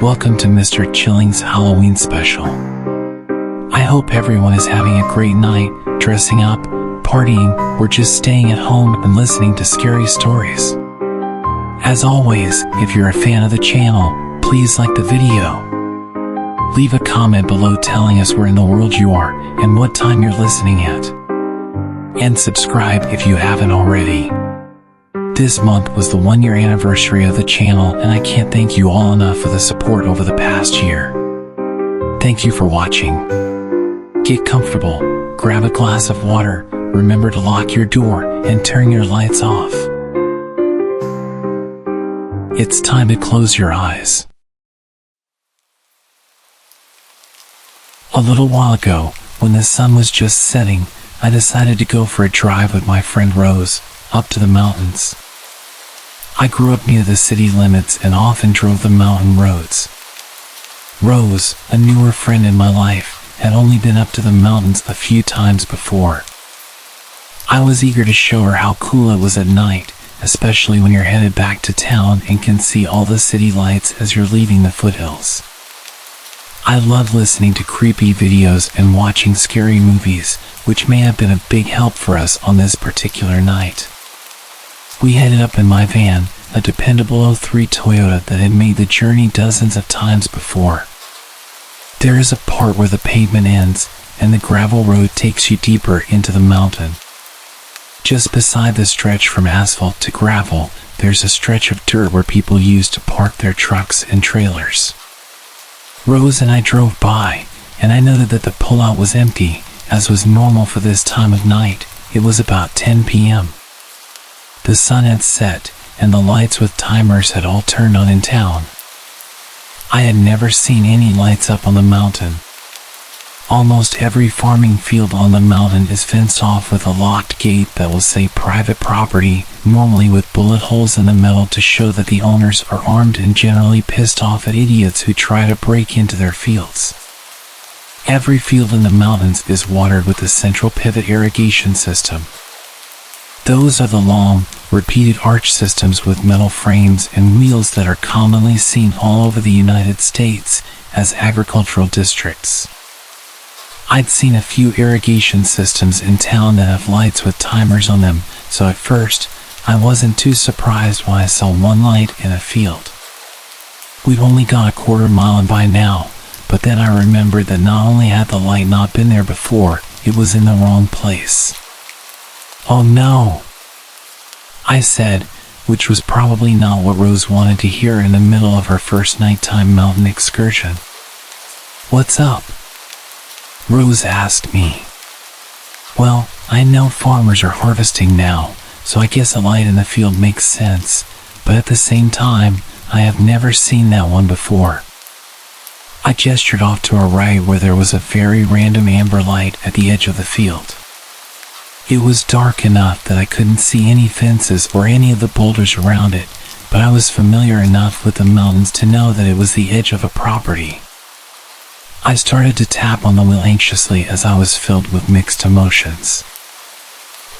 Welcome to Mr. Chilling's Halloween special. I hope everyone is having a great night, dressing up, partying, or just staying at home and listening to scary stories. As always, if you're a fan of the channel, please like the video. Leave a comment below telling us where in the world you are and what time you're listening at. And subscribe if you haven't already. This month was the 1-year anniversary of the channel, and I can't thank you all enough for the support over the past year. Thank you for watching. Get comfortable, grab a glass of water, remember to lock your door, and turn your lights off. It's time to close your eyes. A little while ago, when the sun was just setting, I decided to go for a drive with my friend Rose, up to the mountains. I grew up near the city limits and often drove the mountain roads. Rose, a newer friend in my life, had only been up to the mountains a few times before. I was eager to show her how cool it was at night, especially when you're headed back to town and can see all the city lights as you're leaving the foothills. I love listening to creepy videos and watching scary movies, which may have been a big help for us on this particular night. We headed up in my van, a dependable 03 Toyota that had made the journey dozens of times before. There is a part where the pavement ends, and the gravel road takes you deeper into the mountain. Just beside the stretch from asphalt to gravel, there's a stretch of dirt where people used to park their trucks and trailers. Rose and I drove by, and I noted that the pullout was empty, as was normal for this time of night. It was about 10 p.m. The sun had set, and the lights with timers had all turned on in town. I had never seen any lights up on the mountain. Almost every farming field on the mountain is fenced off with a locked gate that will say private property, normally with bullet holes in the metal to show that the owners are armed and generally pissed off at idiots who try to break into their fields. Every field in the mountains is watered with a central pivot irrigation system. Those are the long, repeated arch systems with metal frames and wheels that are commonly seen all over the United States as agricultural districts. I'd seen a few irrigation systems in town that have lights with timers on them, so at first, I wasn't too surprised when I saw one light in a field. We'd only got a quarter mile by now, but then I remembered that not only had the light not been there before, it was in the wrong place. "Oh no," I said, which was probably not what Rose wanted to hear in the middle of her first nighttime mountain excursion. "What's up?" Rose asked me. "Well, I know farmers are harvesting now, so I guess a light in the field makes sense, but at the same time, I have never seen that one before." I gestured off to our right where there was a very random amber light at the edge of the field. It was dark enough that I couldn't see any fences or any of the boulders around it, but I was familiar enough with the mountains to know that it was the edge of a property. I started to tap on the wheel anxiously as I was filled with mixed emotions.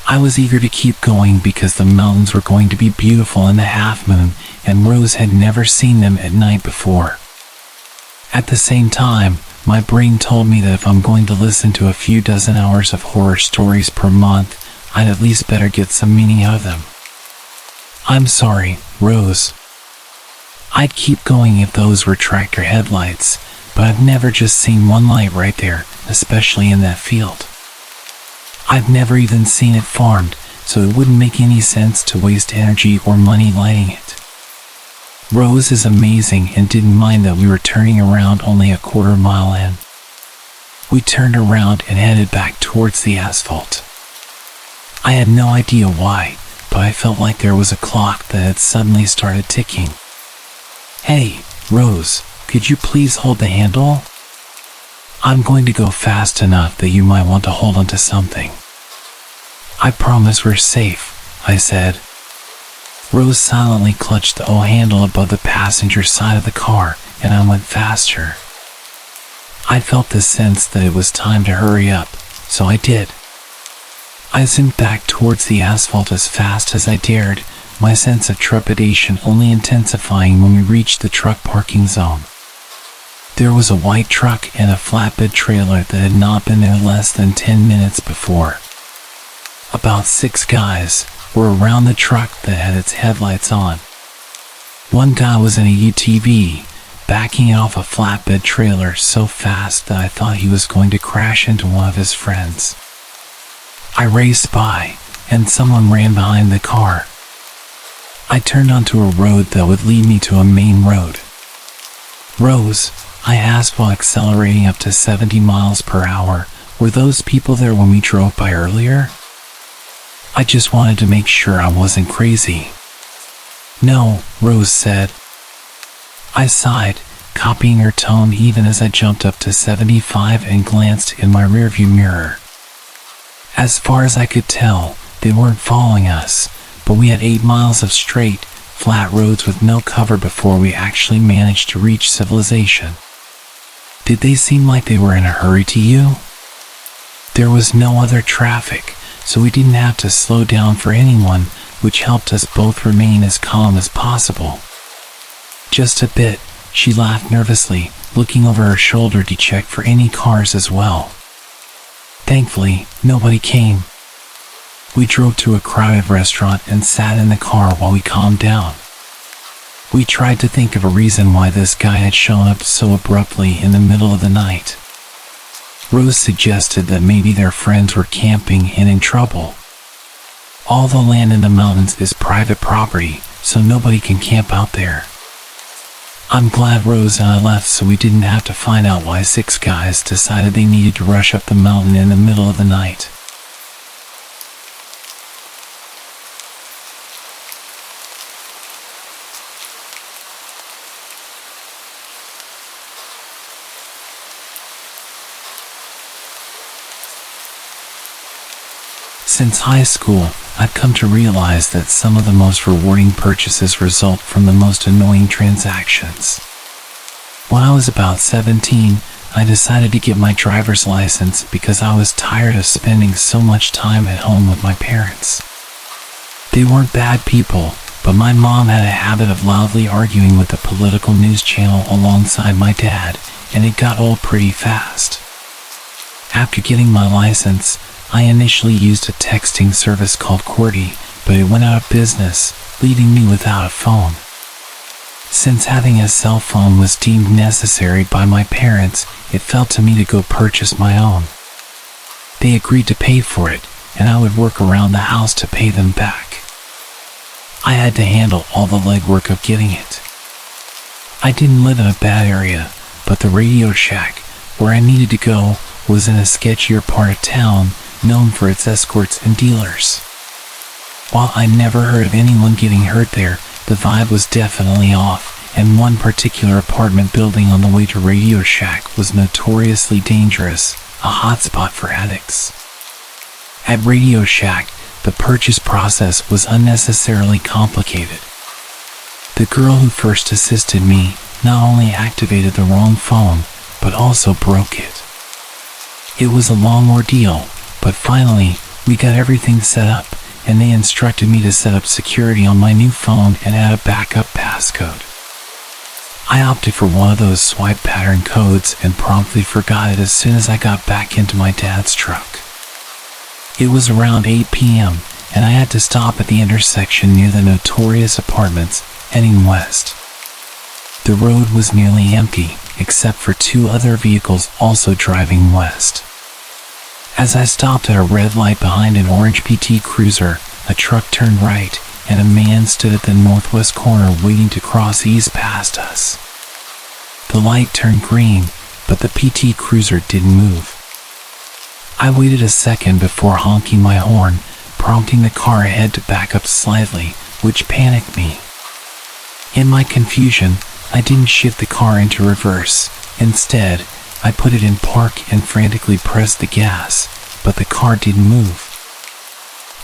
I was eager to keep going because the mountains were going to be beautiful in the half moon, and Rose had never seen them at night before. At the same time, my brain told me that if I'm going to listen to a few dozen hours of horror stories per month, I'd at least better get some meaning out of them. "I'm sorry, Rose. I'd keep going if those were tractor headlights, but I've never just seen one light right there, especially in that field. I've never even seen it farmed, so it wouldn't make any sense to waste energy or money lighting it." Rose is amazing and didn't mind that we were turning around only a quarter mile in. We turned around and headed back towards the asphalt. I had no idea why, but I felt like there was a clock that had suddenly started ticking. "Hey, Rose, could you please hold the handle? I'm going to go fast enough that you might want to hold onto something." "I promise we're safe," I said. Rose silently clutched the handle above the passenger side of the car, and I went faster. I felt the sense that it was time to hurry up, so I did. I zoomed back towards the asphalt as fast as I dared, my sense of trepidation only intensifying when we reached the truck parking zone. There was a white truck and a flatbed trailer that had not been there less than 10 minutes before. About 6 guys were around the truck that had its headlights on. One guy was in a UTV, backing off a flatbed trailer so fast that I thought he was going to crash into one of his friends. I raced by, and someone ran behind the car. I turned onto a road that would lead me to a main road. "Rose," I asked while accelerating up to 70 miles per hour, "were those people there when we drove by earlier?" I just wanted to make sure I wasn't crazy. "No," Rose said. I sighed, copying her tone even as I jumped up to 75 and glanced in my rearview mirror. As far as I could tell, they weren't following us, but we had 8 miles of straight, flat roads with no cover before we actually managed to reach civilization. Did they seem like they were in a hurry to you? There was no other traffic, so we didn't have to slow down for anyone, which helped us both remain as calm as possible. Just a bit, she laughed nervously, looking over her shoulder to check for any cars as well. Thankfully, nobody came. We drove to a crowded restaurant and sat in the car while we calmed down. We tried to think of a reason why this guy had shown up so abruptly in the middle of the night. Rose suggested that maybe their friends were camping and in trouble. All the land in the mountains is private property, so nobody can camp out there. I'm glad Rose and I left so we didn't have to find out why 6 guys decided they needed to rush up the mountain in the middle of the night. Since high school, I've come to realize that some of the most rewarding purchases result from the most annoying transactions. When I was about 17, I decided to get my driver's license because I was tired of spending so much time at home with my parents. They weren't bad people, but my mom had a habit of loudly arguing with the political news channel alongside my dad, and it got old pretty fast. After getting my license, I initially used a texting service called QWERTY, but it went out of business, leaving me without a phone. Since having a cell phone was deemed necessary by my parents, it fell to me to go purchase my own. They agreed to pay for it, and I would work around the house to pay them back. I had to handle all the legwork of getting it. I didn't live in a bad area, but the Radio Shack, where I needed to go, was in a sketchier part of town, known for its escorts and dealers. While I never heard of anyone getting hurt there, the vibe was definitely off, and one particular apartment building on the way to Radio Shack was notoriously dangerous, a hotspot for addicts. At Radio Shack, the purchase process was unnecessarily complicated. The girl who first assisted me not only activated the wrong phone, but also broke it. It was a long ordeal, but finally, we got everything set up, and they instructed me to set up security on my new phone and add a backup passcode. I opted for one of those swipe pattern codes and promptly forgot it as soon as I got back into my dad's truck. It was around 8 p.m., and I had to stop at the intersection near the notorious apartments, heading west. The road was nearly empty, except for 2 other vehicles also driving west. As I stopped at a red light behind an orange PT Cruiser, a truck turned right, and a man stood at the northwest corner waiting to cross east past us. The light turned green, but the PT Cruiser didn't move. I waited a second before honking my horn, prompting the car ahead to back up slightly, which panicked me. In my confusion, I didn't shift the car into reverse. Instead, I put it in park and frantically pressed the gas, but the car didn't move.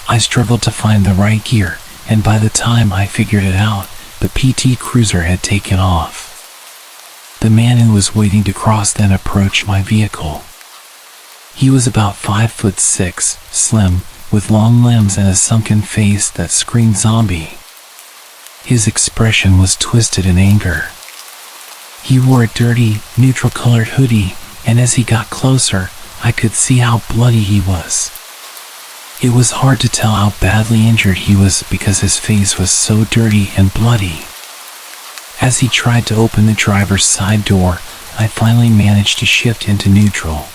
I struggled to find the right gear, and by the time I figured it out, the PT Cruiser had taken off. The man who was waiting to cross then approached my vehicle. He was about 5'6", slim, with long limbs and a sunken face that screamed zombie. His expression was twisted in anger. He wore a dirty, neutral-colored hoodie, and as he got closer, I could see how bloody he was. It was hard to tell how badly injured he was because his face was so dirty and bloody. As he tried to open the driver's side door, I finally managed to shift into neutral.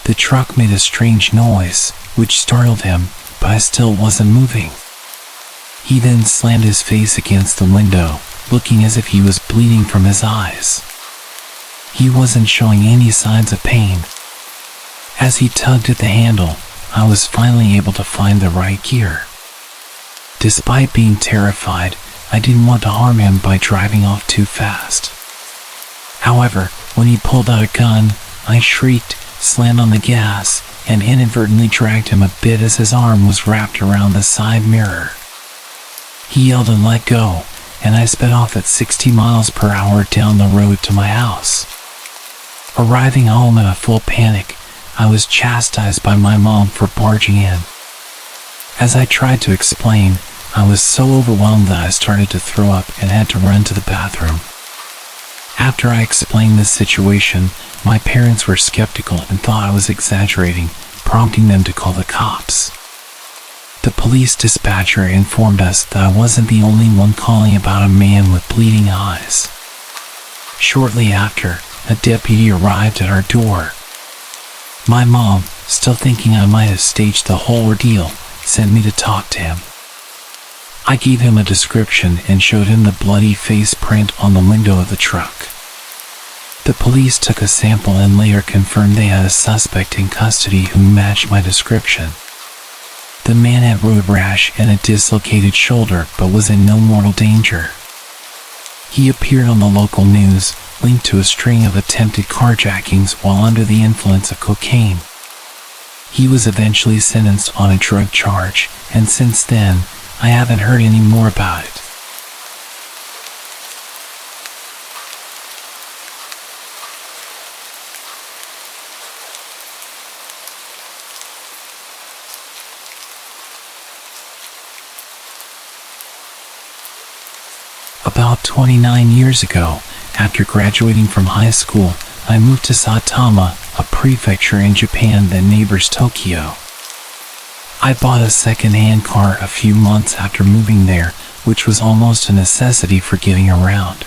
The truck made a strange noise, which startled him, but I still wasn't moving. He then slammed his face against the window, looking as if he was bleeding from his eyes. He wasn't showing any signs of pain. As he tugged at the handle, I was finally able to find the right gear. Despite being terrified, I didn't want to harm him by driving off too fast. However, when he pulled out a gun, I shrieked, slammed on the gas, and inadvertently dragged him a bit as his arm was wrapped around the side mirror. He yelled and let go, and I sped off at 60 miles per hour down the road to my house. Arriving home in a full panic, I was chastised by my mom for barging in. As I tried to explain, I was so overwhelmed that I started to throw up and had to run to the bathroom. After I explained this situation, my parents were skeptical and thought I was exaggerating, prompting them to call the cops. The police dispatcher informed us that I wasn't the only one calling about a man with bleeding eyes. Shortly after, a deputy arrived at our door. My mom, still thinking I might have staged the whole ordeal, sent me to talk to him. I gave him a description and showed him the bloody face print on the window of the truck. The police took a sample and later confirmed they had a suspect in custody who matched my description. The man had road rash and a dislocated shoulder but was in no mortal danger. He appeared on the local news, linked to a string of attempted carjackings while under the influence of cocaine. He was eventually sentenced on a drug charge, and since then, I haven't heard any more about it. About 29 years ago, after graduating from high school, I moved to Saitama, a prefecture in Japan that neighbors Tokyo. I bought a second-hand car a few months after moving there, which was almost a necessity for getting around.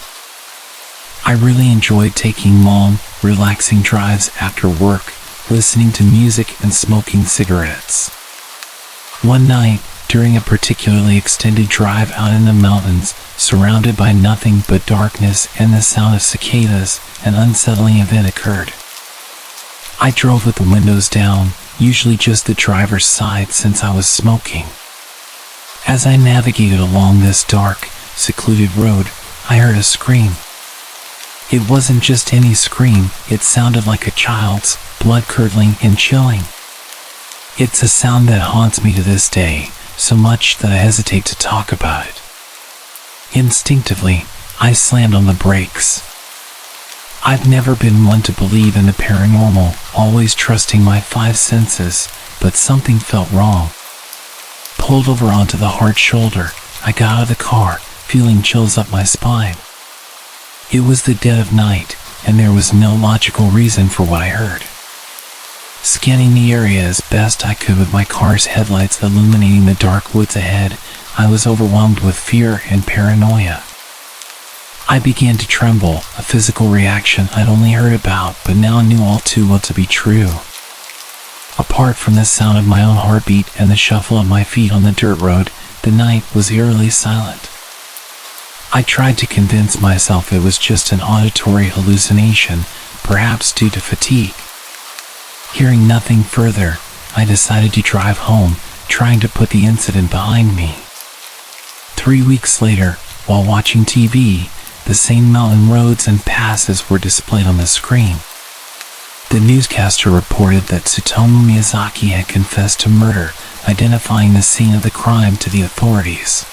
I really enjoyed taking long, relaxing drives after work, listening to music and smoking cigarettes. One night, during a particularly extended drive out in the mountains, surrounded by nothing but darkness and the sound of cicadas, an unsettling event occurred. I drove with the windows down, usually just the driver's side since I was smoking. As I navigated along this dark, secluded road, I heard a scream. It wasn't just any scream, it sounded like a child's, blood-curdling and chilling. It's a sound that haunts me to this day, so much that I hesitate to talk about it. Instinctively, I slammed on the brakes. I've never been one to believe in the paranormal, always trusting my five senses, but something felt wrong. Pulled over onto the hard shoulder, I got out of the car, feeling chills up my spine. It was the dead of night, and there was no logical reason for what I heard. Scanning the area as best I could with my car's headlights illuminating the dark woods ahead, I was overwhelmed with fear and paranoia. I began to tremble, a physical reaction I'd only heard about but now knew all too well to be true. Apart from the sound of my own heartbeat and the shuffle of my feet on the dirt road, the night was eerily silent. I tried to convince myself it was just an auditory hallucination, perhaps due to fatigue. Hearing nothing further, I decided to drive home, trying to put the incident behind me. 3 weeks later, while watching TV, the same mountain roads and passes were displayed on the screen. The newscaster reported that Tsutomu Miyazaki had confessed to murder, identifying the scene of the crime to the authorities.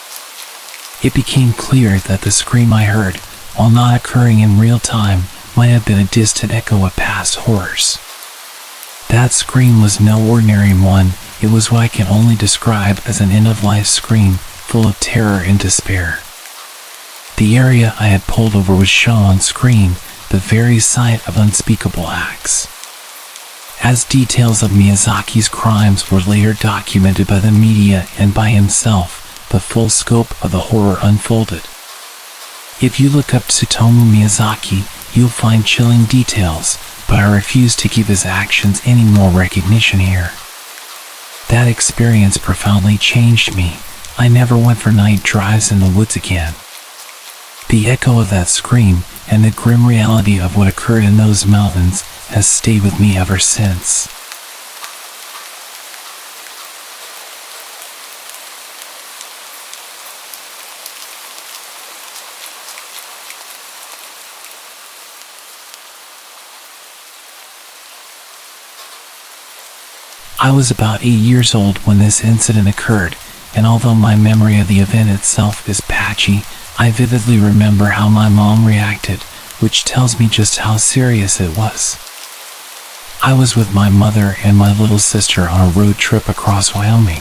It became clear that the scream I heard, while not occurring in real time, might have been a distant echo of past horrors. That scream was no ordinary one, it was what I can only describe as an end-of-life scream, full of terror and despair. The area I had pulled over was shown on screen, the very site of unspeakable acts. As details of Miyazaki's crimes were later documented by the media and by himself, the full scope of the horror unfolded. If you look up Tsutomu Miyazaki, you'll find chilling details, but I refuse to give his actions any more recognition here. That experience profoundly changed me. I never went for night drives in the woods again. The echo of that scream and the grim reality of what occurred in those mountains has stayed with me ever since. I was about 8 years old when this incident occurred, and although my memory of the event itself is patchy, I vividly remember how my mom reacted, which tells me just how serious it was. I was with my mother and my little sister on a road trip across Wyoming.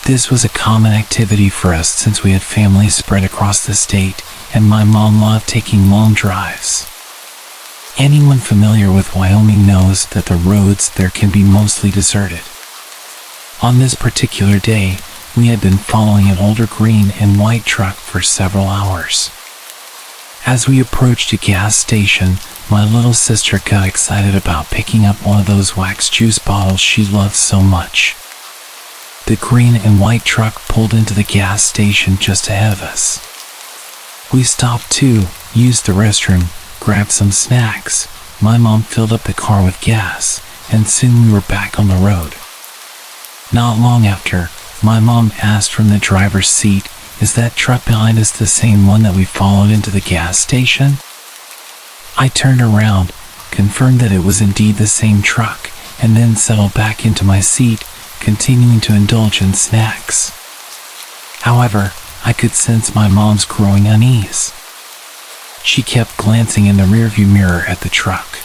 This was a common activity for us since we had families spread across the state, and my mom loved taking long drives. Anyone familiar with Wyoming knows that the roads there can be mostly deserted. On this particular day, we had been following an older green and white truck for several hours. As we approached a gas station, my little sister got excited about picking up one of those wax juice bottles she loves so much. The green and white truck pulled into the gas station just ahead of us. We stopped too, used the restroom, grabbed some snacks. My mom filled up the car with gas, and soon we were back on the road. Not long after, my mom asked from the driver's seat, "Is that truck behind us the same one that we followed into the gas station?" I turned around, confirmed that it was indeed the same truck, and then settled back into my seat, continuing to indulge in snacks. However, I could sense my mom's growing unease. She kept glancing in the rearview mirror at the truck.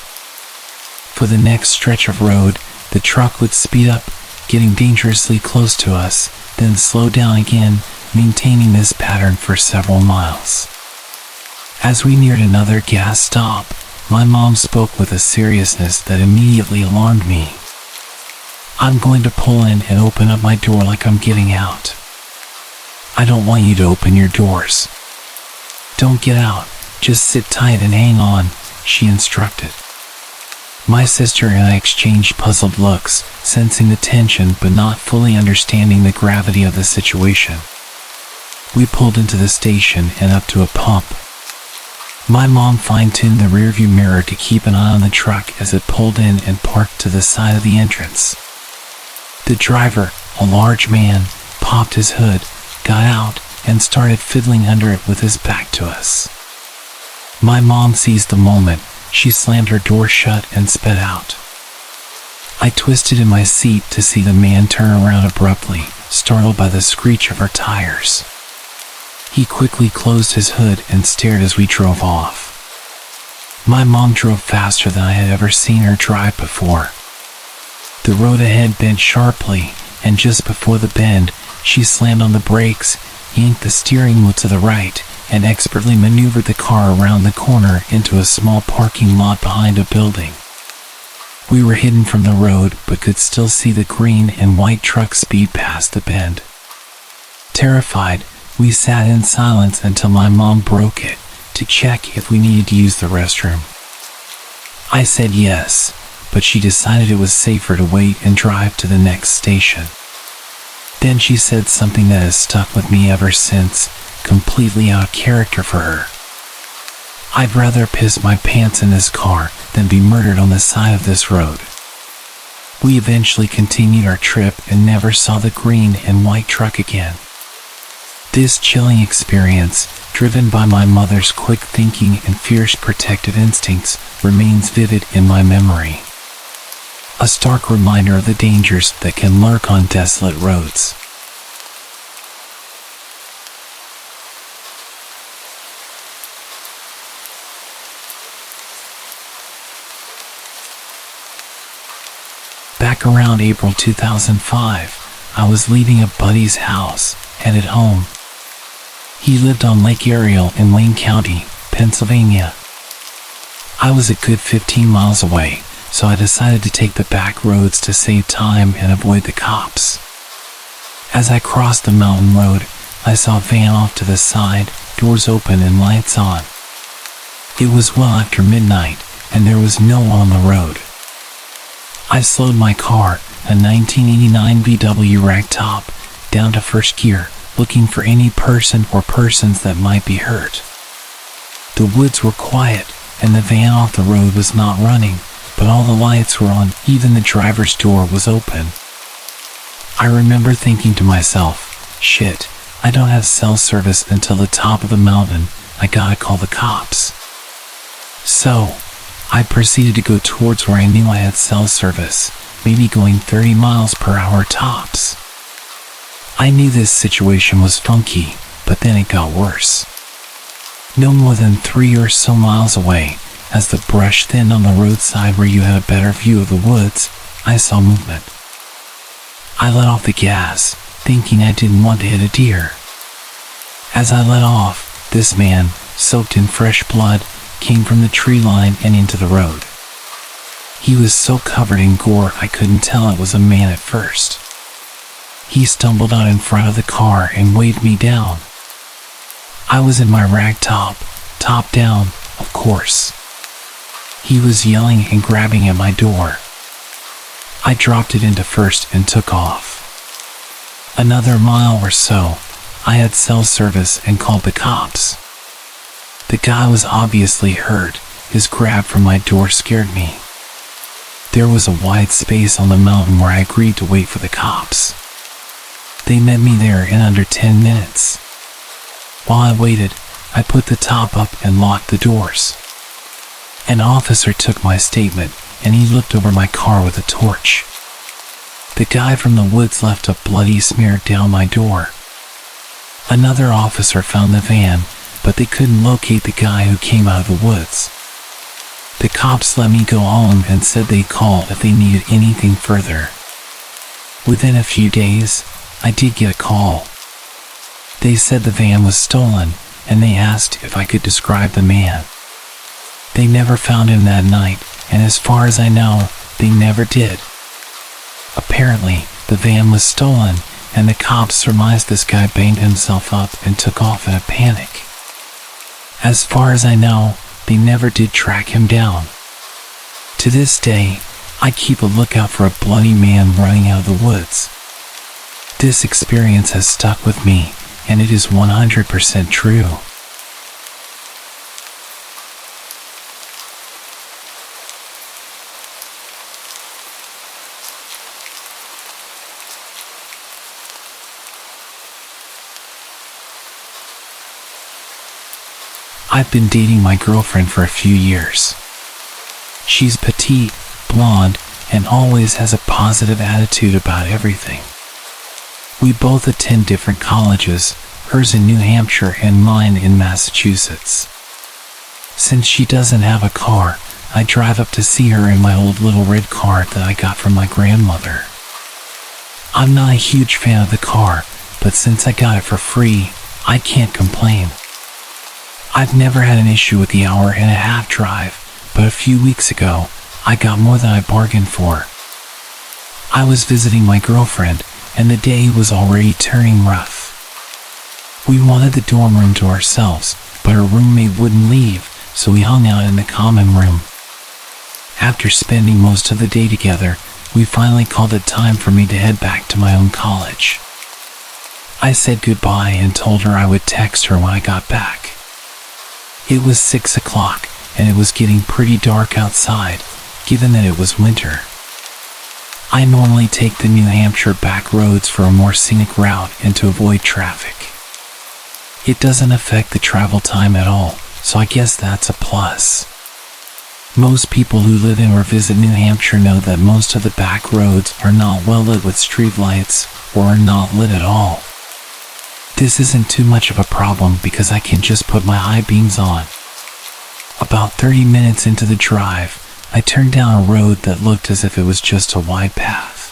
For the next stretch of road, the truck would speed up, getting dangerously close to us, then slow down again, maintaining this pattern for several miles. As we neared another gas stop, my mom spoke with a seriousness that immediately alarmed me. "I'm going to pull in and open up my door like I'm getting out. I don't want you to open your doors. Don't get out, just sit tight and hang on," she instructed. My sister and I exchanged puzzled looks, sensing the tension but not fully understanding the gravity of the situation. We pulled into the station and up to a pump. My mom fine-tuned the rearview mirror to keep an eye on the truck as it pulled in and parked to the side of the entrance. The driver, a large man, popped his hood, got out, and started fiddling under it with his back to us. My mom seized the moment. She slammed her door shut and sped out. I twisted in my seat to see the man turn around abruptly, startled by the screech of our tires. He quickly closed his hood and stared as we drove off. My mom drove faster than I had ever seen her drive before. The road ahead bent sharply, and just before the bend, she slammed on the brakes, yanked the steering wheel to the right, and expertly maneuvered the car around the corner into a small parking lot behind a building. We were hidden from the road but could still see the green and white truck speed past the bend. Terrified, we sat in silence until my mom broke it to check if we needed to use the restroom. I said yes, but she decided it was safer to wait and drive to the next station. Then she said something that has stuck with me ever since, completely out of character for her. "I'd rather piss my pants in this car than be murdered on the side of this road." We eventually continued our trip and never saw the green and white truck again. This chilling experience, driven by my mother's quick thinking and fierce protective instincts, remains vivid in my memory. A stark reminder of the dangers that can lurk on desolate roads. Back around April 2005, I was leaving a buddy's house, headed home. He lived on Lake Ariel in Wayne County, Pennsylvania. I was a good 15 miles away, so I decided to take the back roads to save time and avoid the cops. As I crossed the mountain road, I saw a van off to the side, doors open and lights on. It was well after midnight, and there was no one on the road. I slowed my car, a 1989 VW ragtop, down to first gear, looking for any person or persons that might be hurt. The woods were quiet, and the van off the road was not running, but all the lights were on, even the driver's door was open. I remember thinking to myself, shit, I don't have cell service until the top of the mountain, I gotta call the cops. So, I proceeded to go towards where I knew I had cell service, maybe going 30 miles per hour tops. I knew this situation was funky, but then it got worse. No more than 3 or so miles away, as the brush thinned on the roadside where you had a better view of the woods, I saw movement. I let off the gas, thinking I didn't want to hit a deer. As I let off, this man, soaked in fresh blood, came from the tree line and into the road. He was so covered in gore I couldn't tell it was a man at first. He stumbled out in front of the car and waved me down. I was in my ragtop, top down, of course. He was yelling and grabbing at my door. I dropped it into first and took off. Another mile or so, I had cell service and called the cops. The guy was obviously hurt. His grab from my door scared me. There was a wide space on the mountain where I agreed to wait for the cops. They met me there in under 10 minutes. While I waited, I put the top up and locked the doors. An officer took my statement, and he looked over my car with a torch. The guy from the woods left a bloody smear down my door. Another officer found the van, but they couldn't locate the guy who came out of the woods. The cops let me go on and said they'd call if they needed anything further. Within a few days, I did get a call. They said the van was stolen, and they asked if I could describe the man. They never found him that night, and as far as I know, they never did. Apparently, the van was stolen, and the cops surmised this guy banged himself up and took off in a panic. As far as I know, they never did track him down. To this day, I keep a lookout for a bloody man running out of the woods. This experience has stuck with me, and it is 100% true. I've been dating my girlfriend for a few years. She's petite, blonde, and always has a positive attitude about everything. We both attend different colleges, hers in New Hampshire and mine in Massachusetts. Since she doesn't have a car, I drive up to see her in my old little red car that I got from my grandmother. I'm not a huge fan of the car, but since I got it for free, I can't complain. I've never had an issue with the hour-and-a-half drive, but a few weeks ago, I got more than I bargained for. I was visiting my girlfriend, and the day was already turning rough. We wanted the dorm room to ourselves, but her roommate wouldn't leave, so we hung out in the common room. After spending most of the day together, we finally called it time for me to head back to my own college. I said goodbye and told her I would text her when I got back. It was 6 o'clock, and it was getting pretty dark outside, given that it was winter. I normally take the New Hampshire back roads for a more scenic route and to avoid traffic. It doesn't affect the travel time at all, so I guess that's a plus. Most people who live in or visit New Hampshire know that most of the back roads are not well lit with street lights, or are not lit at all. This isn't too much of a problem because I can just put my high beams on. About 30 minutes into the drive, I turned down a road that looked as if it was just a wide path.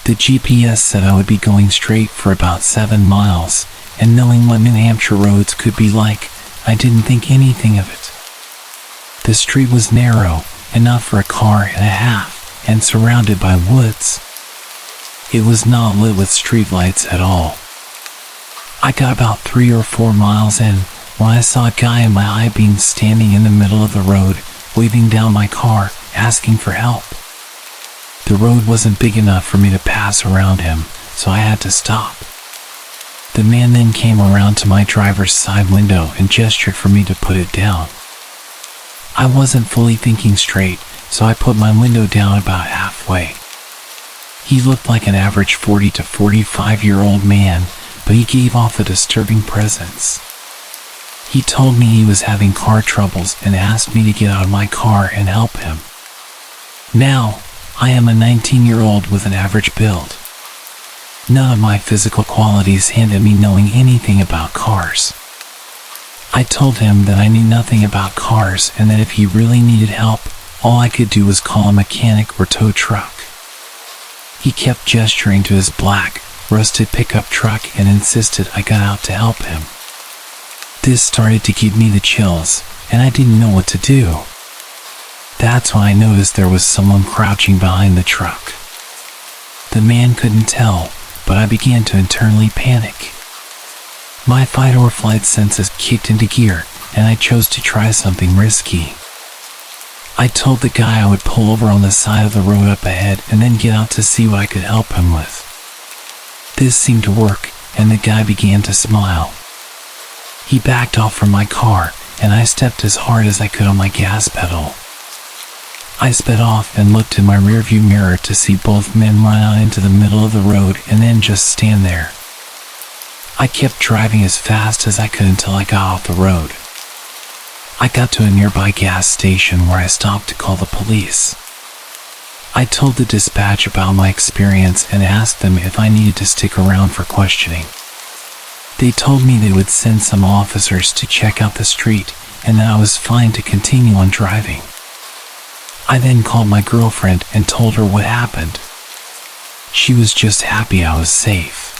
The GPS said I would be going straight for about 7 miles, and knowing what New Hampshire roads could be like, I didn't think anything of it. The street was narrow, enough for a car and a half, and surrounded by woods. It was not lit with streetlights at all. I got about 3 or 4 miles in when I saw a guy in my high beams standing in the middle of the road, waving down my car, asking for help. The road wasn't big enough for me to pass around him, so I had to stop. The man then came around to my driver's side window and gestured for me to put it down. I wasn't fully thinking straight, so I put my window down about halfway. He looked like an average 40 to 45-year-old man, but he gave off a disturbing presence. He told me he was having car troubles and asked me to get out of my car and help him. Now, I am a 19-year-old with an average build. None of my physical qualities hinted me knowing anything about cars. I told him that I knew nothing about cars and that if he really needed help, all I could do was call a mechanic or tow truck. He kept gesturing to his black, rusted pickup truck and insisted I got out to help him. This started to give me the chills, and I didn't know what to do. That's when I noticed there was someone crouching behind the truck. The man couldn't tell, but I began to internally panic. My fight or flight senses kicked into gear, and I chose to try something risky. I told the guy I would pull over on the side of the road up ahead and then get out to see what I could help him with. This seemed to work, and the guy began to smile. He backed off from my car, and I stepped as hard as I could on my gas pedal. I sped off and looked in my rearview mirror to see both men run out into the middle of the road and then just stand there. I kept driving as fast as I could until I got off the road. I got to a nearby gas station where I stopped to call the police. I told the dispatch about my experience and asked them if I needed to stick around for questioning. They told me they would send some officers to check out the street and that I was fine to continue on driving. I then called my girlfriend and told her what happened. She was just happy I was safe.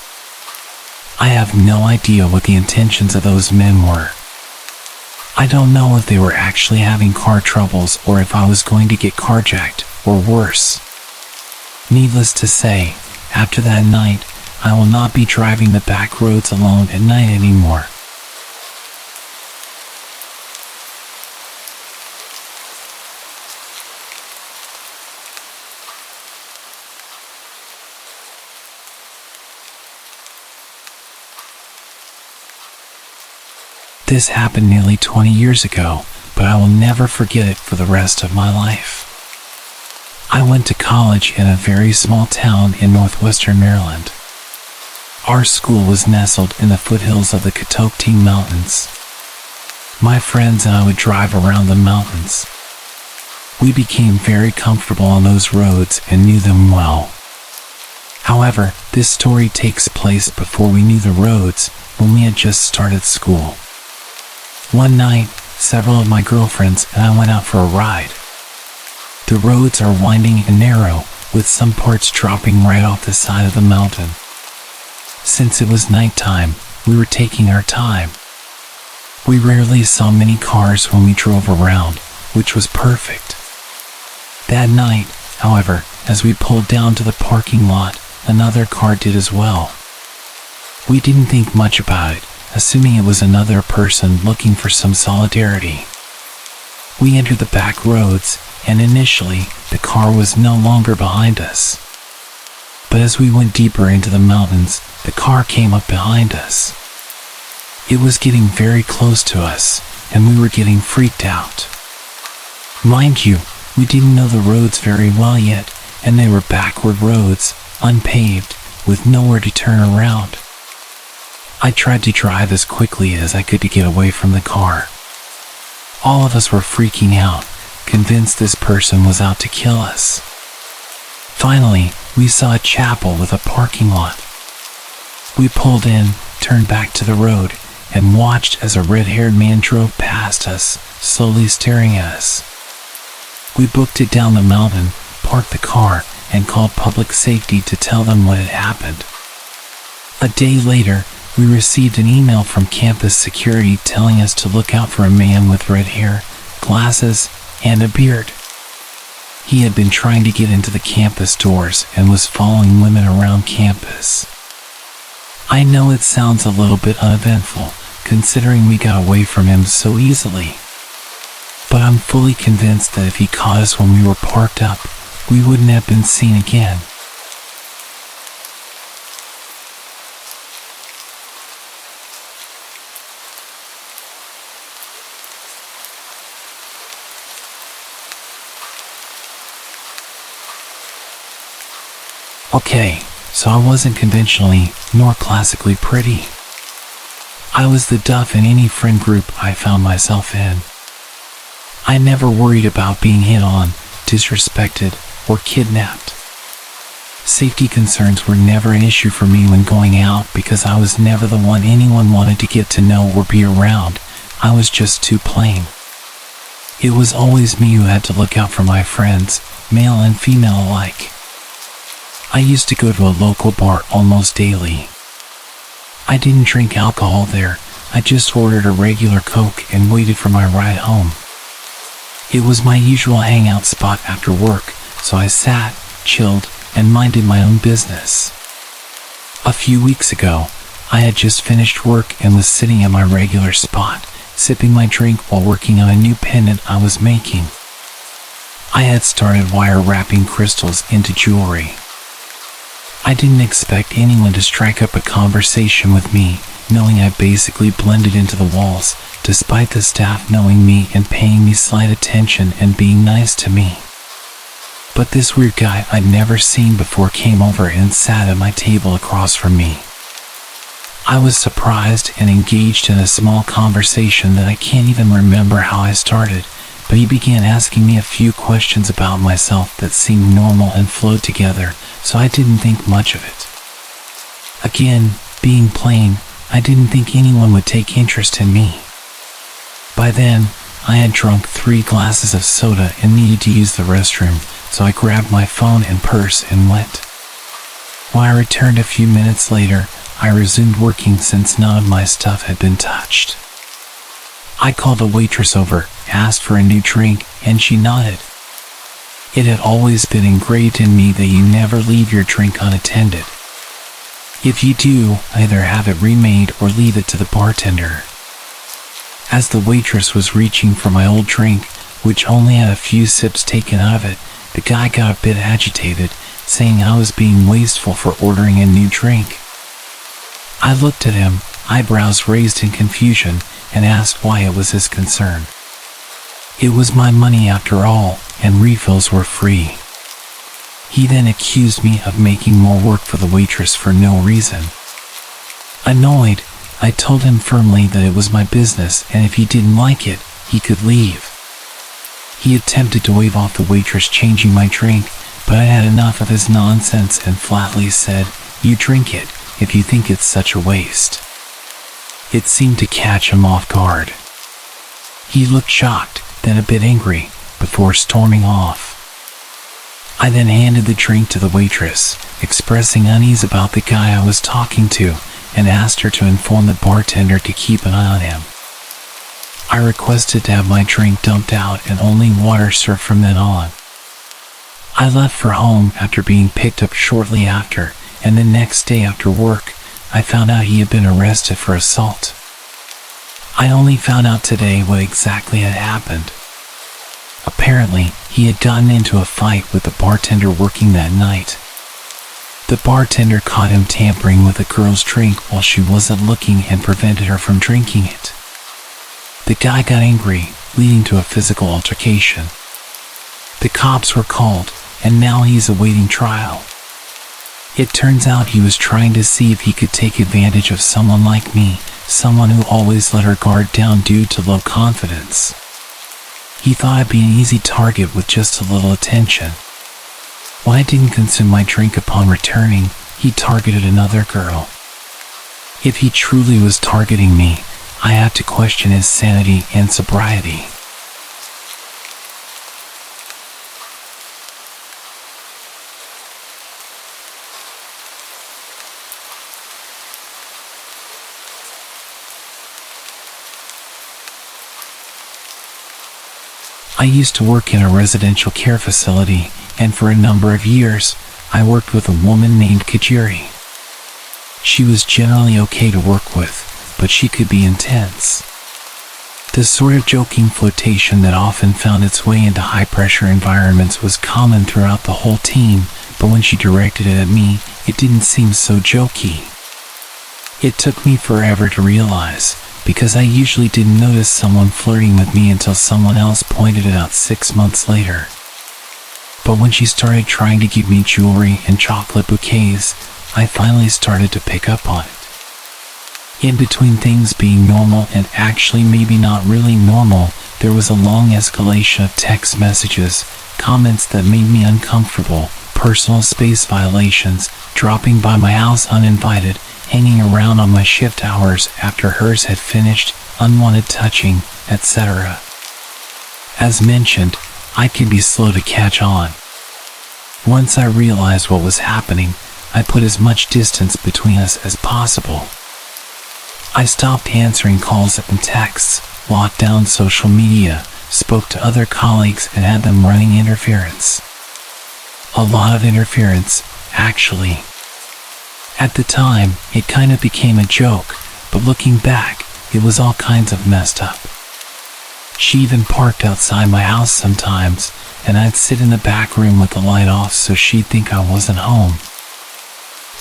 I have no idea what the intentions of those men were. I don't know if they were actually having car troubles or if I was going to get carjacked or worse. Needless to say, after that night, I will not be driving the back roads alone at night anymore. This happened nearly 20 years ago, but I will never forget it for the rest of my life. I went to college in a very small town in northwestern Maryland. Our school was nestled in the foothills of the Catoctin Mountains. My friends and I would drive around the mountains. We became very comfortable on those roads and knew them well. However, this story takes place before we knew the roads, when we had just started school. One night, several of my girlfriends and I went out for a ride. The roads are winding and narrow, with some parts dropping right off the side of the mountain. Since it was nighttime, we were taking our time. We rarely saw many cars when we drove around, which was perfect. That night, however, as we pulled down to the parking lot, another car did as well. We didn't think much about it, assuming it was another person looking for some solidarity. We entered the back roads, and initially, the car was no longer behind us. But as we went deeper into the mountains, the car came up behind us. It was getting very close to us, and we were getting freaked out. Mind you, we didn't know the roads very well yet, and they were backward roads, unpaved, with nowhere to turn around. I tried to drive as quickly as I could to get away from the car. All of us were freaking out, convinced this person was out to kill us. Finally, we saw a chapel with a parking lot. We pulled in, turned back to the road, and watched as a red-haired man drove past us, slowly staring at us. We booked it down the mountain, parked the car, and called public safety to tell them what had happened. A day later, we received an email from campus security telling us to look out for a man with red hair, glasses, and a beard. He had been trying to get into the campus doors and was following women around campus. I know it sounds a little bit uneventful, considering we got away from him so easily. But I'm fully convinced that if he caught us when we were parked up, we wouldn't have been seen again. Okay, so I wasn't conventionally nor classically pretty. I was the duff in any friend group I found myself in. I never worried about being hit on, disrespected, or kidnapped. Safety concerns were never an issue for me when going out because I was never the one anyone wanted to get to know or be around. I was just too plain. It was always me who had to look out for my friends, male and female alike. I used to go to a local bar almost daily. I didn't drink alcohol there. I just ordered a regular Coke and waited for my ride home. It was my usual hangout spot after work, so I sat, chilled, and minded my own business. A few weeks ago, I had just finished work and was sitting at my regular spot, sipping my drink while working on a new pendant I was making. I had started wire wrapping crystals into jewelry. I didn't expect anyone to strike up a conversation with me, knowing I basically blended into the walls, despite the staff knowing me and paying me slight attention and being nice to me. But this weird guy I'd never seen before came over and sat at my table across from me. I was surprised and engaged in a small conversation that I can't even remember how I started, but he began asking me a few questions about myself that seemed normal and flowed together, so I didn't think much of it. Again, being plain, I didn't think anyone would take interest in me. By then, I had drunk 3 glasses of soda and needed to use the restroom, so I grabbed my phone and purse and went. When I returned a few minutes later, I resumed working since none of my stuff had been touched. I called the waitress over, asked for a new drink, and she nodded. It had always been engraved in me that you never leave your drink unattended. If you do, either have it remade or leave it to the bartender. As the waitress was reaching for my old drink, which only had a few sips taken out of it, the guy got a bit agitated, saying I was being wasteful for ordering a new drink. I looked at him, eyebrows raised in confusion, and asked why it was his concern. It was my money after all, and refills were free. He then accused me of making more work for the waitress for no reason. Annoyed, I told him firmly that it was my business and if he didn't like it, he could leave. He attempted to wave off the waitress changing my drink, but I had enough of his nonsense and flatly said, "You drink it, if you think it's such a waste." It seemed to catch him off guard. He looked shocked, then a bit angry, before storming off. I then handed the drink to the waitress, expressing unease about the guy I was talking to, and asked her to inform the bartender to keep an eye on him. I requested to have my drink dumped out and only water served from then on. I left for home after being picked up shortly after, and the next day after work, I found out he had been arrested for assault. I only found out today what exactly had happened. Apparently, he had gotten into a fight with the bartender working that night. The bartender caught him tampering with a girl's drink while she wasn't looking and prevented her from drinking it. The guy got angry, leading to a physical altercation. The cops were called, and now he's awaiting trial. It turns out he was trying to see if he could take advantage of someone like me, someone who always let her guard down due to low confidence. He thought I'd be an easy target with just a little attention. When I didn't consume my drink upon returning, he targeted another girl. If he truly was targeting me, I had to question his sanity and sobriety. I used to work in a residential care facility, and for a number of years, I worked with a woman named Kajiri. She was generally okay to work with, but she could be intense. The sort of joking flirtation that often found its way into high-pressure environments was common throughout the whole team, but when she directed it at me, it didn't seem so jokey. It took me forever to realize, because I usually didn't notice someone flirting with me until someone else pointed it out 6 months later. But when she started trying to give me jewelry and chocolate bouquets, I finally started to pick up on it. In between things being normal and actually maybe not really normal, there was a long escalation of text messages, comments that made me uncomfortable, personal space violations, dropping by my house uninvited, hanging around on my shift hours after hers had finished, unwanted touching, etc. As mentioned, I can be slow to catch on. Once I realized what was happening, I put as much distance between us as possible. I stopped answering calls and texts, locked down social media, spoke to other colleagues and had them running interference. A lot of interference, actually. At the time, it kind of became a joke, but looking back, it was all kinds of messed up. She even parked outside my house sometimes, and I'd sit in the back room with the light off so she'd think I wasn't home.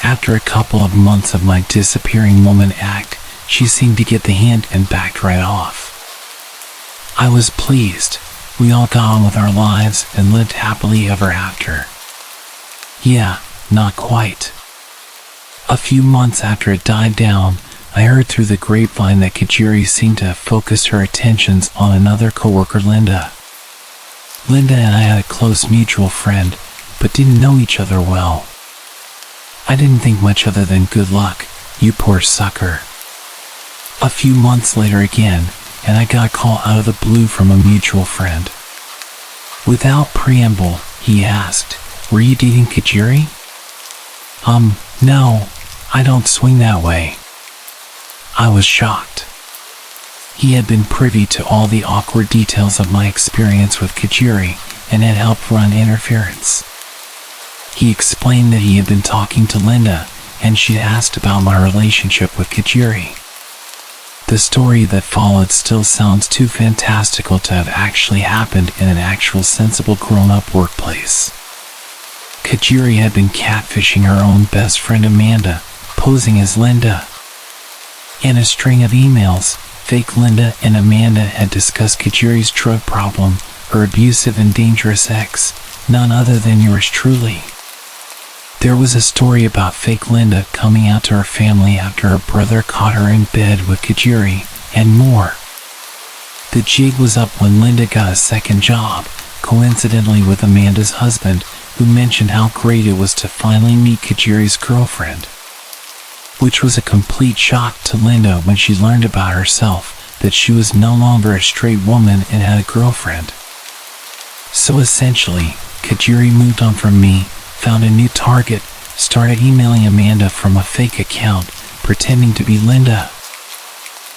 After a couple of months of my disappearing woman act, she seemed to get the hint and backed right off. I was pleased. We all got on with our lives and lived happily ever after. Yeah, not quite. A few months after it died down, I heard through the grapevine that Kajiri seemed to have focused her attentions on another coworker, Linda. Linda and I had a close mutual friend, but didn't know each other well. I didn't think much other than good luck, you poor sucker. A few months later again, and I got a call out of the blue from a mutual friend. Without preamble, he asked, "Were you dating Kajiri?" No, I don't swing that way. I was shocked. He had been privy to all the awkward details of my experience with Kajiri and had helped run interference. He explained that he had been talking to Linda and she'd asked about my relationship with Kajiri. The story that followed still sounds too fantastical to have actually happened in an actual sensible grown-up workplace. Kajiri had been catfishing her own best friend Amanda, posing as Linda. In a string of emails, fake Linda and Amanda had discussed Kajiri's drug problem, her abusive and dangerous ex, none other than yours truly. There was a story about fake Linda coming out to her family after her brother caught her in bed with Kajiri, and more. The jig was up when Linda got a second job, coincidentally with Amanda's husband, who mentioned how great it was to finally meet Kajiri's girlfriend. Which was a complete shock to Linda when she learned about herself, that she was no longer a straight woman and had a girlfriend. So essentially, Kajiri moved on from me, found a new target, started emailing Amanda from a fake account, pretending to be Linda.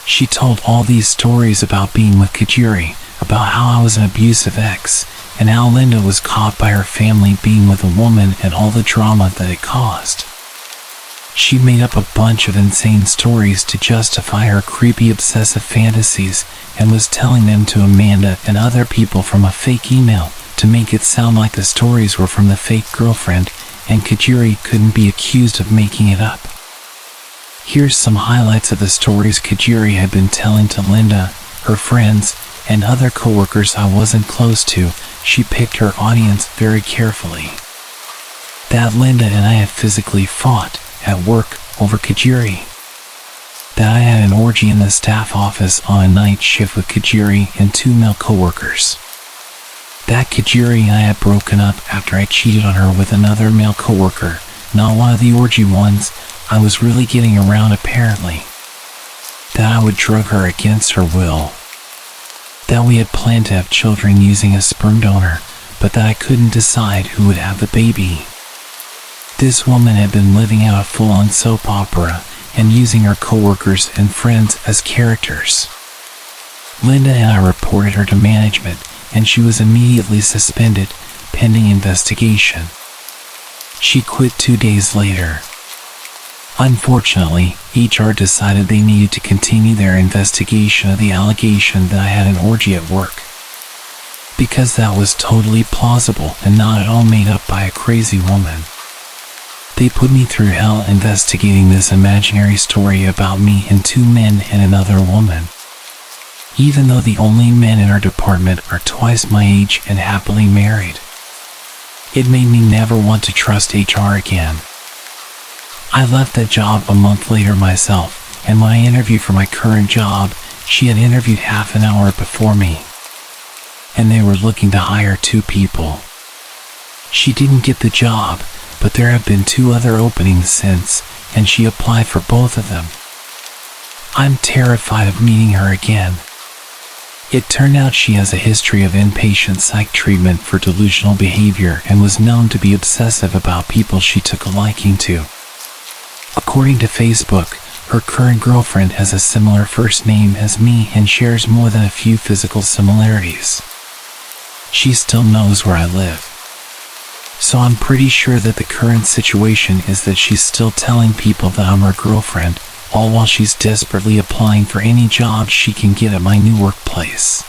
She told all these stories about being with Kajiri, about how I was an abusive ex, and how Linda was caught by her family being with a woman and all the drama that it caused. She made up a bunch of insane stories to justify her creepy obsessive fantasies and was telling them to Amanda and other people from a fake email to make it sound like the stories were from the fake girlfriend and Kajiri couldn't be accused of making it up. Here's some highlights of the stories Kajiri had been telling to Linda, her friends, and other coworkers I wasn't close to. She picked her audience very carefully. That Linda and I had physically fought at work over Kajiri. That I had an orgy in the staff office on a night shift with Kajiri and 2 male coworkers. That Kajiri and I had broken up after I cheated on her with another male coworker, not one of the orgy ones. I was really getting around apparently. That I would drug her against her will. That we had planned to have children using a sperm donor, but that I couldn't decide who would have the baby. This woman had been living out a full-on soap opera and using her coworkers and friends as characters. Linda and I reported her to management, and she was immediately suspended, pending investigation. She quit 2 days later. Unfortunately, HR decided they needed to continue their investigation of the allegation that I had an orgy at work. Because that was totally plausible and not at all made up by a crazy woman. They put me through hell investigating this imaginary story about me and 2 men and another woman. Even though the only men in our department are twice my age and happily married. It made me never want to trust HR again. I left that job a month later myself, and when I interviewed for my current job, she had interviewed half an hour before me. And they were looking to hire 2 people. She didn't get the job, but there have been 2 other openings since, and she applied for both of them. I'm terrified of meeting her again. It turned out she has a history of inpatient psych treatment for delusional behavior and was known to be obsessive about people she took a liking to. According to Facebook, her current girlfriend has a similar first name as me and shares more than a few physical similarities. She still knows where I live. So I'm pretty sure that the current situation is that she's still telling people that I'm her girlfriend, all while she's desperately applying for any job she can get at my new workplace.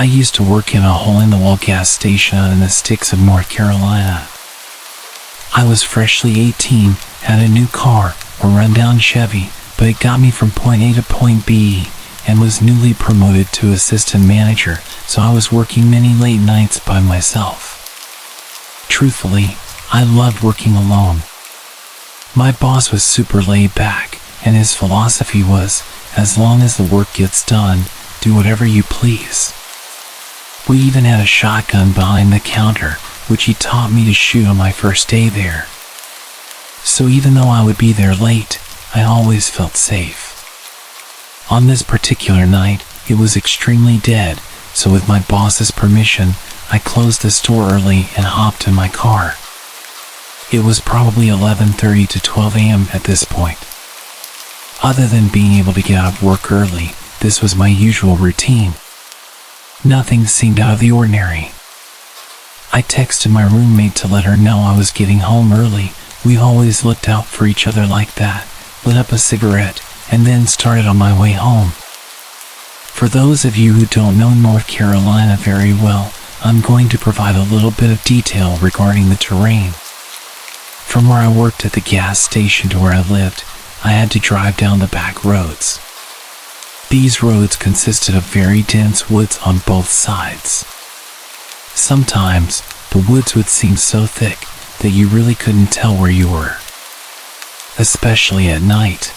I used to work in a hole-in-the-wall gas station in the sticks of North Carolina. I was freshly 18, had a new car, a rundown Chevy, but it got me from point A to point B, and was newly promoted to assistant manager, so I was working many late nights by myself. Truthfully, I loved working alone. My boss was super laid back, and his philosophy was, as long as the work gets done, do whatever you please. We even had a shotgun behind the counter, which he taught me to shoot on my first day there. So even though I would be there late, I always felt safe. On this particular night, it was extremely dead, so with my boss's permission, I closed the store early and hopped in my car. It was probably 11:30 to 12 a.m. at this point. Other than being able to get out of work early, this was my usual routine. Nothing seemed out of the ordinary. I texted my roommate to let her know I was getting home early. We always looked out for each other like that, lit up a cigarette, and then started on my way home. For those of you who don't know North Carolina very well, I'm going to provide a little bit of detail regarding the terrain. From where I worked at the gas station to where I lived, I had to drive down the back roads. These roads consisted of very dense woods on both sides. Sometimes, the woods would seem so thick that you really couldn't tell where you were, especially at night.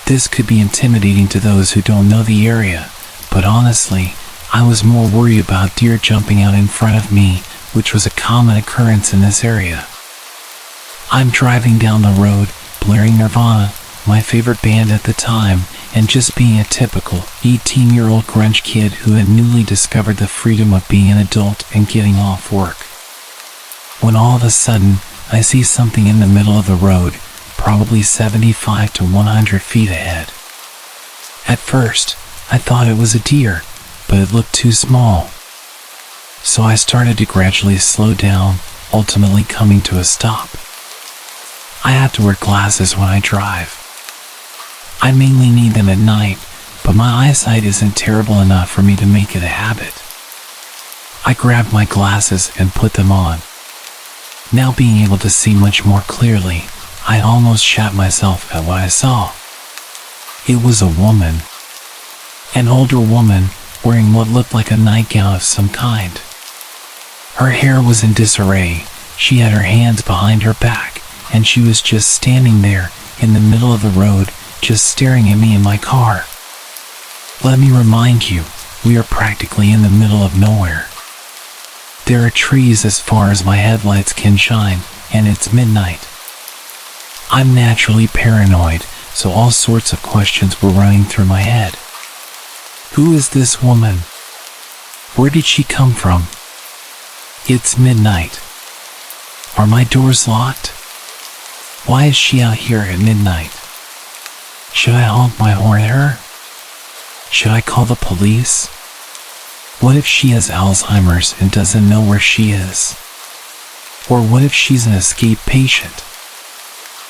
This could be intimidating to those who don't know the area, but honestly, I was more worried about deer jumping out in front of me, which was a common occurrence in this area. I'm driving down the road, blaring Nirvana, my favorite band at the time, and just being a typical 18-year-old grunge kid who had newly discovered the freedom of being an adult and getting off work. When all of a sudden, I see something in the middle of the road, probably 75 to 100 feet ahead. At first, I thought it was a deer, but it looked too small. So I started to gradually slow down, ultimately coming to a stop. I have to wear glasses when I drive. I mainly need them at night, but my eyesight isn't terrible enough for me to make it a habit. I grabbed my glasses and put them on. Now being able to see much more clearly, I almost shat myself at what I saw. It was a woman. An older woman, wearing what looked like a nightgown of some kind. Her hair was in disarray, she had her hands behind her back, and she was just standing there, in the middle of the road, just staring at me in my car. Let me remind you, we are practically in the middle of nowhere. There are trees as far as my headlights can shine, and it's midnight. I'm naturally paranoid, so all sorts of questions were running through my head. Who is this woman? Where did she come from? It's midnight. Are my doors locked? Why is she out here at midnight? Should I honk my horn at her? Should I call the police? What if she has Alzheimer's and doesn't know where she is? Or what if she's an escape patient?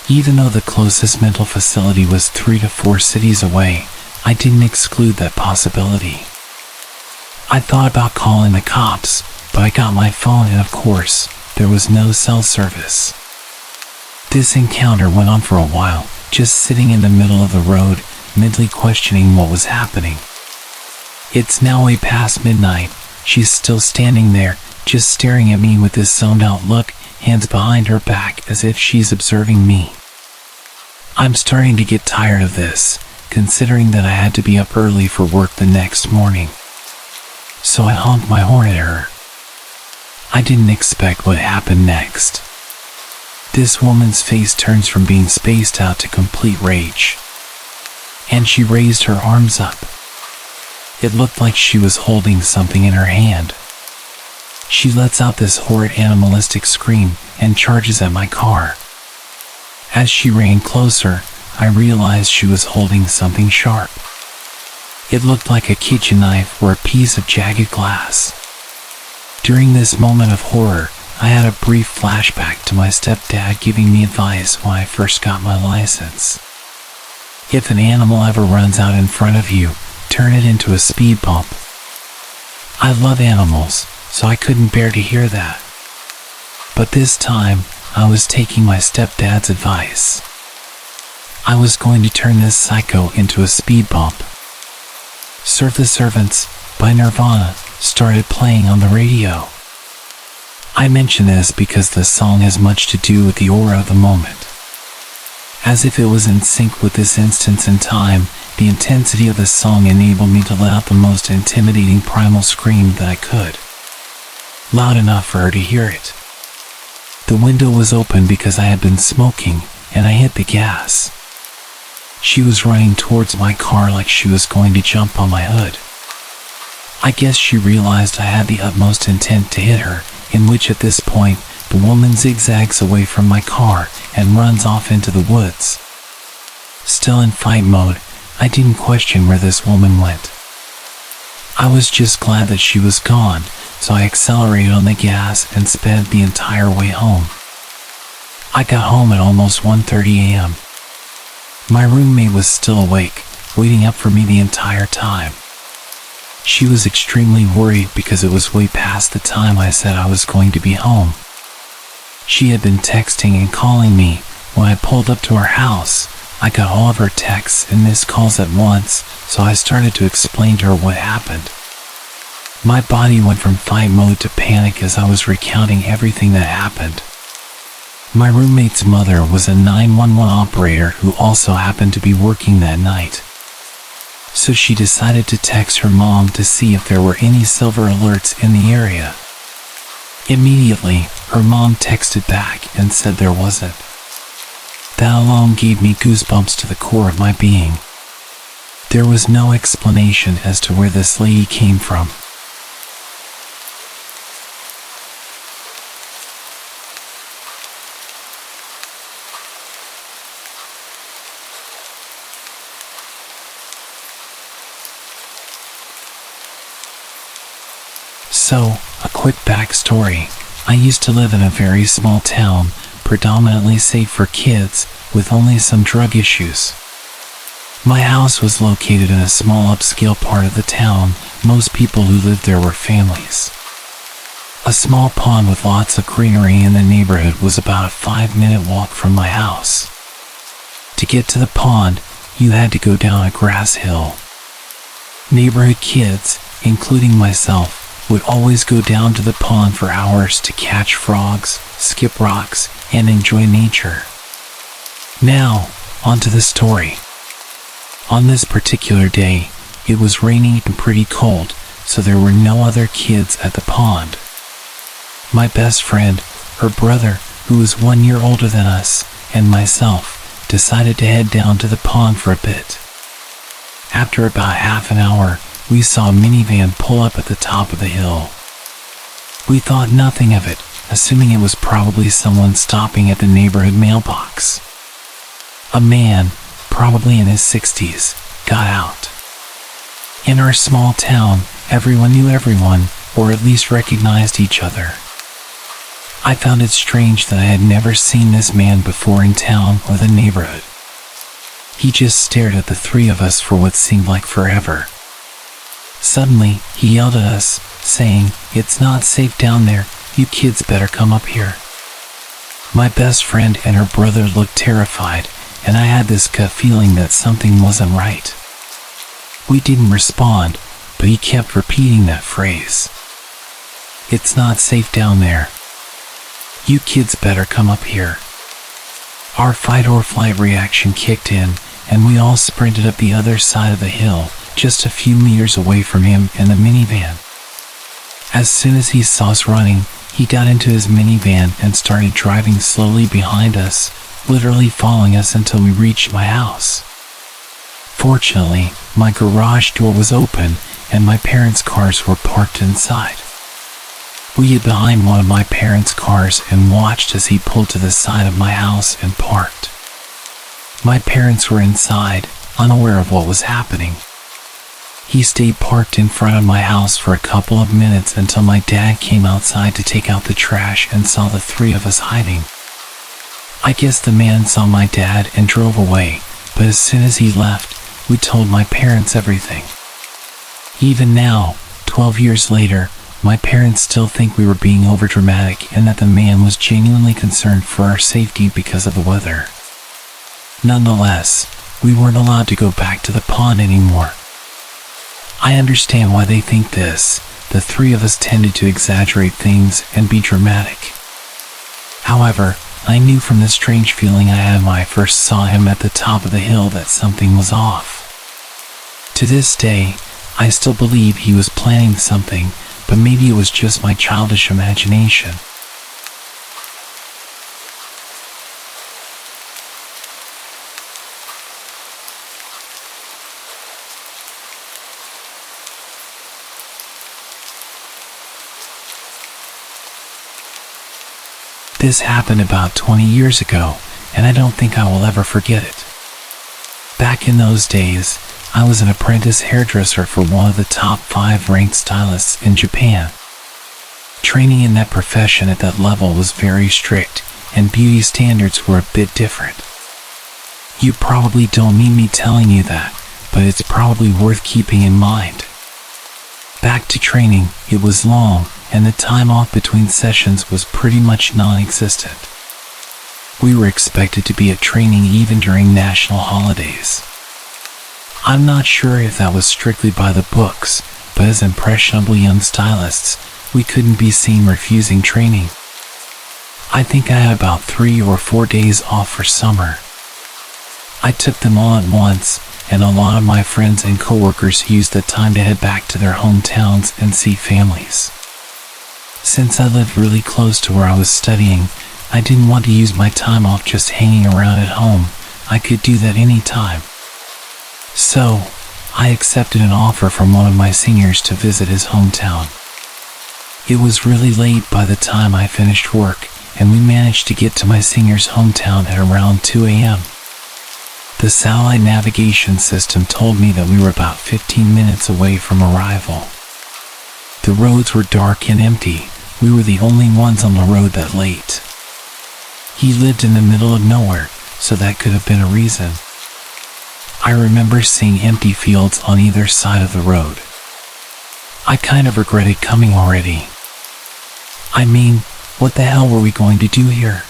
Even though the closest mental facility was 3 to 4 cities away, I didn't exclude that possibility. I thought about calling the cops, but I got my phone and of course, there was no cell service. This encounter went on for a while, just sitting in the middle of the road, mentally questioning what was happening. It's now way past midnight. She's still standing there, just staring at me with this zoned out look, hands behind her back as if she's observing me. I'm starting to get tired of this, considering that I had to be up early for work the next morning. So I honked my horn at her. I didn't expect what happened next. This woman's face turns from being spaced out to complete rage. And she raised her arms up. It looked like she was holding something in her hand. She lets out this horrid animalistic scream and charges at my car. As she ran closer, I realized she was holding something sharp. It looked like a kitchen knife or a piece of jagged glass. During this moment of horror, I had a brief flashback to my stepdad giving me advice when I first got my license. If an animal ever runs out in front of you, turn it into a speed bump. I love animals, so I couldn't bear to hear that. But this time, I was taking my stepdad's advice. I was going to turn this psycho into a speed bump. Serve the Servants by Nirvana started playing on the radio. I mention this because the song has much to do with the aura of the moment. As if it was in sync with this instance in time, the intensity of the song enabled me to let out the most intimidating primal scream that I could. Loud enough for her to hear it. The window was open because I had been smoking, and I hit the gas. She was running towards my car like she was going to jump on my hood. I guess she realized I had the utmost intent to hit her, in which at this point, the woman zigzags away from my car and runs off into the woods. Still in fight mode, I didn't question where this woman went. I was just glad that she was gone, so I accelerated on the gas and sped the entire way home. I got home at almost 1:30 a.m. My roommate was still awake, waiting up for me the entire time. She was extremely worried because it was way past the time I said I was going to be home. She had been texting and calling me. When I pulled up to her house, I got all of her texts and missed calls at once, so I started to explain to her what happened. My body went from fight mode to panic as I was recounting everything that happened. My roommate's mother was a 911 operator who also happened to be working that night. So she decided to text her mom to see if there were any silver alerts in the area. Immediately, her mom texted back and said there wasn't. That alone gave me goosebumps to the core of my being. There was no explanation as to where this lady came from. So, a quick backstory. I used to live in a very small town, predominantly safe for kids, with only some drug issues. My house was located in a small upscale part of the town. Most people who lived there were families. A small pond with lots of greenery in the neighborhood was about a 5-minute walk from my house. To get to the pond, you had to go down a grass hill. Neighborhood kids, including myself, would always go down to the pond for hours to catch frogs, skip rocks, and enjoy nature. Now, onto the story. On this particular day, it was raining and pretty cold, so there were no other kids at the pond. My best friend, her brother, who was 1 year older than us, and myself, decided to head down to the pond for a bit. After about half an hour, we saw a minivan pull up at the top of the hill. We thought nothing of it, assuming it was probably someone stopping at the neighborhood mailbox. A man, probably in his 60s, got out. In our small town, everyone knew everyone, or at least recognized each other. I found it strange that I had never seen this man before in town or the neighborhood. He just stared at the three of us for what seemed like forever. Suddenly, he yelled at us, saying, "It's not safe down there, you kids better come up here." My best friend and her brother looked terrified, and I had this gut feeling that something wasn't right. We didn't respond, but he kept repeating that phrase. "It's not safe down there. You kids better come up here." Our fight or flight reaction kicked in, and we all sprinted up the other side of the hill, just a few meters away from him and the minivan. As soon as he saw us running, he got into his minivan and started driving slowly behind us, literally following us until we reached my house. Fortunately, my garage door was open and my parents' cars were parked inside. We hid behind one of my parents' cars and watched as he pulled to the side of my house and parked. My parents were inside, unaware of what was happening. He stayed parked in front of my house for a couple of minutes until my dad came outside to take out the trash and saw the three of us hiding. I guess the man saw my dad and drove away, but as soon as he left, we told my parents everything. Even now, 12 years later, my parents still think we were being overdramatic and that the man was genuinely concerned for our safety because of the weather. Nonetheless, we weren't allowed to go back to the pond anymore. I understand why they think this. The three of us tended to exaggerate things and be dramatic. However, I knew from the strange feeling I had when I first saw him at the top of the hill that something was off. To this day, I still believe he was planning something, but maybe it was just my childish imagination. This happened about 20 years ago, and I don't think I will ever forget it. Back in those days, I was an apprentice hairdresser for one of the top 5 ranked stylists in Japan. Training in that profession at that level was very strict, and beauty standards were a bit different. You probably don't need me telling you that, but it's probably worth keeping in mind. Back to training, it was long, and the time off between sessions was pretty much non-existent. We were expected to be at training even during national holidays. I'm not sure if that was strictly by the books, but as impressionable young stylists, we couldn't be seen refusing training. I think I had about 3 or 4 days off for summer. I took them all at once, and a lot of my friends and coworkers used the time to head back to their hometowns and see families. Since I lived really close to where I was studying, I didn't want to use my time off just hanging around at home. I could do that any time. So, I accepted an offer from one of my seniors to visit his hometown. It was really late by the time I finished work, and we managed to get to my senior's hometown at around 2 a.m. The satellite navigation system told me that we were about 15 minutes away from arrival. The roads were dark and empty. We were the only ones on the road that late. He lived in the middle of nowhere, so that could have been a reason. I remember seeing empty fields on either side of the road. I kind of regretted coming already. I mean, what the hell were we going to do here?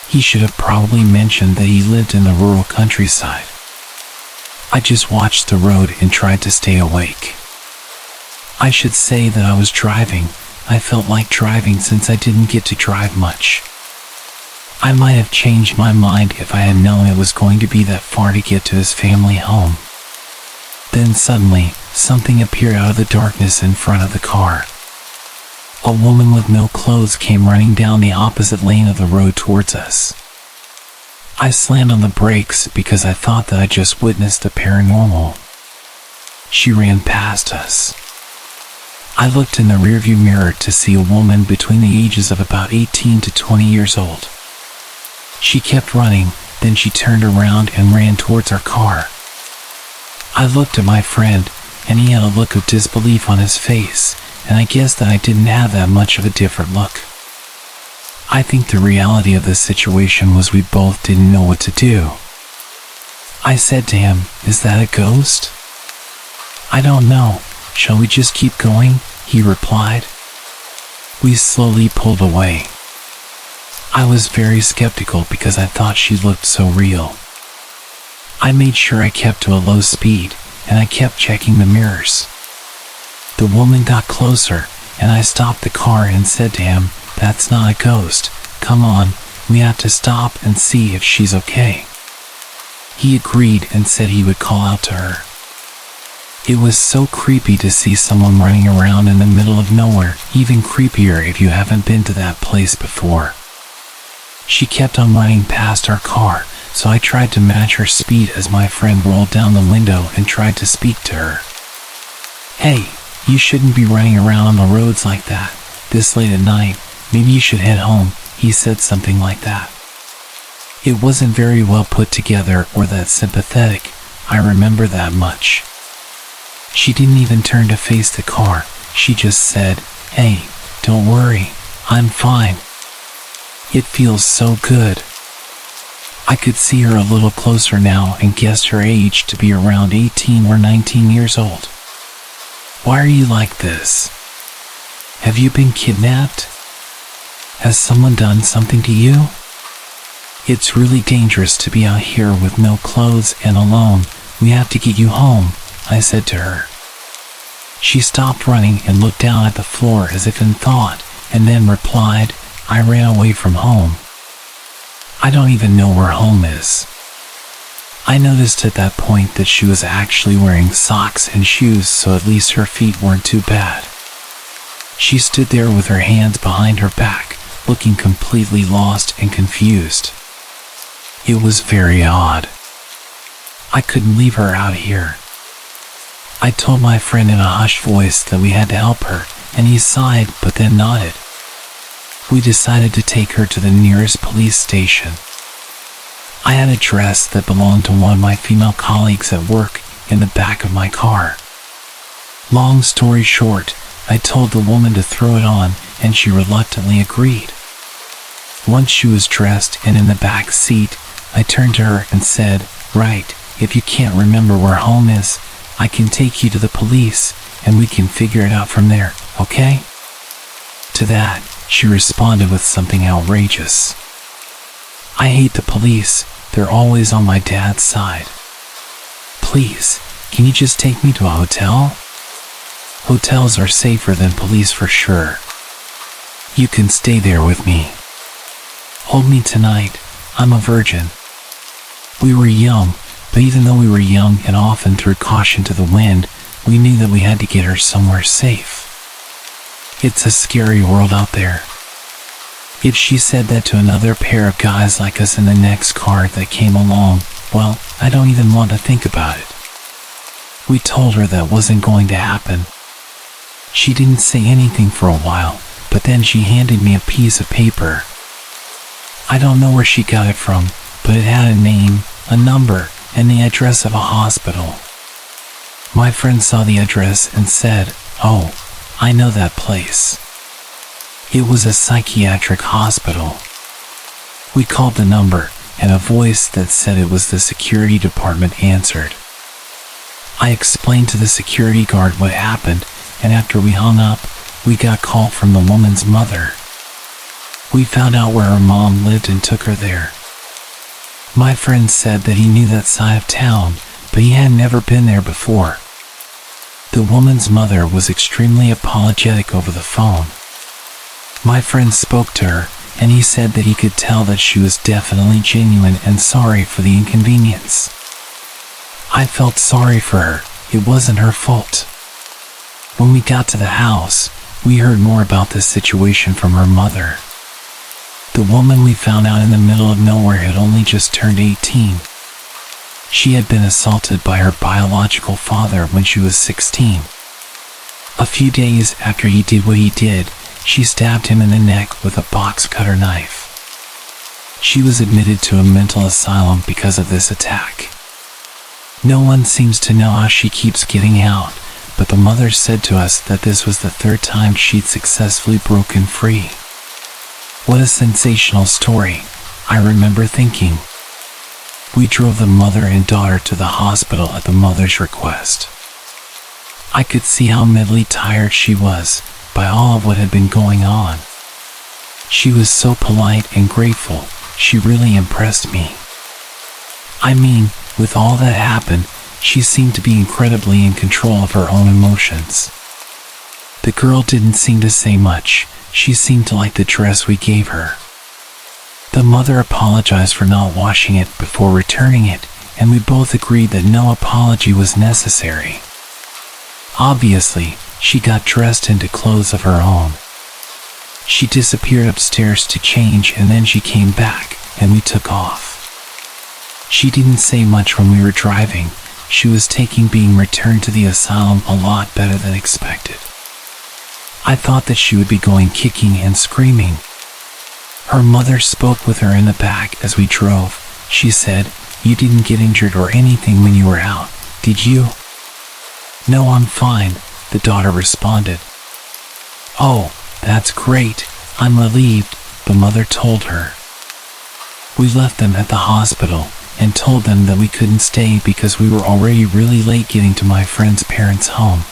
He should have probably mentioned that he lived in the rural countryside. I just watched the road and tried to stay awake. I should say that I was driving. I felt like driving since I didn't get to drive much. I might have changed my mind if I had known it was going to be that far to get to his family home. Then suddenly, something appeared out of the darkness in front of the car. A woman with no clothes came running down the opposite lane of the road towards us. I slammed on the brakes because I thought that I just witnessed the paranormal. She ran past us. I looked in the rearview mirror to see a woman between the ages of about 18 to 20 years old. She kept running, then she turned around and ran towards our car. I looked at my friend, and he had a look of disbelief on his face, and I guessed that I didn't have that much of a different look. I think the reality of the situation was we both didn't know what to do. I said to him, "Is that a ghost?" "I don't know. Shall we just keep going?" he replied. We slowly pulled away. I was very skeptical because I thought she looked so real. I made sure I kept to a low speed, and I kept checking the mirrors. The woman got closer, and I stopped the car and said to him, "That's not a ghost. Come on, we have to stop and see if she's okay." He agreed and said he would call out to her. It was so creepy to see someone running around in the middle of nowhere, even creepier if you haven't been to that place before. She kept on running past our car, so I tried to match her speed as my friend rolled down the window and tried to speak to her. "Hey, you shouldn't be running around on the roads like that, this late at night. Maybe you should head home," he said something like that. It wasn't very well put together or that sympathetic, I remember that much. She didn't even turn to face the car, she just said, "Hey, don't worry, I'm fine." It feels so good. I could see her a little closer now and guessed her age to be around 18 or 19 years old. "Why are you like this? Have you been kidnapped? Has someone done something to you? It's really dangerous to be out here with no clothes and alone. We have to get you home," I said to her. She stopped running and looked down at the floor as if in thought, and then replied, "I ran away from home. I don't even know where home is." I noticed at that point that she was actually wearing socks and shoes, so at least her feet weren't too bad. She stood there with her hands behind her back, looking completely lost and confused. It was very odd. I couldn't leave her out here. I told my friend in a hushed voice that we had to help her, and he sighed but then nodded. We decided to take her to the nearest police station. I had a dress that belonged to one of my female colleagues at work in the back of my car. Long story short, I told the woman to throw it on, and she reluctantly agreed. Once she was dressed and in the back seat, I turned to her and said, "Right, if you can't remember where home is, I can take you to the police, and we can figure it out from there, okay?" To that, she responded with something outrageous. "I hate the police. They're always on my dad's side. Please, can you just take me to a hotel? Hotels are safer than police for sure. You can stay there with me. Hold me tonight. I'm a virgin." We were young, but even though we were young and often threw caution to the wind, we knew that we had to get her somewhere safe. It's a scary world out there. If she said that to another pair of guys like us in the next car that came along, well, I don't even want to think about it. We told her that wasn't going to happen. She didn't say anything for a while, but then she handed me a piece of paper. I don't know where she got it from, but it had a name, a number, and the address of a hospital. My friend saw the address and said, "Oh, I know that place." It was a psychiatric hospital. We called the number, and a voice that said it was the security department answered. I explained to the security guard what happened, and after we hung up, we got a call from the woman's mother. We found out where her mom lived and took her there. My friend said that he knew that side of town, but he had never been there before. The woman's mother was extremely apologetic over the phone. My friend spoke to her, and he said that he could tell that she was definitely genuine and sorry for the inconvenience. I felt sorry for her. It wasn't her fault. When we got to the house, we heard more about this situation from her mother. The woman we found out in the middle of nowhere had only just turned 18. She had been assaulted by her biological father when she was 16. A few days after he did what he did, she stabbed him in the neck with a box cutter knife. She was admitted to a mental asylum because of this attack. No one seems to know how she keeps getting out, but the mother said to us that this was the third time she'd successfully broken free. What a sensational story, I remember thinking. We drove the mother and daughter to the hospital at the mother's request. I could see how mentally tired she was by all of what had been going on. She was so polite and grateful, she really impressed me. I mean, with all that happened, she seemed to be incredibly in control of her own emotions. The girl didn't seem to say much. She seemed to like the dress we gave her. The mother apologized for not washing it before returning it, and we both agreed that no apology was necessary. Obviously, she got dressed into clothes of her own. She disappeared upstairs to change, and then she came back, and we took off. She didn't say much when we were driving. She was taking being returned to the asylum a lot better than expected. I thought that she would be going kicking and screaming. Her mother spoke with her in the back as we drove. She said, "You didn't get injured or anything when you were out, did you?" "No, I'm fine," the daughter responded. "Oh, that's great. I'm relieved," the mother told her. We left them at the hospital and told them that we couldn't stay because we were already really late getting to my friend's parents' home.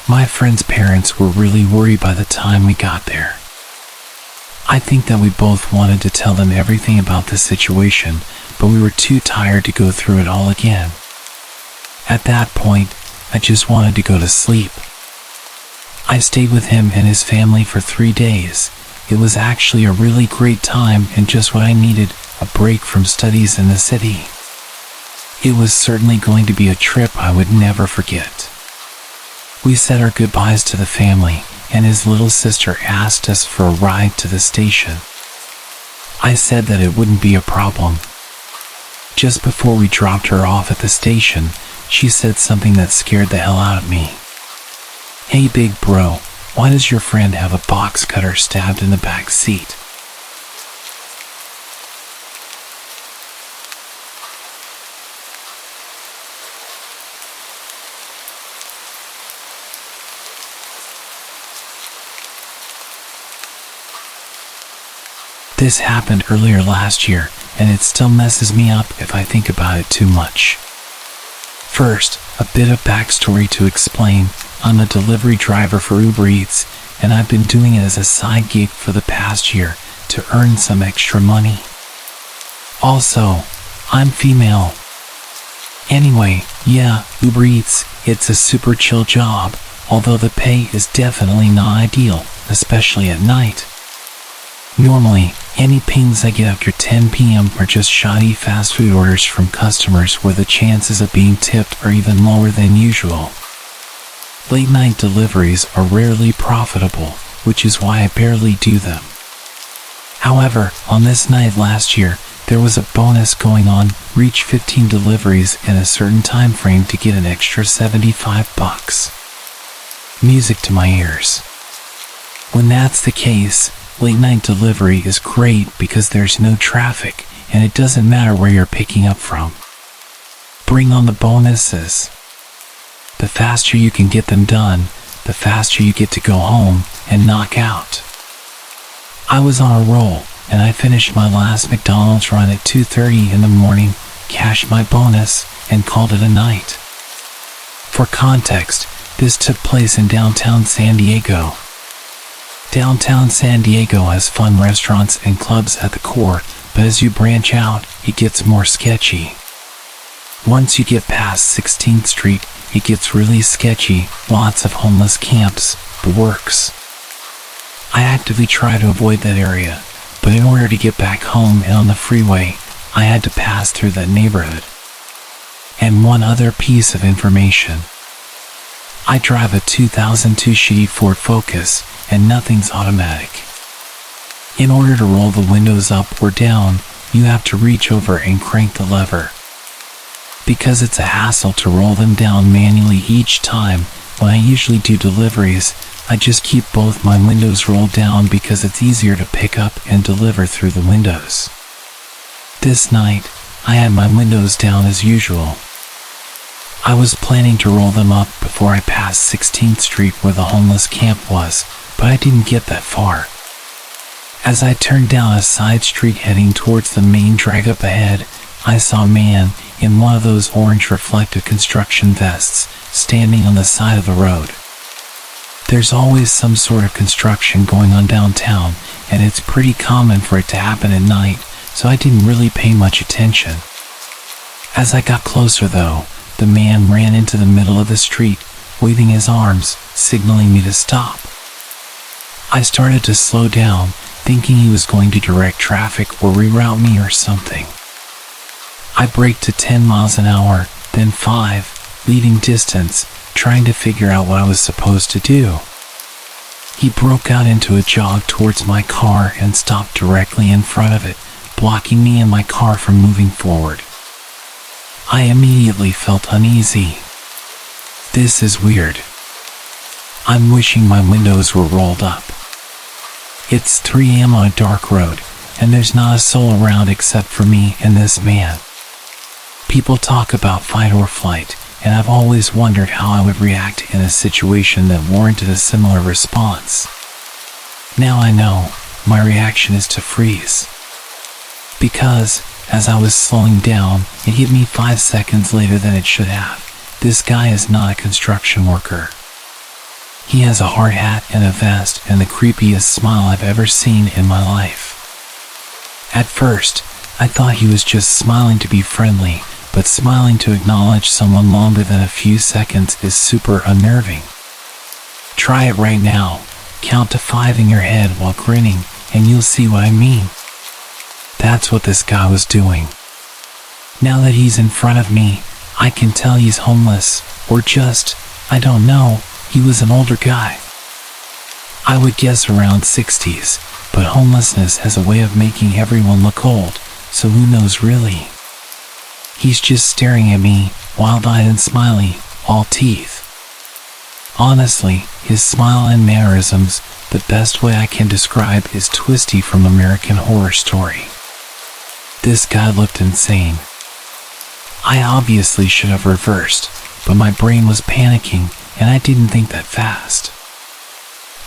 My friend's parents were really worried by the time we got there. I think that we both wanted to tell them everything about the situation, but we were too tired to go through it all again. At that point, I just wanted to go to sleep. I stayed with him and his family for 3 days. It was actually a really great time and just what I needed, a break from studies in the city. It was certainly going to be a trip I would never forget. We said our goodbyes to the family, and his little sister asked us for a ride to the station. I said that it wouldn't be a problem. Just before we dropped her off at the station, she said something that scared the hell out of me. "Hey big bro, why does your friend have a box cutter stabbed in the back seat?" This happened earlier last year, and it still messes me up if I think about it too much. First, a bit of backstory to explain. I'm a delivery driver for Uber Eats, and I've been doing it as a side gig for the past year to earn some extra money. Also, I'm female. Anyway, yeah, Uber Eats, it's a super chill job, although the pay is definitely not ideal, especially at night. Normally, any pings I get after 10 p.m. are just shoddy fast food orders from customers where the chances of being tipped are even lower than usual. Late night deliveries are rarely profitable, which is why I barely do them. However, on this night last year, there was a bonus going on. Reach 15 deliveries in a certain time frame to get an extra $75. Music to my ears. When that's the case, late night delivery is great because there's no traffic and it doesn't matter where you're picking up from. Bring on the bonuses. The faster you can get them done, the faster you get to go home and knock out. I was on a roll and I finished my last McDonald's run at 2:30 in the morning, cashed my bonus, and called it a night. For context, this took place in downtown San Diego. Downtown San Diego has fun restaurants and clubs at the core, but as you branch out, it gets more sketchy. Once you get past 16th Street, it gets really sketchy, lots of homeless camps, the works. I actively try to avoid that area, but in order to get back home and on the freeway, I had to pass through that neighborhood. And one other piece of information. I drive a 2002 shitty Ford Focus, and nothing's automatic. In order to roll the windows up or down, you have to reach over and crank the lever. Because it's a hassle to roll them down manually each time, when I usually do deliveries, I just keep both my windows rolled down because it's easier to pick up and deliver through the windows. This night, I had my windows down as usual. I was planning to roll them up before I passed 16th Street where the homeless camp was, but I didn't get that far. As I turned down a side street heading towards the main drag up ahead, I saw a man in one of those orange reflective construction vests standing on the side of the road. There's always some sort of construction going on downtown, and it's pretty common for it to happen at night, so I didn't really pay much attention. As I got closer though, the man ran into the middle of the street, waving his arms, signaling me to stop. I started to slow down, thinking he was going to direct traffic or reroute me or something. I braked to 10 miles an hour, then 5, leaving distance, trying to figure out what I was supposed to do. He broke out into a jog towards my car and stopped directly in front of it, blocking me and my car from moving forward. I immediately felt uneasy. This is weird. I'm wishing my windows were rolled up. It's 3 a.m. on a dark road, and there's not a soul around except for me and this man. People talk about fight or flight, and I've always wondered how I would react in a situation that warranted a similar response. Now I know, my reaction is to freeze. Because, as I was slowing down, it hit me 5 seconds later than it should have. This guy is not a construction worker. He has a hard hat and a vest and the creepiest smile I've ever seen in my life. At first, I thought he was just smiling to be friendly, but smiling to acknowledge someone longer than a few seconds is super unnerving. Try it right now. Count to 5 in your head while grinning, and you'll see what I mean. That's what this guy was doing. Now that he's in front of me, I can tell he's homeless, or just, I don't know, he was an older guy. I would guess around 60s, but homelessness has a way of making everyone look old, so who knows really? He's just staring at me, wild-eyed and smiley, all teeth. Honestly, his smile and mannerisms, the best way I can describe is Twisty from American Horror Story. This guy looked insane. I obviously should have reversed, but my brain was panicking, and I didn't think that fast.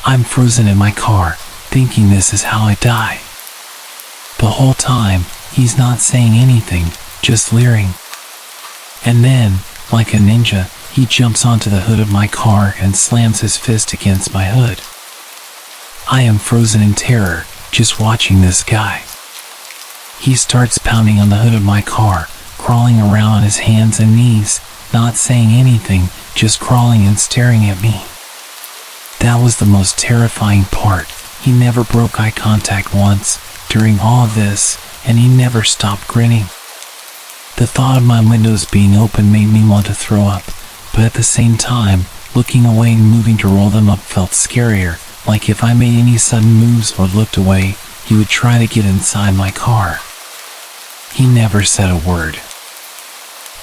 I'm frozen in my car, thinking this is how I die. The whole time, he's not saying anything, just leering. And then, like a ninja, he jumps onto the hood of my car and slams his fist against my hood. I am frozen in terror, just watching this guy. He starts pounding on the hood of my car, crawling around on his hands and knees, not saying anything, just crawling and staring at me. That was the most terrifying part. He never broke eye contact once during all of this, and he never stopped grinning. The thought of my windows being open made me want to throw up, but at the same time, looking away and moving to roll them up felt scarier, like if I made any sudden moves or looked away, he would try to get inside my car. He never said a word.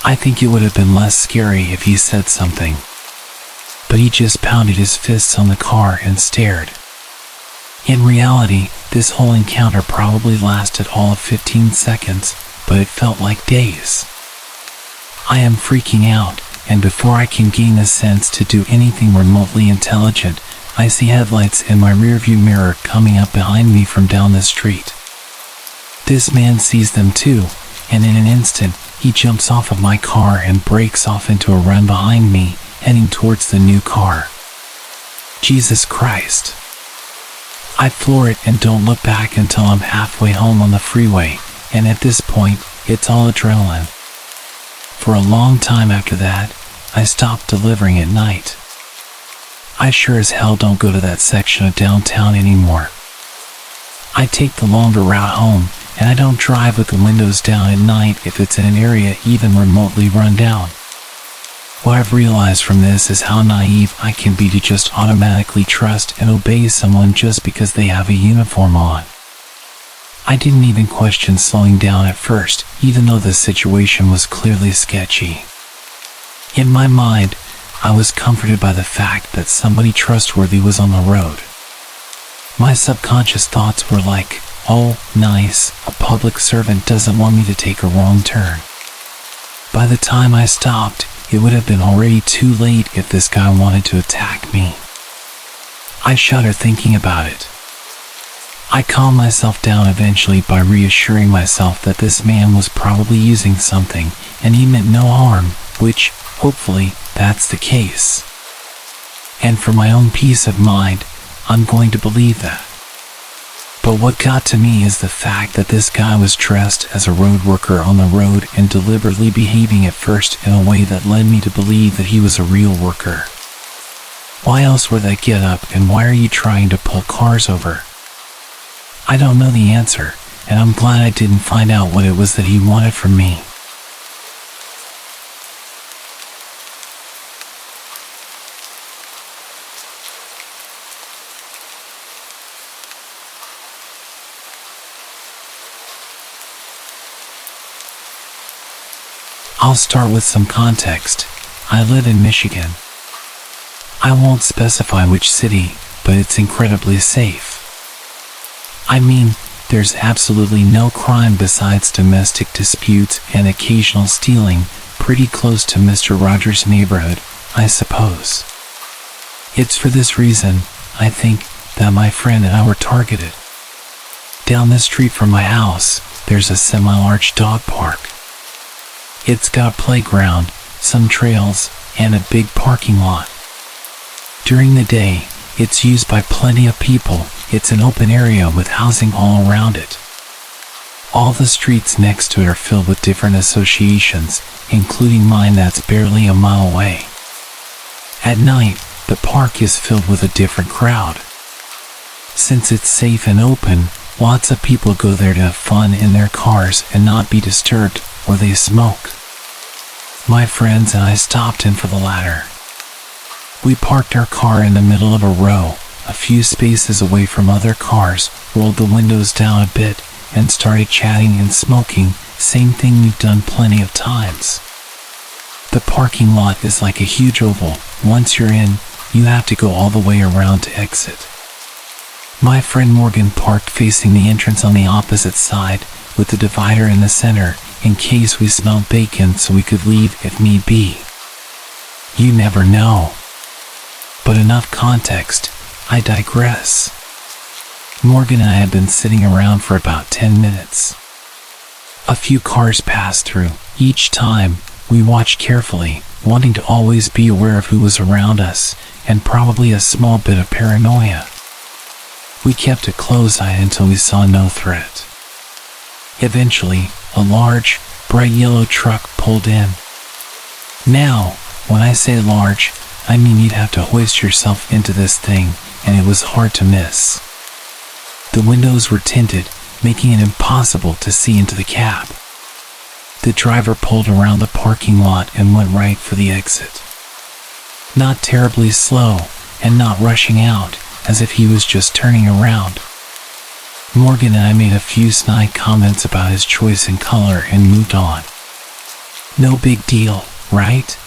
I think it would have been less scary if he said something. But he just pounded his fists on the car and stared. In reality, this whole encounter probably lasted all of 15 seconds, but it felt like days. I am freaking out, and before I can gain the sense to do anything remotely intelligent, I see headlights in my rearview mirror coming up behind me from down the street. This man sees them too, and in an instant, he jumps off of my car and breaks off into a run behind me, heading towards the new car. Jesus Christ. I floor it and don't look back until I'm halfway home on the freeway, and at this point, it's all adrenaline. For a long time after that, I stopped delivering at night. I sure as hell don't go to that section of downtown anymore. I take the longer route home, and I don't drive with the windows down at night if it's in an area even remotely run down. What I've realized from this is how naive I can be to just automatically trust and obey someone just because they have a uniform on. I didn't even question slowing down at first, even though the situation was clearly sketchy. In my mind, I was comforted by the fact that somebody trustworthy was on the road. My subconscious thoughts were like, oh, nice, a public servant doesn't want me to take a wrong turn. By the time I stopped, it would have been already too late if this guy wanted to attack me. I shudder thinking about it. I calmed myself down eventually by reassuring myself that this man was probably using something, and he meant no harm, which, hopefully, that's the case. And for my own peace of mind, I'm going to believe that. But what got to me is the fact that this guy was dressed as a road worker on the road and deliberately behaving at first in a way that led me to believe that he was a real worker. Why else would that get up, and why are you trying to pull cars over? I don't know the answer, and I'm glad I didn't find out what it was that he wanted from me. I'll start with some context. I live in Michigan. I won't specify which city, but it's incredibly safe. I mean, there's absolutely no crime besides domestic disputes and occasional stealing, pretty close to Mr. Rogers' neighborhood, I suppose. It's for this reason, I think, that my friend and I were targeted. Down the street from my house, there's a semi-large dog park. It's got a playground, some trails, and a big parking lot. During the day, it's used by plenty of people. It's an open area with housing all around it. All the streets next to it are filled with different associations, including mine that's barely a mile away. At night, the park is filled with a different crowd. Since it's safe and open, lots of people go there to have fun in their cars and not be disturbed, or they smoke. My friends and I stopped in for the latter. We parked our car in the middle of a row, a few spaces away from other cars, rolled the windows down a bit, and started chatting and smoking, same thing we've done plenty of times. The parking lot is like a huge oval. Once you're in, you have to go all the way around to exit. My friend Morgan parked facing the entrance on the opposite side, with the divider in the center, in case we smelled bacon so we could leave if need be. You never know. But enough context, I digress. Morgan and I had been sitting around for about 10 minutes. A few cars passed through. Each time, we watched carefully, wanting to always be aware of who was around us, and probably a small bit of paranoia. We kept a close eye until we saw no threat. Eventually, a large, bright yellow truck pulled in. Now, when I say large, I mean you'd have to hoist yourself into this thing, and it was hard to miss. The windows were tinted, making it impossible to see into the cab. The driver pulled around the parking lot and went right for the exit. Not terribly slow, and not rushing out, as if he was just turning around. Morgan and I made a few snide comments about his choice in color and moved on. No big deal, right?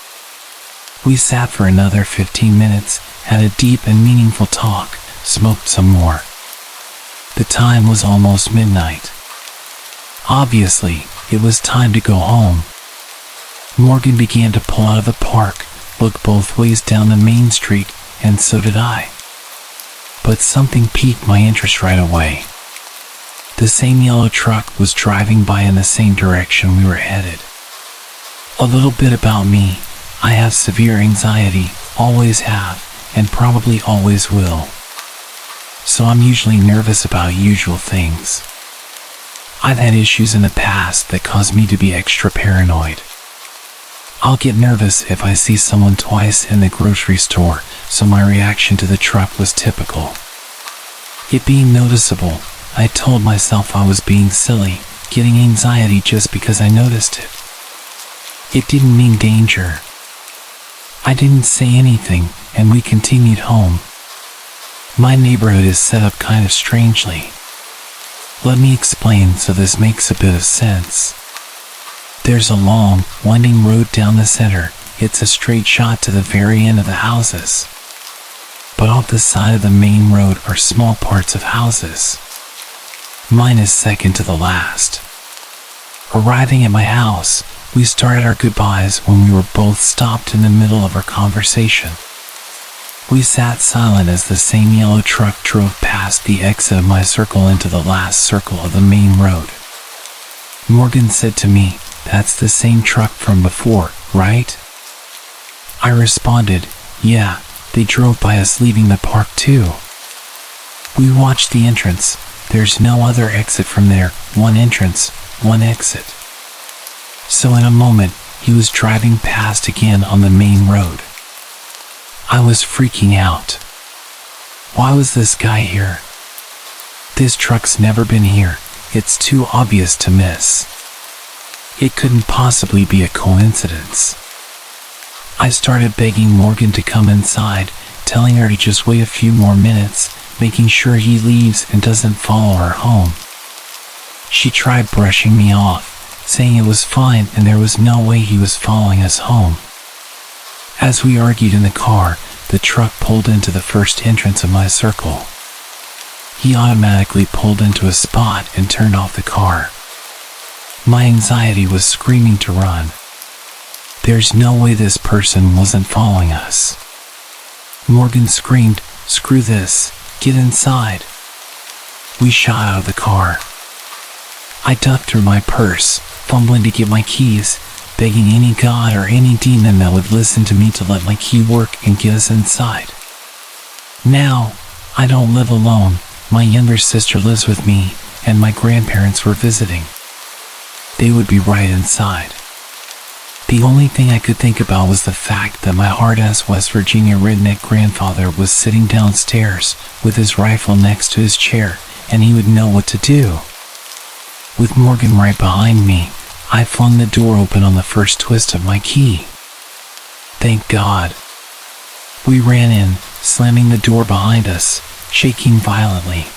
We sat for another 15 minutes, had a deep and meaningful talk, smoked some more. The time was almost midnight. Obviously, it was time to go home. Morgan began to pull out of the park, look both ways down the main street, and so did I. But something piqued my interest right away. The same yellow truck was driving by in the same direction we were headed. A little bit about me. I have severe anxiety, always have, and probably always will. So I'm usually nervous about usual things. I've had issues in the past that cause me to be extra paranoid. I'll get nervous if I see someone twice in the grocery store, so my reaction to the truck was typical. It being noticeable, I told myself I was being silly, getting anxiety just because I noticed it. It didn't mean danger. I didn't say anything, and we continued home. My neighborhood is set up kind of strangely. Let me explain so this makes a bit of sense. There's a long, winding road down the center. It's a straight shot to the very end of the houses. But off the side of the main road are small parts of houses. Mine is second to the last. Arriving at my house, we started our goodbyes when we were both stopped in the middle of our conversation. We sat silent as the same yellow truck drove past the exit of my circle into the last circle of the main road. Morgan said to me, "That's the same truck from before, right?" I responded, "Yeah, they drove by us leaving the park too." We watched the entrance. There's no other exit from there, one entrance, one exit. So in a moment, he was driving past again on the main road. I was freaking out. Why was this guy here? This truck's never been here. It's too obvious to miss. It couldn't possibly be a coincidence. I started begging Morgan to come inside, telling her to just wait a few more minutes, making sure he leaves and doesn't follow her home. She tried brushing me off, saying it was fine and there was no way he was following us home. As we argued in the car, the truck pulled into the first entrance of my circle. He automatically pulled into a spot and turned off the car. My anxiety was screaming to run. There's no way this person wasn't following us. Morgan screamed, "Screw this, get inside." We shot out of the car. I dug through my purse, fumbling to get my keys, begging any god or any demon that would listen to me to let my key work and get us inside. Now, I don't live alone. My younger sister lives with me, and my grandparents were visiting. They would be right inside. The only thing I could think about was the fact that my hard-ass West Virginia redneck grandfather was sitting downstairs with his rifle next to his chair, and he would know what to do. With Morgan right behind me, I flung the door open on the first twist of my key. Thank God. We ran in, slamming the door behind us, shaking violently.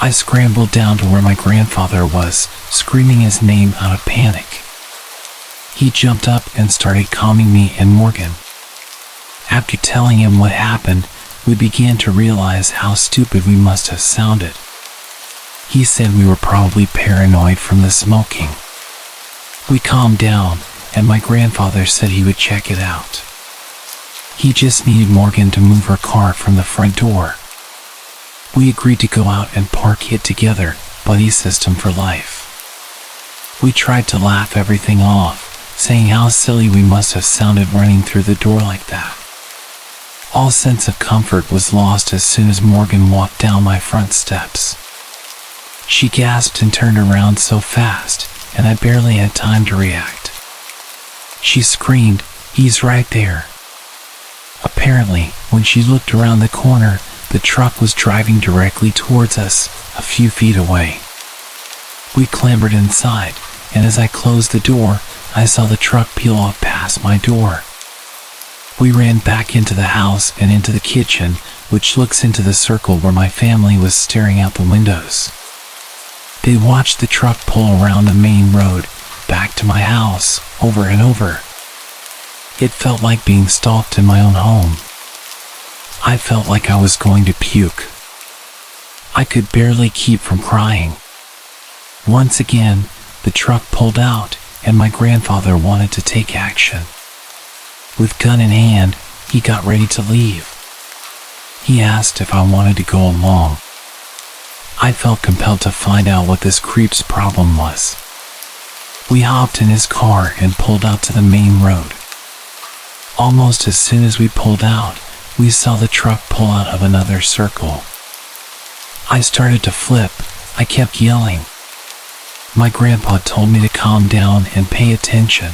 I scrambled down to where my grandfather was, screaming his name out of panic. He jumped up and started calming me and Morgan. After telling him what happened, we began to realize how stupid we must have sounded. He said we were probably paranoid from the smoking. We calmed down, and my grandfather said he would check it out. He just needed Morgan to move her car from the front door. We agreed to go out and park it together, buddy system for life. We tried to laugh everything off, saying how silly we must have sounded running through the door like that. All sense of comfort was lost as soon as Morgan walked down my front steps. She gasped and turned around so fast, and I barely had time to react. She screamed, "He's right there." Apparently, when she looked around the corner, the truck was driving directly towards us, a few feet away. We clambered inside, and as I closed the door, I saw the truck peel off past my door. We ran back into the house and into the kitchen, which looks into the circle where my family was staring out the windows. They watched the truck pull around the main road, back to my house, over and over. It felt like being stalked in my own home. I felt like I was going to puke. I could barely keep from crying. Once again, the truck pulled out, and my grandfather wanted to take action. With gun in hand, he got ready to leave. He asked if I wanted to go along. I felt compelled to find out what this creep's problem was. We hopped in his car and pulled out to the main road. Almost as soon as we pulled out, we saw the truck pull out of another circle. I started to flip. I kept yelling. My grandpa told me to calm down and pay attention.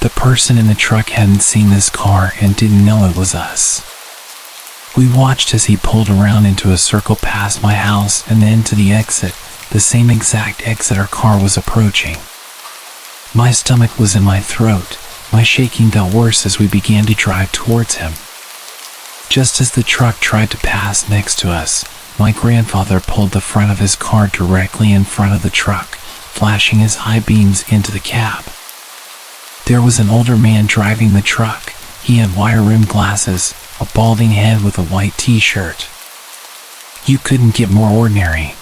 The person in the truck hadn't seen this car and didn't know it was us. We watched as he pulled around into a circle past my house and then to the exit, the same exact exit our car was approaching. My stomach was in my throat. My shaking got worse as we began to drive towards him. Just as the truck tried to pass next to us, my grandfather pulled the front of his car directly in front of the truck, flashing his high beams into the cab. There was an older man driving the truck. He had wire-rimmed glasses, a balding head with a white t-shirt. You couldn't get more ordinary.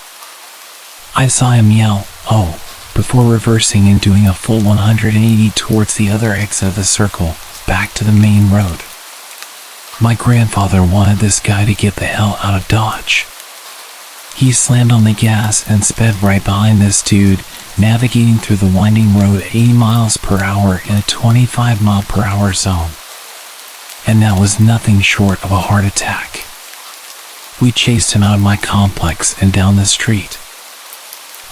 I saw him yell, "Oh," before reversing and doing a full 180 towards the other exit of the circle, back to the main road. My grandfather wanted this guy to get the hell out of Dodge. He slammed on the gas and sped right behind this dude, navigating through the winding road at 80 miles per hour in a 25-mile-per-hour zone. And that was nothing short of a heart attack. We chased him out of my complex and down the street.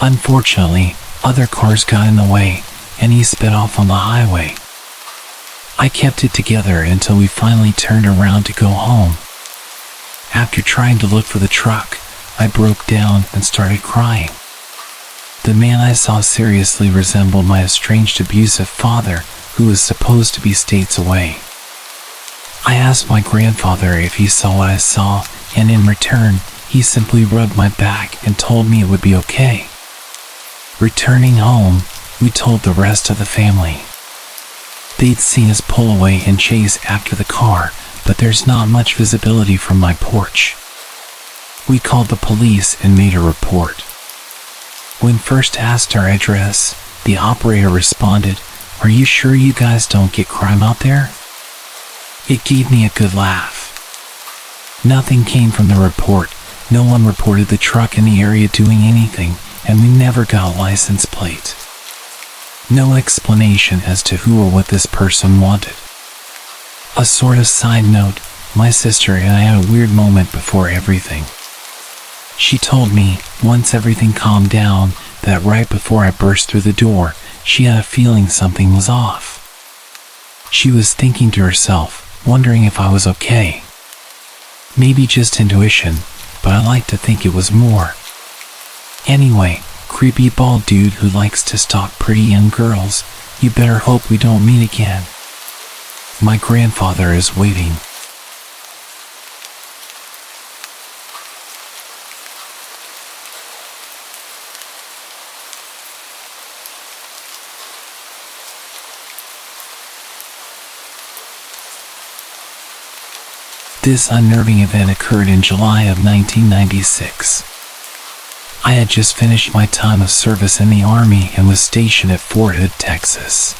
Unfortunately, other cars got in the way, and he sped off on the highway. I kept it together until we finally turned around to go home. After trying to look for the truck, I broke down and started crying. The man I saw seriously resembled my estranged abusive father, who was supposed to be states away. I asked my grandfather if he saw what I saw, and in return, he simply rubbed my back and told me it would be okay. Returning home, we told the rest of the family. They'd seen us pull away and chase after the car, but there's not much visibility from my porch. We called the police and made a report. When first asked our address, the operator responded, "Are you sure you guys don't get crime out there?" It gave me a good laugh. Nothing came from the report. No one reported the truck in the area doing anything, and we never got a license plate. No explanation as to who or what this person wanted. A sort of side note, my sister and I had a weird moment before everything. She told me, once everything calmed down, that right before I burst through the door, she had a feeling something was off. She was thinking to herself, wondering if I was okay. Maybe just intuition, but I like to think it was more. Anyway, creepy bald dude who likes to stalk pretty young girls, you better hope we don't meet again. My grandfather is waiting. This unnerving event occurred in July of 1996. I had just finished my time of service in the Army and was stationed at Fort Hood, Texas.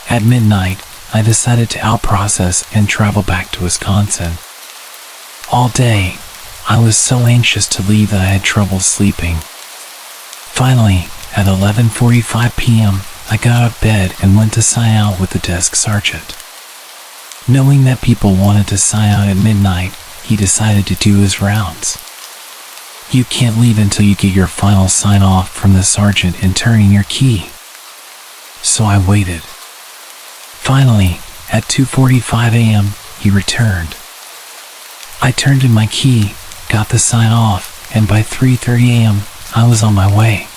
At midnight, I decided to outprocess and travel back to Wisconsin. All day, I was so anxious to leave that I had trouble sleeping. Finally, at 11:45 p.m., I got out of bed and went to sign out with the desk sergeant. Knowing that people wanted to sign out at midnight, he decided to do his rounds. You can't leave until you get your final sign-off from the sergeant and turn in your key. So I waited. Finally, at 2:45 a.m., he returned. I turned in my key, got the sign-off, and by 3:30 a.m., I was on my way.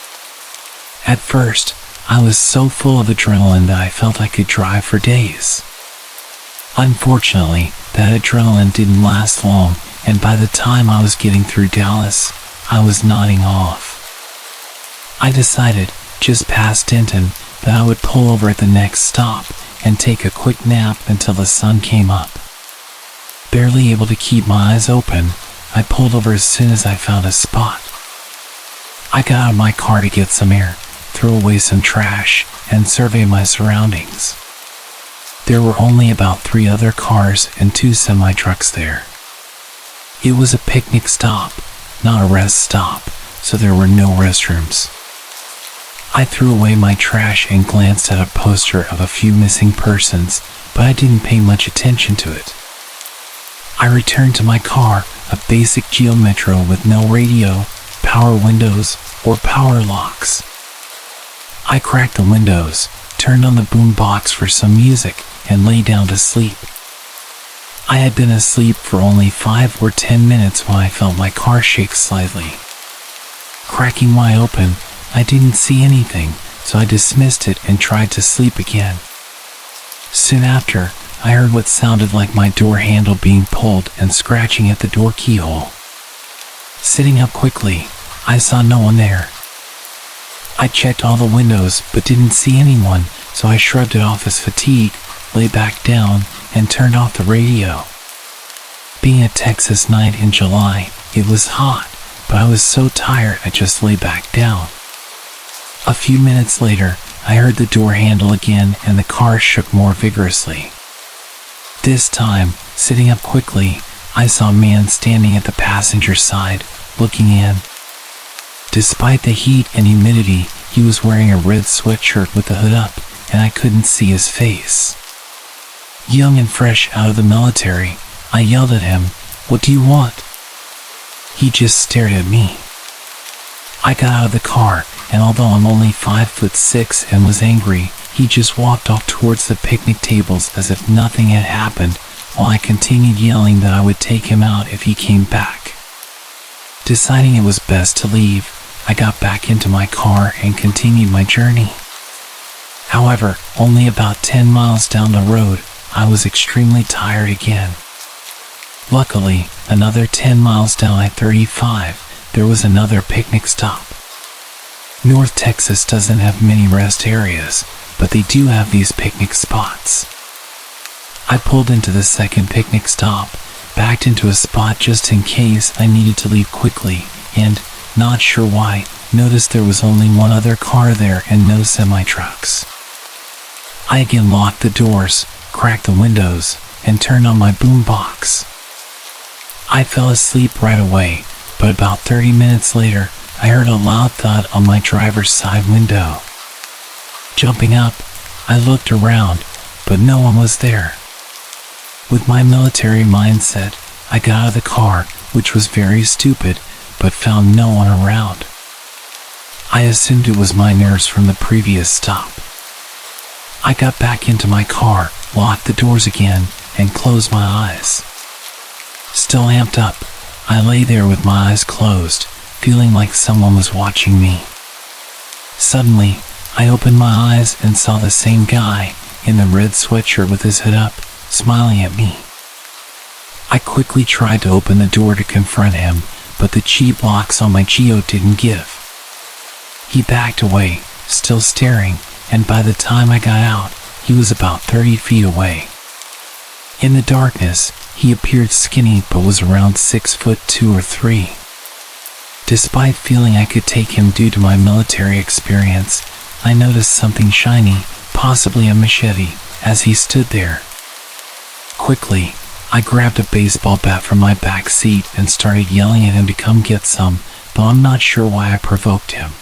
At first, I was so full of adrenaline that I felt I could drive for days. Unfortunately, that adrenaline didn't last long, and by the time I was getting through Dallas, I was nodding off. I decided, just past Denton, that I would pull over at the next stop and take a quick nap until the sun came up. Barely able to keep my eyes open, I pulled over as soon as I found a spot. I got out of my car to get some air, throw away some trash, and survey my surroundings. There were only about 3 other cars and 2 semi-trucks there. It was a picnic stop, not a rest stop, so there were no restrooms. I threw away my trash and glanced at a poster of a few missing persons, but I didn't pay much attention to it. I returned to my car, a basic Geo Metro with no radio, power windows, or power locks. I cracked the windows, turned on the boombox for some music, and lay down to sleep. I had been asleep for only 5 or 10 minutes when I felt my car shake slightly. Cracking wide open, I didn't see anything, so I dismissed it and tried to sleep again. Soon after, I heard what sounded like my door handle being pulled and scratching at the door keyhole. Sitting up quickly, I saw no one there. I checked all the windows but didn't see anyone, so I shrugged it off as fatigue, lay back down, and turned off the radio. Being a Texas night in July, it was hot, but I was so tired I just lay back down. A few minutes later, I heard the door handle again and the car shook more vigorously. This time, sitting up quickly, I saw a man standing at the passenger side, looking in. Despite the heat and humidity, he was wearing a red sweatshirt with the hood up, and I couldn't see his face. Young and fresh out of the military, I yelled at him, "What do you want?" He just stared at me. I got out of the car, and although I'm only 5'6" and was angry, he just walked off towards the picnic tables as if nothing had happened, while I continued yelling that I would take him out if he came back. Deciding it was best to leave, I got back into my car and continued my journey. However, only about 10 miles down the road, I was extremely tired again. Luckily, another 10 miles down I-35, there was another picnic stop. North Texas doesn't have many rest areas, but they do have these picnic spots. I pulled into the second picnic stop, backed into a spot just in case I needed to leave quickly, and, not sure why, noticed there was only one other car there and no semi-trucks. I again locked the doors, cracked the windows, and turned on my boombox. I fell asleep right away, but about 30 minutes later, I heard a loud thud on my driver's side window. Jumping up, I looked around, but no one was there. With my military mindset, I got out of the car, which was very stupid, but found no one around. I assumed it was my nerves from the previous stop. I got back into my car, locked the doors again, and closed my eyes. Still amped up, I lay there with my eyes closed, feeling like someone was watching me. Suddenly, I opened my eyes and saw the same guy, in the red sweatshirt with his hood up, smiling at me. I quickly tried to open the door to confront him, but the cheap locks on my Geo didn't give. He backed away, still staring, and by the time I got out, he was about 30 feet away. In the darkness, he appeared skinny but was around 6'2" or 3". Despite feeling I could take him due to my military experience, I noticed something shiny, possibly a machete, as he stood there. Quickly, I grabbed a baseball bat from my back seat and started yelling at him to come get some, though I'm not sure why I provoked him.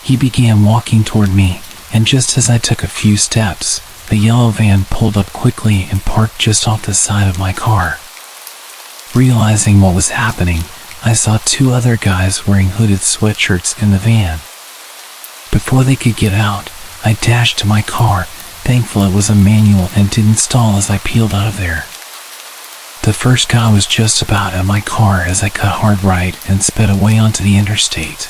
He began walking toward me, and just as I took a few steps, the yellow van pulled up quickly and parked just off the side of my car. Realizing what was happening, I saw two other guys wearing hooded sweatshirts in the van. Before they could get out, I dashed to my car, thankful it was a manual and didn't stall as I peeled out of there. The first guy was just about at my car as I cut hard right and sped away onto the interstate.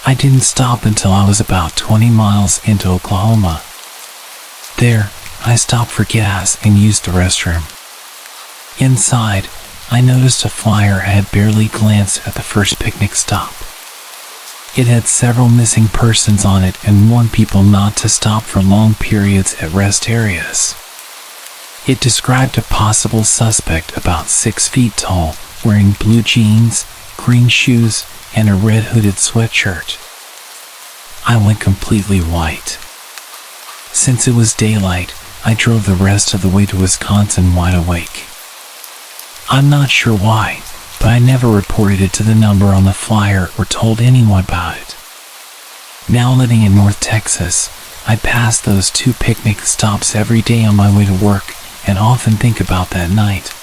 I didn't stop until I was about 20 miles into Oklahoma. There, I stopped for gas and used the restroom. Inside, I noticed a flyer I had barely glanced at the first picnic stop. It had several missing persons on it and warned people not to stop for long periods at rest areas. It described a possible suspect about 6 feet tall, wearing blue jeans, green shoes, and a red hooded sweatshirt. I went completely white. Since it was daylight, I drove the rest of the way to Wisconsin wide awake. I'm not sure why, but I never reported it to the number on the flyer or told anyone about it. Now living in North Texas, I pass those two picnic stops every day on my way to work and often think about that night.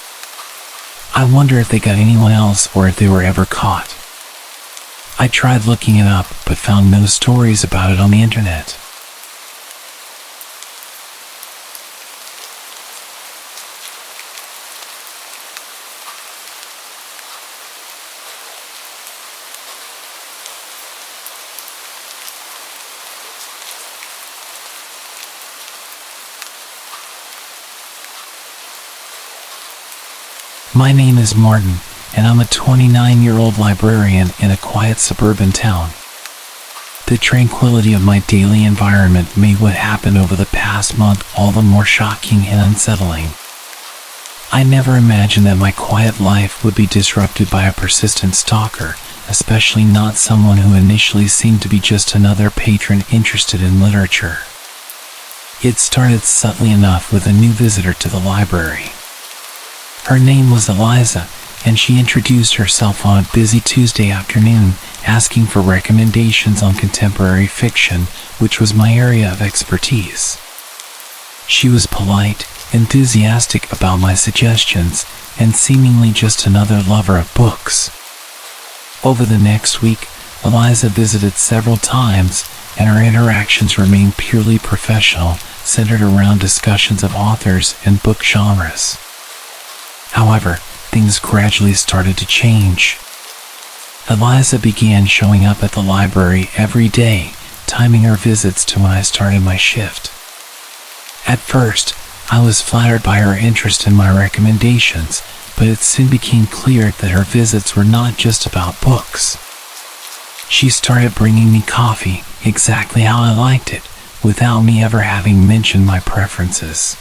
I wonder if they got anyone else or if they were ever caught. I tried looking it up but found no stories about it on the internet. My name is Martin, and I'm a 29-year-old librarian in a quiet suburban town. The tranquility of my daily environment made what happened over the past month all the more shocking and unsettling. I never imagined that my quiet life would be disrupted by a persistent stalker, especially not someone who initially seemed to be just another patron interested in literature. It started subtly enough with a new visitor to the library. Her name was Eliza, and she introduced herself on a busy Tuesday afternoon, asking for recommendations on contemporary fiction, which was my area of expertise. She was polite, enthusiastic about my suggestions, and seemingly just another lover of books. Over the next week, Eliza visited several times, and our interactions remained purely professional, centered around discussions of authors and book genres. However, things gradually started to change. Eliza began showing up at the library every day, timing her visits to when I started my shift. At first, I was flattered by her interest in my recommendations, but it soon became clear that her visits were not just about books. She started bringing me coffee, exactly how I liked it, without me ever having mentioned my preferences.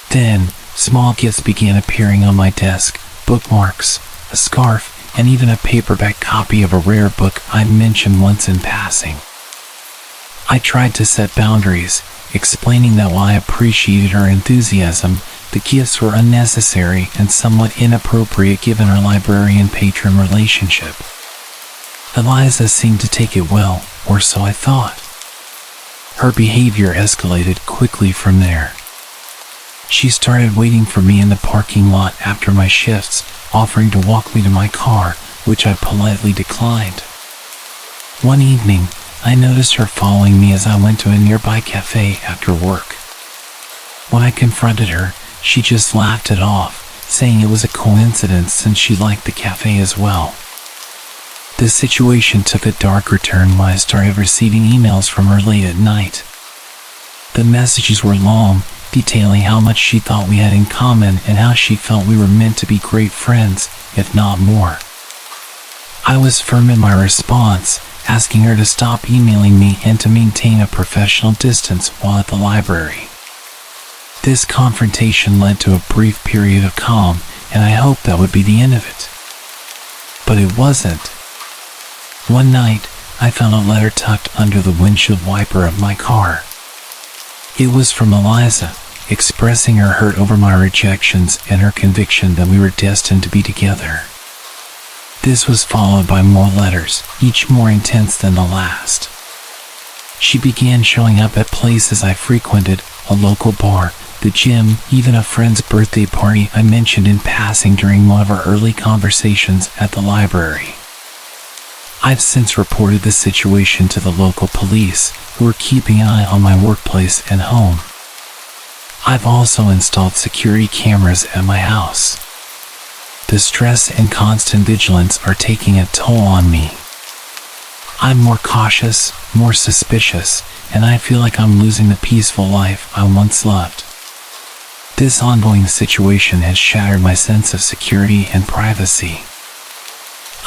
Then, small gifts began appearing on my desk, bookmarks, a scarf, and even a paperback copy of a rare book I'd mentioned once in passing. I tried to set boundaries, explaining that while I appreciated her enthusiasm, the gifts were unnecessary and somewhat inappropriate given our librarian-patron relationship. Eliza seemed to take it well, or so I thought. Her behavior escalated quickly from there. She started waiting for me in the parking lot after my shifts, offering to walk me to my car, which I politely declined. One evening, I noticed her following me as I went to a nearby cafe after work. When I confronted her, she just laughed it off, saying it was a coincidence since she liked the cafe as well. The situation took a darker turn when I started receiving emails from her late at night. The messages were long, detailing how much she thought we had in common and how she felt we were meant to be great friends, if not more. I was firm in my response, asking her to stop emailing me and to maintain a professional distance while at the library. This confrontation led to a brief period of calm, and I hoped that would be the end of it. But it wasn't. One night, I found a letter tucked under the windshield wiper of my car. It was from Eliza, expressing her hurt over my rejections and her conviction that we were destined to be together. This was followed by more letters, each more intense than the last. She began showing up at places I frequented, a local bar, the gym, even a friend's birthday party I mentioned in passing during one of our early conversations at the library. I've since reported the situation to the local police, who are keeping an eye on my workplace and home. I've also installed security cameras at my house. The stress and constant vigilance are taking a toll on me. I'm more cautious, more suspicious, and I feel like I'm losing the peaceful life I once loved. This ongoing situation has shattered my sense of security and privacy.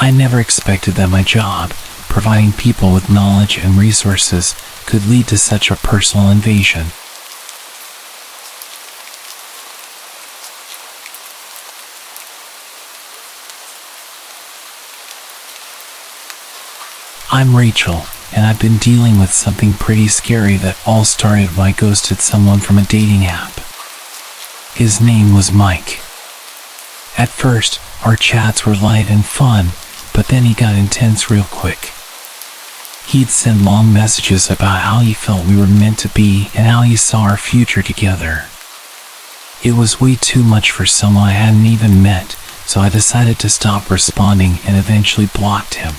I never expected that my job, providing people with knowledge and resources, could lead to such a personal invasion. I'm Rachel, and I've been dealing with something pretty scary that all started when I ghosted someone from a dating app. His name was Mike. At first, our chats were light and fun, but then he got intense real quick. He'd send long messages about how he felt we were meant to be and how he saw our future together. It was way too much for someone I hadn't even met, so I decided to stop responding and eventually blocked him.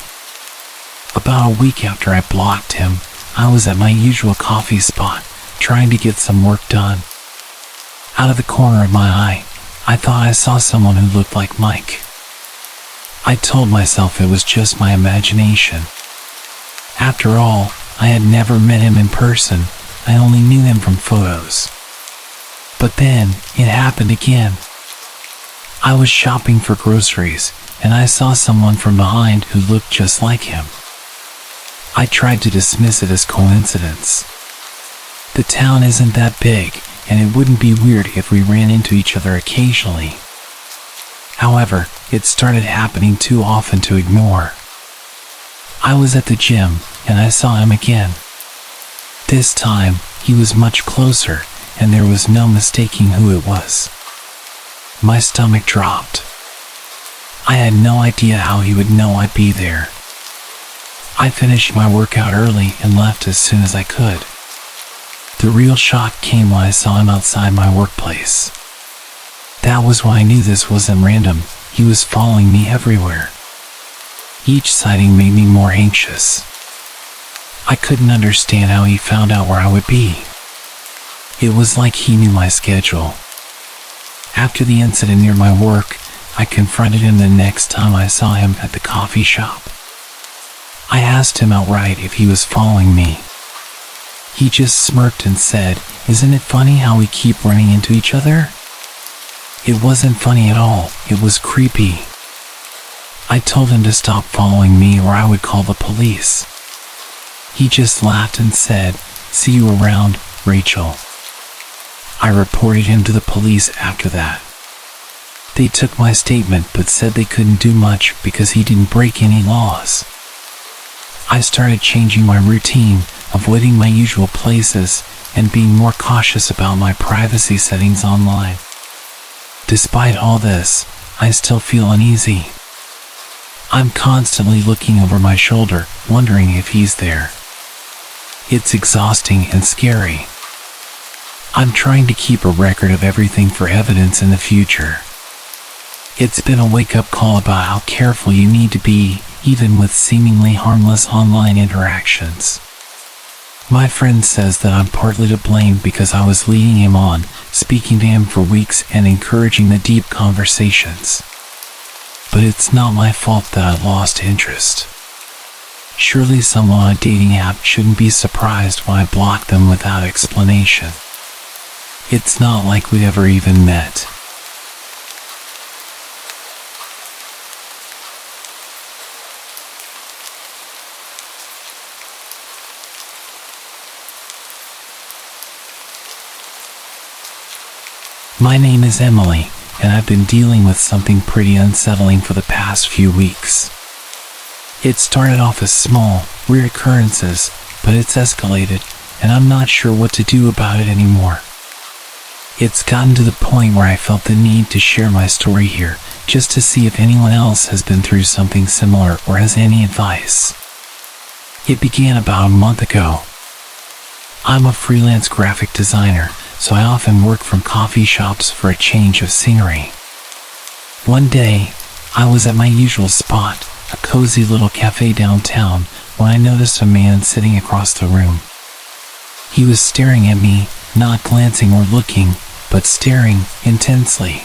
About a week after I blocked him, I was at my usual coffee spot, trying to get some work done. Out of the corner of my eye, I thought I saw someone who looked like Mike. I told myself it was just my imagination. After all, I had never met him in person, I only knew him from photos. But then, it happened again. I was shopping for groceries, and I saw someone from behind who looked just like him. I tried to dismiss it as coincidence. The town isn't that big, and it wouldn't be weird if we ran into each other occasionally. However, it started happening too often to ignore. I was at the gym, and I saw him again. This time, he was much closer, and there was no mistaking who it was. My stomach dropped. I had no idea how he would know I'd be there. I finished my workout early and left as soon as I could. The real shock came when I saw him outside my workplace. That was when I knew this wasn't random. He was following me everywhere. Each sighting made me more anxious. I couldn't understand how he found out where I would be. It was like he knew my schedule. After the incident near my work, I confronted him the next time I saw him at the coffee shop. I asked him outright if he was following me. He just smirked and said, "Isn't it funny how we keep running into each other?" It wasn't funny at all, it was creepy. I told him to stop following me or I would call the police. He just laughed and said, "See you around, Rachel." I reported him to the police after that. They took my statement but said they couldn't do much because he didn't break any laws. I started changing my routine, avoiding my usual places, and being more cautious about my privacy settings online. Despite all this, I still feel uneasy. I'm constantly looking over my shoulder, wondering if he's there. It's exhausting and scary. I'm trying to keep a record of everything for evidence in the future. It's been a wake-up call about how careful you need to be, even with seemingly harmless online interactions. My friend says that I'm partly to blame because I was leading him on, speaking to him for weeks and encouraging the deep conversations. But it's not my fault that I lost interest. Surely someone on a dating app shouldn't be surprised when I block them without explanation. It's not like we ever even met. My name is Emily, and I've been dealing with something pretty unsettling for the past few weeks. It started off as small, rare occurrences, but it's escalated, and I'm not sure what to do about it anymore. It's gotten to the point where I felt the need to share my story here, just to see if anyone else has been through something similar or has any advice. It began about a month ago. I'm a freelance graphic designer, so I often work from coffee shops for a change of scenery. One day, I was at my usual spot, a cozy little cafe downtown, when I noticed a man sitting across the room. He was staring at me, not glancing or looking, but staring intensely.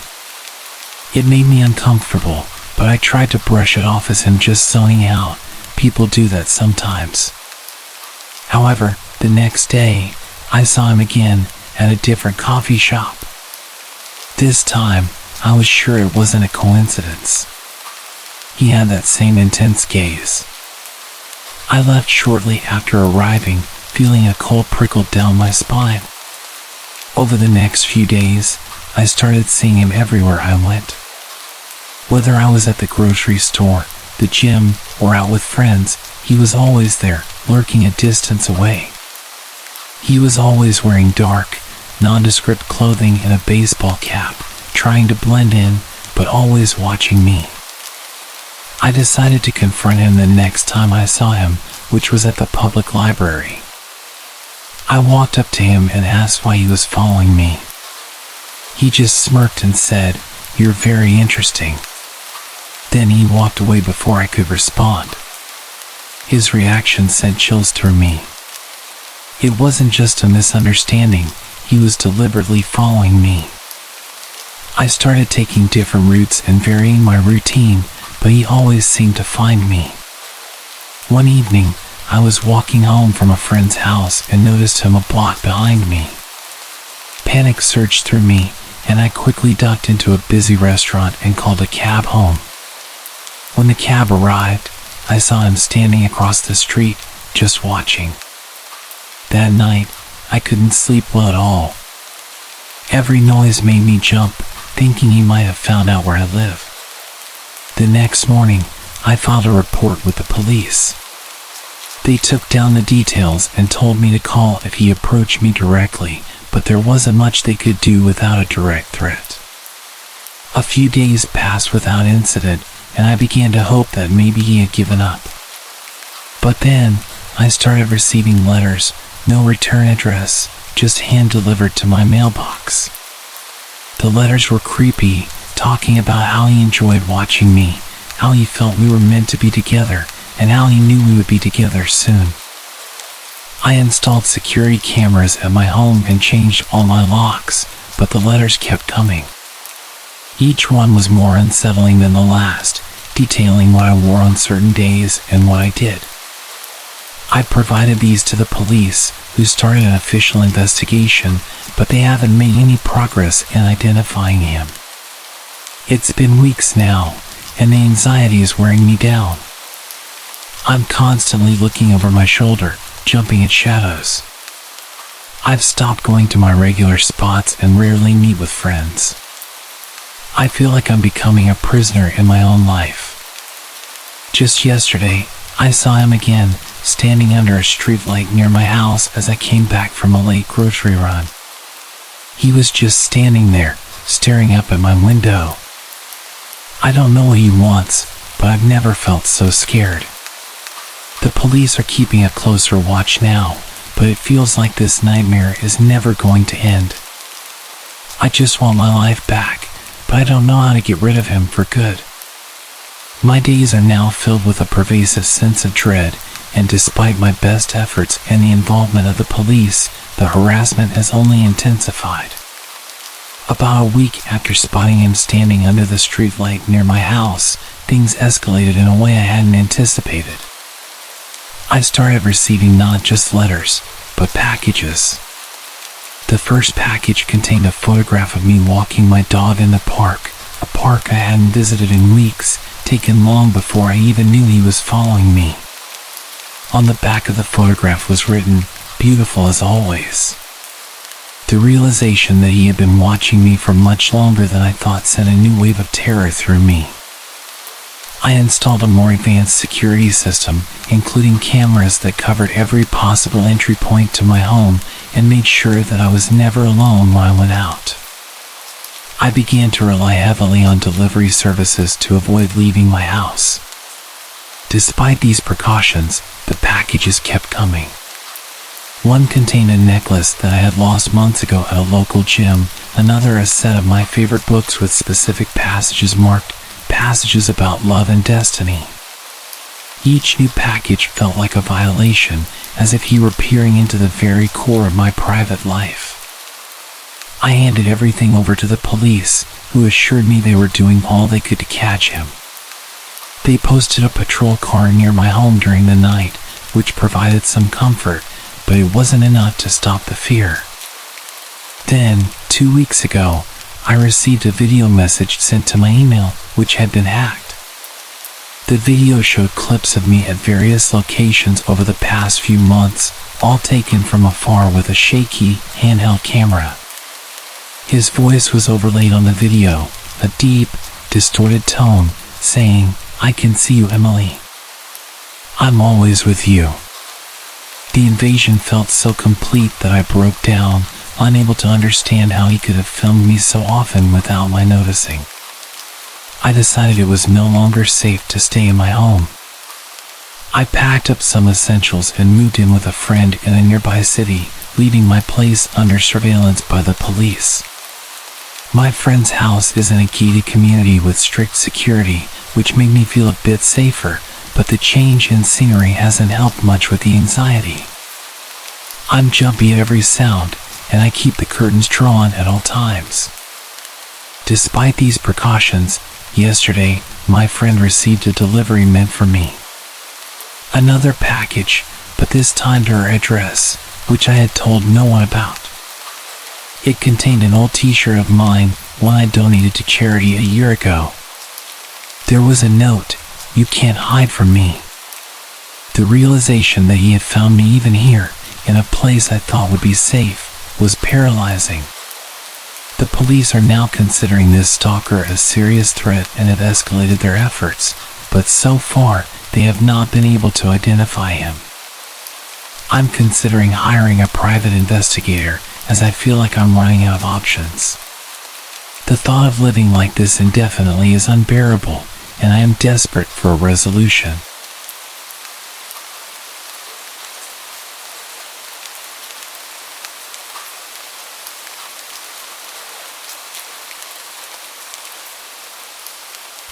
It made me uncomfortable, but I tried to brush it off as him just zoning out. People do that sometimes. However, the next day, I saw him again at a different coffee shop. This time, I was sure it wasn't a coincidence. He had that same intense gaze. I left shortly after arriving, feeling a cold prickle down my spine. Over the next few days, I started seeing him everywhere I went. Whether I was at the grocery store, the gym, or out with friends, he was always there, lurking a distance away. He was always wearing dark, nondescript clothing and a baseball cap, trying to blend in, but always watching me. I decided to confront him the next time I saw him, which was at the public library. I walked up to him and asked why he was following me. He just smirked and said, "You're very interesting." Then he walked away before I could respond. His reaction sent chills through me. It wasn't just a misunderstanding, he was deliberately following me. I started taking different routes and varying my routine, but he always seemed to find me. One evening, I was walking home from a friend's house and noticed him a block behind me. Panic surged through me, and I quickly ducked into a busy restaurant and called a cab home. When the cab arrived, I saw him standing across the street, just watching. That night, I couldn't sleep well at all. Every noise made me jump, thinking he might have found out where I live. The next morning, I filed a report with the police. They took down the details and told me to call if he approached me directly, but there wasn't much they could do without a direct threat. A few days passed without incident, and I began to hope that maybe he had given up. But then, I started receiving letters, no return address, just hand-delivered to my mailbox. The letters were creepy, talking about how he enjoyed watching me, how he felt we were meant to be together, and how he knew we would be together soon. I installed security cameras at my home and changed all my locks, but the letters kept coming. Each one was more unsettling than the last, detailing what I wore on certain days and what I did. I provided these to the police, who started an official investigation, but they haven't made any progress in identifying him. It's been weeks now, and the anxiety is wearing me down. I'm constantly looking over my shoulder, jumping at shadows. I've stopped going to my regular spots and rarely meet with friends. I feel like I'm becoming a prisoner in my own life. Just yesterday, I saw him again, standing under a streetlight near my house as I came back from a late grocery run. He was just standing there, staring up at my window. I don't know what he wants, but I've never felt so scared. The police are keeping a closer watch now, but it feels like this nightmare is never going to end. I just want my life back, but I don't know how to get rid of him for good. My days are now filled with a pervasive sense of dread, and despite my best efforts and the involvement of the police, the harassment has only intensified. About a week after spotting him standing under the streetlight near my house, things escalated in a way I hadn't anticipated. I started receiving not just letters, but packages. The first package contained a photograph of me walking my dog in the park, a park I hadn't visited in weeks, taken long before I even knew he was following me. On the back of the photograph was written, "Beautiful as always." The realization that he had been watching me for much longer than I thought sent a new wave of terror through me. I installed a more advanced security system, including cameras that covered every possible entry point to my home and made sure that I was never alone when I went out. I began to rely heavily on delivery services to avoid leaving my house. Despite these precautions, the packages kept coming. One contained a necklace that I had lost months ago at a local gym, another a set of my favorite books with specific passages marked "Passages about Love and Destiny." Each new package felt like a violation, as if he were peering into the very core of my private life. I handed everything over to the police, who assured me they were doing all they could to catch him. They posted a patrol car near my home during the night, which provided some comfort, but it wasn't enough to stop the fear. Then, 2 weeks ago, I received a video message sent to my email, which had been hacked. The video showed clips of me at various locations over the past few months, all taken from afar with a shaky, handheld camera. His voice was overlaid on the video, a deep, distorted tone, saying, "I can see you, Emily. I'm always with you." The invasion felt so complete that I broke down, unable to understand how he could have filmed me so often without my noticing. I decided it was no longer safe to stay in my home. I packed up some essentials and moved in with a friend in a nearby city, leaving my place under surveillance by the police. My friend's house is in a gated community with strict security, which made me feel a bit safer, but the change in scenery hasn't helped much with the anxiety. I'm jumpy at every sound, and I keep the curtains drawn at all times. Despite these precautions, yesterday, my friend received a delivery meant for me. Another package, but this time to her address, which I had told no one about. It contained an old t-shirt of mine, one I donated to charity a year ago. There was a note, "You can't hide from me." The realization that he had found me even here, in a place I thought would be safe, was paralyzing. The police are now considering this stalker a serious threat and have escalated their efforts, but so far, they have not been able to identify him. I'm considering hiring a private investigator, as I feel like I'm running out of options. The thought of living like this indefinitely is unbearable, and I am desperate for a resolution.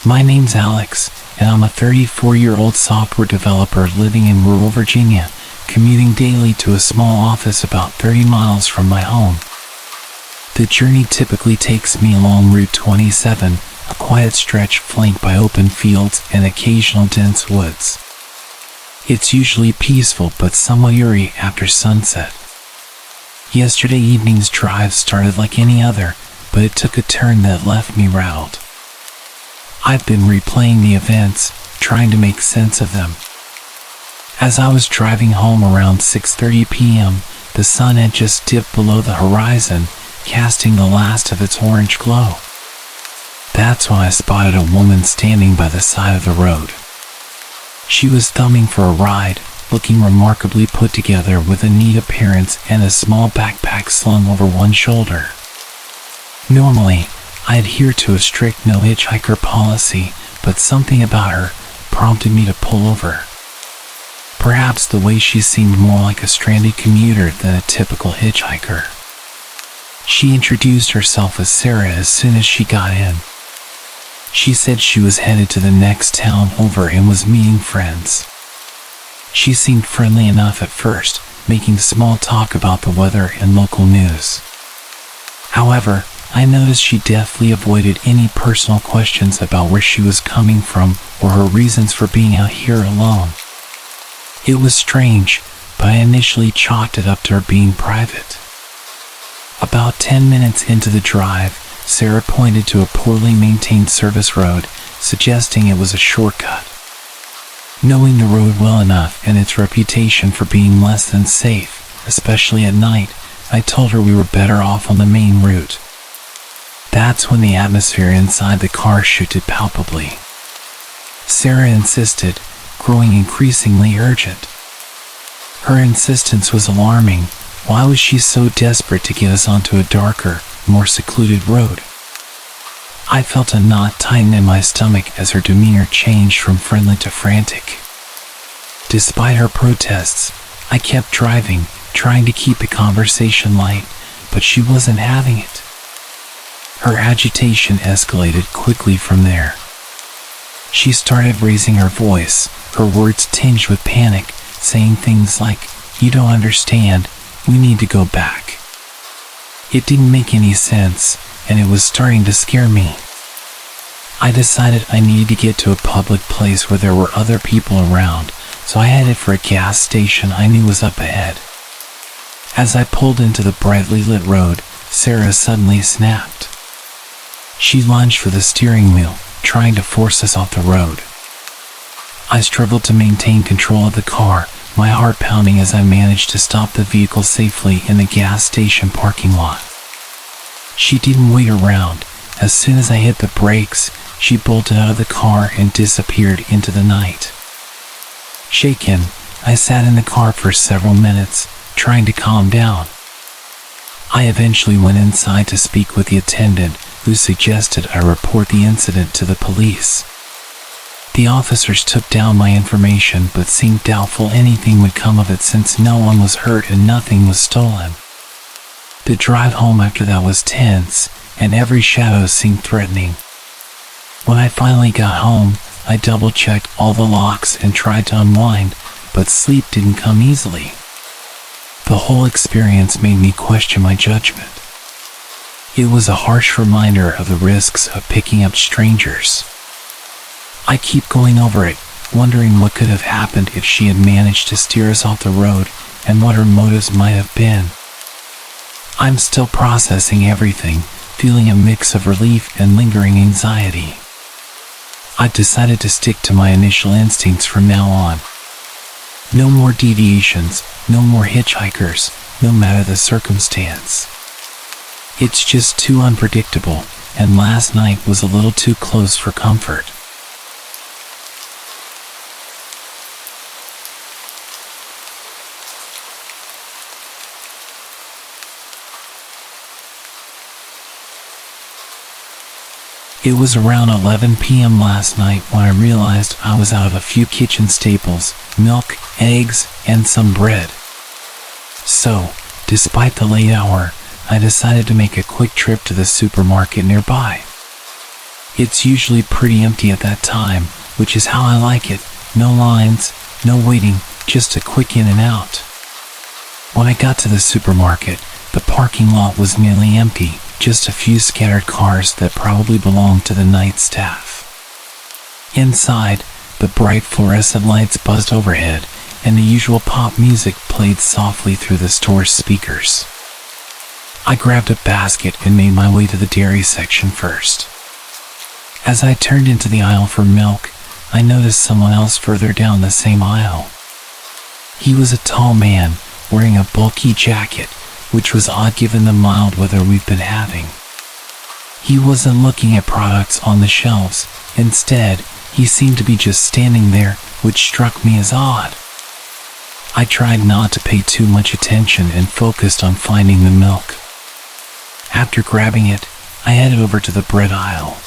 My name's Alex, and I'm a 34-year-old software developer living in rural Virginia, commuting daily to a small office about 30 miles from my home. The journey typically takes me along Route 27, a quiet stretch flanked by open fields and occasional dense woods. It's usually peaceful but somewhat eerie after sunset. Yesterday evening's drive started like any other, but it took a turn that left me rattled. I've been replaying the events, trying to make sense of them. As I was driving home around 6:30 p.m., the sun had just dipped below the horizon, casting the last of its orange glow. That's when I spotted a woman standing by the side of the road. She was thumbing for a ride, looking remarkably put together with a neat appearance and a small backpack slung over one shoulder. Normally, I adhere to a strict no hitchhiker policy, but something about her prompted me to pull over. Perhaps the way she seemed more like a stranded commuter than a typical hitchhiker. She introduced herself as Sarah as soon as she got in. She said she was headed to the next town over and was meeting friends. She seemed friendly enough at first, making small talk about the weather and local news. However, I noticed she deftly avoided any personal questions about where she was coming from or her reasons for being out here alone. It was strange, but I initially chalked it up to her being private. About 10 minutes into the drive, Sarah pointed to a poorly maintained service road, suggesting it was a shortcut. Knowing the road well enough and its reputation for being less than safe, especially at night, I told her we were better off on the main route. That's when the atmosphere inside the car shifted palpably. Sarah insisted, growing increasingly urgent. Her insistence was alarming. Why was she so desperate to get us onto a darker, more secluded road? I felt a knot tighten in my stomach as her demeanor changed from friendly to frantic. Despite her protests, I kept driving, trying to keep the conversation light, but she wasn't having it. Her agitation escalated quickly from there. She started raising her voice, her words tinged with panic, saying things like, "You don't understand, we need to go back." It didn't make any sense, and it was starting to scare me. I decided I needed to get to a public place where there were other people around, so I headed for a gas station I knew was up ahead. As I pulled into the brightly lit road, Sarah suddenly snapped. She lunged for the steering wheel, trying to force us off the road. I struggled to maintain control of the car, my heart pounding as I managed to stop the vehicle safely in the gas station parking lot. She didn't wait around. As soon as I hit the brakes, she bolted out of the car and disappeared into the night. Shaken, I sat in the car for several minutes, trying to calm down. I eventually went inside to speak with the attendant, who suggested I report the incident to the police. The officers took down my information but seemed doubtful anything would come of it since no one was hurt and nothing was stolen. The drive home after that was tense, and every shadow seemed threatening. When I finally got home, I double-checked all the locks and tried to unwind, but sleep didn't come easily. The whole experience made me question my judgment. It was a harsh reminder of the risks of picking up strangers. I keep going over it, wondering what could have happened if she had managed to steer us off the road and what her motives might have been. I'm still processing everything, feeling a mix of relief and lingering anxiety. I've decided to stick to my initial instincts from now on. No more deviations, no more hitchhikers, no matter the circumstance. It's just too unpredictable, and last night was a little too close for comfort. It was around 11 p.m. last night when I realized I was out of a few kitchen staples, milk, eggs, and some bread. So, despite the late hour, I decided to make a quick trip to the supermarket nearby. It's usually pretty empty at that time, which is how I like it. No lines, no waiting, just a quick in and out. When I got to the supermarket, the parking lot was nearly empty. Just a few scattered cars that probably belonged to the night staff. Inside, the bright fluorescent lights buzzed overhead, and the usual pop music played softly through the store's speakers. I grabbed a basket and made my way to the dairy section first. As I turned into the aisle for milk, I noticed someone else further down the same aisle. He was a tall man, wearing a bulky jacket, which was odd given the mild weather we've been having. He wasn't looking at products on the shelves. Instead, he seemed to be just standing there, which struck me as odd. I tried not to pay too much attention and focused on finding the milk. After grabbing it, I headed over to the bread aisle.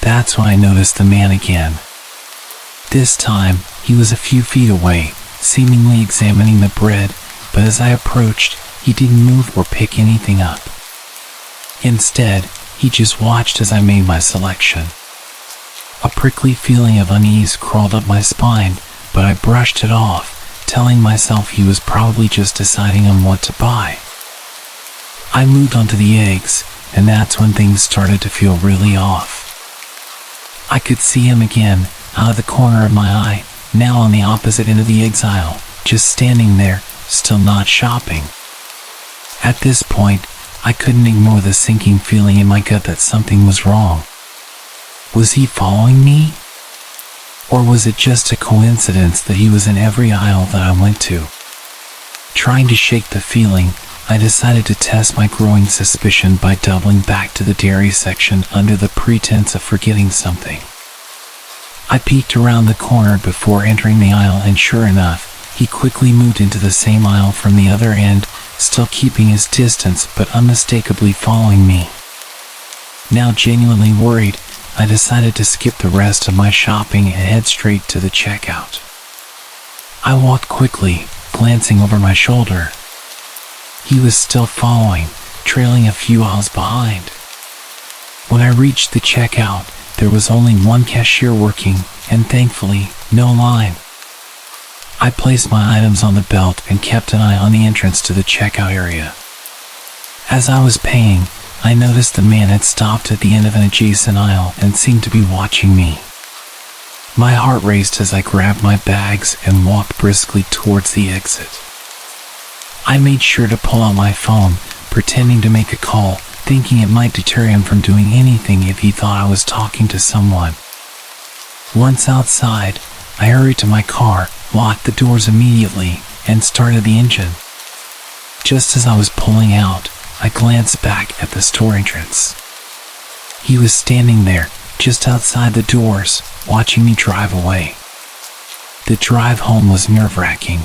That's when I noticed the man again. This time, he was a few feet away, seemingly examining the bread, but as I approached, he didn't move or pick anything up. Instead, he just watched as I made my selection. A prickly feeling of unease crawled up my spine, but I brushed it off, telling myself he was probably just deciding on what to buy. I moved on to the eggs, and that's when things started to feel really off. I could see him again, out of the corner of my eye, now on the opposite end of the eggs aisle, just standing there, still not shopping. At this point, I couldn't ignore the sinking feeling in my gut that something was wrong. Was he following me? Or was it just a coincidence that he was in every aisle that I went to? Trying to shake the feeling, I decided to test my growing suspicion by doubling back to the dairy section under the pretense of forgetting something. I peeked around the corner before entering the aisle, and sure enough, he quickly moved into the same aisle from the other end, still keeping his distance but unmistakably following me. Now genuinely worried, I decided to skip the rest of my shopping and head straight to the checkout. I walked quickly, glancing over my shoulder. He was still following, trailing a few aisles behind. When I reached the checkout, there was only one cashier working, and thankfully, no line. I placed my items on the belt and kept an eye on the entrance to the checkout area. As I was paying, I noticed the man had stopped at the end of an adjacent aisle and seemed to be watching me. My heart raced as I grabbed my bags and walked briskly towards the exit. I made sure to pull out my phone, pretending to make a call, thinking it might deter him from doing anything if he thought I was talking to someone. Once outside, I hurried to my car, locked the doors immediately, and started the engine. Just as I was pulling out, I glanced back at the store entrance. He was standing there, just outside the doors, watching me drive away. The drive home was nerve-wracking.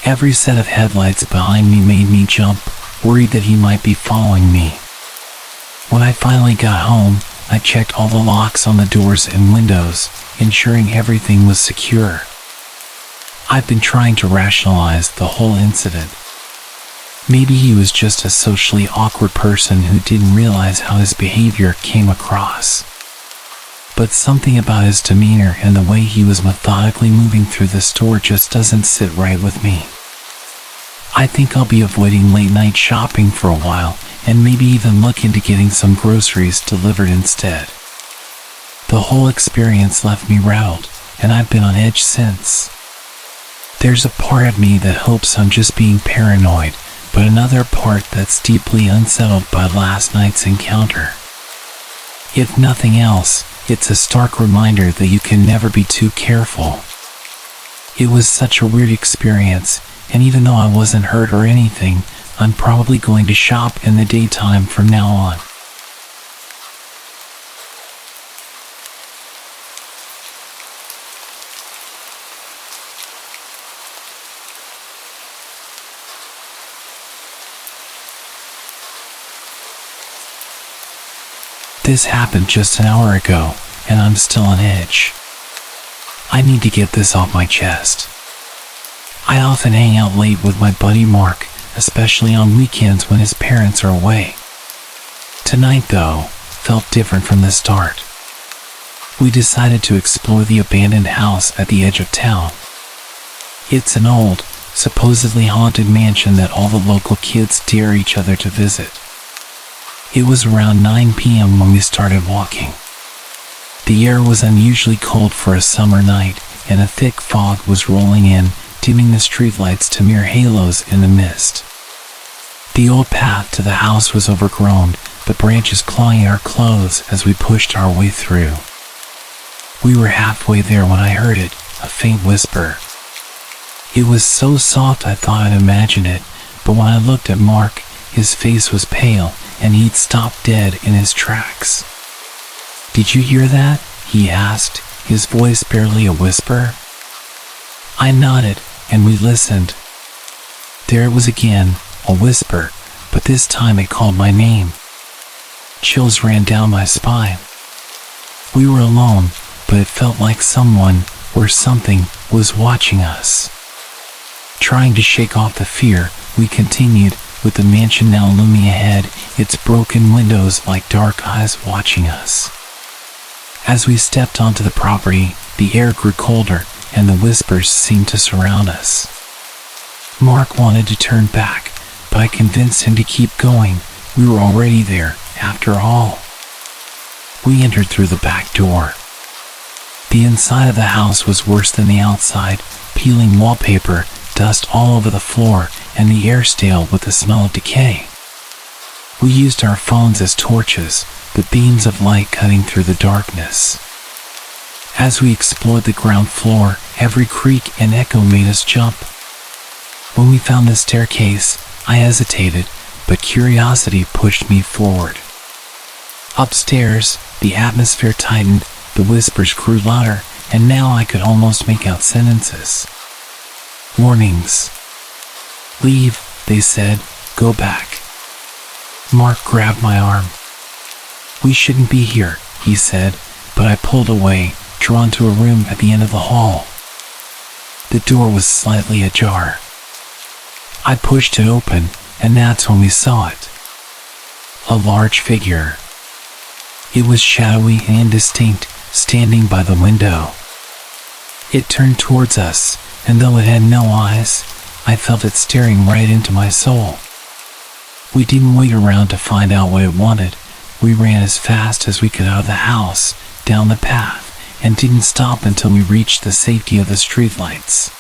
Every set of headlights behind me made me jump, worried that he might be following me. When I finally got home, I checked all the locks on the doors and windows, ensuring everything was secure. I've been trying to rationalize the whole incident. Maybe he was just a socially awkward person who didn't realize how his behavior came across. But something about his demeanor and the way he was methodically moving through the store just doesn't sit right with me. I think I'll be avoiding late-night shopping for a while, and maybe even look into getting some groceries delivered instead. The whole experience left me rattled, and I've been on edge since. There's a part of me that hopes I'm just being paranoid, but another part that's deeply unsettled by last night's encounter. If nothing else, it's a stark reminder that you can never be too careful. It was such a weird experience, and even though I wasn't hurt or anything, I'm probably going to shop in the daytime from now on. This happened just an hour ago, and I'm still on edge. I need to get this off my chest. I often hang out late with my buddy Mark, especially on weekends when his parents are away. Tonight, though, felt different from the start. We decided to explore the abandoned house at the edge of town. It's an old, supposedly haunted mansion that all the local kids dare each other to visit. It was around 9 p.m. when we started walking. The air was unusually cold for a summer night, and a thick fog was rolling in, dimming the streetlights to mere halos in the mist. The old path to the house was overgrown, the branches clawing our clothes as we pushed our way through. We were halfway there when I heard it, a faint whisper. It was so soft I thought I'd imagine it, but when I looked at Mark, his face was pale, and he'd stopped dead in his tracks. "Did you hear that?" he asked, his voice barely a whisper. I nodded, and we listened. There it was again, a whisper, but this time it called my name. Chills ran down my spine. We were alone, but it felt like someone, or something, was watching us. Trying to shake off the fear, we continued, with the mansion now looming ahead, its broken windows like dark eyes watching us. As we stepped onto the property, the air grew colder, and the whispers seemed to surround us. Mark wanted to turn back, but I convinced him to keep going. We were already there, after all. We entered through the back door. The inside of the house was worse than the outside, peeling wallpaper, dust all over the floor, and the air stale with the smell of decay. We used our phones as torches, the beams of light cutting through the darkness. As we explored the ground floor, every creak and echo made us jump. When we found the staircase, I hesitated, but curiosity pushed me forward. Upstairs, the atmosphere tightened, the whispers grew louder, and now I could almost make out sentences. Warnings. "Leave," they said, "go back." Mark grabbed my arm. "We shouldn't be here," he said, but I pulled away, drawn to a room at the end of the hall. The door was slightly ajar. I pushed it open, and that's when we saw it. A large figure. It was shadowy and indistinct, standing by the window. It turned towards us, and though it had no eyes, I felt it staring right into my soul. We didn't wait around to find out what it wanted. We ran as fast as we could out of the house, down the path, and didn't stop until we reached the safety of the streetlights.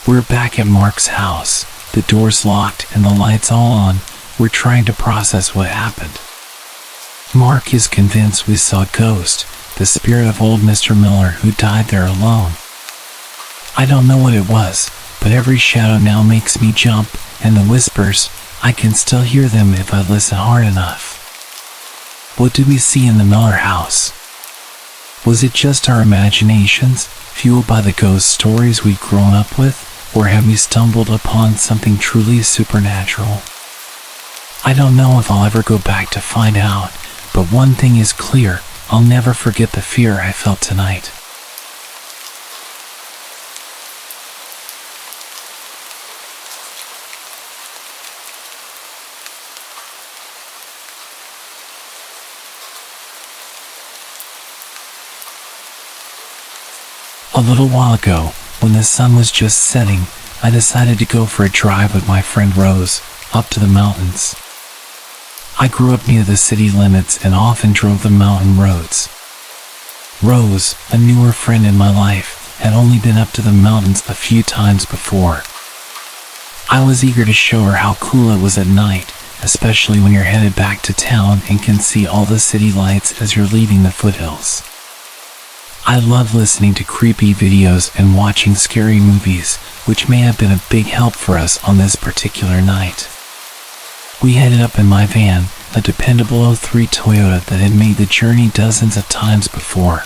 We're back at Mark's house, the doors locked and the lights all on. We're trying to process what happened. Mark is convinced we saw a ghost, the spirit of old Mr. Miller who died there alone. I don't know what it was, but every shadow now makes me jump, and the whispers, I can still hear them if I listen hard enough. What did we see in the Miller house? Was it just our imaginations, fueled by the ghost stories we'd grown up with, or have we stumbled upon something truly supernatural? I don't know if I'll ever go back to find out, but one thing is clear, I'll never forget the fear I felt tonight. A little while ago, when the sun was just setting, I decided to go for a drive with my friend Rose, up to the mountains. I grew up near the city limits and often drove the mountain roads. Rose, a newer friend in my life, had only been up to the mountains a few times before. I was eager to show her how cool it was at night, especially when you're headed back to town and can see all the city lights as you're leaving the foothills. I love listening to creepy videos and watching scary movies, which may have been a big help for us on this particular night. We headed up in my van, a dependable '03 Toyota that had made the journey dozens of times before.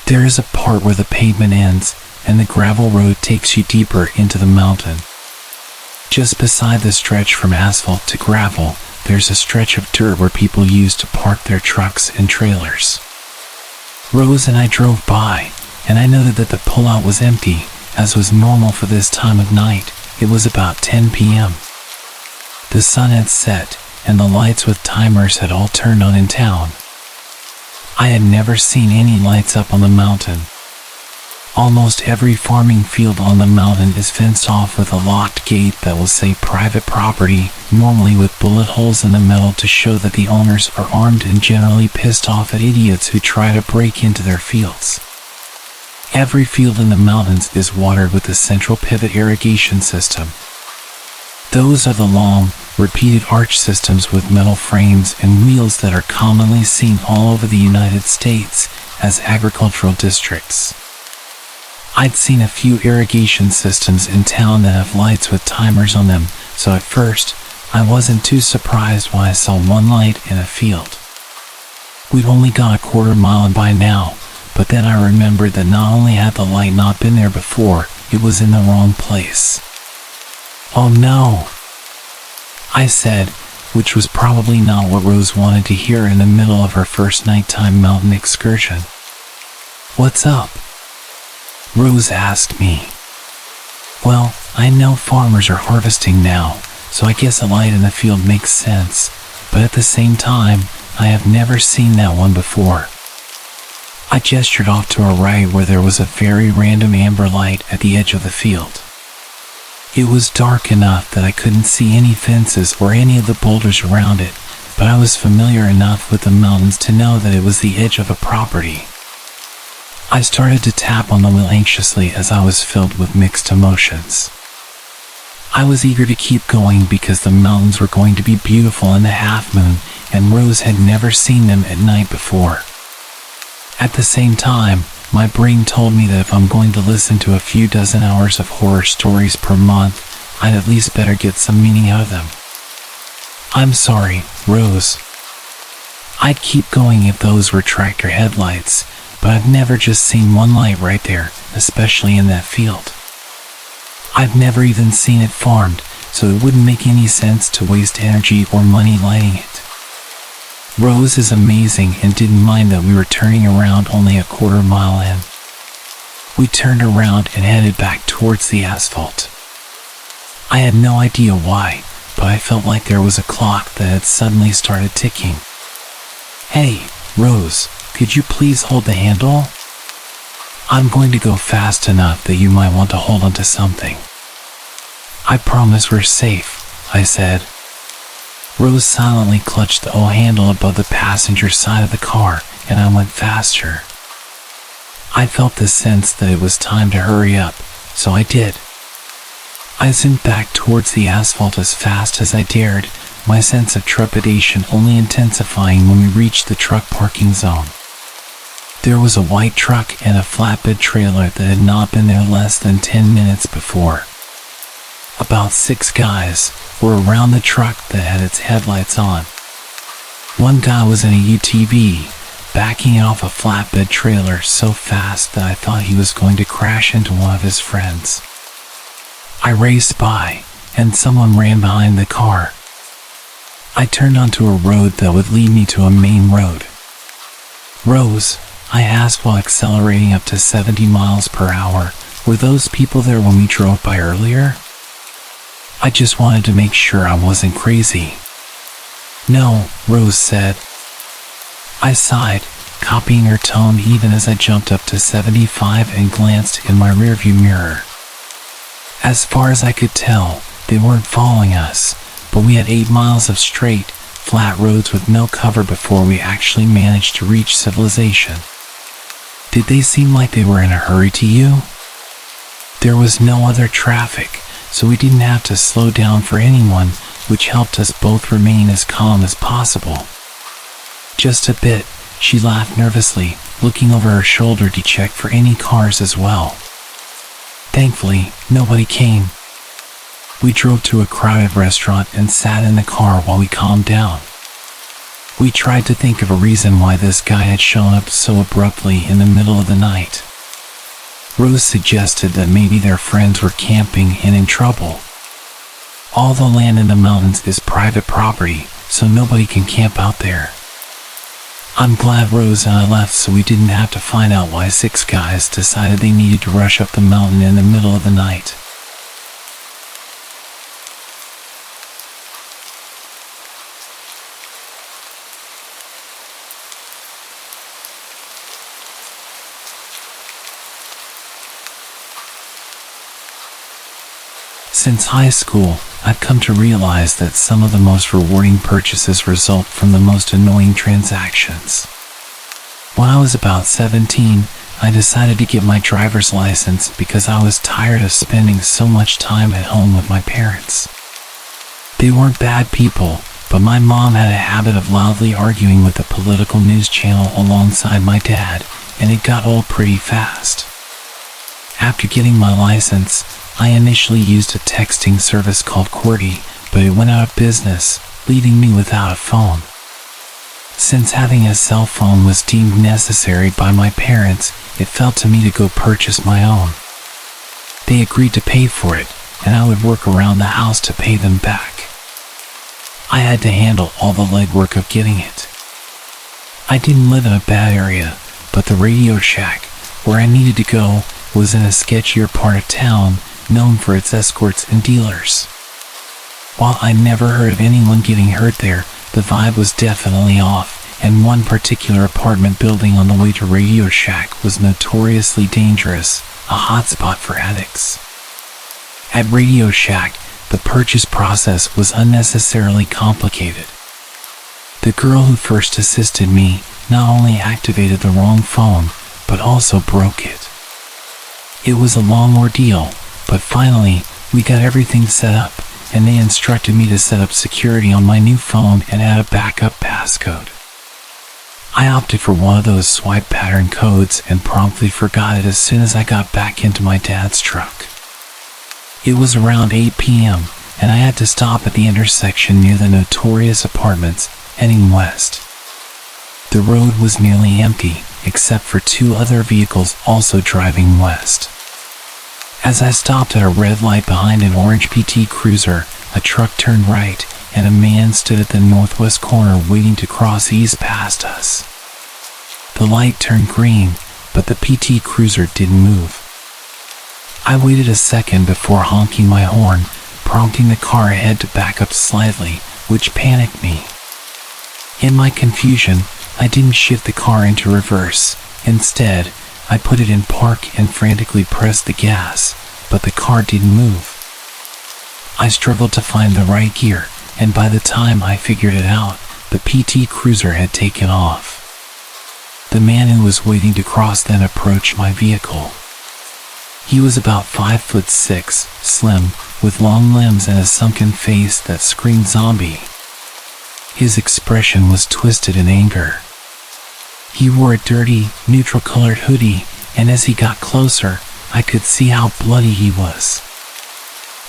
There is a part where the pavement ends, and the gravel road takes you deeper into the mountain. Just beside the stretch from asphalt to gravel, there's a stretch of dirt where people used to park their trucks and trailers. Rose and I drove by, and I noted that the pullout was empty, as was normal for this time of night. It was about 10 p.m. The sun had set, and the lights with timers had all turned on in town. I had never seen any lights up on the mountain. Almost every farming field on the mountain is fenced off with a locked gate that will say private property, normally with bullet holes in the metal to show that the owners are armed and generally pissed off at idiots who try to break into their fields. Every field in the mountains is watered with the central pivot irrigation system. Those are the long, repeated arch systems with metal frames and wheels that are commonly seen all over the United States as agricultural districts. I'd seen a few irrigation systems in town that have lights with timers on them, so at first, I wasn't too surprised when I saw one light in a field. We'd only gone a quarter mile by now, but then I remembered that not only had the light not been there before, it was in the wrong place. "Oh no," I said, which was probably not what Rose wanted to hear in the middle of her first nighttime mountain excursion. "What's up?" Rose asked me. "Well, I know farmers are harvesting now, so I guess a light in the field makes sense, but at the same time, I have never seen that one before." I gestured off to a right where there was a very random amber light at the edge of the field. It was dark enough that I couldn't see any fences or any of the boulders around it, but I was familiar enough with the mountains to know that it was the edge of a property. I started to tap on the wheel anxiously as I was filled with mixed emotions. I was eager to keep going because the mountains were going to be beautiful in the half moon, and Rose had never seen them at night before. At the same time, my brain told me that if I'm going to listen to a few dozen hours of horror stories per month, I'd at least better get some meaning out of them. "I'm sorry, Rose. I'd keep going if those were tractor headlights, but I've never just seen one light right there, especially in that field. I've never even seen it farmed, so it wouldn't make any sense to waste energy or money lighting it." Rose is amazing and didn't mind that we were turning around only a quarter mile in. We turned around and headed back towards the asphalt. I had no idea why, but I felt like there was a clock that had suddenly started ticking. "Hey, Rose, could you please hold the handle? I'm going to go fast enough that you might want to hold onto something." "I promise we're safe," I said. Rose silently clutched the handle above the passenger side of the car, and I went faster. I felt the sense that it was time to hurry up, so I did. I zoomed back towards the asphalt as fast as I dared, my sense of trepidation only intensifying when we reached the truck parking zone. There was a white truck and a flatbed trailer that had not been there less than 10 minutes before. About 6 guys were around the truck that had its headlights on. One guy was in a UTV, backing off a flatbed trailer so fast that I thought he was going to crash into one of his friends. I raced by, and someone ran behind the car. I turned onto a road that would lead me to a main road. "Rose," I asked while accelerating up to 70 miles per hour, "were those people there when we drove by earlier?" I just wanted to make sure I wasn't crazy. "No," Rose said. I sighed, copying her tone even as I jumped up to 75 and glanced in my rearview mirror. As far as I could tell, they weren't following us, but we had 8 miles of straight, flat roads with no cover before we actually managed to reach civilization. "Did they seem like they were in a hurry to you?" "There was no other traffic, so we didn't have to slow down for anyone, which helped us both remain as calm as possible. Just a bit, she laughed nervously, looking over her shoulder to check for any cars as well. Thankfully, nobody came. We drove to a crowded restaurant and sat in the car while we calmed down. We tried to think of a reason why this guy had shown up so abruptly in the middle of the night. Rose suggested that maybe their friends were camping and in trouble. All the land in the mountains is private property, so nobody can camp out there. I'm glad Rose and I left so we didn't have to find out why 6 guys decided they needed to rush up the mountain in the middle of the night. Since high school, I've come to realize that some of the most rewarding purchases result from the most annoying transactions. When I was about 17, I decided to get my driver's license because I was tired of spending so much time at home with my parents. They weren't bad people, but my mom had a habit of loudly arguing with the political news channel alongside my dad, and it got old pretty fast. After getting my license, I initially used a texting service called QWERTY, but it went out of business, leaving me without a phone. Since having a cell phone was deemed necessary by my parents, it fell to me to go purchase my own. They agreed to pay for it, and I would work around the house to pay them back. I had to handle all the legwork of getting it. I didn't live in a bad area, but the Radio Shack, where I needed to go, was in a sketchier part of town, known for its escorts and dealers. While I never heard of anyone getting hurt there, the vibe was definitely off, and one particular apartment building on the way to Radio Shack was notoriously dangerous, a hotspot for addicts. At Radio Shack, the purchase process was unnecessarily complicated. The girl who first assisted me not only activated the wrong phone, but also broke it. It was a long ordeal, but finally, we got everything set up, and they instructed me to set up security on my new phone and add a backup passcode. I opted for one of those swipe pattern codes and promptly forgot it as soon as I got back into my dad's truck. It was around 8 p.m., and I had to stop at the intersection near the notorious apartments, heading west. The road was nearly empty, except for 2 other vehicles also driving west. As I stopped at a red light behind an orange PT Cruiser, a truck turned right, and a man stood at the northwest corner waiting to cross east past us. The light turned green, but the PT Cruiser didn't move. I waited a second before honking my horn, prompting the car ahead to back up slightly, which panicked me. In my confusion, I didn't shift the car into reverse. Instead, I put it in park and frantically pressed the gas, but the car didn't move. I struggled to find the right gear, and by the time I figured it out, the PT Cruiser had taken off. The man who was waiting to cross then approached my vehicle. He was about 5'6", slim, with long limbs and a sunken face that screamed zombie. His expression was twisted in anger. He wore a dirty, neutral-colored hoodie, and as he got closer, I could see how bloody he was.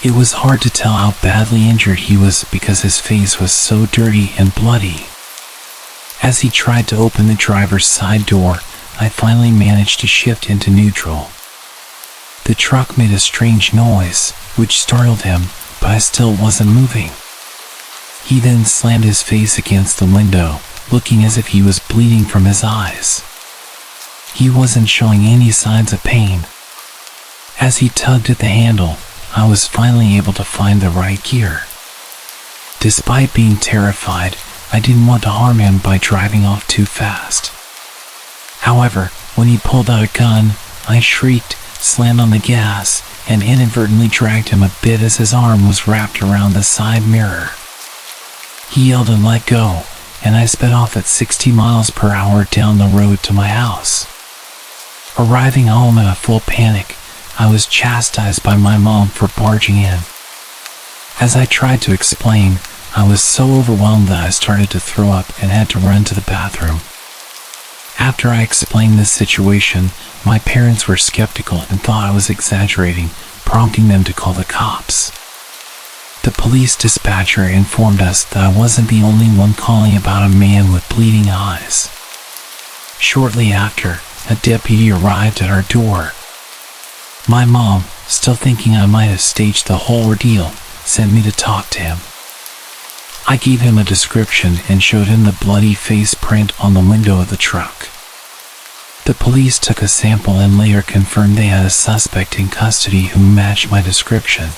It was hard to tell how badly injured he was because his face was so dirty and bloody. As he tried to open the driver's side door, I finally managed to shift into neutral. The truck made a strange noise, which startled him, but I still wasn't moving. He then slammed his face against the window, looking as if he was bleeding from his eyes. He wasn't showing any signs of pain. As he tugged at the handle, I was finally able to find the right gear. Despite being terrified, I didn't want to harm him by driving off too fast. However, when he pulled out a gun, I shrieked, slammed on the gas, and inadvertently dragged him a bit as his arm was wrapped around the side mirror. He yelled and let go, and I sped off at 60 miles per hour down the road to my house. Arriving home in a full panic, I was chastised by my mom for barging in. As I tried to explain, I was so overwhelmed that I started to throw up and had to run to the bathroom. After I explained this situation, my parents were skeptical and thought I was exaggerating, prompting them to call the cops. The police dispatcher informed us that I wasn't the only one calling about a man with bleeding eyes. Shortly after, a deputy arrived at our door. My mom, still thinking I might have staged the whole ordeal, sent me to talk to him. I gave him a description and showed him the bloody face print on the window of the truck. The police took a sample and later confirmed they had a suspect in custody who matched my description.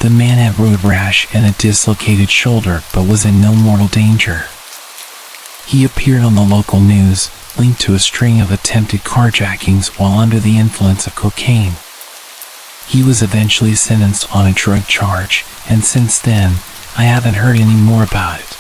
The man had road rash and a dislocated shoulder but was in no mortal danger. He appeared on the local news, linked to a string of attempted carjackings while under the influence of cocaine. He was eventually sentenced on a drug charge, and since then, I haven't heard any more about it.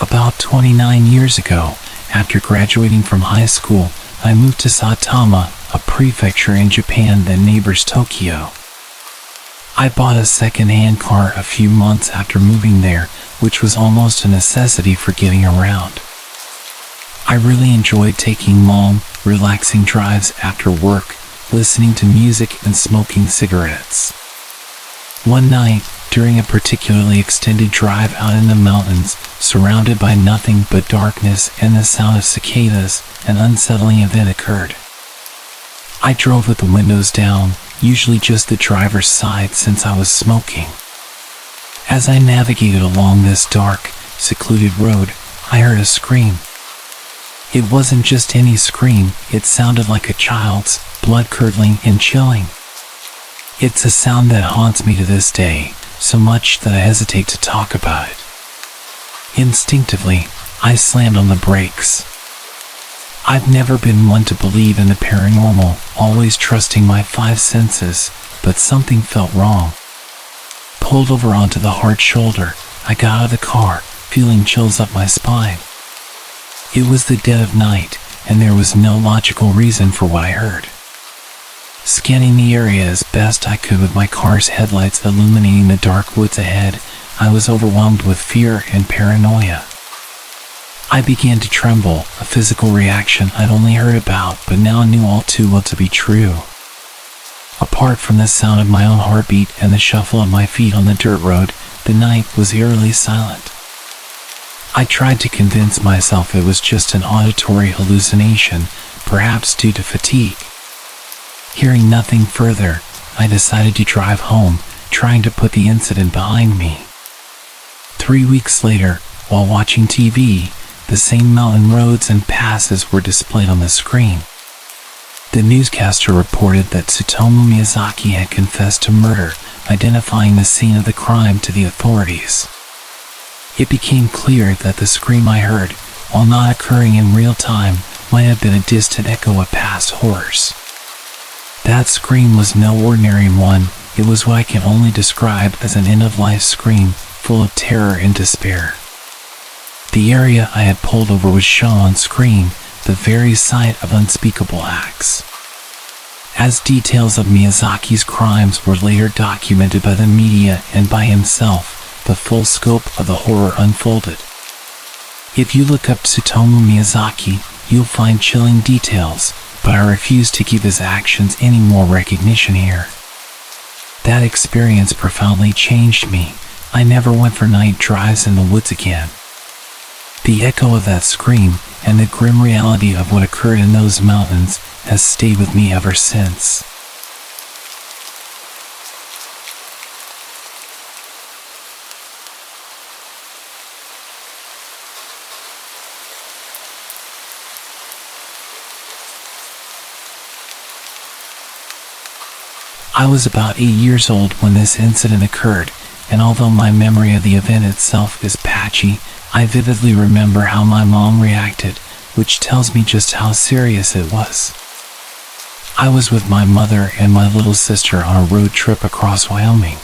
About 29 years ago, after graduating from high school, I moved to Saitama, a prefecture in Japan that neighbors Tokyo. I bought a second-hand car a few months after moving there, which was almost a necessity for getting around. I really enjoyed taking long, relaxing drives after work, listening to music and smoking cigarettes. One night, during a particularly extended drive out in the mountains, surrounded by nothing but darkness and the sound of cicadas, an unsettling event occurred. I drove with the windows down, usually just the driver's side since I was smoking. As I navigated along this dark, secluded road, I heard a scream. It wasn't just any scream, it sounded like a child's, blood-curdling and chilling. It's a sound that haunts me to this day, so much that I hesitate to talk about it. Instinctively, I slammed on the brakes. I've never been one to believe in the paranormal, always trusting my five senses, but something felt wrong. Pulled over onto the hard shoulder, I got out of the car, feeling chills up my spine. It was the dead of night, and there was no logical reason for what I heard. Scanning the area as best I could with my car's headlights illuminating the dark woods ahead, I was overwhelmed with fear and paranoia. I began to tremble, a physical reaction I'd only heard about but now knew all too well to be true. Apart from the sound of my own heartbeat and the shuffle of my feet on the dirt road, the night was eerily silent. I tried to convince myself it was just an auditory hallucination, perhaps due to fatigue. Hearing nothing further, I decided to drive home, trying to put the incident behind me. 3 weeks later, while watching TV, the same mountain roads and passes were displayed on the screen. The newscaster reported that Tsutomu Miyazaki had confessed to murder, identifying the scene of the crime to the authorities. It became clear that the scream I heard, while not occurring in real time, might have been a distant echo of past horrors. That scream was no ordinary one, it was what I can only describe as an end-of-life scream, full of terror and despair. The area I had pulled over was shown on screen, the very site of unspeakable acts. As details of Miyazaki's crimes were later documented by the media and by himself, the full scope of the horror unfolded. If you look up Tsutomu Miyazaki, you'll find chilling details, but I refuse to give his actions any more recognition here. That experience profoundly changed me. I never went for night drives in the woods again. The echo of that scream, and the grim reality of what occurred in those mountains, has stayed with me ever since. I was about 8 years old when this incident occurred, and although my memory of the event itself is patchy, I vividly remember how my mom reacted, which tells me just how serious it was. I was with my mother and my little sister on a road trip across Wyoming.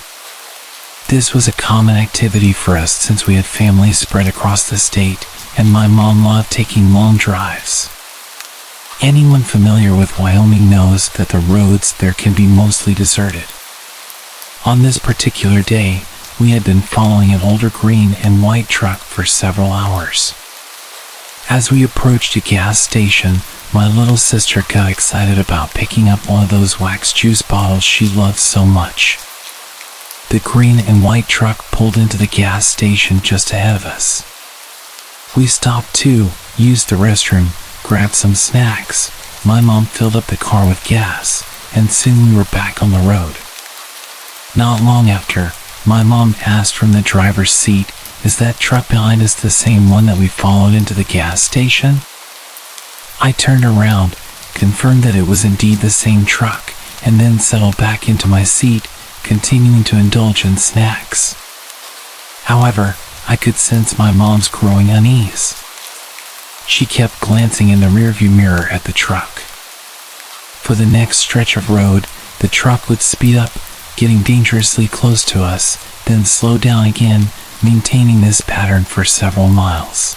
This was a common activity for us since we had families spread across the state, and my mom loved taking long drives. Anyone familiar with Wyoming knows that the roads there can be mostly deserted. On this particular day, we had been following an older green and white truck for several hours. As we approached a gas station, my little sister got excited about picking up one of those wax juice bottles she loved so much. The green and white truck pulled into the gas station just ahead of us. We stopped too, used the restroom, grabbed some snacks. My mom filled up the car with gas, and soon we were back on the road. Not long after, my mom asked from the driver's seat, "Is that truck behind us the same one that we followed into the gas station?" I turned around, confirmed that it was indeed the same truck, and then settled back into my seat, continuing to indulge in snacks. However, I could sense my mom's growing unease. She kept glancing in the rearview mirror at the truck. For the next stretch of road, the truck would speed up, getting dangerously close to us, then slow down again, maintaining this pattern for several miles.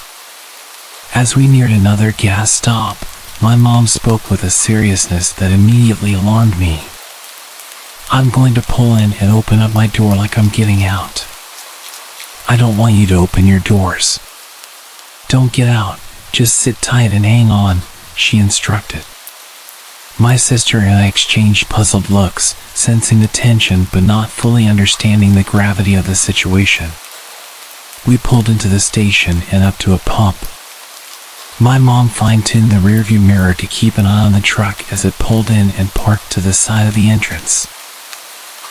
As we neared another gas stop, my mom spoke with a seriousness that immediately alarmed me. "I'm going to pull in and open up my door like I'm getting out." "I don't want you to open your doors. Don't get out, just sit tight and hang on," she instructed. My sister and I exchanged puzzled looks, sensing the tension but not fully understanding the gravity of the situation. We pulled into the station and up to a pump. My mom fine-tuned the rearview mirror to keep an eye on the truck as it pulled in and parked to the side of the entrance.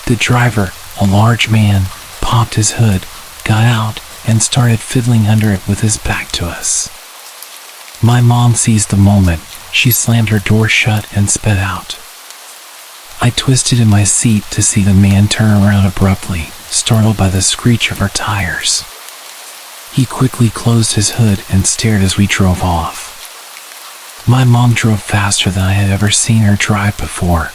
The driver, a large man, popped his hood, got out, and started fiddling under it with his back to us. My mom seized the moment. She slammed her door shut and sped out. I twisted in my seat to see the man turn around abruptly, startled by the screech of our tires. He quickly closed his hood and stared as we drove off. My mom drove faster than I had ever seen her drive before.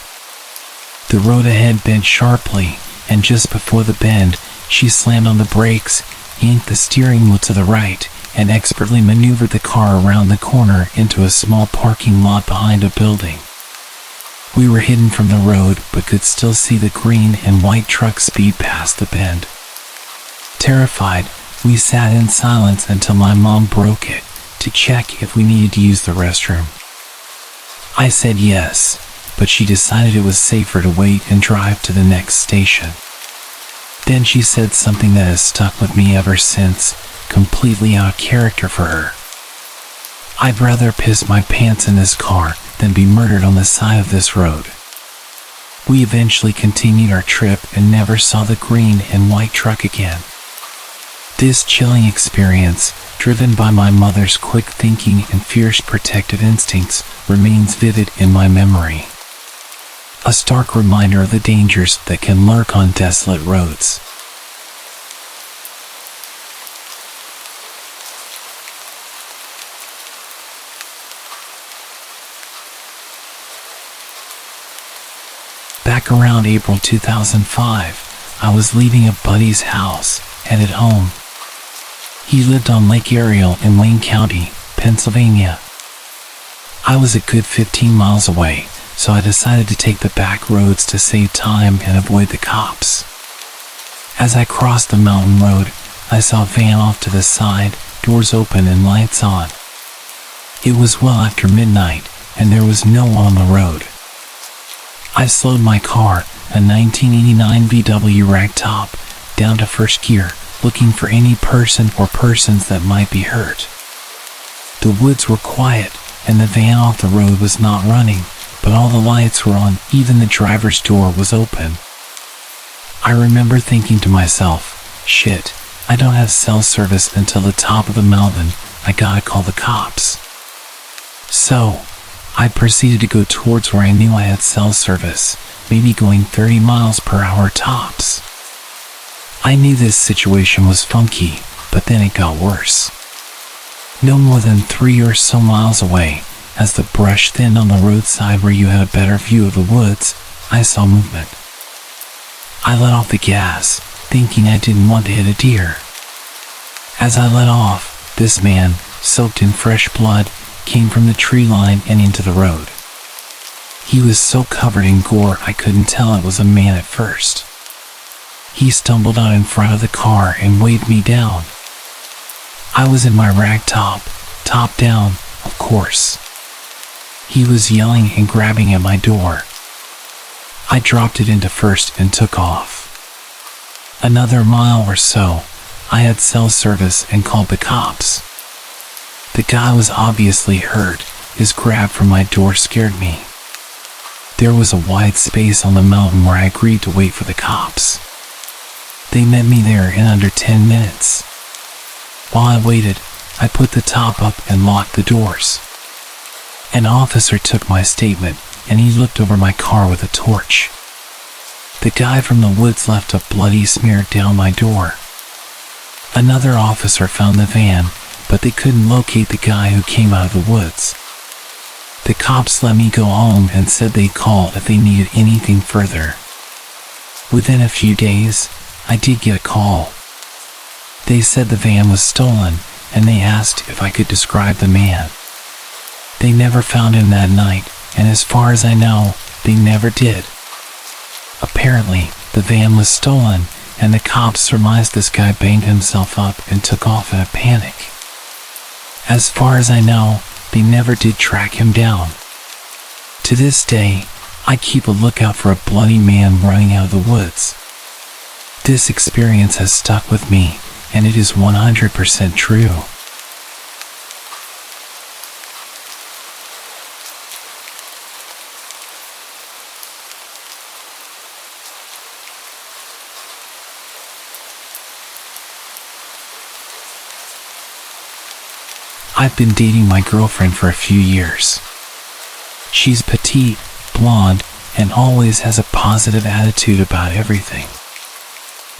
The road ahead bent sharply, and just before the bend, she slammed on the brakes, yanked the steering wheel to the right, and expertly maneuvered the car around the corner into a small parking lot behind a building. We were hidden from the road but could still see the green and white truck speed past the bend. Terrified, we sat in silence until my mom broke it to check if we needed to use the restroom. I said yes, but she decided it was safer to wait and drive to the next station. Then she said something that has stuck with me ever since, completely out of character for her. "I'd rather piss my pants in this car than be murdered on the side of this road." We eventually continued our trip and never saw the green and white truck again. This chilling experience, driven by my mother's quick thinking and fierce protective instincts, remains vivid in my memory. A stark reminder of the dangers that can lurk on desolate roads. Back around April 2005, I was leaving a buddy's house, headed home. He lived on Lake Ariel in Wayne County, Pennsylvania. I was a good 15 miles away, so I decided to take the back roads to save time and avoid the cops. As I crossed the mountain road, I saw a van off to the side, doors open and lights on. It was well after midnight, and there was no one on the road. I slowed my car, a 1989 VW ragtop, down to first gear, looking for any person or persons that might be hurt. The woods were quiet, and the van off the road was not running, but all the lights were on, even the driver's door was open. I remember thinking to myself, shit, I don't have cell service until the top of the mountain, I gotta call the cops. So, I proceeded to go towards where I knew I had cell service, maybe going 30 miles per hour tops. I knew this situation was funky, but then it got worse. No more than 3 or so miles away, as the brush thinned on the roadside where you had a better view of the woods, I saw movement. I let off the gas, thinking I didn't want to hit a deer. As I let off, this man, soaked in fresh blood, came from the tree line and into the road. He was so covered in gore I couldn't tell it was a man at first. He stumbled out in front of the car and waved me down. I was in my rag top down, of course. He was yelling and grabbing at my door. I dropped it into first and took off. Another mile or so, I had cell service and called the cops. The guy was obviously hurt. His grab from my door scared me. There was a wide space on the mountain where I agreed to wait for the cops. They met me there in under 10 minutes. While I waited, I put the top up and locked the doors. An officer took my statement and he looked over my car with a torch. The guy from the woods left a bloody smear down my door. Another officer found the van, but they couldn't locate the guy who came out of the woods. The cops let me go home and said they'd call if they needed anything further. Within a few days, I did get a call. They said the van was stolen, and they asked if I could describe the man. They never found him that night, and as far as I know, they never did. Apparently, the van was stolen, and the cops surmised this guy banged himself up and took off in a panic. As far as I know, they never did track him down. To this day, I keep a lookout for a bloody man running out of the woods. This experience has stuck with me, and it is 100% true. I've been dating my girlfriend for a few years. She's petite, blonde, and always has a positive attitude about everything.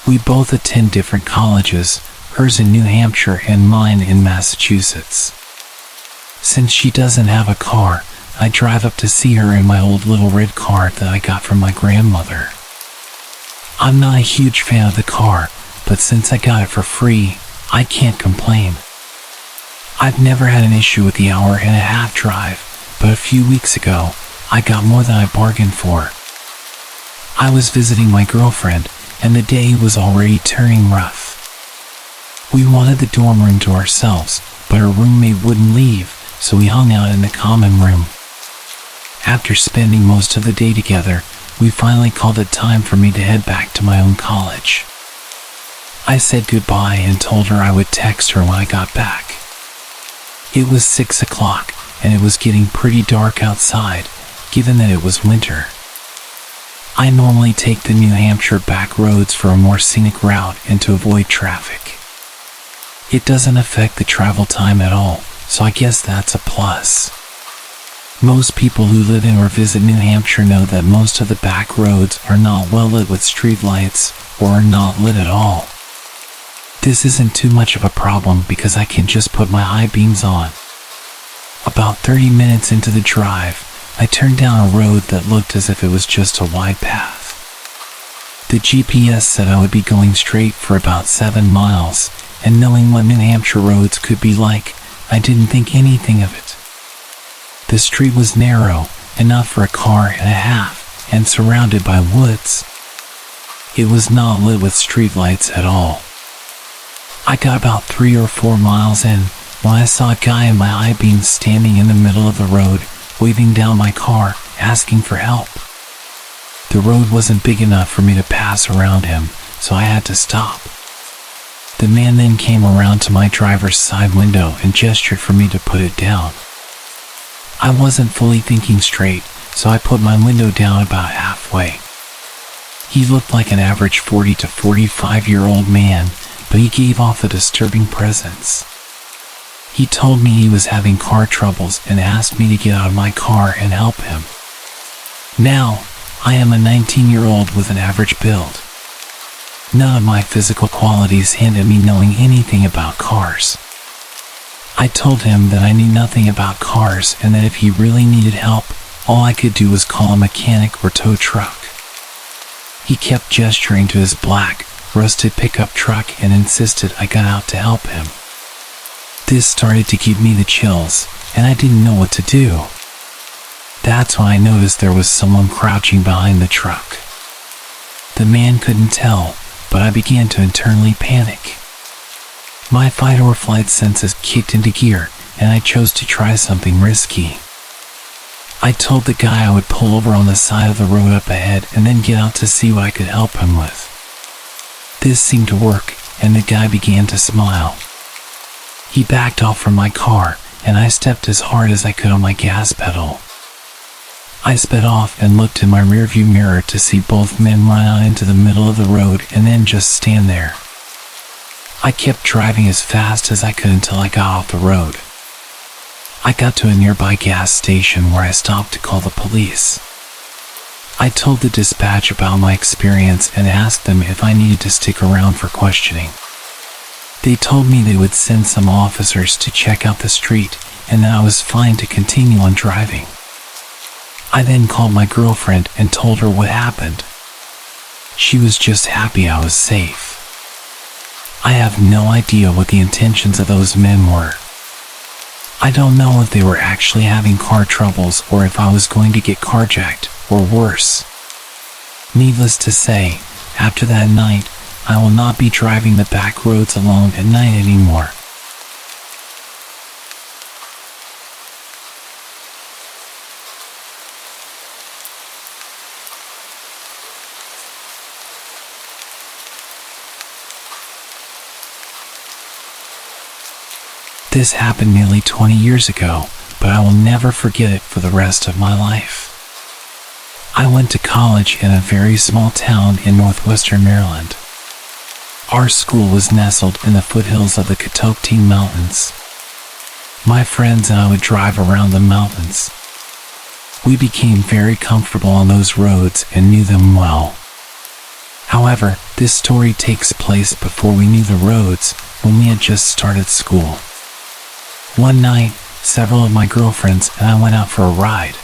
We both attend different colleges, hers in New Hampshire and mine in Massachusetts. Since she doesn't have a car, I drive up to see her in my old little red car that I got from my grandmother. I'm not a huge fan of the car, but since I got it for free, I can't complain. I've never had an issue with the hour-and-a-half drive, but a few weeks ago, I got more than I bargained for. I was visiting my girlfriend, and the day was already turning rough. We wanted the dorm room to ourselves, but her roommate wouldn't leave, so we hung out in the common room. After spending most of the day together, we finally called it time for me to head back to my own college. I said goodbye and told her I would text her when I got back. It was 6 o'clock, and it was getting pretty dark outside, given that it was winter. I normally take the New Hampshire back roads for a more scenic route and to avoid traffic. It doesn't affect the travel time at all, so I guess that's a plus. Most people who live in or visit New Hampshire know that most of the back roads are not well lit with street lights, or are not lit at all. This isn't too much of a problem because I can just put my high beams on. About 30 minutes into the drive, I turned down a road that looked as if it was just a wide path. The GPS said I would be going straight for about 7 miles, and knowing what New Hampshire roads could be like, I didn't think anything of it. The street was narrow, enough for a car and a half, and surrounded by woods. It was not lit with streetlights at all. I got about 3 or 4 miles in when I saw a guy in my I-beam standing in the middle of the road, waving down my car, asking for help. The road wasn't big enough for me to pass around him, so I had to stop. The man then came around to my driver's side window and gestured for me to put it down. I wasn't fully thinking straight, so I put my window down about halfway. He looked like an average 40 to 45-year-old man, but he gave off a disturbing presence. He told me he was having car troubles and asked me to get out of my car and help him. Now, I am a 19-year-old with an average build. None of my physical qualities hint at me knowing anything about cars. I told him that I knew nothing about cars and that if he really needed help, all I could do was call a mechanic or tow truck. He kept gesturing to his black, rusted pickup truck and insisted I got out to help him. This started to give me the chills, and I didn't know what to do. That's when I noticed there was someone crouching behind the truck. The man couldn't tell, but I began to internally panic. My fight or flight senses kicked into gear, and I chose to try something risky. I told the guy I would pull over on the side of the road up ahead and then get out to see what I could help him with. This seemed to work, and the guy began to smile. He backed off from my car, and I stepped as hard as I could on my gas pedal. I sped off and looked in my rearview mirror to see both men run out into the middle of the road and then just stand there. I kept driving as fast as I could until I got off the road. I got to a nearby gas station where I stopped to call the police. I told the dispatch about my experience and asked them if I needed to stick around for questioning. They told me they would send some officers to check out the street and that I was fine to continue on driving. I then called my girlfriend and told her what happened. She was just happy I was safe. I have no idea what the intentions of those men were. I don't know if they were actually having car troubles or if I was going to get carjacked, or worse. Needless to say, after that night, I will not be driving the back roads alone at night anymore. This happened nearly 20 years ago, but I will never forget it for the rest of my life. I went to college in a very small town in northwestern Maryland. Our school was nestled in the foothills of the Catoctin Mountains. My friends and I would drive around the mountains. We became very comfortable on those roads and knew them well. However, this story takes place before we knew the roads, when we had just started school. One night, several of my girlfriends and I went out for a ride.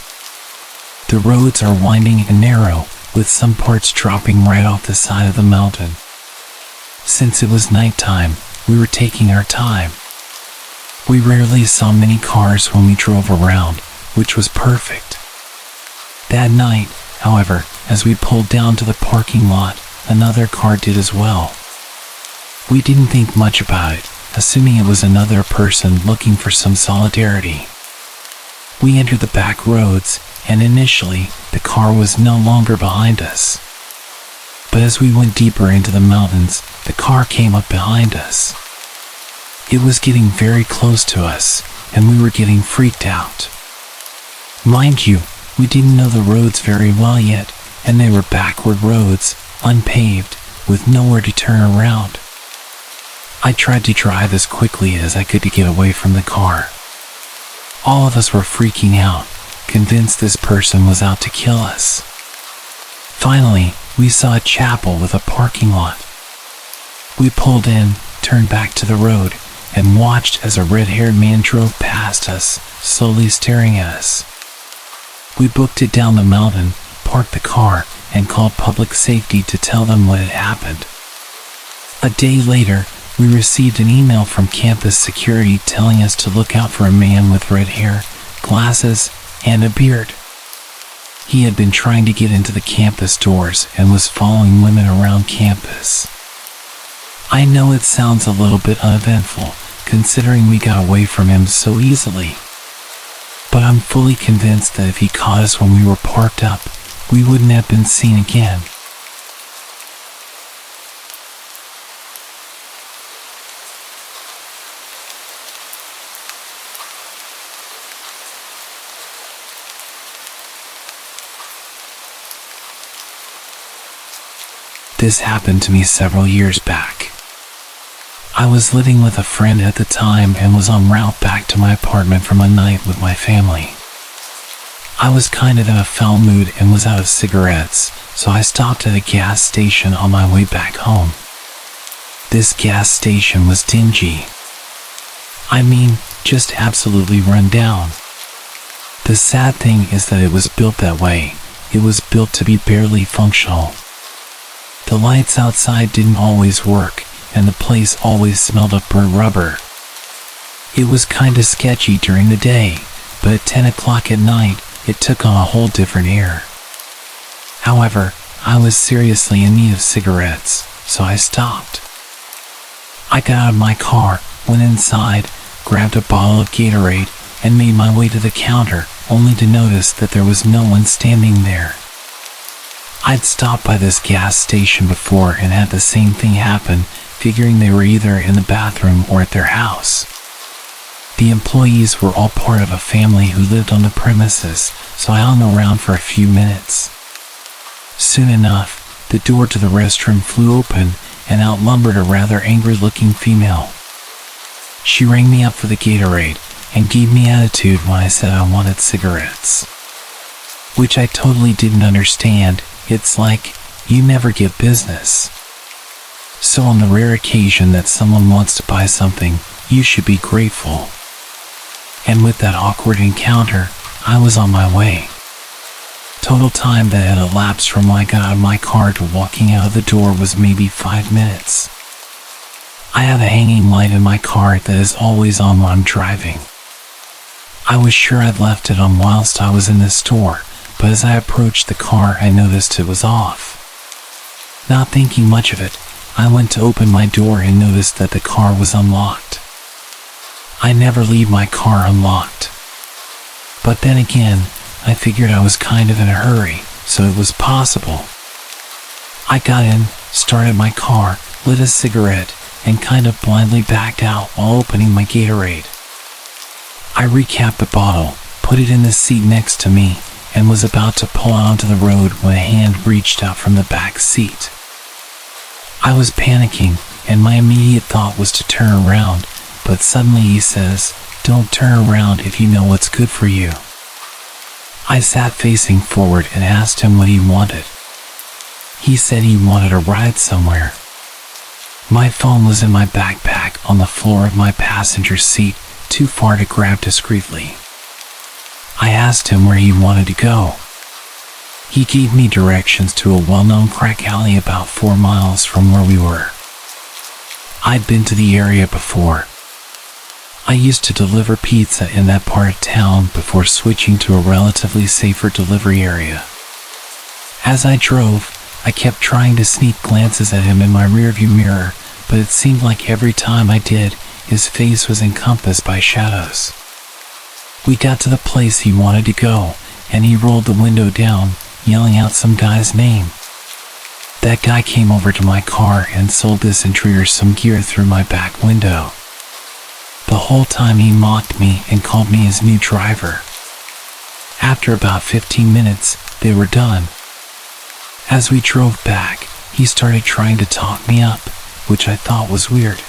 The roads are winding and narrow, with some parts dropping right off the side of the mountain. Since it was nighttime, we were taking our time. We rarely saw many cars when we drove around, which was perfect. That night, however, as we pulled down to the parking lot, another car did as well. We didn't think much about it, assuming it was another person looking for some solidarity. We entered the back roads, and initially, the car was no longer behind us. But as we went deeper into the mountains, the car came up behind us. It was getting very close to us, and we were getting freaked out. Mind you, we didn't know the roads very well yet, and they were backward roads, unpaved, with nowhere to turn around. I tried to drive as quickly as I could to get away from the car. All of us were freaking out, convinced this person was out to kill us. Finally, we saw a chapel with a parking lot. We pulled in, turned back to the road, and watched as a red-haired man drove past us, slowly staring at us. We booked it down the mountain, parked the car, and called public safety to tell them what had happened. A day later, we received an email from campus security telling us to look out for a man with red hair, glasses, and a beard. He had been trying to get into the campus doors and was following women around campus. I know it sounds a little bit uneventful, considering we got away from him so easily. But I'm fully convinced that if he caught us when we were parked up, we wouldn't have been seen again. This happened to me several years back. I was living with a friend at the time and was en route back to my apartment from a night with my family. I was kind of in a foul mood and was out of cigarettes, so I stopped at a gas station on my way back home. This gas station was dingy. I mean, just absolutely run down. The sad thing is that it was built that way. It was built to be barely functional. The lights outside didn't always work, and the place always smelled of burnt rubber. It was kinda sketchy during the day, but at 10 o'clock at night, it took on a whole different air. However, I was seriously in need of cigarettes, so I stopped. I got out of my car, went inside, grabbed a bottle of Gatorade, and made my way to the counter, only to notice that there was no one standing there. I'd stopped by this gas station before and had the same thing happen, figuring they were either in the bathroom or at their house. The employees were all part of a family who lived on the premises, so I hung around for a few minutes. Soon enough, the door to the restroom flew open, and out lumbered a rather angry-looking female. She rang me up for the Gatorade and gave me attitude when I said I wanted cigarettes. Which I totally didn't understand. It's like, you never get business. So on the rare occasion that someone wants to buy something, you should be grateful. And with that awkward encounter, I was on my way. Total time that had elapsed from when I got out of my car to walking out of the door was maybe 5 minutes. I have a hanging light in my car that is always on when I'm driving. I was sure I'd left it on whilst I was in the store, but as I approached the car I noticed it was off. Not thinking much of it, I went to open my door and noticed that the car was unlocked. I never leave my car unlocked. But then again, I figured I was kind of in a hurry, so it was possible. I got in, started my car, lit a cigarette, and kind of blindly backed out while opening my Gatorade. I recapped the bottle, put it in the seat next to me, and was about to pull out onto the road when a hand reached out from the back seat. I was panicking, and my immediate thought was to turn around, but suddenly he says, "Don't turn around if you know what's good for you." I sat facing forward and asked him what he wanted. He said he wanted a ride somewhere. My phone was in my backpack on the floor of my passenger seat, too far to grab discreetly. I asked him where he wanted to go. He gave me directions to a well-known crack alley about 4 miles from where we were. I'd been to the area before. I used to deliver pizza in that part of town before switching to a relatively safer delivery area. As I drove, I kept trying to sneak glances at him in my rearview mirror, but it seemed like every time I did, his face was encompassed by shadows. We got to the place he wanted to go, and he rolled the window down, yelling out some guy's name. That guy came over to my car and sold this intruder some gear through my back window. The whole time he mocked me and called me his new driver. After about 15 minutes, they were done. As we drove back, he started trying to talk me up, which I thought was weird.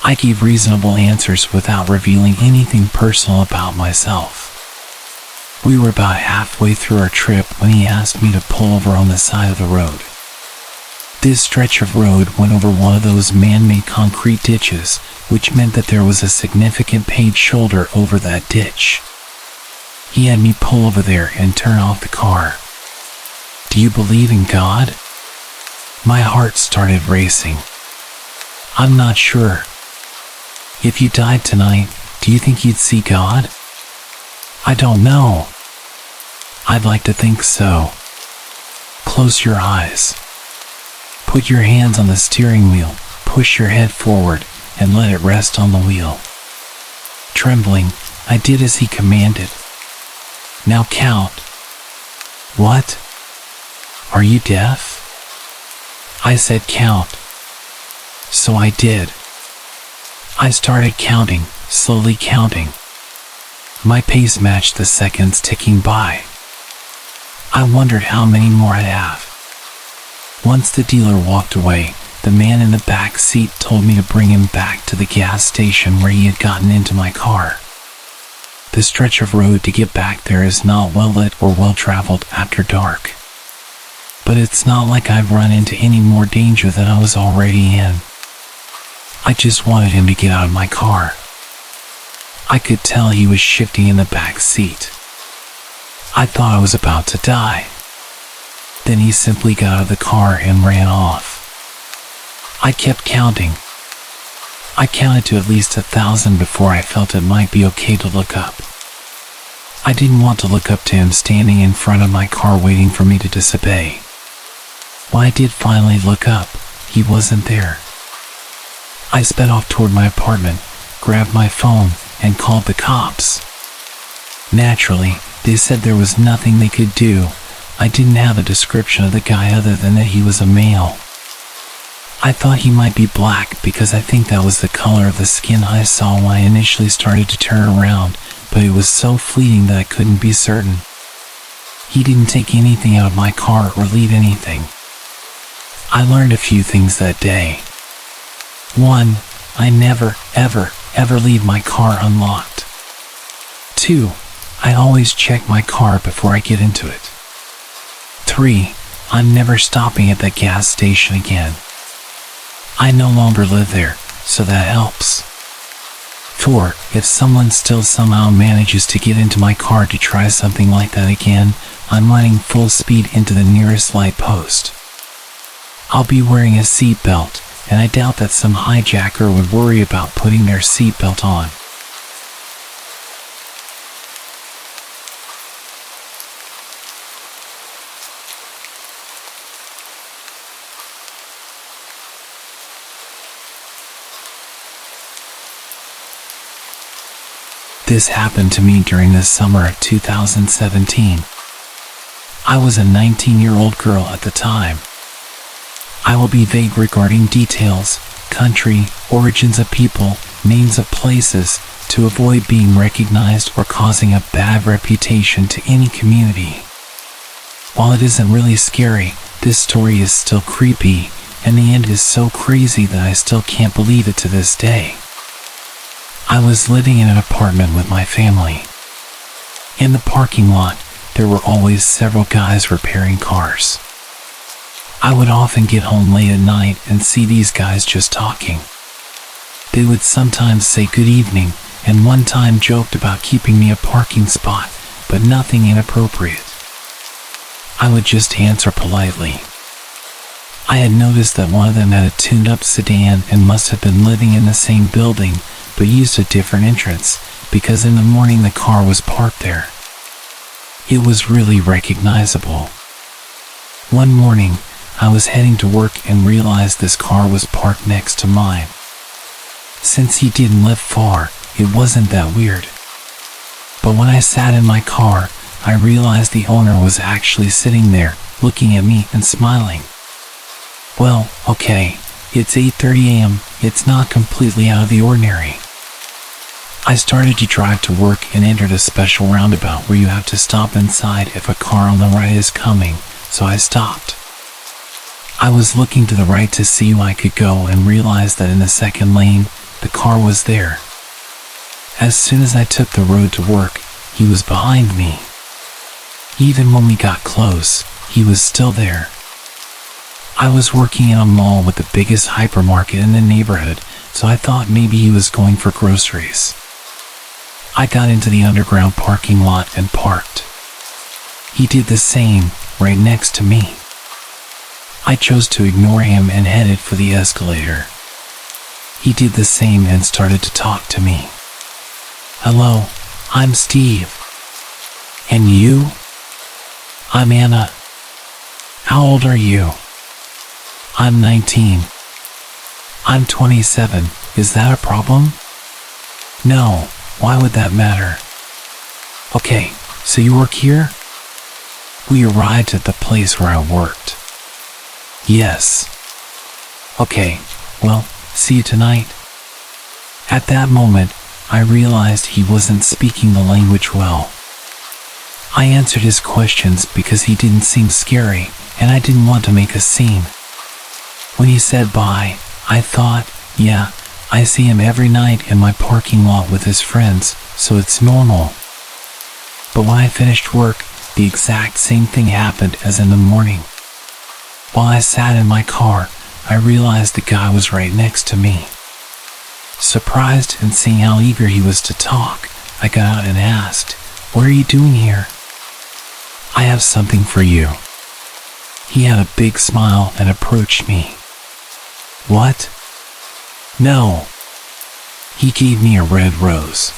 I gave reasonable answers without revealing anything personal about myself. We were about halfway through our trip when he asked me to pull over on the side of the road. This stretch of road went over one of those man-made concrete ditches, which meant that there was a significant paved shoulder over that ditch. He had me pull over there and turn off the car. "Do you believe in God?" My heart started racing. "I'm not sure." "If you died tonight, do you think you'd see God?" "I don't know." "I'd like to think so." "Close your eyes. Put your hands on the steering wheel, push your head forward, and let it rest on the wheel." Trembling, I did as he commanded. "Now count." "What? Are you deaf?" I said count. So I did. I started counting, slowly counting. My pace matched the seconds ticking by. I wondered how many more I'd have. Once the dealer walked away, the man in the back seat told me to bring him back to the gas station where he had gotten into my car. The stretch of road to get back there is not well lit or well traveled after dark. But it's not like I've run into any more danger than I was already in. I just wanted him to get out of my car. I could tell he was shifting in the back seat. I thought I was about to die. Then he simply got out of the car and ran off. I kept counting. I counted to at least 1,000 before I felt it might be okay to look up. I didn't want to look up to him standing in front of my car waiting for me to disobey. When I did finally look up, he wasn't there. I sped off toward my apartment, grabbed my phone, and called the cops. Naturally, they said there was nothing they could do. I didn't have a description of the guy other than that he was a male. I thought he might be black because I think that was the color of the skin I saw when I initially started to turn around, but it was so fleeting that I couldn't be certain. He didn't take anything out of my car or leave anything. I learned a few things that day. 1. I never, ever leave my car unlocked. 2. I always check my car before I get into it. 3. I'm never stopping at that gas station again. I no longer live there, so that helps. 4. If someone still somehow manages to get into my car to try something like that again, I'm running full speed into the nearest light post. I'll be wearing a seatbelt, and I doubt that some hijacker would worry about putting their seatbelt on. This happened to me during the summer of 2017. I was a 19-year-old girl at the time. I will be vague regarding details, country, origins of people, names of places, to avoid being recognized or causing a bad reputation to any community. While it isn't really scary, this story is still creepy, and the end is so crazy that I still can't believe it to this day. I was living in an apartment with my family. In the parking lot, there were always several guys repairing cars. I would often get home late at night and see these guys just talking. They would sometimes say good evening, and one time joked about keeping me a parking spot, but nothing inappropriate. I would just answer politely. I had noticed that one of them had a tuned-up sedan and must have been living in the same building, but used a different entrance, because in the morning the car was parked there. It was really recognizable. One morning, I was heading to work and realized this car was parked next to mine. Since he didn't live far, it wasn't that weird. But when I sat in my car, I realized the owner was actually sitting there, looking at me and smiling. Well, okay, it's 8:30 a.m., it's not completely out of the ordinary. I started to drive to work and entered a special roundabout where you have to stop inside if a car on the right is coming, so I stopped. I was looking to the right to see where I could go and realized that in the second lane, the car was there. As soon as I took the road to work, he was behind me. Even when we got close, he was still there. I was working in a mall with the biggest hypermarket in the neighborhood, so I thought maybe he was going for groceries. I got into the underground parking lot and parked. He did the same, right next to me. I chose to ignore him and headed for the escalator. He did the same and started to talk to me. Hello, I'm Steve. And you? I'm Anna. How old are you? I'm 19. I'm 27. Is that a problem? No, why would that matter? Okay, so you work here? We arrived at the place where I worked. Yes. Okay, well, see you tonight. At that moment, I realized he wasn't speaking the language well. I answered his questions because he didn't seem scary, and I didn't want to make a scene. When he said bye, I thought, yeah, I see him every night in my parking lot with his friends, so it's normal. But when I finished work, the exact same thing happened as in the morning. While I sat in my car, I realized the guy was right next to me. Surprised and seeing how eager he was to talk, I got out and asked, "What are you doing here?" "I have something for you." He had a big smile and approached me. "What?" "No." He gave me a red rose.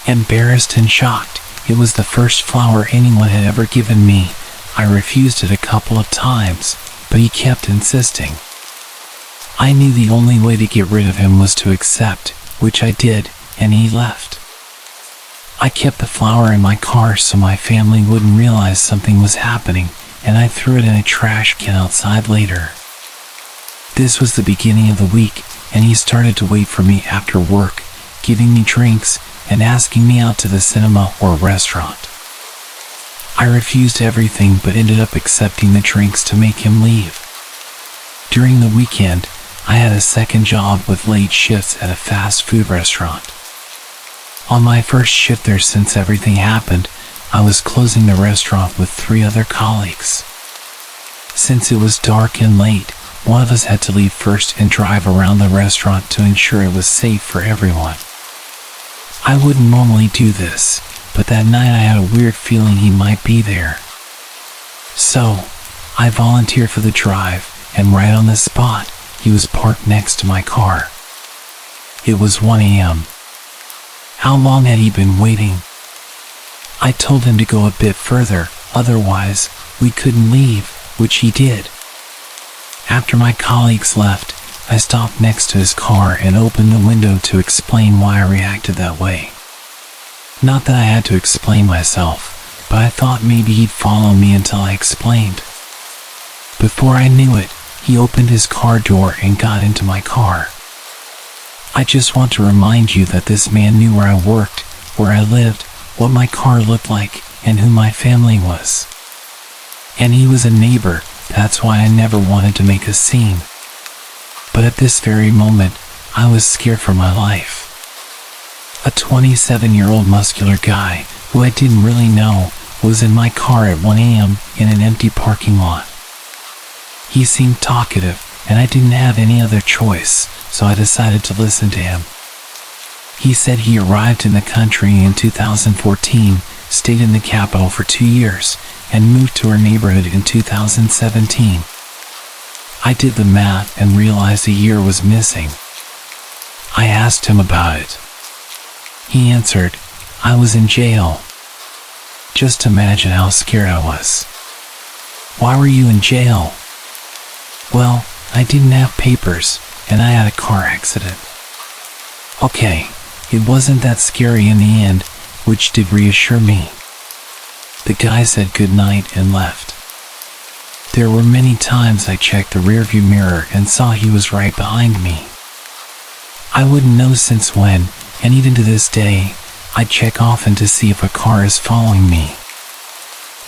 Embarrassed and shocked, it was the first flower anyone had ever given me. I refused it a couple of times, but he kept insisting. I knew the only way to get rid of him was to accept, which I did, and he left. I kept the flower in my car so my family wouldn't realize something was happening, and I threw it in a trash can outside later. This was the beginning of the week, and he started to wait for me after work, giving me drinks and asking me out to the cinema or restaurant. I refused everything but ended up accepting the drinks to make him leave. During the weekend, I had a second job with late shifts at a fast food restaurant. On my first shift there, since everything happened, I was closing the restaurant with 3 other colleagues. Since it was dark and late, one of us had to leave first and drive around the restaurant to ensure it was safe for everyone. I wouldn't normally do this, but that night I had a weird feeling he might be there. So, I volunteered for the drive, and right on the spot, he was parked next to my car. It was 1 a.m. How long had he been waiting? I told him to go a bit further, otherwise, we couldn't leave, which he did. After my colleagues left, I stopped next to his car and opened the window to explain why I reacted that way. Not that I had to explain myself, but I thought maybe he'd follow me until I explained. Before I knew it, he opened his car door and got into my car. I just want to remind you that this man knew where I worked, where I lived, what my car looked like, and who my family was. And he was a neighbor, that's why I never wanted to make a scene. But at this very moment, I was scared for my life. A 27-year-old muscular guy, who I didn't really know, was in my car at 1 a.m. in an empty parking lot. He seemed talkative, and I didn't have any other choice, so I decided to listen to him. He said he arrived in the country in 2014, stayed in the capital for 2 years, and moved to our neighborhood in 2017. I did the math and realized a year was missing. I asked him about it. He answered, "I was in jail." Just imagine how scared I was. "Why were you in jail?" "Well, I didn't have papers, and I had a car accident." Okay, it wasn't that scary in the end, which did reassure me. The guy said goodnight and left. There were many times I checked the rearview mirror and saw he was right behind me. I wouldn't know since when, and even to this day, I check often to see if a car is following me.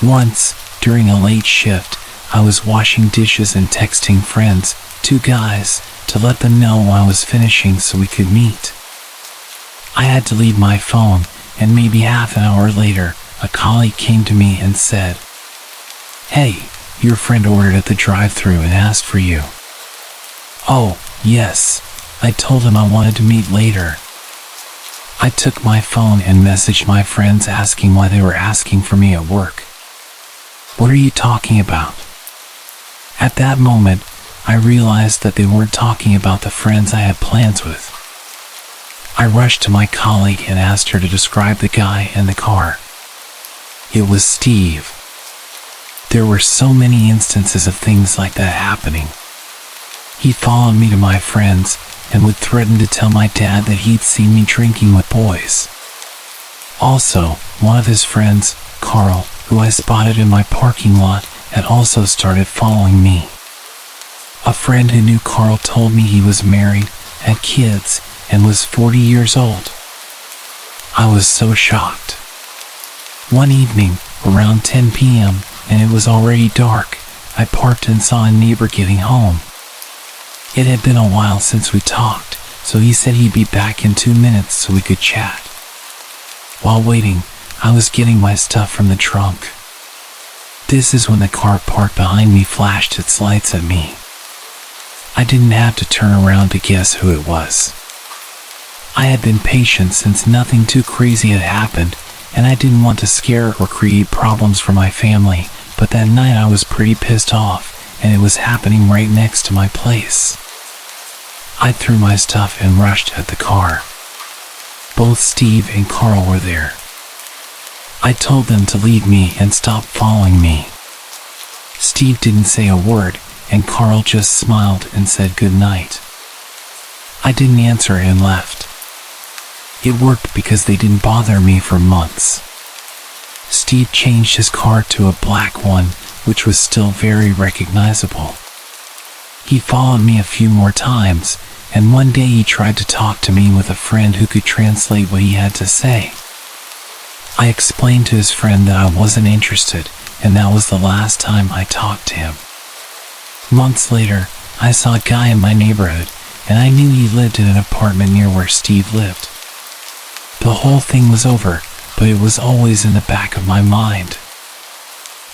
Once, during a late shift, I was washing dishes and texting friends, 2 guys, to let them know I was finishing so we could meet. I had to leave my phone, and maybe half an hour later, a colleague came to me and said, "Hey, your friend ordered at the drive-thru and asked for you." "Oh, yes." I told him I wanted to meet later. I took my phone and messaged my friends asking why they were asking for me at work. "What are you talking about?" At that moment, I realized that they weren't talking about the friends I had plans with. I rushed to my colleague and asked her to describe the guy and the car. It was Steve. There were so many instances of things like that happening. He followed me to my friends and would threaten to tell my dad that he'd seen me drinking with boys. Also, one of his friends, Carl, who I spotted in my parking lot, had also started following me. A friend who knew Carl told me he was married, had kids, and was 40 years old. I was so shocked. One evening, around 10 p.m., and it was already dark, I parked and saw a neighbor getting home. It had been a while since we talked, so he said he'd be back in 2 minutes so we could chat. While waiting, I was getting my stuff from the trunk. This is when the car parked behind me flashed its lights at me. I didn't have to turn around to guess who it was. I had been patient since nothing too crazy had happened, and I didn't want to scare or create problems for my family, but that night I was pretty pissed off, and it was happening right next to my place. I threw my stuff and rushed at the car. Both Steve and Carl were there. I told them to leave me and stop following me. Steve didn't say a word, and Carl just smiled and said good night. I didn't answer and left. It worked because they didn't bother me for months. Steve changed his car to a black one, which was still very recognizable. He followed me a few more times, and one day he tried to talk to me with a friend who could translate what he had to say. I explained to his friend that I wasn't interested, and that was the last time I talked to him. Months later, I saw a guy in my neighborhood, and I knew he lived in an apartment near where Steve lived. The whole thing was over, but it was always in the back of my mind.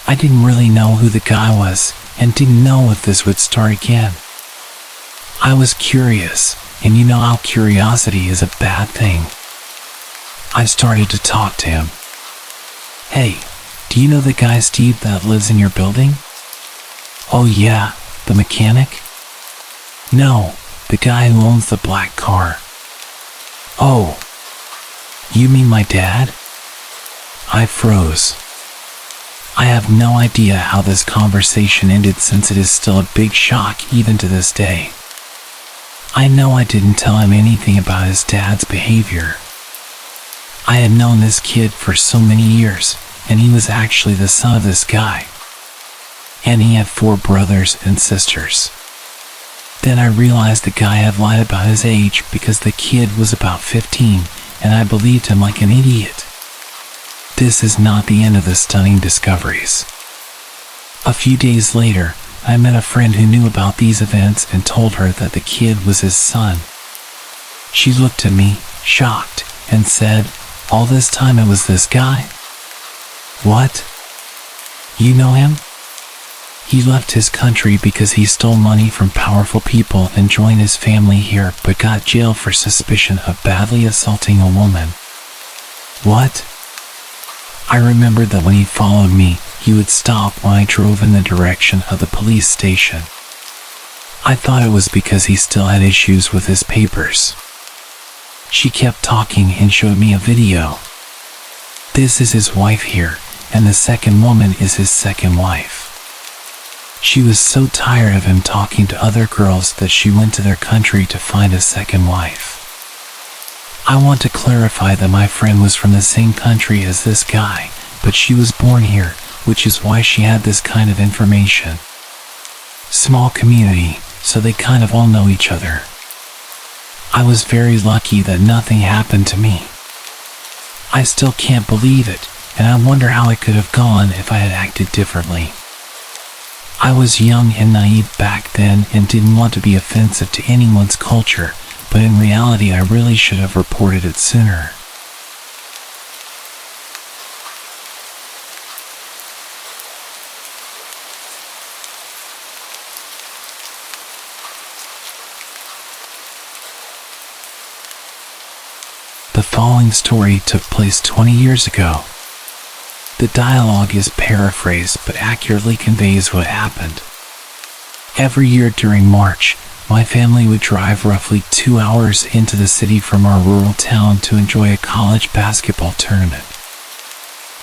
I didn't really know who the guy was, and didn't know if this would start again. I was curious, and you know how curiosity is a bad thing. I started to talk to him. Hey, do you know the guy Steve that lives in your building? Oh yeah, the mechanic? No, the guy who owns the black car. Oh, you mean my dad? I froze. I have no idea how this conversation ended, since it is still a big shock even to this day. I know I didn't tell him anything about his dad's behavior. I had known this kid for so many years, and he was actually the son of this guy. And he had 4 brothers and sisters. Then I realized the guy had lied about his age because the kid was about 15, and I believed him like an idiot. This is not the end of the stunning discoveries. A few days later, I met a friend who knew about these events and told her that the kid was his son. She looked at me, shocked, and said, "All this time it was this guy?" "What? You know him?" "He left his country because he stole money from powerful people and joined his family here, but got jailed for suspicion of badly assaulting a woman." "What?" I remembered that when he followed me, he would stop when I drove in the direction of the police station. I thought it was because he still had issues with his papers. She kept talking and showed me a video. This is his wife here, and the second woman is his second wife. She was so tired of him talking to other girls that she went to their country to find a second wife. I want to clarify that my friend was from the same country as this guy, but she was born here, which is why she had this kind of information. Small community, so they kind of all know each other. I was very lucky that nothing happened to me. I still can't believe it, and I wonder how it could have gone if I had acted differently. I was young and naive back then and didn't want to be offensive to anyone's culture, but in reality I really should have reported it sooner. The following story took place 20 years ago. The dialogue is paraphrased but accurately conveys what happened. Every year during March, my family would drive roughly 2 hours into the city from our rural town to enjoy a college basketball tournament.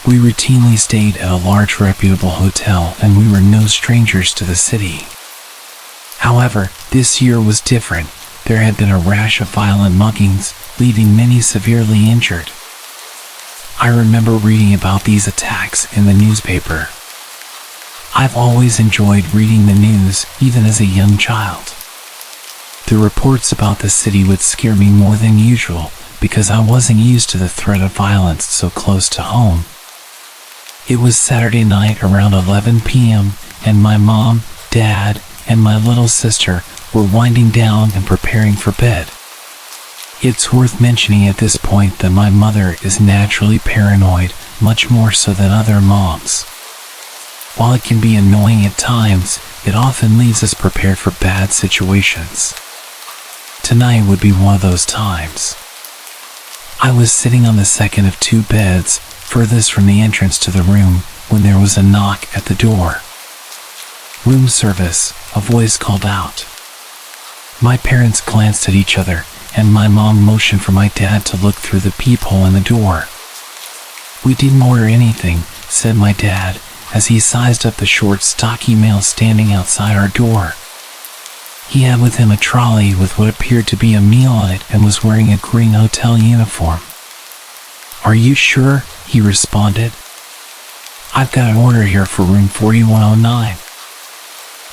We routinely stayed at a large reputable hotel, and we were no strangers to the city. However, this year was different. There had been a rash of violent muggings, leaving many severely injured. I remember reading about these attacks in the newspaper. I've always enjoyed reading the news, even as a young child. The reports about the city would scare me more than usual, because I wasn't used to the threat of violence so close to home. It was Saturday night around 11 p.m., and my mom, dad, and my little sister were winding down and preparing for bed. It's worth mentioning at this point that my mother is naturally paranoid, much more so than other moms. While it can be annoying at times, it often leaves us prepared for bad situations. Tonight would be one of those times. I was sitting on the second of 2 beds, furthest from the entrance to the room, when there was a knock at the door. "Room service," a voice called out. My parents glanced at each other, and my mom motioned for my dad to look through the peephole in the door. "We didn't order anything," said my dad, as he sized up the short, stocky male standing outside our door. He had with him a trolley with what appeared to be a meal on it and was wearing a green hotel uniform. "Are you sure?" he responded. "I've got an order here for room 4109.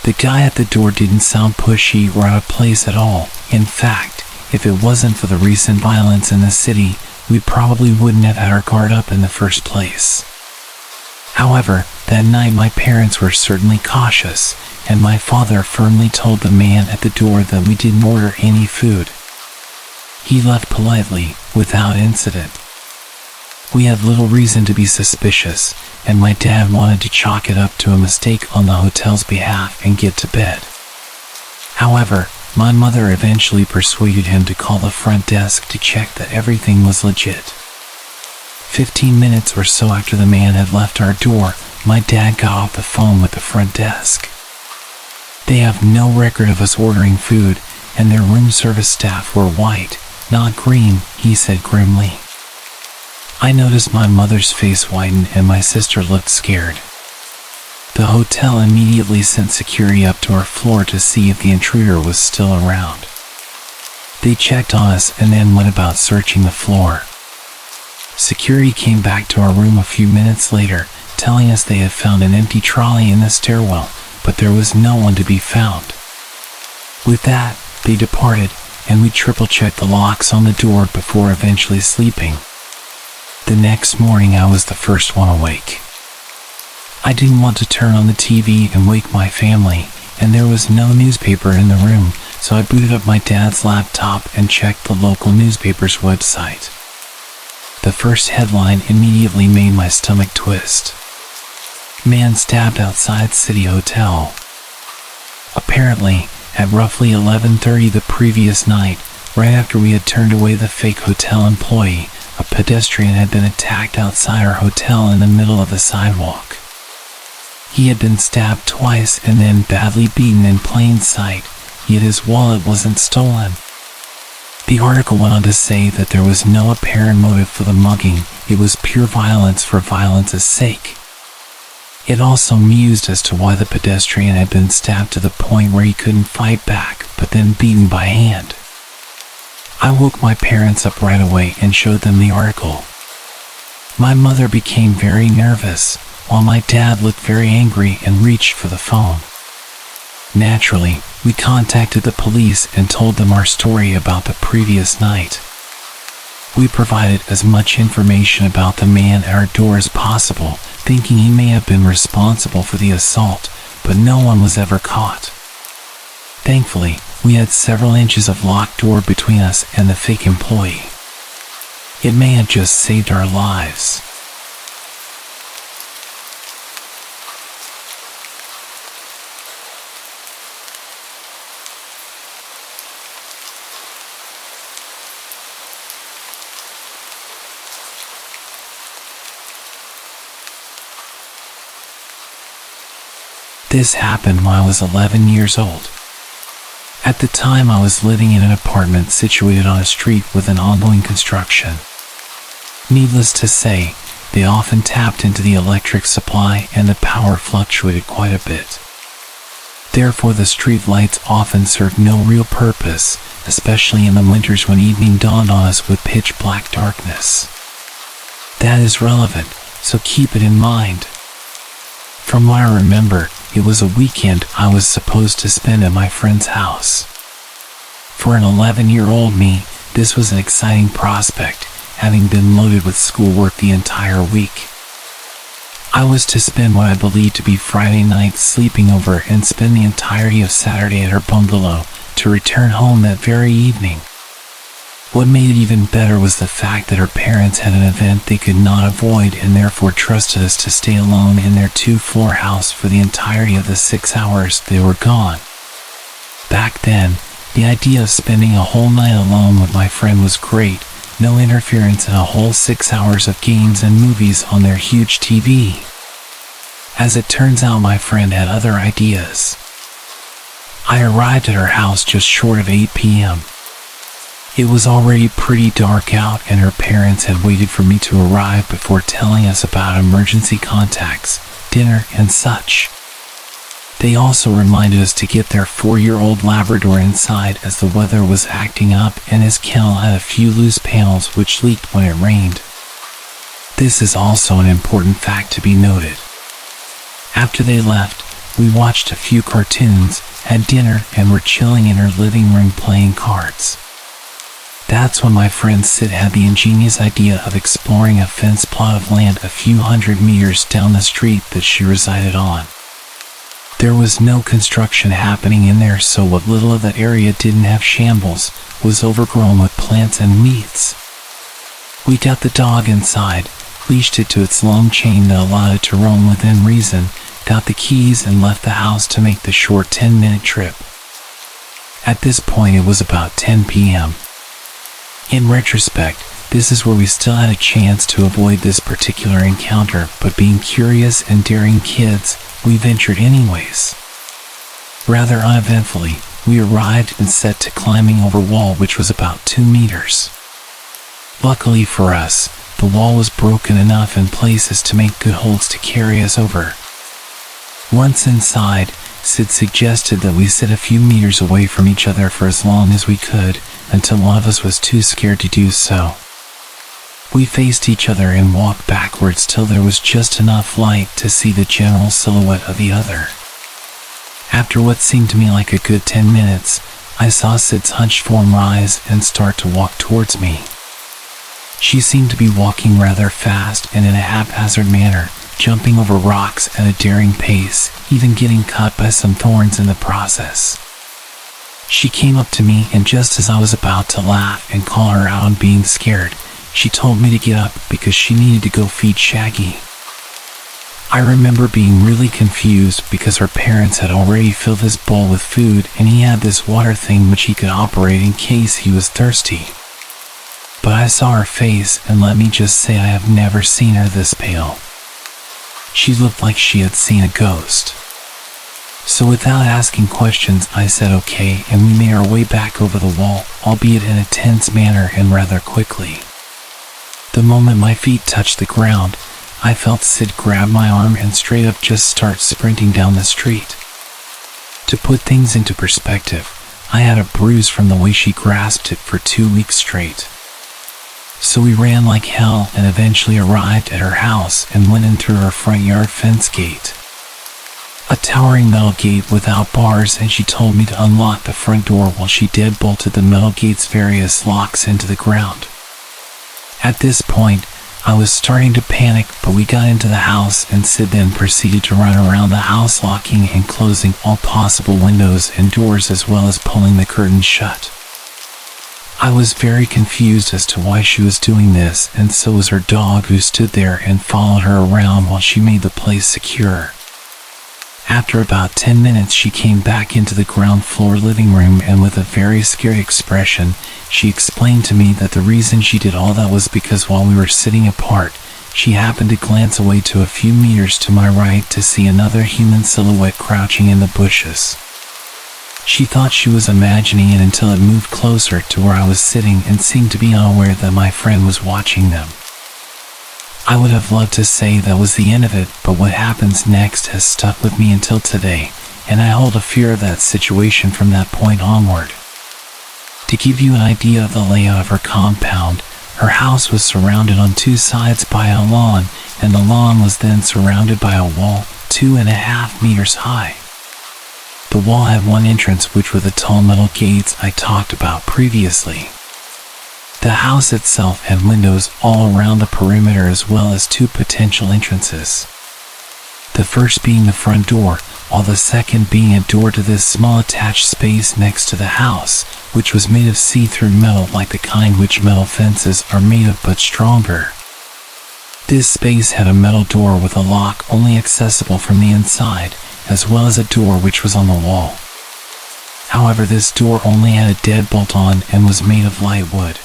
The guy at the door didn't sound pushy or out of place at all. In fact, if it wasn't for the recent violence in the city, we probably wouldn't have had our guard up in the first place. However, that night my parents were certainly cautious, and my father firmly told the man at the door that we didn't order any food. He left politely, without incident. We had little reason to be suspicious, and my dad wanted to chalk it up to a mistake on the hotel's behalf and get to bed. However, my mother eventually persuaded him to call the front desk to check that everything was legit. 15 minutes or so after the man had left our door, my dad got off the phone with the front desk. They have no record of us ordering food, and their room service staff were white, not green, he said grimly. I noticed my mother's face whiten and my sister looked scared. The hotel immediately sent security up to our floor to see if the intruder was still around. They checked on us and then went about searching the floor. Security came back to our room a few minutes later, telling us they had found an empty trolley in the stairwell, but there was no one to be found. With that, they departed, and we triple-checked the locks on the door before eventually sleeping. The next morning I was the first one awake. I didn't want to turn on the TV and wake my family, and there was no newspaper in the room, so I booted up my dad's laptop and checked the local newspaper's website. The first headline immediately made my stomach twist. Man stabbed outside City Hotel. Apparently, at roughly 11:30 the previous night, right after we had turned away the fake hotel employee, a pedestrian had been attacked outside our hotel in the middle of the sidewalk. He had been stabbed twice and then badly beaten in plain sight, yet his wallet wasn't stolen. The article went on to say that there was no apparent motive for the mugging, it was pure violence for violence's sake. It also mused as to why the pedestrian had been stabbed to the point where he couldn't fight back, but then beaten by hand. I woke my parents up right away and showed them the article. My mother became very nervous, while my dad looked very angry and reached for the phone. Naturally, we contacted the police and told them our story about the previous night. We provided as much information about the man at our door as possible, thinking he may have been responsible for the assault, but no one was ever caught. Thankfully, we had several inches of locked door between us and the fake employee. It may have just saved our lives. This happened when I was 11 years old. At the time, I was living in an apartment situated on a street with an ongoing construction. Needless to say, they often tapped into the electric supply and the power fluctuated quite a bit. Therefore, the street lights often served no real purpose, especially in the winters when evening dawned on us with pitch black darkness. That is relevant, so keep it in mind. From what I remember, it was a weekend I was supposed to spend at my friend's house. For an 11-year-old me, this was an exciting prospect, having been loaded with schoolwork the entire week. I was to spend what I believed to be Friday night sleeping over and spend the entirety of Saturday at her bungalow, to return home that very evening. What made it even better was the fact that her parents had an event they could not avoid and therefore trusted us to stay alone in their 2-floor house for the entirety of the 6 hours they were gone. Back then, the idea of spending a whole night alone with my friend was great, no interference and a whole 6 hours of games and movies on their huge TV. As it turns out, my friend had other ideas. I arrived at her house just short of 8 p.m. It was already pretty dark out, and her parents had waited for me to arrive before telling us about emergency contacts, dinner, and such. They also reminded us to get their 4-year-old Labrador inside, as the weather was acting up and his kennel had a few loose panels which leaked when it rained. This is also an important fact to be noted. After they left, we watched a few cartoons, had dinner, and were chilling in her living room playing cards. That's when my friend Sid had the ingenious idea of exploring a fenced plot of land a few hundred meters down the street that she resided on. There was no construction happening in there, so what little of that area didn't have shambles was overgrown with plants and weeds. We got the dog inside, leashed it to its long chain that allowed it to roam within reason, got the keys, and left the house to make the short 10-minute trip. At this point it was about 10 p.m. In retrospect, this is where we still had a chance to avoid this particular encounter, but being curious and daring kids, we ventured anyways. Rather uneventfully, we arrived and set to climbing over a wall which was about 2 meters. Luckily for us, the wall was broken enough in places to make good holds to carry us over. Once inside, Sid suggested that we sit a few meters away from each other for as long as we could, until one of us was too scared to do so. We faced each other and walked backwards till there was just enough light to see the general silhouette of the other. After what seemed to me like a good 10 minutes, I saw Sid's hunched form rise and start to walk towards me. She seemed to be walking rather fast and in a haphazard manner, jumping over rocks at a daring pace, even getting cut by some thorns in the process. She came up to me, and just as I was about to laugh and call her out on being scared, she told me to get up because she needed to go feed Shaggy. I remember being really confused because her parents had already filled his bowl with food and he had this water thing which he could operate in case he was thirsty. But I saw her face, and let me just say I have never seen her this pale. She looked like she had seen a ghost. So without asking questions, I said okay, and we made our way back over the wall, albeit in a tense manner and rather quickly. The moment my feet touched the ground, I felt Sid grab my arm and straight up just start sprinting down the street. To put things into perspective, I had a bruise from the way she grasped it for 2 weeks straight. So we ran like hell and eventually arrived at her house and went in through her front yard fence gate. A towering metal gate without bars, and she told me to unlock the front door while she deadbolted the metal gate's various locks into the ground. At this point, I was starting to panic, but we got into the house and Sid then proceeded to run around the house locking and closing all possible windows and doors as well as pulling the curtains shut. I was very confused as to why she was doing this, and so was her dog, who stood there and followed her around while she made the place secure. After about 10 minutes she came back into the ground floor living room, and with a very scary expression, she explained to me that the reason she did all that was because while we were sitting apart, she happened to glance away to a few meters to my right to see another human silhouette crouching in the bushes. She thought she was imagining it until it moved closer to where I was sitting and seemed to be unaware that my friend was watching them. I would have loved to say that was the end of it, but what happens next has stuck with me until today, and I hold a fear of that situation from that point onward. To give you an idea of the layout of her compound, her house was surrounded on 2 sides by a lawn, and the lawn was then surrounded by a wall 2.5 meters high. The wall had one entrance, which were the tall metal gates I talked about previously. The house itself had windows all around the perimeter as well as 2 potential entrances. The first being the front door, while the second being a door to this small attached space next to the house, which was made of see-through metal like the kind which metal fences are made of but stronger. This space had a metal door with a lock only accessible from the inside, as well as a door which was on the wall. However, this door only had a deadbolt on and was made of light wood.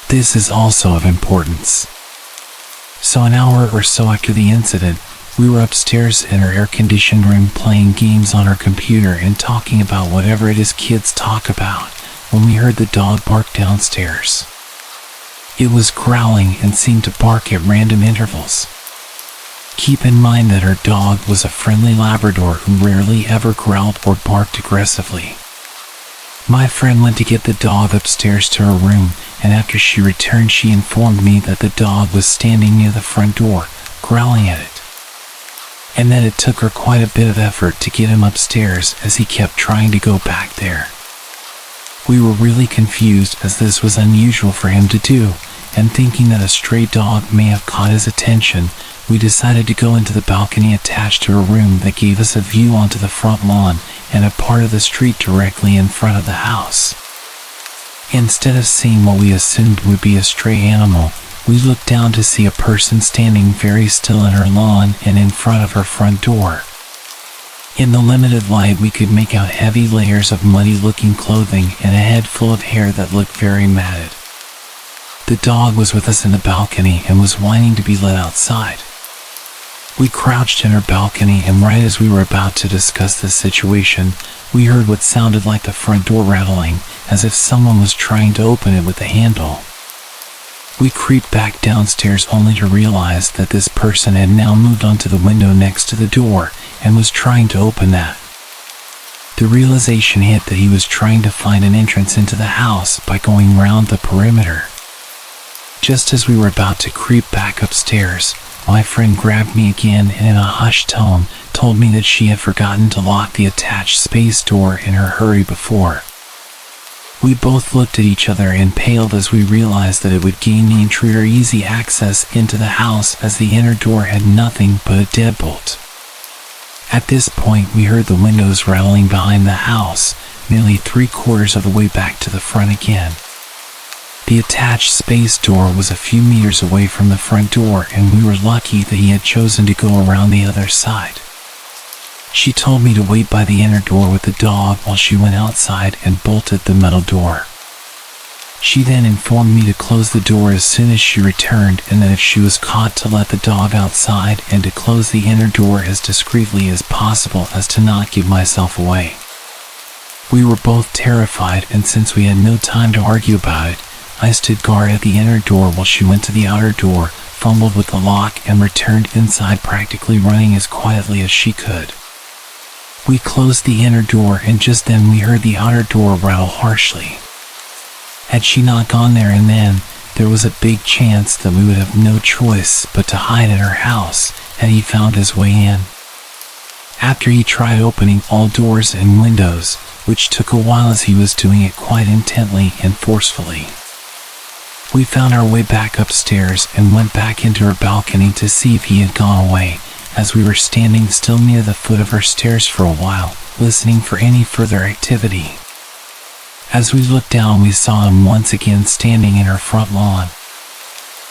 This is also of importance. So an hour or so after the incident, We were upstairs in her air-conditioned room playing games on her computer and talking about whatever it is kids talk about when we heard the dog bark downstairs. It was growling and seemed to bark at random intervals. Keep in mind that her dog was a friendly Labrador who rarely ever growled or barked aggressively. My friend went to get the dog upstairs to her room, and after she returned she informed me that the dog was standing near the front door, growling at it, and that it took her quite a bit of effort to get him upstairs as he kept trying to go back there. We were really confused as this was unusual for him to do, and thinking that a stray dog may have caught his attention, we decided to go into the balcony attached to her room that gave us a view onto the front lawn and a part of the street directly in front of the house. Instead of seeing what we assumed would be a stray animal, we looked down to see a person standing very still in her lawn and in front of her front door. In the limited light we could make out heavy layers of muddy-looking clothing and a head full of hair that looked very matted. The dog was with us in the balcony and was whining to be let outside. We crouched in her balcony, and right as we were about to discuss the situation, we heard what sounded like the front door rattling, as if someone was trying to open it with a handle. We creeped back downstairs only to realize that this person had now moved onto the window next to the door and was trying to open that. The realization hit that he was trying to find an entrance into the house by going round the perimeter. Just as we were about to creep back upstairs, my friend grabbed me again and in a hushed tone told me that she had forgotten to lock the attached space door in her hurry before. We both looked at each other and paled as we realized that it would gain the intruder easy access into the house as the inner door had nothing but a deadbolt. At this point we heard the windows rattling behind the house, nearly 3/4 of the way back to the front again. The attached space door was a few meters away from the front door, and we were lucky that he had chosen to go around the other side. She told me to wait by the inner door with the dog while she went outside and bolted the metal door. She then informed me to close the door as soon as she returned, and that if she was caught to let the dog outside and to close the inner door as discreetly as possible as to not give myself away. We were both terrified, and since we had no time to argue about it, I stood guard at the inner door while she went to the outer door, fumbled with the lock, and returned inside practically running as quietly as she could. We closed the inner door, and just then we heard the outer door rattle harshly. Had she not gone there and then, there was a big chance that we would have no choice but to hide in her house had he found his way in. After he tried opening all doors and windows, which took a while as he was doing it quite intently and forcefully, we found our way back upstairs and went back into her balcony to see if he had gone away, as we were standing still near the foot of her stairs for a while, listening for any further activity. As we looked down, we saw him once again standing in her front lawn.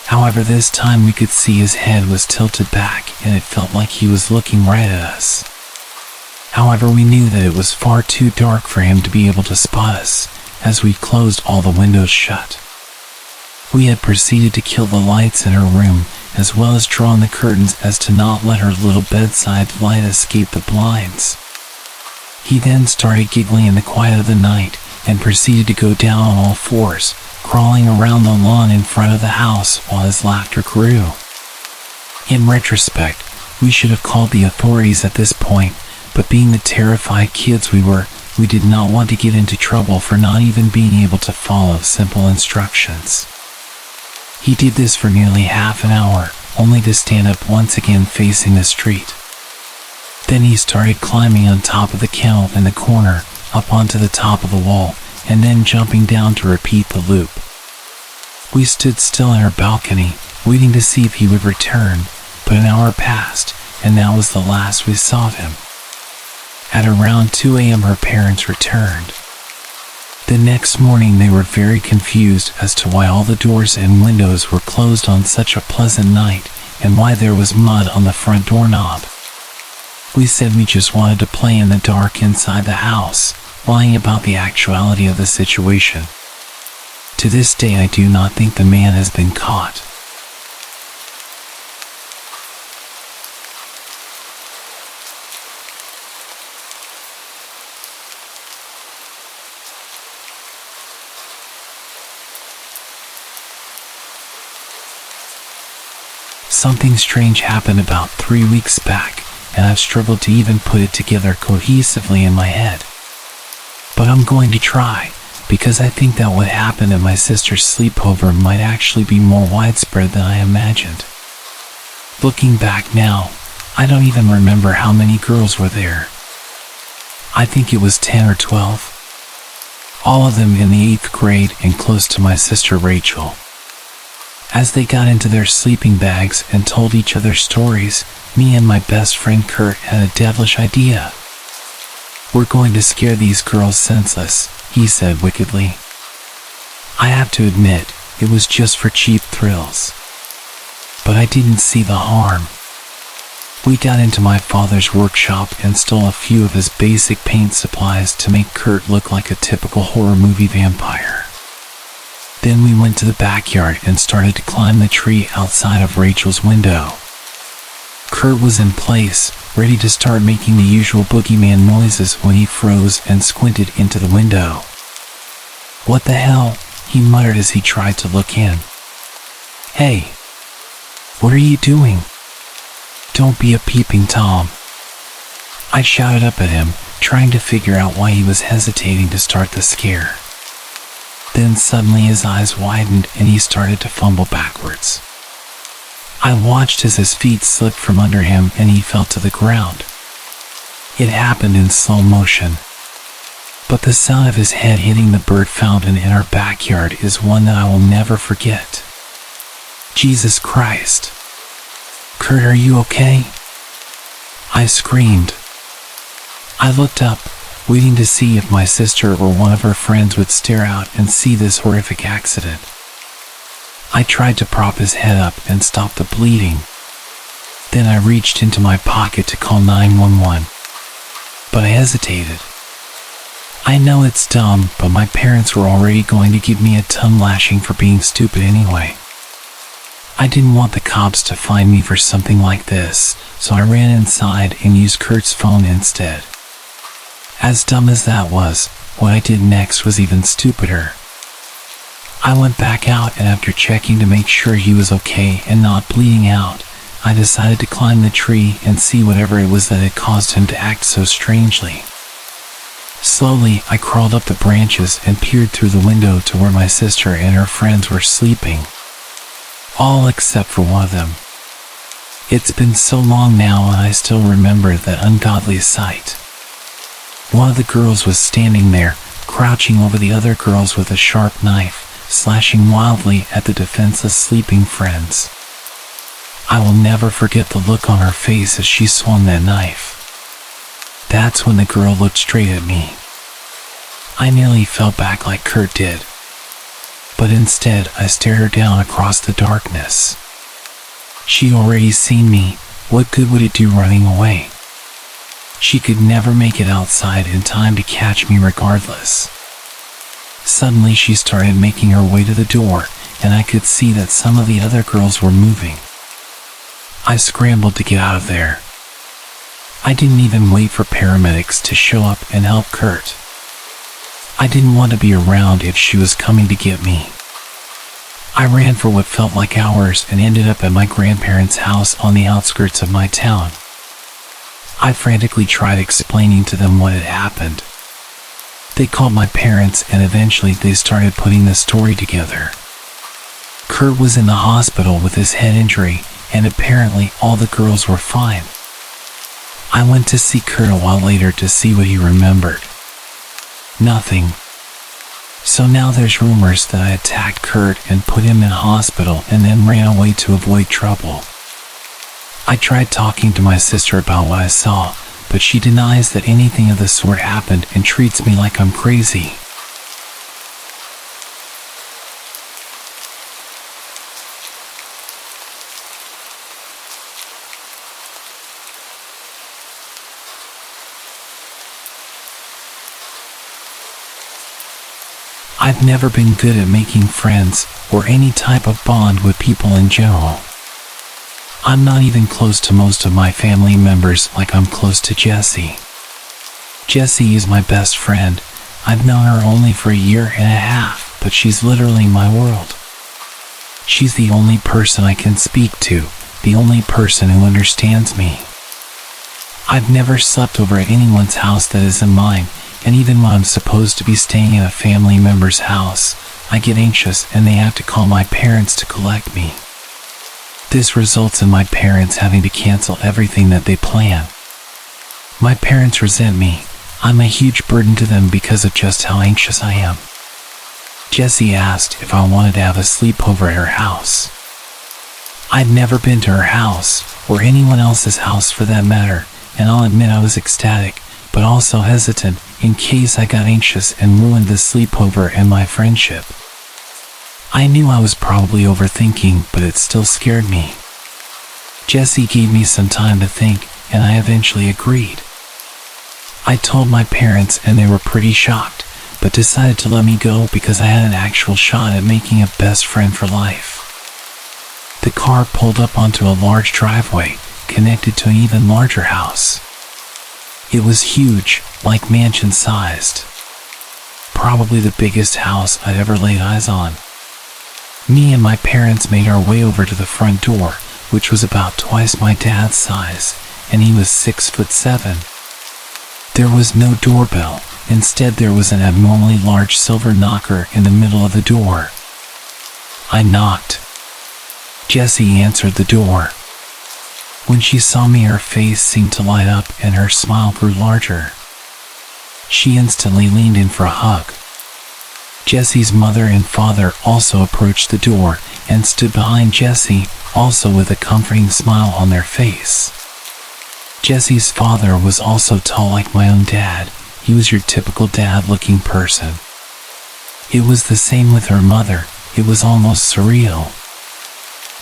However, this time we could see his head was tilted back, and it felt like he was looking right at us. However, we knew that it was far too dark for him to be able to spot us, as we closed all the windows shut. We had proceeded to kill the lights in her room, as well as drawn the curtains as to not let her little bedside light escape the blinds. He then started giggling in the quiet of the night, and proceeded to go down on all fours, crawling around the lawn in front of the house while his laughter grew. In retrospect, we should have called the authorities at this point, but being the terrified kids we were, we did not want to get into trouble for not even being able to follow simple instructions. He did this for nearly half an hour, only to stand up once again facing the street. Then he started climbing on top of the kennel in the corner, up onto the top of the wall, and then jumping down to repeat the loop. We stood still in our balcony, waiting to see if he would return, but an hour passed, and that was the last we saw of him. At around 2 a.m. her parents returned. The next morning they were very confused as to why all the doors and windows were closed on such a pleasant night, and why there was mud on the front doorknob. We said we just wanted to play in the dark inside the house, lying about the actuality of the situation. To this day I do not think the man has been caught. Something strange happened about 3 weeks back, and I've struggled to even put it together cohesively in my head. But I'm going to try, because I think that what happened at my sister's sleepover might actually be more widespread than I imagined. Looking back now, I don't even remember how many girls were there. I think it was 10 or 12. All of them in the 8th grade and close to my sister Rachel. As they got into their sleeping bags and told each other stories, me and my best friend Kurt had a devilish idea. "We're going to scare these girls senseless," he said wickedly. I have to admit, it was just for cheap thrills. But I didn't see the harm. We got into my father's workshop and stole a few of his basic paint supplies to make Kurt look like a typical horror movie vampire. Then we went to the backyard and started to climb the tree outside of Rachel's window. Kurt was in place, ready to start making the usual boogeyman noises when he froze and squinted into the window. "What the hell?" he muttered as he tried to look in. "Hey, what are you doing? Don't be a peeping Tom." I shouted up at him, trying to figure out why he was hesitating to start the scare. Then suddenly his eyes widened and he started to fumble backwards. I watched as his feet slipped from under him and he fell to the ground. It happened in slow motion. But the sound of his head hitting the bird fountain in our backyard is one that I will never forget. Jesus Christ. "Kurt, are you okay?" I screamed. I looked up, waiting to see if my sister or one of her friends would stare out and see this horrific accident. I tried to prop his head up and stop the bleeding. Then I reached into my pocket to call 911. But I hesitated. I know it's dumb, but my parents were already going to give me a ton lashing for being stupid anyway. I didn't want the cops to find me for something like this, so I ran inside and used Kurt's phone instead. As dumb as that was, what I did next was even stupider. I went back out and after checking to make sure he was okay and not bleeding out, I decided to climb the tree and see whatever it was that had caused him to act so strangely. Slowly, I crawled up the branches and peered through the window to where my sister and her friends were sleeping. All except for one of them. It's been so long now and I still remember that ungodly sight. One of the girls was standing there, crouching over the other girls with a sharp knife, slashing wildly at the defenseless sleeping friends. I will never forget the look on her face as she swung that knife. That's when the girl looked straight at me. I nearly fell back like Kurt did. But instead I stared her down across the darkness. She'd already seen me. What good would it do running away? She could never make it outside in time to catch me regardless. Suddenly she started making her way to the door, and I could see that some of the other girls were moving. I scrambled to get out of there. I didn't even wait for paramedics to show up and help Kurt. I didn't want to be around if she was coming to get me. I ran for what felt like hours and ended up at my grandparents' house on the outskirts of my town. I frantically tried explaining to them what had happened. They called my parents and eventually they started putting the story together. Kurt was in the hospital with his head injury and apparently all the girls were fine. I went to see Kurt a while later to see what he remembered. Nothing. So now there's rumors that I attacked Kurt and put him in hospital and then ran away to avoid trouble. I tried talking to my sister about what I saw, but she denies that anything of the sort happened and treats me like I'm crazy. I've never been good at making friends or any type of bond with people in general. I'm not even close to most of my family members like I'm close to Jessie. Jessie is my best friend. I've known her only for a year and a half, but she's literally my world. She's the only person I can speak to, the only person who understands me. I've never slept over at anyone's house that isn't mine, and even when I'm supposed to be staying in a family member's house, I get anxious and they have to call my parents to collect me. This results in my parents having to cancel everything that they plan. My parents resent me. I'm a huge burden to them because of just how anxious I am. Jessie asked if I wanted to have a sleepover at her house. I'd never been to her house, or anyone else's house for that matter, and I'll admit I was ecstatic, but also hesitant in case I got anxious and ruined the sleepover and my friendship. I knew I was probably overthinking, but it still scared me. Jessie gave me some time to think, and I eventually agreed. I told my parents and they were pretty shocked, but decided to let me go because I had an actual shot at making a best friend for life. The car pulled up onto a large driveway, connected to an even larger house. It was huge, like mansion-sized. Probably the biggest house I'd ever laid eyes on. Me and my parents made our way over to the front door, which was about twice my dad's size, and he was 6'7". There was no doorbell. Instead, there was an abnormally large silver knocker in the middle of the door. I knocked. Jessie answered the door. When she saw me, her face seemed to light up and her smile grew larger. She instantly leaned in for a hug. Jessie's mother and father also approached the door and stood behind Jessie, also with a comforting smile on their face. Jessie's father was also tall like my own dad. He was your typical dad-looking person. It was the same with her mother. It was almost surreal.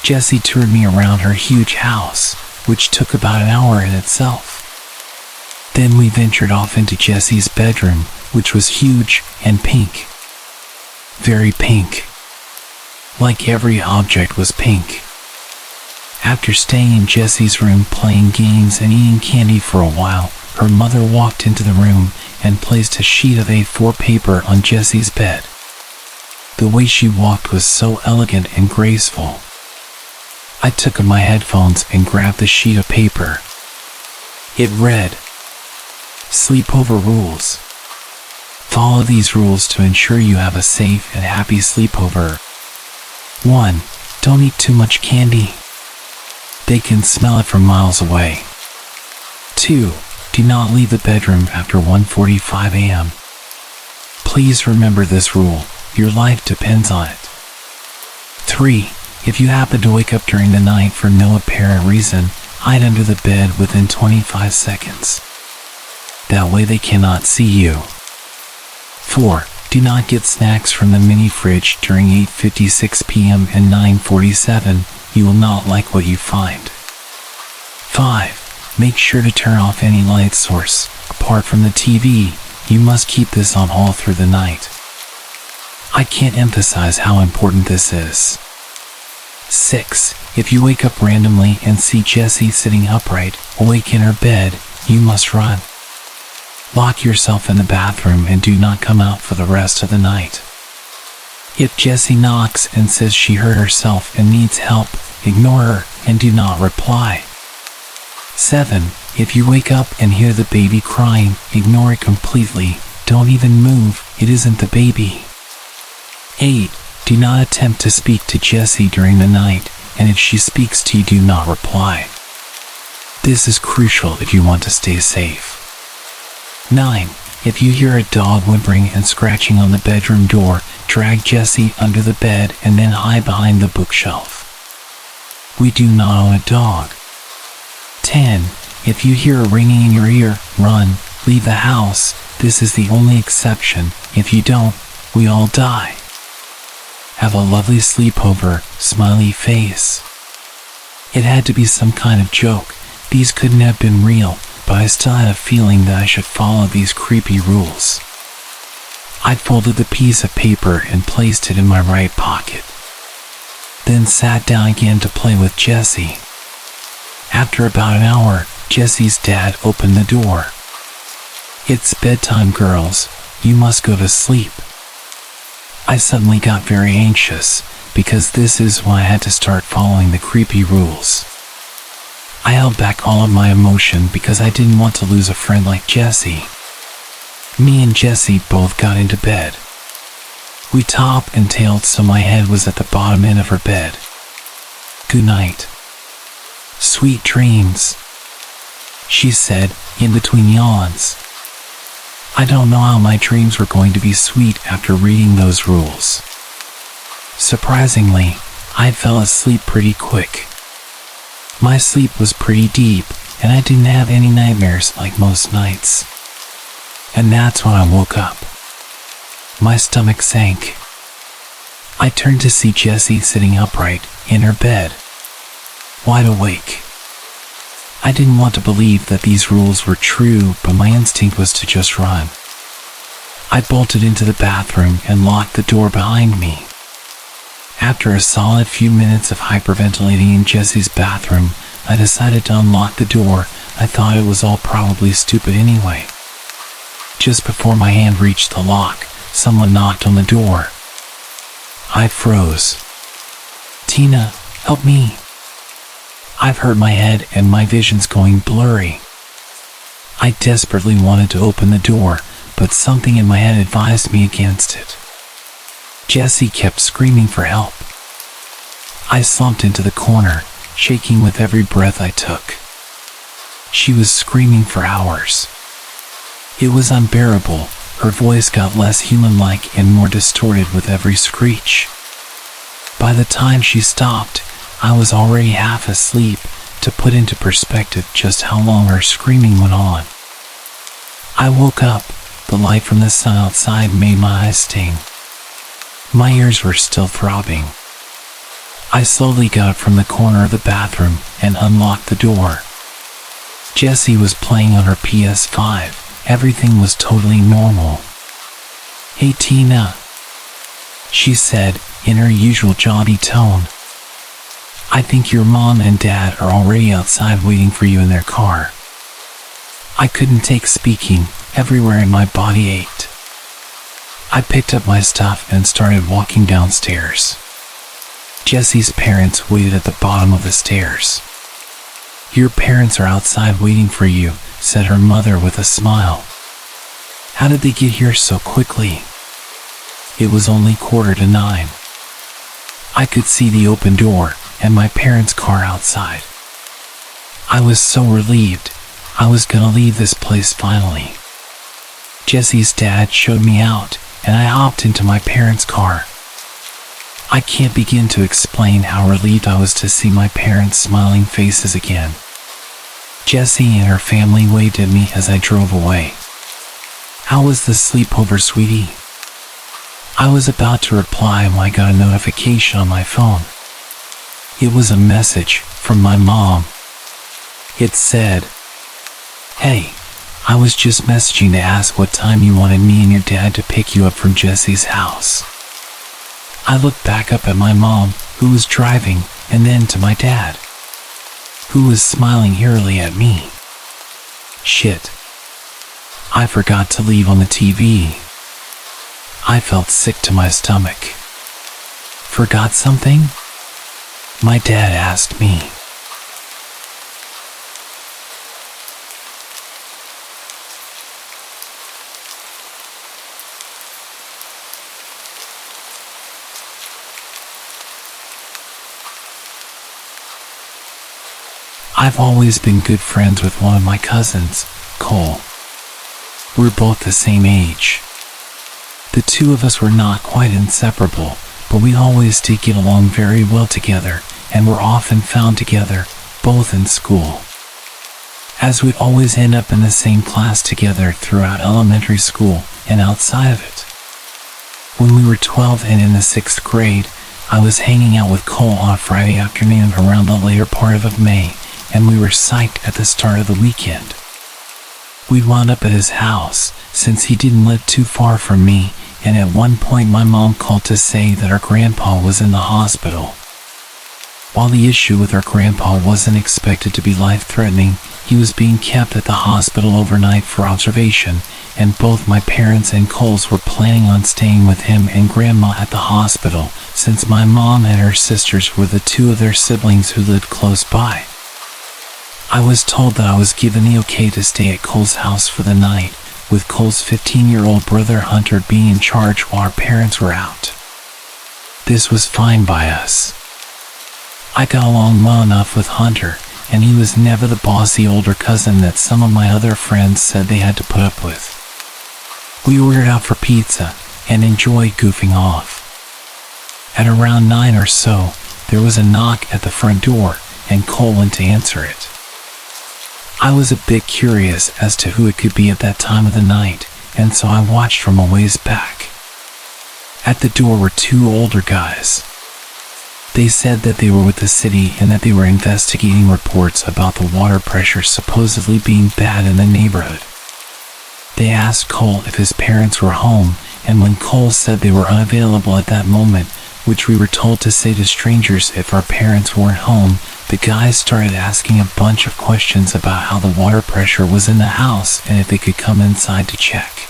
Jessie toured me around her huge house, which took about an hour in itself. Then we ventured off into Jessie's bedroom, which was huge and pink. Very pink. Like every object was pink. After staying in Jessie's room playing games and eating candy for a while, her mother walked into the room and placed a sheet of A4 paper on Jessie's bed. The way she walked was so elegant and graceful. I took my headphones and grabbed the sheet of paper. It read, "Sleepover rules. Follow these rules to ensure you have a safe and happy sleepover. 1. Don't eat too much candy. They can smell it from miles away. 2. Do not leave the bedroom after 1:45 a.m. Please remember this rule. Your life depends on it. 3. If you happen to wake up during the night for no apparent reason, hide under the bed within 25 seconds. That way they cannot see you. 4. Do not get snacks from the mini fridge during 8:56 p.m. and 9:47. You will not like what you find. 5. Make sure to turn off any light source. Apart from the TV, you must keep this on all through the night. I can't emphasize how important this is. 6. If you wake up randomly and see Jessie sitting upright, awake in her bed, you must run. Lock yourself in the bathroom and do not come out for the rest of the night. If Jessie knocks and says she hurt herself and needs help, ignore her and do not reply. 7. If you wake up and hear the baby crying, ignore it completely. Don't even move, it isn't the baby. 8. Do not attempt to speak to Jessie during the night, and if she speaks to you, do not reply. This is crucial if you want to stay safe. 9. If you hear a dog whimpering and scratching on the bedroom door, drag Jessie under the bed and then hide behind the bookshelf. We do not own a dog. 10. If you hear a ringing in your ear, run, leave the house. This is the only exception. If you don't, we all die. Have a lovely sleepover, smiley face. It had to be some kind of joke. These couldn't have been real, but I still had a feeling that I should follow these creepy rules. I folded the piece of paper and placed it in my right pocket. Then sat down again to play with Jessie. After about an hour, Jessie's dad opened the door. "It's bedtime, girls. You must go to sleep." I suddenly got very anxious, because this is when I had to start following the creepy rules. I held back all of my emotion because I didn't want to lose a friend like Jessie. Me and Jessie both got into bed. We top and tailed so my head was at the bottom end of her bed. "Good night. Sweet dreams," she said in between yawns. I don't know how my dreams were going to be sweet after reading those rules. Surprisingly, I fell asleep pretty quick. My sleep was pretty deep, and I didn't have any nightmares like most nights. And that's when I woke up. My stomach sank. I turned to see Jessie sitting upright in her bed, wide awake. I didn't want to believe that these rules were true, but my instinct was to just run. I bolted into the bathroom and locked the door behind me. After a solid few minutes of hyperventilating in Jessie's bathroom, I decided to unlock the door. I thought it was all probably stupid anyway. Just before my hand reached the lock, someone knocked on the door. I froze. "Tina, help me." I've hurt my head and my vision's going blurry. I desperately wanted to open the door, but something in my head advised me against it. Jessie kept screaming for help. I slumped into the corner, shaking with every breath I took. She was screaming for hours. It was unbearable. Her voice got less human-like and more distorted with every screech. By the time she stopped, I was already half asleep, to put into perspective just how long her screaming went on. I woke up. The light from the sun outside made my eyes sting. My ears were still throbbing. I slowly got up from the corner of the bathroom and unlocked the door. Jessie was playing on her PS5. Everything was totally normal. "Hey Tina," she said in her usual jaunty tone. "I think your mom and dad are already outside waiting for you in their car." I couldn't take speaking. Everywhere in my body ached. I picked up my stuff and started walking downstairs. Jessie's parents waited at the bottom of the stairs. "Your parents are outside waiting for you," said her mother with a smile. "How did they get here so quickly?" It was only 8:45. I could see the open door and my parents' car outside. I was so relieved. I was gonna leave this place finally. Jessie's dad showed me out, and I hopped into my parents' car. I can't begin to explain how relieved I was to see my parents' smiling faces again. Jessie and her family waved at me as I drove away. "How was the sleepover, sweetie?" I was about to reply when I got a notification on my phone. It was a message from my mom. It said, "Hey, I was just messaging to ask what time you wanted me and your dad to pick you up from Jessie's house." I looked back up at my mom, who was driving, and then to my dad, who was smiling eerily at me. Shit. I forgot to leave on the TV. I felt sick to my stomach. "Forgot something?" my dad asked me. I've always been good friends with one of my cousins, Cole. We're both the same age. The two of us were not quite inseparable, but we always did get along very well together, and were often found together, both in school. As we'd always end up in the same class together throughout elementary school and outside of it. When we were 12 and in the 6th grade, I was hanging out with Cole on a Friday afternoon around the later part of May, and we were psyched at the start of the weekend. We wound up at his house, since he didn't live too far from me, and at one point my mom called to say that our grandpa was in the hospital. While the issue with our grandpa wasn't expected to be life-threatening, he was being kept at the hospital overnight for observation, and both my parents and Cole's were planning on staying with him and Grandma at the hospital, since my mom and her sisters were the two of their siblings who lived close by. I was told that I was given the okay to stay at Cole's house for the night, with Cole's 15-year-old brother Hunter being in charge while our parents were out. This was fine by us. I got along well enough with Hunter, and he was never the bossy older cousin that some of my other friends said they had to put up with. We ordered out for pizza and enjoyed goofing off. At around 9 or so, there was a knock at the front door, and Cole went to answer it. I was a bit curious as to who it could be at that time of the night, and so I watched from a ways back. At the door were two older guys. They said that they were with the city and that they were investigating reports about the water pressure supposedly being bad in the neighborhood. They asked Cole if his parents were home, and when Cole said they were unavailable at that moment, which we were told to say to strangers if our parents weren't home, the guys started asking a bunch of questions about how the water pressure was in the house and if they could come inside to check.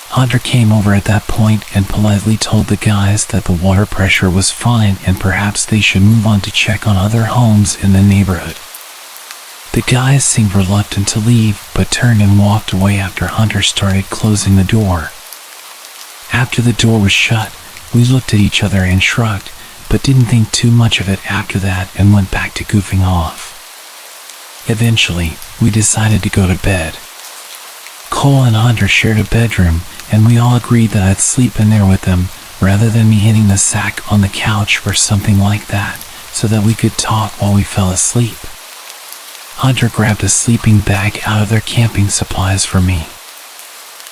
Hunter came over at that point and politely told the guys that the water pressure was fine and perhaps they should move on to check on other homes in the neighborhood. The guys seemed reluctant to leave, but turned and walked away after Hunter started closing the door. After the door was shut, we looked at each other and shrugged, but didn't think too much of it after that and went back to goofing off. Eventually, we decided to go to bed. Cole and Hunter shared a bedroom, and we all agreed that I'd sleep in there with them, rather than me hitting the sack on the couch or something like that, so that we could talk while we fell asleep. Hunter grabbed a sleeping bag out of their camping supplies for me.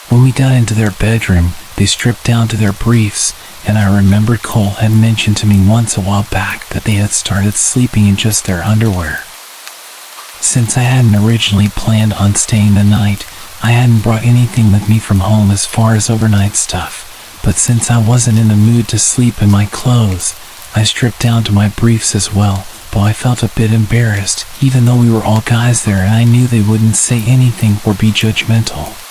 When we got into their bedroom, they stripped down to their briefs, and I remembered Cole had mentioned to me once a while back that they had started sleeping in just their underwear. Since I hadn't originally planned on staying the night, I hadn't brought anything with me from home as far as overnight stuff, but since I wasn't in the mood to sleep in my clothes, I stripped down to my briefs as well, though I felt a bit embarrassed, even though we were all guys there and I knew they wouldn't say anything or be judgmental.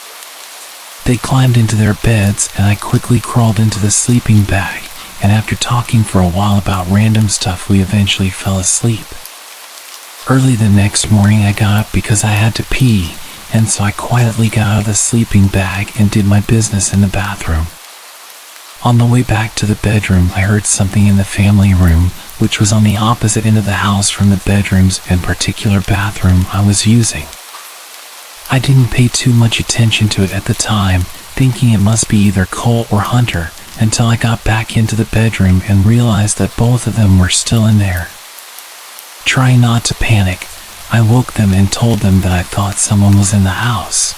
They climbed into their beds and I quickly crawled into the sleeping bag, and after talking for a while about random stuff we eventually fell asleep. Early the next morning I got up because I had to pee, and so I quietly got out of the sleeping bag and did my business in the bathroom. On the way back to the bedroom, I heard something in the family room, which was on the opposite end of the house from the bedrooms and particular bathroom I was using. I didn't pay too much attention to it at the time, thinking it must be either Cole or Hunter, until I got back into the bedroom and realized that both of them were still in there. Trying not to panic, I woke them and told them that I thought someone was in the house.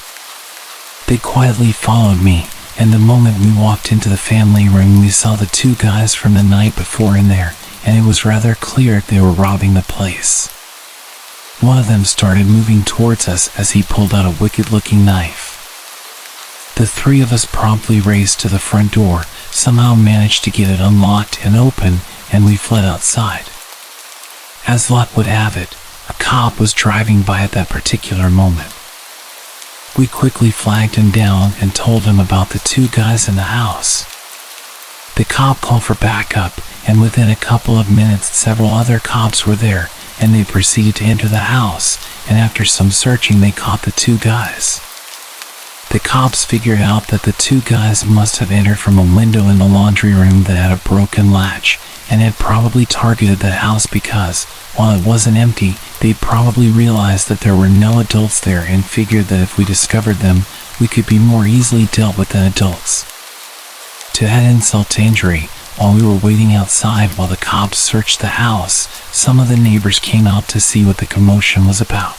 They quietly followed me, and the moment we walked into the family room we saw the two guys from the night before in there, and it was rather clear they were robbing the place. One of them started moving towards us as he pulled out a wicked-looking knife. The three of us promptly raced to the front door, somehow managed to get it unlocked and open, and we fled outside. As luck would have it, a cop was driving by at that particular moment. We quickly flagged him down and told him about the two guys in the house. The cop called for backup, and within a couple of minutes several other cops were there, and they proceeded to enter the house, and after some searching they caught the two guys. The cops figured out that the two guys must have entered from a window in the laundry room that had a broken latch, and had probably targeted the house because, while it wasn't empty, they probably realized that there were no adults there and figured that if we discovered them, we could be more easily dealt with than adults. To add insult to injury, while we were waiting outside while the cops searched the house, some of the neighbors came out to see what the commotion was about.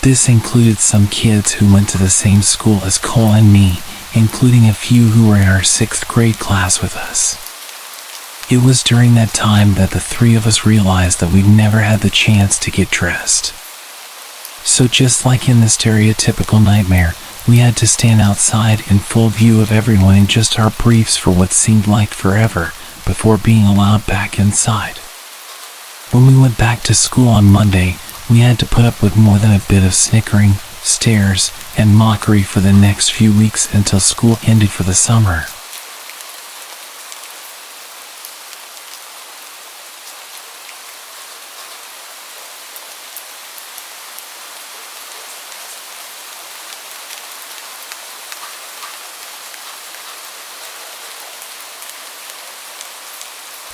This included some kids who went to the same school as Cole and me, including a few who were in our 6th grade class with us. It was during that time that the three of us realized that we'd never had the chance to get dressed. So just like in the stereotypical nightmare, we had to stand outside in full view of everyone in just our briefs for what seemed like forever, before being allowed back inside. When we went back to school on Monday, we had to put up with more than a bit of snickering, stares, and mockery for the next few weeks until school ended for the summer.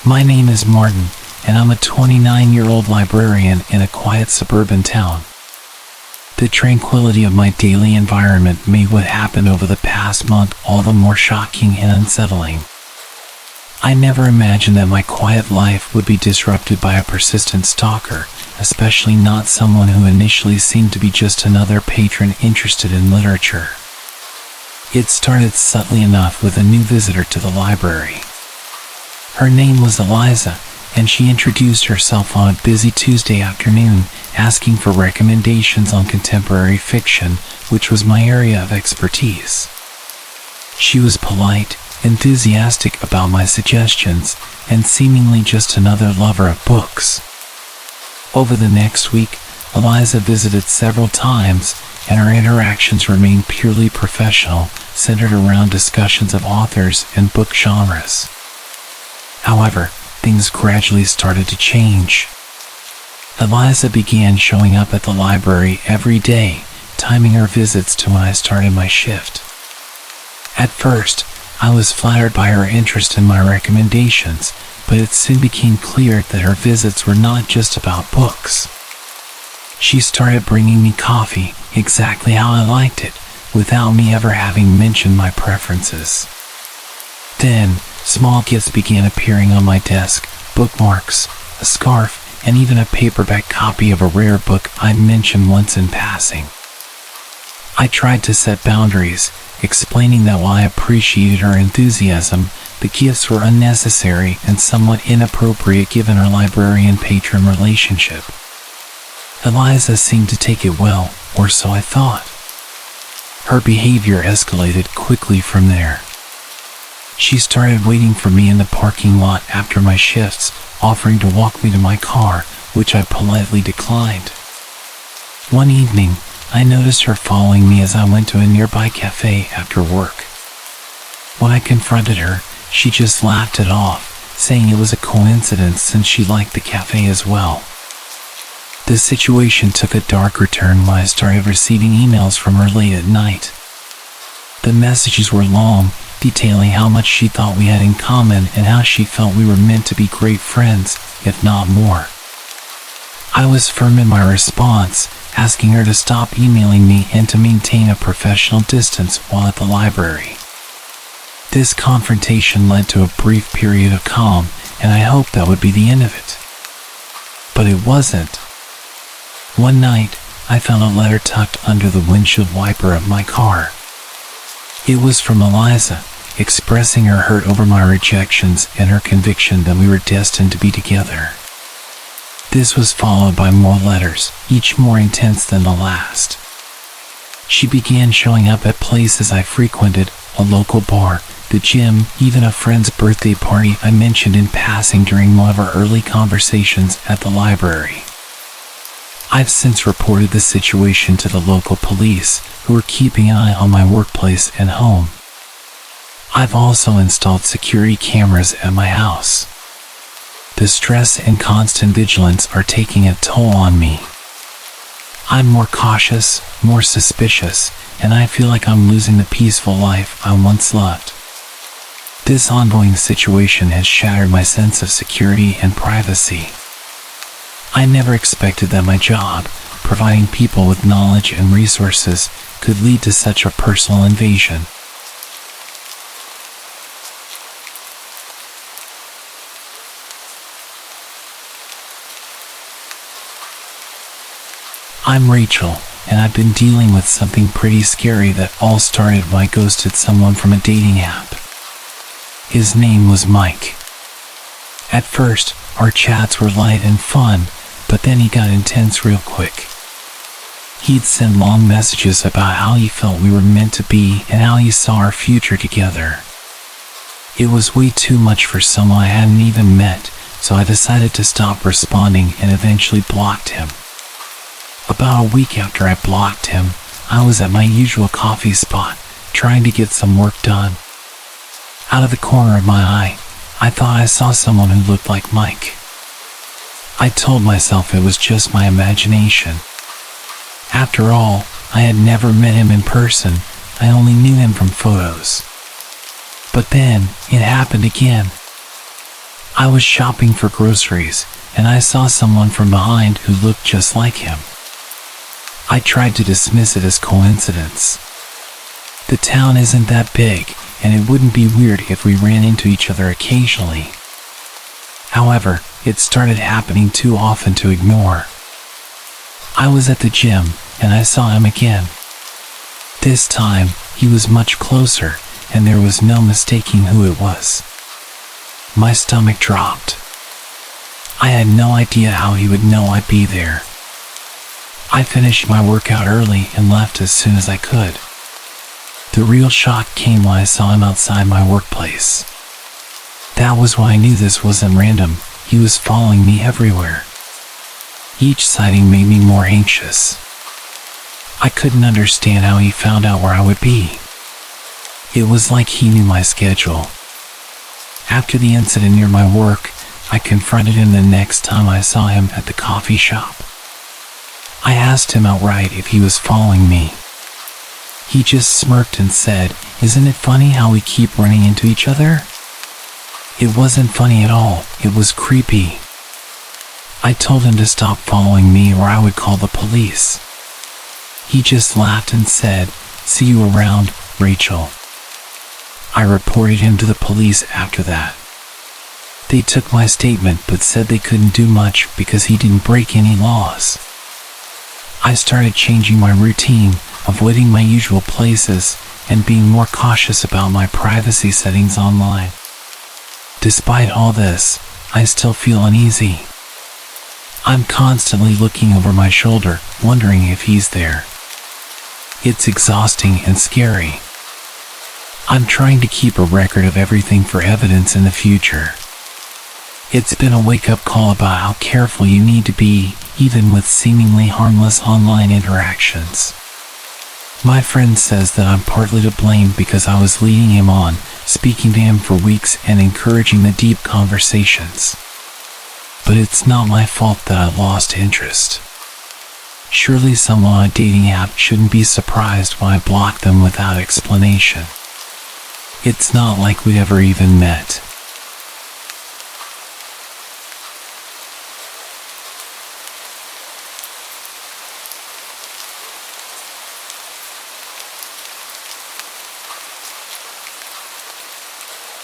My name is Martin, and I'm a 29-year-old librarian in a quiet suburban town. The tranquility of my daily environment made what happened over the past month all the more shocking and unsettling. I never imagined that my quiet life would be disrupted by a persistent stalker, especially not someone who initially seemed to be just another patron interested in literature. It started subtly enough with a new visitor to the library. Her name was Eliza, and she introduced herself on a busy Tuesday afternoon, asking for recommendations on contemporary fiction, which was my area of expertise. She was polite, enthusiastic about my suggestions, and seemingly just another lover of books. Over the next week, Eliza visited several times, and our interactions remained purely professional, centered around discussions of authors and book genres. However, things gradually started to change. Eliza began showing up at the library every day, timing her visits to when I started my shift. At first, I was flattered by her interest in my recommendations, but it soon became clear that her visits were not just about books. She started bringing me coffee, exactly how I liked it, without me ever having mentioned my preferences. Then, small gifts began appearing on my desk: bookmarks, a scarf, and even a paperback copy of a rare book I'd mentioned once in passing. I tried to set boundaries, explaining that while I appreciated her enthusiasm, the gifts were unnecessary and somewhat inappropriate given our librarian-patron relationship. Eliza seemed to take it well, or so I thought. Her behavior escalated quickly from there. She started waiting for me in the parking lot after my shifts, offering to walk me to my car, which I politely declined. One evening, I noticed her following me as I went to a nearby cafe after work. When I confronted her, she just laughed it off, saying it was a coincidence since she liked the cafe as well. The situation took a darker turn when I started receiving emails from her late at night. The messages were long, detailing how much she thought we had in common and how she felt we were meant to be great friends, if not more. I was firm in my response, asking her to stop emailing me and to maintain a professional distance while at the library. This confrontation led to a brief period of calm, and I hoped that would be the end of it. But it wasn't. One night, I found a letter tucked under the windshield wiper of my car. It was from Eliza, expressing her hurt over my rejections and her conviction that we were destined to be together. This was followed by more letters, each more intense than the last. She began showing up at places I frequented, a local bar, the gym, even a friend's birthday party I mentioned in passing during one of our early conversations at the library. I've since reported the situation to the local police, who are keeping an eye on my workplace and home. I've also installed security cameras at my house. The stress and constant vigilance are taking a toll on me. I'm more cautious, more suspicious, and I feel like I'm losing the peaceful life I once loved. This ongoing situation has shattered my sense of security and privacy. I never expected that my job, providing people with knowledge and resources, could lead to such a personal invasion. I'm Rachel, and I've been dealing with something pretty scary that all started when I ghosted someone from a dating app. His name was Mike. At first, our chats were light and fun, but then he got intense real quick. He'd send long messages about how he felt we were meant to be and how he saw our future together. It was way too much for someone I hadn't even met, so I decided to stop responding and eventually blocked him. About a week after I blocked him, I was at my usual coffee spot, trying to get some work done. Out of the corner of my eye, I thought I saw someone who looked like Mike. I told myself it was just my imagination. After all, I had never met him in person, I only knew him from photos. But then, it happened again. I was shopping for groceries, and I saw someone from behind who looked just like him. I tried to dismiss it as coincidence. The town isn't that big, and it wouldn't be weird if we ran into each other occasionally. However, it started happening too often to ignore. I was at the gym, and I saw him again. This time, he was much closer, and there was no mistaking who it was. My stomach dropped. I had no idea how he would know I'd be there. I finished my workout early and left as soon as I could. The real shock came when I saw him outside my workplace. That was when I knew this wasn't random. He was following me everywhere. Each sighting made me more anxious. I couldn't understand how he found out where I would be. It was like he knew my schedule. After the incident near my work, I confronted him the next time I saw him at the coffee shop. I asked him outright if he was following me. He just smirked and said, "Isn't it funny how we keep running into each other?" It wasn't funny at all, it was creepy. I told him to stop following me or I would call the police. He just laughed and said, "See you around, Rachel." I reported him to the police after that. They took my statement but said they couldn't do much because he didn't break any laws. I started changing my routine, avoiding my usual places, and being more cautious about my privacy settings online. Despite all this, I still feel uneasy. I'm constantly looking over my shoulder, wondering if he's there. It's exhausting and scary. I'm trying to keep a record of everything for evidence in the future. It's been a wake-up call about how careful you need to be, even with seemingly harmless online interactions. My friend says that I'm partly to blame because I was leading him on, speaking to him for weeks and encouraging the deep conversations. But it's not my fault that I lost interest. Surely someone on a dating app shouldn't be surprised when I block them without explanation. It's not like we'd ever even met.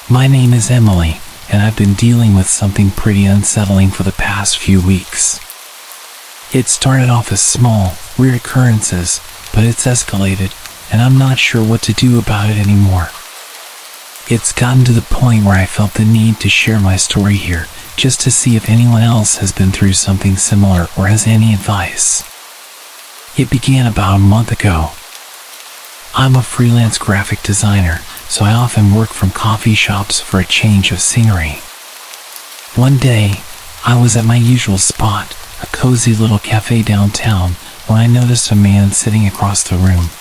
My name is Emily, and I've been dealing with something pretty unsettling for the past few weeks. It started off as small, weird occurrences, but it's escalated, and I'm not sure what to do about it anymore. It's gotten to the point where I felt the need to share my story here, just to see if anyone else has been through something similar or has any advice. It began about a month ago. I'm a freelance graphic designer, so I often work from coffee shops for a change of scenery. One day, I was at my usual spot, a cozy little cafe downtown, when I noticed a man sitting across the room.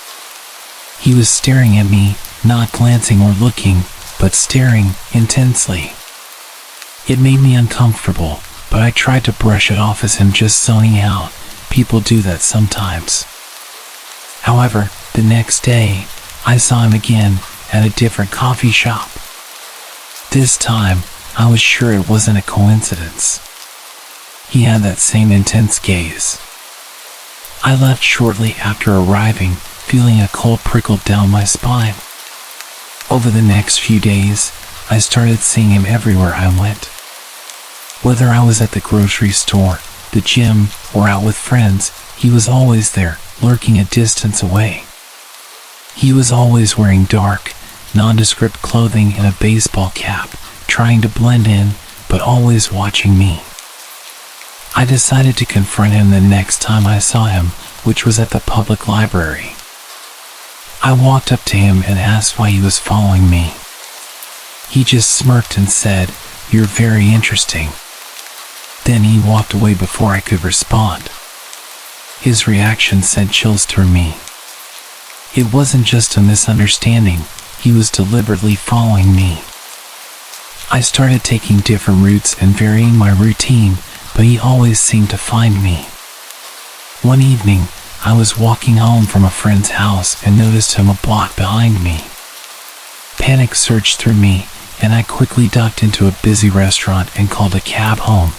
He was staring at me, not glancing or looking, but staring intensely. It made me uncomfortable, but I tried to brush it off as him just zoning out. People do that sometimes. However, the next day, I saw him again at a different coffee shop. This time, I was sure it wasn't a coincidence. He had that same intense gaze. I left shortly after arriving, feeling a cold prickle down my spine. Over the next few days, I started seeing him everywhere I went. Whether I was at the grocery store, the gym, or out with friends, he was always there, lurking a distance away. He was always wearing dark, nondescript clothing and a baseball cap, trying to blend in, but always watching me. I decided to confront him the next time I saw him, which was at the public library. I walked up to him and asked why he was following me. He just smirked and said, "You're very interesting." Then he walked away before I could respond. His reaction sent chills through me. It wasn't just a misunderstanding, he was deliberately following me. I started taking different routes and varying my routine, but he always seemed to find me. One evening, I was walking home from a friend's house and noticed him a block behind me. Panic surged through me, and I quickly ducked into a busy restaurant and called a cab home.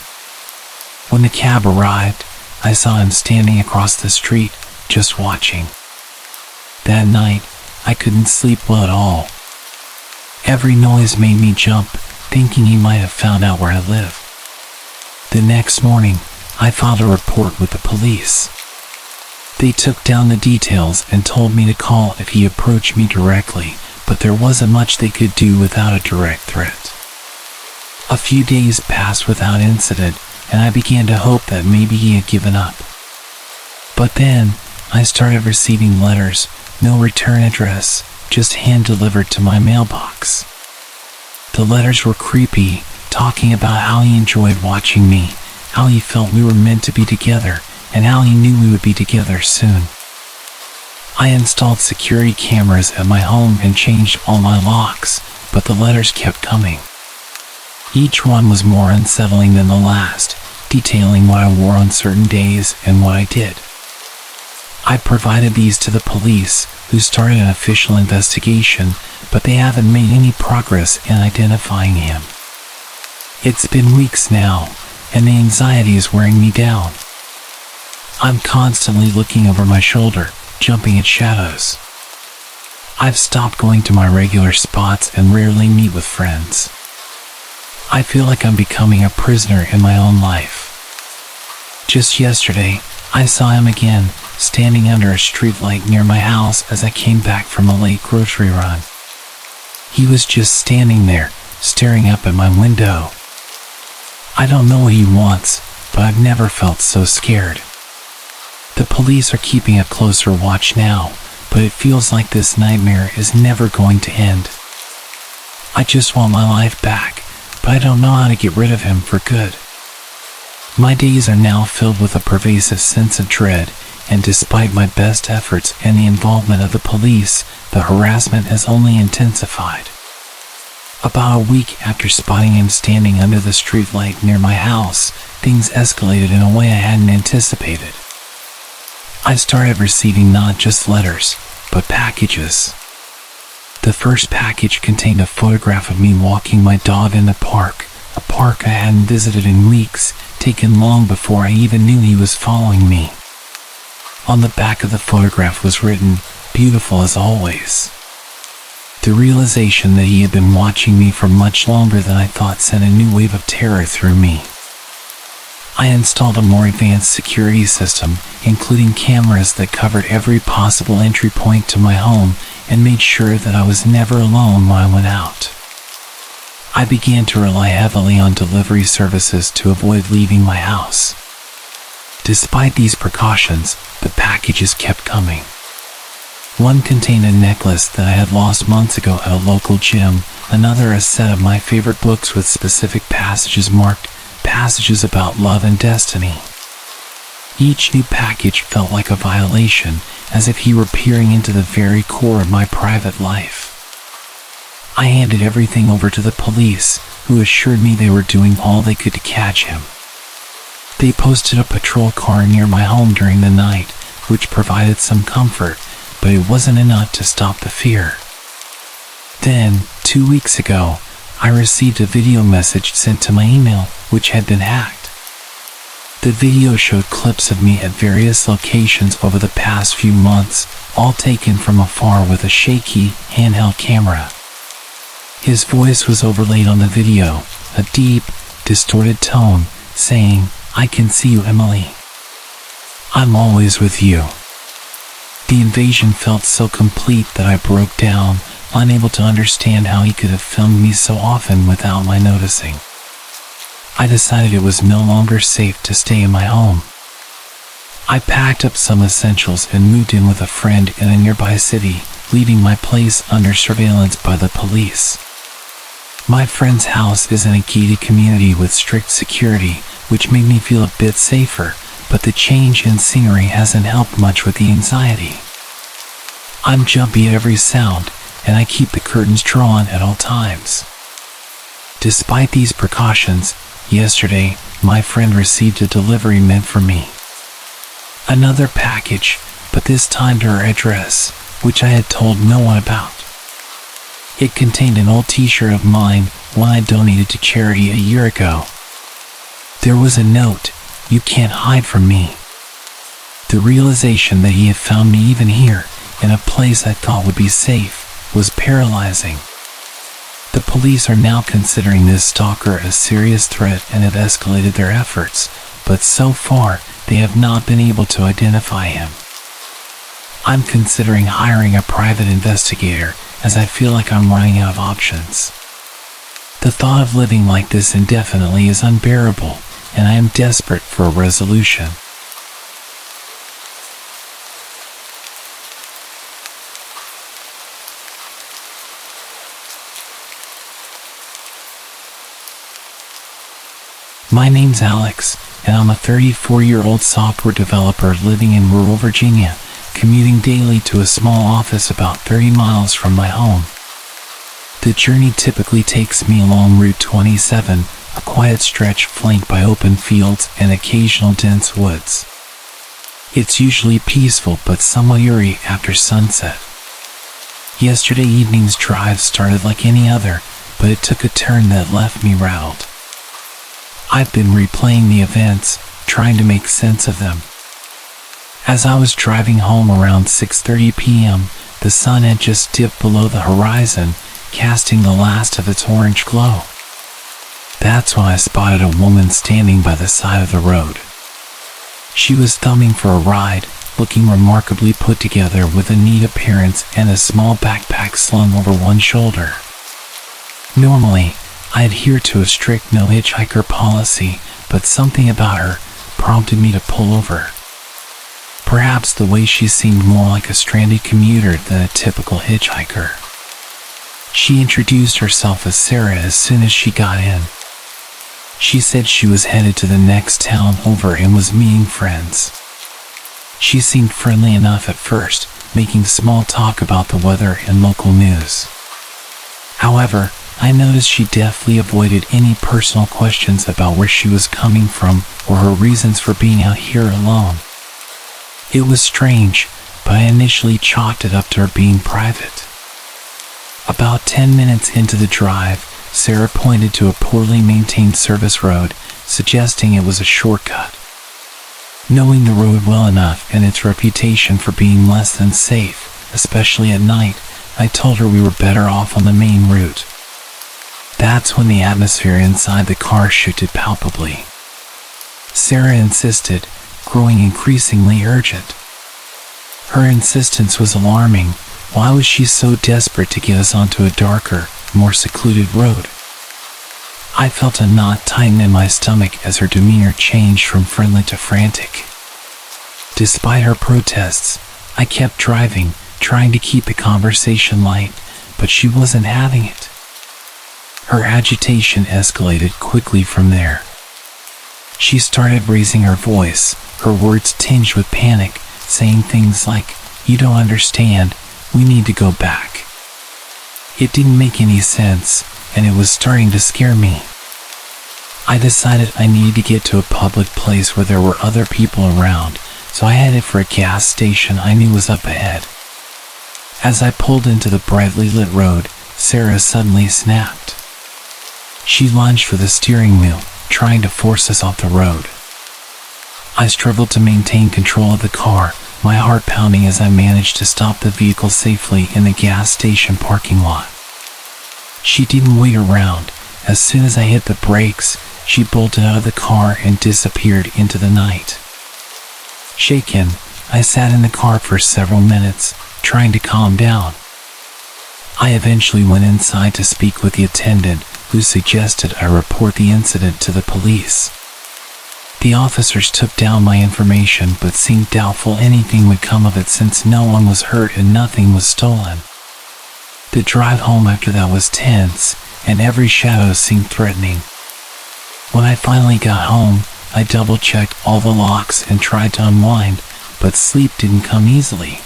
When the cab arrived, I saw him standing across the street, just watching. That night, I couldn't sleep well at all. Every noise made me jump, thinking he might have found out where I live. The next morning, I filed a report with the police. They took down the details and told me to call if he approached me directly, but there wasn't much they could do without a direct threat. A few days passed without incident, and I began to hope that maybe he had given up. But then, I started receiving letters, no return address, just hand-delivered to my mailbox. The letters were creepy, talking about how he enjoyed watching me, how he felt we were meant to be together, and how he knew we would be together soon. I installed security cameras at my home and changed all my locks, but the letters kept coming. Each one was more unsettling than the last, detailing what I wore on certain days and what I did. I provided these to the police, who started an official investigation, but they haven't made any progress in identifying him. It's been weeks now, and the anxiety is wearing me down. I'm constantly looking over my shoulder, jumping at shadows. I've stopped going to my regular spots and rarely meet with friends. I feel like I'm becoming a prisoner in my own life. Just yesterday, I saw him again, standing under a streetlight near my house as I came back from a late grocery run. He was just standing there, staring up at my window. I don't know what he wants, but I've never felt so scared. The police are keeping a closer watch now, but it feels like this nightmare is never going to end. I just want my life back, but I don't know how to get rid of him for good. My days are now filled with a pervasive sense of dread, and despite my best efforts and the involvement of the police, the harassment has only intensified. About a week after spotting him standing under the streetlight near my house, things escalated in a way I hadn't anticipated. I started receiving not just letters, but packages. The first package contained a photograph of me walking my dog in the park, a park I hadn't visited in weeks, taken long before I even knew he was following me. On the back of the photograph was written, "Beautiful as always." The realization that he had been watching me for much longer than I thought sent a new wave of terror through me. I installed a more advanced security system, including cameras that covered every possible entry point to my home and made sure that I was never alone when I went out. I began to rely heavily on delivery services to avoid leaving my house. Despite these precautions, the packages kept coming. One contained a necklace that I had lost months ago at a local gym, another a set of my favorite books with specific passages marked passages about love and destiny. Each new package felt like a violation, as if he were peering into the very core of my private life. I handed everything over to the police, who assured me they were doing all they could to catch him. They posted a patrol car near my home during the night, which provided some comfort, but it wasn't enough to stop the fear. Then, 2 weeks ago, I received a video message sent to my email, which had been hacked. The video showed clips of me at various locations over the past few months, all taken from afar with a shaky, handheld camera. His voice was overlaid on the video, a deep, distorted tone, saying, "I can see you, Emily. I'm always with you." The invasion felt so complete that I broke down, unable to understand how he could have filmed me so often without my noticing. I decided it was no longer safe to stay in my home. I packed up some essentials and moved in with a friend in a nearby city, leaving my place under surveillance by the police. My friend's house is in a gated community with strict security, which made me feel a bit safer, but the change in scenery hasn't helped much with the anxiety. I'm jumpy at every sound, and I keep the curtains drawn at all times. Despite these precautions, yesterday, my friend received a delivery meant for me. Another package, but this time to her address, which I had told no one about. It contained an old t-shirt of mine, one I donated to charity a year ago. There was a note, "You can't hide from me." The realization that he had found me even here, in a place I thought would be safe, was paralyzing. The police are now considering this stalker a serious threat and have escalated their efforts, but so far, they have not been able to identify him. I'm considering hiring a private investigator, as I feel like I'm running out of options. The thought of living like this indefinitely is unbearable, and I am desperate for a resolution. My name's Alex, and I'm a 34-year-old software developer living in rural Virginia, commuting daily to a small office about 30 miles from my home. The journey typically takes me along Route 27, a quiet stretch flanked by open fields and occasional dense woods. It's usually peaceful but somewhat eerie after sunset. Yesterday evening's drive started like any other, but it took a turn that left me rattled. I've been replaying the events, trying to make sense of them. As I was driving home around 6:30 p.m., the sun had just dipped below the horizon, casting the last of its orange glow. That's when I spotted a woman standing by the side of the road. She was thumbing for a ride, looking remarkably put together with a neat appearance and a small backpack slung over one shoulder. Normally, I adhere to a strict no hitchhiker policy, but something about her prompted me to pull over. Perhaps the way she seemed more like a stranded commuter than a typical hitchhiker. She introduced herself as Sarah as soon as she got in. She said she was headed to the next town over and was meeting friends. She seemed friendly enough at first, making small talk about the weather and local news. However, I noticed she deftly avoided any personal questions about where she was coming from or her reasons for being out here alone. It was strange, but I initially chalked it up to her being private. About 10 minutes into the drive, Sarah pointed to a poorly maintained service road, suggesting it was a shortcut. Knowing the road well enough and its reputation for being less than safe, especially at night, I told her we were better off on the main route. That's when the atmosphere inside the car shifted palpably. Sarah insisted, growing increasingly urgent. Her insistence was alarming. Why was she so desperate to get us onto a darker, more secluded road? I felt a knot tighten in my stomach as her demeanor changed from friendly to frantic. Despite her protests, I kept driving, trying to keep the conversation light, but she wasn't having it. Her agitation escalated quickly from there. She started raising her voice, her words tinged with panic, saying things like, "You don't understand, we need to go back." It didn't make any sense, and it was starting to scare me. I decided I needed to get to a public place where there were other people around, so I headed for a gas station I knew was up ahead. As I pulled into the brightly lit road, Sarah suddenly snapped. She lunged for the steering wheel, trying to force us off the road. I struggled to maintain control of the car, my heart pounding as I managed to stop the vehicle safely in the gas station parking lot. She didn't wait around. As soon as I hit the brakes, she bolted out of the car and disappeared into the night. Shaken, I sat in the car for several minutes, trying to calm down. I eventually went inside to speak with the attendant, who suggested I report the incident to the police. The officers took down my information but seemed doubtful anything would come of it since no one was hurt and nothing was stolen. The drive home after that was tense, and every shadow seemed threatening. When I finally got home, I double-checked all the locks and tried to unwind, but sleep didn't come easily.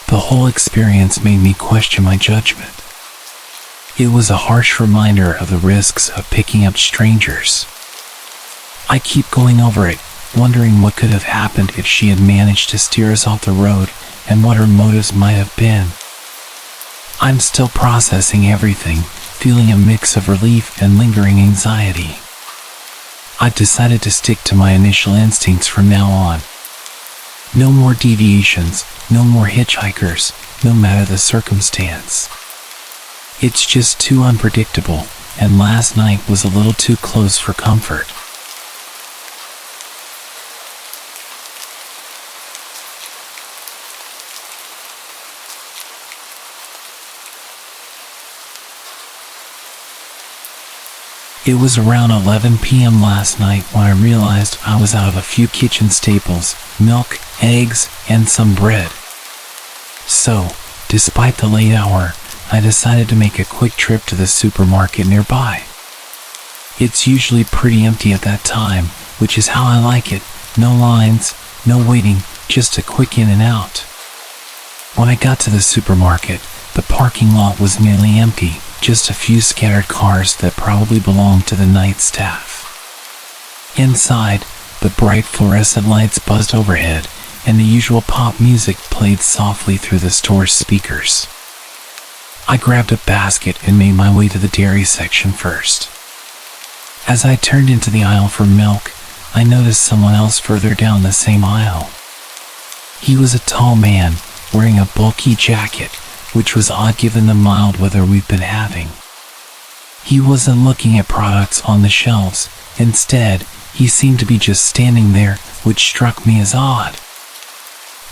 The whole experience made me question my judgment. It was a harsh reminder of the risks of picking up strangers. I keep going over it, wondering what could have happened if she had managed to steer us off the road and what her motives might have been. I'm still processing everything, feeling a mix of relief and lingering anxiety. I decided to stick to my initial instincts from now on. No more deviations, no more hitchhikers, no matter the circumstance. It's just too unpredictable, and last night was a little too close for comfort. It was around 11 p.m. last night when I realized I was out of a few kitchen staples, milk, eggs, and some bread. So, despite the late hour, I decided to make a quick trip to the supermarket nearby. It's usually pretty empty at that time, which is how I like it. No lines, no waiting, just a quick in and out. When I got to the supermarket, the parking lot was nearly empty, just a few scattered cars that probably belonged to the night staff. Inside, the bright fluorescent lights buzzed overhead, and the usual pop music played softly through the store's speakers. I grabbed a basket and made my way to the dairy section first. As I turned into the aisle for milk, I noticed someone else further down the same aisle. He was a tall man, wearing a bulky jacket, which was odd given the mild weather we've been having. He wasn't looking at products on the shelves. Instead, he seemed to be just standing there, which struck me as odd.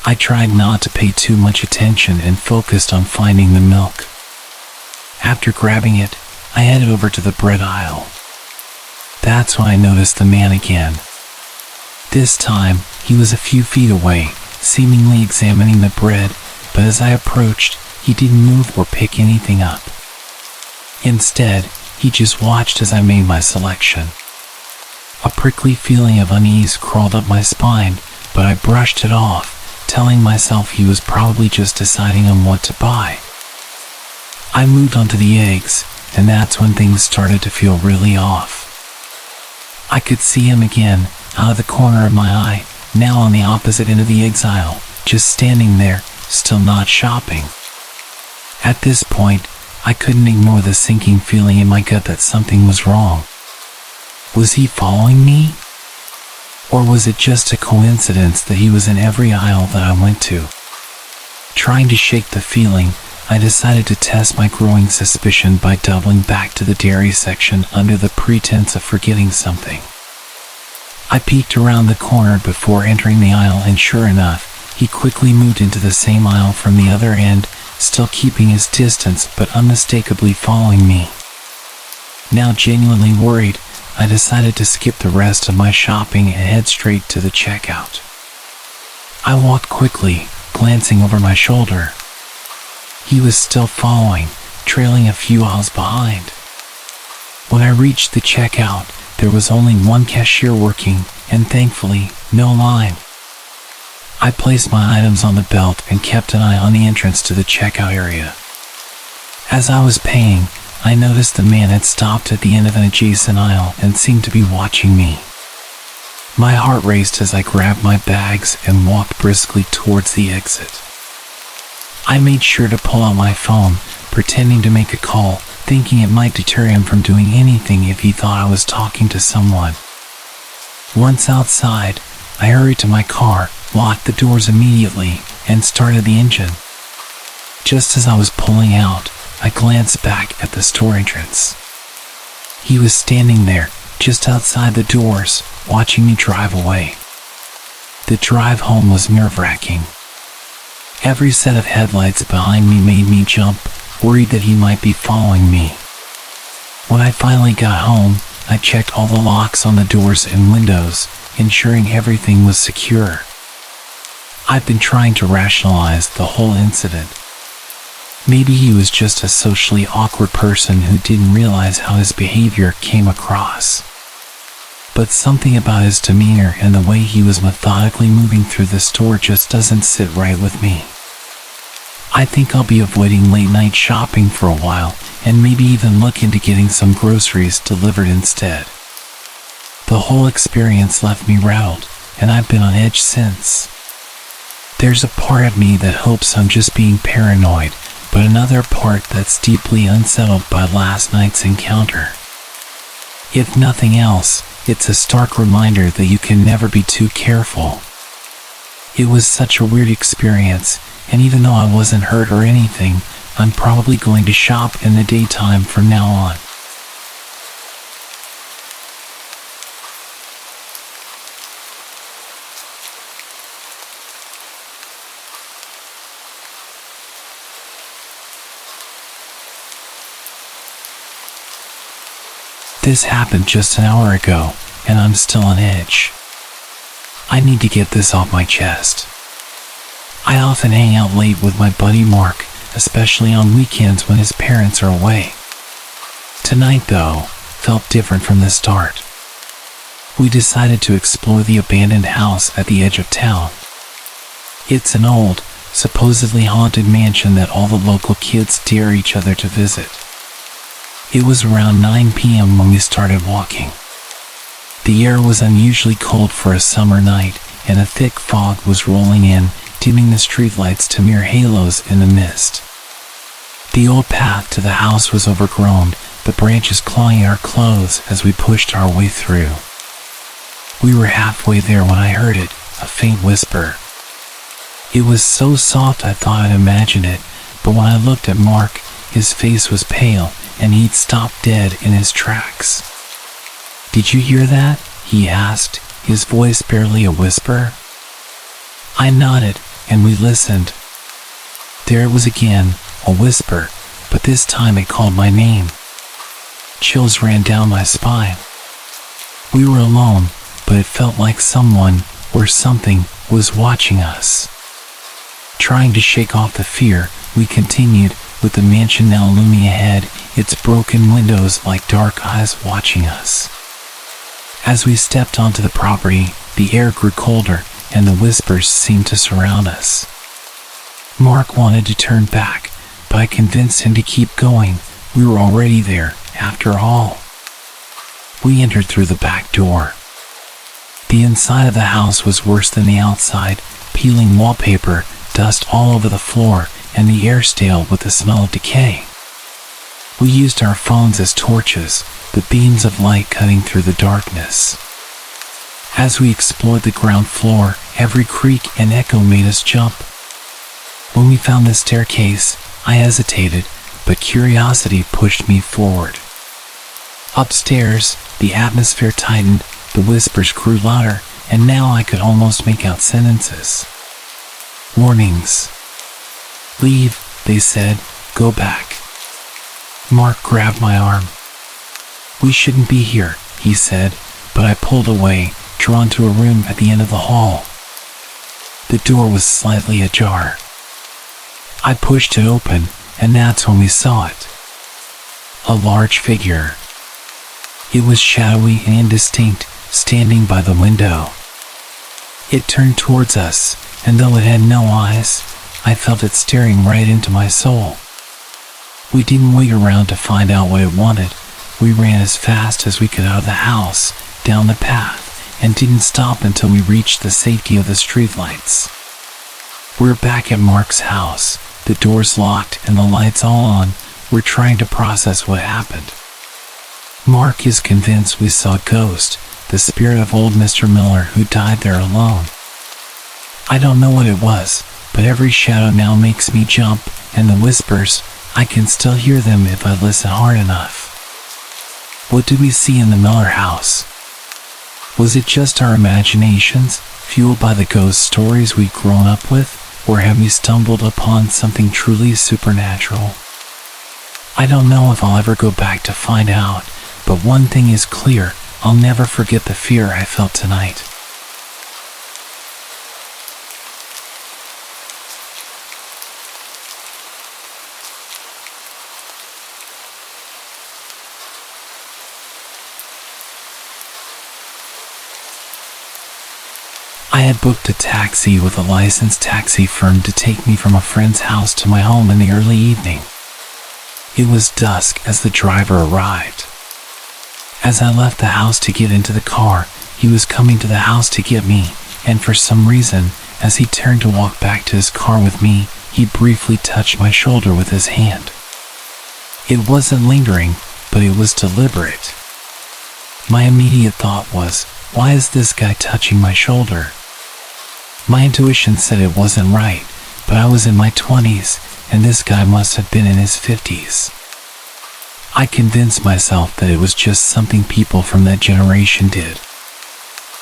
I tried not to pay too much attention and focused on finding the milk. After grabbing it, I headed over to the bread aisle. That's when I noticed the man again. This time, he was a few feet away, seemingly examining the bread, but as I approached, he didn't move or pick anything up. Instead, he just watched as I made my selection. A prickly feeling of unease crawled up my spine, but I brushed it off, telling myself he was probably just deciding on what to buy. I moved on to the eggs, and that's when things started to feel really off. I could see him again, out of the corner of my eye, now on the opposite end of the eggs aisle, just standing there, still not shopping. At this point, I couldn't ignore the sinking feeling in my gut that something was wrong. Was he following me? Or was it just a coincidence that he was in every aisle that I went to? Trying to shake the feeling, I decided to test my growing suspicion by doubling back to the dairy section under the pretense of forgetting something. I peeked around the corner before entering the aisle, and sure enough, he quickly moved into the same aisle from the other end, still keeping his distance but unmistakably following me. Now genuinely worried, I decided to skip the rest of my shopping and head straight to the checkout. I walked quickly, glancing over my shoulder. He was still following, trailing a few aisles behind. When I reached the checkout, there was only one cashier working, and thankfully, no line. I placed my items on the belt and kept an eye on the entrance to the checkout area. As I was paying, I noticed the man had stopped at the end of an adjacent aisle and seemed to be watching me. My heart raced as I grabbed my bags and walked briskly towards the exit. I made sure to pull out my phone, pretending to make a call, thinking it might deter him from doing anything if he thought I was talking to someone. Once outside, I hurried to my car, locked the doors immediately, and started the engine. Just as I was pulling out, I glanced back at the store entrance. He was standing there, just outside the doors, watching me drive away. The drive home was nerve-wracking. Every set of headlights behind me made me jump, worried that he might be following me. When I finally got home, I checked all the locks on the doors and windows, ensuring everything was secure. I've been trying to rationalize the whole incident. Maybe he was just a socially awkward person who didn't realize how his behavior came across. But something about his demeanor and the way he was methodically moving through the store just doesn't sit right with me. I think I'll be avoiding late night shopping for a while, and maybe even look into getting some groceries delivered instead. The whole experience left me rattled, and I've been on edge since. There's a part of me that hopes I'm just being paranoid, but another part that's deeply unsettled by last night's encounter. If nothing else, it's a stark reminder that you can never be too careful. It was such a weird experience, and even though I wasn't hurt or anything, I'm probably going to shop in the daytime from now on. This happened just an hour ago, and I'm still on edge. I need to get this off my chest. I often hang out late with my buddy Mark, especially on weekends when his parents are away. Tonight, though, felt different from the start. We decided to explore the abandoned house at the edge of town. It's an old, supposedly haunted mansion that all the local kids dare each other to visit. It was around 9 p.m. when we started walking. The air was unusually cold for a summer night, and a thick fog was rolling in, dimming the streetlights to mere halos in the mist. The old path to the house was overgrown, the branches clawing our clothes as we pushed our way through. We were halfway there when I heard it, a faint whisper. It was so soft I thought I'd imagine it, but when I looked at Mark, his face was pale, and he'd stopped dead in his tracks. "Did you hear that?" he asked, his voice barely a whisper. I nodded, and we listened. There it was again, a whisper, but this time it called my name. Chills ran down my spine. We were alone, but it felt like someone, or something, was watching us. Trying to shake off the fear, we continued, with the mansion now looming ahead, its broken windows like dark eyes watching us. As we stepped onto the property, the air grew colder, and the whispers seemed to surround us. Mark wanted to turn back, but I convinced him to keep going. We were already there, after all. We entered through the back door. The inside of the house was worse than the outside, peeling wallpaper, dust all over the floor, and the air stale with the smell of decay. We used our phones as torches, the beams of light cutting through the darkness. As we explored the ground floor, every creak and echo made us jump. When we found the staircase, I hesitated, but curiosity pushed me forward. Upstairs, the atmosphere tightened, the whispers grew louder, and now I could almost make out sentences. Warnings. "Leave," they said, "go back." Mark grabbed my arm. "We shouldn't be here," he said, but I pulled away, drawn to a room at the end of the hall. The door was slightly ajar. I pushed it open, and that's when we saw it. A large figure. It was shadowy and indistinct, standing by the window. It turned towards us, and though it had no eyes, I felt it staring right into my soul. We didn't wait around to find out what it wanted. We ran as fast as we could out of the house, down the path, and didn't stop until we reached the safety of the streetlights. We're back at Mark's house, the doors locked and the lights all on. We're trying to process what happened. Mark is convinced we saw a ghost, the spirit of old Mr. Miller who died there alone. I don't know what it was, but every shadow now makes me jump, and the whispers, I can still hear them if I listen hard enough. What did we see in the Miller house? Was it just our imaginations, fueled by the ghost stories we'd grown up with, or have we stumbled upon something truly supernatural? I don't know if I'll ever go back to find out, but one thing is clear, I'll never forget the fear I felt tonight. I had booked a taxi with a licensed taxi firm to take me from a friend's house to my home in the early evening. It was dusk as the driver arrived. As I left the house to get into the car, he was coming to the house to get me, and for some reason, as he turned to walk back to his car with me, he briefly touched my shoulder with his hand. It wasn't lingering, but it was deliberate. My immediate thought was, why is this guy touching my shoulder? My intuition said it wasn't right, but I was in my 20s, and this guy must have been in his 50s. I convinced myself that it was just something people from that generation did.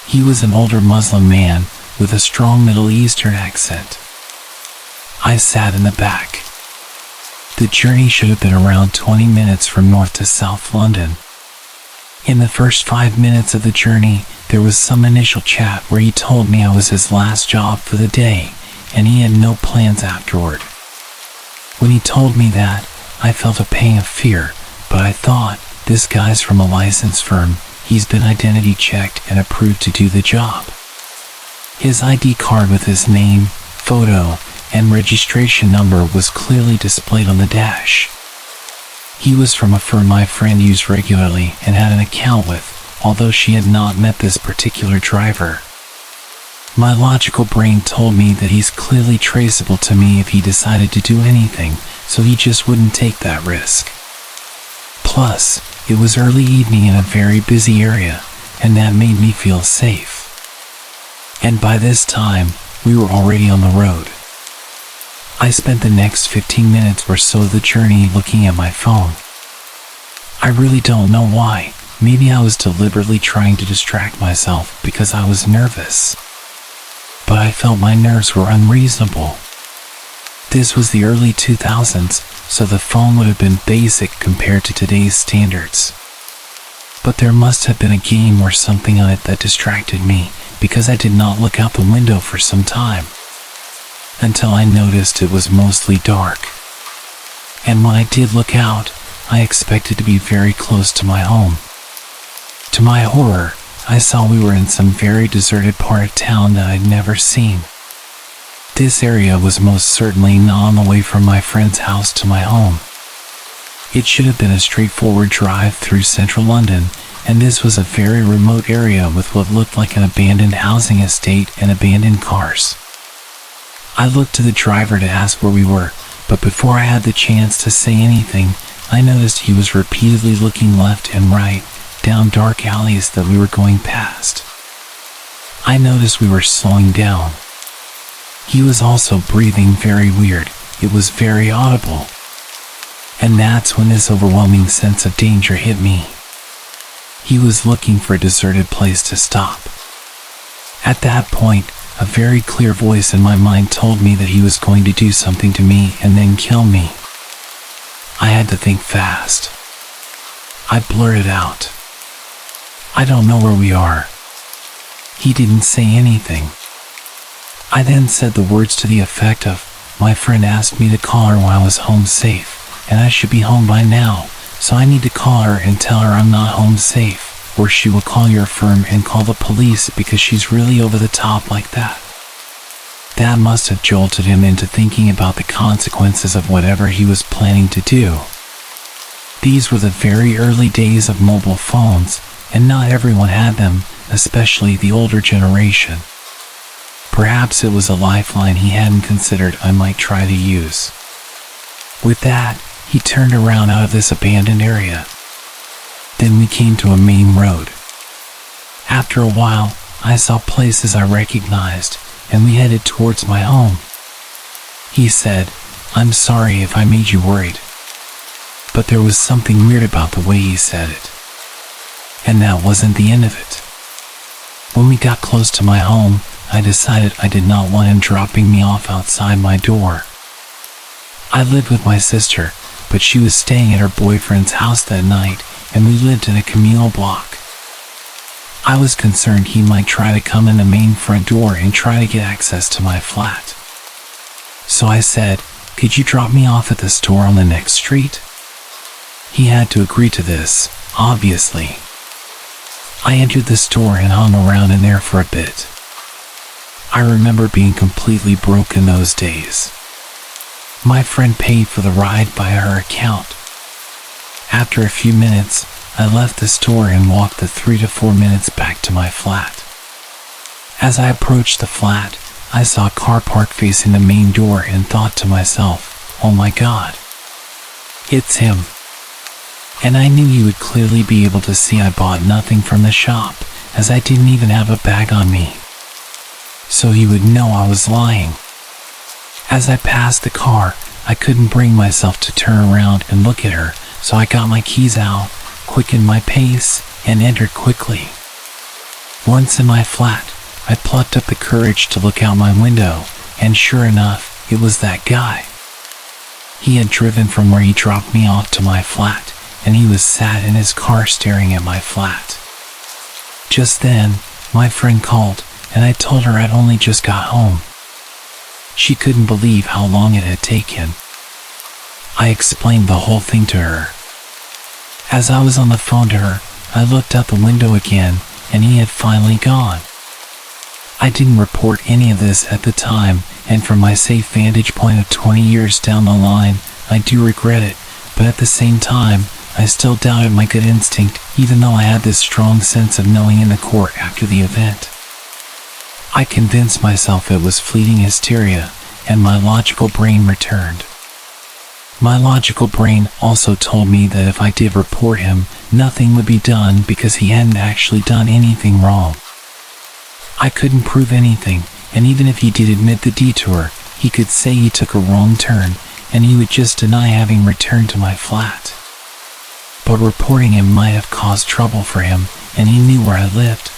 He was an older Muslim man with a strong Middle Eastern accent. I sat in the back. The journey should have been around 20 minutes from North to South London. In the first 5 minutes of the journey, there was some initial chat where he told me I was his last job for the day, and he had no plans afterward. When he told me that, I felt a pang of fear, but I thought, this guy's from a licensed firm, he's been identity checked and approved to do the job. His ID card with his name, photo, and registration number was clearly displayed on the dash. He was from a firm my friend used regularly and had an account with, although she had not met this particular driver. My logical brain told me that he's clearly traceable to me if he decided to do anything, so he just wouldn't take that risk. Plus, it was early evening in a very busy area, and that made me feel safe. And by this time, we were already on the road. I spent the next 15 minutes or so of the journey looking at my phone. I really don't know why. Maybe I was deliberately trying to distract myself because I was nervous. But I felt my nerves were unreasonable. This was the early 2000s, so the phone would have been basic compared to today's standards. But there must have been a game or something on it that distracted me, because I did not look out the window for some time. Until I noticed it was mostly dark. And when I did look out, I expected to be very close to my home. To my horror, I saw we were in some very deserted part of town that I'd never seen. This area was most certainly not on the way from my friend's house to my home. It should have been a straightforward drive through central London, and this was a very remote area with what looked like an abandoned housing estate and abandoned cars. I looked to the driver to ask where we were, but before I had the chance to say anything, I noticed he was repeatedly looking left and right, down dark alleys that we were going past. I noticed we were slowing down. He was also breathing very weird. It was very audible. And that's when this overwhelming sense of danger hit me. He was looking for a deserted place to stop. At that point, a very clear voice in my mind told me that he was going to do something to me and then kill me. I had to think fast. I blurted out, "I don't know where we are." He didn't say anything. I then said the words to the effect of, "My friend asked me to call her when I was home safe, and I should be home by now, so I need to call her and tell her I'm not home safe, or she will call your firm and call the police because she's really over the top like that." That must have jolted him into thinking about the consequences of whatever he was planning to do. These were the very early days of mobile phones, and not everyone had them, especially the older generation. Perhaps it was a lifeline he hadn't considered I might try to use. With that, he turned around out of this abandoned area. Then we came to a main road. After a while, I saw places I recognized, and we headed towards my home. He said, "I'm sorry if I made you worried." But there was something weird about the way he said it. And that wasn't the end of it. When we got close to my home, I decided I did not want him dropping me off outside my door. I lived with my sister, but she was staying at her boyfriend's house that night, and we lived in a communal block. I was concerned he might try to come in the main front door and try to get access to my flat. So I said, "Could you drop me off at the store on the next street?" He had to agree to this, obviously. I entered the store and hung around in there for a bit. I remember being completely broke in those days. My friend paid for the ride by her account. After a few minutes, I left the store and walked the 3 to 4 minutes back to my flat. As I approached the flat, I saw a car parked facing the main door and thought to myself, oh my God, it's him. And I knew he would clearly be able to see I bought nothing from the shop, as I didn't even have a bag on me. So he would know I was lying. As I passed the car, I couldn't bring myself to turn around and look at her, so I got my keys out, quickened my pace, and entered quickly. Once in my flat, I plucked up the courage to look out my window, and sure enough, it was that guy. He had driven from where he dropped me off to my flat, and he was sat in his car staring at my flat. Just then, my friend called, and I told her I'd only just got home. She couldn't believe how long it had taken. I explained the whole thing to her. As I was on the phone to her, I looked out the window again, and he had finally gone. I didn't report any of this at the time, and from my safe vantage point of 20 years down the line, I do regret it, but at the same time, I still doubted my good instinct, even though I had this strong sense of knowing in the court after the event. I convinced myself it was fleeting hysteria, and my logical brain returned. My logical brain also told me that if I did report him, nothing would be done because he hadn't actually done anything wrong. I couldn't prove anything, and even if he did admit the detour, he could say he took a wrong turn, and he would just deny having returned to my flat. But reporting him might have caused trouble for him, and he knew where I lived.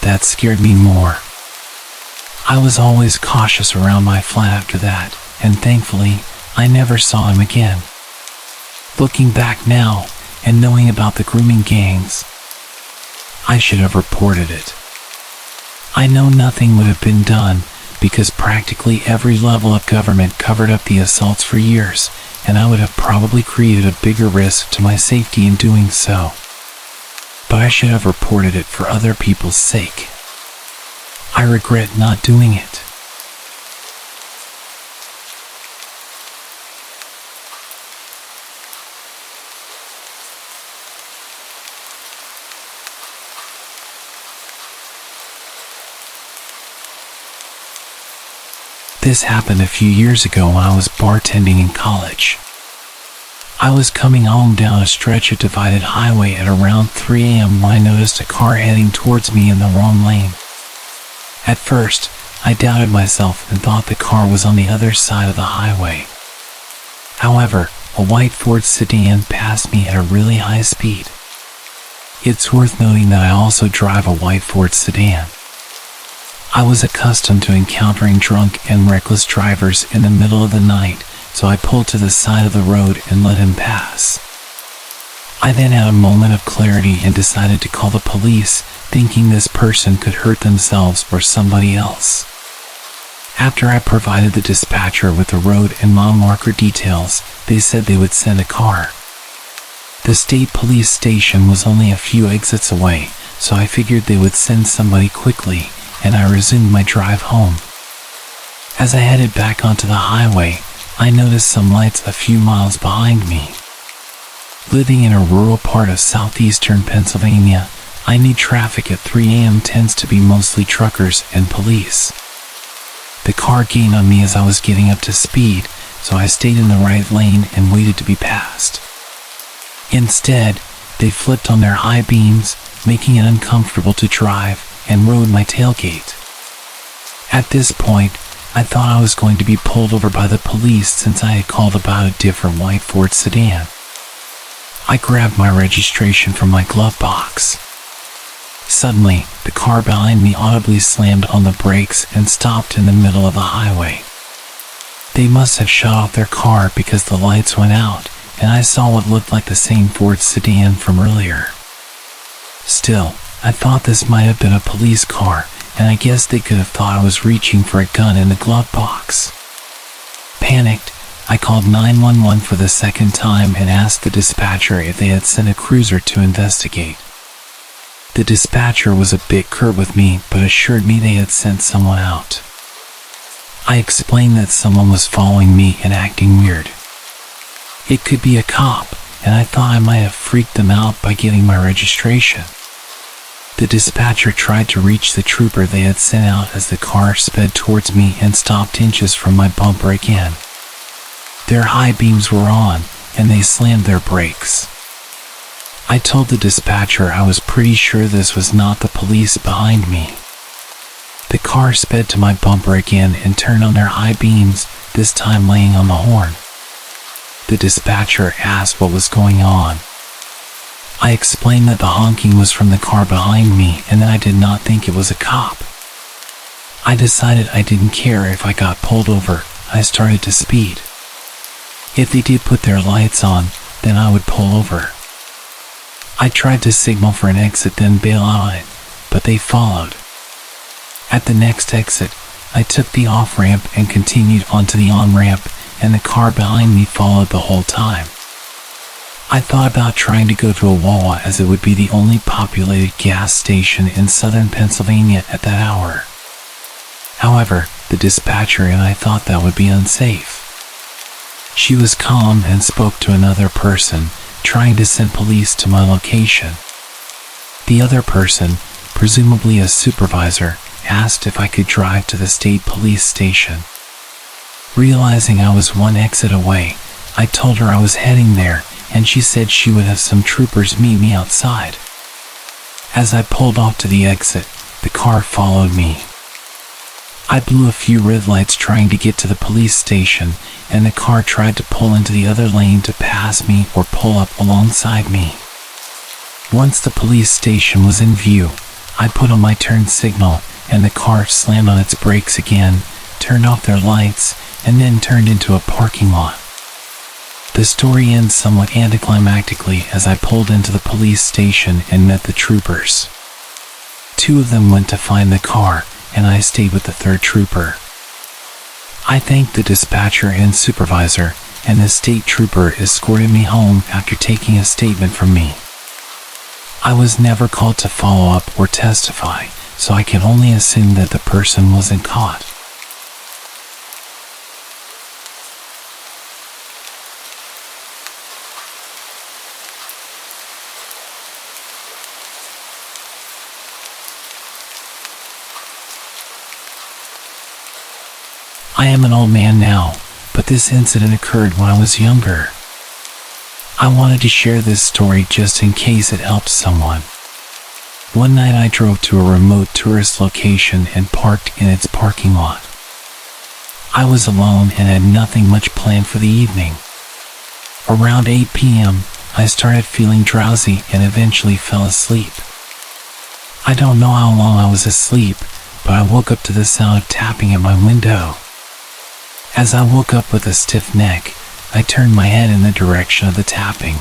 That scared me more. I was always cautious around my flat after that, and thankfully, I never saw him again. Looking back now, and knowing about the grooming gangs, I should have reported it. I know nothing would have been done, because practically every level of government covered up the assaults for years, and I would have probably created a bigger risk to my safety in doing so. But I should have reported it for other people's sake. I regret not doing it. This happened a few years ago when I was bartending in college. I was coming home down a stretch of divided highway at around 3 a.m. when I noticed a car heading towards me in the wrong lane. At first, I doubted myself and thought the car was on the other side of the highway. However, a white Ford sedan passed me at a really high speed. It's worth noting that I also drive a white Ford sedan. I was accustomed to encountering drunk and reckless drivers in the middle of the night, so I pulled to the side of the road and let him pass. I then had a moment of clarity and decided to call the police, thinking this person could hurt themselves or somebody else. After I provided the dispatcher with the road and mile marker details, they said they would send a car. The state police station was only a few exits away, so I figured they would send somebody quickly, and I resumed my drive home. As I headed back onto the highway, I noticed some lights a few miles behind me. Living in a rural part of southeastern Pennsylvania, I knew traffic at 3 a.m. tends to be mostly truckers and police. The car gained on me as I was getting up to speed, so I stayed in the right lane and waited to be passed. Instead, they flipped on their high beams, making it uncomfortable to drive, and rode my tailgate. At this point, I thought I was going to be pulled over by the police since I had called about a different white Ford sedan. I grabbed my registration from my glove box. Suddenly, the car behind me audibly slammed on the brakes and stopped in the middle of the highway. They must have shut off their car because the lights went out, and I saw what looked like the same Ford sedan from earlier. Still, I thought this might have been a police car, and I guess they could have thought I was reaching for a gun in the glove box. Panicked, I called 911 for the second time and asked the dispatcher if they had sent a cruiser to investigate. The dispatcher was a bit curt with me, but assured me they had sent someone out. I explained that someone was following me and acting weird. It could be a cop, and I thought I might have freaked them out by getting my registration. The dispatcher tried to reach the trooper they had sent out as the car sped towards me and stopped inches from my bumper again. Their high beams were on, and they slammed their brakes. I told the dispatcher I was pretty sure this was not the police behind me. The car sped to my bumper again and turned on their high beams, this time laying on the horn. The dispatcher asked what was going on. I explained that the honking was from the car behind me and that I did not think it was a cop. I decided I didn't care if I got pulled over. I started to speed. If they did put their lights on, then I would pull over. I tried to signal for an exit, then bail out on it, but they followed. At the next exit, I took the off-ramp and continued onto the on-ramp, and the car behind me followed the whole time. I thought about trying to go to a Wawa, as it would be the only populated gas station in southern Pennsylvania at that hour. However, the dispatcher and I thought that would be unsafe. She was calm and spoke to another person, trying to send police to my location. The other person, presumably a supervisor, asked if I could drive to the state police station. Realizing I was one exit away, I told her I was heading there, and she said she would have some troopers meet me outside. As I pulled off to the exit, the car followed me. I blew a few red lights trying to get to the police station, and the car tried to pull into the other lane to pass me or pull up alongside me. Once the police station was in view, I put on my turn signal, and the car slammed on its brakes again, turned off their lights, and then turned into a parking lot. The story ends somewhat anticlimactically as I pulled into the police station and met the troopers. Two of them went to find the car, and I stayed with the third trooper. I thanked the dispatcher and supervisor, and the state trooper escorted me home after taking a statement from me. I was never called to follow up or testify, so I can only assume that the person wasn't caught. I am an old man now, but this incident occurred when I was younger. I wanted to share this story just in case it helps someone. One night I drove to a remote tourist location and parked in its parking lot. I was alone and had nothing much planned for the evening. Around 8 p.m., I started feeling drowsy and eventually fell asleep. I don't know how long I was asleep, but I woke up to the sound of tapping at my window. As I woke up with a stiff neck, I turned my head in the direction of the tapping.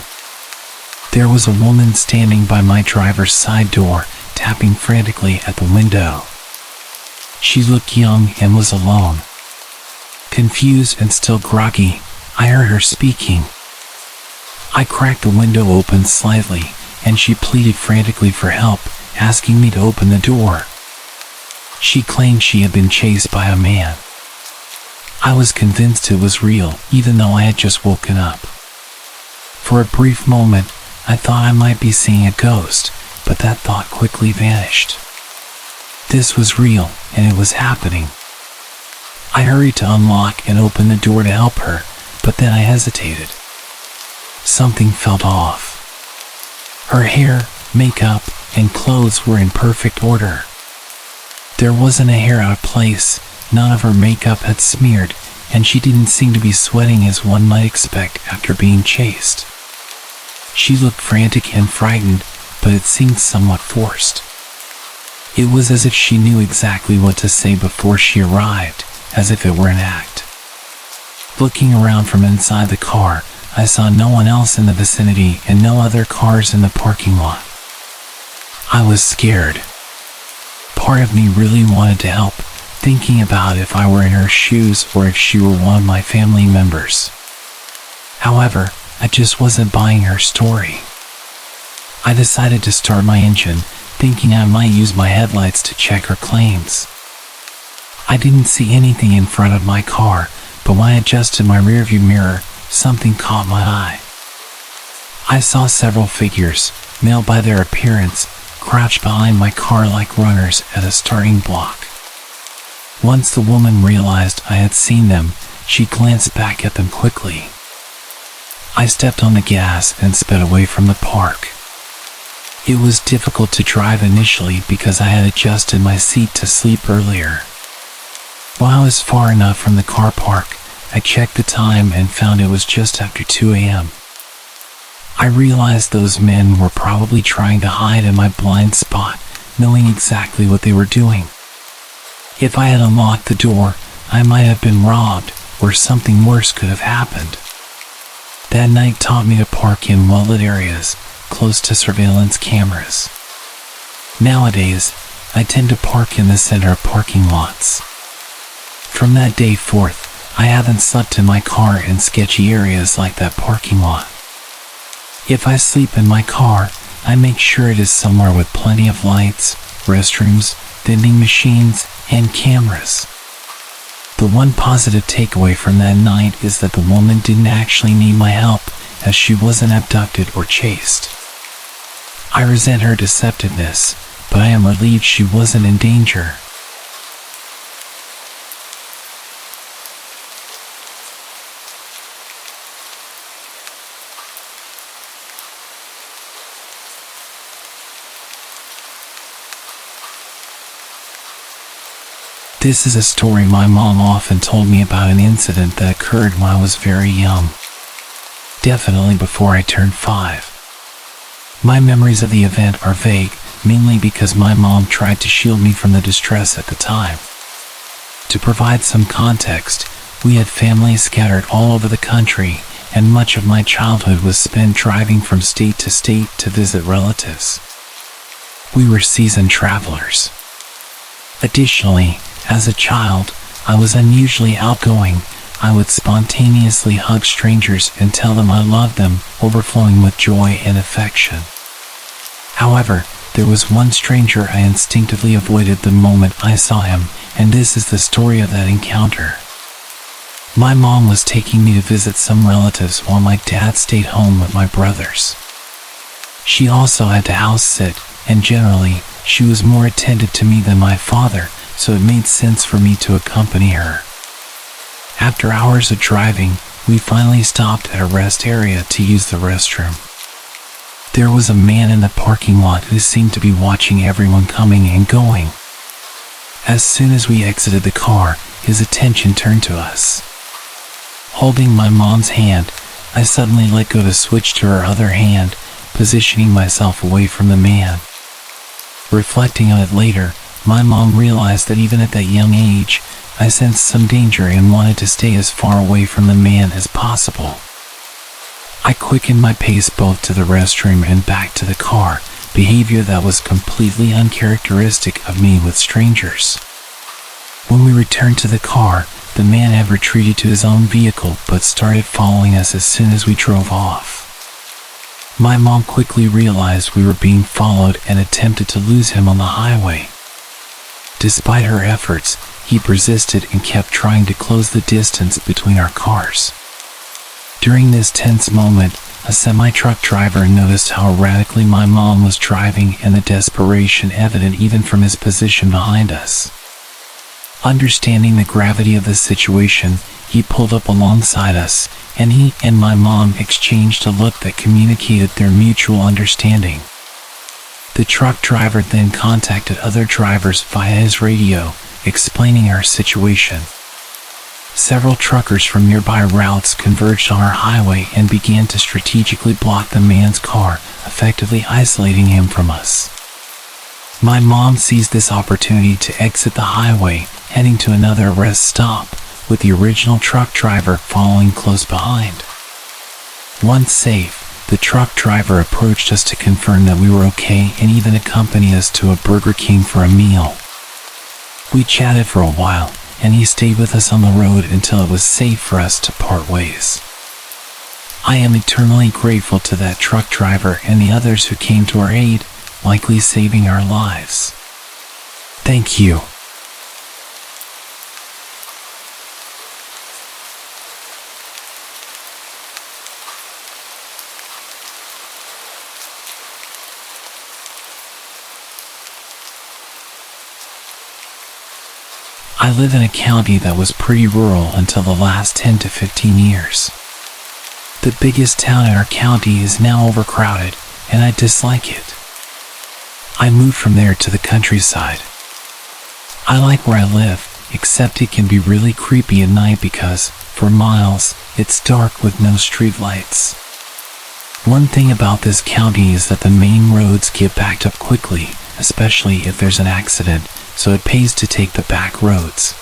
There was a woman standing by my driver's side door, tapping frantically at the window. She looked young and was alone. Confused and still groggy, I heard her speaking. I cracked the window open slightly, and she pleaded frantically for help, asking me to open the door. She claimed she had been chased by a man. I was convinced it was real, even though I had just woken up. For a brief moment, I thought I might be seeing a ghost, but that thought quickly vanished. This was real, and it was happening. I hurried to unlock and open the door to help her, but then I hesitated. Something felt off. Her hair, makeup, and clothes were in perfect order. There wasn't a hair out of place. None of her makeup had smeared, and she didn't seem to be sweating as one might expect after being chased. She looked frantic and frightened, but it seemed somewhat forced. It was as if she knew exactly what to say before she arrived, as if it were an act. Looking around from inside the car, I saw no one else in the vicinity and no other cars in the parking lot. I was scared. Part of me really wanted to help, thinking about if I were in her shoes or if she were one of my family members. However, I just wasn't buying her story. I decided to start my engine, thinking I might use my headlights to check her claims. I didn't see anything in front of my car, but when I adjusted my rearview mirror, something caught my eye. I saw several figures, male by their appearance, crouched behind my car like runners at a starting block. Once the woman realized I had seen them, she glanced back at them quickly. I stepped on the gas and sped away from the park. It was difficult to drive initially because I had adjusted my seat to sleep earlier. While I was far enough from the car park, I checked the time and found it was just after 2 a.m. I realized those men were probably trying to hide in my blind spot, knowing exactly what they were doing. If I had unlocked the door, I might have been robbed, or something worse could have happened. That night taught me to park in well-lit areas, close to surveillance cameras. Nowadays, I tend to park in the center of parking lots. From that day forth, I haven't slept in my car in sketchy areas like that parking lot. If I sleep in my car, I make sure it is somewhere with plenty of lights, restrooms, vending machines, and cameras. The one positive takeaway from that night is that the woman didn't actually need my help, as she wasn't abducted or chased. I resent her deceptiveness, but I am relieved she wasn't in danger. This is a story my mom often told me about an incident that occurred when I was very young. Definitely before I turned 5. My memories of the event are vague, mainly because my mom tried to shield me from the distress at the time. To provide some context, we had families scattered all over the country, and much of my childhood was spent driving from state to visit relatives. We were seasoned travelers. Additionally, as a child, I was unusually outgoing. I would spontaneously hug strangers and tell them I loved them, overflowing with joy and affection. However, there was one stranger I instinctively avoided the moment I saw him, and this is the story of that encounter. My mom was taking me to visit some relatives while my dad stayed home with my brothers. She also had to house sit, and generally, she was more attentive to me than my father, so it made sense for me to accompany her. After hours of driving, we finally stopped at a rest area to use the restroom. There was a man in the parking lot who seemed to be watching everyone coming and going. As soon as we exited the car, his attention turned to us. Holding my mom's hand, I suddenly let go to switch to her other hand, positioning myself away from the man. Reflecting on it later, my mom realized that even at that young age, I sensed some danger and wanted to stay as far away from the man as possible. I quickened my pace both to the restroom and back to the car, behavior that was completely uncharacteristic of me with strangers. When we returned to the car, the man had retreated to his own vehicle but started following us as soon as we drove off. My mom quickly realized we were being followed and attempted to lose him on the highway. Despite her efforts, he persisted and kept trying to close the distance between our cars. During this tense moment, a semi-truck driver noticed how erratically my mom was driving and the desperation evident even from his position behind us. Understanding the gravity of the situation, he pulled up alongside us, and he and my mom exchanged a look that communicated their mutual understanding. The truck driver then contacted other drivers via his radio, explaining our situation. Several truckers from nearby routes converged on our highway and began to strategically block the man's car, effectively isolating him from us. My mom seized this opportunity to exit the highway, heading to another rest stop, with the original truck driver following close behind. Once safe, the truck driver approached us to confirm that we were okay and even accompanied us to a Burger King for a meal. We chatted for a while, and he stayed with us on the road until it was safe for us to part ways. I am eternally grateful to that truck driver and the others who came to our aid, likely saving our lives. Thank you. I live in a county that was pretty rural until the last 10 to 15 years. The biggest town in our county is now overcrowded, and I dislike it. I moved from there to the countryside. I like where I live, except it can be really creepy at night because, for miles, it's dark with no street lights. One thing about this county is that the main roads get backed up quickly, especially if there's an accident, so it pays to take the back roads.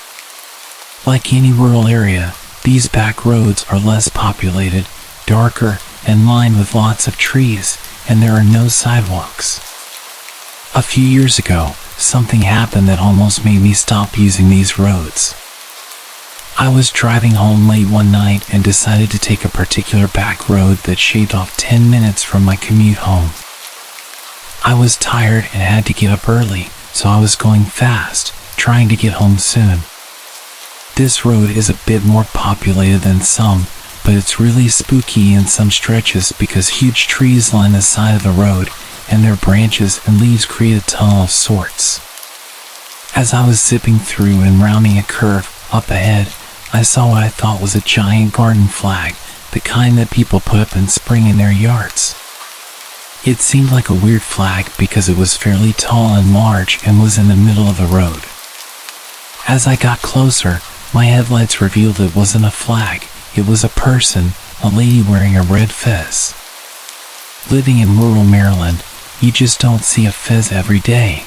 Like any rural area, these back roads are less populated, darker, and lined with lots of trees, and there are no sidewalks. A few years ago, something happened that almost made me stop using these roads. I was driving home late one night and decided to take a particular back road that shaved off 10 minutes from my commute home. I was tired and had to get up early, so I was going fast, trying to get home soon. This road is a bit more populated than some, but it's really spooky in some stretches because huge trees line the side of the road, and their branches and leaves create a tunnel of sorts. As I was zipping through and rounding a curve up ahead, I saw what I thought was a giant garden flag, the kind that people put up in spring in their yards. It seemed like a weird flag because it was fairly tall and large and was in the middle of the road. As I got closer, my headlights revealed it wasn't a flag, it was a person, a lady wearing a red fez. Living in rural Maryland, you just don't see a fez every day.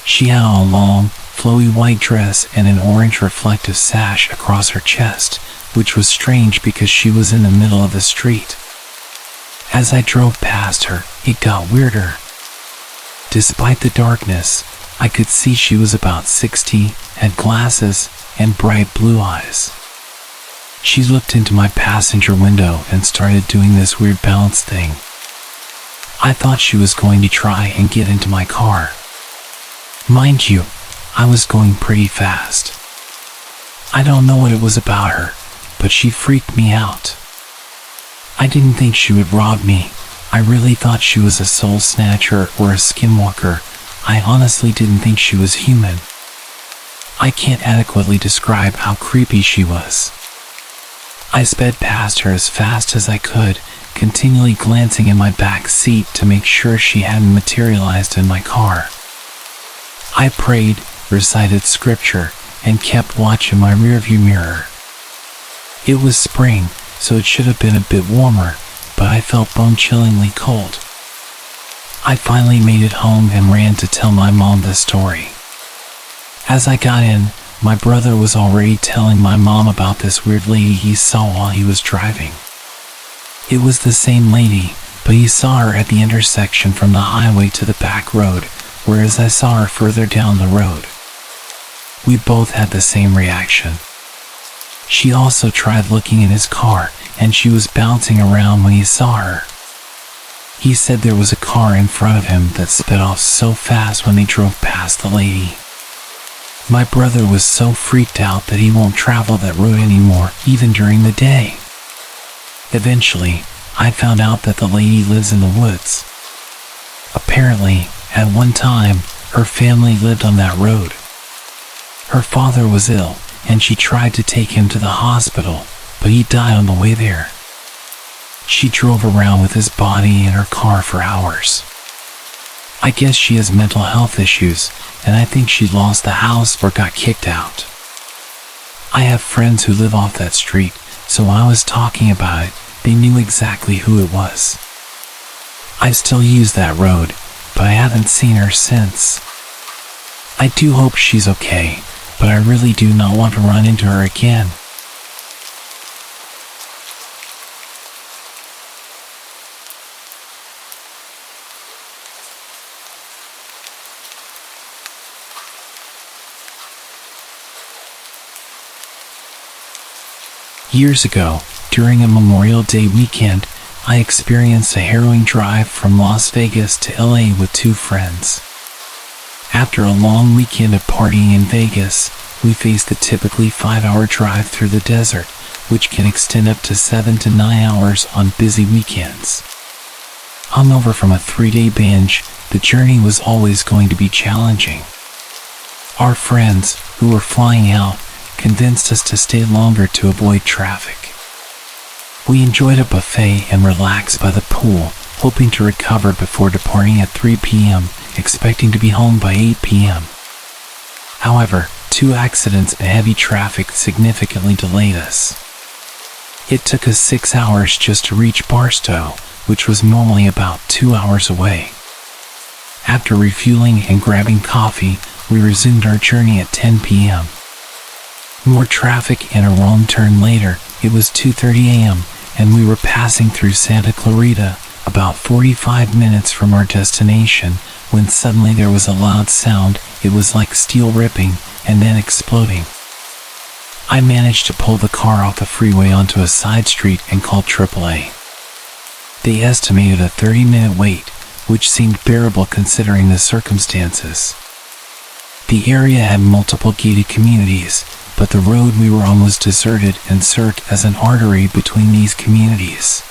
She had on a long, flowy white dress and an orange reflective sash across her chest, which was strange because she was in the middle of the street. As I drove past her, it got weirder. Despite the darkness, I could see she was about 60, had glasses, and bright blue eyes. She looked into my passenger window and started doing this weird bounce thing. I thought she was going to try and get into my car. Mind you, I was going pretty fast. I don't know what it was about her, but she freaked me out. I didn't think she would rob me. I really thought she was a soul snatcher or a skinwalker. I honestly didn't think she was human. I can't adequately describe how creepy she was. I sped past her as fast as I could, continually glancing in my back seat to make sure she hadn't materialized in my car. I prayed, recited scripture, and kept watch in my rearview mirror. It was spring, so it should have been a bit warmer, but I felt bone-chillingly cold. I finally made it home and ran to tell my mom the story. As I got in, my brother was already telling my mom about this weird lady he saw while he was driving. It was the same lady, but he saw her at the intersection from the highway to the back road, whereas I saw her further down the road. We both had the same reaction. She also tried looking in his car, and she was bouncing around when he saw her. He said there was a car in front of him that sped off so fast when they drove past the lady. My brother was so freaked out that he won't travel that road anymore, even during the day. Eventually, I found out that the lady lives in the woods. Apparently, at one time, her family lived on that road. Her father was ill, and she tried to take him to the hospital, but he died on the way there. She drove around with his body in her car for hours. I guess she has mental health issues, and I think she lost the house or got kicked out. I have friends who live off that street, so when I was talking about it, they knew exactly who it was. I still use that road, but I haven't seen her since. I do hope she's okay, but I really do not want to run into her again. Years ago, during a Memorial Day weekend, I experienced a harrowing drive from Las Vegas to LA with two friends. After a long weekend of partying in Vegas, we faced the typically 5-hour drive through the desert, which can extend up to 7 to 9 hours on busy weekends. Hungover from a 3-day binge, the journey was always going to be challenging. Our friends, who were flying out, convinced us to stay longer to avoid traffic. We enjoyed a buffet and relaxed by the pool, hoping to recover before departing at 3 p.m., expecting to be home by 8 p.m. However, 2 accidents and heavy traffic significantly delayed us. It took us 6 hours just to reach Barstow, which was normally about 2 hours away. After refueling and grabbing coffee, we resumed our journey at 10 p.m. More traffic and a wrong turn later. It was 2:30 a.m. and we were passing through Santa Clarita, about 45 minutes from our destination, when suddenly there was a loud sound. It was like steel ripping and then exploding. I managed to pull the car off the freeway onto a side street and called AAA. They estimated a 30-minute wait, which seemed bearable considering the circumstances. The area had multiple gated communities, but the road we were on was deserted and served as an artery between these communities.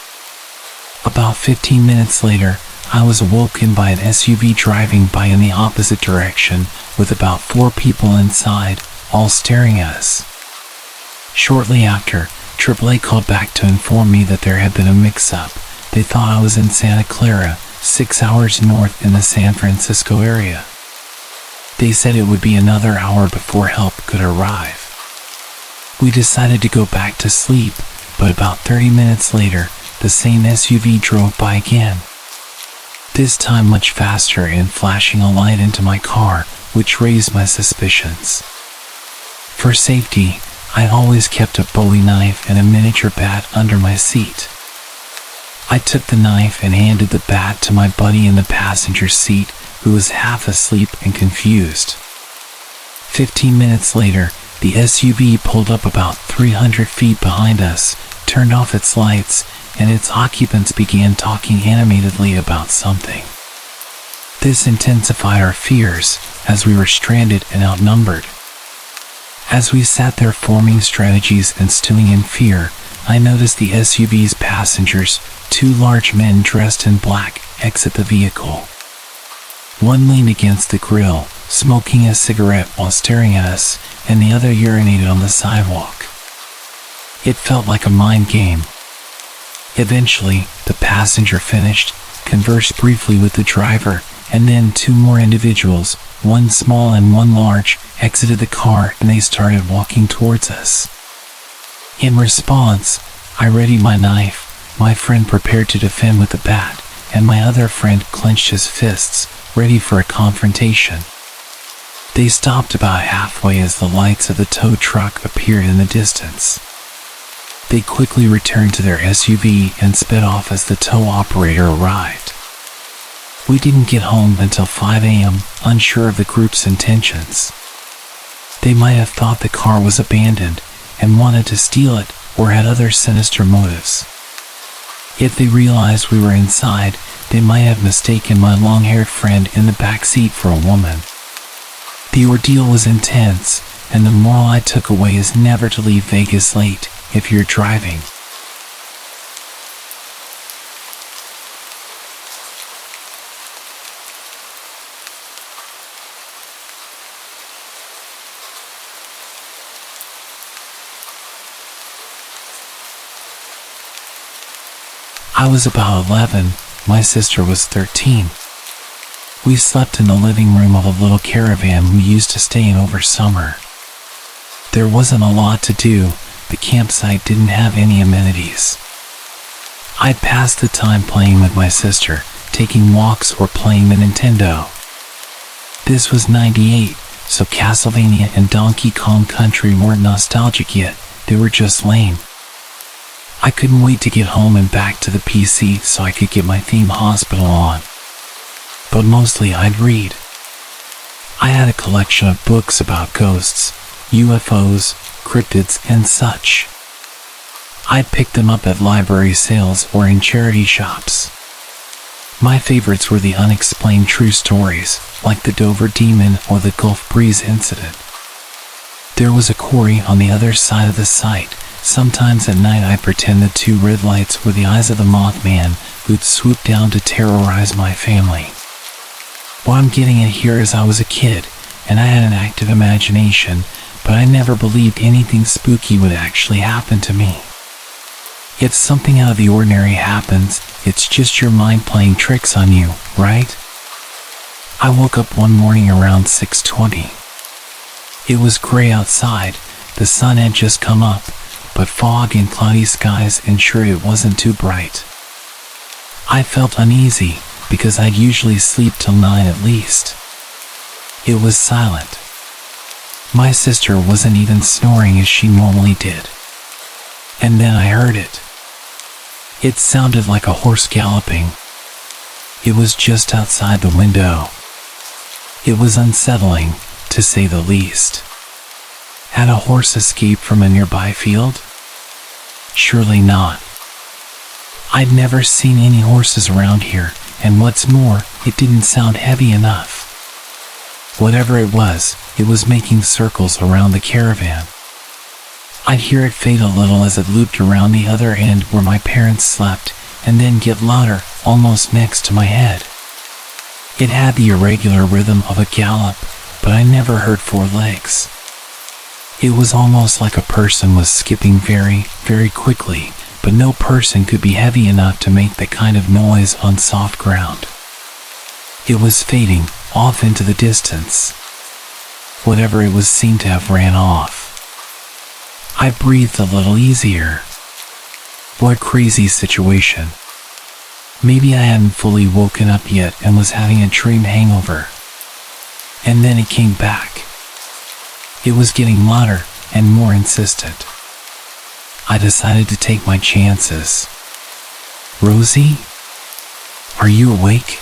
About 15 minutes later, I was awoken by an SUV driving by in the opposite direction, with about 4 people inside, all staring at us. Shortly after, AAA called back to inform me that there had been a mix-up. They thought I was in Santa Clara, 6 hours north in the San Francisco area. They said it would be another hour before help could arrive. We decided to go back to sleep, but about 30 minutes later, the same SUV drove by again. This time much faster and flashing a light into my car, which raised my suspicions. For safety, I always kept a Bowie knife and a miniature bat under my seat. I took the knife and handed the bat to my buddy in the passenger seat, who was half asleep and confused. 15 minutes later, the SUV pulled up about 300 feet behind us, turned off its lights, and its occupants began talking animatedly about something. This intensified our fears, as we were stranded and outnumbered. As we sat there forming strategies and stewing in fear, I noticed the SUV's passengers, 2 large men dressed in black, exit the vehicle. One leaned against the grill, smoking a cigarette while staring at us, and the other urinated on the sidewalk. It felt like a mind game. Eventually, the passenger finished, conversed briefly with the driver, and then 2 more individuals, one small and one large, exited the car and they started walking towards us. In response, I readied my knife, my friend prepared to defend with the bat, and my other friend clenched his fists, ready for a confrontation. They stopped about halfway as the lights of the tow truck appeared in the distance. They quickly returned to their SUV and sped off as the tow operator arrived. We didn't get home until 5 a.m., unsure of the group's intentions. They might have thought the car was abandoned and wanted to steal it, or had other sinister motives. If they realized we were inside, they might have mistaken my long-haired friend in the back seat for a woman. The ordeal was intense, and the moral I took away is never to leave Vegas late if you're driving. I was about 11, my sister was 13. We slept in the living room of a little caravan we used to stay in over summer. There wasn't a lot to do, the campsite didn't have any amenities. I'd pass the time playing with my sister, taking walks or playing the Nintendo. This was '98, so Castlevania and Donkey Kong Country weren't nostalgic yet, they were just lame. I couldn't wait to get home and back to the PC so I could get my theme Hospital on. But mostly I'd read. I had a collection of books about ghosts, UFOs, cryptids, and such. I'd pick them up at library sales or in charity shops. My favorites were the unexplained true stories, like the Dover Demon or the Gulf Breeze incident. There was a quarry on the other side of the site. Sometimes at night I'd pretend the 2 red lights were the eyes of the Mothman, who'd swoop down to terrorize my family. What I'm getting at here is I was a kid, and I had an active imagination, but I never believed anything spooky would actually happen to me. If something out of the ordinary happens, it's just your mind playing tricks on you, right? I woke up one morning around 6:20. It was gray outside, the sun had just come up, but fog and cloudy skies ensured it wasn't too bright. I felt uneasy, because I'd usually sleep till 9 at least. It was silent. My sister wasn't even snoring as she normally did. And then I heard it. It sounded like a horse galloping. It was just outside the window. It was unsettling, to say the least. Had a horse escaped from a nearby field? Surely not. I'd never seen any horses around here, and what's more, it didn't sound heavy enough. Whatever it was making circles around the caravan. I'd hear it fade a little as it looped around the other end where my parents slept, and then get louder, almost next to my head. It had the irregular rhythm of a gallop, but I never heard 4 legs. It was almost like a person was skipping very, very quickly, but no person could be heavy enough to make that kind of noise on soft ground. It was fading off into the distance. Whatever it was seemed to have ran off. I breathed a little easier. What a crazy situation. Maybe I hadn't fully woken up yet and was having a dream hangover. And then it came back. It was getting louder and more insistent. I decided to take my chances. "Rosie? Are you awake?"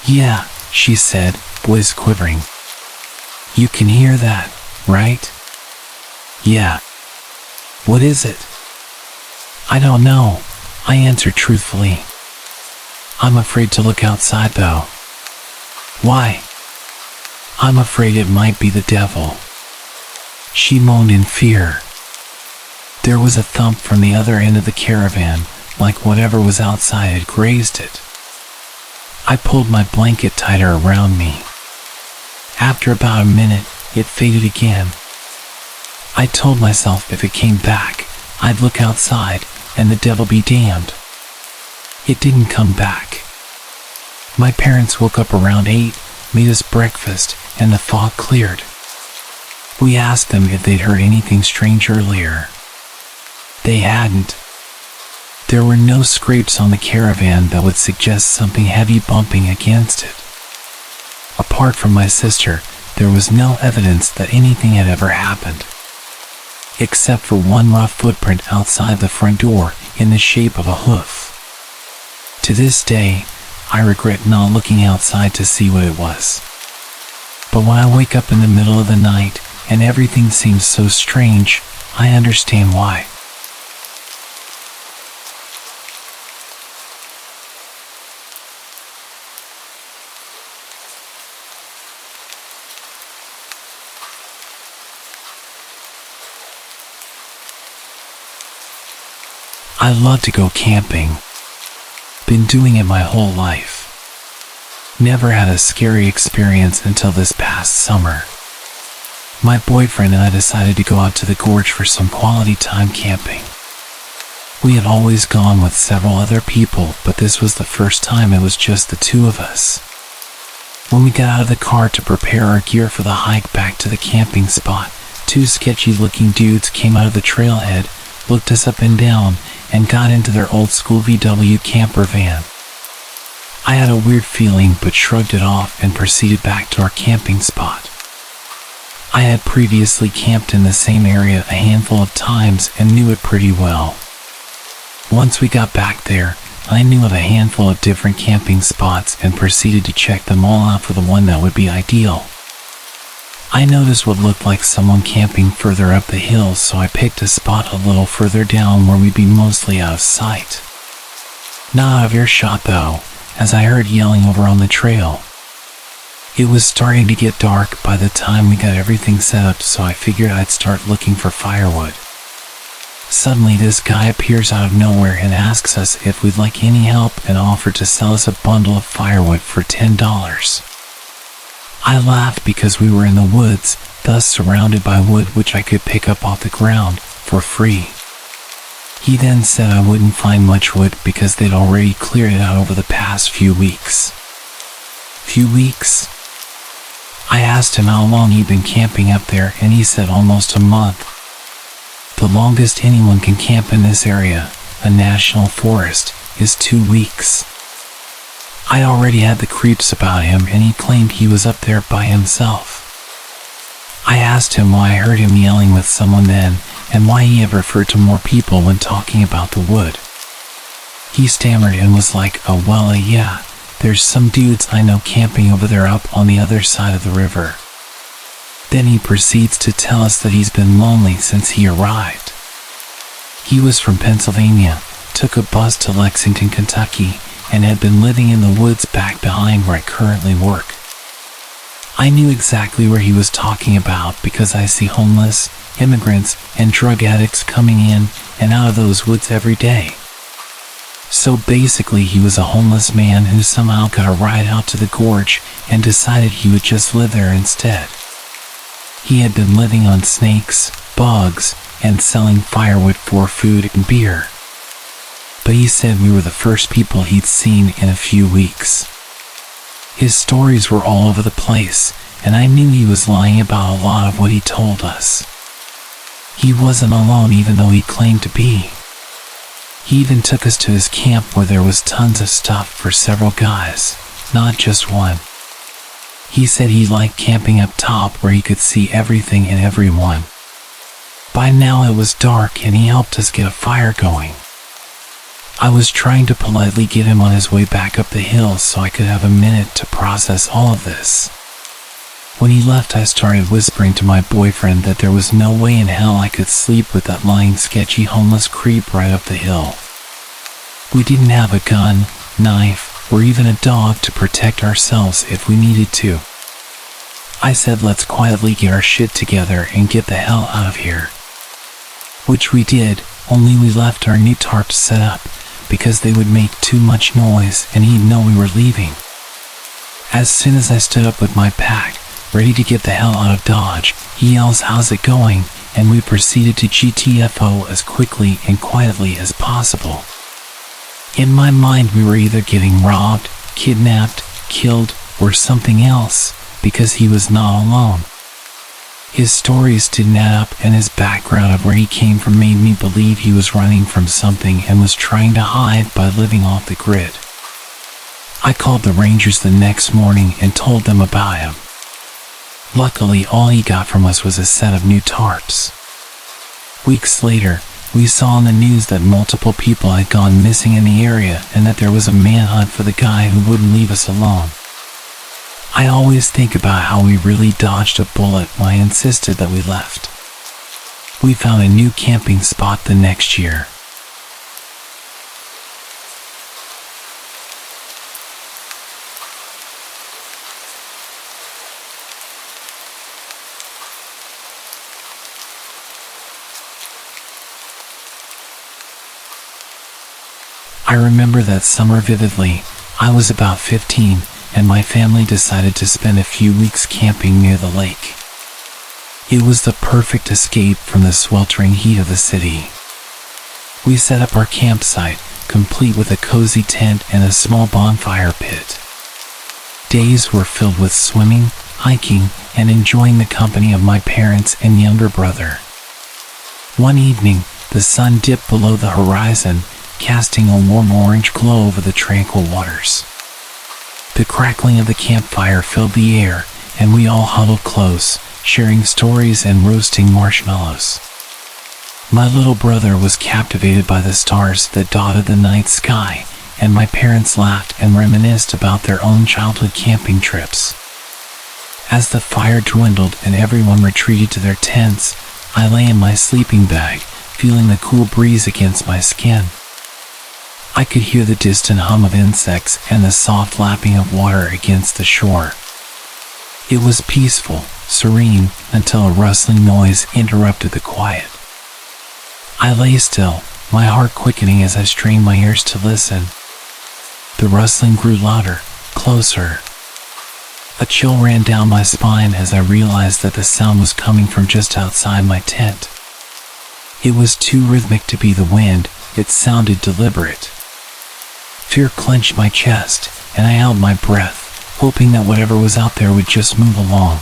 "Yeah," she said, voice quivering. "You can hear that, right?" "Yeah." "What is it?" "I don't know," I answered truthfully. "I'm afraid to look outside though." "Why?" "I'm afraid it might be the devil." She moaned in fear. There was a thump from the other end of the caravan, like whatever was outside had grazed it. I pulled my blanket tighter around me. After about a minute, it faded again. I told myself if it came back, I'd look outside, and the devil be damned. It didn't come back. My parents woke up around 8, made us breakfast, and the fog cleared. We asked them if they'd heard anything strange earlier. They hadn't. There were no scrapes on the caravan that would suggest something heavy bumping against it. Apart from my sister, there was no evidence that anything had ever happened, except for one rough footprint outside the front door in the shape of a hoof. To this day, I regret not looking outside to see what it was. But when I wake up in the middle of the night and everything seems so strange, I understand why. I love to go camping. Been doing it my whole life. Never had a scary experience until this past summer. My boyfriend and I decided to go out to the gorge for some quality time camping. We had always gone with several other people, but this was the first time it was just the 2 of us. When we got out of the car to prepare our gear for the hike back to the camping spot, 2 sketchy-looking dudes came out of the trailhead, looked us up and down, and got into their old-school VW camper van. I had a weird feeling but shrugged it off and proceeded back to our camping spot. I had previously camped in the same area a handful of times and knew it pretty well. Once we got back there, I knew of a handful of different camping spots and proceeded to check them all out for the one that would be ideal. I noticed what looked like someone camping further up the hill, so I picked a spot a little further down where we'd be mostly out of sight. Not out of earshot though, as I heard yelling over on the trail. It was starting to get dark by the time we got everything set up, so I figured I'd start looking for firewood. Suddenly this guy appears out of nowhere and asks us if we'd like any help and offered to sell us a bundle of firewood for $10. I laughed because we were in the woods, thus surrounded by wood which I could pick up off the ground for free. He then said I wouldn't find much wood because they'd already cleared it out over the past few weeks. Few weeks? I asked him how long he'd been camping up there, and he said almost a month. The longest anyone can camp in this area, a national forest, is 2 weeks. I already had the creeps about him, and he claimed he was up there by himself. I asked him why I heard him yelling with someone then, and why he had referred to more people when talking about the wood. He stammered and was like, yeah, there's some dudes I know camping over there up on the other side of the river. Then he proceeds to tell us that he's been lonely since he arrived. He was from Pennsylvania, took a bus to Lexington, Kentucky, and had been living in the woods back behind where I currently work. I knew exactly where he was talking about because I see homeless, immigrants, and drug addicts coming in and out of those woods every day. So basically he was a homeless man who somehow got a ride out to the gorge and decided he would just live there instead. He had been living on snakes, bugs, and selling firewood for food and beer. But he said we were the first people he'd seen in a few weeks. His stories were all over the place, and I knew he was lying about a lot of what he told us. He wasn't alone even though he claimed to be. He even took us to his camp where there was tons of stuff for several guys, not just one. He said he liked camping up top where he could see everything and everyone. By now it was dark and he helped us get a fire going. I was trying to politely get him on his way back up the hill so I could have a minute to process all of this. When he left, I started whispering to my boyfriend that there was no way in hell I could sleep with that lying sketchy homeless creep right up the hill. We didn't have a gun, knife, or even a dog to protect ourselves if we needed to. I said let's quietly get our shit together and get the hell out of here. Which we did, only we left our new tarps set up because they would make too much noise and he'd know we were leaving. As soon as I stood up with my pack, ready to get the hell out of Dodge, he yells, "How's it going?" and we proceeded to GTFO as quickly and quietly as possible. In my mind, we were either getting robbed, kidnapped, killed, or something else, because he was not alone. His stories didn't add up, and his background of where he came from made me believe he was running from something and was trying to hide by living off the grid. I called the Rangers the next morning and told them about him. Luckily, all he got from us was a set of new tarps. Weeks later, we saw on the news that multiple people had gone missing in the area and that there was a manhunt for the guy who wouldn't leave us alone. I always think about how we really dodged a bullet when I insisted that we left. We found a new camping spot the next year. I remember that summer vividly. I was about 15, and my family decided to spend a few weeks camping near the lake. It was the perfect escape from the sweltering heat of the city. We set up our campsite, complete with a cozy tent and a small bonfire pit. Days were filled with swimming, hiking, and enjoying the company of my parents and younger brother. One evening, the sun dipped below the horizon, casting a warm orange glow over the tranquil waters. The crackling of the campfire filled the air, and we all huddled close, sharing stories and roasting marshmallows. My little brother was captivated by the stars that dotted the night sky, and my parents laughed and reminisced about their own childhood camping trips. As the fire dwindled and everyone retreated to their tents, I lay in my sleeping bag, feeling the cool breeze against my skin. I could hear the distant hum of insects and the soft lapping of water against the shore. It was peaceful, serene, until a rustling noise interrupted the quiet. I lay still, my heart quickening as I strained my ears to listen. The rustling grew louder, closer. A chill ran down my spine as I realized that the sound was coming from just outside my tent. It was too rhythmic to be the wind, it sounded deliberate. Fear clenched my chest, and I held my breath, hoping that whatever was out there would just move along.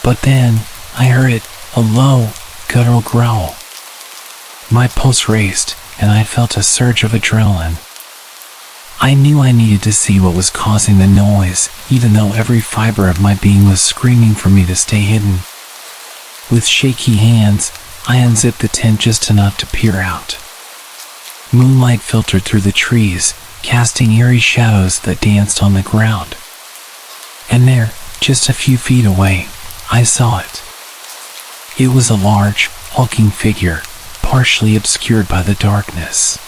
But then, I heard it, a low, guttural growl. My pulse raced, and I felt a surge of adrenaline. I knew I needed to see what was causing the noise, even though every fiber of my being was screaming for me to stay hidden. With shaky hands, I unzipped the tent just enough to peer out. Moonlight filtered through the trees, casting eerie shadows that danced on the ground. And there, just a few feet away, I saw it. It was a large, hulking figure, partially obscured by the darkness.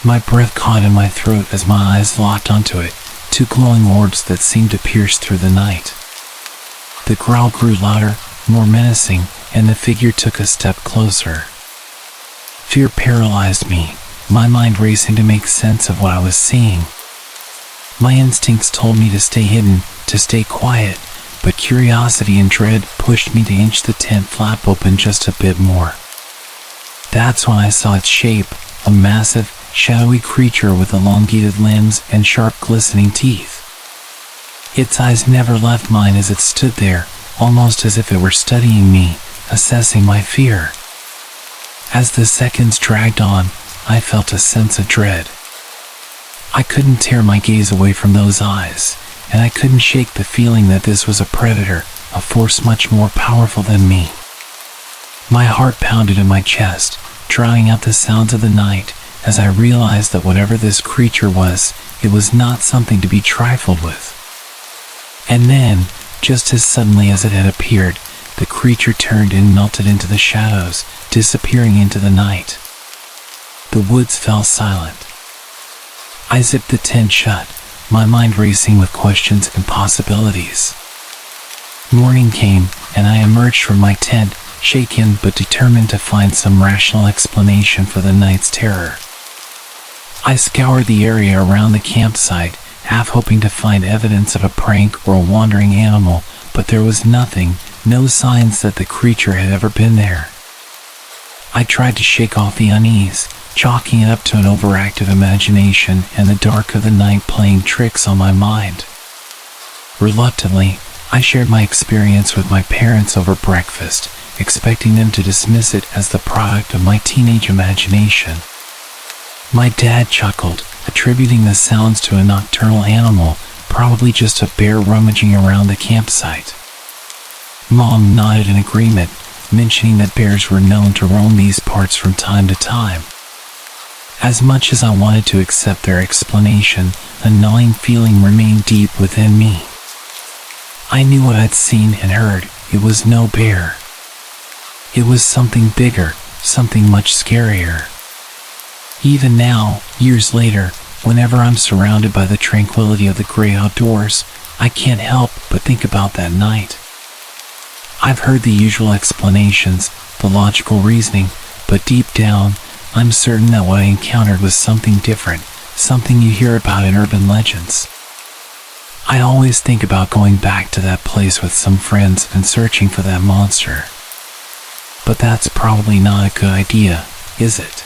My breath caught in my throat as my eyes locked onto it, two glowing orbs that seemed to pierce through the night. The growl grew louder, more menacing, and the figure took a step closer. Fear paralyzed me, my mind racing to make sense of what I was seeing. My instincts told me to stay hidden, to stay quiet, but curiosity and dread pushed me to inch the tent flap open just a bit more. That's when I saw its shape, a massive, shadowy creature with elongated limbs and sharp glistening teeth. Its eyes never left mine as it stood there, almost as if it were studying me, assessing my fear. As the seconds dragged on, I felt a sense of dread. I couldn't tear my gaze away from those eyes, and I couldn't shake the feeling that this was a predator, a force much more powerful than me. My heart pounded in my chest, drowning out the sounds of the night, as I realized that whatever this creature was, it was not something to be trifled with. And then, just as suddenly as it had appeared, the creature turned and melted into the shadows, disappearing into the night. The woods fell silent. I zipped the tent shut, my mind racing with questions and possibilities. Morning came, and I emerged from my tent, shaken but determined to find some rational explanation for the night's terror. I scoured the area around the campsite, half hoping to find evidence of a prank or a wandering animal, but there was nothing, no signs that the creature had ever been there. I tried to shake off the unease, chalking it up to an overactive imagination and the dark of the night playing tricks on my mind. Reluctantly, I shared my experience with my parents over breakfast, expecting them to dismiss it as the product of my teenage imagination. My dad chuckled, attributing the sounds to a nocturnal animal, probably just a bear rummaging around the campsite. Mom nodded in agreement, mentioning that bears were known to roam these parts from time to time. As much as I wanted to accept their explanation, a gnawing feeling remained deep within me. I knew what I'd seen and heard. It was no bear. It was something bigger, something much scarier. Even now, years later, whenever I'm surrounded by the tranquility of the gray outdoors, I can't help but think about that night. I've heard the usual explanations, the logical reasoning, but deep down, I'm certain that what I encountered was something different, something you hear about in urban legends. I always think about going back to that place with some friends and searching for that monster. But that's probably not a good idea, is it?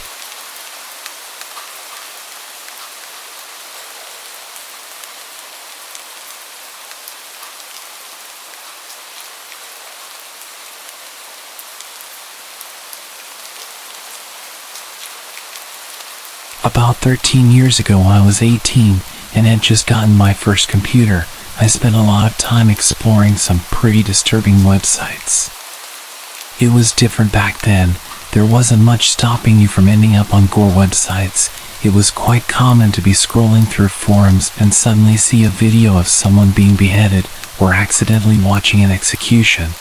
About 13 years ago when I was 18 and had just gotten my first computer, I spent a lot of time exploring some pretty disturbing websites. It was different back then. There wasn't much stopping you from ending up on gore websites. It was quite common to be scrolling through forums and suddenly see a video of someone being beheaded or accidentally watching an execution.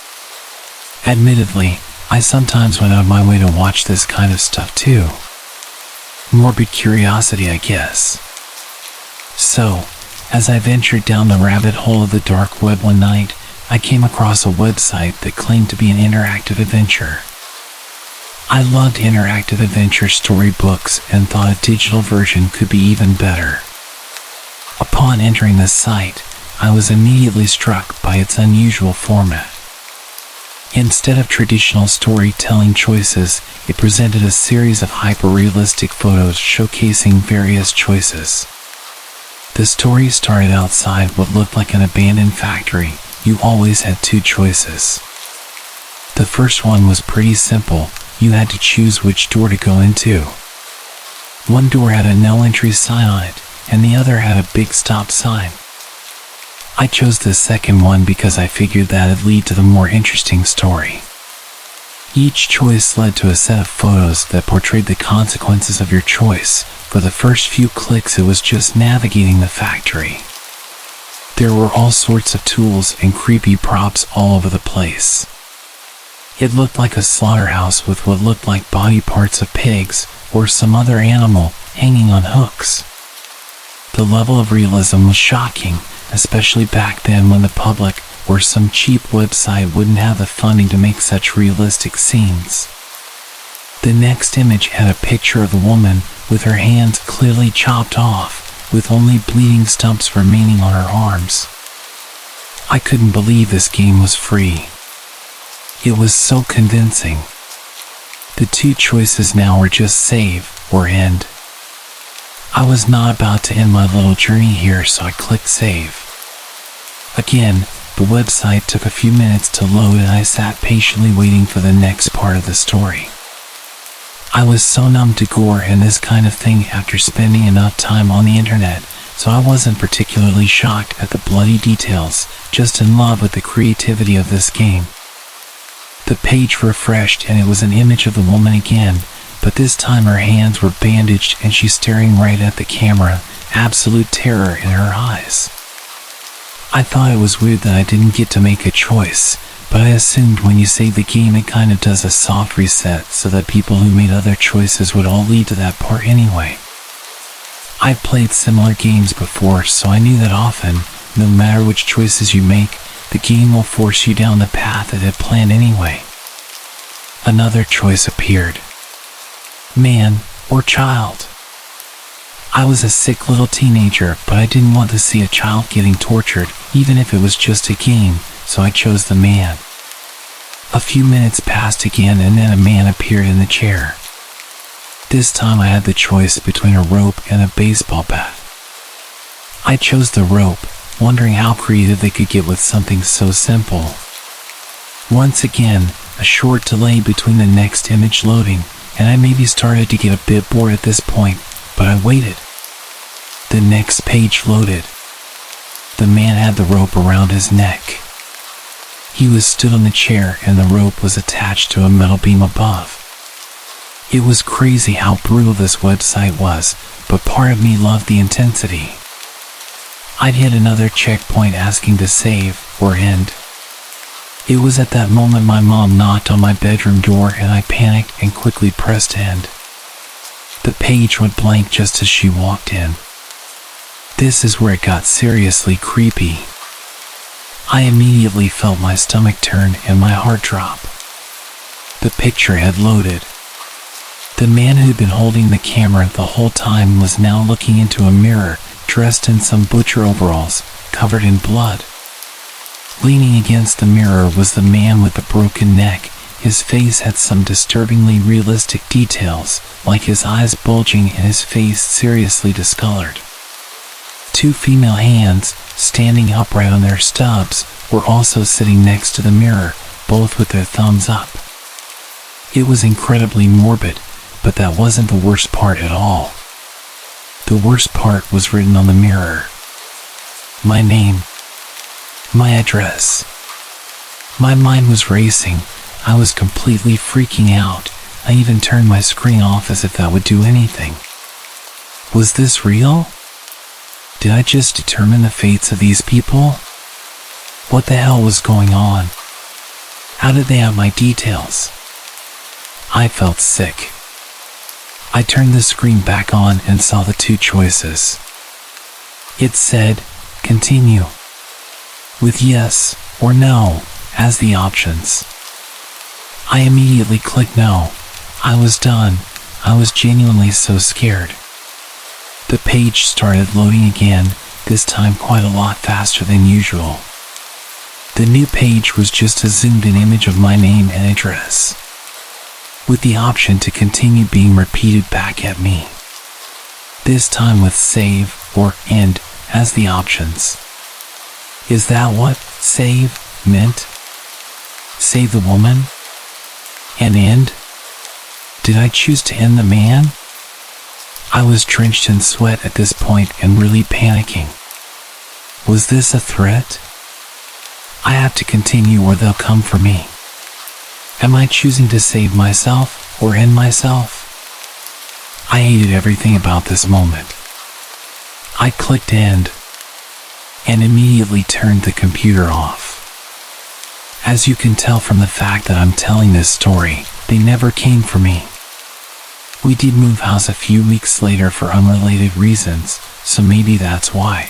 Admittedly, I sometimes went out of my way to watch this kind of stuff too. Morbid curiosity, I guess. So, as I ventured down the rabbit hole of the dark web one night, I came across a website that claimed to be an interactive adventure. I loved interactive adventure storybooks and thought a digital version could be even better. Upon entering the site, I was immediately struck by its unusual format. Instead of traditional storytelling choices, it presented a series of hyper-realistic photos showcasing various choices. The story started outside what looked like an abandoned factory. You always had two choices. The first one was pretty simple. You had to choose which door to go into. One door had a no entry sign on it, and the other had a big stop sign. I chose the second one because I figured that'd lead to the more interesting story. Each choice led to a set of photos that portrayed the consequences of your choice. For the first few clicks, it was just navigating the factory. There were all sorts of tools and creepy props all over the place. It looked like a slaughterhouse with what looked like body parts of pigs or some other animal hanging on hooks. The level of realism was shocking, especially back then when the public or some cheap website wouldn't have the funding to make such realistic scenes. The next image had a picture of a woman with her hands clearly chopped off, with only bleeding stumps remaining on her arms. I couldn't believe this game was free. It was so convincing. The two choices now were just save or end. I was not about to end my little journey here, so I clicked save. Again, the website took a few minutes to load and I sat patiently waiting for the next part of the story. I was so numb to gore and this kind of thing after spending enough time on the internet, so I wasn't particularly shocked at the bloody details, just in love with the creativity of this game. The page refreshed and it was an image of the woman again, but this time her hands were bandaged and she's staring right at the camera, absolute terror in her eyes. I thought it was weird that I didn't get to make a choice, but I assumed when you save the game it kind of does a soft reset so that people who made other choices would all lead to that part anyway. I've played similar games before, so I knew that often, no matter which choices you make, the game will force you down the path it had planned anyway. Another choice appeared. Man or child. I was a sick little teenager, but I didn't want to see a child getting tortured, even if it was just a game, so I chose the man. A few minutes passed again and then a man appeared in the chair. This time I had the choice between a rope and a baseball bat. I chose the rope, wondering how creative they could get with something so simple. Once again, a short delay between the next image loading, and I maybe started to get a bit bored at this point, but I waited. The next page loaded. The man had the rope around his neck. He was stood on the chair and the rope was attached to a metal beam above. It was crazy how brutal this website was, but part of me loved the intensity. I'd hit another checkpoint asking to save or end. It was at that moment my mom knocked on my bedroom door and I panicked and quickly pressed end. The page went blank just as she walked in. This is where it got seriously creepy. I immediately felt my stomach turn and my heart drop. The picture had loaded. The man who'd been holding the camera the whole time was now looking into a mirror, dressed in some butcher overalls, covered in blood. Leaning against the mirror was the man with the broken neck. His face had some disturbingly realistic details, like his eyes bulging and his face seriously discolored. Two female hands, standing upright on their stubs, were also sitting next to the mirror, both with their thumbs up. It was incredibly morbid, but that wasn't the worst part at all. The worst part was written on the mirror. My name. My address. My mind was racing. I was completely freaking out. I even turned my screen off as if that would do anything. Was this real? Did I just determine the fates of these people? What the hell was going on? How did they have my details? I felt sick. I turned the screen back on and saw the two choices. It said, continue, with yes or no as the options. I immediately clicked no. I was done. I was genuinely so scared. The page started loading again, this time quite a lot faster than usual. The new page was just a zoomed-in image of my name and address, with the option to continue being repeated back at me, this time with save or end as the options. Is that what save meant? Save the woman? And end? Did I choose to end the man? I was drenched in sweat at this point and really panicking. Was this a threat? I have to continue or they'll come for me. Am I choosing to save myself or end myself? I hated everything about this moment. I clicked end and immediately turned the computer off. As you can tell from the fact that I'm telling this story, they never came for me. We did move house a few weeks later for unrelated reasons, so maybe that's why.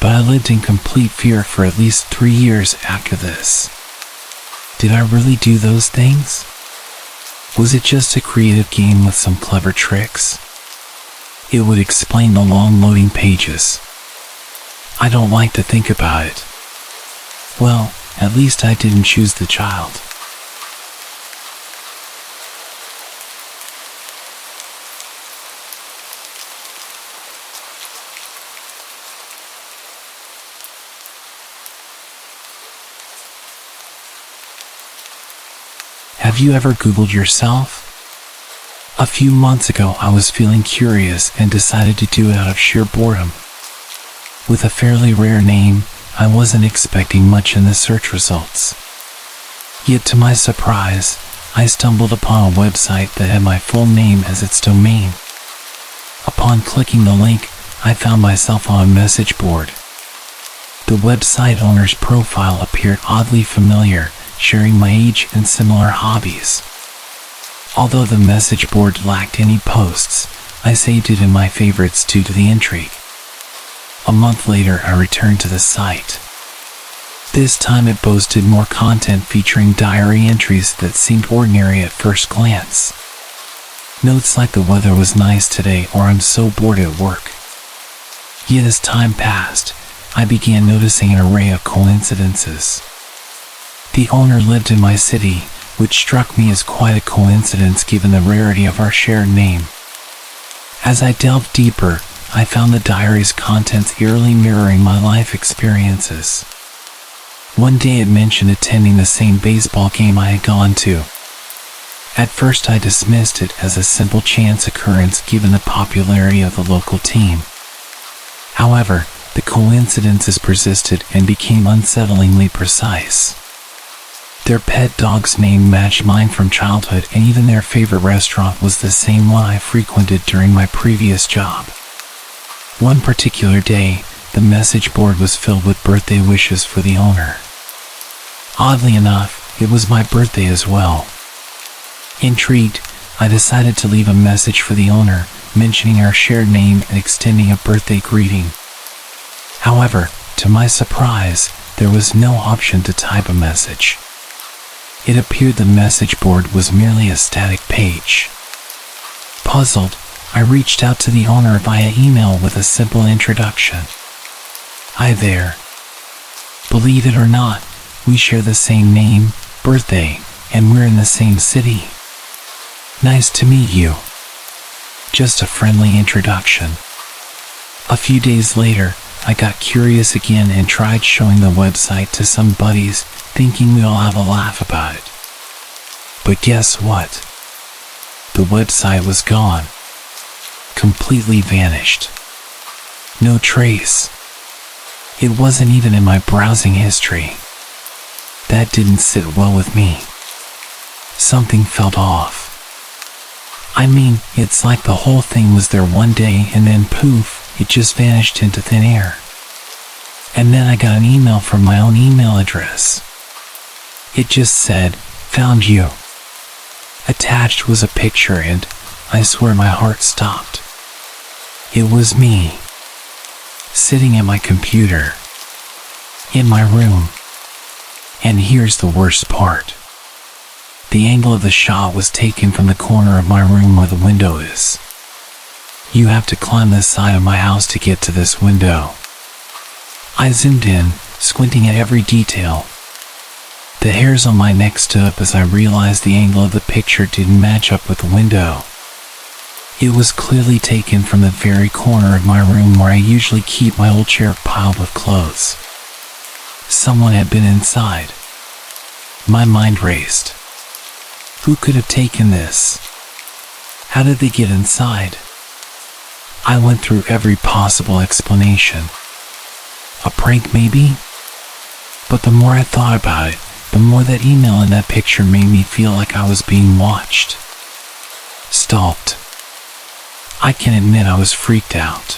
But I lived in complete fear for at least 3 years after this. Did I really do those things? Was it just a creative game with some clever tricks? It would explain the long loading pages. I don't like to think about it. Well, at least I didn't choose the child. Have you ever Googled yourself? A few months ago, I was feeling curious and decided to do it out of sheer boredom. With a fairly rare name, I wasn't expecting much in the search results. Yet to my surprise, I stumbled upon a website that had my full name as its domain. Upon clicking the link, I found myself on a message board. The website owner's profile appeared oddly familiar, sharing my age and similar hobbies. Although the message board lacked any posts, I saved it in my favorites due to the intrigue. A month later, I returned to the site. This time it boasted more content featuring diary entries that seemed ordinary at first glance. Notes like the weather was nice today or I'm so bored at work. Yet as time passed, I began noticing an array of coincidences. The owner lived in my city, which struck me as quite a coincidence given the rarity of our shared name. As I delved deeper, I found the diary's contents eerily mirroring my life experiences. One day it mentioned attending the same baseball game I had gone to. At first I dismissed it as a simple chance occurrence given the popularity of the local team. However, the coincidences persisted and became unsettlingly precise. Their pet dog's name matched mine from childhood, and even their favorite restaurant was the same one I frequented during my previous job. One particular day, the message board was filled with birthday wishes for the owner. Oddly enough, it was my birthday as well. Intrigued, I decided to leave a message for the owner, mentioning our shared name and extending a birthday greeting. However, to my surprise, there was no option to type a message. It appeared the message board was merely a static page. Puzzled, I reached out to the owner via email with a simple introduction. Hi there. Believe it or not, we share the same name, birthday, and we're in the same city. Nice to meet you. Just a friendly introduction. A few days later, I got curious again and tried showing the website to some buddies, thinking we'd all have a laugh about it. But guess what? The website was gone. Completely vanished. No trace. It wasn't even in my browsing history. That didn't sit well with me. Something felt off. I mean, it's like the whole thing was there one day and then poof, it just vanished into thin air. And then I got an email from my own email address. It just said, "Found you." Attached was a picture and, I swear my heart stopped. It was me. Sitting at my computer. In my room. And here's the worst part. The angle of the shot was taken from the corner of my room where the window is. You have to climb the side of my house to get to this window. I zoomed in, squinting at every detail. The hairs on my neck stood up as I realized the angle of the picture didn't match up with the window. It was clearly taken from the very corner of my room where I usually keep my old chair piled with clothes. Someone had been inside. My mind raced. Who could have taken this? How did they get inside? I went through every possible explanation. A prank, maybe? But the more I thought about it, the more that email and that picture made me feel like I was being watched. Stalked. I can admit I was freaked out.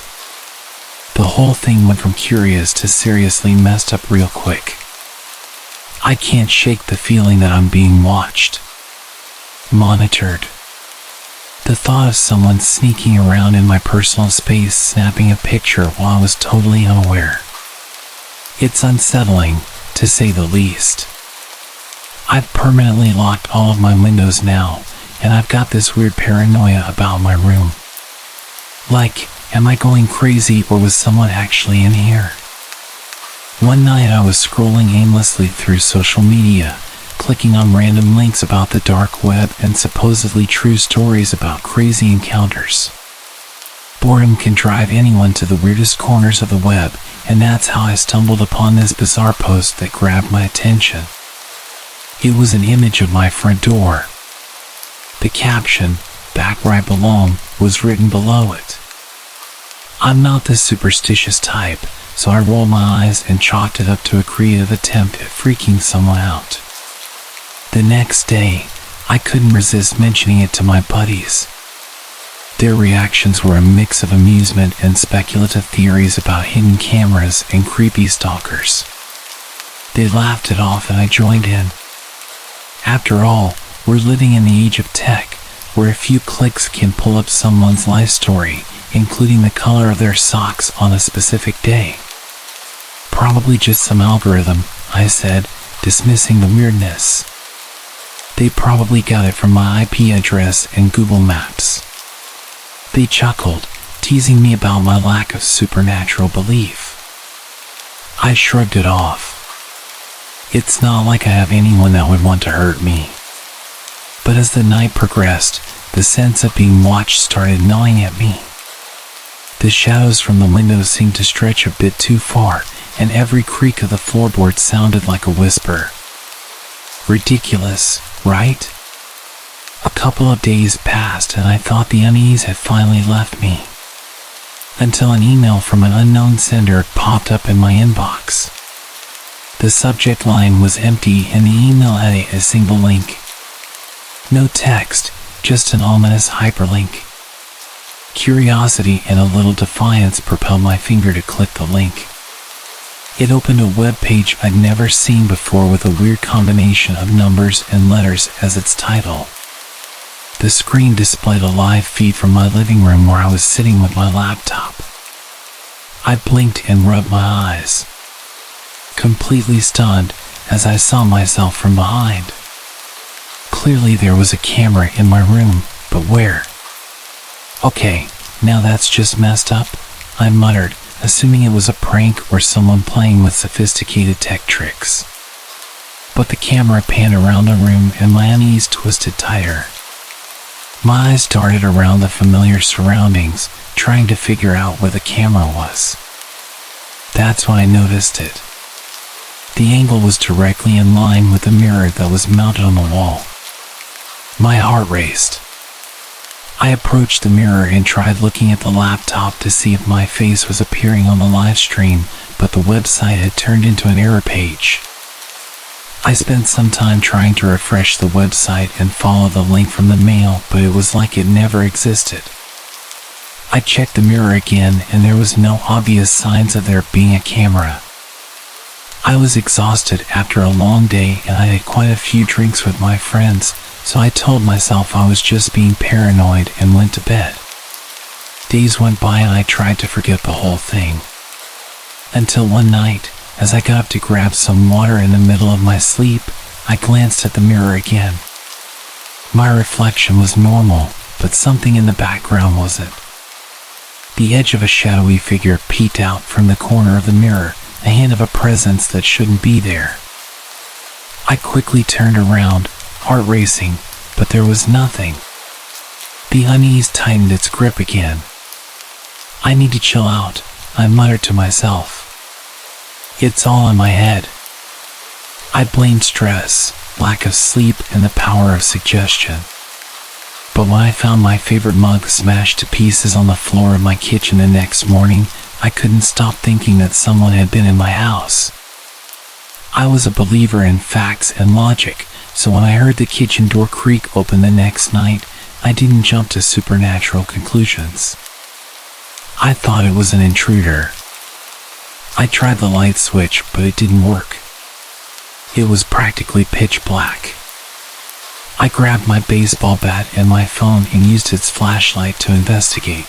The whole thing went from curious to seriously messed up real quick. I can't shake the feeling that I'm being watched. Monitored. The thought of someone sneaking around in my personal space snapping a picture while I was totally unaware. It's unsettling, to say the least. I've permanently locked all of my windows now, and I've got this weird paranoia about my room. Like, am I going crazy or was someone actually in here? One night I was scrolling aimlessly through social media, clicking on random links about the dark web and supposedly true stories about crazy encounters. Boredom can drive anyone to the weirdest corners of the web, and that's how I stumbled upon this bizarre post that grabbed my attention. It was an image of my front door. The caption, "Back where I belong," was written below it. I'm not the superstitious type, so I rolled my eyes and chalked it up to a creative attempt at freaking someone out. The next day, I couldn't resist mentioning it to my buddies. Their reactions were a mix of amusement and speculative theories about hidden cameras and creepy stalkers. They laughed it off and I joined in. After all, we're living in the age of tech, where a few clicks can pull up someone's life story, including the color of their socks on a specific day. Probably just some algorithm, I said, dismissing the weirdness. They probably got it from my IP address and Google Maps. They chuckled, teasing me about my lack of supernatural belief. I shrugged it off. It's not like I have anyone that would want to hurt me. But as the night progressed, the sense of being watched started gnawing at me. The shadows from the windows seemed to stretch a bit too far, and every creak of the floorboard sounded like a whisper. Ridiculous, right? A couple of days passed and I thought the unease had finally left me. Until an email from an unknown sender popped up in my inbox. The subject line was empty and the email had a single link. No text, just an ominous hyperlink. Curiosity and a little defiance propelled my finger to click the link. It opened a web page I'd never seen before with a weird combination of numbers and letters as its title. The screen displayed a live feed from my living room where I was sitting with my laptop. I blinked and rubbed my eyes, completely stunned as I saw myself from behind. Clearly there was a camera in my room, but where? Okay, now that's just messed up, I muttered, assuming it was a prank or someone playing with sophisticated tech tricks. But the camera panned around the room and my unease twisted tighter. My eyes darted around the familiar surroundings, trying to figure out where the camera was. That's when I noticed it. The angle was directly in line with the mirror that was mounted on the wall. My heart raced. I approached the mirror and tried looking at the laptop to see if my face was appearing on the live stream, but the website had turned into an error page. I spent some time trying to refresh the website and follow the link from the mail, but it was like it never existed. I checked the mirror again and there was no obvious signs of there being a camera. I was exhausted after a long day and I had quite a few drinks with my friends, so I told myself I was just being paranoid and went to bed. Days went by and I tried to forget the whole thing. Until one night, as I got up to grab some water in the middle of my sleep, I glanced at the mirror again. My reflection was normal, but something in the background wasn't. The edge of a shadowy figure peeked out from the corner of the mirror, a hint of a presence that shouldn't be there. I quickly turned around, heart racing, but there was nothing. The unease tightened its grip again. I need to chill out, I muttered to myself. It's all in my head. I blamed stress, lack of sleep, and the power of suggestion. But when I found my favorite mug smashed to pieces on the floor of my kitchen the next morning, I couldn't stop thinking that someone had been in my house. I was a believer in facts and logic, so when I heard the kitchen door creak open the next night, I didn't jump to supernatural conclusions. I thought it was an intruder. I tried the light switch, but it didn't work. It was practically pitch black. I grabbed my baseball bat and my phone and used its flashlight to investigate.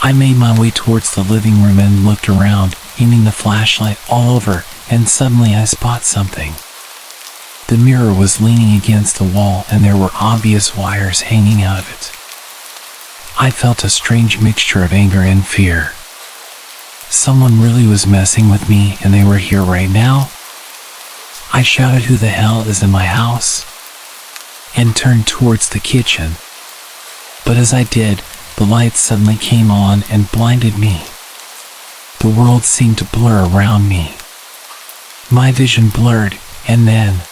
I made my way towards the living room and looked around, aiming the flashlight all over, and suddenly I spot something. The mirror was leaning against the wall and there were obvious wires hanging out of it. I felt a strange mixture of anger and fear. Someone really was messing with me and they were here right now? I shouted, "Who the hell is in my house?" and turned towards the kitchen. But as I did, the lights suddenly came on and blinded me. The world seemed to blur around me. My vision blurred, and then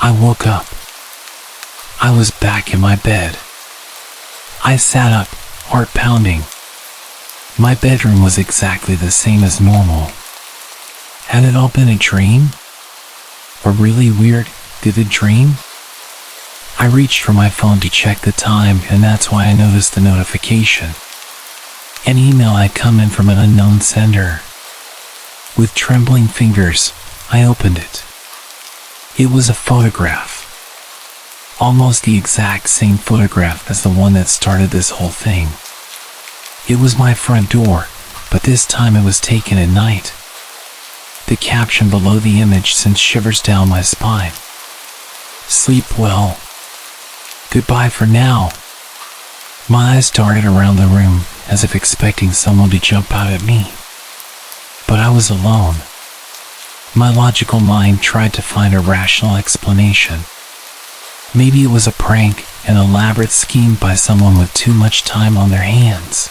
I woke up. I was back in my bed. I sat up, heart pounding. My bedroom was exactly the same as normal. Had it all been a dream? A really weird, vivid dream? I reached for my phone to check the time, and that's why I noticed the notification. An email had come in from an unknown sender. With trembling fingers, I opened it. It was a photograph. Almost the exact same photograph as the one that started this whole thing. It was my front door, but this time it was taken at night. The caption below the image sent shivers down my spine. "Sleep well. Goodbye for now." My eyes darted around the room, as if expecting someone to jump out at me. But I was alone. My logical mind tried to find a rational explanation. Maybe it was a prank, an elaborate scheme by someone with too much time on their hands.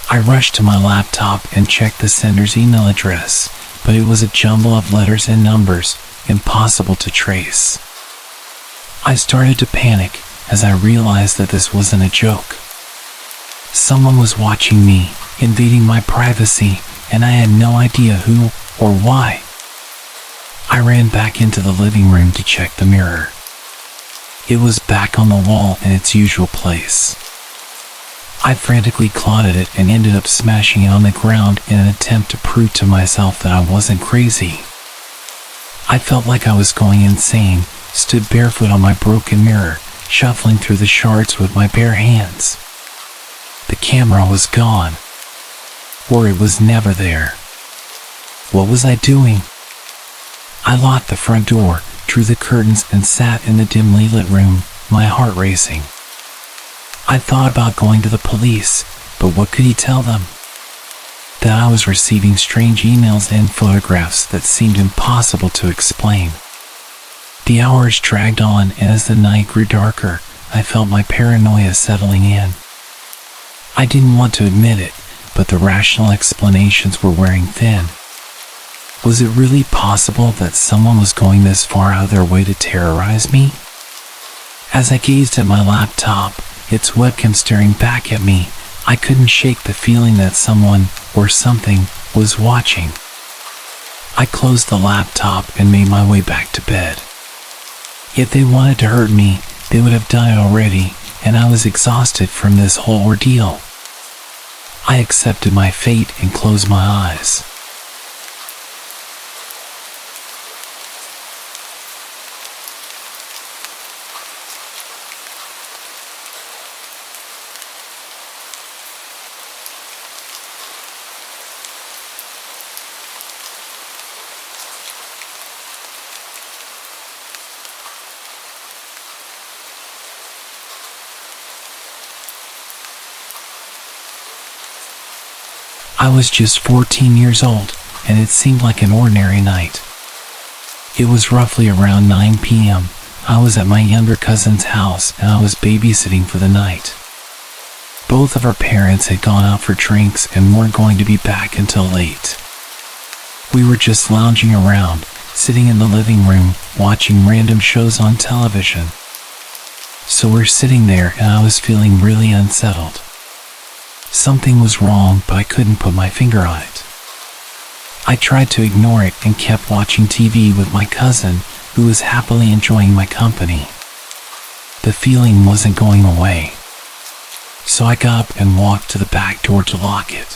I rushed to my laptop and checked the sender's email address, but it was a jumble of letters and numbers, impossible to trace. I started to panic as I realized that this wasn't a joke. Someone was watching me, invading my privacy, and I had no idea who or why. I ran back into the living room to check the mirror. It was back on the wall in its usual place. I frantically clawed at it and ended up smashing it on the ground in an attempt to prove to myself that I wasn't crazy. I felt like I was going insane, stood barefoot on my broken mirror, shuffling through the shards with my bare hands. The camera was gone. Or it was never there. What was I doing? I locked the front door, drew the curtains, and sat in the dimly lit room, my heart racing. I thought about going to the police, but what could he tell them? That I was receiving strange emails and photographs that seemed impossible to explain. The hours dragged on, and as the night grew darker, I felt my paranoia settling in. I didn't want to admit it, but the rational explanations were wearing thin. Was it really possible that someone was going this far out of their way to terrorize me? As I gazed at my laptop, its webcam staring back at me, I couldn't shake the feeling that someone, or something, was watching. I closed the laptop and made my way back to bed. If they wanted to hurt me, they would have done it already, and I was exhausted from this whole ordeal. I accepted my fate and closed my eyes. I was just 14 years old, and it seemed like an ordinary night. It was roughly around 9 p.m. I was at my younger cousin's house, and I was babysitting for the night. Both of our parents had gone out for drinks and weren't going to be back until late. We were just lounging around, sitting in the living room, watching random shows on television. So we're sitting there, and I was feeling really unsettled. Something was wrong, but I couldn't put my finger on it. I tried to ignore it and kept watching TV with my cousin, who was happily enjoying my company. The feeling wasn't going away. So I got up and walked to the back door to lock it.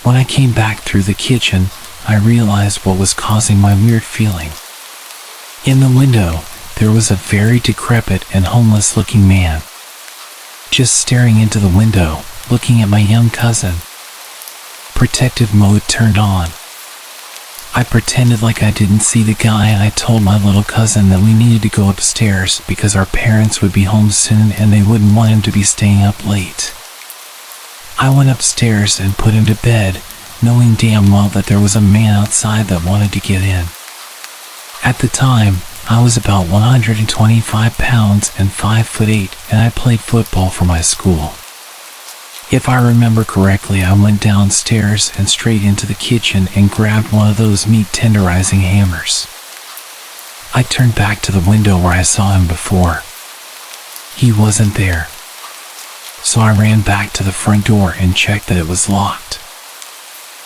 When I came back through the kitchen, I realized what was causing my weird feeling. In the window, there was a very decrepit and homeless-looking man, just staring into the window, looking at my young cousin. Protective mode turned on. I pretended like I didn't see the guy, and I told my little cousin that we needed to go upstairs because our parents would be home soon and they wouldn't want him to be staying up late. I went upstairs and put him to bed, knowing damn well that there was a man outside that wanted to get in. At the time, I was about 125 pounds and 5'8", and I played football for my school. If I remember correctly, I went downstairs and straight into the kitchen and grabbed one of those meat tenderizing hammers. I turned back to the window where I saw him before. He wasn't there. So I ran back to the front door and checked that it was locked.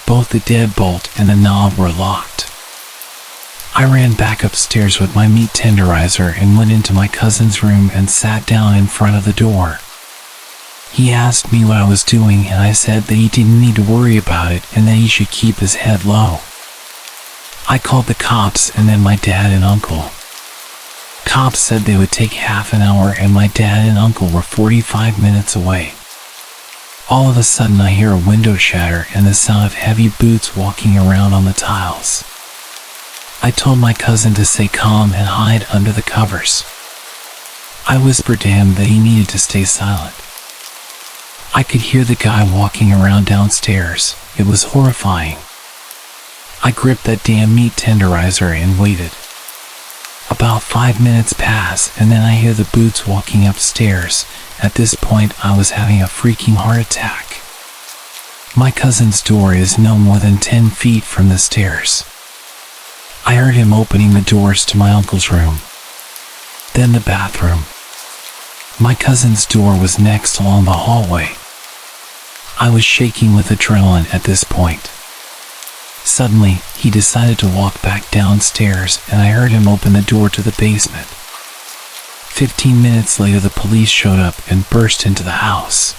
Both the deadbolt and the knob were locked. I ran back upstairs with my meat tenderizer and went into my cousin's room and sat down in front of the door. He asked me what I was doing, and I said that he didn't need to worry about it and that he should keep his head low. I called the cops and then my dad and uncle. Cops said they would take half an hour, and my dad and uncle were 45 minutes away. All of a sudden I hear a window shatter and the sound of heavy boots walking around on the tiles. I told my cousin to stay calm and hide under the covers. I whispered to him that he needed to stay silent. I could hear the guy walking around downstairs. It was horrifying. I gripped that damn meat tenderizer and waited. About 5 minutes pass, and then I hear the boots walking upstairs. At this point, I was having a freaking heart attack. My cousin's door is no more than 10 feet from the stairs. I heard him opening the doors to my uncle's room, then the bathroom. My cousin's door was next along the hallway. I was shaking with adrenaline at this point. Suddenly, he decided to walk back downstairs, and I heard him open the door to the basement. 15 minutes later, the police showed up and burst into the house.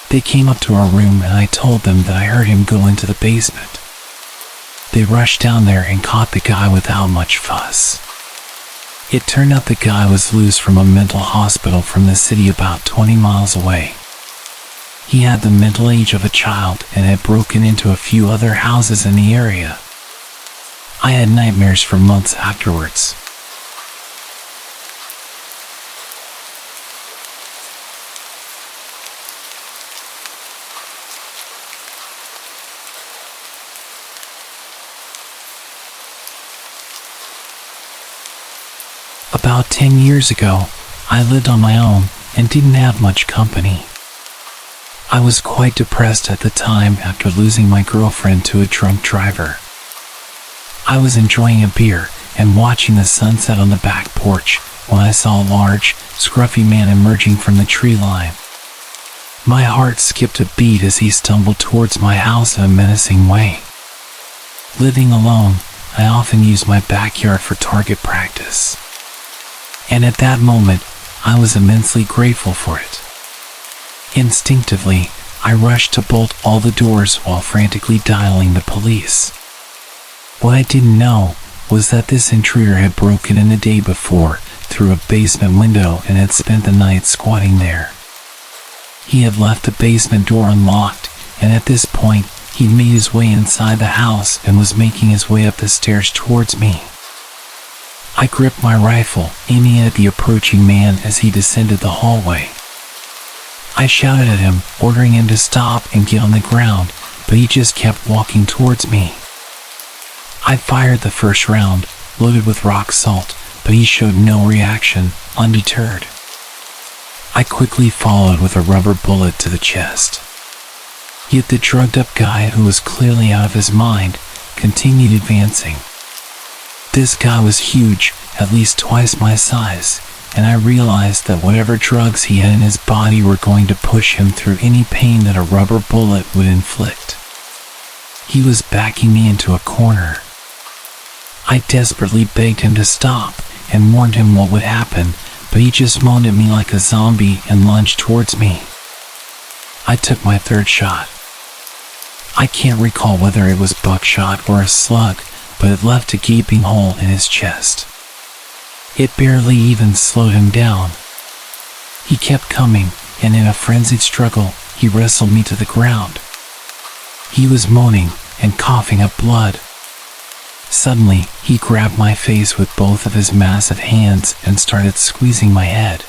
They came up to our room, and I told them that I heard him go into the basement. They rushed down there and caught the guy without much fuss. It turned out the guy was loose from a mental hospital from the city about 20 miles away. He had the mental age of a child and had broken into a few other houses in the area. I had nightmares for months afterwards. About 10 years ago, I lived on my own and didn't have much company. I was quite depressed at the time after losing my girlfriend to a drunk driver. I was enjoying a beer and watching the sunset on the back porch when I saw a large, scruffy man emerging from the tree line. My heart skipped a beat as he stumbled towards my house in a menacing way. Living alone, I often used my backyard for target practice. And at that moment, I was immensely grateful for it. Instinctively, I rushed to bolt all the doors while frantically dialing the police. What I didn't know was that this intruder had broken in the day before through a basement window and had spent the night squatting there. He had left the basement door unlocked, and at this point, he'd made his way inside the house and was making his way up the stairs towards me. I gripped my rifle, aiming at the approaching man as he descended the hallway. I shouted at him, ordering him to stop and get on the ground, but he just kept walking towards me. I fired the first round, loaded with rock salt, but he showed no reaction, undeterred. I quickly followed with a rubber bullet to the chest. Yet the drugged-up guy, who was clearly out of his mind, continued advancing. This guy was huge, at least twice my size, and I realized that whatever drugs he had in his body were going to push him through any pain that a rubber bullet would inflict. He was backing me into a corner. I desperately begged him to stop and warned him what would happen, but he just moaned at me like a zombie and lunged towards me. I took my third shot. I can't recall whether it was buckshot or a slug, but it left a gaping hole in his chest. It barely even slowed him down. He kept coming, and in a frenzied struggle, he wrestled me to the ground. He was moaning and coughing up blood. Suddenly, he grabbed my face with both of his massive hands and started squeezing my head.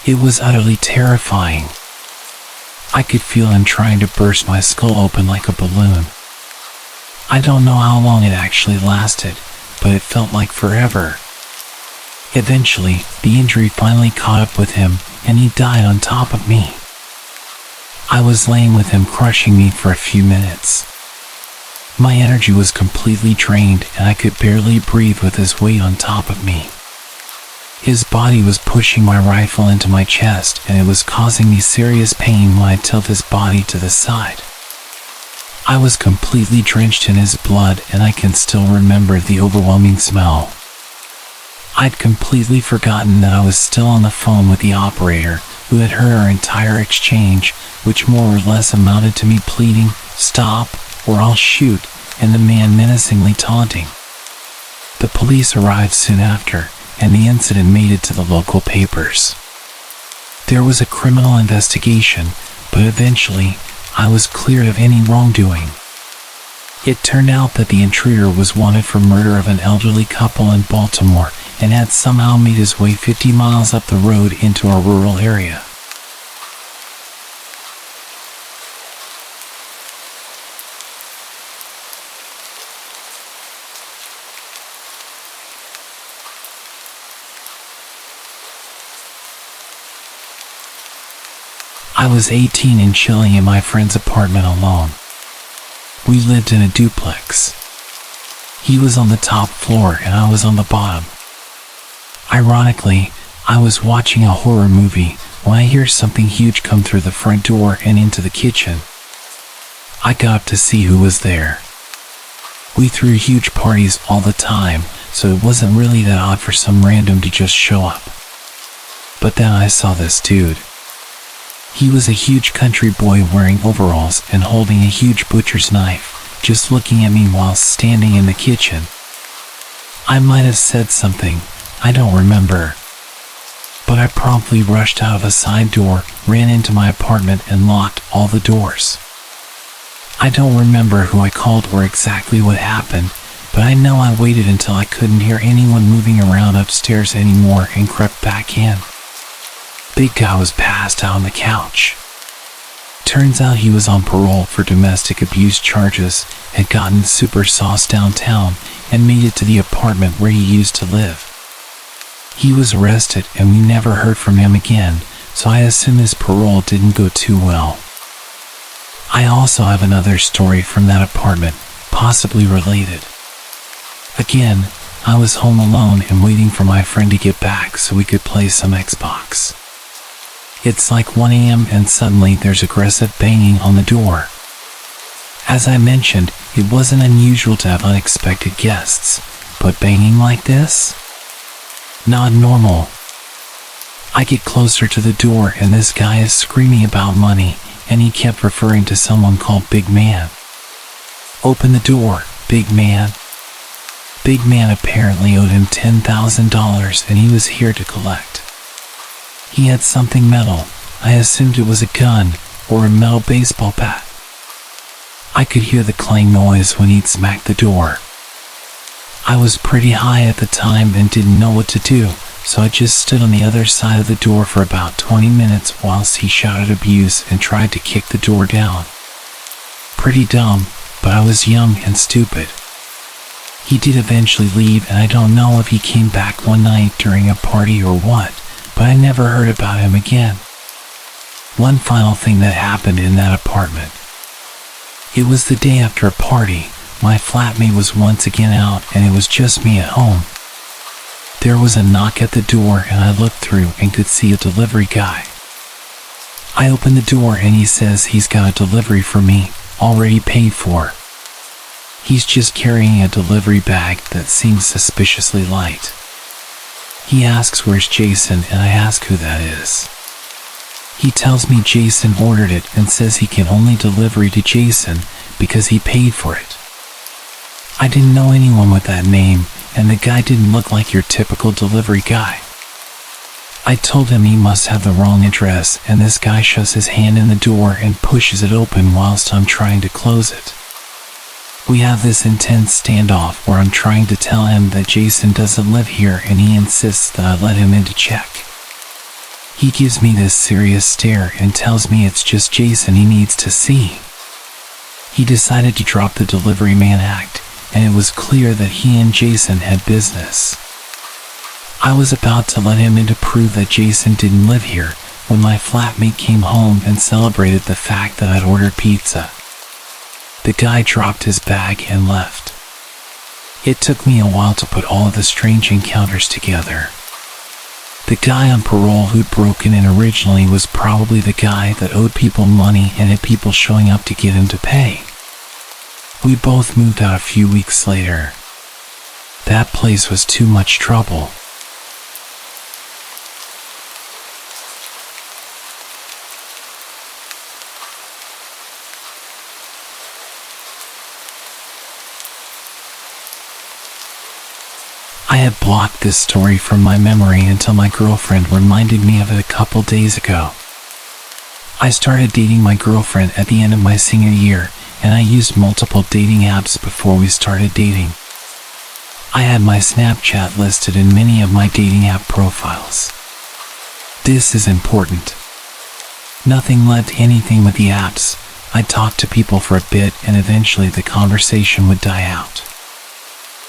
It was utterly terrifying. I could feel him trying to burst my skull open like a balloon. I don't know how long it actually lasted, but it felt like forever. Eventually, the injury finally caught up with him, and he died on top of me. I was laying with him crushing me for a few minutes. My energy was completely drained, and I could barely breathe with his weight on top of me. His body was pushing my rifle into my chest, and it was causing me serious pain when I tilted his body to the side. I was completely drenched in his blood, and I can still remember the overwhelming smell. I'd completely forgotten that I was still on the phone with the operator, who had heard our entire exchange, which more or less amounted to me pleading, "Stop, or I'll shoot," and the man menacingly taunting. The police arrived soon after, and the incident made it to the local papers. There was a criminal investigation, but eventually, I was cleared of any wrongdoing. It turned out that the intruder was wanted for murder of an elderly couple in Baltimore and had somehow made his way 50 miles up the road into a rural area. I was 18 and chilling in my friend's apartment alone. We lived in a duplex. He was on the top floor and I was on the bottom. Ironically, I was watching a horror movie when I hear something huge come through the front door and into the kitchen. I got up to see who was there. We threw huge parties all the time, so it wasn't really that odd for some random to just show up. But then I saw this dude. He was a huge country boy wearing overalls and holding a huge butcher's knife, just looking at me while standing in the kitchen. I might have said something, I don't remember. But I promptly rushed out of a side door, ran into my apartment and locked all the doors. I don't remember who I called or exactly what happened, but I know I waited until I couldn't hear anyone moving around upstairs anymore and crept back in. Big guy was passed out on the couch. Turns out he was on parole for domestic abuse charges, had gotten super sauce downtown, and made it to the apartment where he used to live. He was arrested and we never heard from him again, so I assume his parole didn't go too well. I also have another story from that apartment, possibly related. Again, I was home alone and waiting for my friend to get back so we could play some Xbox. It's like 1 a.m. and suddenly there's aggressive banging on the door. As I mentioned, it wasn't unusual to have unexpected guests, but banging like this? Not normal. I get closer to the door and this guy is screaming about money, and he kept referring to someone called Big Man. Open the door, Big Man. Big Man apparently owed him $10,000 and he was here to collect. He had something metal. I assumed it was a gun or a metal baseball bat. I could hear the clang noise when he'd smacked the door. I was pretty high at the time and didn't know what to do, so I just stood on the other side of the door for about 20 minutes whilst he shouted abuse and tried to kick the door down. Pretty dumb, but I was young and stupid. He did eventually leave, and I don't know if he came back one night during a party or what, but I never heard about him again. One final thing that happened in that apartment. It was the day after a party. My flatmate was once again out, and it was just me at home. There was a knock at the door, and I looked through and could see a delivery guy. I opened the door, and he says he's got a delivery for me, already paid for. He's just carrying a delivery bag that seems suspiciously light. He asks where's Jason, and I ask who that is. He tells me Jason ordered it and says he can only deliver it to Jason because he paid for it. I didn't know anyone with that name, and the guy didn't look like your typical delivery guy. I told him he must have the wrong address, and this guy shoves his hand in the door and pushes it open whilst I'm trying to close it. We have this intense standoff where I'm trying to tell him that Jason doesn't live here, and he insists that I let him in to check. He gives me this serious stare and tells me it's just Jason he needs to see. He decided to drop the delivery man act, and it was clear that he and Jason had business. I was about to let him in to prove that Jason didn't live here when my flatmate came home and celebrated the fact that I'd ordered pizza. The guy dropped his bag and left. It took me a while to put all of the strange encounters together. The guy on parole who'd broken in originally was probably the guy that owed people money and had people showing up to get him to pay. We both moved out a few weeks later. That place was too much trouble. I had blocked this story from my memory until my girlfriend reminded me of it a couple days ago. I started dating my girlfriend at the end of my senior year, and I used multiple dating apps before we started dating. I had my Snapchat listed in many of my dating app profiles. This is important. Nothing led to anything with the apps. I talked to people for a bit, and eventually the conversation would die out.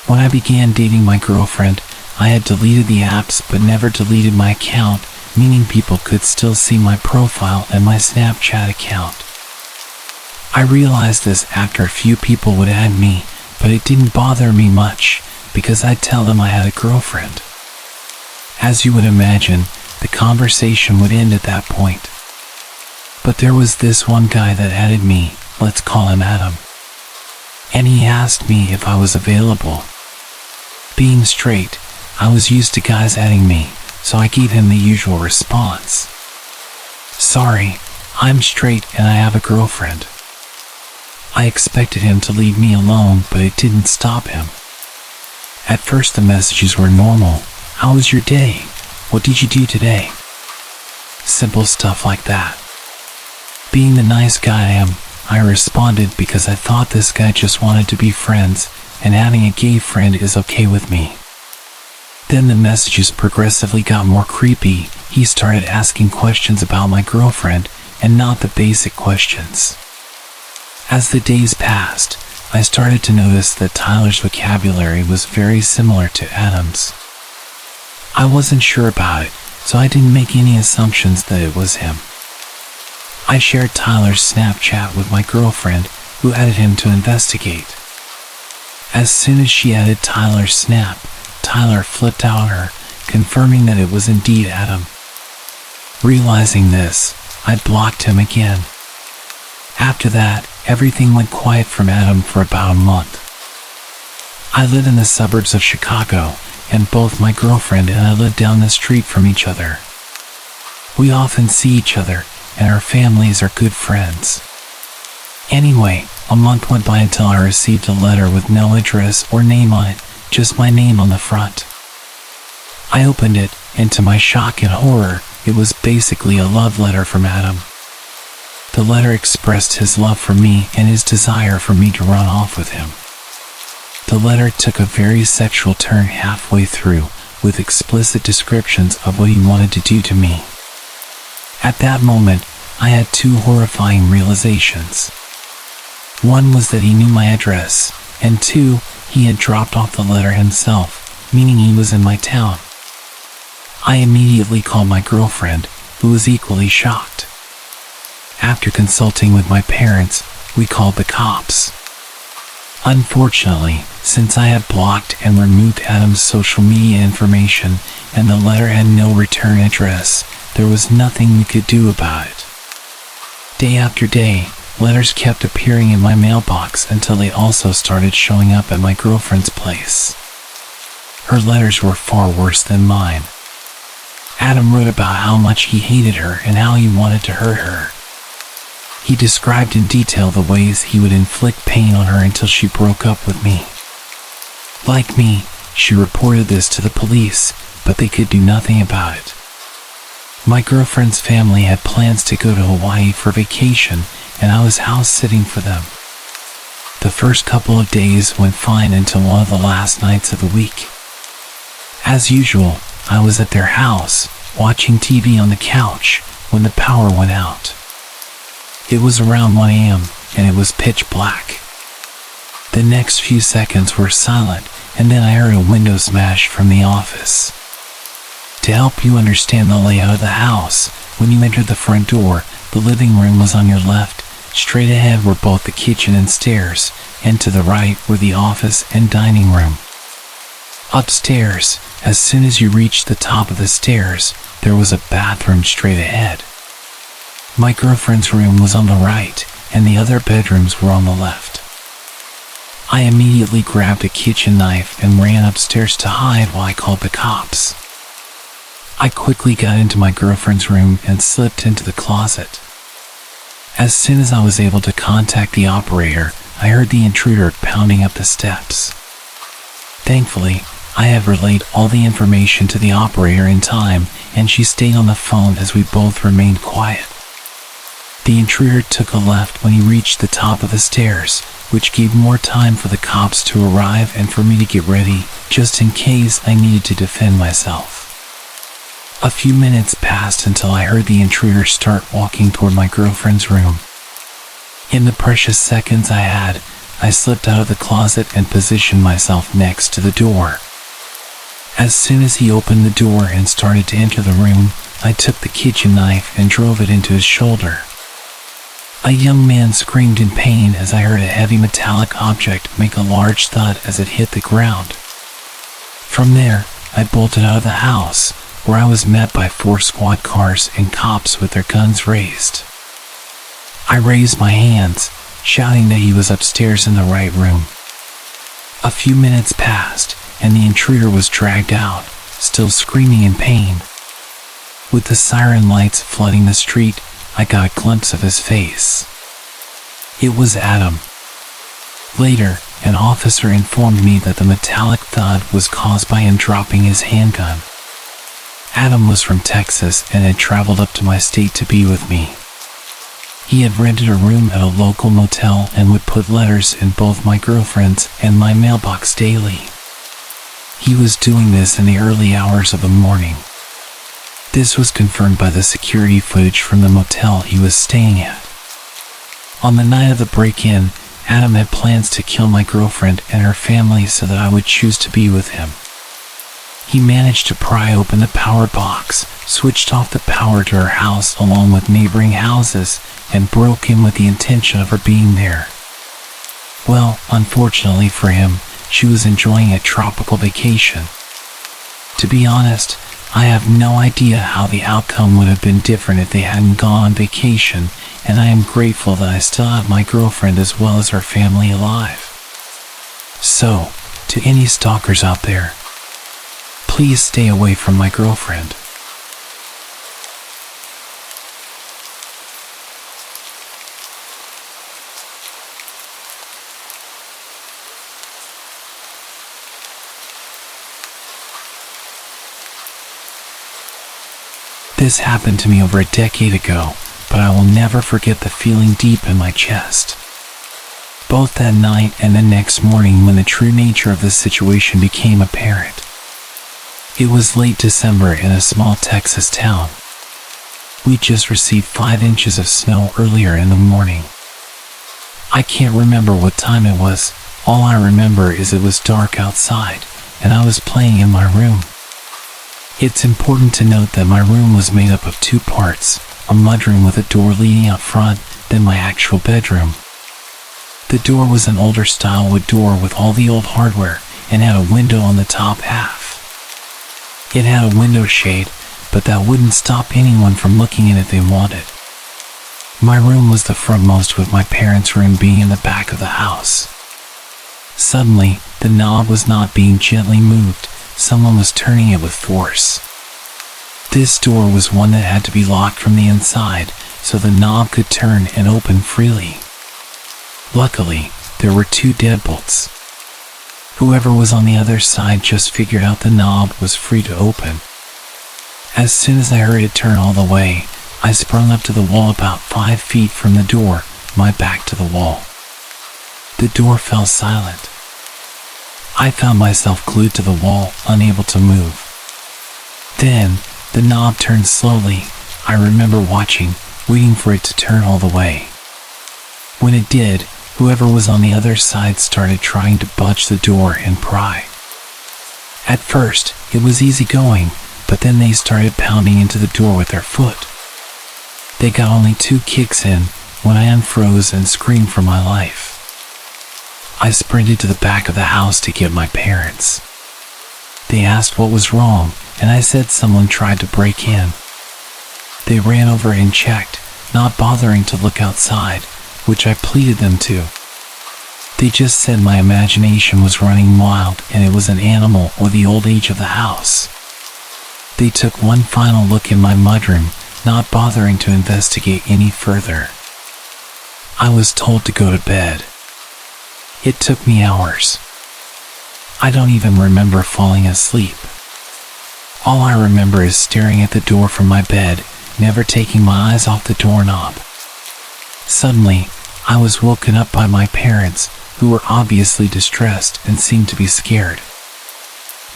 When I began dating my girlfriend, I had deleted the apps but never deleted my account, meaning people could still see my profile and my Snapchat account. I realized this after a few people would add me, but it didn't bother me much because I'd tell them I had a girlfriend. As you would imagine, the conversation would end at that point. But there was this one guy that added me, let's call him Adam. And he asked me if I was available. Being straight, I was used to guys adding me, so I gave him the usual response. Sorry, I'm straight and I have a girlfriend. I expected him to leave me alone, but it didn't stop him. At first the messages were normal. How was your day? What did you do today? Simple stuff like that. Being the nice guy I am, I responded because I thought this guy just wanted to be friends, and having a gay friend is okay with me. Then the messages progressively got more creepy. He started asking questions about my girlfriend, and not the basic questions. As the days passed, I started to notice that Tyler's vocabulary was very similar to Adam's. I wasn't sure about it, so I didn't make any assumptions that it was him. I shared Tyler's Snapchat with my girlfriend, who added him to investigate. As soon as she added Tyler's snap, Tyler flipped out on her, confirming that it was indeed Adam. Realizing this, I blocked him again. After that, everything went quiet from Adam for about a month. I live in the suburbs of Chicago, and both my girlfriend and I live down the street from each other. We often see each other, and our families are good friends. Anyway, a month went by until I received a letter with no address or name on it, just my name on the front. I opened it, and to my shock and horror, it was basically a love letter from Adam. The letter expressed his love for me and his desire for me to run off with him. The letter took a very sexual turn halfway through, with explicit descriptions of what he wanted to do to me. At that moment, I had two horrifying realizations. One was that he knew my address, and two, he had dropped off the letter himself, meaning he was in my town. I immediately called my girlfriend, who was equally shocked. After consulting with my parents, we called the cops. Unfortunately, since I had blocked and removed Adam's social media information and the letter had no return address, there was nothing we could do about it. Day after day, letters kept appearing in my mailbox until they also started showing up at my girlfriend's place. Her letters were far worse than mine. Adam wrote about how much he hated her and how he wanted to hurt her. He described in detail the ways he would inflict pain on her until she broke up with me. Like me, she reported this to the police, but they could do nothing about it. My girlfriend's family had plans to go to Hawaii for vacation, and I was house sitting for them. The first couple of days went fine until one of the last nights of the week. As usual, I was at their house, watching TV on the couch, when the power went out. It was around 1 a.m., and it was pitch black. The next few seconds were silent, and then I heard a window smash from the office. To help you understand the layout of the house, when you entered the front door, the living room was on your left, straight ahead were both the kitchen and stairs, and to the right were the office and dining room. Upstairs, as soon as you reached the top of the stairs, there was a bathroom straight ahead. My girlfriend's room was on the right, and the other bedrooms were on the left. I immediately grabbed a kitchen knife and ran upstairs to hide while I called the cops. I quickly got into my girlfriend's room and slipped into the closet. As soon as I was able to contact the operator, I heard the intruder pounding up the steps. Thankfully, I had relayed all the information to the operator in time, and she stayed on the phone as we both remained quiet. The intruder took a left when he reached the top of the stairs, which gave more time for the cops to arrive and for me to get ready, just in case I needed to defend myself. A few minutes passed until I heard the intruder start walking toward my girlfriend's room. In the precious seconds I had, I slipped out of the closet and positioned myself next to the door. As soon as he opened the door and started to enter the room, I took the kitchen knife and drove it into his shoulder. A young man screamed in pain as I heard a heavy metallic object make a large thud as it hit the ground. From there, I bolted out of the house, where I was met by 4 squad cars and cops with their guns raised. I raised my hands, shouting that he was upstairs in the right room. A few minutes passed, and the intruder was dragged out, still screaming in pain. With the siren lights flooding the street, I got a glimpse of his face. It was Adam. Later, an officer informed me that the metallic thud was caused by him dropping his handgun. Adam was from Texas and had traveled up to my state to be with me. He had rented a room at a local motel and would put letters in both my girlfriend's and my mailbox daily. He was doing this in the early hours of the morning. This was confirmed by the security footage from the motel he was staying at. On the night of the break-in, Adam had plans to kill my girlfriend and her family so that I would choose to be with him. He managed to pry open the power box, switched off the power to her house along with neighboring houses, and broke in with the intention of her being there. Well, unfortunately for him, she was enjoying a tropical vacation. To be honest, I have no idea how the outcome would have been different if they hadn't gone on vacation, and I am grateful that I still have my girlfriend as well as her family alive. So, to any stalkers out there, please stay away from my girlfriend. This happened to me over a decade ago, but I will never forget the feeling deep in my chest. Both that night and the next morning when the true nature of the situation became apparent. It was late December in a small Texas town. We just received 5 inches of snow earlier in the morning. I can't remember what time it was. All I remember is it was dark outside, and I was playing in my room. It's important to note that my room was made up of two parts, a mudroom with a door leading out front, then my actual bedroom. The door was an older style wood door with all the old hardware and had a window on the top half. It had a window shade, but that wouldn't stop anyone from looking in if they wanted. My room was the frontmost, with my parents' room being in the back of the house. Suddenly, the knob was not being gently moved. Someone was turning it with force. This door was one that had to be locked from the inside, so the knob could turn and open freely. Luckily, there were two deadbolts. Whoever was on the other side just figured out the knob was free to open. As soon as I heard it turn all the way, I sprung up to the wall about 5 feet from the door, my back to the wall. The door fell silent. I found myself glued to the wall, unable to move. Then, the knob turned slowly. I remember watching, waiting for it to turn all the way. When it did, whoever was on the other side started trying to budge the door and pry. At first, it was easy going, but then they started pounding into the door with their foot. They got only 2 kicks in when I unfroze and screamed for my life. I sprinted to the back of the house to get my parents. They asked what was wrong, and I said someone tried to break in. They ran over and checked, not bothering to look outside, which I pleaded them to. They just said my imagination was running wild and it was an animal or the old age of the house. They took one final look in my mudroom, not bothering to investigate any further. I was told to go to bed. It took me hours. I don't even remember falling asleep. All I remember is staring at the door from my bed, never taking my eyes off the doorknob. Suddenly, I was woken up by my parents, who were obviously distressed and seemed to be scared.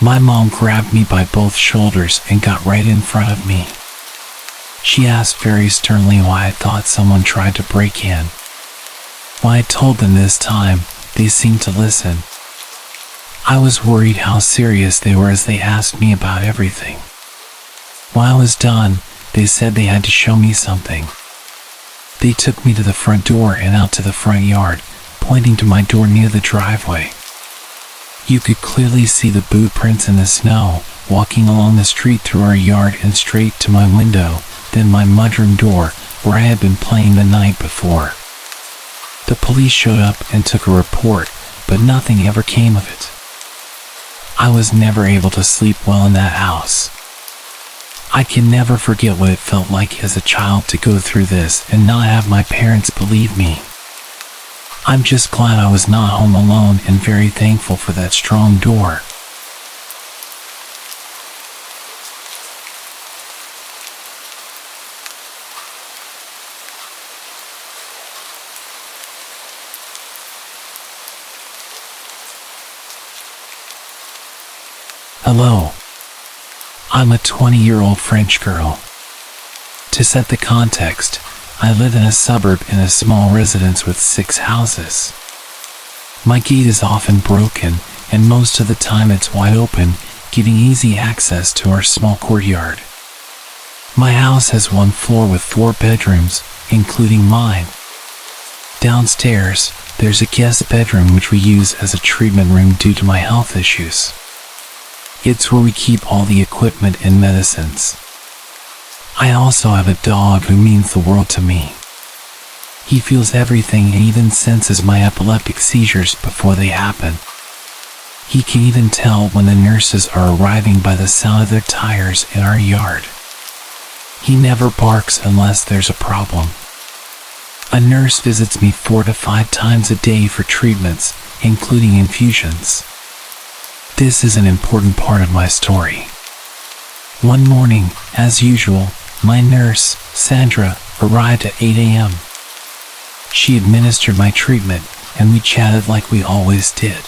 My mom grabbed me by both shoulders and got right in front of me. She asked very sternly why I thought someone tried to break in. When I told them this time, they seemed to listen. I was worried how serious they were as they asked me about everything. When I was done, they said they had to show me something. They took me to the front door and out to the front yard, pointing to my door near the driveway. You could clearly see the boot prints in the snow, walking along the street through our yard and straight to my window, then my mudroom door, where I had been playing the night before. The police showed up and took a report, but nothing ever came of it. I was never able to sleep well in that house. I can never forget what it felt like as a child to go through this and not have my parents believe me. I'm just glad I was not home alone and very thankful for that strong door. Hello. I'm a 20-year-old French girl. To set the context, I live in a suburb in a small residence with 6 houses. My gate is often broken, and most of the time it's wide open, giving easy access to our small courtyard. My house has 1 floor with 4 bedrooms, including mine. Downstairs, there's a guest bedroom which we use as a treatment room due to my health issues. It's where we keep all the equipment and medicines. I also have a dog who means the world to me. He feels everything and even senses my epileptic seizures before they happen. He can even tell when the nurses are arriving by the sound of their tires in our yard. He never barks unless there's a problem. A nurse visits me 4 to 5 times a day for treatments, including infusions. This is an important part of my story. One morning, as usual, my nurse, Sandra, arrived at 8 a.m. She administered my treatment, and we chatted like we always did.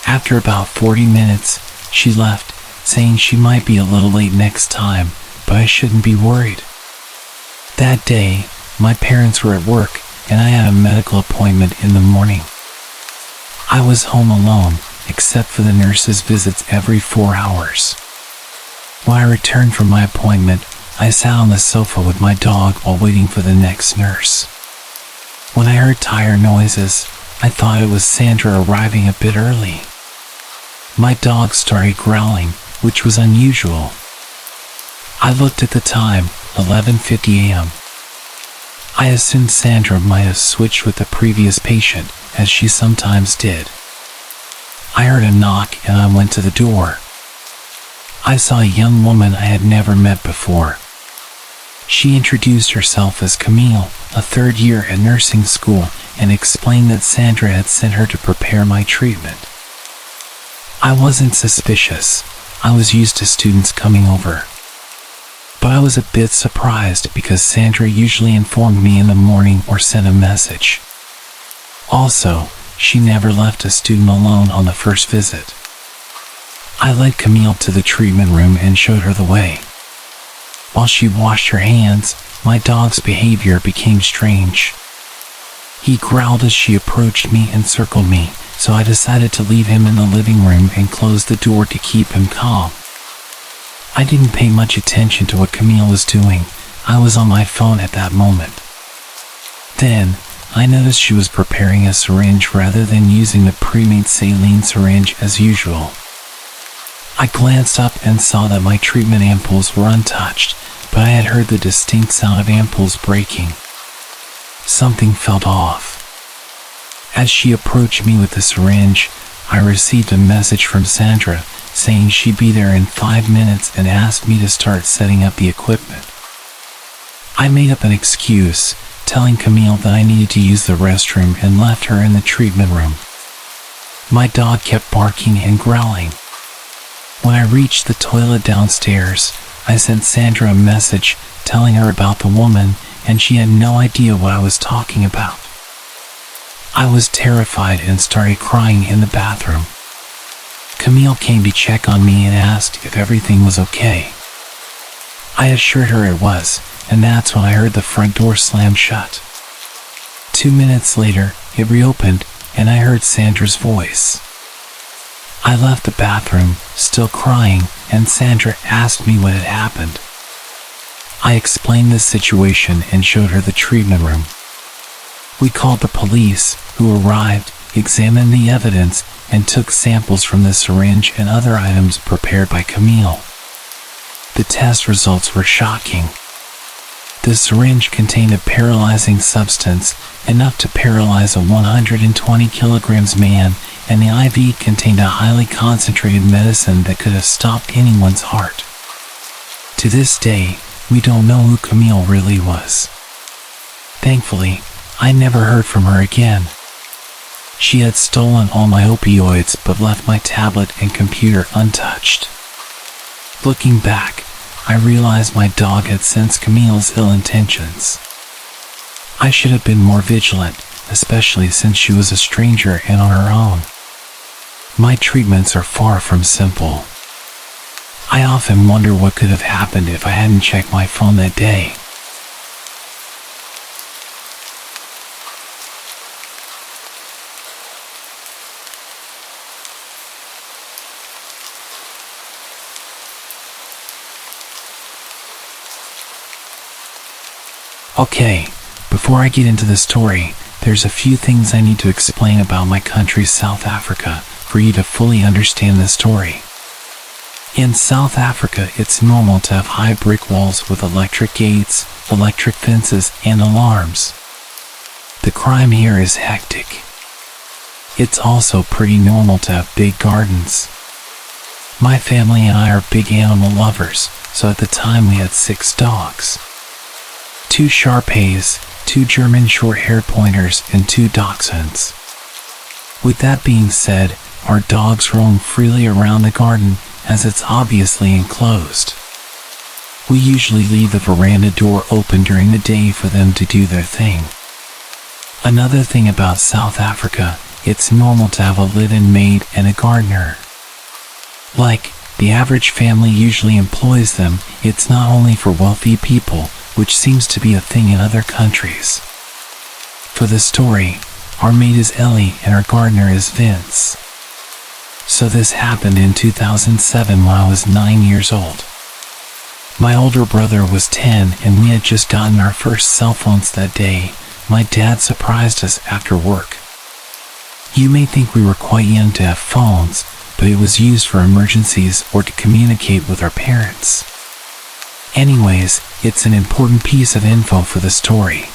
After about 40 minutes, she left, saying she might be a little late next time, but I shouldn't be worried. That day, my parents were at work, and I had a medical appointment in the morning. I was home alone, except for the nurse's visits every 4 hours. When I returned from my appointment, I sat on the sofa with my dog while waiting for the next nurse. When I heard tire noises, I thought it was Sandra arriving a bit early. My dog started growling, which was unusual. I looked at the time, 11:50 a.m. I assumed Sandra might have switched with the previous patient, as she sometimes did. I heard a knock and I went to the door. I saw a young woman I had never met before. She introduced herself as Camille, a third year at nursing school, and explained that Sandra had sent her to prepare my treatment. I wasn't suspicious. I was used to students coming over. But I was a bit surprised because Sandra usually informed me in the morning or sent a message. Also, she never left a student alone on the first visit. I led Camille to the treatment room and showed her the way. While she washed her hands, my dog's behavior became strange. He growled as she approached me and circled me, so I decided to leave him in the living room and close the door to keep him calm. I didn't pay much attention to what Camille was doing. I was on my phone at that moment. Then, I noticed she was preparing a syringe rather than using the pre-made saline syringe as usual. I glanced up and saw that my treatment ampoules were untouched, but I had heard the distinct sound of ampoules breaking. Something felt off. As she approached me with the syringe, I received a message from Sandra saying she'd be there in 5 minutes and asked me to start setting up the equipment. I made up an excuse, telling Camille that I needed to use the restroom and left her in the treatment room. My dog kept barking and growling. When I reached the toilet downstairs, I sent Sandra a message telling her about the woman, and she had no idea what I was talking about. I was terrified and started crying in the bathroom. Camille came to check on me and asked if everything was okay. I assured her it was, and that's when I heard the front door slam shut. 2 minutes later, it reopened, and I heard Sandra's voice. I left the bathroom, still crying, and Sandra asked me what had happened. I explained the situation and showed her the treatment room. We called the police, who arrived, examined the evidence, and took samples from the syringe and other items prepared by Camille. The test results were shocking. The syringe contained a paralyzing substance, enough to paralyze a 120 kilograms man, and the IV contained a highly concentrated medicine that could have stopped anyone's heart. To this day, we don't know who Camille really was. Thankfully, I never heard from her again. She had stolen all my opioids but left my tablet and computer untouched. Looking back, I realized my dog had sensed Camille's ill intentions. I should have been more vigilant, especially since she was a stranger and on her own. My treatments are far from simple. I often wonder what could have happened if I hadn't checked my phone that day. Okay, before I get into the story, there's a few things I need to explain about my country, South Africa, for you to fully understand the story. In South Africa, it's normal to have high brick walls with electric gates, electric fences, and alarms. The crime here is hectic. It's also pretty normal to have big gardens. My family and I are big animal lovers, so at the time we had 6 dogs. 2 Shar-Peis, 2 German short-haired pointers, and 2 dachshunds. With that being said, our dogs roam freely around the garden as it's obviously enclosed. We usually leave the veranda door open during the day for them to do their thing. Another thing about South Africa, it's normal to have a live-in maid and a gardener. Like, the average family usually employs them. It's not only for wealthy people, which seems to be a thing in other countries. For the story, our maid is Ellie and our gardener is Vince. So this happened in 2007 when I was 9 years old. My older brother was 10 and we had just gotten our first cell phones that day. My dad surprised us after work. You may think we were quite young to have phones, but it was used for emergencies or to communicate with our parents. Anyways, it's an important piece of info for the story.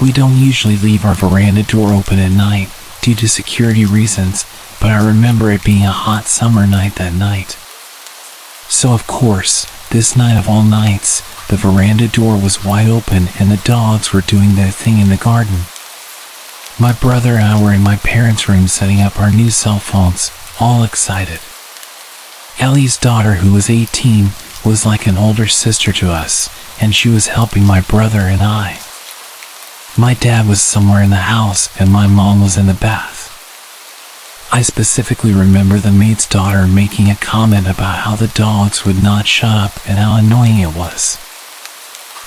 We don't usually leave our veranda door open at night due to security reasons, but I remember it being a hot summer night that night. So of course, this night of all nights, the veranda door was wide open and the dogs were doing their thing in the garden. My brother and I were in my parents' room setting up our new cell phones, all excited. Ellie's daughter, who was 18, was like an older sister to us, and she was helping my brother and I. My dad was somewhere in the house and my mom was in the bath. I specifically remember the maid's daughter making a comment about how the dogs would not shut up and how annoying it was.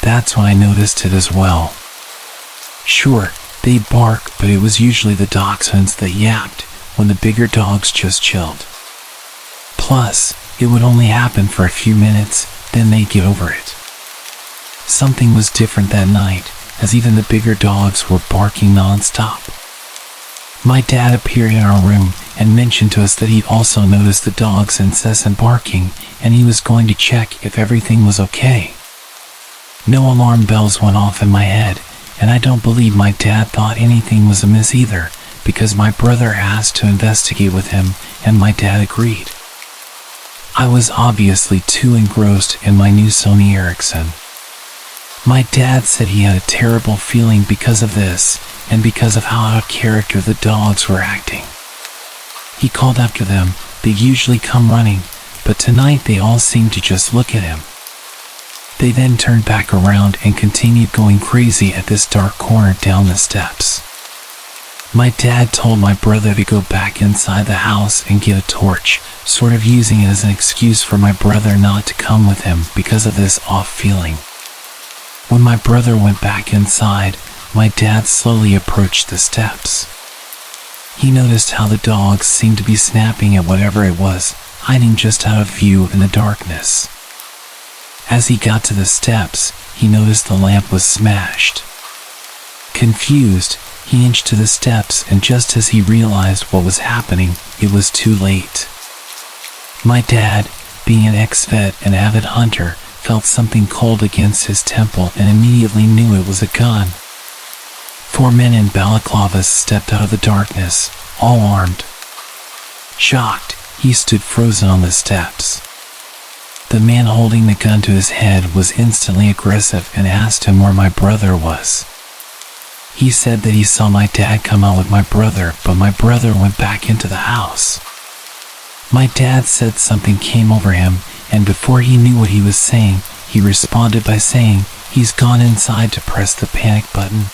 That's when I noticed it as well. Sure, they bark, but it was usually the dachshunds that yapped when the bigger dogs just chilled. Plus, it would only happen for a few minutes, then they'd get over it. Something was different that night, as even the bigger dogs were barking non-stop. My dad appeared in our room and mentioned to us that he'd also noticed the dog's incessant barking and he was going to check if everything was okay. No alarm bells went off in my head, and I don't believe my dad thought anything was amiss either, because my brother asked to investigate with him and my dad agreed. I was obviously too engrossed in my new Sony Ericsson. My dad said he had a terrible feeling because of this, and because of how out of character the dogs were acting. He called after them. They usually come running, but tonight they all seemed to just look at him. They then turned back around and continued going crazy at this dark corner down the steps. My dad told my brother to go back inside the house and get a torch, sort of using it as an excuse for my brother not to come with him because of this off feeling. When my brother went back inside, my dad slowly approached the steps. He noticed how the dogs seemed to be snapping at whatever it was, hiding just out of view in the darkness. As he got to the steps, he noticed the lamp was smashed. Confused, he inched to the steps, and just as he realized what was happening, it was too late. My dad, being an ex-vet and avid hunter, felt something cold against his temple and immediately knew it was a gun. 4 men in balaclavas stepped out of the darkness, all armed. Shocked, he stood frozen on the steps. The man holding the gun to his head was instantly aggressive and asked him where my brother was. He said that he saw my dad come out with my brother, but my brother went back into the house. My dad said something came over him, and before he knew what he was saying, he responded by saying, "He's gone inside to press the panic button."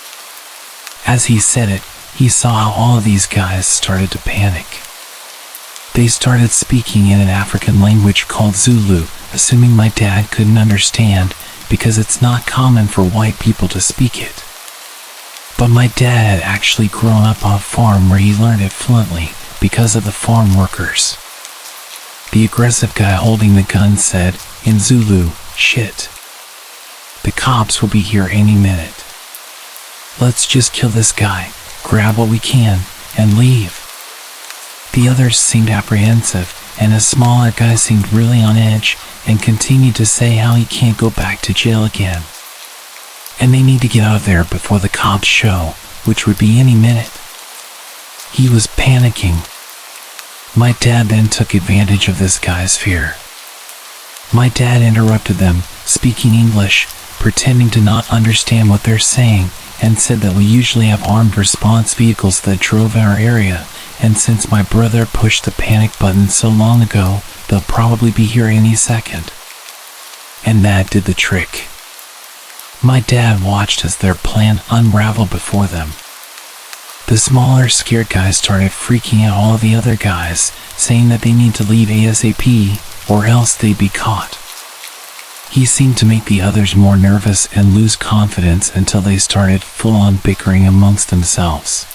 As he said it, he saw how all of these guys started to panic. They started speaking in an African language called Zulu, assuming my dad couldn't understand because it's not common for white people to speak it. But my dad had actually grown up on a farm where he learned it fluently because of the farm workers. The aggressive guy holding the gun said, in Zulu, "Shit. The cops will be here any minute. Let's just kill this guy, grab what we can, and leave." The others seemed apprehensive, and a smaller guy seemed really on edge and continued to say how he can't go back to jail again. And they need to get out of there before the cops show, which would be any minute. He was panicking. My dad then took advantage of this guy's fear. My dad interrupted them, speaking English, pretending to not understand what they're saying, and said that we usually have armed response vehicles that drove in our area, and since my brother pushed the panic button so long ago, they'll probably be here any second. And that did the trick. My dad watched as their plan unraveled before them. The smaller, scared guys started freaking out all of the other guys, saying that they need to leave ASAP, or else they'd be caught. He seemed to make the others more nervous and lose confidence until they started full-on bickering amongst themselves.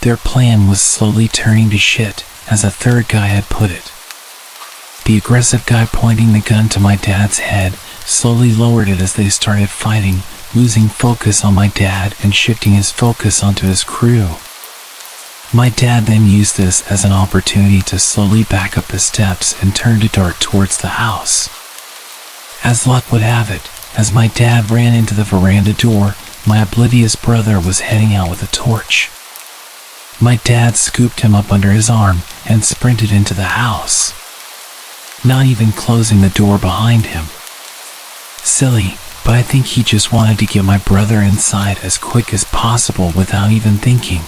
Their plan was slowly turning to shit, as a third guy had put it. The aggressive guy pointing the gun to my dad's head slowly lowered it as they started fighting, losing focus on my dad and shifting his focus onto his crew. My dad then used this as an opportunity to slowly back up the steps and turn to dart towards the house. As luck would have it, as my dad ran into the veranda door, my oblivious brother was heading out with a torch. My dad scooped him up under his arm and sprinted into the house, not even closing the door behind him. Silly, but I think he just wanted to get my brother inside as quick as possible without even thinking.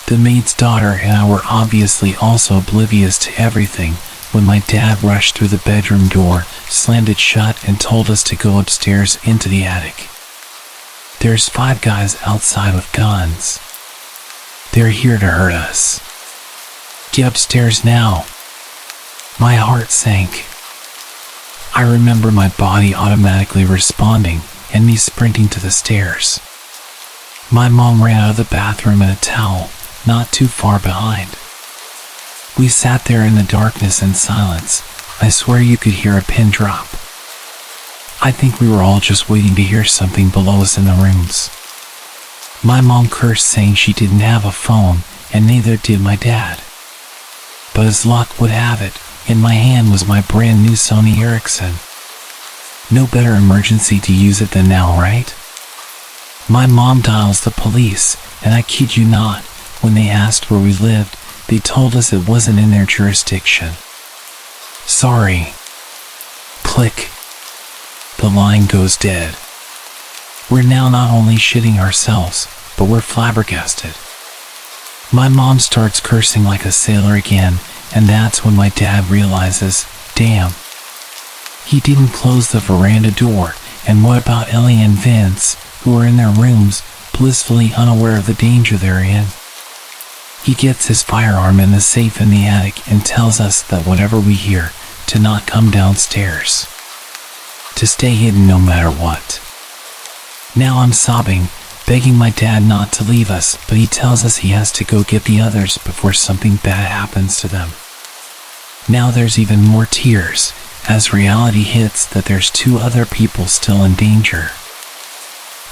The maid's daughter and I were obviously also oblivious to everything when my dad rushed through the bedroom door, slammed it shut, and told us to go upstairs into the attic. There's 5 guys outside with guns. They're here to hurt us. Get upstairs now. My heart sank. I remember my body automatically responding and me sprinting to the stairs. My mom ran out of the bathroom in a towel, not too far behind. We sat there in the darkness and silence. I swear you could hear a pin drop. I think we were all just waiting to hear something below us in the rooms. My mom cursed, saying she didn't have a phone, and neither did my dad. But as luck would have it, in my hand was my brand new Sony Ericsson. No better emergency to use it than now, right? My mom dials the police, and I kid you not, when they asked where we lived, they told us it wasn't in their jurisdiction. Sorry. Click. The line goes dead. We're now not only shitting ourselves, but we're flabbergasted. My mom starts cursing like a sailor again, and that's when my dad realizes, damn. He didn't close the veranda door, and what about Ellie and Vince, who are in their rooms, blissfully unaware of the danger they're in? He gets his firearm in the safe in the attic and tells us that whatever we hear, to not come downstairs. To stay hidden no matter what. Now I'm sobbing, begging my dad not to leave us, but he tells us he has to go get the others before something bad happens to them. Now there's even more tears, as reality hits that there's 2 other people still in danger.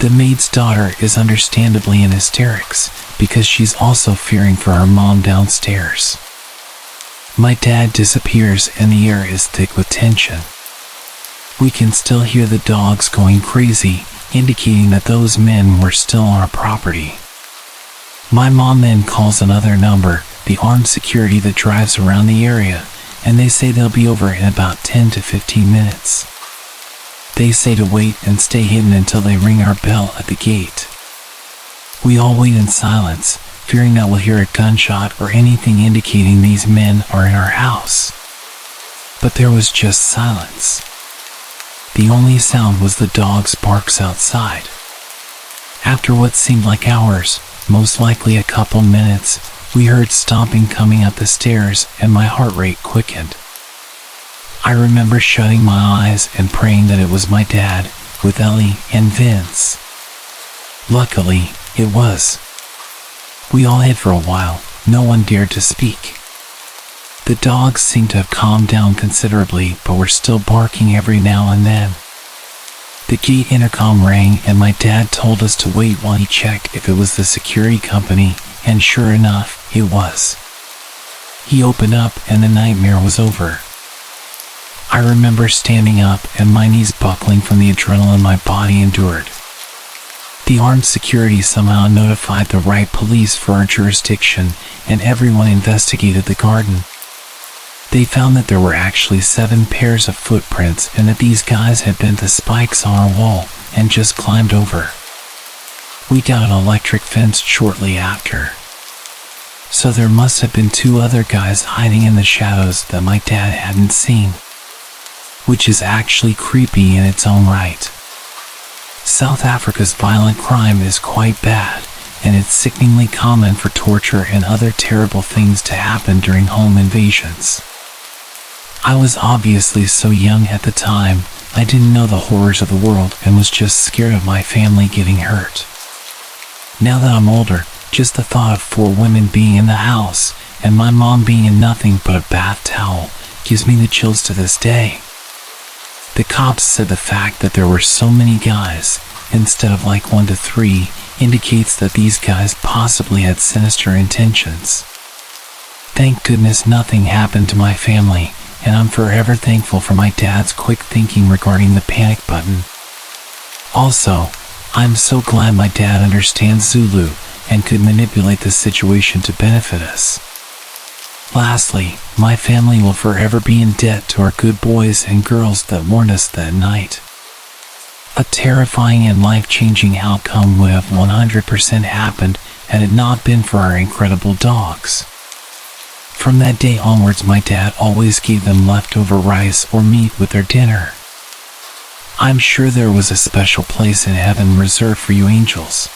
The maid's daughter is understandably in hysterics, because she's also fearing for her mom downstairs. My dad disappears and the air is thick with tension. We can still hear the dogs going crazy, indicating that those men were still on our property. My mom then calls another number, the armed security that drives around the area, and they say they'll be over in about 10 to 15 minutes. They say to wait and stay hidden until they ring our bell at the gate. We all wait in silence, fearing that we'll hear a gunshot or anything indicating these men are in our house. But there was just silence. The only sound was the dog's barks outside. After what seemed like hours, most likely a couple minutes, we heard stomping coming up the stairs and my heart rate quickened. I remember shutting my eyes and praying that it was my dad, with Ellie and Vince. Luckily, it was. We all hid for a while, no one dared to speak. The dogs seemed to have calmed down considerably, but were still barking every now and then. The gate intercom rang and my dad told us to wait while he checked if it was the security company, and sure enough, it was. He opened up and the nightmare was over. I remember standing up and my knees buckling from the adrenaline my body endured. The armed security somehow notified the right police for our jurisdiction, and everyone investigated the garden. They found that there were actually 7 pairs of footprints and that these guys had bent the spikes on our wall and just climbed over. We got an electric fence shortly after. So there must have been 2 other guys hiding in the shadows that my dad hadn't seen. Which is actually creepy in its own right. South Africa's violent crime is quite bad, and it's sickeningly common for torture and other terrible things to happen during home invasions. I was obviously so young at the time, I didn't know the horrors of the world and was just scared of my family getting hurt. Now that I'm older, just the thought of 4 women being in the house and my mom being in nothing but a bath towel gives me the chills to this day. The cops said the fact that there were so many guys, instead of like 1 to 3, indicates that these guys possibly had sinister intentions. Thank goodness nothing happened to my family, and I'm forever thankful for my dad's quick thinking regarding the panic button. Also, I'm so glad my dad understands Zulu and could manipulate the situation to benefit us. Lastly, my family will forever be in debt to our good boys and girls that warned us that night. A terrifying and life-changing outcome would have 100% happened had it not been for our incredible dogs. From that day onwards, my dad always gave them leftover rice or meat with their dinner. I'm sure there was a special place in heaven reserved for you angels.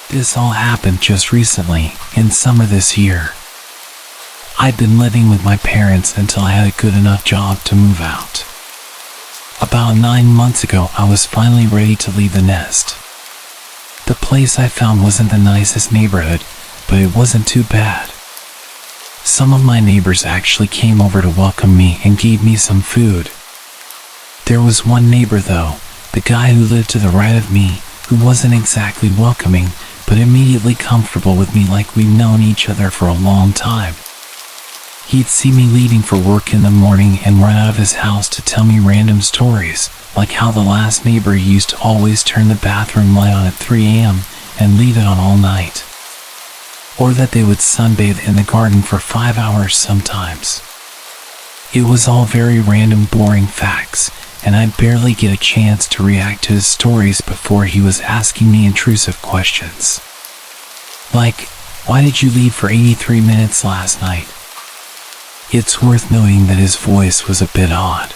This all happened just recently, in summer this year. I'd been living with my parents until I had a good enough job to move out. About 9 months ago, I was finally ready to leave the nest. The place I found wasn't the nicest neighborhood, but it wasn't too bad. Some of my neighbors actually came over to welcome me and gave me some food. There was one neighbor though, the guy who lived to the right of me, who wasn't exactly welcoming, but immediately comfortable with me like we'd known each other for a long time. He'd see me leaving for work in the morning and run out of his house to tell me random stories, like how the last neighbor used to always turn the bathroom light on at 3 a.m. and leave it on all night. Or that they would sunbathe in the garden for 5 hours sometimes. It was all very random, boring facts, and I'd barely get a chance to react to his stories before he was asking me intrusive questions. Like, why did you leave for 83 minutes last night? It's worth noting that his voice was a bit odd.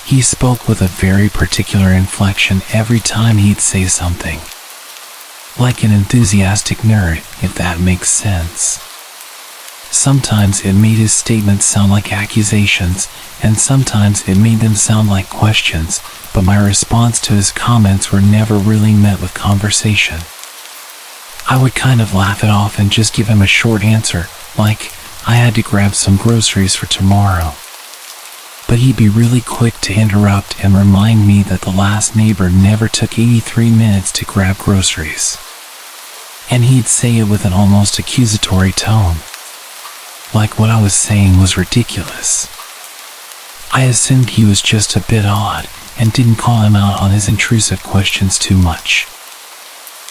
He spoke with a very particular inflection every time he'd say something. Like an enthusiastic nerd, if that makes sense. Sometimes it made his statements sound like accusations, and sometimes it made them sound like questions, but my response to his comments were never really met with conversation. I would kind of laugh it off and just give him a short answer, like, I had to grab some groceries for tomorrow. But he'd be really quick to interrupt and remind me that the last neighbor never took 83 minutes to grab groceries. And he'd say it with an almost accusatory tone. Like what I was saying was ridiculous. I assumed he was just a bit odd and didn't call him out on his intrusive questions too much.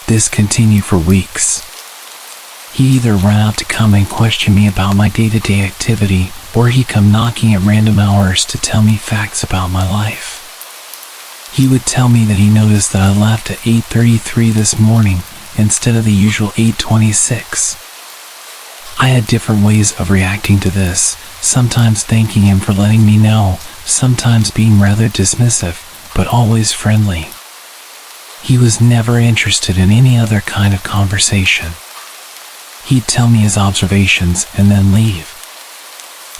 This continued for weeks. He either ran out to come and question me about my day-to-day activity, or he'd come knocking at random hours to tell me facts about my life. He would tell me that he noticed that I left at 8:33 this morning instead of the usual 8:26. I had different ways of reacting to this, sometimes thanking him for letting me know, sometimes being rather dismissive, but always friendly. He was never interested in any other kind of conversation. He'd tell me his observations and then leave.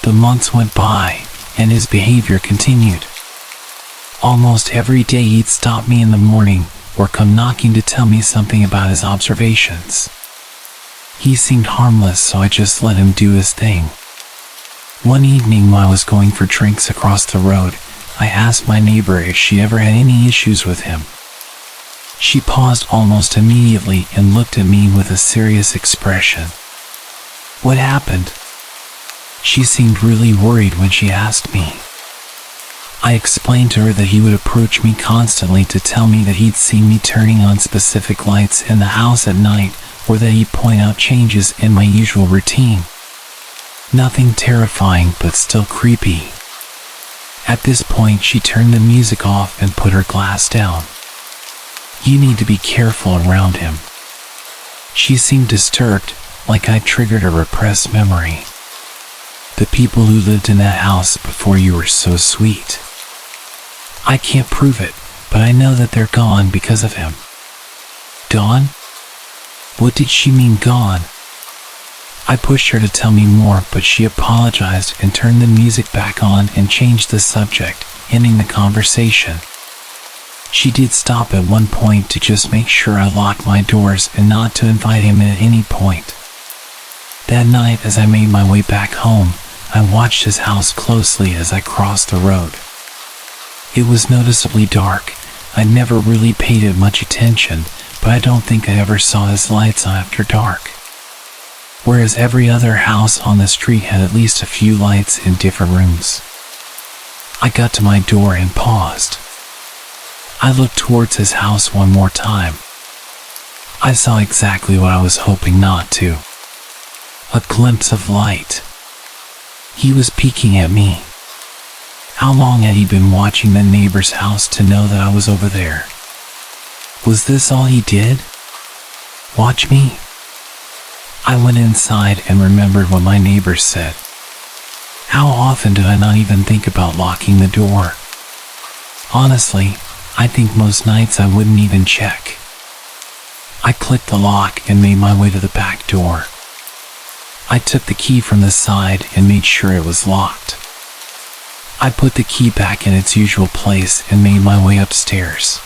The months went by, and his behavior continued. Almost every day he'd stop me in the morning, or come knocking to tell me something about his observations. He seemed harmless, so I just let him do his thing. One evening while I was going for drinks across the road, I asked my neighbor if she ever had any issues with him. She paused almost immediately and looked at me with a serious expression. What happened? She seemed really worried when she asked me. I explained to her that he would approach me constantly to tell me that he'd seen me turning on specific lights in the house at night, or that he'd point out changes in my usual routine. Nothing terrifying, but still creepy. At this point, she turned the music off and put her glass down. You need to be careful around him. She seemed disturbed, like I triggered a repressed memory. The people who lived in that house before you were so sweet. I can't prove it, but I know that they're gone because of him. Gone? What did she mean gone? I pushed her to tell me more, but she apologized and turned the music back on and changed the subject, ending the conversation. She did stop at one point to just make sure I locked my doors and not to invite him in at any point. That night, as I made my way back home, I watched his house closely as I crossed the road. It was noticeably dark. I never really paid it much attention, but I don't think I ever saw his lights on after dark. Whereas every other house on the street had at least a few lights in different rooms. I got to my door and paused. I looked towards his house one more time. I saw exactly what I was hoping not to. A glimpse of light. He was peeking at me. How long had he been watching the neighbor's house to know that I was over there? Was this all he did? Watch me? I went inside and remembered what my neighbors said. How often did I not even think about locking the door? Honestly, I think most nights I wouldn't even check. I clicked the lock and made my way to the back door. I took the key from the side and made sure it was locked. I put the key back in its usual place and made my way upstairs.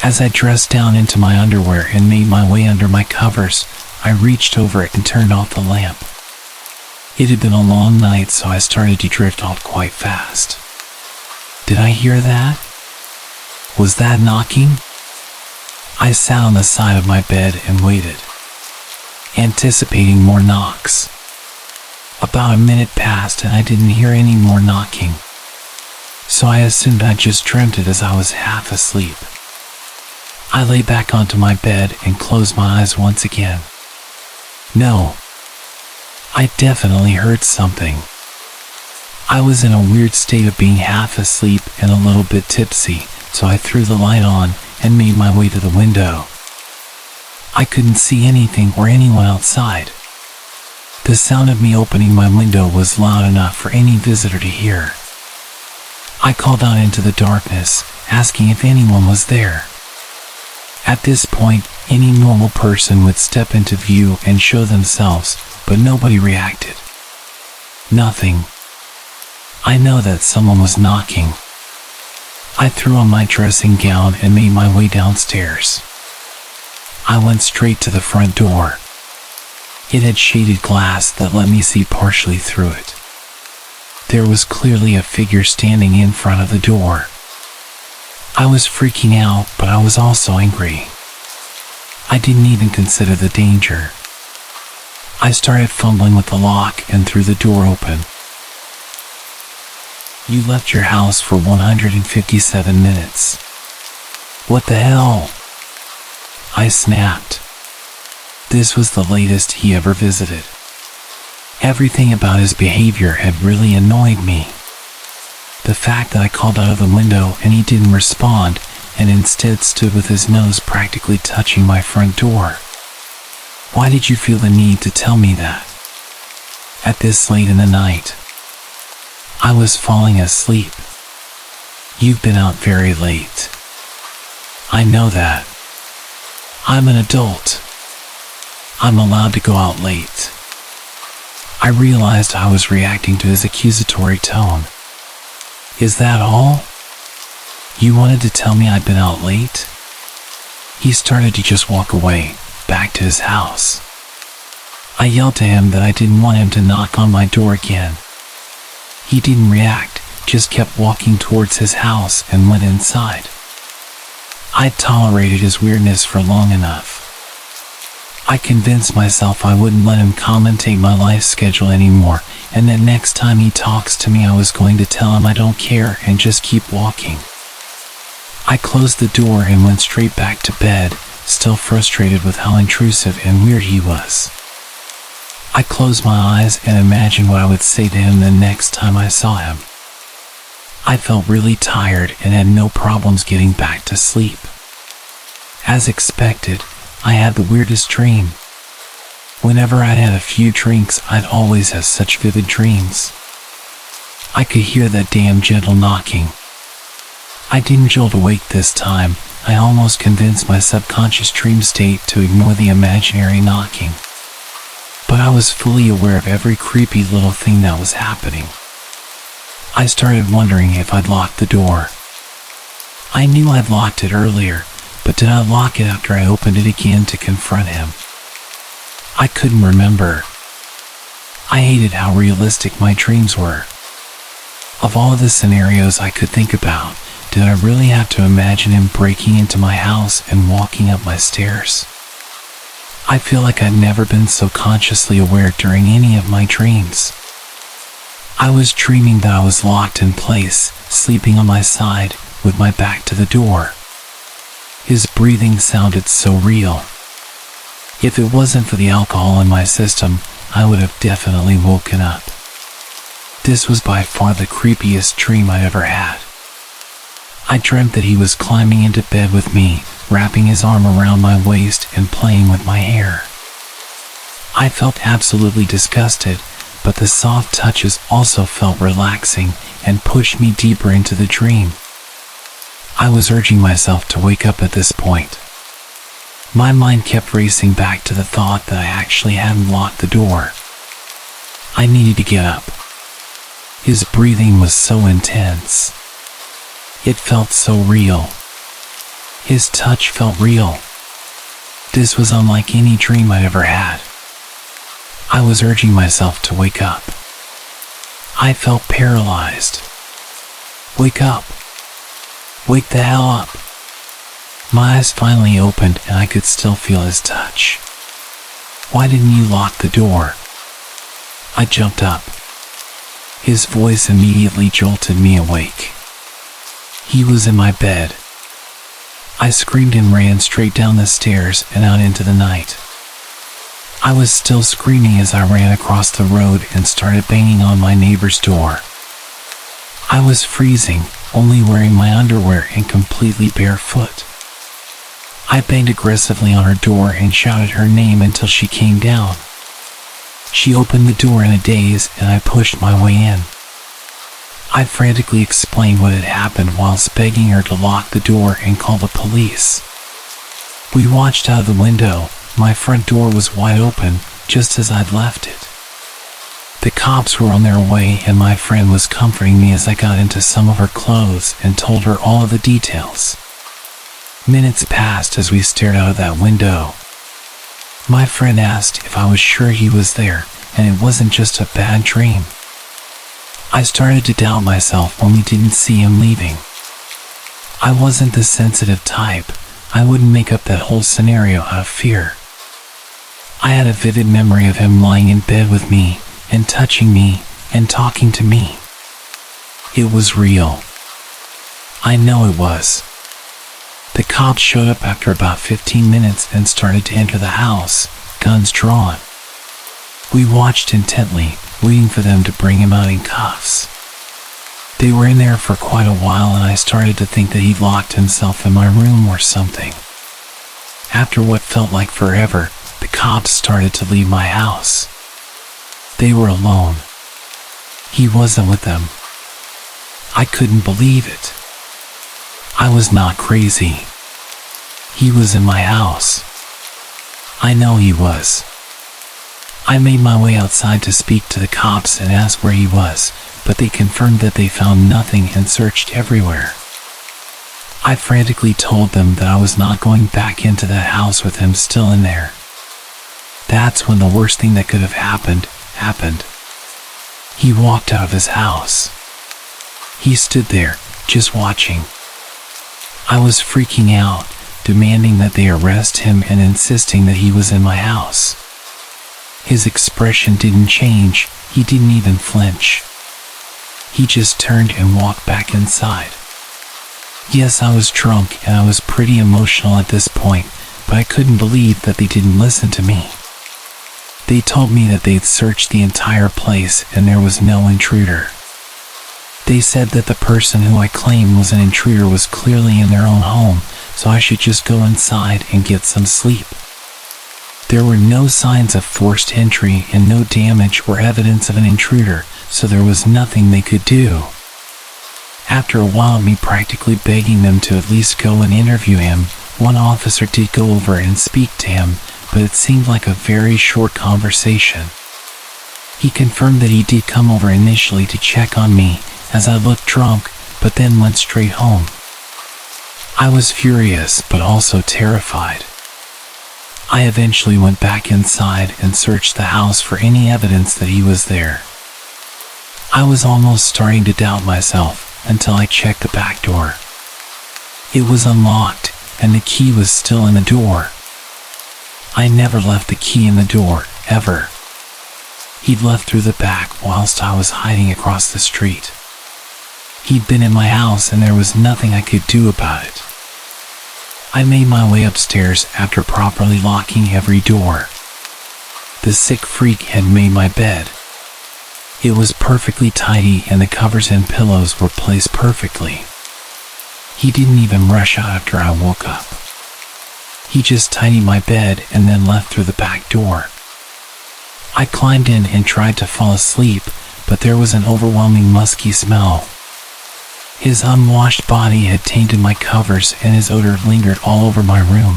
As I dressed down into my underwear and made my way under my covers, I reached over it and turned off the lamp. It had been a long night, so I started to drift off quite fast. Did I hear that? Was that knocking? I sat on the side of my bed and waited, anticipating more knocks. About a minute passed and I didn't hear any more knocking, so I assumed I just dreamt it as I was half asleep. I lay back onto my bed and closed my eyes once again. No, I definitely heard something. I was in a weird state of being half asleep and a little bit tipsy, so I threw the light on and made my way to the window. I couldn't see anything or anyone outside. The sound of me opening my window was loud enough for any visitor to hear. I called out into the darkness, asking if anyone was there. At this point, any normal person would step into view and show themselves, but nobody reacted. Nothing. I know that someone was knocking. I threw on my dressing gown and made my way downstairs. I went straight to the front door. It had shaded glass that let me see partially through it. There was clearly a figure standing in front of the door. I was freaking out, but I was also angry. I didn't even consider the danger. I started fumbling with the lock and threw the door open. You left your house for 157 minutes. What the hell? I snapped. This was the latest he ever visited. Everything about his behavior had really annoyed me. The fact that I called out of the window and he didn't respond and instead stood with his nose practically touching my front door. Why did you feel the need to tell me that? At this late in the night. I was falling asleep. You've been out very late. I know that. I'm an adult. I'm allowed to go out late. I realized I was reacting to his accusatory tone. Is that all? You wanted to tell me I'd been out late? He started to just walk away, back to his house. I yelled to him that I didn't want him to knock on my door again. He didn't react, just kept walking towards his house and went inside. I'd tolerated his weirdness for long enough. I convinced myself I wouldn't let him commentate my life schedule anymore, and that next time he talks to me I was going to tell him I don't care and just keep walking. I closed the door and went straight back to bed, still frustrated with how intrusive and weird he was. I closed my eyes and imagined what I would say to him the next time I saw him. I felt really tired and had no problems getting back to sleep. As expected, I had the weirdest dream. Whenever I'd had a few drinks, I'd always have such vivid dreams. I could hear that damn gentle knocking. I didn't jolt awake this time. I almost convinced my subconscious dream state to ignore the imaginary knocking. But I was fully aware of every creepy little thing that was happening. I started wondering if I'd locked the door. I knew I'd locked it earlier, but did I lock it after I opened it again to confront him? I couldn't remember. I hated how realistic my dreams were. Of all the scenarios I could think about, did I really have to imagine him breaking into my house and walking up my stairs? I feel like I'd never been so consciously aware during any of my dreams. I was dreaming that I was locked in place, sleeping on my side, with my back to the door. His breathing sounded so real. If it wasn't for the alcohol in my system, I would have definitely woken up. This was by far the creepiest dream I'd ever had. I dreamt that he was climbing into bed with me, wrapping his arm around my waist and playing with my hair. I felt absolutely disgusted, but the soft touches also felt relaxing and pushed me deeper into the dream. I was urging myself to wake up at this point. My mind kept racing back to the thought that I actually hadn't locked the door. I needed to get up. His breathing was so intense. It felt so real. His touch felt real. This was unlike any dream I'd ever had. I was urging myself to wake up. I felt paralyzed. Wake up. Wake the hell up. My eyes finally opened and I could still feel his touch. Why didn't you lock the door? I jumped up. His voice immediately jolted me awake. He was in my bed. I screamed and ran straight down the stairs and out into the night. I was still screaming as I ran across the road and started banging on my neighbor's door. I was freezing, only wearing my underwear and completely barefoot. I banged aggressively on her door and shouted her name until she came down. She opened the door in a daze and I pushed my way in. I frantically explained what had happened whilst begging her to lock the door and call the police. We watched out of the window. My front door was wide open, just as I'd left it. The cops were on their way and my friend was comforting me as I got into some of her clothes and told her all of the details. Minutes passed as we stared out of that window. My friend asked if I was sure he was there and it wasn't just a bad dream. I started to doubt myself when we didn't see him leaving. I wasn't the sensitive type. I wouldn't make up that whole scenario out of fear. I had a vivid memory of him lying in bed with me and touching me and talking to me. It was real. I know it was. The cops showed up after about 15 minutes and started to enter the house, guns drawn. We watched intently, waiting for them to bring him out in cuffs. They were in there for quite a while and I started to think that he'd locked himself in my room or something. After what felt like forever, the cops started to leave my house. They were alone. He wasn't with them. I couldn't believe it. I was not crazy. He was in my house. I know he was. I made my way outside to speak to the cops and ask where he was, but they confirmed that they found nothing and searched everywhere. I frantically told them that I was not going back into that house with him still in there. That's when the worst thing that could have happened. He walked out of his house. He stood there, just watching. I was freaking out, demanding that they arrest him and insisting that he was in my house. His expression didn't change, he didn't even flinch. He just turned and walked back inside. Yes, I was drunk and I was pretty emotional at this point, but I couldn't believe that they didn't listen to me. They told me that they'd searched the entire place and there was no intruder. They said that the person who I claimed was an intruder was clearly in their own home, so I should just go inside and get some sleep. There were no signs of forced entry and no damage or evidence of an intruder, so there was nothing they could do. After a while of me practically begging them to at least go and interview him, one officer did go over and speak to him, but it seemed like a very short conversation. He confirmed that he did come over initially to check on me, as I looked drunk, but then went straight home. I was furious, but also terrified. I eventually went back inside and searched the house for any evidence that he was there. I was almost starting to doubt myself until I checked the back door. It was unlocked, and the key was still in the door. I never left the key in the door, ever. He'd left through the back whilst I was hiding across the street. He'd been in my house and there was nothing I could do about it. I made my way upstairs after properly locking every door. The sick freak had made my bed. It was perfectly tidy and the covers and pillows were placed perfectly. He didn't even rush out after I woke up. He just tidied my bed and then left through the back door. I climbed in and tried to fall asleep, but there was an overwhelming musky smell. His unwashed body had tainted my covers and his odor lingered all over my room.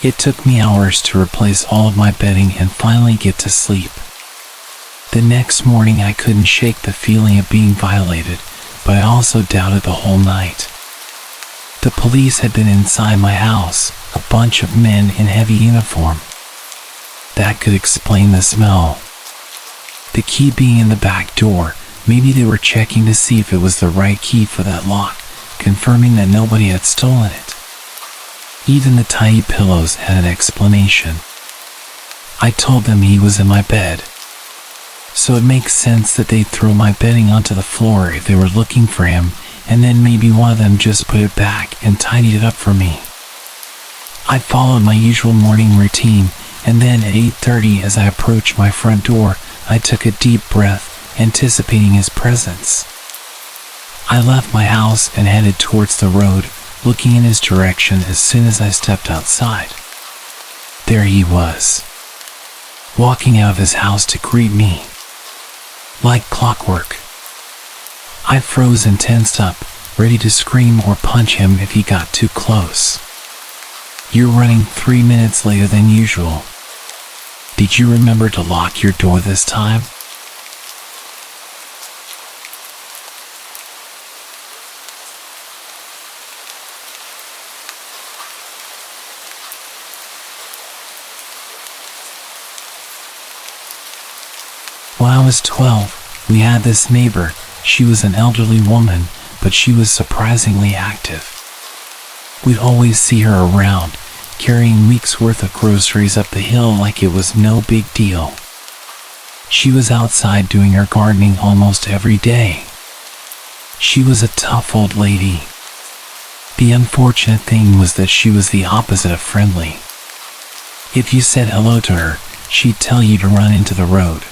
It took me hours to replace all of my bedding and finally get to sleep. The next morning I couldn't shake the feeling of being violated, but I also doubted the whole night. The police had been inside my house, a bunch of men in heavy uniform. That could explain the smell. The key being in the back door, maybe they were checking to see if it was the right key for that lock, confirming that nobody had stolen it. Even the tiny pillows had an explanation. I told them he was in my bed. So it makes sense that they'd throw my bedding onto the floor if they were looking for him, and then maybe one of them just put it back and tidied it up for me. I followed my usual morning routine, and then at 8:30 as I approached my front door, I took a deep breath, anticipating his presence. I left my house and headed towards the road, looking in his direction as soon as I stepped outside. There he was, walking out of his house to greet me. Like clockwork. I froze and tensed up, ready to scream or punch him if he got too close. You're running 3 minutes later than usual. Did you remember to lock your door this time? When I was 12, we had this neighbor. She was an elderly woman, but she was surprisingly active. We'd always see her around, carrying weeks' worth of groceries up the hill like it was no big deal. She was outside doing her gardening almost every day. She was a tough old lady. The unfortunate thing was that she was the opposite of friendly. If you said hello to her, she'd tell you to run into the road.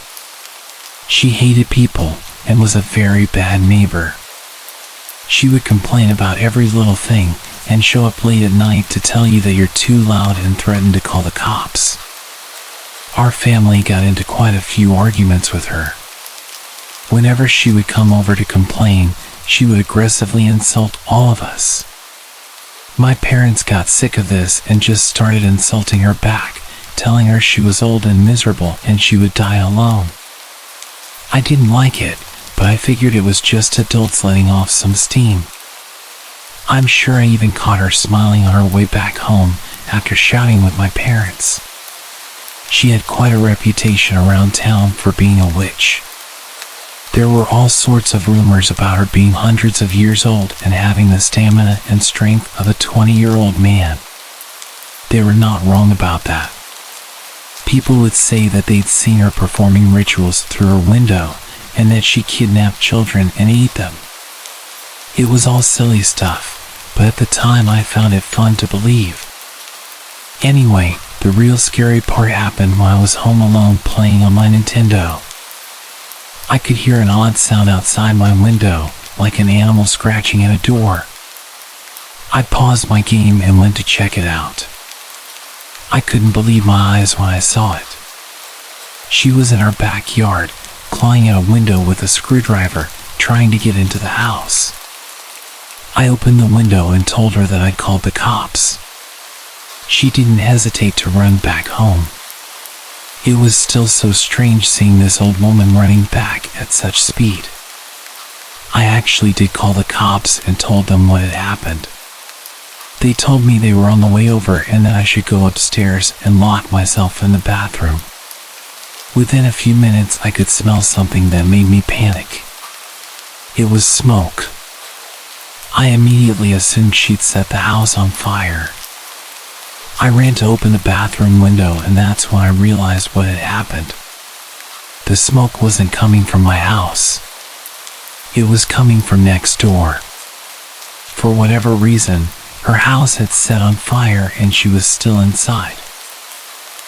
She hated people and was a very bad neighbor. She would complain about every little thing and show up late at night to tell you that you're too loud and threaten to call the cops. Our family got into quite a few arguments with her. Whenever she would come over to complain, she would aggressively insult all of us. My parents got sick of this and just started insulting her back, telling her she was old and miserable and she would die alone. I didn't like it, but I figured it was just adults letting off some steam. I'm sure I even caught her smiling on her way back home after shouting with my parents. She had quite a reputation around town for being a witch. There were all sorts of rumors about her being hundreds of years old and having the stamina and strength of a 20-year-old man. They were not wrong about that. People would say that they'd seen her performing rituals through her window and that she kidnapped children and ate them. It was all silly stuff, but at the time I found it fun to believe. Anyway, the real scary part happened when I was home alone playing on my Nintendo. I could hear an odd sound outside my window, like an animal scratching at a door. I paused my game and went to check it out. I couldn't believe my eyes when I saw it. She was in our backyard, clawing at a window with a screwdriver, trying to get into the house. I opened the window and told her that I'd called the cops. She didn't hesitate to run back home. It was still so strange seeing this old woman running back at such speed. I actually did call the cops and told them what had happened. They told me they were on the way over and that I should go upstairs and lock myself in the bathroom. Within a few minutes, I could smell something that made me panic. It was smoke. I immediately assumed she'd set the house on fire. I ran to open the bathroom window, and that's when I realized what had happened. The smoke wasn't coming from my house. It was coming from next door. For whatever reason, her house had set on fire and she was still inside.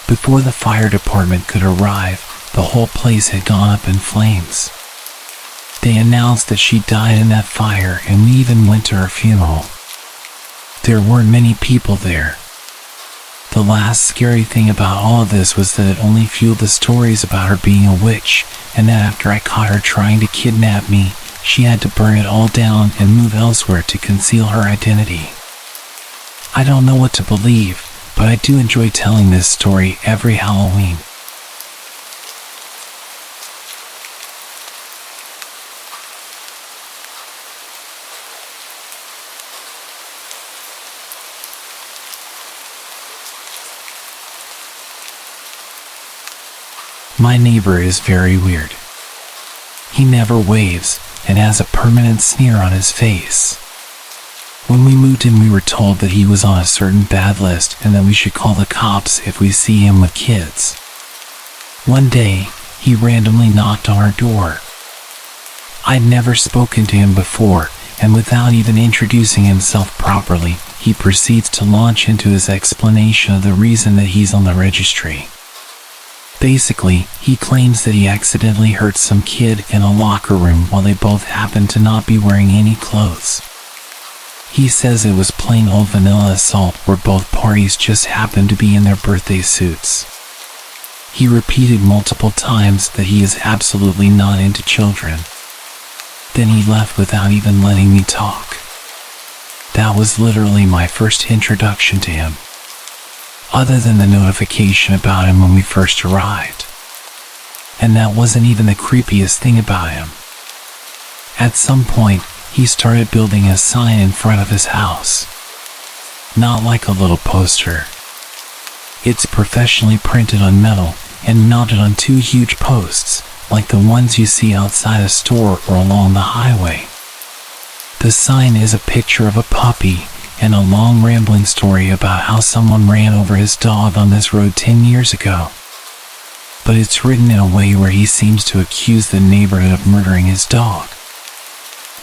Before the fire department could arrive, the whole place had gone up in flames. They announced that she died in that fire, and we even went to her funeral. There weren't many people there. The last scary thing about all of this was that it only fueled the stories about her being a witch, and that after I caught her trying to kidnap me, she had to burn it all down and move elsewhere to conceal her identity. I don't know what to believe, but I do enjoy telling this story every Halloween. My neighbor is very weird. He never waves and has a permanent sneer on his face. When we moved in, we were told that he was on a certain bad list and that we should call the cops if we see him with kids. One day, he randomly knocked on our door. I'd never spoken to him before, and without even introducing himself properly, he proceeds to launch into his explanation of the reason that he's on the registry. Basically, he claims that he accidentally hurt some kid in a locker room while they both happened to not be wearing any clothes. He says it was plain old vanilla assault where both parties just happened to be in their birthday suits. He repeated multiple times that he is absolutely not into children. Then he left without even letting me talk. That was literally my first introduction to him, other than the notification about him when we first arrived. And that wasn't even the creepiest thing about him. At some point, he started building a sign in front of his house. Not like a little poster. It's professionally printed on metal and mounted on two huge posts, like the ones you see outside a store or along the highway. The sign is a picture of a puppy and a long rambling story about how someone ran over his dog on this road 10 years ago. But it's written in a way where he seems to accuse the neighborhood of murdering his dog.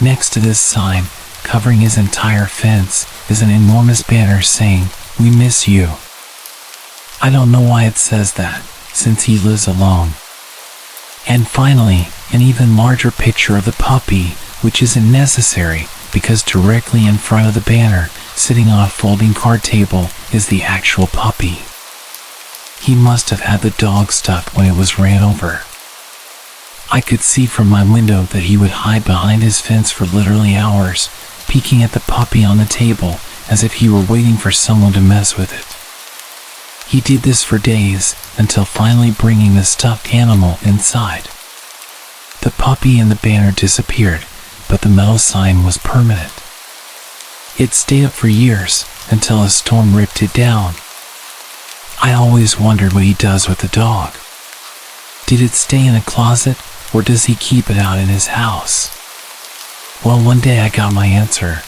Next to this sign, covering his entire fence, is an enormous banner saying, "We miss you." I don't know why it says that, since he lives alone. And finally, an even larger picture of the puppy, which isn't necessary, because directly in front of the banner, sitting on a folding card table, is the actual puppy. He must have had the dog stuffed when it was ran over. I could see from my window that he would hide behind his fence for literally hours, peeking at the puppy on the table, as if he were waiting for someone to mess with it. He did this for days, until finally bringing the stuffed animal inside. The puppy and the banner disappeared, but the metal sign was permanent. It stayed up for years, until a storm ripped it down. I always wondered what he does with the dog. Did it stay in a closet, or does he keep it out in his house? Well, one day I got my answer.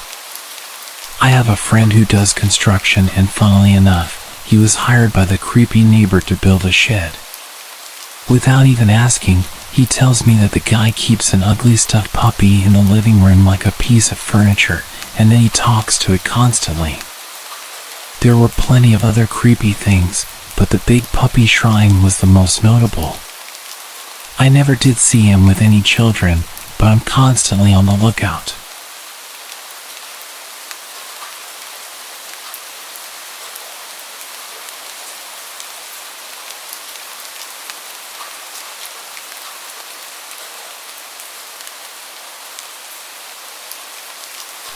I have a friend who does construction, and funnily enough, he was hired by the creepy neighbor to build a shed. Without even asking, he tells me that the guy keeps an ugly stuffed puppy in the living room like a piece of furniture, and then he talks to it constantly. There were plenty of other creepy things, but the big puppy shrine was the most notable. I never did see him with any children, but I'm constantly on the lookout.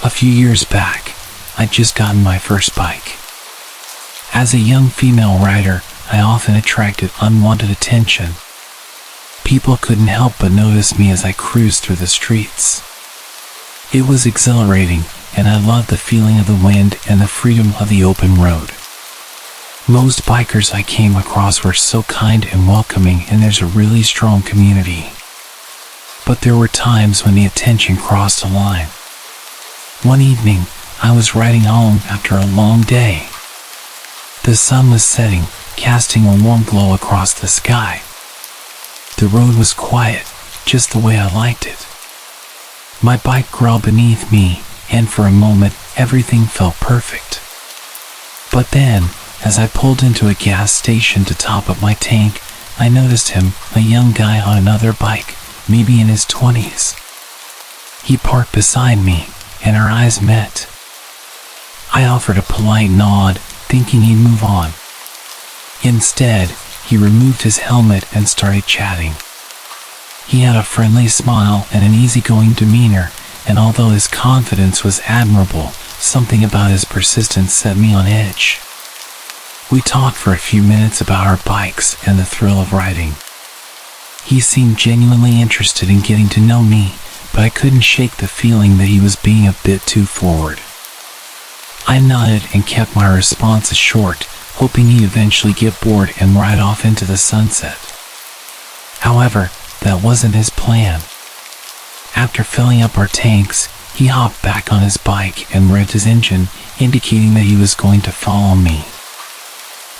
A few years back, I'd just gotten my first bike. As a young female rider, I often attracted unwanted attention. People couldn't help but notice me as I cruised through the streets. It was exhilarating, and I loved the feeling of the wind and the freedom of the open road. Most bikers I came across were so kind and welcoming, and there's a really strong community. But there were times when the attention crossed a line. One evening, I was riding home after a long day. The sun was setting, casting a warm glow across the sky. The road was quiet, just the way I liked it. My bike growled beneath me, and for a moment, everything felt perfect. But then, as I pulled into a gas station to top up my tank, I noticed him, a young guy on another bike, maybe in his 20s. He parked beside me, and our eyes met. I offered a polite nod, thinking he'd move on. Instead, he removed his helmet and started chatting. He had a friendly smile and an easygoing demeanor, and although his confidence was admirable, something about his persistence set me on edge. We talked for a few minutes about our bikes and the thrill of riding. He seemed genuinely interested in getting to know me, but I couldn't shake the feeling that he was being a bit too forward. I nodded and kept my responses short, hoping he'd eventually get bored and ride off into the sunset. However, that wasn't his plan. After filling up our tanks, he hopped back on his bike and revved his engine, indicating that he was going to follow me.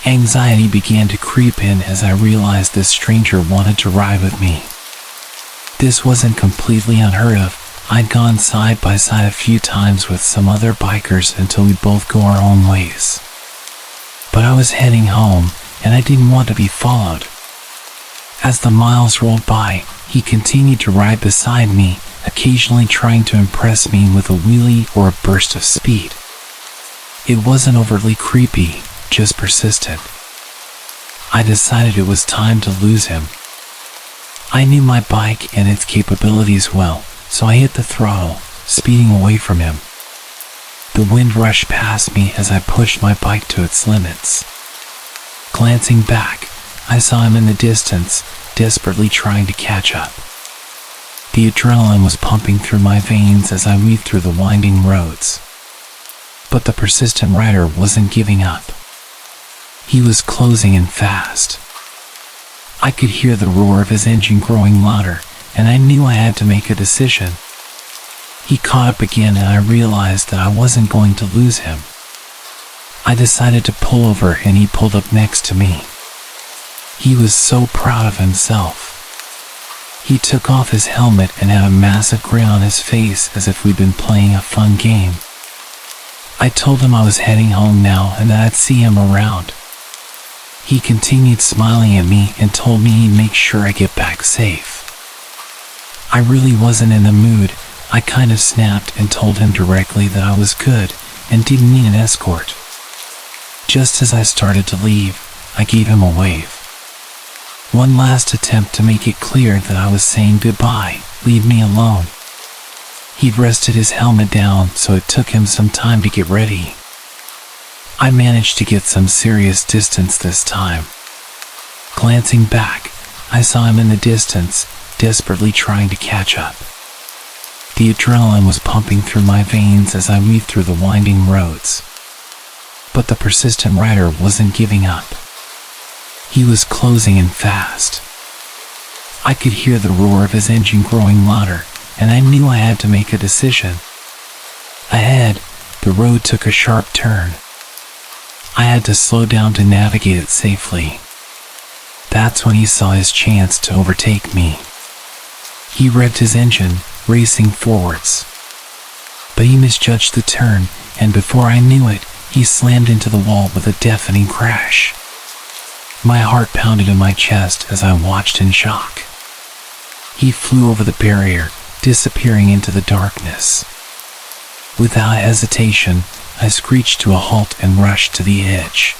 Anxiety began to creep in as I realized this stranger wanted to ride with me. This wasn't completely unheard of. I'd gone side by side a few times with some other bikers until we both go our own ways. But I was heading home, and I didn't want to be followed. As the miles rolled by, he continued to ride beside me, occasionally trying to impress me with a wheelie or a burst of speed. It wasn't overtly creepy, just persistent. I decided it was time to lose him. I knew my bike and its capabilities well, so I hit the throttle, speeding away from him. The wind rushed past me as I pushed my bike to its limits. Glancing back, I saw him in the distance, desperately trying to catch up. The adrenaline was pumping through my veins as I weaved through the winding roads. But the persistent rider wasn't giving up. He was closing in fast. I could hear the roar of his engine growing louder, and I knew I had to make a decision. He caught up again, and I realized that I wasn't going to lose him. I decided to pull over, and he pulled up next to me. He was so proud of himself. He took off his helmet and had a massive grin on his face as if we'd been playing a fun game. I told him I was heading home now and that I'd see him around. He continued smiling at me and told me he'd make sure I get back safe. I really wasn't in the mood. I kind of snapped and told him directly that I was good and didn't need an escort. Just as I started to leave, I gave him a wave. One last attempt to make it clear that I was saying goodbye. Leave me alone. He'd rested his helmet down, so it took him some time to get ready. I managed to get some serious distance this time. Glancing back, I saw him in the distance, desperately trying to catch up. The adrenaline was pumping through my veins as I weaved through the winding roads. But the persistent rider wasn't giving up. He was closing in fast. I could hear the roar of his engine growing louder, and I knew I had to make a decision. Ahead, the road took a sharp turn. I had to slow down to navigate it safely. That's when he saw his chance to overtake me. He revved his engine, racing forwards. But he misjudged the turn, and before I knew it, he slammed into the wall with a deafening crash. My heart pounded in my chest as I watched in shock. He flew over the barrier, disappearing into the darkness. Without hesitation, I screeched to a halt and rushed to the edge.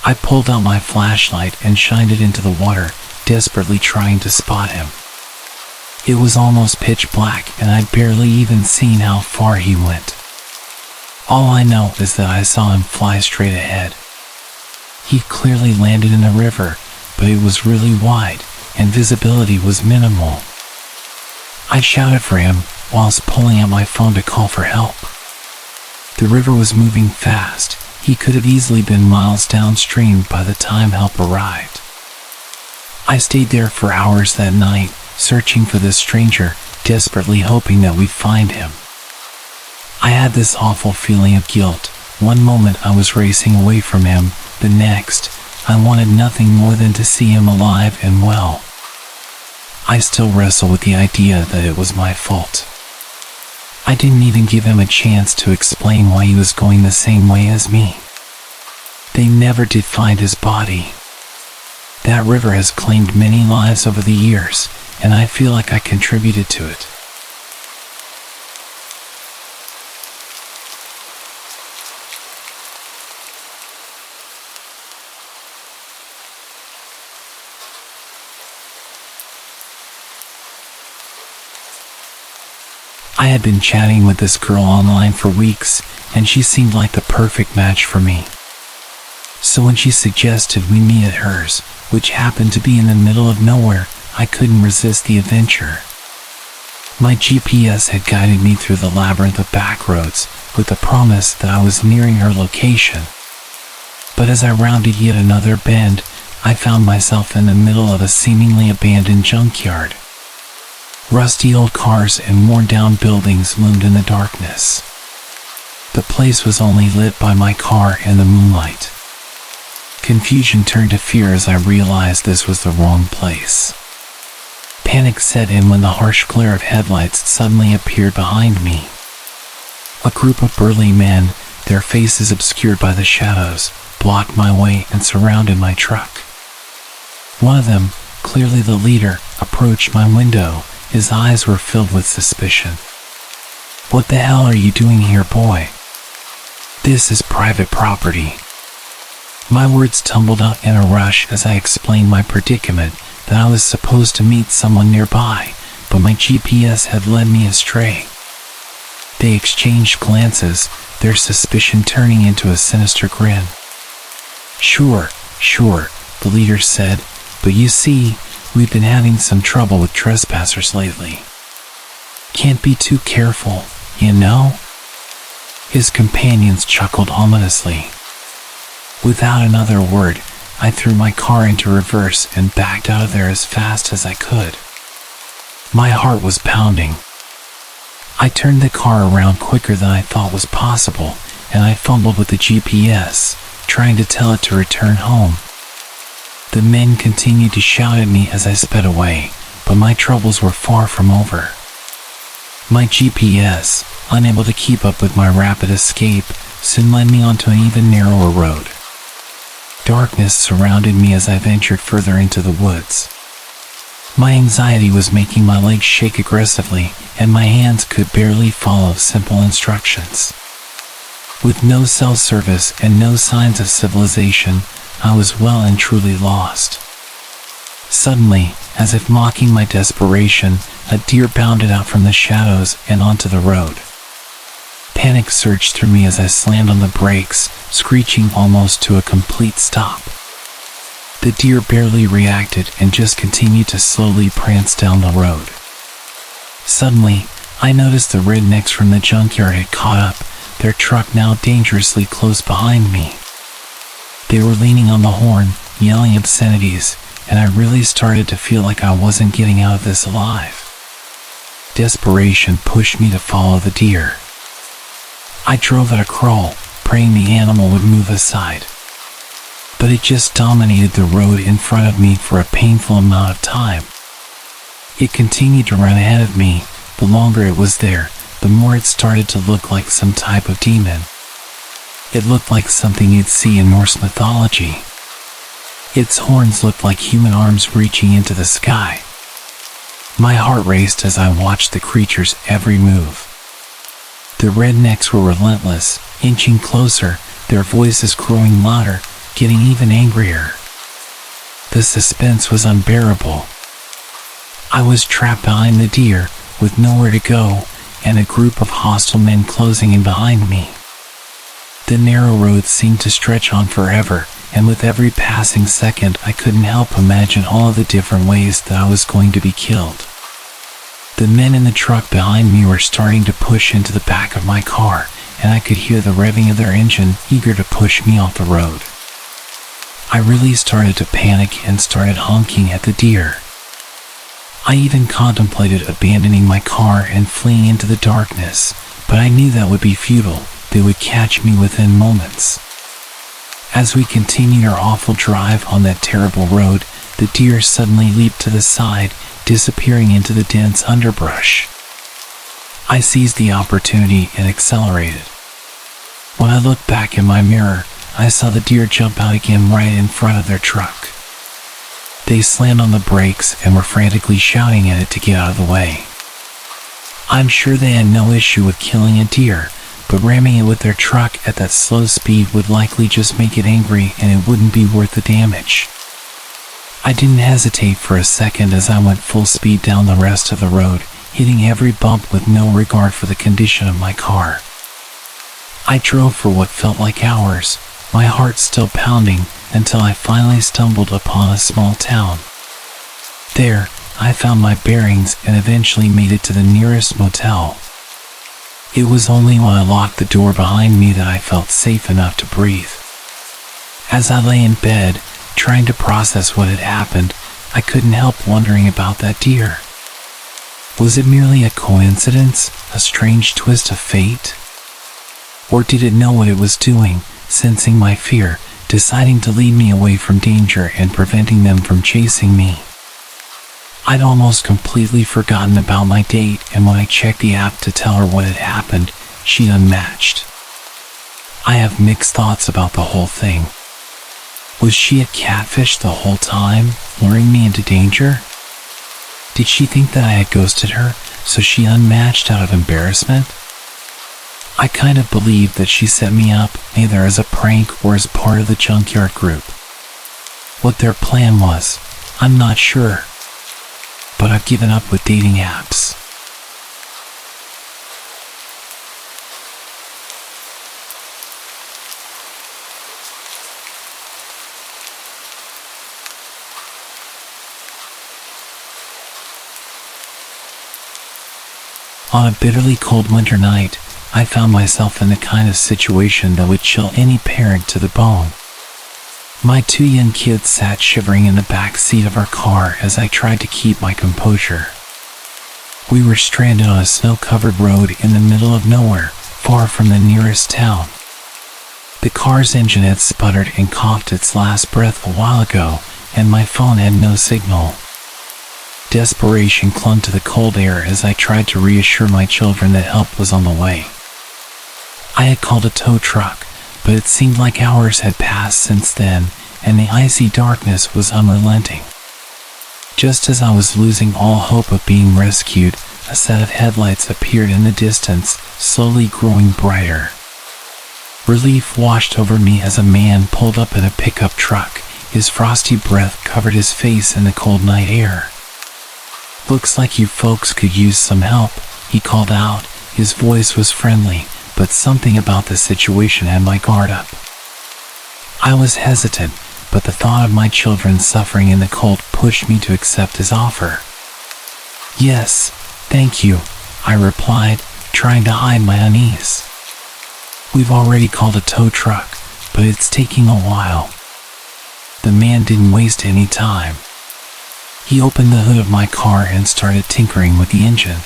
I pulled out my flashlight and shined it into the water, desperately trying to spot him. It was almost pitch black and I'd barely even seen how far he went. All I know is that I saw him fly straight ahead. He clearly landed in the river, but it was really wide and visibility was minimal. I shouted for him whilst pulling out my phone to call for help. The river was moving fast. He could have easily been miles downstream by the time help arrived. I stayed there for hours that night, searching for this stranger, desperately hoping that we'd find him. I had this awful feeling of guilt. One moment I was racing away from him, the next, I wanted nothing more than to see him alive and well. I still wrestle with the idea that it was my fault. I didn't even give him a chance to explain why he was going the same way as me. They never did find his body. That river has claimed many lives over the years, and I feel like I contributed to it. I had been chatting with this girl online for weeks, and she seemed like the perfect match for me. So when she suggested we meet at hers, which happened to be in the middle of nowhere, I couldn't resist the adventure. My GPS had guided me through the labyrinth of back roads with the promise that I was nearing her location. But as I rounded yet another bend, I found myself in the middle of a seemingly abandoned junkyard. Rusty old cars and worn-down buildings loomed in the darkness. The place was only lit by my car and the moonlight. Confusion turned to fear as I realized this was the wrong place. Panic set in when the harsh glare of headlights suddenly appeared behind me. A group of burly men, their faces obscured by the shadows, blocked my way and surrounded my truck. One of them, clearly the leader, approached my window. His eyes were filled with suspicion. "What the hell are you doing here, boy? This is private property." My words tumbled out in a rush as I explained my predicament, that I was supposed to meet someone nearby, but my GPS had led me astray. They exchanged glances, their suspicion turning into a sinister grin. Sure, the leader said, "but you see, we've been having some trouble with trespassers lately. Can't be too careful, you know?" His companions chuckled ominously. Without another word, I threw my car into reverse and backed out of there as fast as I could. My heart was pounding. I turned the car around quicker than I thought was possible, and I fumbled with the GPS, trying to tell it to return home. The men continued to shout at me as I sped away, but my troubles were far from over. My GPS, unable to keep up with my rapid escape, soon led me onto an even narrower road. Darkness surrounded me as I ventured further into the woods. My anxiety was making my legs shake aggressively, and my hands could barely follow simple instructions. With no cell service and no signs of civilization, I was well and truly lost. Suddenly, as if mocking my desperation, a deer bounded out from the shadows and onto the road. Panic surged through me as I slammed on the brakes, screeching almost to a complete stop. The deer barely reacted and just continued to slowly prance down the road. Suddenly, I noticed the rednecks from the junkyard had caught up, their truck now dangerously close behind me. They were leaning on the horn, yelling obscenities, and I really started to feel like I wasn't getting out of this alive. Desperation pushed me to follow the deer. I drove at a crawl, praying the animal would move aside. But it just dominated the road in front of me for a painful amount of time. It continued to run ahead of me. The longer it was there, the more it started to look like some type of demon. It looked like something you'd see in Norse mythology. Its horns looked like human arms reaching into the sky. My heart raced as I watched the creature's every move. The rednecks were relentless, inching closer, their voices growing louder, getting even angrier. The suspense was unbearable. I was trapped behind the deer, with nowhere to go, and a group of hostile men closing in behind me. The narrow road seemed to stretch on forever, and with every passing second I couldn't help imagine all of the different ways that I was going to be killed. The men in the truck behind me were starting to push into the back of my car, and I could hear the revving of their engine, eager to push me off the road. I really started to panic and started honking at the deer. I even contemplated abandoning my car and fleeing into the darkness, but I knew that would be futile. They would catch me within moments. As we continued our awful drive on that terrible road, the deer suddenly leaped to the side, disappearing into the dense underbrush. I seized the opportunity and accelerated. When I looked back in my mirror, I saw the deer jump out again right in front of their truck. They slammed on the brakes and were frantically shouting at it to get out of the way. I'm sure they had no issue with killing a deer, but ramming it with their truck at that slow speed would likely just make it angry, and it wouldn't be worth the damage. I didn't hesitate for a second as I went full speed down the rest of the road, hitting every bump with no regard for the condition of my car. I drove for what felt like hours, my heart still pounding, until I finally stumbled upon a small town. There, I found my bearings and eventually made it to the nearest motel. It was only when I locked the door behind me that I felt safe enough to breathe. As I lay in bed, trying to process what had happened, I couldn't help wondering about that deer. Was it merely a coincidence, a strange twist of fate? Or did it know what it was doing, sensing my fear, deciding to lead me away from danger and preventing them from chasing me? I'd almost completely forgotten about my date, and when I checked the app to tell her what had happened, she'd unmatched. I have mixed thoughts about the whole thing. Was she a catfish the whole time, luring me into danger? Did she think that I had ghosted her, so she unmatched out of embarrassment? I kind of believed that she set me up, either as a prank or as part of the junkyard group. What their plan was, I'm not sure. But I've given up with dating apps. On a bitterly cold winter night, I found myself in the kind of situation that would chill any parent to the bone. My 2 young kids sat shivering in the back seat of our car as I tried to keep my composure. We were stranded on a snow-covered road in the middle of nowhere, far from the nearest town. The car's engine had sputtered and coughed its last breath a while ago, and my phone had no signal. Desperation clung to the cold air as I tried to reassure my children that help was on the way. I had called a tow truck, but it seemed like hours had passed since then, and the icy darkness was unrelenting. Just as I was losing all hope of being rescued, a set of headlights appeared in the distance, slowly growing brighter. Relief washed over me as a man pulled up in a pickup truck. His frosty breath covered his face in the cold night air. "Looks like you folks could use some help," he called out. His voice was friendly, but something about the situation had my guard up. I was hesitant, but the thought of my children suffering in the cold pushed me to accept his offer. "Yes, thank you," I replied, trying to hide my unease. "We've already called a tow truck, but it's taking a while." The man didn't waste any time. He opened the hood of my car and started tinkering with the engine.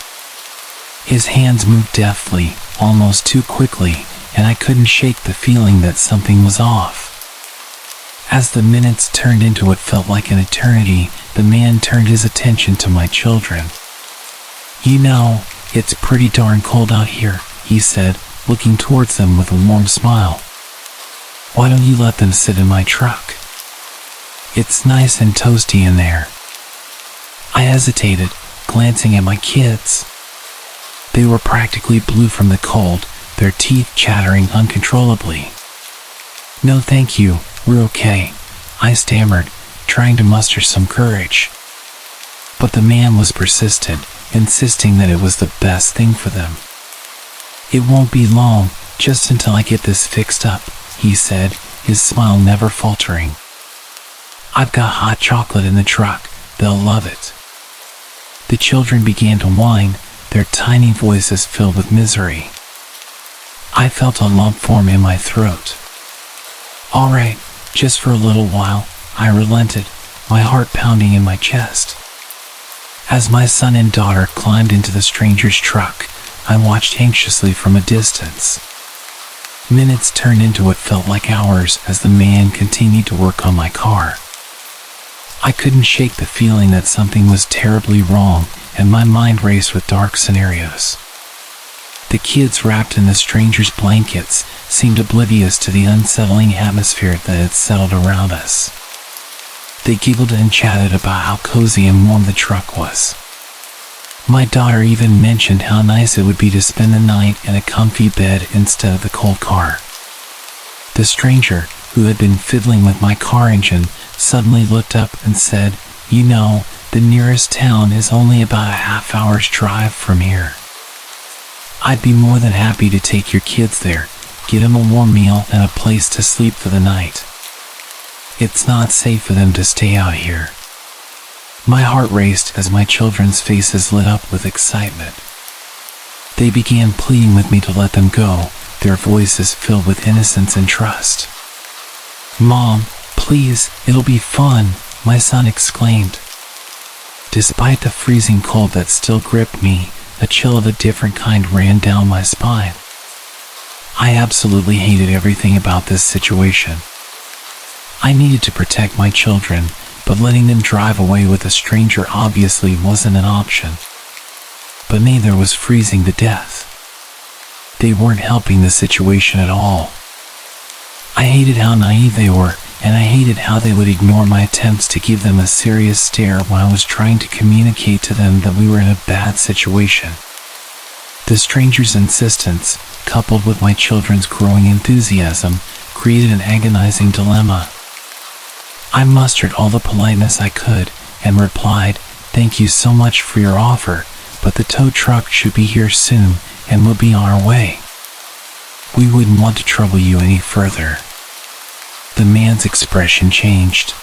His hands moved deftly, almost too quickly, and I couldn't shake the feeling that something was off. As the minutes turned into what felt like an eternity, the man turned his attention to my children. "You know, it's pretty darn cold out here," he said, looking towards them with a warm smile. "Why don't you let them sit in my truck? It's nice and toasty in there." I hesitated, glancing at my kids. They were practically blue from the cold, their teeth chattering uncontrollably. "No thank you, we're okay," I stammered, trying to muster some courage. But the man was persistent, insisting that it was the best thing for them. "It won't be long, just until I get this fixed up," he said, his smile never faltering. "I've got hot chocolate in the truck. They'll love it." The children began to whine, their tiny voices filled with misery. I felt a lump form in my throat. "All right, just for a little while," I relented, my heart pounding in my chest. As my son and daughter climbed into the stranger's truck, I watched anxiously from a distance. Minutes turned into what felt like hours as the man continued to work on my car. I couldn't shake the feeling that something was terribly wrong, and my mind raced with dark scenarios. The kids wrapped in the stranger's blankets seemed oblivious to the unsettling atmosphere that had settled around us. They giggled and chatted about how cozy and warm the truck was. My daughter even mentioned how nice it would be to spend the night in a comfy bed instead of the cold car. The stranger, who had been fiddling with my car engine, suddenly looked up and said, "You know, the nearest town is only about a half-hour's drive from here. I'd be more than happy to take your kids there, get them a warm meal and a place to sleep for the night. It's not safe for them to stay out here." My heart raced as my children's faces lit up with excitement. They began pleading with me to let them go, their voices filled with innocence and trust. "Mom, please, it'll be fun," my son exclaimed. Despite the freezing cold that still gripped me, a chill of a different kind ran down my spine. I absolutely hated everything about this situation. I needed to protect my children, but letting them drive away with a stranger obviously wasn't an option. But neither was freezing to death. They weren't helping the situation at all. I hated how naive they were, and I hated how they would ignore my attempts to give them a serious stare when I was trying to communicate to them that we were in a bad situation. The stranger's insistence, coupled with my children's growing enthusiasm, created an agonizing dilemma. I mustered all the politeness I could and replied, "Thank you so much for your offer, but the tow truck should be here soon and we'll be on our way. We wouldn't want to trouble you any further." The man's expression changed.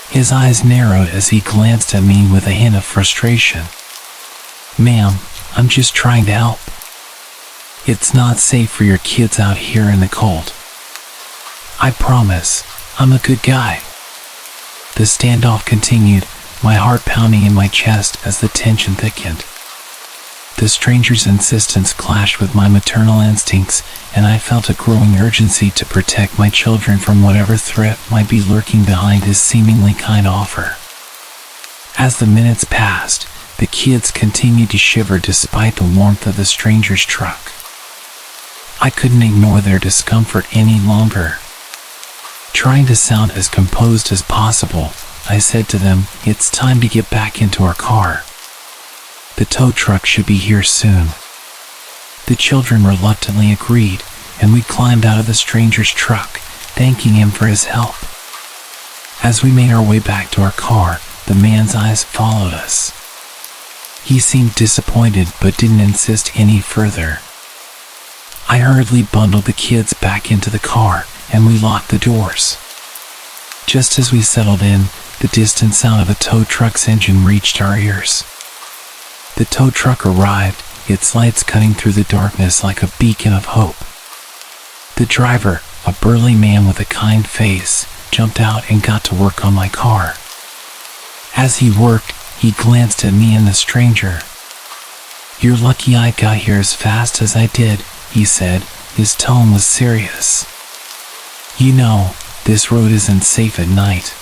His eyes narrowed as he glanced at me with a hint of frustration. "Ma'am, I'm just trying to help. It's not safe for your kids out here in the cold. I promise, I'm a good guy." The standoff continued, my heart pounding in my chest as the tension thickened. The stranger's insistence clashed with my maternal instincts, and I felt a growing urgency to protect my children from whatever threat might be lurking behind his seemingly kind offer. As the minutes passed, the kids continued to shiver despite the warmth of the stranger's truck. I couldn't ignore their discomfort any longer. Trying to sound as composed as possible, I said to them, "It's time to get back into our car. The tow truck should be here soon." The children reluctantly agreed, and we climbed out of the stranger's truck, thanking him for his help. As we made our way back to our car, the man's eyes followed us. He seemed disappointed but didn't insist any further. I hurriedly bundled the kids back into the car, and we locked the doors. Just as we settled in, the distant sound of a tow truck's engine reached our ears. The tow truck arrived, its lights cutting through the darkness like a beacon of hope. The driver, a burly man with a kind face, jumped out and got to work on my car. As he worked, he glanced at me and the stranger. "You're lucky I got here as fast as I did," he said. His tone was serious. "You know, this road isn't safe at night.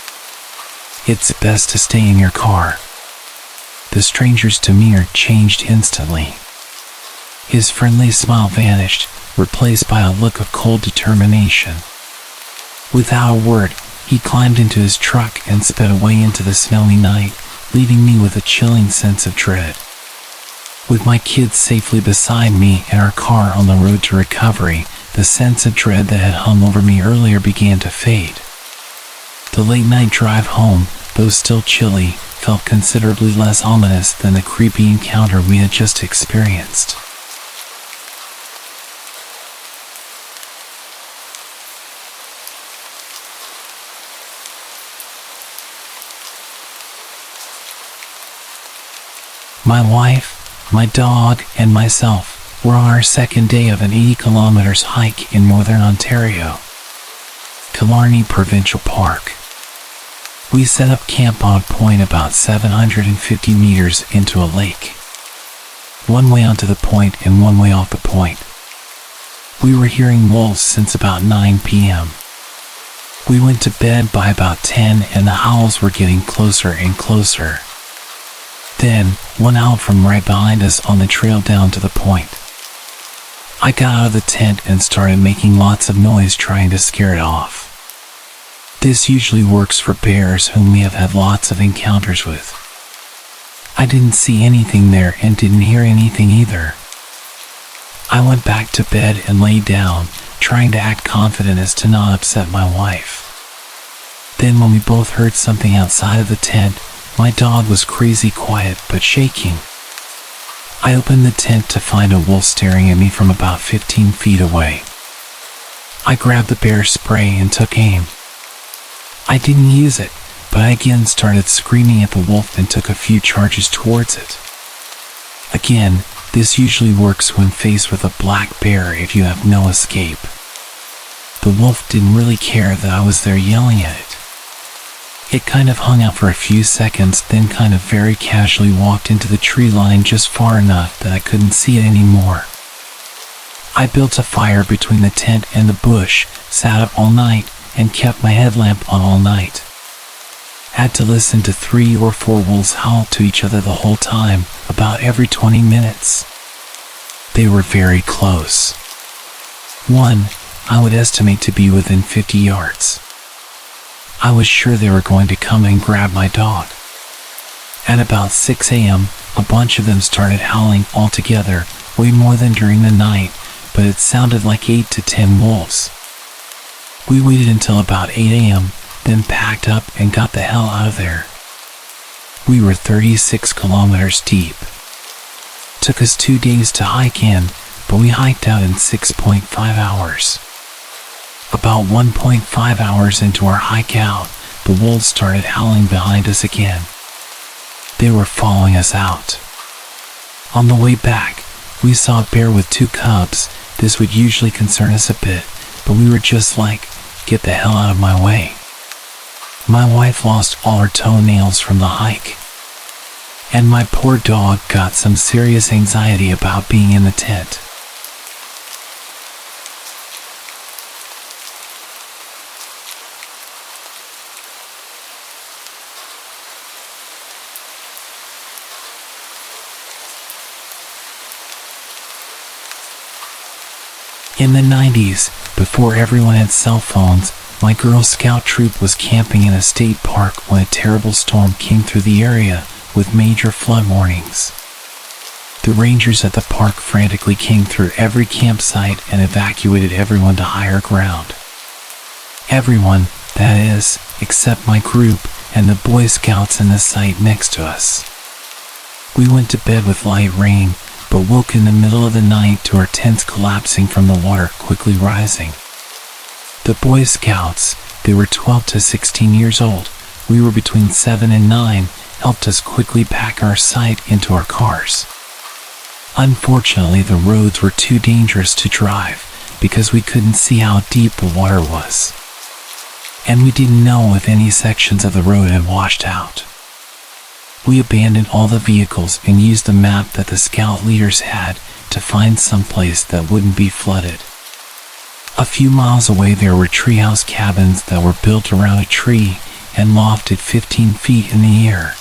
It's best to stay in your car." The stranger's demeanor changed instantly. His friendly smile vanished, replaced by a look of cold determination. Without a word, he climbed into his truck and sped away into the snowy night, leaving me with a chilling sense of dread. With my kids safely beside me and our car on the road to recovery, the sense of dread that had hung over me earlier began to fade. The late-night drive home, though still chilly, felt considerably less ominous than the creepy encounter we had just experienced. My wife, my dog, and myself were on our second day of an 80 kilometers hike in northern Ontario, Killarney Provincial Park. We set up camp on a point about 750 meters into a lake. One way onto the point and one way off the point. We were hearing wolves since about 9 p.m. We went to bed by about 10 and the howls were getting closer and closer. Then, one owl from right behind us on the trail down to the point. I got out of the tent and started making lots of noise trying to scare it off. This usually works for bears whom we have had lots of encounters with. I didn't see anything there and didn't hear anything either. I went back to bed and lay down, trying to act confident as to not upset my wife. Then when we both heard something outside of the tent, my dog was crazy quiet but shaking. I opened the tent to find a wolf staring at me from about 15 feet away. I grabbed the bear spray and took aim. I didn't use it, but I again started screaming at the wolf and took a few charges towards it. Again, this usually works when faced with a black bear if you have no escape. The wolf didn't really care that I was there yelling at it. It kind of hung out for a few seconds, then kind of very casually walked into the tree line just far enough that I couldn't see it anymore. I built a fire between the tent and the bush, sat up all night, and kept my headlamp on all night. Had to listen to 3 or 4 wolves howl to each other the whole time, about every 20 minutes. They were very close. One, I would estimate to be within 50 yards. I was sure they were going to come and grab my dog. At about 6 a.m., a bunch of them started howling all together, way more than during the night, but it sounded like 8 to 10 wolves. We waited until about 8 a.m., then packed up and got the hell out of there. We were 36 kilometers deep. Took us 2 days to hike in, but we hiked out in 6.5 hours. About 1.5 hours into our hike out, the wolves started howling behind us again. They were following us out. On the way back, we saw a bear with 2 cubs. This would usually concern us a bit, but we were just like, get the hell out of my way. My wife lost all her toenails from the hike. And my poor dog got some serious anxiety about being in the tent. In the 90s, before everyone had cell phones, my Girl Scout troop was camping in a state park when a terrible storm came through the area with major flood warnings. The rangers at the park frantically came through every campsite and evacuated everyone to higher ground. Everyone, that is, except my group and the Boy Scouts in the site next to us. We went to bed with light rain, but woke in the middle of the night to our tents collapsing from the water quickly rising. The Boy Scouts, they were 12 to 16 years old, we were between 7 and 9, helped us quickly pack our site into our cars. Unfortunately, the roads were too dangerous to drive because we couldn't see how deep the water was. And we didn't know if any sections of the road had washed out. We abandoned all the vehicles and used the map that the scout leaders had to find some place that wouldn't be flooded. A few miles away there were treehouse cabins that were built around a tree and lofted 15 feet in the air.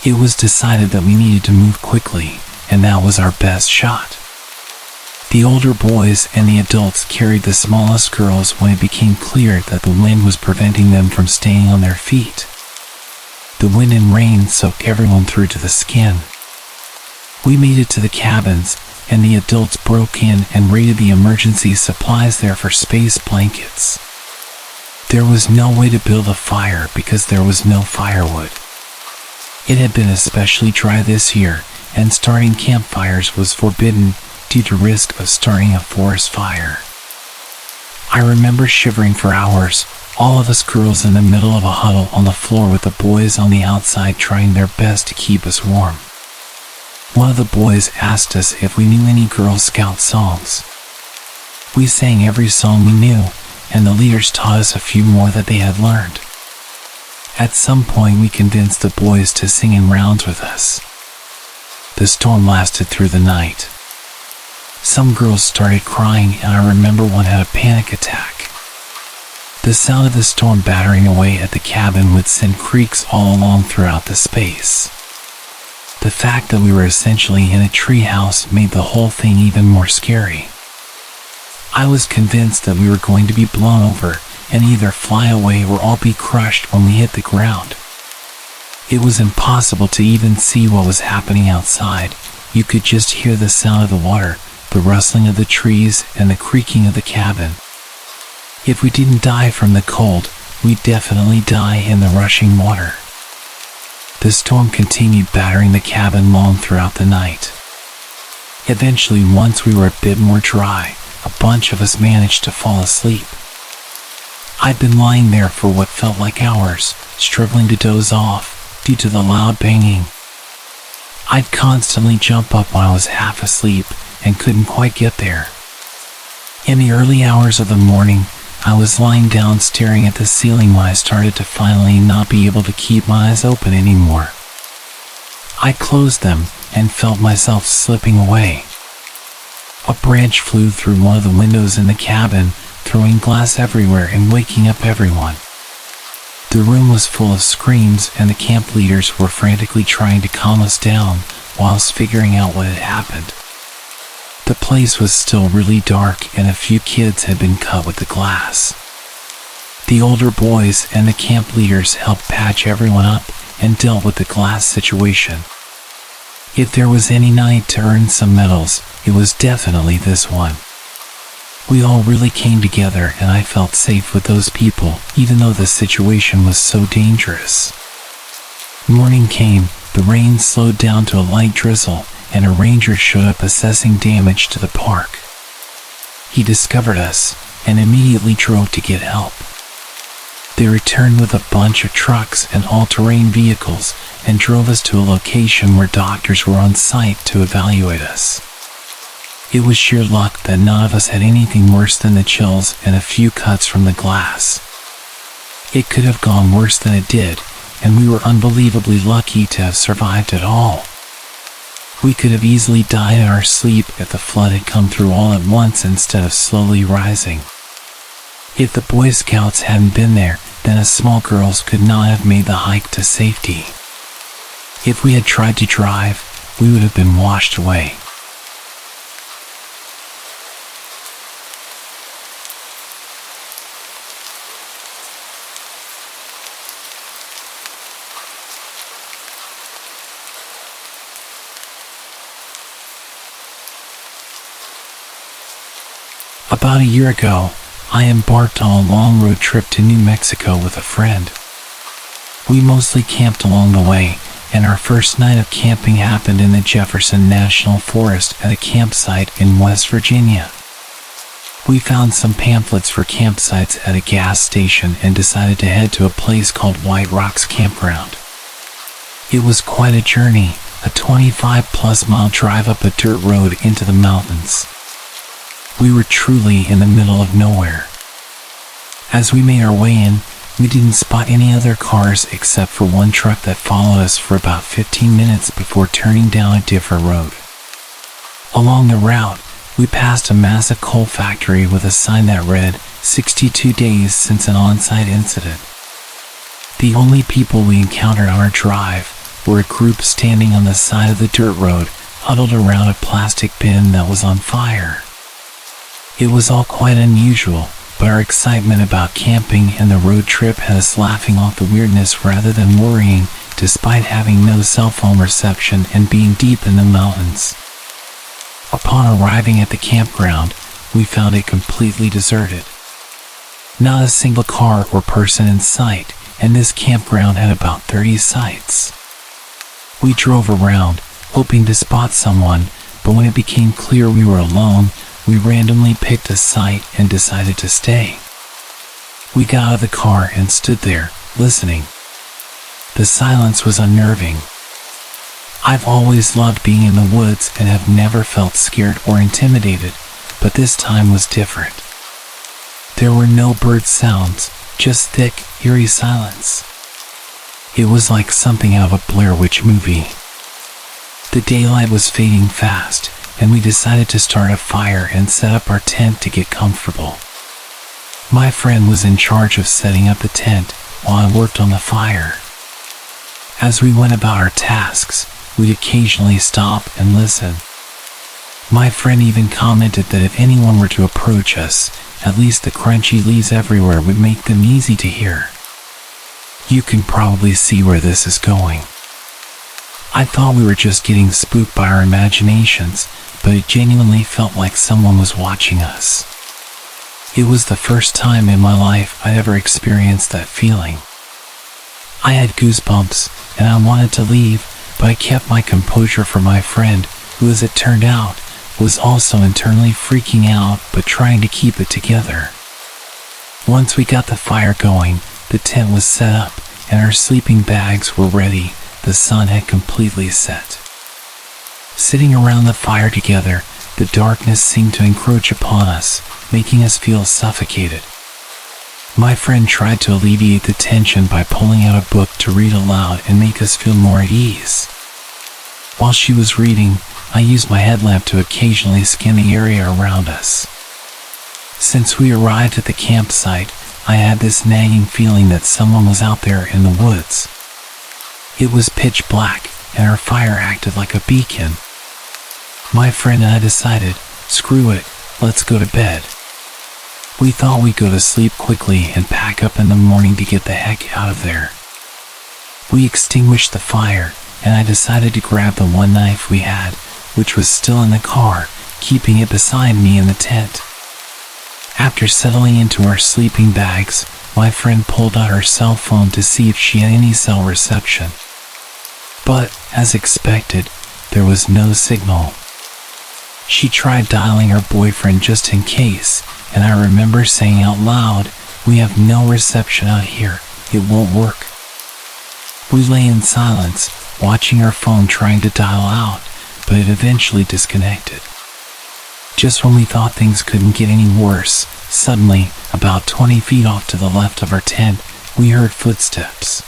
It was decided that we needed to move quickly, and that was our best shot. The older boys and the adults carried the smallest girls when it became clear that the wind was preventing them from staying on their feet. The wind and rain soaked everyone through to the skin. We made it to the cabins, and the adults broke in and raided the emergency supplies there for space blankets. There was no way to build a fire because there was no firewood. It had been especially dry this year, and starting campfires was forbidden due to risk of starting a forest fire. I remember shivering for hours, all of us girls in the middle of a huddle on the floor with the boys on the outside trying their best to keep us warm. One of the boys asked us if we knew any Girl Scout songs. We sang every song we knew, and the leaders taught us a few more that they had learned. At some point we convinced the boys to sing in rounds with us. The storm lasted through the night. Some girls started crying, and I remember one had a panic attack. The sound of the storm battering away at the cabin would send creaks all along throughout the space. The fact that we were essentially in a treehouse made the whole thing even more scary. I was convinced that we were going to be blown over and either fly away or all be crushed when we hit the ground. It was impossible to even see what was happening outside. You could just hear the sound of the water, the rustling of the trees, and the creaking of the cabin. If we didn't die from the cold, we'd definitely die in the rushing water. The storm continued battering the cabin long throughout the night. Eventually, once we were a bit more dry, a bunch of us managed to fall asleep. I'd been lying there for what felt like hours, struggling to doze off due to the loud banging. I'd constantly jump up when I was half asleep and couldn't quite get there. In the early hours of the morning, I was lying down staring at the ceiling when I started to finally not be able to keep my eyes open anymore. I closed them and felt myself slipping away. A branch flew through one of the windows in the cabin, throwing glass everywhere and waking up everyone. The room was full of screams, and the camp leaders were frantically trying to calm us down whilst figuring out what had happened. The place was still really dark, and a few kids had been cut with the glass. The older boys and the camp leaders helped patch everyone up and dealt with the glass situation. If there was any night to earn some medals, it was definitely this one. We all really came together, and I felt safe with those people, even though the situation was so dangerous. Morning came, the rain slowed down to a light drizzle, and a ranger showed up assessing damage to the park. He discovered us and immediately drove to get help. They returned with a bunch of trucks and all-terrain vehicles and drove us to a location where doctors were on site to evaluate us. It was sheer luck that none of us had anything worse than the chills and a few cuts from the glass. It could have gone worse than it did, and we were unbelievably lucky to have survived at all. We could have easily died in our sleep if the flood had come through all at once instead of slowly rising. If the Boy Scouts hadn't been there, then us small girls could not have made the hike to safety. If we had tried to drive, we would have been washed away. About a year ago, I embarked on a long road trip to New Mexico with a friend. We mostly camped along the way, and our first night of camping happened in the Jefferson National Forest at a campsite in West Virginia. We found some pamphlets for campsites at a gas station and decided to head to a place called White Rocks Campground. It was quite a journey, a 25-plus mile drive up a dirt road into the mountains. We were truly in the middle of nowhere. As we made our way in, we didn't spot any other cars except for one truck that followed us for about 15 minutes before turning down a different road. Along the route, we passed a massive coal factory with a sign that read, 62 days since an on-site incident. The only people we encountered on our drive were a group standing on the side of the dirt road, huddled around a plastic bin that was on fire. It was all quite unusual, but our excitement about camping and the road trip had us laughing off the weirdness rather than worrying, despite having no cell phone reception and being deep in the mountains. Upon arriving at the campground, we found it completely deserted. Not a single car or person in sight, and this campground had about 30 sites. We drove around, hoping to spot someone, but when it became clear we were alone, we randomly picked a site and decided to stay. We got out of the car and stood there, listening. The silence was unnerving. I've always loved being in the woods and have never felt scared or intimidated, but this time was different. There were no bird sounds, just thick, eerie silence. It was like something out of a Blair Witch movie. The daylight was fading fast, and we decided to start a fire and set up our tent to get comfortable. My friend was in charge of setting up the tent while I worked on the fire. As we went about our tasks, we'd occasionally stop and listen. My friend even commented that if anyone were to approach us, at least the crunchy leaves everywhere would make them easy to hear. You can probably see where this is going. I thought we were just getting spooked by our imaginations, but it genuinely felt like someone was watching us. It was the first time in my life I'd ever experienced that feeling. I had goosebumps, and I wanted to leave, but I kept my composure for my friend, who, as it turned out, was also internally freaking out but trying to keep it together. Once we got the fire going, the tent was set up, and our sleeping bags were ready. The sun had completely set. Sitting around the fire together, the darkness seemed to encroach upon us, making us feel suffocated. My friend tried to alleviate the tension by pulling out a book to read aloud and make us feel more at ease. While she was reading, I used my headlamp to occasionally scan the area around us. Since we arrived at the campsite, I had this nagging feeling that someone was out there in the woods. It was pitch black, and our fire acted like a beacon. My friend and I decided, screw it, let's go to bed. We thought we'd go to sleep quickly and pack up in the morning to get the heck out of there. We extinguished the fire, and I decided to grab the one knife we had, which was still in the car, keeping it beside me in the tent. After settling into our sleeping bags, my friend pulled out her cell phone to see if she had any cell reception. But, as expected, there was no signal. She tried dialing her boyfriend just in case, and I remember saying out loud, "We have no reception out here, it won't work." We lay in silence, watching our phone trying to dial out, but it eventually disconnected. Just when we thought things couldn't get any worse, suddenly, about 20 feet off to the left of our tent, we heard footsteps.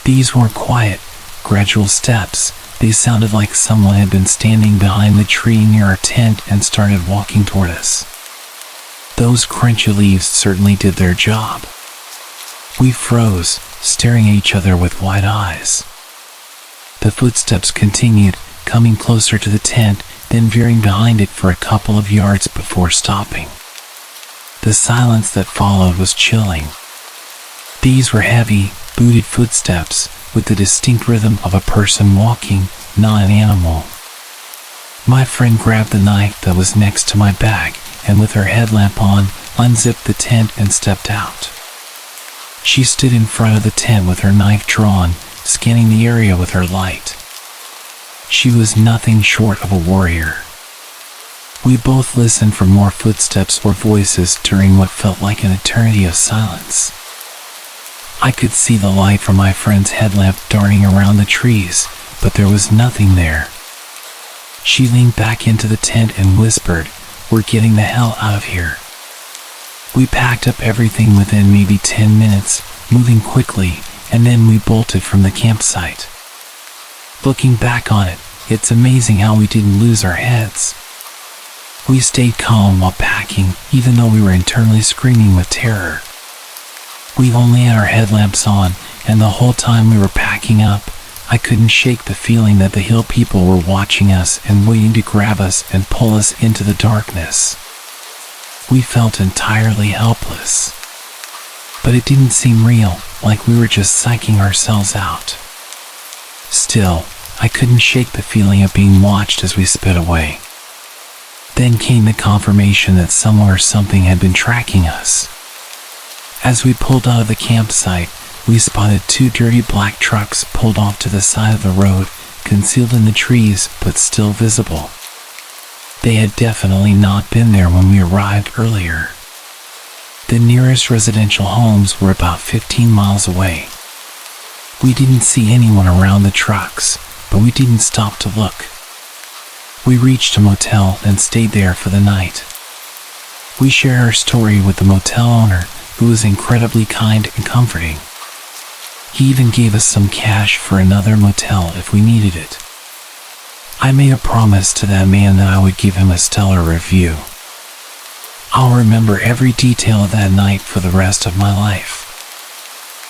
These weren't quiet, gradual steps. They sounded like someone had been standing behind the tree near our tent and started walking toward us. Those crunchy leaves certainly did their job. We froze, staring at each other with wide eyes. The footsteps continued, coming closer to the tent, then veering behind it for a couple of yards before stopping. The silence that followed was chilling. These were heavy, booted footsteps, with the distinct rhythm of a person walking, not an animal. My friend grabbed the knife that was next to my bag, and with her headlamp on, unzipped the tent and stepped out. She stood in front of the tent with her knife drawn, scanning the area with her light. She was nothing short of a warrior. We both listened for more footsteps or voices during what felt like an eternity of silence. I could see the light from my friend's headlamp darting around the trees, but there was nothing there. She leaned back into the tent and whispered, "We're getting the hell out of here." We packed up everything within maybe 10 minutes, moving quickly, and then we bolted from the campsite. Looking back on it, it's amazing how we didn't lose our heads. We stayed calm while packing, even though we were internally screaming with terror. We only had our headlamps on, and the whole time we were packing up, I couldn't shake the feeling that the hill people were watching us and waiting to grab us and pull us into the darkness. We felt entirely helpless. But it didn't seem real, like we were just psyching ourselves out. Still, I couldn't shake the feeling of being watched as we sped away. Then came the confirmation that someone or something had been tracking us. As we pulled out of the campsite, we spotted two dirty black trucks pulled off to the side of the road, concealed in the trees but still visible. They had definitely not been there when we arrived earlier. The nearest residential homes were about 15 miles away. We didn't see anyone around the trucks, but we didn't stop to look. We reached a motel and stayed there for the night. We shared our story with the motel owner, who was incredibly kind and comforting. He even gave us some cash for another motel if we needed it. I made a promise to that man that I would give him a stellar review. I'll remember every detail of that night for the rest of my life.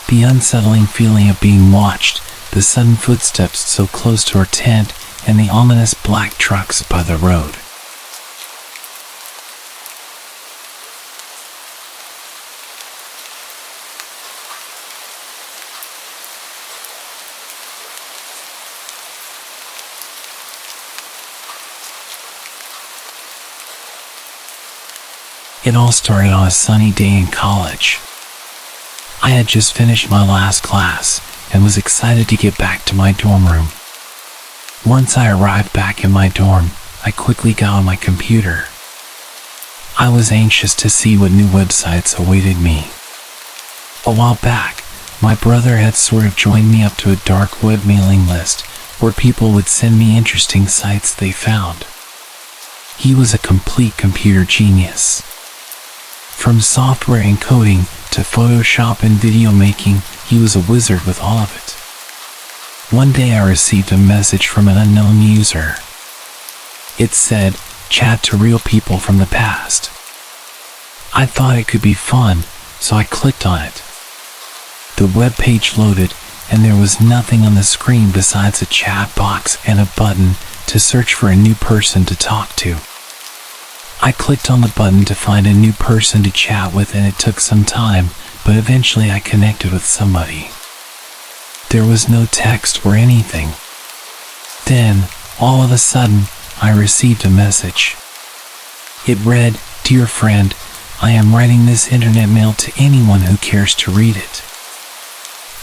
The unsettling feeling of being watched, the sudden footsteps so close to our tent, and the ominous black trucks by the road. It all started on a sunny day in college. I had just finished my last class and was excited to get back to my dorm room. Once I arrived back in my dorm, I quickly got on my computer. I was anxious to see what new websites awaited me. A while back, my brother had sort of joined me up to a dark web mailing list where people would send me interesting sites they found. He was a complete computer genius. From software and coding to Photoshop and video making, he was a wizard with all of it. One day I received a message from an unknown user. It said, "Chat to real people from the past." I thought it could be fun, so I clicked on it. The web page loaded, and there was nothing on the screen besides a chat box and a button to search for a new person to talk to. I clicked on the button to find a new person to chat with, and it took some time, but eventually I connected with somebody. There was no text or anything. Then, all of a sudden, I received a message. It read, "Dear friend, I am writing this internet mail to anyone who cares to read it.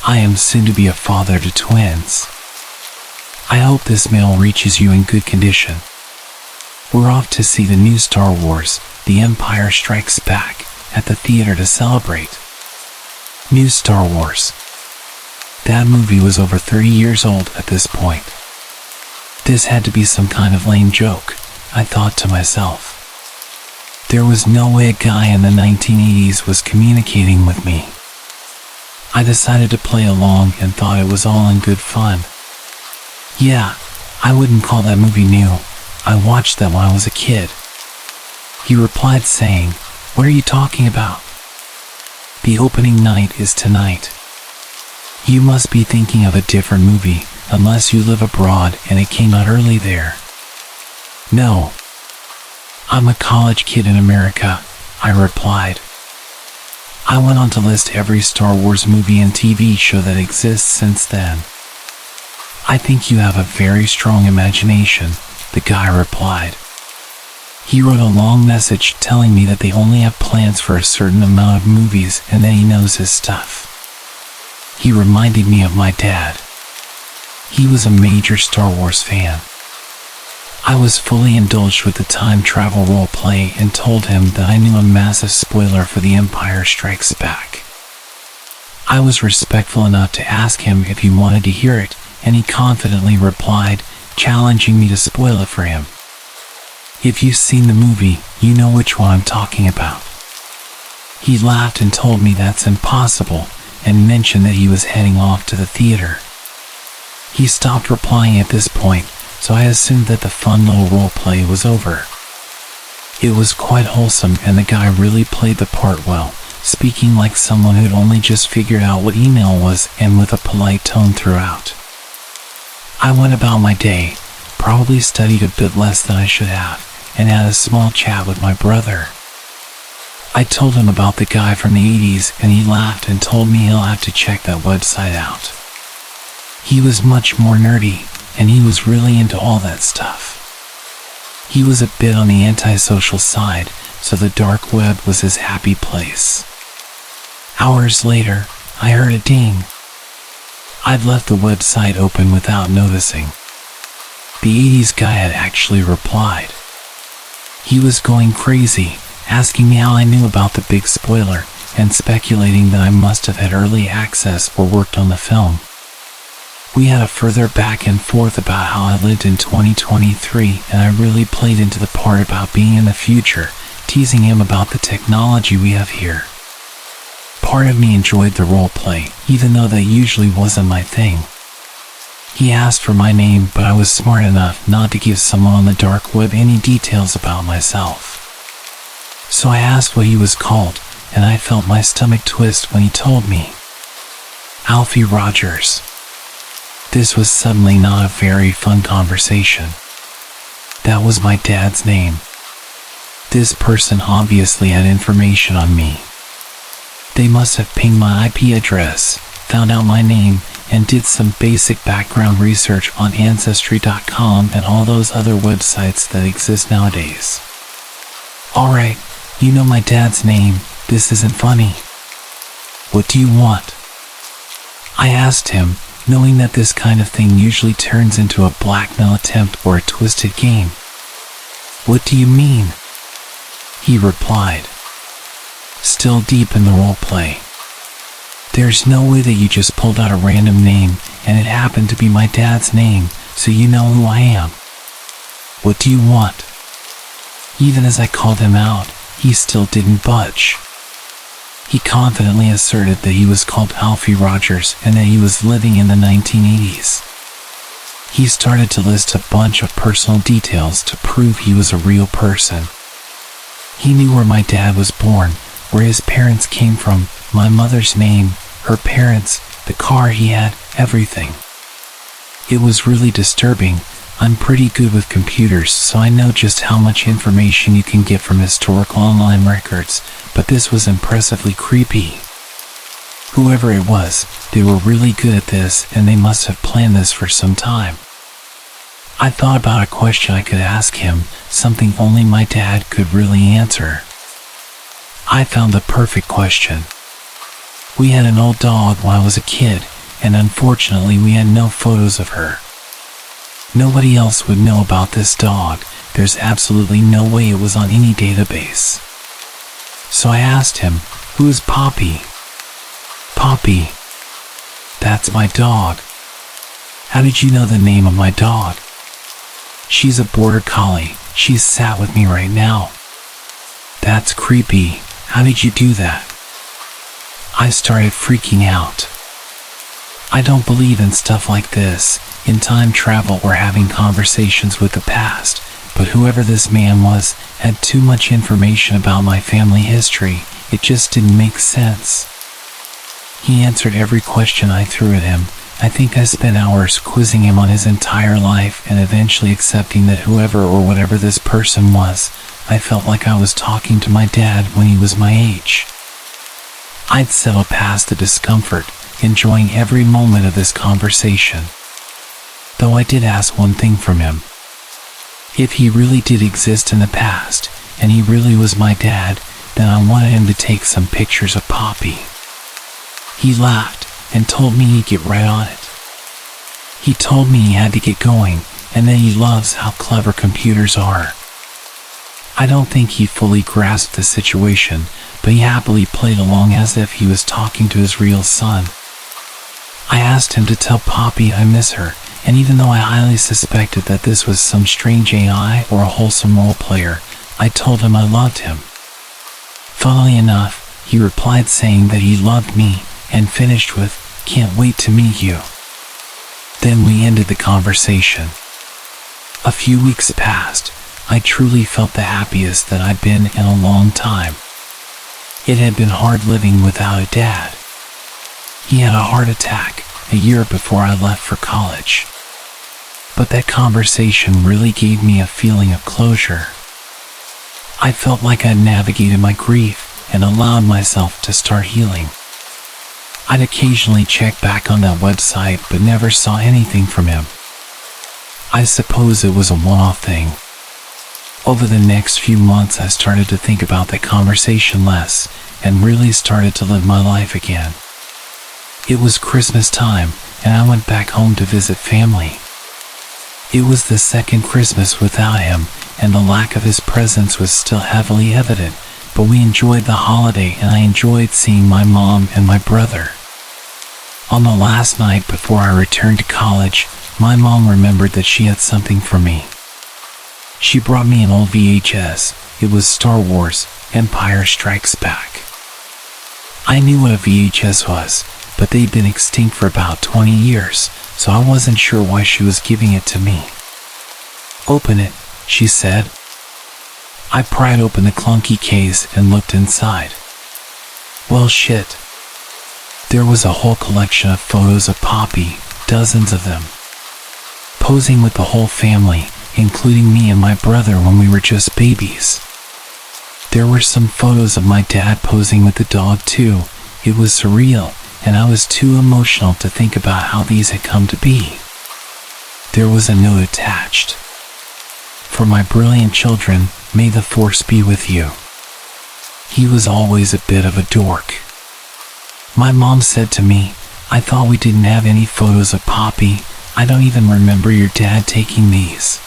I am soon to be a father to twins. I hope this mail reaches you in good condition. We're off to see the new Star Wars, The Empire Strikes Back, at the theater to celebrate." New Star Wars. That movie was over 30 years old at this point. This had to be some kind of lame joke, I thought to myself. There was no way a guy in the 1980s was communicating with me. I decided to play along and thought it was all in good fun. Yeah, I wouldn't call that movie new. I watched that when I was a kid. He replied saying, "What are you talking about? The opening night is tonight. You must be thinking of a different movie, unless you live abroad and it came out early there." "No. I'm a college kid in America," I replied. I went on to list every Star Wars movie and TV show that exists since then. "I think you have a very strong imagination," the guy replied. He wrote a long message telling me that they only have plans for a certain amount of movies and that he knows his stuff. He reminded me of my dad. He was a major Star Wars fan. I was fully indulged with the time travel roleplay and told him that I knew a massive spoiler for The Empire Strikes Back. I was respectful enough to ask him if he wanted to hear it, and he confidently replied, challenging me to spoil it for him. "If you've seen the movie, you know which one I'm talking about." He laughed and told me that's impossible, and mentioned that he was heading off to the theater. He stopped replying at this point, so I assumed that the fun little roleplay was over. It was quite wholesome, and the guy really played the part well, speaking like someone who'd only just figured out what email was and with a polite tone throughout. I went about my day, probably studied a bit less than I should have, and had a small chat with my brother. I told him about the guy from the 80s, and he laughed and told me he'll have to check that website out. He was much more nerdy, and he was really into all that stuff. He was a bit on the antisocial side, so the dark web was his happy place. Hours later, I heard a ding. I'd left the website open without noticing. The 80s guy had actually replied. He was going crazy, asking me how I knew about the big spoiler, and speculating that I must have had early access or worked on the film. We had a further back and forth about how I lived in 2023, and I really played into the part about being in the future, teasing him about the technology we have here. Part of me enjoyed the role play, even though that usually wasn't my thing. He asked for my name, but I was smart enough not to give someone on the dark web any details about myself. So I asked what he was called, and I felt my stomach twist when he told me. Alfie Rogers. This was suddenly not a very fun conversation. That was my dad's name. This person obviously had information on me. They must have pinged my IP address, found out my name, and did some basic background research on Ancestry.com and all those other websites that exist nowadays. Alright, you know my dad's name, this isn't funny. What do you want? I asked him, knowing that this kind of thing usually turns into a blackmail attempt or a twisted game. What do you mean? He replied, still deep in the role play. There's no way that you just pulled out a random name and it happened to be my dad's name, so you know who I am. What do you want? Even as I called him out, he still didn't budge. He confidently asserted that he was called Alfie Rogers and that he was living in the 1980s. He started to list a bunch of personal details to prove he was a real person. He knew where my dad was born, where his parents came from, my mother's name, her parents, the car he had, everything. It was really disturbing. I'm pretty good with computers, so I know just how much information you can get from historical online records, but this was impressively creepy. Whoever it was, they were really good at this, and they must have planned this for some time. I thought about a question I could ask him, something only my dad could really answer. I found the perfect question. We had an old dog when I was a kid, and unfortunately we had no photos of her. Nobody else would know about this dog. There's absolutely no way it was on any database. So I asked him, who is Poppy? Poppy. That's my dog. How did you know the name of my dog? She's a border collie. She's sat with me right now. That's creepy. How did you do that? I started freaking out. I don't believe in stuff like this, in time travel or having conversations with the past, but whoever this man was had too much information about my family history. It just didn't make sense. He answered every question I threw at him. I think I spent hours quizzing him on his entire life and eventually accepting that whoever or whatever this person was, I felt like I was talking to my dad when he was my age. I'd settled past the discomfort, enjoying every moment of this conversation. Though I did ask one thing from him. If he really did exist in the past, and he really was my dad, then I wanted him to take some pictures of Poppy. He laughed and told me he'd get right on it. He told me he had to get going, and that he loves how clever computers are. I don't think he fully grasped the situation, but he happily played along as if he was talking to his real son. I asked him to tell Poppy I miss her, and even though I highly suspected that this was some strange AI or a wholesome role player, I told him I loved him. Funnily enough, he replied saying that he loved me, and finished with, "Can't wait to meet you." Then we ended the conversation. A few weeks passed. I truly felt the happiest that I'd been in a long time. It had been hard living without a dad. He had a heart attack a year before I left for college. But that conversation really gave me a feeling of closure. I felt like I'd navigated my grief and allowed myself to start healing. I'd occasionally check back on that website but never saw anything from him. I suppose it was a one-off thing. Over the next few months I started to think about that conversation less and really started to live my life again. It was Christmas time, and I went back home to visit family. It was the second Christmas without him, and the lack of his presence was still heavily evident, but we enjoyed the holiday and I enjoyed seeing my mom and my brother. On the last night before I returned to college, my mom remembered that she had something for me. She brought me an old VHS. It was Star Wars, Empire Strikes Back. I knew what a VHS was, but they'd been extinct for about 20 years, so I wasn't sure why she was giving it to me. "Open it," she said. I pried open the clunky case and looked inside. Well, shit. There was a whole collection of photos of Poppy, dozens of them. Posing with the whole family, including me and my brother when we were just babies. There were some photos of my dad posing with the dog too. It was surreal, and I was too emotional to think about how these had come to be. There was a note attached. "For my brilliant children, may the force be with you." He was always a bit of a dork. My mom said to me, "I thought we didn't have any photos of Poppy. I don't even remember your dad taking these."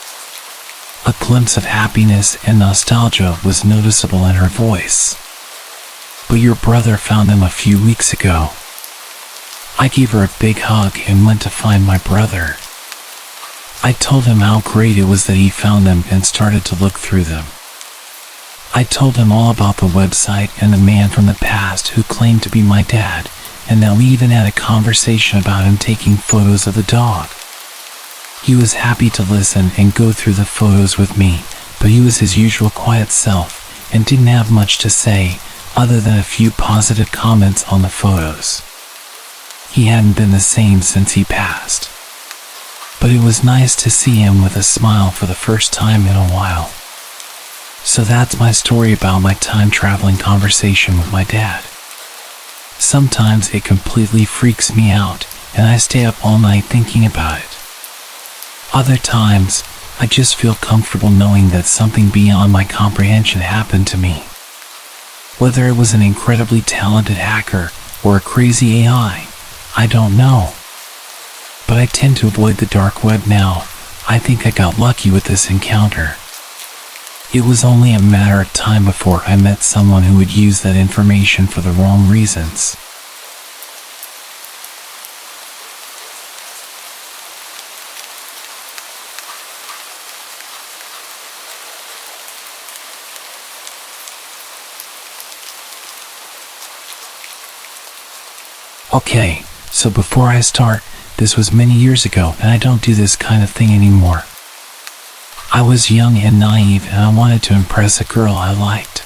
A glimpse of happiness and nostalgia was noticeable in her voice. "But your brother found them a few weeks ago." I gave her a big hug and went to find my brother. I told him how great it was that he found them and started to look through them. I told him all about the website and the man from the past who claimed to be my dad, and that we even had a conversation about him taking photos of the dog. He was happy to listen and go through the photos with me, but he was his usual quiet self and didn't have much to say other than a few positive comments on the photos. He hadn't been the same since he passed. But it was nice to see him with a smile for the first time in a while. So that's my story about my time-traveling conversation with my dad. Sometimes it completely freaks me out, and I stay up all night thinking about it. Other times, I just feel comfortable knowing that something beyond my comprehension happened to me. Whether it was an incredibly talented hacker or a crazy AI, I don't know. But I tend to avoid the dark web now. I think I got lucky with this encounter. It was only a matter of time before I met someone who would use that information for the wrong reasons. Okay, so before I start, this was many years ago and I don't do this kind of thing anymore. I was young and naive and I wanted to impress a girl I liked.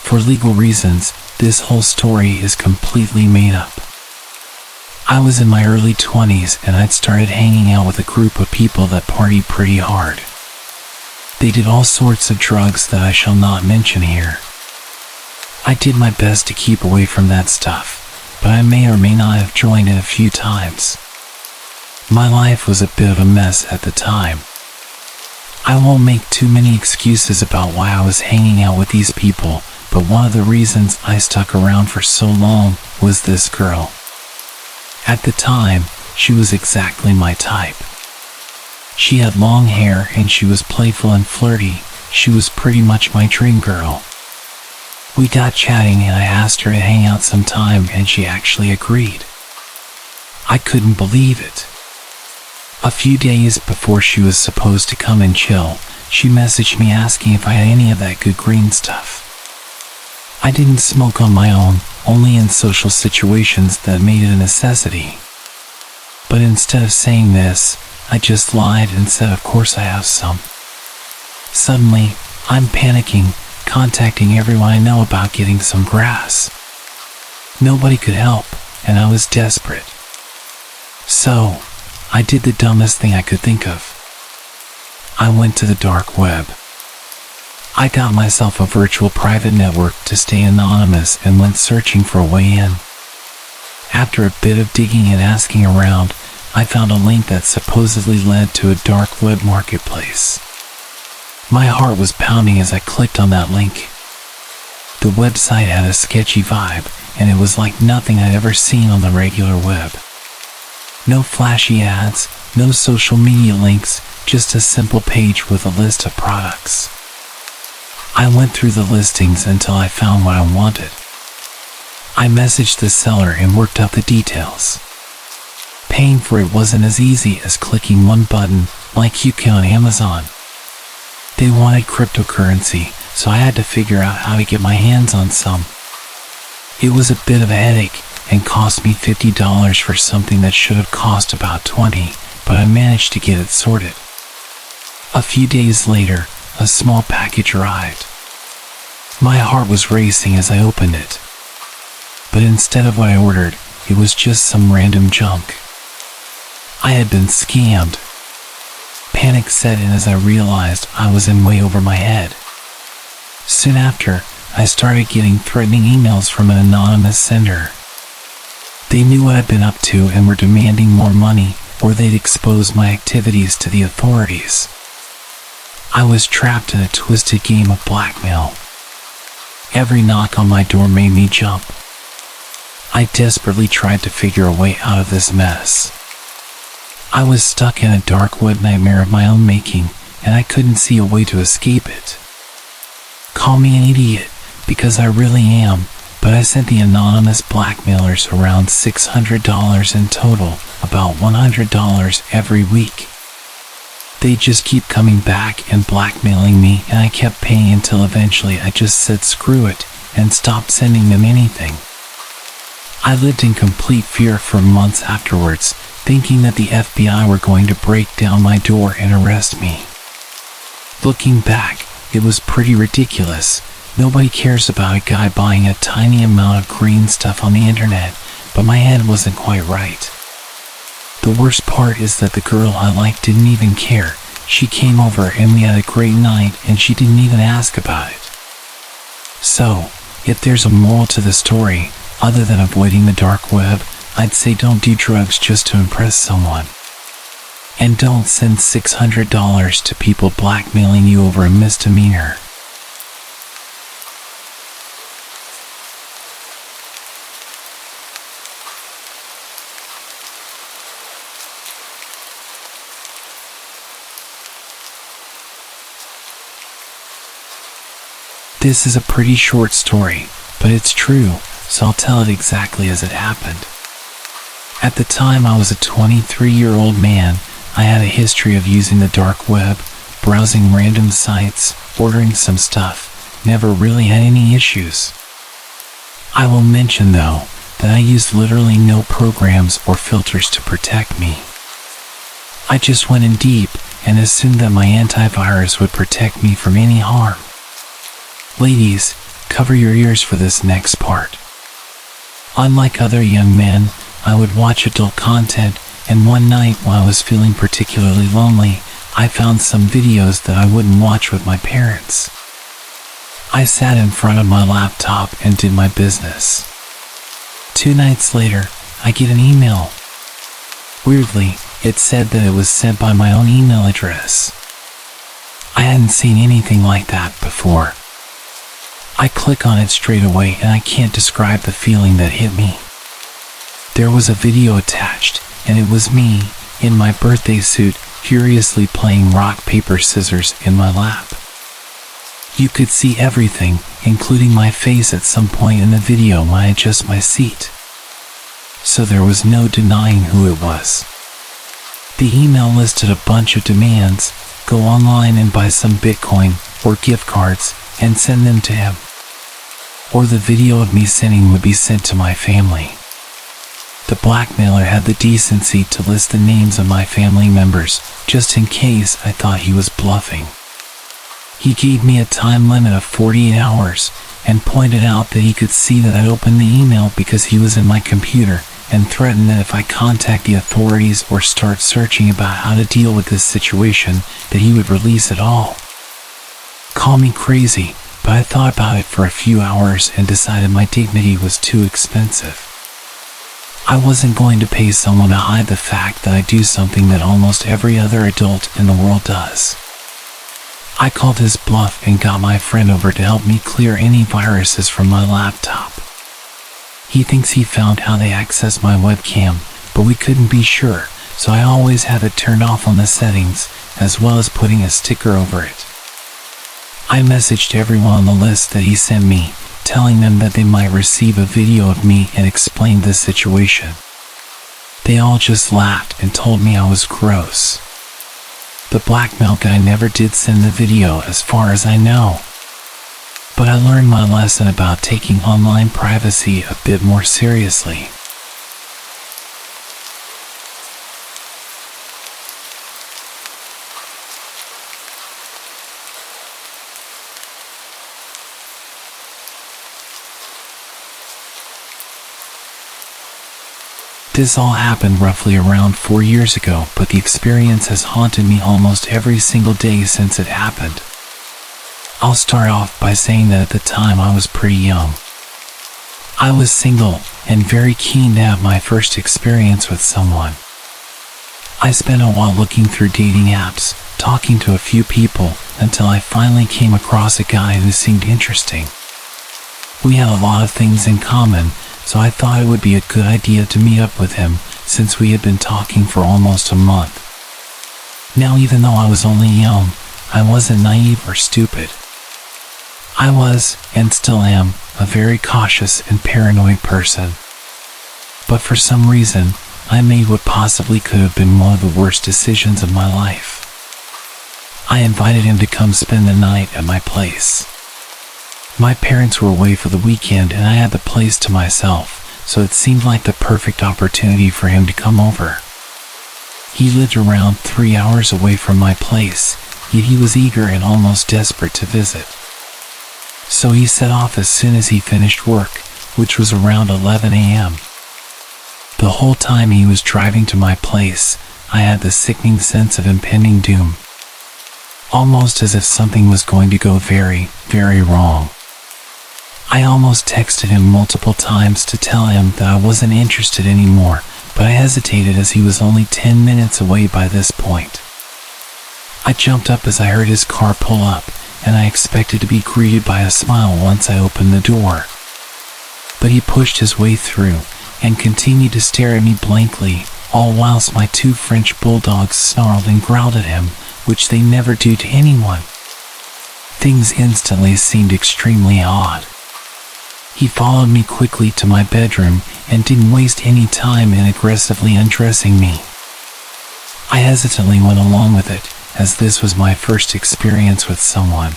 For legal reasons, this whole story is completely made up. I was in my early 20s and I'd started hanging out with a group of people that partied pretty hard. They did all sorts of drugs that I shall not mention here. I did my best to keep away from that stuff, but I may or may not have joined it a few times. My life was a bit of a mess at the time. I won't make too many excuses about why I was hanging out with these people, but one of the reasons I stuck around for so long was this girl. At the time, she was exactly my type. She had long hair and she was playful and flirty. She was pretty much my dream girl. We got chatting and I asked her to hang out sometime and she actually agreed. I couldn't believe it. A few days before she was supposed to come and chill, she messaged me asking if I had any of that good green stuff. I didn't smoke on my own, only in social situations that made it a necessity. But instead of saying this, I just lied and said of course I have some. Suddenly, I'm panicking, contacting everyone I know about getting some grass. Nobody could help, and I was desperate. So, I did the dumbest thing I could think of. I went to the dark web. I got myself a virtual private network to stay anonymous and went searching for a way in. After a bit of digging and asking around, I found a link that supposedly led to a dark web marketplace. My heart was pounding as I clicked on that link. The website had a sketchy vibe, and it was like nothing I'd ever seen on the regular web. No flashy ads, no social media links, just a simple page with a list of products. I went through the listings until I found what I wanted. I messaged the seller and worked out the details. Paying for it wasn't as easy as clicking one button like you can on Amazon. They wanted cryptocurrency, so I had to figure out how to get my hands on some. It was a bit of a headache and cost me $50 for something that should have cost about $20, but I managed to get it sorted. A few days later, a small package arrived. My heart was racing as I opened it. But instead of what I ordered, it was just some random junk. I had been scammed. Panic set in as I realized I was in way over my head. Soon after, I started getting threatening emails from an anonymous sender. They knew what I'd been up to and were demanding more money, or they'd expose my activities to the authorities. I was trapped in a twisted game of blackmail. Every knock on my door made me jump. I desperately tried to figure a way out of this mess. I was stuck in a dark web nightmare of my own making, and I couldn't see a way to escape it. Call me an idiot, because I really am, but I sent the anonymous blackmailers around $600 in total, about $100 every week. They just keep coming back and blackmailing me, and I kept paying until eventually I just said screw it and stopped sending them anything. I lived in complete fear for months afterwards, thinking that the FBI were going to break down my door and arrest me. Looking back, it was pretty ridiculous. Nobody cares about a guy buying a tiny amount of green stuff on the internet, but my head wasn't quite right. The worst part is that the girl I liked didn't even care. She came over and we had a great night and she didn't even ask about it. So, if there's a moral to the story, other than avoiding the dark web, I'd say don't do drugs just to impress someone. And don't send $600 to people blackmailing you over a misdemeanor. This is a pretty short story, but it's true, so I'll tell it exactly as it happened. At the time I was a 23-year-old man, I had a history of using the dark web, browsing random sites, ordering some stuff, never really had any issues. I will mention though, that I used literally no programs or filters to protect me. I just went in deep and assumed that my antivirus would protect me from any harm. Ladies, cover your ears for this next part. Unlike other young men, I would watch adult content, and one night while I was feeling particularly lonely, I found some videos that I wouldn't watch with my parents. I sat in front of my laptop and did my business. 2 nights later, I get an email. Weirdly, it said that it was sent by my own email address. I hadn't seen anything like that before. I click on it straight away and I can't describe the feeling that hit me. There was a video attached, and it was me, in my birthday suit, furiously playing rock, paper, scissors in my lap. You could see everything, including my face at some point in the video when I adjust my seat. So there was no denying who it was. The email listed a bunch of demands: go online and buy some Bitcoin or gift cards and send them to him. Or the video of me sending would be sent to my family. The blackmailer had the decency to list the names of my family members, just in case I thought he was bluffing. He gave me a time limit of 48 hours, and pointed out that he could see that I'd opened the email because he was in my computer, and threatened that if I contact the authorities or start searching about how to deal with this situation, that he would release it all. Call me crazy, but I thought about it for a few hours and decided my dignity was too expensive. I wasn't going to pay someone to hide the fact that I do something that almost every other adult in the world does. I called his bluff and got my friend over to help me clear any viruses from my laptop. He thinks he found how they access my webcam, but we couldn't be sure, so I always have it turned off on the settings, as well as putting a sticker over it. I messaged everyone on the list that he sent me, telling them that they might receive a video of me and explained the situation. They all just laughed and told me I was gross. The blackmail guy never did send the video as far as I know. But I learned my lesson about taking online privacy a bit more seriously. This all happened roughly around 4 years ago, but the experience has haunted me almost every single day since it happened. I'll start off by saying that at the time I was pretty young. I was single and very keen to have my first experience with someone. I spent a while looking through dating apps, talking to a few people, until I finally came across a guy who seemed interesting. We had a lot of things in common, so I thought it would be a good idea to meet up with him, since we had been talking for almost a month. Now, even though I was only young, I wasn't naive or stupid. I was, and still am, a very cautious and paranoid person. But for some reason, I made what possibly could have been one of the worst decisions of my life. I invited him to come spend the night at my place. My parents were away for the weekend and I had the place to myself, so it seemed like the perfect opportunity for him to come over. He lived around 3 hours away from my place, yet he was eager and almost desperate to visit. So he set off as soon as he finished work, which was around 11 a.m. The whole time he was driving to my place, I had the sickening sense of impending doom. Almost as if something was going to go very, very wrong. I almost texted him multiple times to tell him that I wasn't interested anymore, but I hesitated as he was only 10 minutes away by this point. I jumped up as I heard his car pull up, and I expected to be greeted by a smile once I opened the door. But he pushed his way through, and continued to stare at me blankly, all whilst my 2 French bulldogs snarled and growled at him, which they never do to anyone. Things instantly seemed extremely odd. He followed me quickly to my bedroom and didn't waste any time in aggressively undressing me. I hesitantly went along with it, as this was my first experience with someone.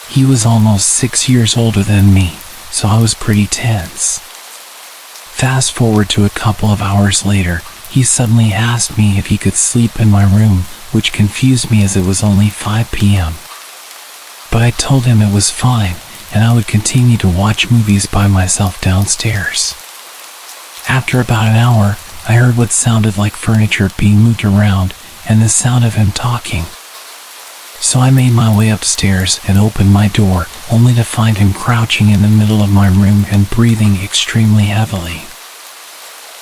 He was almost 6 years older than me, so I was pretty tense. Fast forward to a couple of hours later, he suddenly asked me if he could sleep in my room, which confused me as it was only 5 p.m. But I told him it was fine, and I would continue to watch movies by myself downstairs. After about an hour, I heard what sounded like furniture being moved around, and the sound of him talking. So I made my way upstairs and opened my door, only to find him crouching in the middle of my room and breathing extremely heavily.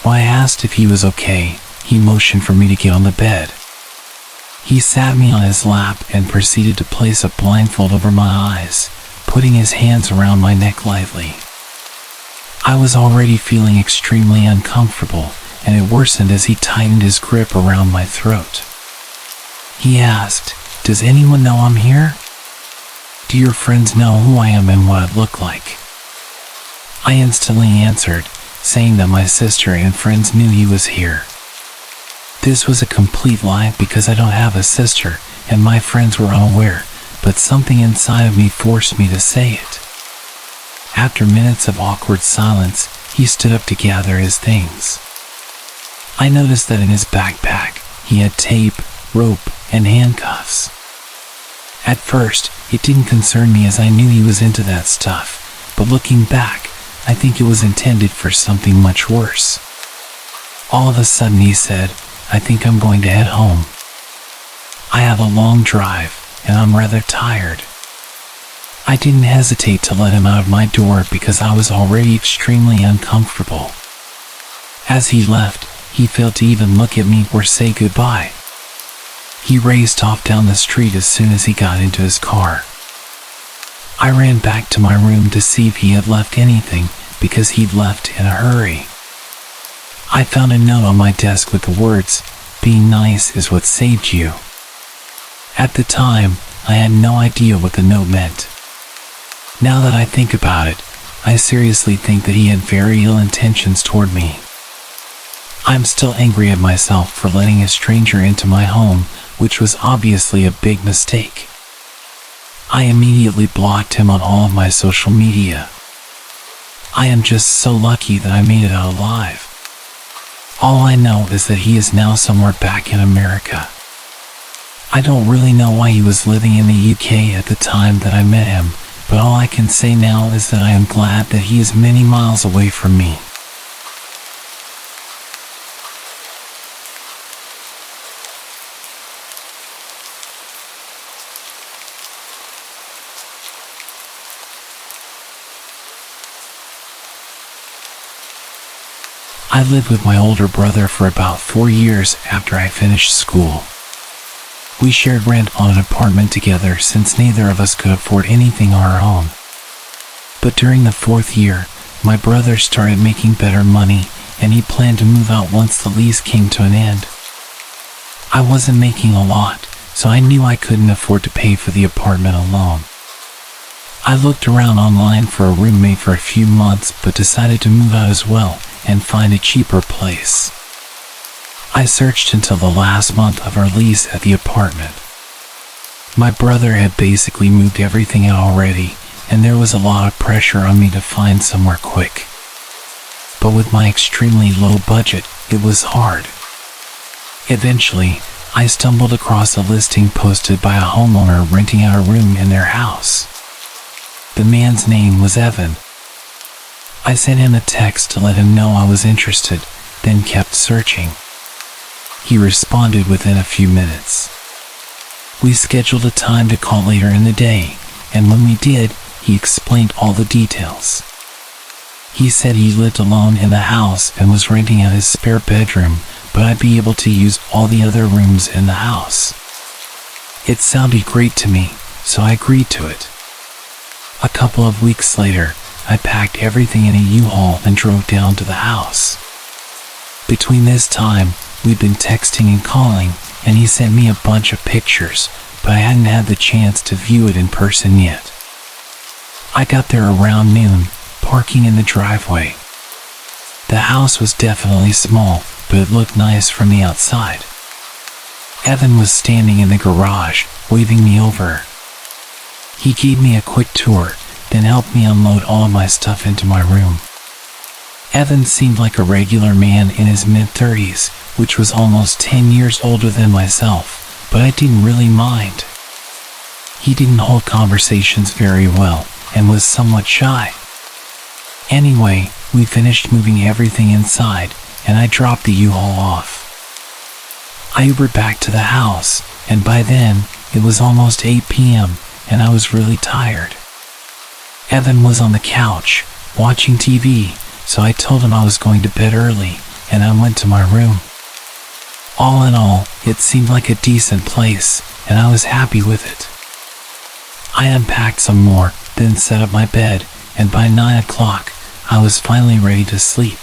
When I asked if he was okay, he motioned for me to get on the bed. He sat me on his lap and proceeded to place a blindfold over my eyes, putting his hands around my neck lightly. I was already feeling extremely uncomfortable, and it worsened as he tightened his grip around my throat. He asked, "Does anyone know I'm here? Do your friends know who I am and what I look like?" I instantly answered, saying that my sister and friends knew he was here. This was a complete lie because I don't have a sister, and my friends were unaware, but something inside of me forced me to say it. After minutes of awkward silence, he stood up to gather his things. I noticed that in his backpack, he had tape, rope, and handcuffs. At first, it didn't concern me as I knew he was into that stuff, but looking back, I think it was intended for something much worse. All of a sudden he said, "I think I'm going to head home. I have a long drive, and I'm rather tired." I didn't hesitate to let him out of my door because I was already extremely uncomfortable. As he left, he failed to even look at me or say goodbye. He raced off down the street as soon as he got into his car. I ran back to my room to see if he had left anything, because he'd left in a hurry. I found a note on my desk with the words, "Being nice is what saved you." At the time, I had no idea what the note meant. Now that I think about it, I seriously think that he had very ill intentions toward me. I'm still angry at myself for letting a stranger into my home, which was obviously a big mistake. I immediately blocked him on all of my social media. I am just so lucky that I made it out alive. All I know is that he is now somewhere back in America. I don't really know why he was living in the UK at the time that I met him, but all I can say now is that I am glad that he is many miles away from me. I lived with my older brother for about 4 years after I finished school. We shared rent on an apartment together since neither of us could afford anything on our own. But during the 4th year, my brother started making better money and he planned to move out once the lease came to an end. I wasn't making a lot, so I knew I couldn't afford to pay for the apartment alone. I looked around online for a roommate for a few months but decided to move out as well and find a cheaper place. I searched until the last month of our lease at the apartment. My brother had basically moved everything out already, and there was a lot of pressure on me to find somewhere quick. But with my extremely low budget, it was hard. Eventually, I stumbled across a listing posted by a homeowner renting out a room in their house. The man's name was Evan. I sent him a text to let him know I was interested, then kept searching. He responded within a few minutes. We scheduled a time to call later in the day, and when we did, he explained all the details. He said he lived alone in the house and was renting out his spare bedroom, but I'd be able to use all the other rooms in the house. It sounded great to me, so I agreed to it. A couple of weeks later, I packed everything in a U-Haul and drove down to the house. Between this time, we'd been texting and calling, and he sent me a bunch of pictures, but I hadn't had the chance to view it in person yet. I got there around noon, parking in the driveway. The house was definitely small, but it looked nice from the outside. Evan was standing in the garage, waving me over. He gave me a quick tour, then helped me unload all of my stuff into my room. Evan seemed like a regular man in his mid-30s, which was almost 10 years older than myself, but I didn't really mind. He didn't hold conversations very well, and was somewhat shy. Anyway, we finished moving everything inside, and I dropped the U-Haul off. I Ubered back to the house, and by then, it was almost 8 p.m., and I was really tired. Evan was on the couch, watching TV, so I told him I was going to bed early, and I went to my room. All in all, it seemed like a decent place, and I was happy with it. I unpacked some more, then set up my bed, and by 9 o'clock, I was finally ready to sleep.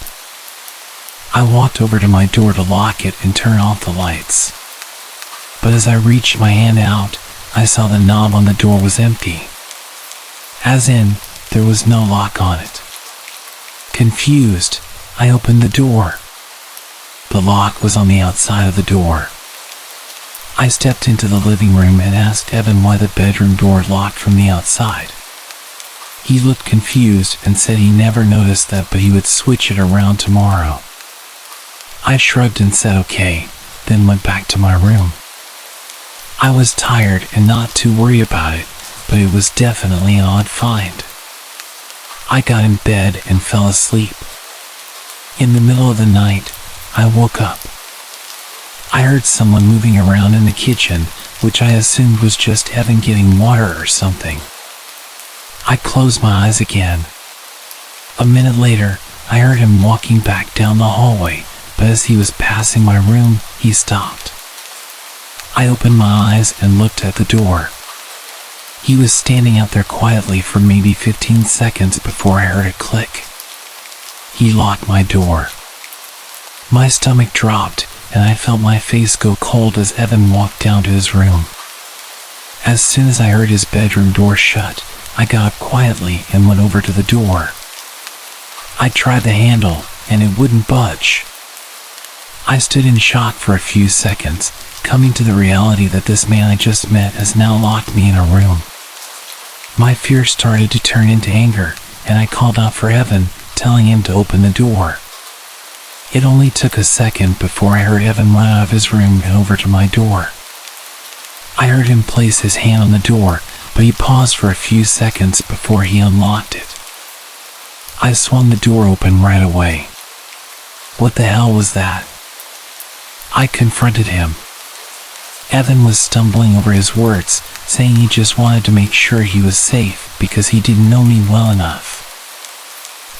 I walked over to my door to lock it and turn off the lights. But as I reached my hand out, I saw the knob on the door was empty. As in, there was no lock on it. Confused, I opened the door. The lock was on the outside of the door. I stepped into the living room and asked Evan why the bedroom door locked from the outside. He looked confused and said he never noticed that, but he would switch it around tomorrow. I shrugged and said okay, then went back to my room. I was tired and not too worried about it, but it was definitely an odd find. I got in bed and fell asleep. In the middle of the night, I woke up. I heard someone moving around in the kitchen, which I assumed was just Evan getting water or something. I closed my eyes again. A minute later, I heard him walking back down the hallway, but as he was passing my room, he stopped. I opened my eyes and looked at the door. He was standing out there quietly for maybe 15 seconds before I heard a click. he locked my door. My stomach dropped, and I felt my face go cold as Evan walked down to his room. As soon as I heard his bedroom door shut, I got up quietly and went over to the door. I tried the handle, and it wouldn't budge. I stood in shock for a few seconds, coming to the reality that this man I just met has now locked me in a room. My fear started to turn into anger, and I called out for Evan, telling him to open the door. It only took a second before I heard Evan run out of his room and over to my door. I heard him place his hand on the door, but he paused for a few seconds before he unlocked it. I swung the door open right away. What the hell was that? I confronted him. Evan was stumbling over his words, saying he just wanted to make sure he was safe because he didn't know me well enough.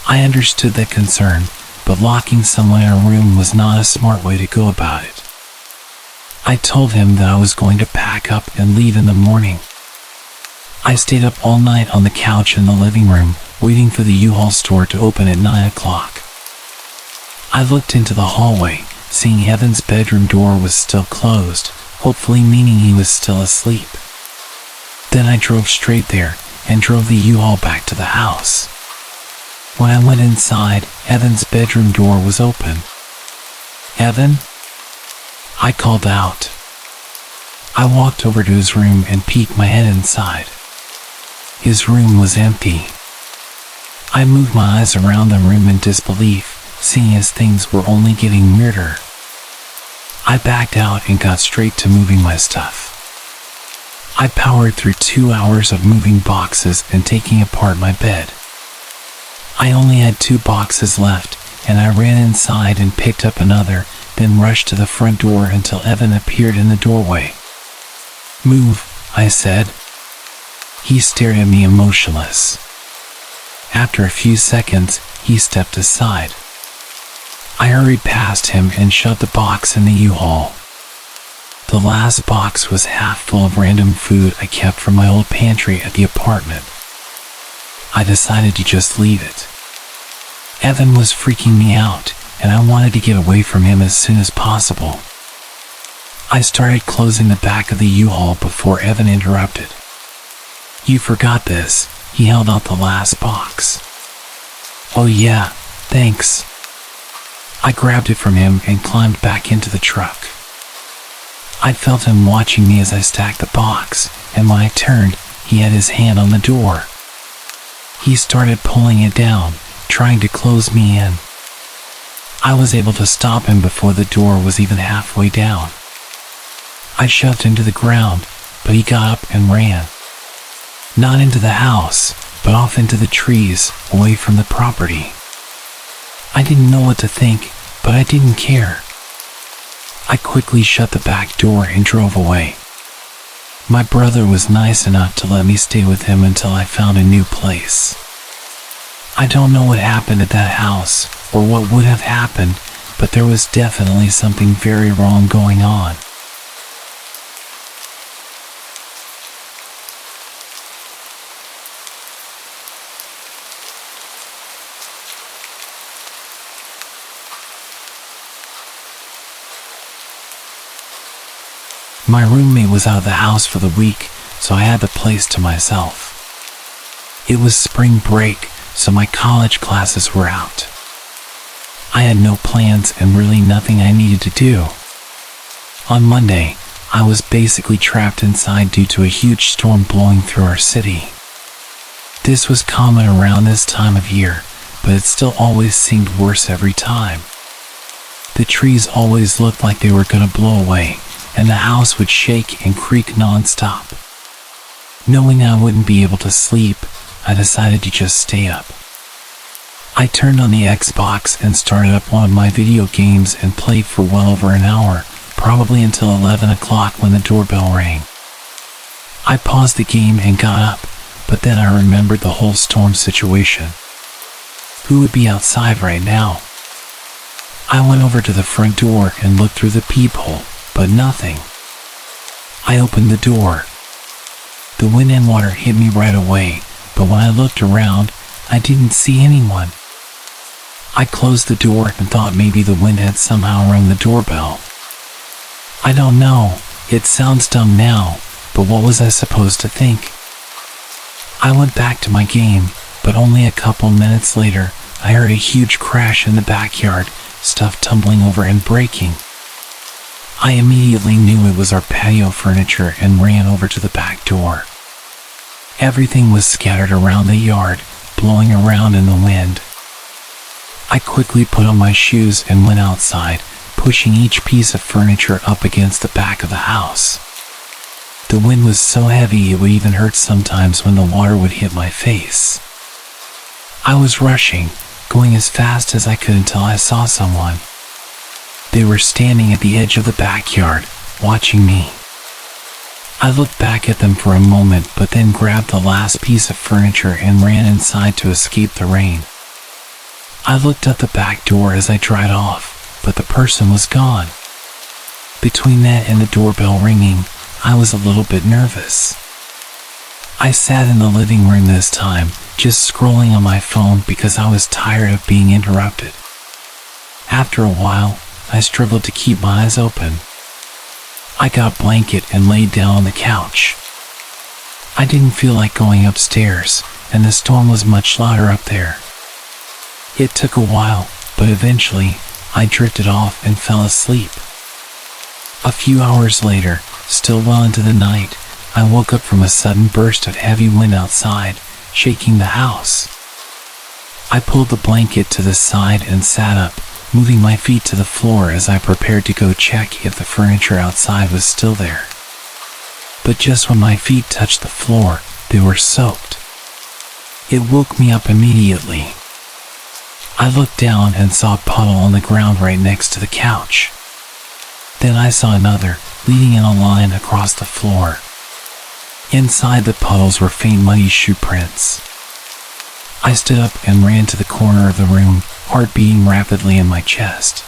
I understood that concern, but locking someone in a room was not a smart way to go about it. I told him that I was going to pack up and leave in the morning. I stayed up all night on the couch in the living room, waiting for the U-Haul store to open at 9 o'clock. I looked into the hallway, seeing Evan's bedroom door was still closed, hopefully meaning he was still asleep. Then I drove straight there and drove the U-Haul back to the house. When I went inside, Evan's bedroom door was open. "Evan?" I called out. I walked over to his room and peeked my head inside. His room was empty. I moved my eyes around the room in disbelief, seeing as things were only getting weirder. I backed out and got straight to moving my stuff. I powered through 2 hours of moving boxes and taking apart my bed. I only had 2 boxes left, and I ran inside and picked up another, then rushed to the front door until Evan appeared in the doorway. "Move," I said. He stared at me emotionless. After a few seconds, he stepped aside. I hurried past him and shoved the box in the U-Haul. The last box was half full of random food I kept from my old pantry at the apartment. I decided to just leave it. Evan was freaking me out, and I wanted to get away from him as soon as possible. I started closing the back of the U-Haul before Evan interrupted. "You forgot this." He held out the last box. "Oh yeah, thanks." I grabbed it from him and climbed back into the truck. I felt him watching me as I stacked the box, and when I turned, he had his hand on the door. He started pulling it down, trying to close me in. I was able to stop him before the door was even halfway down. I shoved him to the ground, but he got up and ran. Not into the house, but off into the trees, away from the property. I didn't know what to think, but I didn't care. I quickly shut the back door and drove away. My brother was nice enough to let me stay with him until I found a new place. I don't know what happened at that house, or what would have happened, but there was definitely something very wrong going on. My roommate was out of the house for the week, so I had the place to myself. It was spring break, so my college classes were out. I had no plans and really nothing I needed to do. On Monday, I was basically trapped inside due to a huge storm blowing through our city. This was common around this time of year, but it still always seemed worse every time. The trees always looked like they were gonna blow away, and the house would shake and creak non-stop. Knowing I wouldn't be able to sleep, I decided to just stay up. I turned on the Xbox and started up one of my video games and played for well over an hour, probably until 11 o'clock when the doorbell rang. I paused the game and got up, but then I remembered the whole storm situation. Who would be outside right now? I went over to the front door and looked through the peephole, but nothing. I opened the door. The wind and water hit me right away, but when I looked around, I didn't see anyone. I closed the door and thought maybe the wind had somehow rung the doorbell. I don't know, it sounds dumb now, but what was I supposed to think? I went back to my game, but only a couple minutes later, I heard a huge crash in the backyard, stuff tumbling over and breaking. I immediately knew it was our patio furniture and ran over to the back door. Everything was scattered around the yard, blowing around in the wind. I quickly put on my shoes and went outside, pushing each piece of furniture up against the back of the house. The wind was so heavy it would even hurt sometimes when the water would hit my face. I was rushing, going as fast as I could until I saw someone. They were standing at the edge of the backyard, watching me. I looked back at them for a moment, but then grabbed the last piece of furniture and ran inside to escape the rain. I looked at the back door as I dried off, but the person was gone. Between that and the doorbell ringing, I was a little bit nervous. I sat in the living room this time, just scrolling on my phone because I was tired of being interrupted. After a while, I struggled to keep my eyes open. I got a blanket and laid down on the couch. I didn't feel like going upstairs, and the storm was much louder up there. It took a while, but eventually, I drifted off and fell asleep. A few hours later, still well into the night, I woke up from a sudden burst of heavy wind outside, shaking the house. I pulled the blanket to the side and sat up, moving my feet to the floor as I prepared to go check if the furniture outside was still there. But just when my feet touched the floor, they were soaked. It woke me up immediately. I looked down and saw a puddle on the ground right next to the couch. Then I saw another, leading in a line across the floor. Inside the puddles were faint muddy shoe prints. I stood up and ran to the corner of the room, heart beating rapidly in my chest.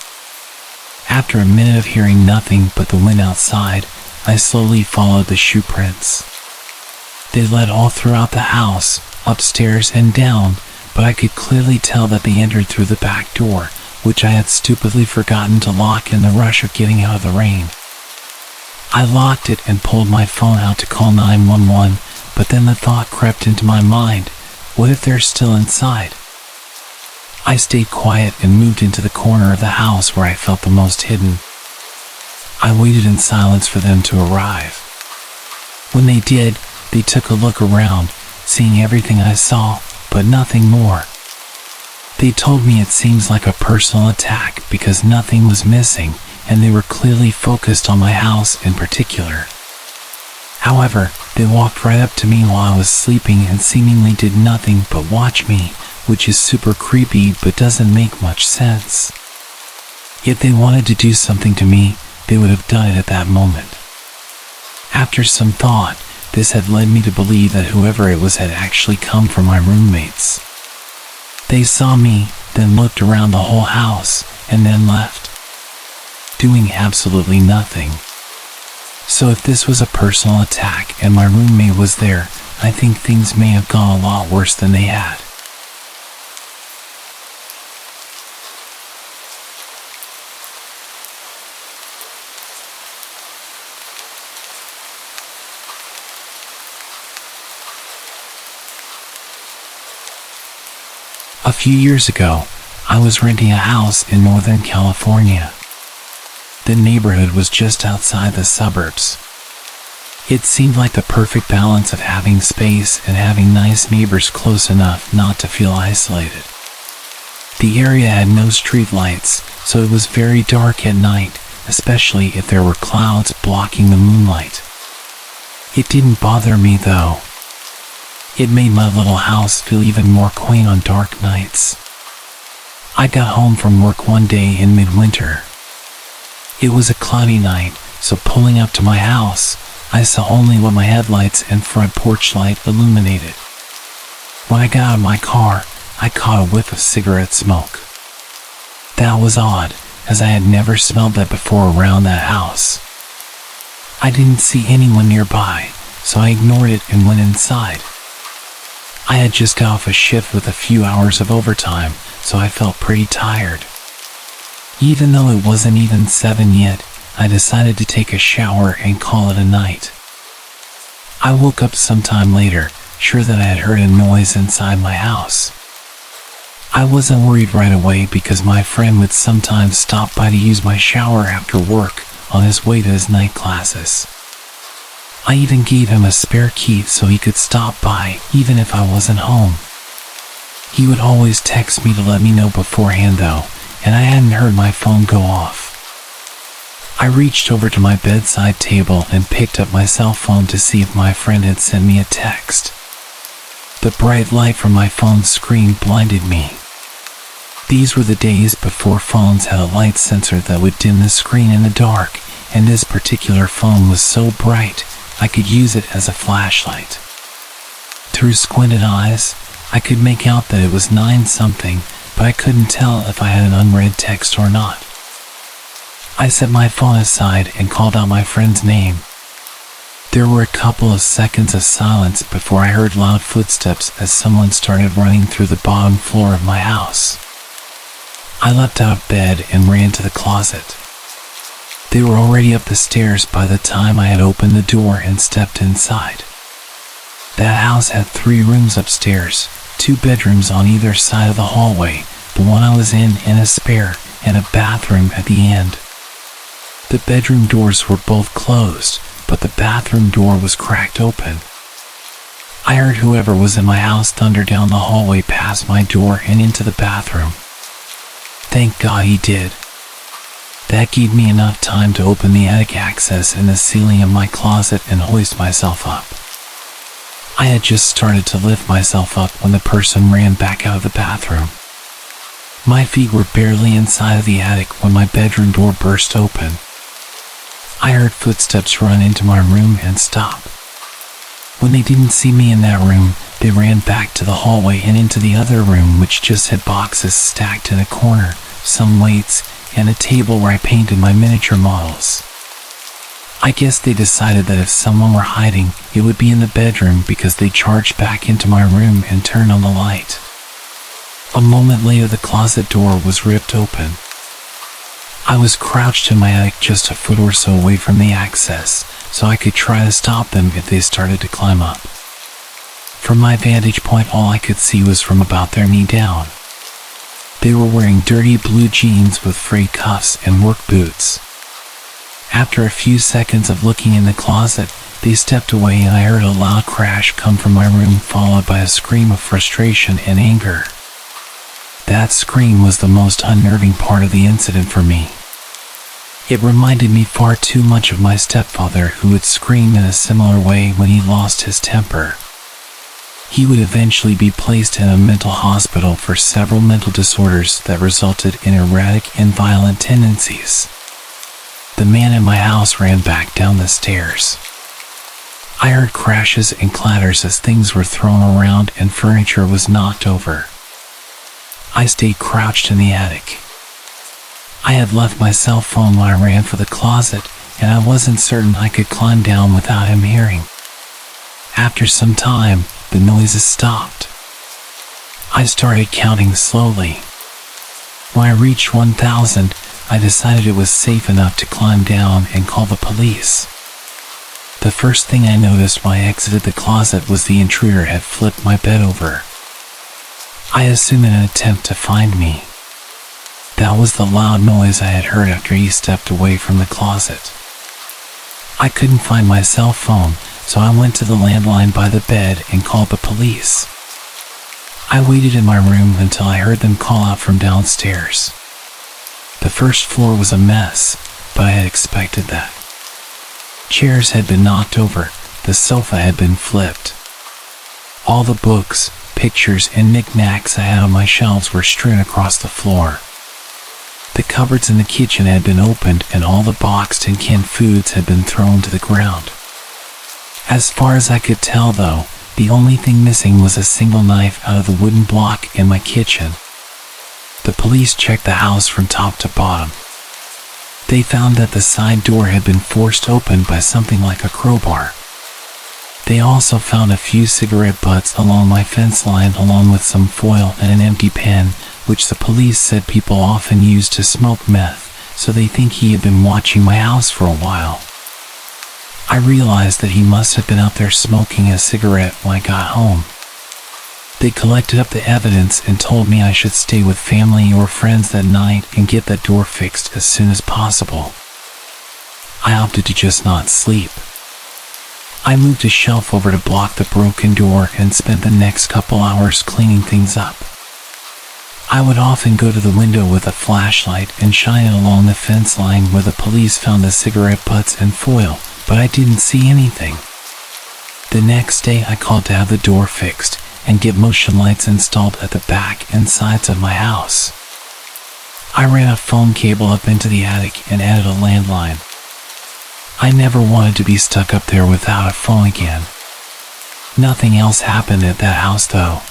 After a minute of hearing nothing but the wind outside, I slowly followed the shoe prints. They led all throughout the house, upstairs and down, but I could clearly tell that they entered through the back door, which I had stupidly forgotten to lock in the rush of getting out of the rain. I locked it and pulled my phone out to call 911, but then the thought crept into my mind, what if they're still inside? I stayed quiet and moved into the corner of the house where I felt the most hidden. I waited in silence for them to arrive. When they did, they took a look around, seeing everything I saw, but nothing more. They told me it seems like a personal attack because nothing was missing, and they were clearly focused on my house in particular. However, they walked right up to me while I was sleeping and seemingly did nothing but watch me, which is super creepy but doesn't make much sense. If they wanted to do something to me, they would have done it at that moment. After some thought, this had led me to believe that whoever it was had actually come from my roommates. They saw me, then looked around the whole house, and then left, doing absolutely nothing. So if this was a personal attack and my roommate was there, I think things may have gone a lot worse than they had. A few years ago, I was renting a house in Northern California. The neighborhood was just outside the suburbs. It seemed like the perfect balance of having space and having nice neighbors close enough not to feel isolated. The area had no street lights, so it was very dark at night, especially if there were clouds blocking the moonlight. It didn't bother me though. It made my little house feel even more quaint on dark nights. I got home from work one day in midwinter. It was a cloudy night, so pulling up to my house, I saw only what my headlights and front porch light illuminated. When I got out of my car, I caught a whiff of cigarette smoke. That was odd, as I had never smelled that before around that house. I didn't see anyone nearby, so I ignored it and went inside. I had just got off a shift with a few hours of overtime, so I felt pretty tired. Even though it wasn't even 7 yet, I decided to take a shower and call it a night. I woke up sometime later, sure that I had heard a noise inside my house. I wasn't worried right away because my friend would sometimes stop by to use my shower after work on his way to his night classes. I even gave him a spare key so he could stop by even if I wasn't home. He would always text me to let me know beforehand though, and I hadn't heard my phone go off. I reached over to my bedside table and picked up my cell phone to see if my friend had sent me a text. The bright light from my phone's screen blinded me. These were the days before phones had a light sensor that would dim the screen in the dark, and this particular phone was so bright, I could use it as a flashlight. Through squinted eyes, I could make out that it was 9-something, but I couldn't tell if I had an unread text or not. I set my phone aside and called out my friend's name. There were a couple of seconds of silence before I heard loud footsteps as someone started running through the bottom floor of my house. I leapt out of bed and ran to the closet. They were already up the stairs by the time I had opened the door and stepped inside. That house had 3 rooms upstairs, 2 bedrooms on either side of the hallway, the one I was in and a spare, and a bathroom at the end. The bedroom doors were both closed, but the bathroom door was cracked open. I heard whoever was in my house thunder down the hallway past my door and into the bathroom. Thank God he did. That gave me enough time to open the attic access in the ceiling of my closet and hoist myself up. I had just started to lift myself up when the person ran back out of the bathroom. My feet were barely inside of the attic when my bedroom door burst open. I heard footsteps run into my room and stop. When they didn't see me in that room, they ran back to the hallway and into the other room, which just had boxes stacked in a corner, some weights, and a table where I painted my miniature models. I guess they decided that if someone were hiding, it would be in the bedroom because they charged back into my room and turned on the light. A moment later, the closet door was ripped open. I was crouched in my attic just a foot or so away from the access, so I could try to stop them if they started to climb up. From my vantage point, all I could see was from about their knee down. They were wearing dirty blue jeans with frayed cuffs and work boots. After a few seconds of looking in the closet, they stepped away and I heard a loud crash come from my room, followed by a scream of frustration and anger. That scream was the most unnerving part of the incident for me. It reminded me far too much of my stepfather, who would scream in a similar way when he lost his temper. He would eventually be placed in a mental hospital for several mental disorders that resulted in erratic and violent tendencies. The man in my house ran back down the stairs. I heard crashes and clatters as things were thrown around and furniture was knocked over. I stayed crouched in the attic. I had left my cell phone when I ran for the closet, and I wasn't certain I could climb down without him hearing. After some time, the noises stopped. I started counting slowly. When I reached 1,000, I decided it was safe enough to climb down and call the police. The first thing I noticed when I exited the closet was the intruder had flipped my bed over. I assumed in an attempt to find me. That was the loud noise I had heard after he stepped away from the closet. I couldn't find my cell phone, so I went to the landline by the bed and called the police. I waited in my room until I heard them call out from downstairs. The first floor was a mess, but I had expected that. Chairs had been knocked over, the sofa had been flipped. All the books, pictures, and knickknacks I had on my shelves were strewn across the floor. The cupboards in the kitchen had been opened and all the boxed and canned foods had been thrown to the ground. As far as I could tell though, the only thing missing was a single knife out of the wooden block in my kitchen. The police checked the house from top to bottom. They found that the side door had been forced open by something like a crowbar. They also found a few cigarette butts along my fence line, along with some foil and an empty pen, which the police said people often use to smoke meth, so they think he had been watching my house for a while. I realized that he must have been up there smoking a cigarette when I got home. They collected up the evidence and told me I should stay with family or friends that night and get that door fixed as soon as possible. I opted to just not sleep. I moved a shelf over to block the broken door and spent the next couple hours cleaning things up. I would often go to the window with a flashlight and shine it along the fence line where the police found the cigarette butts and foil, but I didn't see anything. The next day I called to have the door fixed and get motion lights installed at the back and sides of my house. I ran a phone cable up into the attic and added a landline. I never wanted to be stuck up there without a phone again. Nothing else happened at that house though.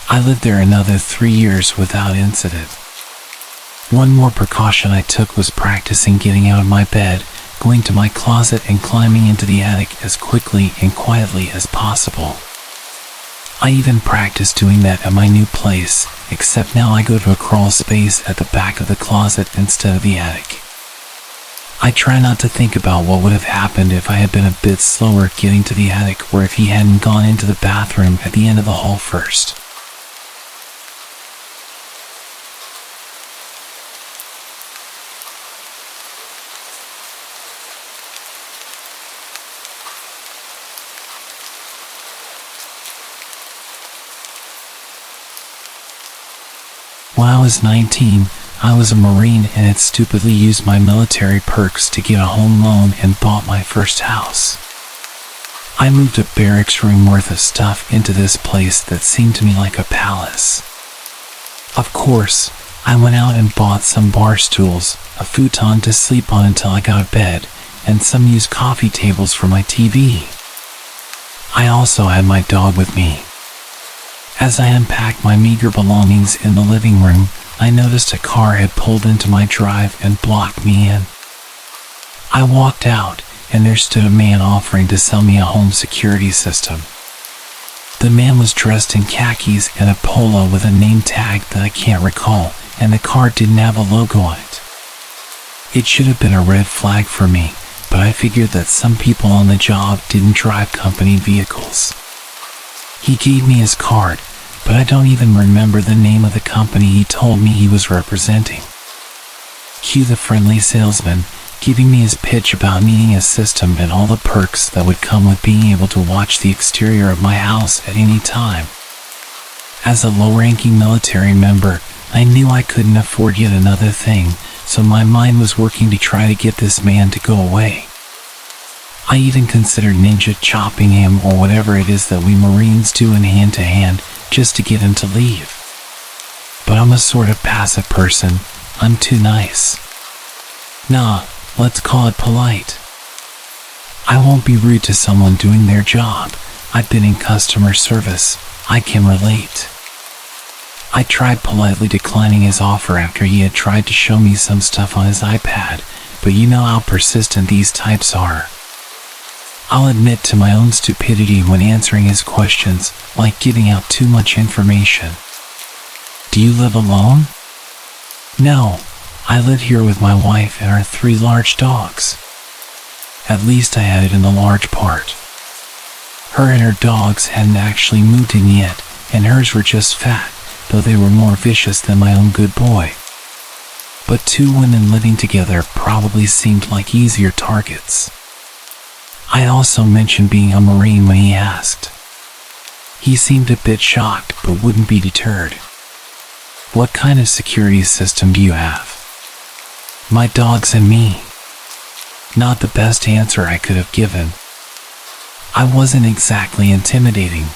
I lived there another 3 years without incident. One more precaution I took was practicing getting out of my bed, going to my closet and climbing into the attic as quickly and quietly as possible. I even practiced doing that at my new place, except now I go to a crawl space at the back of the closet instead of the attic. I try not to think about what would have happened if I had been a bit slower getting to the attic or if he hadn't gone into the bathroom at the end of the hall first. When I was 19, I was a Marine and had stupidly used my military perks to get a home loan and bought my first house. I moved a barracks room worth of stuff into this place that seemed to me like a palace. Of course, I went out and bought some bar stools, a futon to sleep on until I got a bed, and some used coffee tables for my TV. I also had my dog with me. As I unpacked my meager belongings in the living room, I noticed a car had pulled into my drive and blocked me in. I walked out, and there stood a man offering to sell me a home security system. The man was dressed in khakis and a polo with a name tag that I can't recall, and the car didn't have a logo on it. It should have been a red flag for me, but I figured that some people on the job didn't drive company vehicles. He gave me his card, but I don't even remember the name of the company he told me he was representing. Cue the friendly salesman, giving me his pitch about needing a system and all the perks that would come with being able to watch the exterior of my house at any time. As a low-ranking military member, I knew I couldn't afford yet another thing, so my mind was working to try to get this man to go away. I even considered ninja chopping him or whatever it is that we Marines do in hand-to-hand just to get him to leave. But I'm a sort of passive person. I'm too nice. Nah, let's call it polite. I won't be rude to someone doing their job. I've been in customer service. I can relate. I tried politely declining his offer after he had tried to show me some stuff on his iPad, but you know how persistent these types are. I'll admit to my own stupidity when answering his questions, like giving out too much information. Do you live alone? No, I live here with my wife and our 3 large dogs. At least I had it in the large part. Her and her dogs hadn't actually moved in yet, and hers were just fat, though they were more vicious than my own good boy. But 2 women living together probably seemed like easier targets. I also mentioned being a Marine when he asked. He seemed a bit shocked, but wouldn't be deterred. What kind of security system do you have? My dogs and me. Not the best answer I could have given. I wasn't exactly intimidating.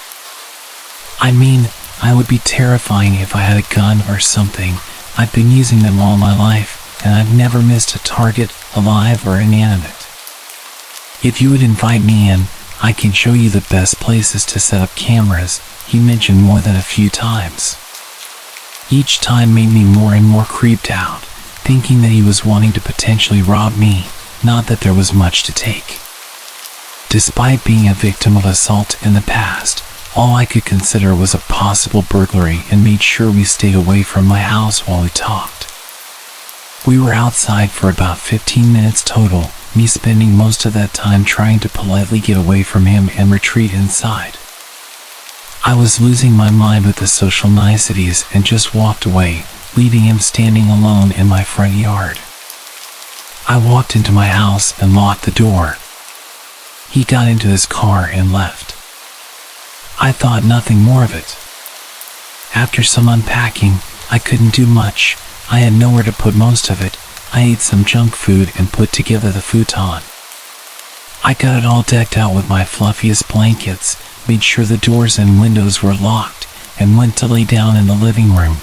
I mean, I would be terrifying if I had a gun or something. I've been using them all my life, and I've never missed a target, alive or inanimate. If you would invite me in, I can show you the best places to set up cameras, he mentioned more than a few times. Each time made me more and more creeped out, thinking that he was wanting to potentially rob me, not that there was much to take. Despite being a victim of assault in the past, All I could consider was a possible burglary and made sure we stayed away from my house while we talked. We were outside for about 15 minutes total, me spending most of that time trying to politely get away from him and retreat inside. I was losing my mind with the social niceties and just walked away, leaving him standing alone in my front yard. I walked into my house and locked the door. He got into his car and left. I thought nothing more of it. After some unpacking, I couldn't do much. I had nowhere to put most of it. I ate some junk food and put together the futon. I got it all decked out with my fluffiest blankets, made sure the doors and windows were locked, and went to lay down in the living room.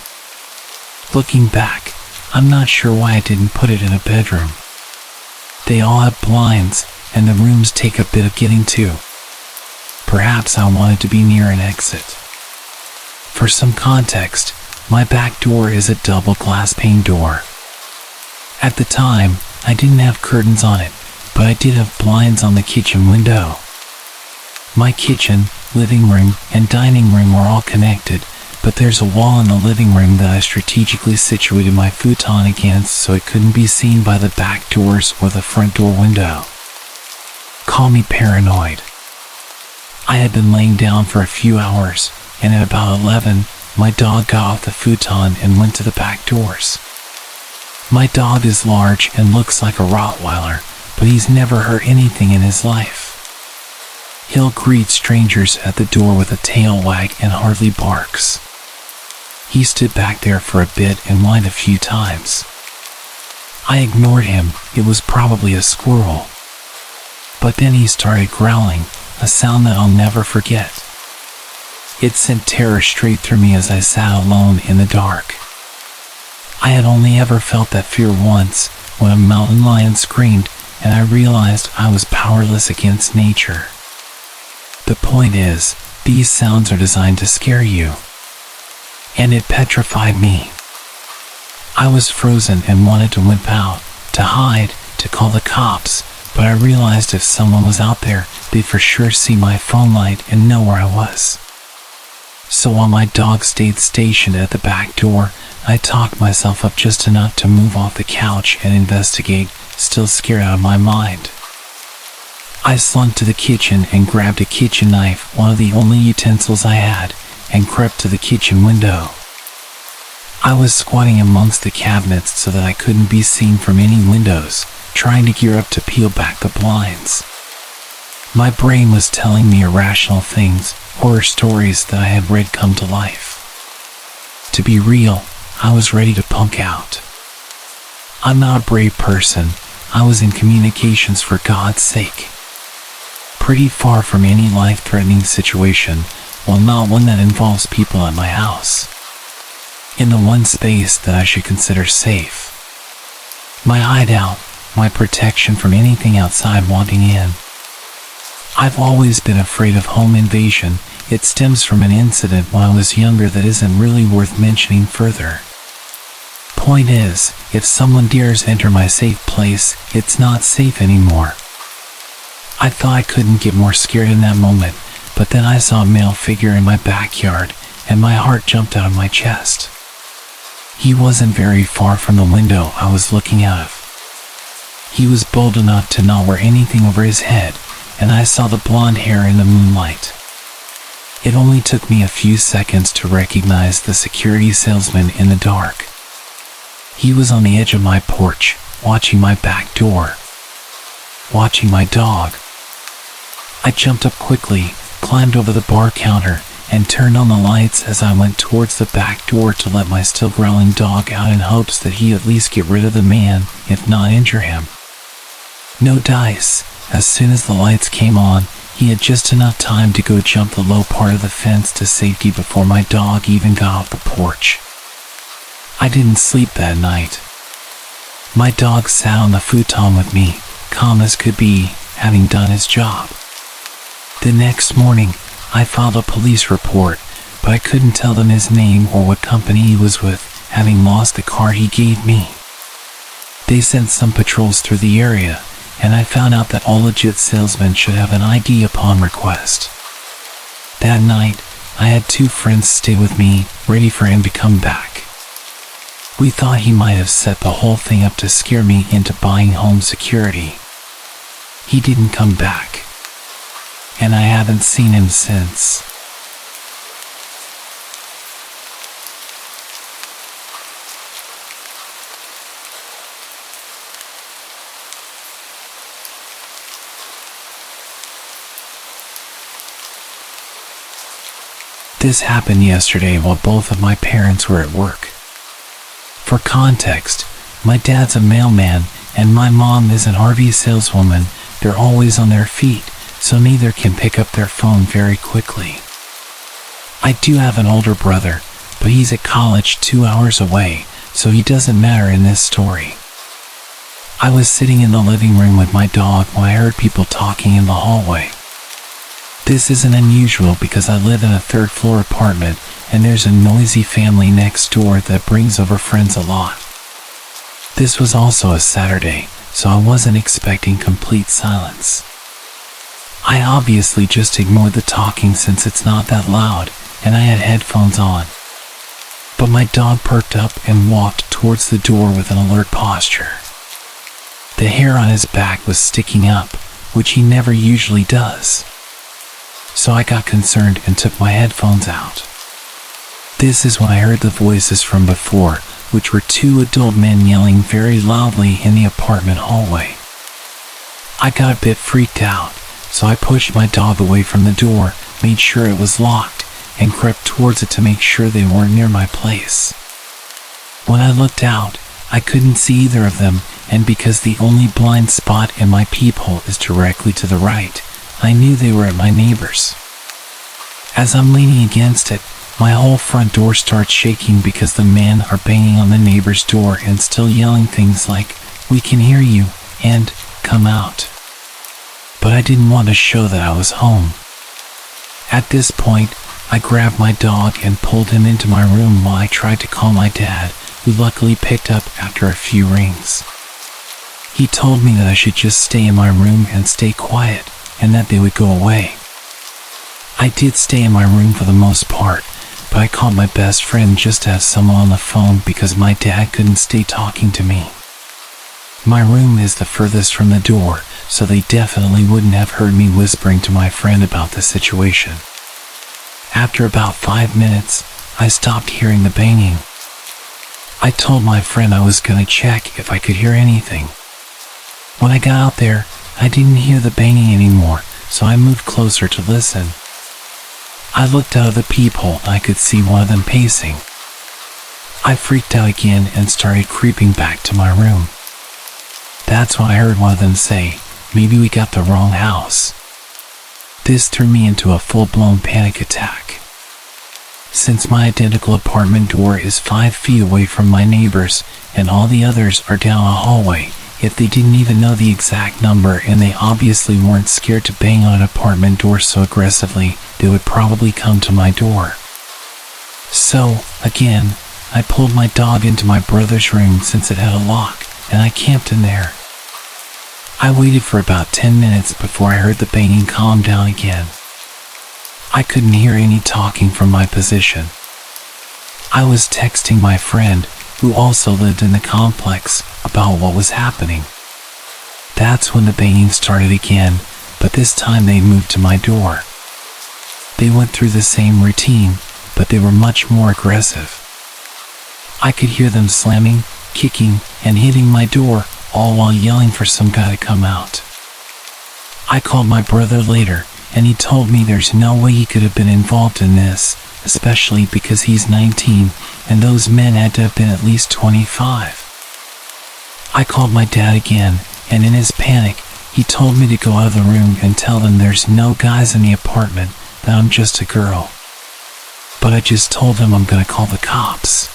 Looking back, I'm not sure why I didn't put it in a bedroom. They all have blinds, and the rooms take a bit of getting to. Perhaps I wanted to be near an exit. For some context, my back door is a double glass pane door. At the time, I didn't have curtains on it, but I did have blinds on the kitchen window. My kitchen, living room, and dining room are all connected, but there's a wall in the living room that I strategically situated my futon against so it couldn't be seen by the back doors or the front door window. Call me paranoid. I had been laying down for a few hours, and at about 11, my dog got off the futon and went to the back doors. My dog is large and looks like a Rottweiler, but he's never hurt anything in his life. He'll greet strangers at the door with a tail wag and hardly barks. He stood back there for a bit and whined a few times. I ignored him, it was probably a squirrel. But then he started growling, a sound that I'll never forget. It sent terror straight through me as I sat alone in the dark. I had only ever felt that fear once, when a mountain lion screamed, and I realized I was powerless against nature. The point is, these sounds are designed to scare you. And it petrified me. I was frozen and wanted to whip out, to hide, to call the cops, but I realized if someone was out there, they'd for sure see my phone light and know where I was. So while my dog stayed stationed at the back door, I talked myself up just enough to move off the couch and investigate, still scared out of my mind. I slunk to the kitchen and grabbed a kitchen knife, one of the only utensils I had, and crept to the kitchen window. I was squatting amongst the cabinets so that I couldn't be seen from any windows, trying to gear up to peel back the blinds. My brain was telling me irrational things, horror stories that I had read come to life. To be real, I was ready to punk out. I'm not a brave person. I was in communications for God's sake. Pretty far from any life-threatening situation, while not one that involves people at my house. In the one space that I should consider safe. My hideout, my protection from anything outside wanting in. I've always been afraid of home invasion. It stems from an incident when I was younger that isn't really worth mentioning further. Point is, if someone dares enter my safe place, it's not safe anymore. I thought I couldn't get more scared in that moment, but then I saw a male figure in my backyard, and my heart jumped out of my chest. He wasn't very far from the window I was looking out of. He was bold enough to not wear anything over his head, and I saw the blonde hair in the moonlight. It only took me a few seconds to recognize the security salesman in the dark. He was on the edge of my porch, watching my back door. Watching my dog. I jumped up quickly, climbed over the bar counter, and turned on the lights as I went towards the back door to let my still growling dog out in hopes that he'd at least get rid of the man, if not injure him. No dice. As soon as the lights came on, he had just enough time to go jump the low part of the fence to safety before my dog even got off the porch. I didn't sleep that night. My dog sat on the futon with me, calm as could be, having done his job. The next morning, I filed a police report, but I couldn't tell them his name or what company he was with, having lost the car he gave me. They sent some patrols through the area, and I found out that all legit salesmen should have an ID upon request. That night, I had 2 friends stay with me, ready for him to come back. We thought he might have set the whole thing up to scare me into buying home security. He didn't come back, and I haven't seen him since. This happened yesterday while both of my parents were at work. For context, my dad's a mailman and my mom is an RV saleswoman. They're always on their feet, so neither can pick up their phone very quickly. I do have an older brother, but he's at college 2 hours away, so he doesn't matter in this story. I was sitting in the living room with my dog when I heard people talking in the hallway. This isn't unusual because I live in a 3rd floor apartment and there's a noisy family next door that brings over friends a lot. This was also a Saturday, so I wasn't expecting complete silence. I obviously just ignored the talking since it's not that loud and I had headphones on. But my dog perked up and walked towards the door with an alert posture. The hair on his back was sticking up, which he never usually does. So I got concerned and took my headphones out. This is when I heard the voices from before, which were 2 adult men yelling very loudly in the apartment hallway. I got a bit freaked out, so I pushed my dog away from the door, made sure it was locked, and crept towards it to make sure they weren't near my place. When I looked out, I couldn't see either of them, and because the only blind spot in my peephole is directly to the right, I knew they were at my neighbor's. As I'm leaning against it, my whole front door starts shaking because the men are banging on the neighbor's door and still yelling things like, "We can hear you," and "Come out." But I didn't want to show that I was home. At this point, I grabbed my dog and pulled him into my room while I tried to call my dad, who luckily picked up after a few rings. He told me that I should just stay in my room and stay quiet, and that they would go away. I did stay in my room for the most part, but I called my best friend just to have someone on the phone because my dad couldn't stay talking to me. My room is the furthest from the door, so they definitely wouldn't have heard me whispering to my friend about the situation. After about 5 minutes, I stopped hearing the banging. I told my friend I was gonna check if I could hear anything. When I got out there, I didn't hear the banging anymore, so I moved closer to listen. I looked out of the peephole and I could see one of them pacing. I freaked out again and started creeping back to my room. That's when I heard one of them say, "Maybe we got the wrong house." This threw me into a full-blown panic attack. Since my identical apartment door is 5 feet away from my neighbor's and all the others are down a hallway, if they didn't even know the exact number and they obviously weren't scared to bang on an apartment door so aggressively, they would probably come to my door. So, again, I pulled my dog into my brother's room since it had a lock, and I camped in there. I waited for about 10 minutes before I heard the banging calm down again. I couldn't hear any talking from my position. I was texting my friend, who also lived in the complex, about what was happening. That's when the banging started again, but this time they moved to my door. They went through the same routine, but they were much more aggressive. I could hear them slamming, kicking, and hitting my door, all while yelling for some guy to come out. I called my brother later, and he told me there's no way he could have been involved in this, especially because he's 19, and those men had to have been at least 25. I called my dad again, and in his panic, he told me to go out of the room and tell them there's no guys in the apartment, that I'm just a girl. But I just told them I'm gonna call the cops.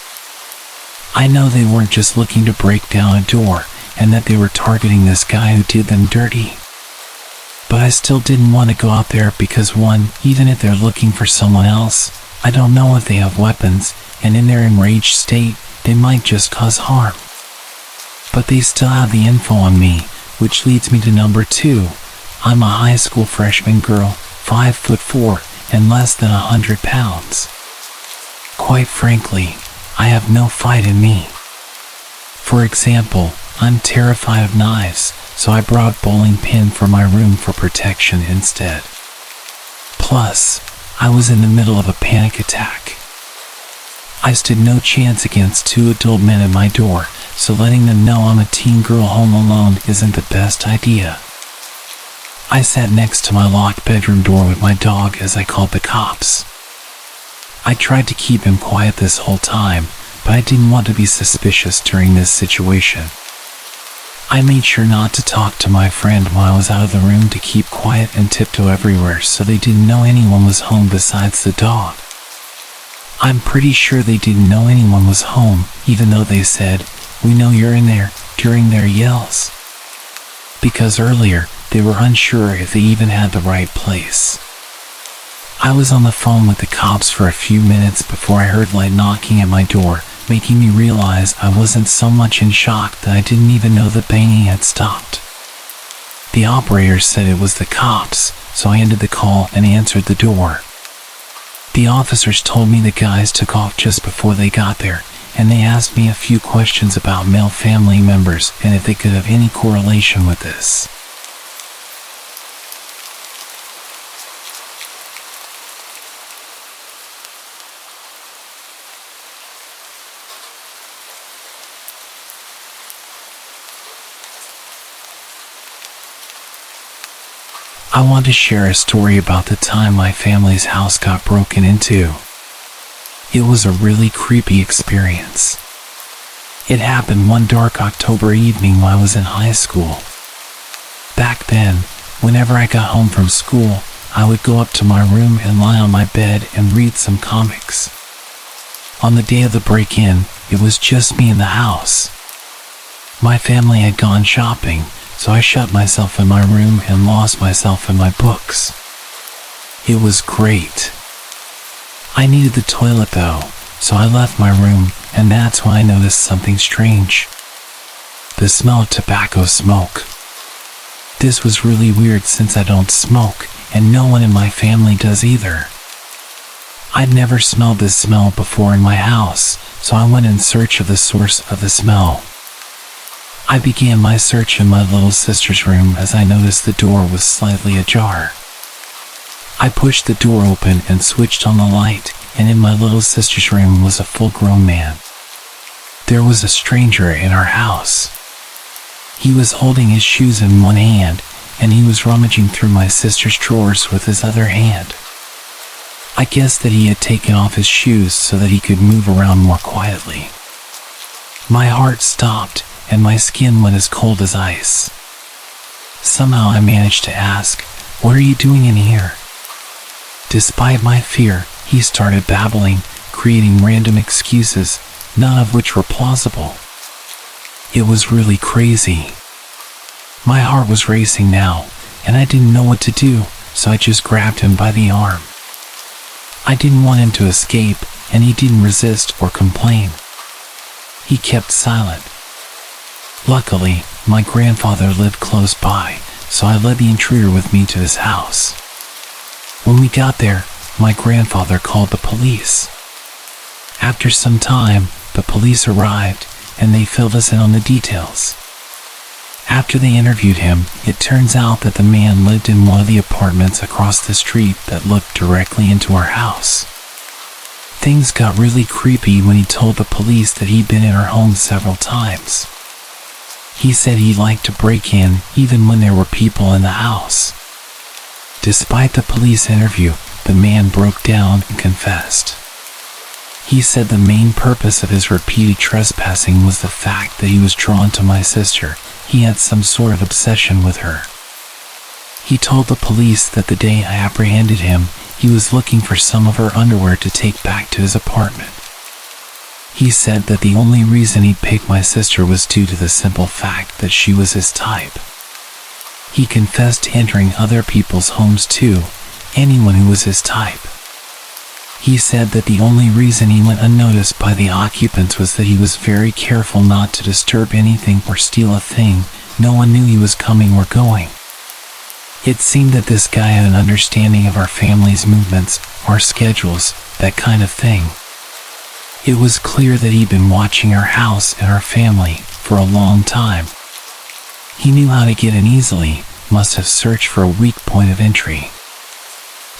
I know they weren't just looking to break down a door, and that they were targeting this guy who did them dirty. But I still didn't want to go out there because one, even if they're looking for someone else, I don't know if they have weapons, and in their enraged state, they might just cause harm. But they still have the info on me, which leads me to number 2. I'm a high school freshman girl, 5'4", and less than 100 pounds. Quite frankly, I have no fight in me. For example, I'm terrified of knives, so I brought a bowling pin for my room for protection instead. Plus, I was in the middle of a panic attack. I stood no chance against two adult men at my door, so letting them know I'm a teen girl home alone isn't the best idea. I sat next to my locked bedroom door with my dog as I called the cops. I tried to keep him quiet this whole time, but I didn't want to be suspicious during this situation. I made sure not to talk to my friend while I was out of the room to keep quiet and tiptoe everywhere so they didn't know anyone was home besides the dog. I'm pretty sure they didn't know anyone was home, even though they said, "We know you're in there," during their yells. Because earlier, they were unsure if they even had the right place. I was on the phone with the cops for a few minutes before I heard light knocking at my door, making me realize I wasn't so much in shock that I didn't even know the banging had stopped. The operator said it was the cops, so I ended the call and answered the door. The officers told me the guys took off just before they got there, and they asked me a few questions about male family members and if they could have any correlation with this. I want to share a story about the time my family's house got broken into. It was a really creepy experience. It happened one dark October evening while I was in high school. Back then, whenever I got home from school, I would go up to my room and lie on my bed and read some comics. On the day of the break-in, it was just me in the house. My family had gone shopping, so I shut myself in my room and lost myself in my books. It was great. I needed the toilet though, so I left my room, and that's when I noticed something strange. The smell of tobacco smoke. This was really weird since I don't smoke, and no one in my family does either. I'd never smelled this smell before in my house, so I went in search of the source of the smell. I began my search in my little sister's room as I noticed the door was slightly ajar. I pushed the door open and switched on the light, and in my little sister's room was a full-grown man. There was a stranger in our house. He was holding his shoes in one hand, and he was rummaging through my sister's drawers with his other hand. I guessed that he had taken off his shoes so that he could move around more quietly. My heart stopped, and my skin went as cold as ice. Somehow I managed to ask, "What are you doing in here?" Despite my fear, he started babbling, creating random excuses, none of which were plausible. It was really crazy. My heart was racing now, and I didn't know what to do, so I just grabbed him by the arm. I didn't want him to escape, and he didn't resist or complain. He kept silent. Luckily, my grandfather lived close by, so I led the intruder with me to his house. When we got there, my grandfather called the police. After some time, the police arrived, and they filled us in on the details. After they interviewed him, it turns out that the man lived in one of the apartments across the street that looked directly into our house. Things got really creepy when he told the police that he'd been in our home several times. He said he liked to break in even when there were people in the house. Despite the police interview, the man broke down and confessed. He said the main purpose of his repeated trespassing was the fact that he was drawn to my sister. He had some sort of obsession with her. He told the police that the day I apprehended him, he was looking for some of her underwear to take back to his apartment. He said that the only reason he picked my sister was due to the simple fact that she was his type. He confessed to entering other people's homes too, anyone who was his type. He said that the only reason he went unnoticed by the occupants was that he was very careful not to disturb anything or steal a thing. No one knew he was coming or going. It seemed that this guy had an understanding of our family's movements, our schedules, that kind of thing. It was clear that he'd been watching our house and our family for a long time. He knew how to get in easily, must have searched for a weak point of entry.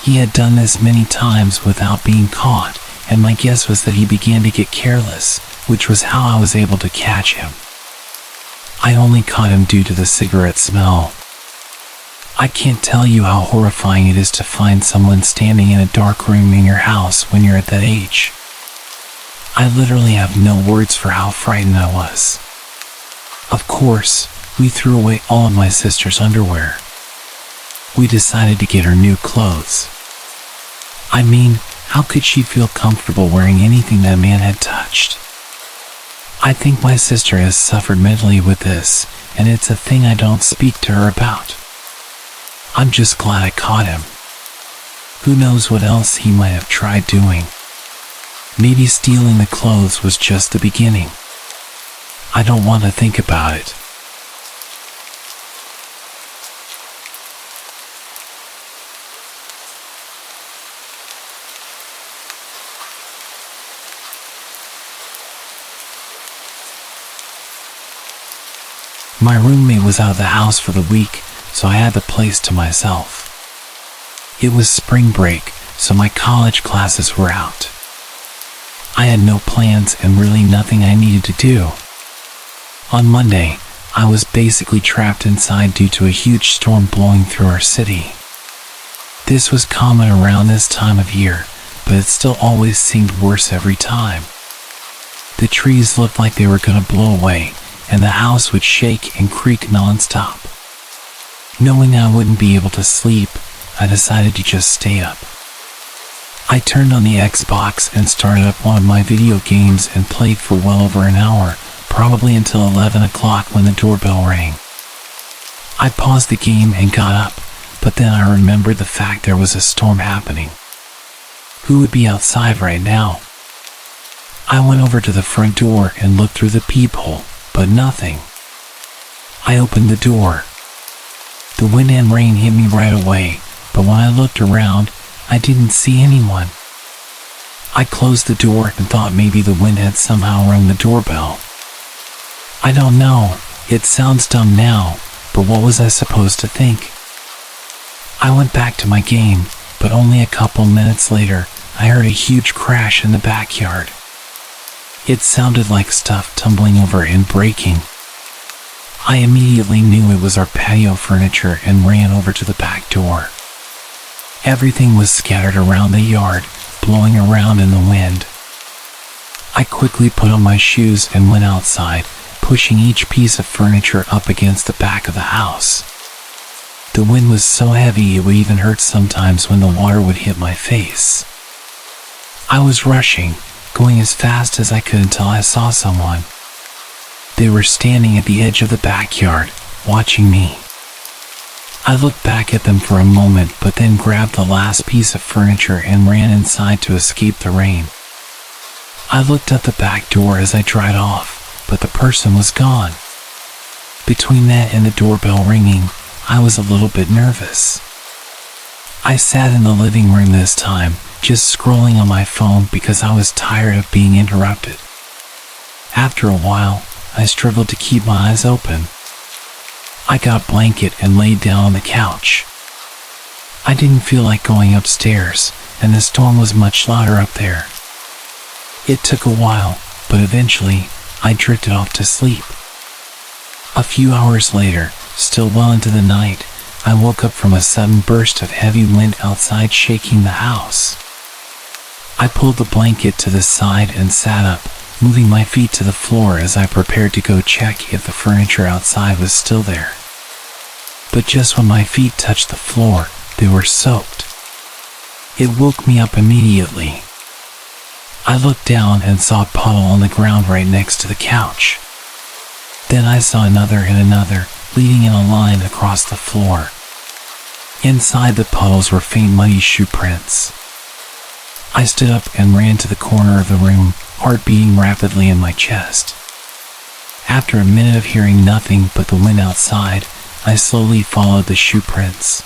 He had done this many times without being caught, and my guess was that he began to get careless, which was how I was able to catch him. I only caught him due to the cigarette smell. I can't tell you how horrifying it is to find someone standing in a dark room in your house when you're at that age. I literally have no words for how frightened I was. Of course, we threw away all of my sister's underwear. We decided to get her new clothes. I mean, how could she feel comfortable wearing anything that man had touched? I think my sister has suffered mentally with this, and it's a thing I don't speak to her about. I'm just glad I caught him. Who knows what else he might have tried doing. Maybe stealing the clothes was just the beginning. I don't want to think about it. My roommate was out of the house for the week, so I had the place to myself. It was spring break, so my college classes were out. I had no plans and really nothing I needed to do. On Monday, I was basically trapped inside due to a huge storm blowing through our city. This was common around this time of year, but it still always seemed worse every time. The trees looked like they were going to blow away, and the house would shake and creak non-stop. Knowing I wouldn't be able to sleep, I decided to just stay up. I turned on the Xbox and started up one of my video games and played for well over an hour, probably until 11 o'clock when the doorbell rang. I paused the game and got up, but then I remembered the fact there was a storm happening. Who would be outside right now? I went over to the front door and looked through the peephole, but nothing. I opened the door. The wind and rain hit me right away, but when I looked around, I didn't see anyone. I closed the door and thought maybe the wind had somehow rung the doorbell. I don't know, it sounds dumb now, but what was I supposed to think? I went back to my game, but only a couple minutes later, I heard a huge crash in the backyard. It sounded like stuff tumbling over and breaking. I immediately knew it was our patio furniture and ran over to the back door. Everything was scattered around the yard, blowing around in the wind. I quickly put on my shoes and went outside, pushing each piece of furniture up against the back of the house. The wind was so heavy it would even hurt sometimes when the water would hit my face. I was rushing, going as fast as I could until I saw someone. They were standing at the edge of the backyard, watching me. I looked back at them for a moment, but then grabbed the last piece of furniture and ran inside to escape the rain. I looked at the back door as I dried off, but the person was gone. Between that and the doorbell ringing, I was a little bit nervous. I sat in the living room this time, just scrolling on my phone because I was tired of being interrupted. After a while, I struggled to keep my eyes open. I got a blanket and laid down on the couch. I didn't feel like going upstairs, and the storm was much louder up there. It took a while, but eventually, I drifted off to sleep. A few hours later, still well into the night, I woke up from a sudden burst of heavy wind outside shaking the house. I pulled the blanket to the side and sat up, moving my feet to the floor as I prepared to go check if the furniture outside was still there. But just when my feet touched the floor, they were soaked. It woke me up immediately. I looked down and saw a puddle on the ground right next to the couch. Then I saw another and another, leading in a line across the floor. Inside the puddles were faint muddy shoe prints. I stood up and ran to the corner of the room, heart beating rapidly in my chest. After a minute of hearing nothing but the wind outside, I slowly followed the shoe prints.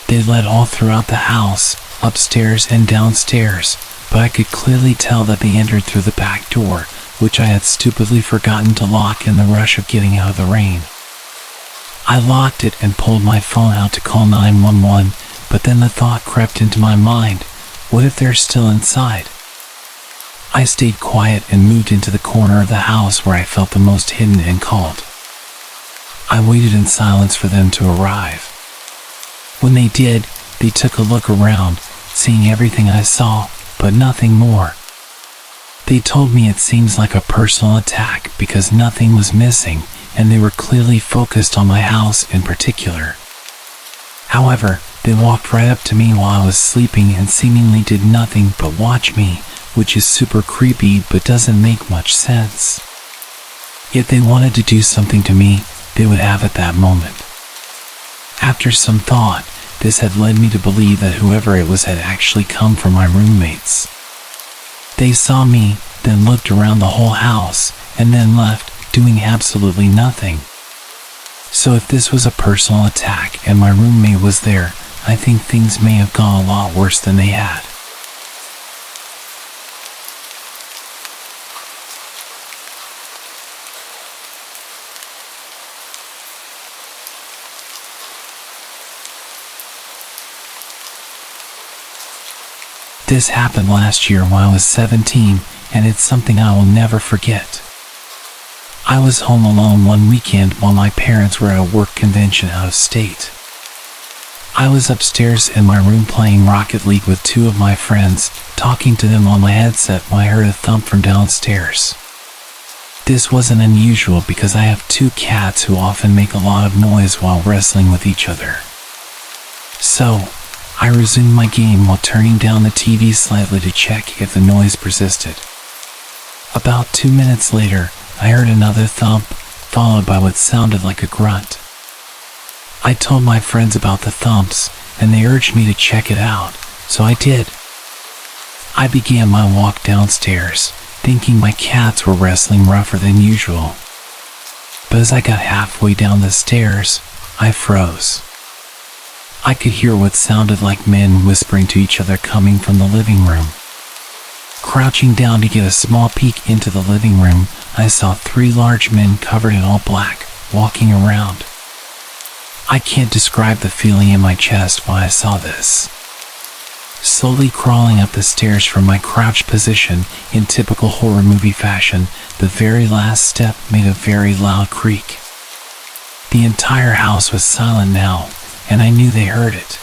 They led all throughout the house, upstairs and downstairs, but I could clearly tell that they entered through the back door, which I had stupidly forgotten to lock in the rush of getting out of the rain. I locked it and pulled my phone out to call 911, but then the thought crept into my mind, what if they're still inside? I stayed quiet and moved into the corner of the house where I felt the most hidden and called. I waited in silence for them to arrive. When they did, they took a look around, seeing everything I saw, but nothing more. They told me it seems like a personal attack because nothing was missing, and they were clearly focused on my house in particular. However, they walked right up to me while I was sleeping and seemingly did nothing but watch me, which is super creepy but doesn't make much sense. If they wanted to do something to me, they would have at that moment. After some thought, this had led me to believe that whoever it was had actually come from my roommates. They saw me, then looked around the whole house, and then left, doing absolutely nothing. So if this was a personal attack and my roommate was there, I think things may have gone a lot worse than they had. This happened last year when I was 17, and it's something I will never forget. I was home alone one weekend while my parents were at a work convention out of state. I was upstairs in my room playing Rocket League with two of my friends, talking to them on my headset when I heard a thump from downstairs. This wasn't unusual because I have two cats who often make a lot of noise while wrestling with each other. So, I resumed my game while turning down the TV slightly to check if the noise persisted. About 2 minutes later, I heard another thump, followed by what sounded like a grunt. I told my friends about the thumps, and they urged me to check it out, so I did. I began my walk downstairs, thinking my cats were wrestling rougher than usual. But as I got halfway down the stairs, I froze. I could hear what sounded like men whispering to each other coming from the living room. Crouching down to get a small peek into the living room, I saw 3 large men covered in all black, walking around. I can't describe the feeling in my chest when I saw this. Slowly crawling up the stairs from my crouched position in typical horror movie fashion, the very last step made a very loud creak. The entire house was silent now, and I knew they heard it.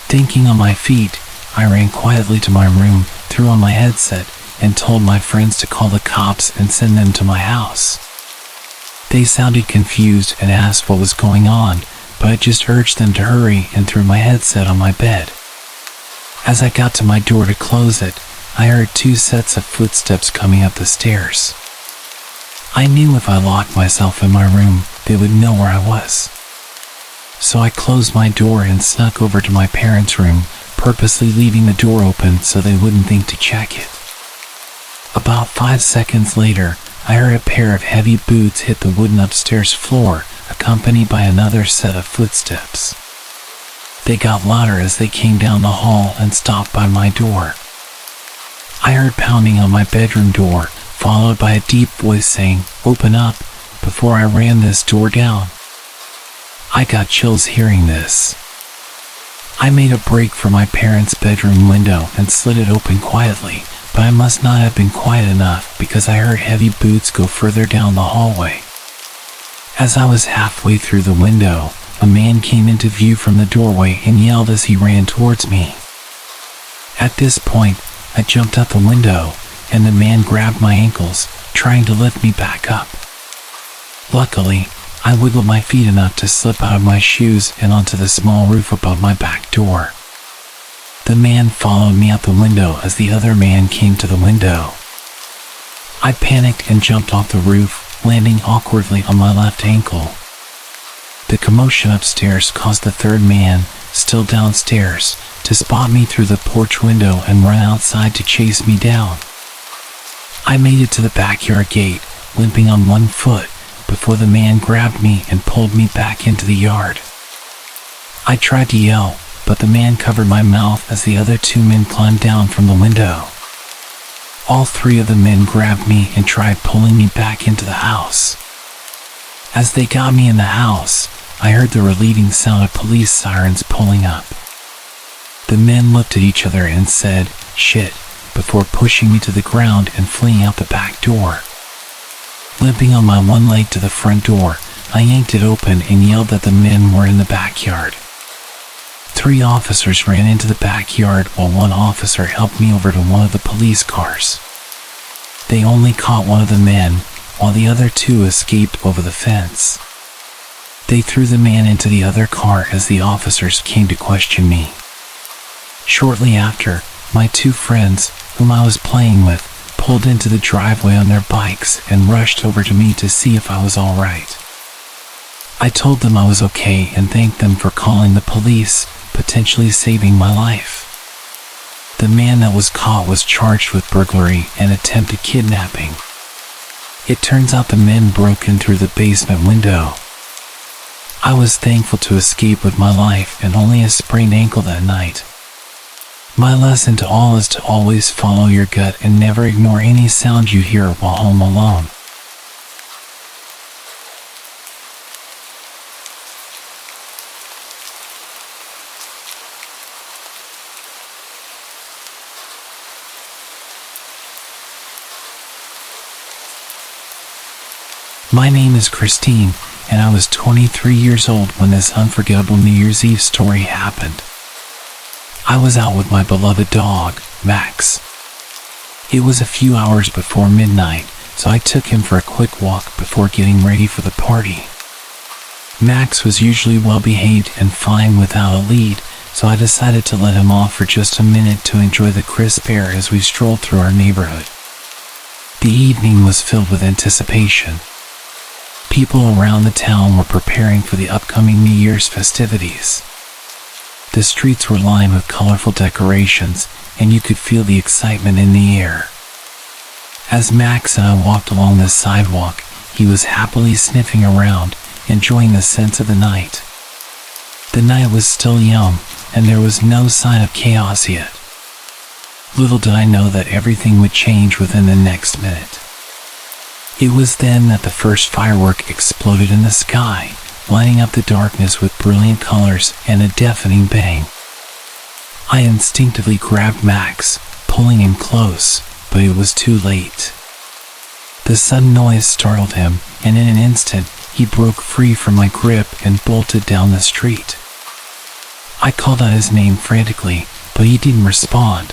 Thinking on my feet, I ran quietly to my room, threw on my headset, and told my friends to call the cops and send them to my house. They sounded confused and asked what was going on, but I just urged them to hurry and threw my headset on my bed. As I got to my door to close it, I heard 2 sets of footsteps coming up the stairs. I knew if I locked myself in my room, they would know where I was. So I closed my door and snuck over to my parents' room, purposely leaving the door open so they wouldn't think to check it. About 5 seconds later, I heard a pair of heavy boots hit the wooden upstairs floor, accompanied by another set of footsteps. They got louder as they came down the hall and stopped by my door. I heard pounding on my bedroom door, followed by a deep voice saying, "Open up," before I ran this door down. I got chills hearing this. I made a break for my parents' bedroom window and slid it open quietly, but I must not have been quiet enough because I heard heavy boots go further down the hallway. As I was halfway through the window, a man came into view from the doorway and yelled as he ran towards me. At this point, I jumped out the window, and the man grabbed my ankles, trying to lift me back up. Luckily, I wiggled my feet enough to slip out of my shoes and onto the small roof above my back door. The man followed me out the window as the other man came to the window. I panicked and jumped off the roof, landing awkwardly on my left ankle. The commotion upstairs caused the third man, still downstairs, to spot me through the porch window and run outside to chase me down. I made it to the backyard gate, limping on one foot, before the man grabbed me and pulled me back into the yard. I tried to yell, but the man covered my mouth as the other two men climbed down from the window. All three of the men grabbed me and tried pulling me back into the house. As they got me in the house, I heard the relieving sound of police sirens pulling up. The men looked at each other and said, "Shit," before pushing me to the ground and fleeing out the back door. Limping on my one leg to the front door, I yanked it open and yelled that the men were in the backyard. 3 officers ran into the backyard while 1 officer helped me over to one of the police cars. They only caught one of the men, while the other 2 escaped over the fence. They threw the man into the other car as the officers came to question me. Shortly after, my 2 friends, whom I was playing with, pulled into the driveway on their bikes and rushed over to me to see if I was all right. I told them I was okay and thanked them for calling the police, potentially saving my life. The man that was caught was charged with burglary and attempted kidnapping. It turns out the men broke in through the basement window. I was thankful to escape with my life and only a sprained ankle that night. My lesson to all is to always follow your gut and never ignore any sound you hear while home alone. My name is Christine, and I was 23 years old when this unforgettable New Year's Eve story happened. I was out with my beloved dog, Max. It was a few hours before midnight, so I took him for a quick walk before getting ready for the party. Max was usually well behaved and fine without a lead, so I decided to let him off for just a minute to enjoy the crisp air as we strolled through our neighborhood. The evening was filled with anticipation. People around the town were preparing for the upcoming New Year's festivities. The streets were lined with colorful decorations, and you could feel the excitement in the air. As Max and I walked along the sidewalk, he was happily sniffing around, enjoying the scents of the night. The night was still young, and there was no sign of chaos yet. Little did I know that everything would change within the next minute. It was then that the first firework exploded in the sky, lighting up the darkness with brilliant colors and a deafening bang. I instinctively grabbed Max, pulling him close, but it was too late. The sudden noise startled him, and in an instant, he broke free from my grip and bolted down the street. I called out his name frantically, but he didn't respond.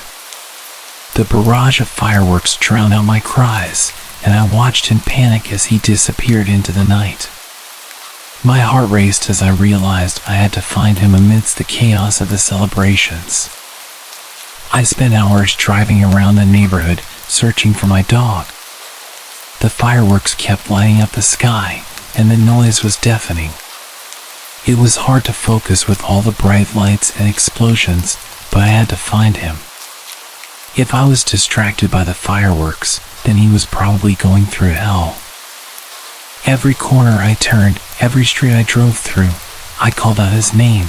The barrage of fireworks drowned out my cries, and I watched in panic as he disappeared into the night. My heart raced as I realized I had to find him amidst the chaos of the celebrations. I spent hours driving around the neighborhood, searching for my dog. The fireworks kept lighting up the sky, and the noise was deafening. It was hard to focus with all the bright lights and explosions, but I had to find him. If I was distracted by the fireworks, then he was probably going through hell. Every corner I turned, every street I drove through, I called out his name.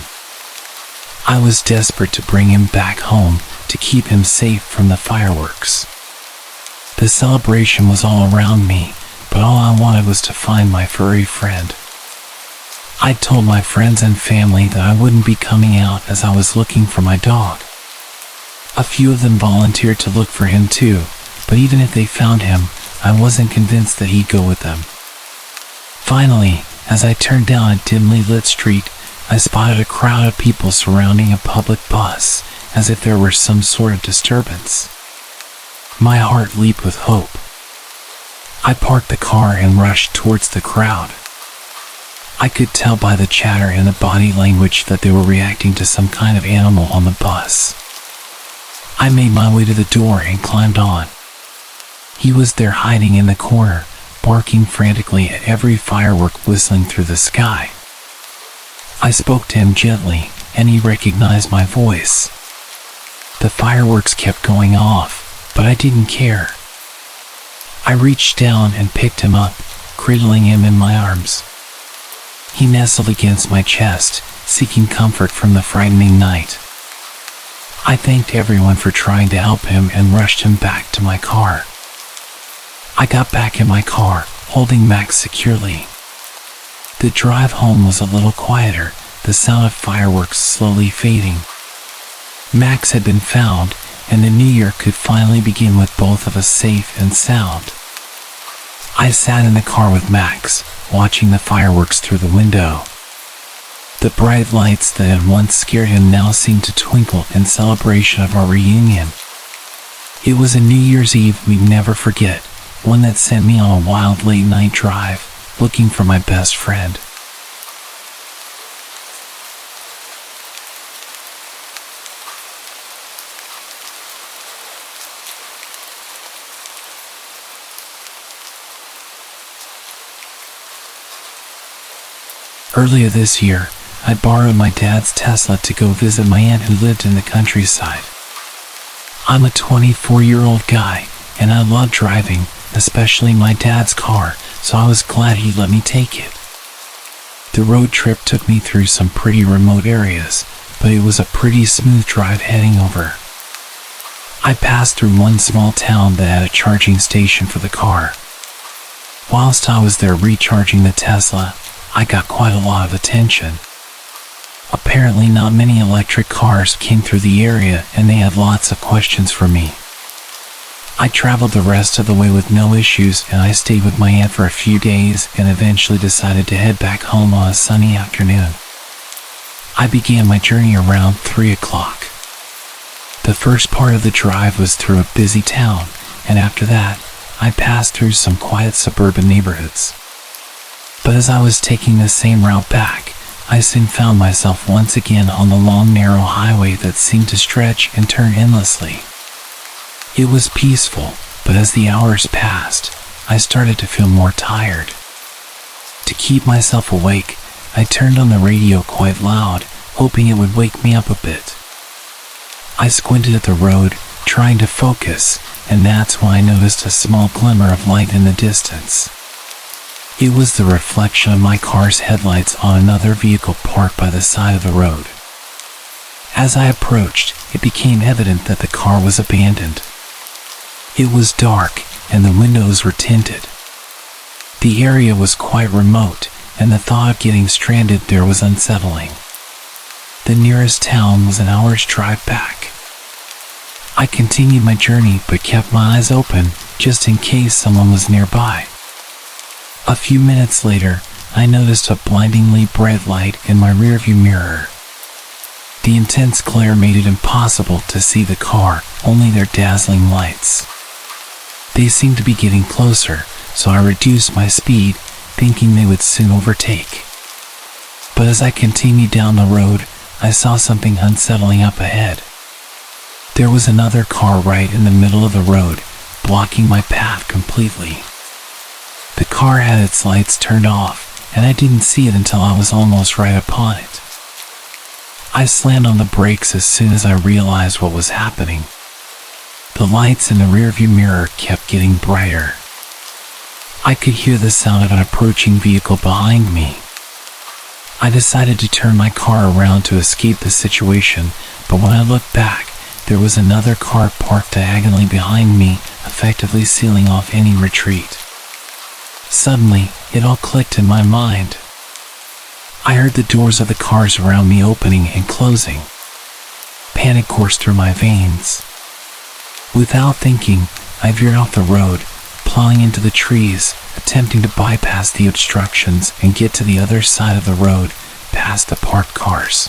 I was desperate to bring him back home, to keep him safe from the fireworks. The celebration was all around me, but all I wanted was to find my furry friend. I told my friends and family that I wouldn't be coming out as I was looking for my dog. A few of them volunteered to look for him too, but even if they found him, I wasn't convinced that he'd go with them. Finally, as I turned down a dimly lit street, I spotted a crowd of people surrounding a public bus, as if there were some sort of disturbance. My heart leaped with hope. I parked the car and rushed towards the crowd. I could tell by the chatter and the body language that they were reacting to some kind of animal on the bus. I made my way to the door and climbed on. He was there hiding in the corner, barking frantically at every firework whistling through the sky. I spoke to him gently, and he recognized my voice. The fireworks kept going off, but I didn't care. I reached down and picked him up, cradling him in my arms. He nestled against my chest, seeking comfort from the frightening night. I thanked everyone for trying to help him and rushed him back to my car. I got back in my car, holding Max securely. The drive home was a little quieter, the sound of fireworks slowly fading. Max had been found, and the new year could finally begin with both of us safe and sound. I sat in the car with Max, watching the fireworks through the window. The bright lights that had once scared him now seemed to twinkle in celebration of our reunion. It was a New Year's Eve we'd never forget, one that sent me on a wild late-night drive, looking for my best friend. Earlier this year, I borrowed my dad's Tesla to go visit my aunt who lived in the countryside. I'm a 24-year-old guy, and I love driving, especially my dad's car, so I was glad he let me take it. The road trip took me through some pretty remote areas, but it was a pretty smooth drive heading over. I passed through one small town that had a charging station for the car. Whilst I was there recharging the Tesla, I got quite a lot of attention. Apparently not many electric cars came through the area and they had lots of questions for me. I traveled the rest of the way with no issues and I stayed with my aunt for a few days and eventually decided to head back home on a sunny afternoon. I began my journey around 3 o'clock. The first part of the drive was through a busy town, and after that, I passed through some quiet suburban neighborhoods. But as I was taking the same route back, I soon found myself once again on the long narrow highway that seemed to stretch and turn endlessly. It was peaceful, but as the hours passed, I started to feel more tired. To keep myself awake, I turned on the radio quite loud, hoping it would wake me up a bit. I squinted at the road, trying to focus, and that's when I noticed a small glimmer of light in the distance. It was the reflection of my car's headlights on another vehicle parked by the side of the road. As I approached, it became evident that the car was abandoned. It was dark, and the windows were tinted. The area was quite remote, and the thought of getting stranded there was unsettling. The nearest town was an hour's drive back. I continued my journey but kept my eyes open, just in case someone was nearby. A few minutes later, I noticed a blindingly bright light in my rearview mirror. The intense glare made it impossible to see the car, only their dazzling lights. They seemed to be getting closer, so I reduced my speed, thinking they would soon overtake. But as I continued down the road, I saw something unsettling up ahead. There was another car right in the middle of the road, blocking my path completely. The car had its lights turned off, and I didn't see it until I was almost right upon it. I slammed on the brakes as soon as I realized what was happening. The lights in the rearview mirror kept getting brighter. I could hear the sound of an approaching vehicle behind me. I decided to turn my car around to escape the situation, but when I looked back, there was another car parked diagonally behind me, effectively sealing off any retreat. Suddenly, it all clicked in my mind. I heard the doors of the cars around me opening and closing. Panic coursed through my veins. Without thinking, I veered off the road, plowing into the trees, attempting to bypass the obstructions and get to the other side of the road, past the parked cars.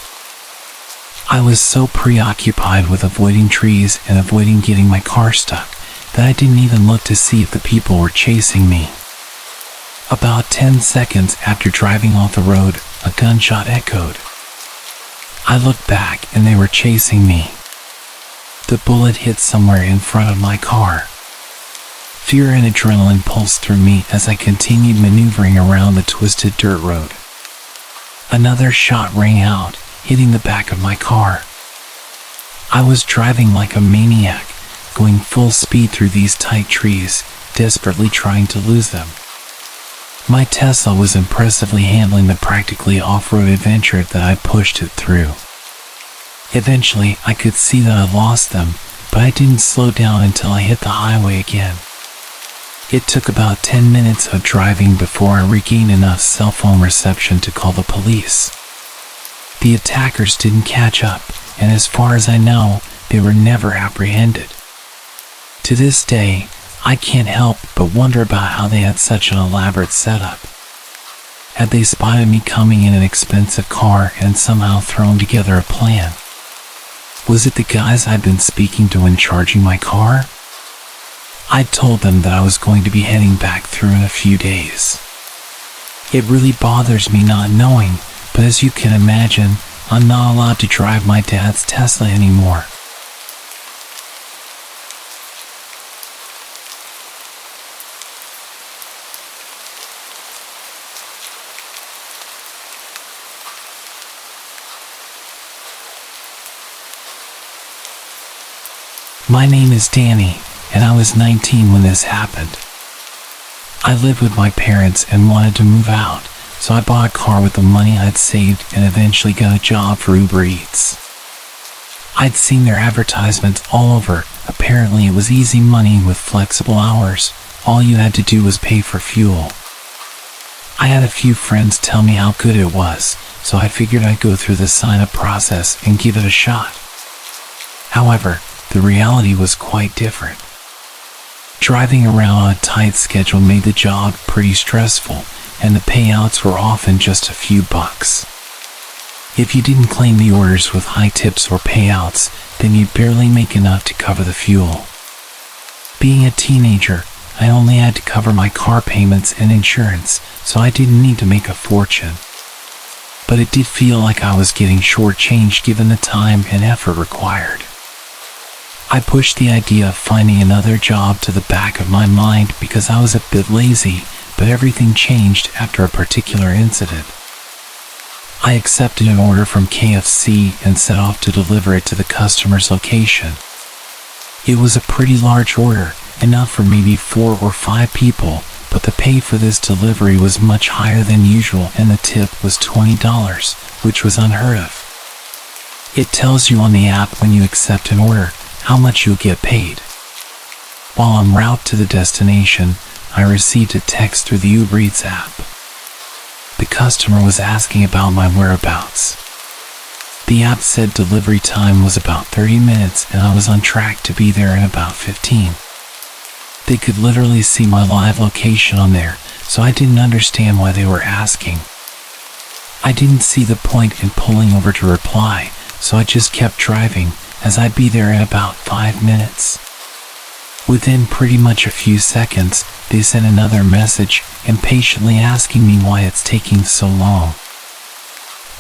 I was so preoccupied with avoiding trees and avoiding getting my car stuck that I didn't even look to see if the people were chasing me. About 10 seconds after driving off the road, a gunshot echoed. I looked back and they were chasing me. The bullet hit somewhere in front of my car. Fear and adrenaline pulsed through me as I continued maneuvering around the twisted dirt road. Another shot rang out, hitting the back of my car. I was driving like a maniac, going full speed through these tight trees, desperately trying to lose them. My Tesla was impressively handling the practically off-road adventure that I pushed it through. Eventually, I could see that I lost them, but I didn't slow down until I hit the highway again. It took about 10 minutes of driving before I regained enough cell phone reception to call the police. The attackers didn't catch up, and as far as I know, they were never apprehended. To this day, I can't help but wonder about how they had such an elaborate setup. Had they spotted me coming in an expensive car and somehow thrown together a plan? Was it the guys I'd been speaking to when charging my car? I told them that I was going to be heading back through in a few days. It really bothers me not knowing, but as you can imagine, I'm not allowed to drive my dad's Tesla anymore. My name is Danny, and I was 19 when this happened. I lived with my parents and wanted to move out, so I bought a car with the money I'd saved and eventually got a job for Uber Eats. I'd seen their advertisements all over. Apparently it was easy money with flexible hours. All you had to do was pay for fuel. I had a few friends tell me how good it was, so I figured I'd go through the sign-up process and give it a shot. However, the reality was quite different. Driving around on a tight schedule made the job pretty stressful, and the payouts were often just a few bucks. If you didn't claim the orders with high tips or payouts, then you'd barely make enough to cover the fuel. Being a teenager, I only had to cover my car payments and insurance, so I didn't need to make a fortune. But it did feel like I was getting shortchanged given the time and effort required. I pushed the idea of finding another job to the back of my mind because I was a bit lazy, but everything changed after a particular incident. I accepted an order from KFC and set off to deliver it to the customer's location. It was a pretty large order, enough for maybe 4 or 5 people, but the pay for this delivery was much higher than usual and the tip was $20, which was unheard of. It tells you on the app when you accept an order how much you'll get paid. While en route to the destination, I received a text through the Uber Eats app. The customer was asking about my whereabouts. The app said delivery time was about 30 minutes and I was on track to be there in about 15. They could literally see my live location on there, so I didn't understand why they were asking. I didn't see the point in pulling over to reply, so I just kept driving, as I'd be there in about 5 minutes. Within pretty much a few seconds, they sent another message, impatiently asking me why it's taking so long.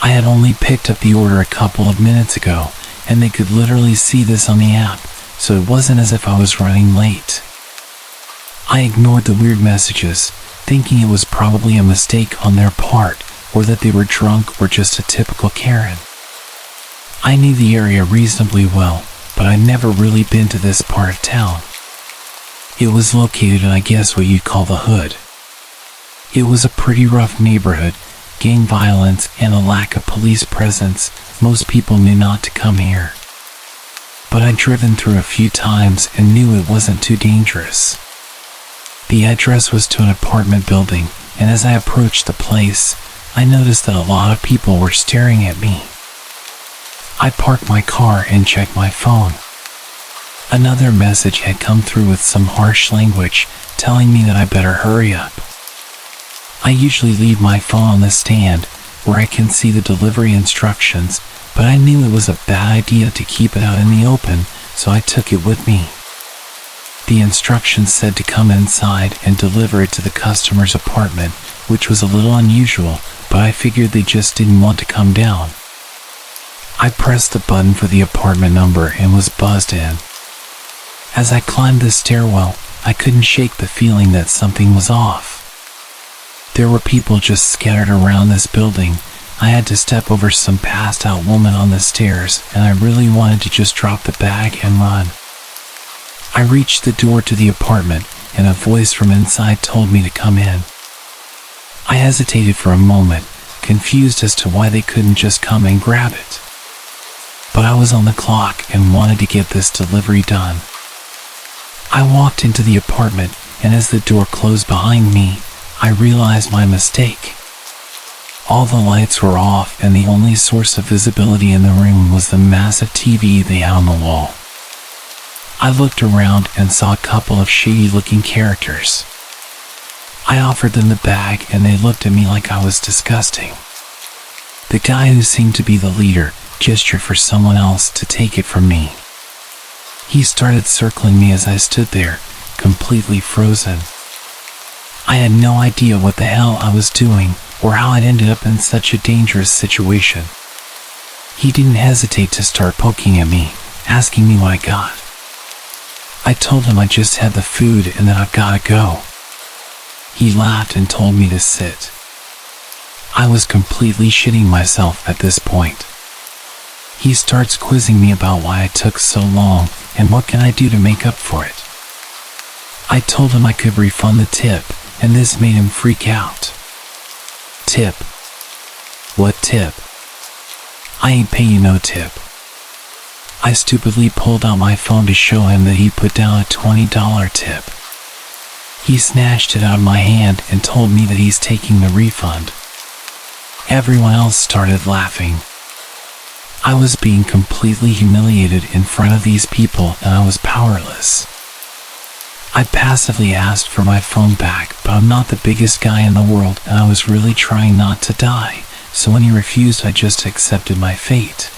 I had only picked up the order a couple of minutes ago, and they could literally see this on the app, so it wasn't as if I was running late. I ignored the weird messages, thinking it was probably a mistake on their part, or that they were drunk or just a typical Karen. I knew the area reasonably well, but I'd never really been to this part of town. It was located in, I guess, what you'd call the hood. It was a pretty rough neighborhood, gang violence and a lack of police presence. Most people knew not to come here. But I'd driven through a few times and knew it wasn't too dangerous. The address was to an apartment building, and as I approached the place, I noticed that a lot of people were staring at me. I parked my car and checked my phone. Another message had come through with some harsh language, telling me that I better hurry up. I usually leave my phone on the stand, where I can see the delivery instructions, but I knew it was a bad idea to keep it out in the open, so I took it with me. The instructions said to come inside and deliver it to the customer's apartment, which was a little unusual, but I figured they just didn't want to come down. I pressed the button for the apartment number and was buzzed in. As I climbed the stairwell, I couldn't shake the feeling that something was off. There were people just scattered around this building. I had to step over some passed out woman on the stairs, and I really wanted to just drop the bag and run. I reached the door to the apartment, and a voice from inside told me to come in. I hesitated for a moment, confused as to why they couldn't just come and grab it. But I was on the clock and wanted to get this delivery done. I walked into the apartment, and as the door closed behind me, I realized my mistake. All the lights were off, and the only source of visibility in the room was the massive TV they had on the wall. I looked around and saw a couple of shady-looking characters. I offered them the bag, and they looked at me like I was disgusting. The guy who seemed to be the leader gestured for someone else to take it from me. He started circling me as I stood there, completely frozen. I had no idea what the hell I was doing or how I'd ended up in such a dangerous situation. He didn't hesitate to start poking at me, asking me what I got. I told him I just had the food and that I've gotta go. He laughed and told me to sit. I was completely shitting myself at this point. He starts quizzing me about why I took so long and what can I do to make up for it. I told him I could refund the tip, and this made him freak out. Tip? What tip? I ain't paying you no tip. I stupidly pulled out my phone to show him that he put down a $20 tip. He snatched it out of my hand and told me that he's taking the refund. Everyone else started laughing. I was being completely humiliated in front of these people, and I was powerless. I passively asked for my phone back, but I'm not the biggest guy in the world, and I was really trying not to die, so when he refused, I just accepted my fate.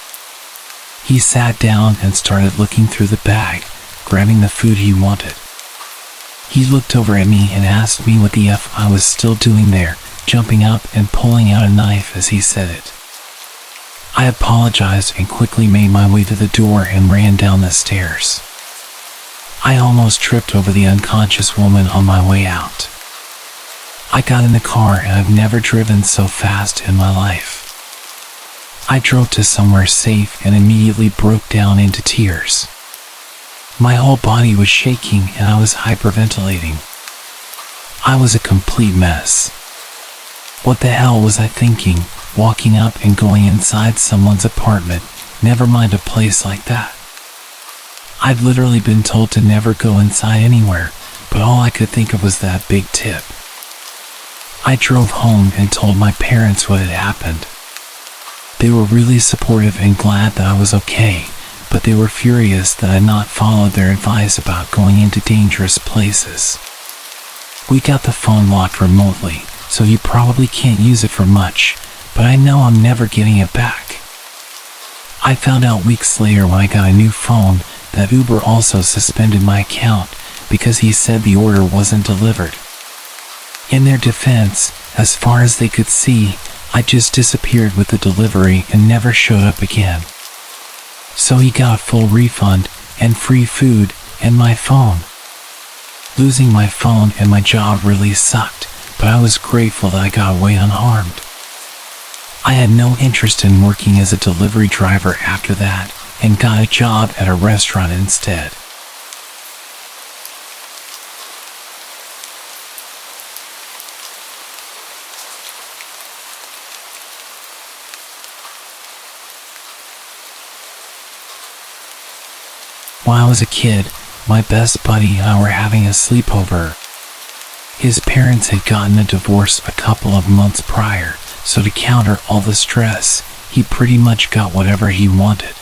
He sat down and started looking through the bag, grabbing the food he wanted. He looked over at me and asked me what the F I was still doing there, jumping up and pulling out a knife as he said it. I apologized and quickly made my way to the door and ran down the stairs. I almost tripped over the unconscious woman on my way out. I got in the car, and I've never driven so fast in my life. I drove to somewhere safe and immediately broke down into tears. My whole body was shaking and I was hyperventilating. I was a complete mess. What the hell was I thinking, walking up and going inside someone's apartment, never mind a place like that? I'd literally been told to never go inside anywhere, but all I could think of was that big tip. I drove home and told my parents what had happened. They were really supportive and glad that I was okay, but they were furious that I had not followed their advice about going into dangerous places. We got the phone locked remotely, so you probably can't use it for much, but I know I'm never getting it back. I found out weeks later when I got a new phone that Uber also suspended my account because he said the order wasn't delivered. In their defense, as far as they could see, I just disappeared with the delivery and never showed up again. So he got a full refund and free food and my phone. Losing my phone and my job really sucked, but I was grateful that I got away unharmed. I had no interest in working as a delivery driver after that and got a job at a restaurant instead. When I was a kid, my best buddy and I were having a sleepover. His parents had gotten a divorce a couple of months prior, so to counter all the stress, he pretty much got whatever he wanted.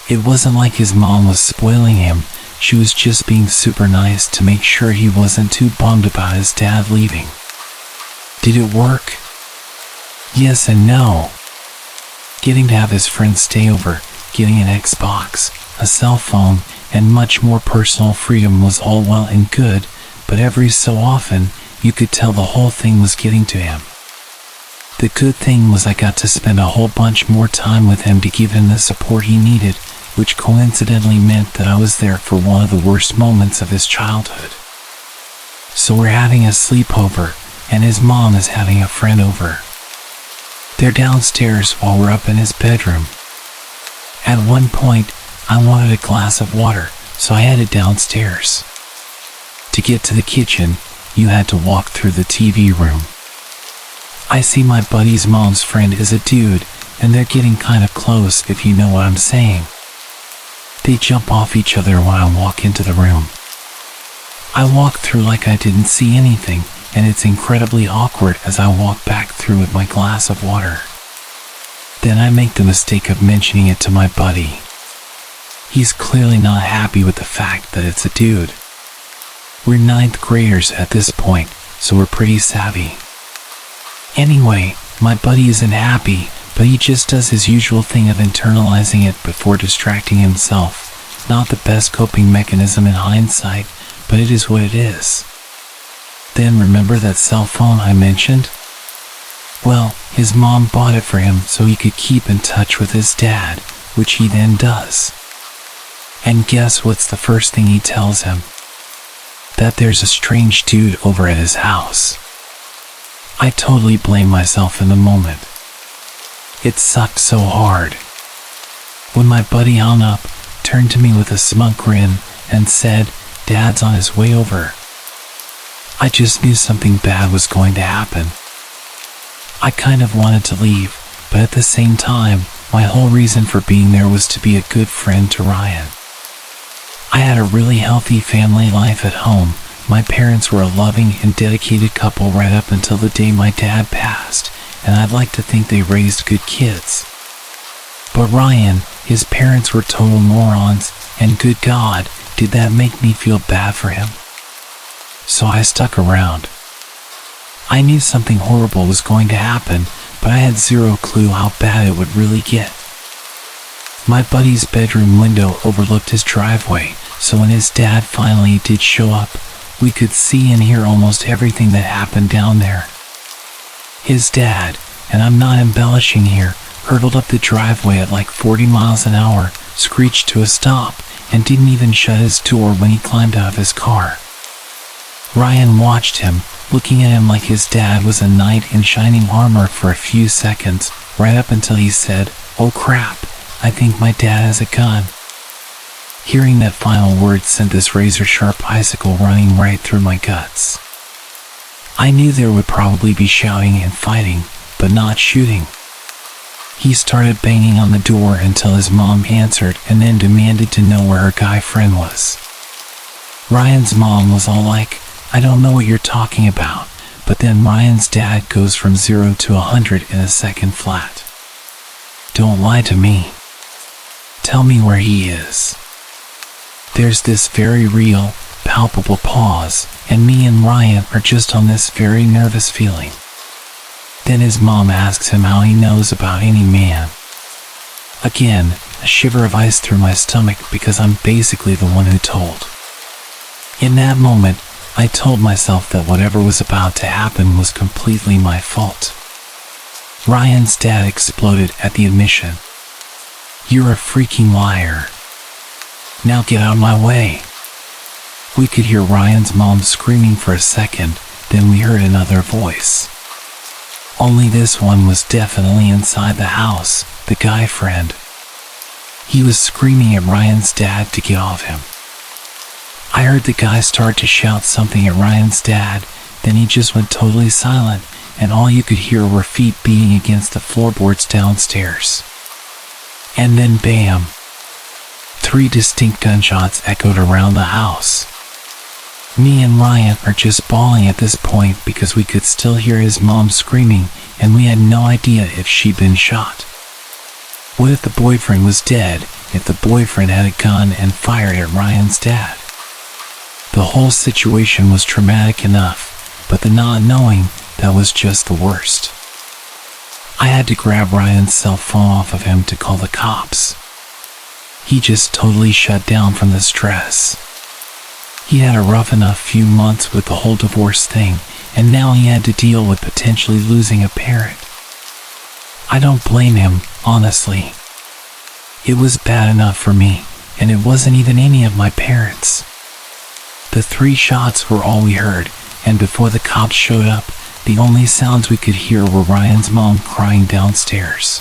It wasn't like his mom was spoiling him, she was just being super nice to make sure he wasn't too bummed about his dad leaving. Did it work? Yes and no. Getting to have his friends stay over, getting an Xbox, a cell phone, and much more personal freedom was all well and good, but every so often, you could tell the whole thing was getting to him. The good thing was I got to spend a whole bunch more time with him to give him the support he needed, which coincidentally meant that I was there for one of the worst moments of his childhood. So we're having a sleepover, and his mom is having a friend over. They're downstairs while we're up in his bedroom. At one point, I wanted a glass of water, so I headed downstairs. To get to the kitchen, you had to walk through the TV room. I see my buddy's mom's friend is a dude, and they're getting kinda close, if you know what I'm saying. They jump off each other when I walk into the room. I walk through like I didn't see anything, and it's incredibly awkward as I walk back through with my glass of water. Then I make the mistake of mentioning it to my buddy. He's clearly not happy with the fact that it's a dude. We're 9th graders at this point, so we're pretty savvy. Anyway, my buddy isn't happy, but he just does his usual thing of internalizing it before distracting himself. Not the best coping mechanism in hindsight, but it is what it is. Then remember that cell phone I mentioned? Well, his mom bought it for him so he could keep in touch with his dad, which he then does. And guess what's the first thing he tells him? That there's a strange dude over at his house. I totally blame myself in the moment. It sucked so hard. When my buddy hung up, turned to me with a smug grin, and said, "Dad's on his way over," I just knew something bad was going to happen. I kind of wanted to leave, but at the same time, my whole reason for being there was to be a good friend to Ryan. I had a really healthy family life at home. My parents were a loving and dedicated couple right up until the day my dad passed, and I'd like to think they raised good kids. But Ryan, his parents were total morons, and good God, did that make me feel bad for him. So I stuck around. I knew something horrible was going to happen, but I had zero clue how bad it would really get. My buddy's bedroom window overlooked his driveway, so when his dad finally did show up, we could see and hear almost everything that happened down there. His dad, and I'm not embellishing here, hurtled up the driveway at like 40 miles an hour, screeched to a stop, and didn't even shut his door when he climbed out of his car. Ryan watched him, looking at him like his dad was a knight in shining armor for a few seconds, right up until he said, "Oh crap, I think my dad has a gun." Hearing that final word sent this razor-sharp icicle running right through my guts. I knew there would probably be shouting and fighting, but not shooting. He started banging on the door until his mom answered and then demanded to know where her guy friend was. Ryan's mom was all like, "I don't know what you're talking about," but then Ryan's dad goes from 0 to 100 in a second flat. "Don't lie to me. Tell me where he is." There's this very real, palpable pause, and me and Ryan are just on this very nervous feeling. Then his mom asks him how he knows about any man. Again, a shiver of ice through my stomach because I'm basically the one who told. In that moment, I told myself that whatever was about to happen was completely my fault. Ryan's dad exploded at the admission. "You're a freaking liar. Now get out of my way." We could hear Ryan's mom screaming for a second, then we heard another voice. Only this one was definitely inside the house, the guy friend. He was screaming at Ryan's dad to get off him. I heard the guy start to shout something at Ryan's dad, then he just went totally silent, and all you could hear were feet beating against the floorboards downstairs. And then bam! 3 distinct gunshots echoed around the house. Me and Ryan are just bawling at this point because we could still hear his mom screaming, and we had no idea if she'd been shot. What if the boyfriend was dead, if the boyfriend had a gun and fired at Ryan's dad? The whole situation was traumatic enough, but the not knowing, that was just the worst. I had to grab Ryan's cell phone off of him to call the cops. He just totally shut down from the stress. He had a rough enough few months with the whole divorce thing, and now he had to deal with potentially losing a parent. I don't blame him, honestly. It was bad enough for me, and it wasn't even any of my parents. The 3 shots were all we heard, and before the cops showed up, the only sounds we could hear were Ryan's mom crying downstairs.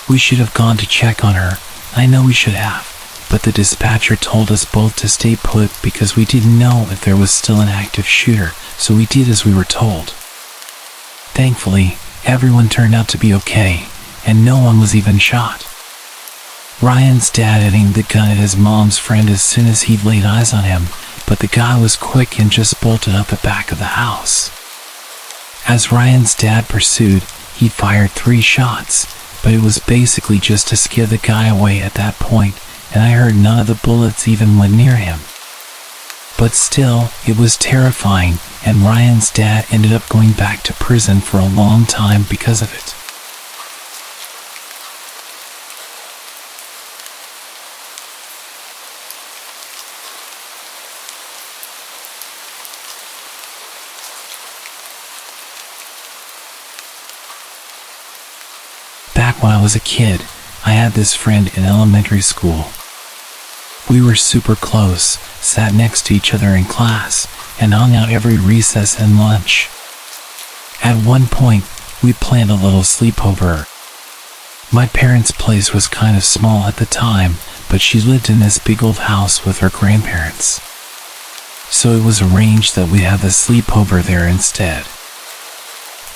We should have gone to check on her. I know we should have, but the dispatcher told us both to stay put because we didn't know if there was still an active shooter, so we did as we were told. Thankfully, everyone turned out to be okay, and no one was even shot. Ryan's dad had aimed the gun at his mom's friend as soon as he'd laid eyes on him, but the guy was quick and just bolted out the back of the house. As Ryan's dad pursued, he fired 3 shots, but it was basically just to scare the guy away at that point, and I heard none of the bullets even went near him. But still, it was terrifying, and Ryan's dad ended up going back to prison for a long time because of it. Back when I was a kid, I had this friend in elementary school. We were super close, sat next to each other in class, and hung out every recess and lunch. At one point, we planned a little sleepover. My parents' place was kind of small at the time, but she lived in this big old house with her grandparents. So it was arranged that we'd have the sleepover there instead.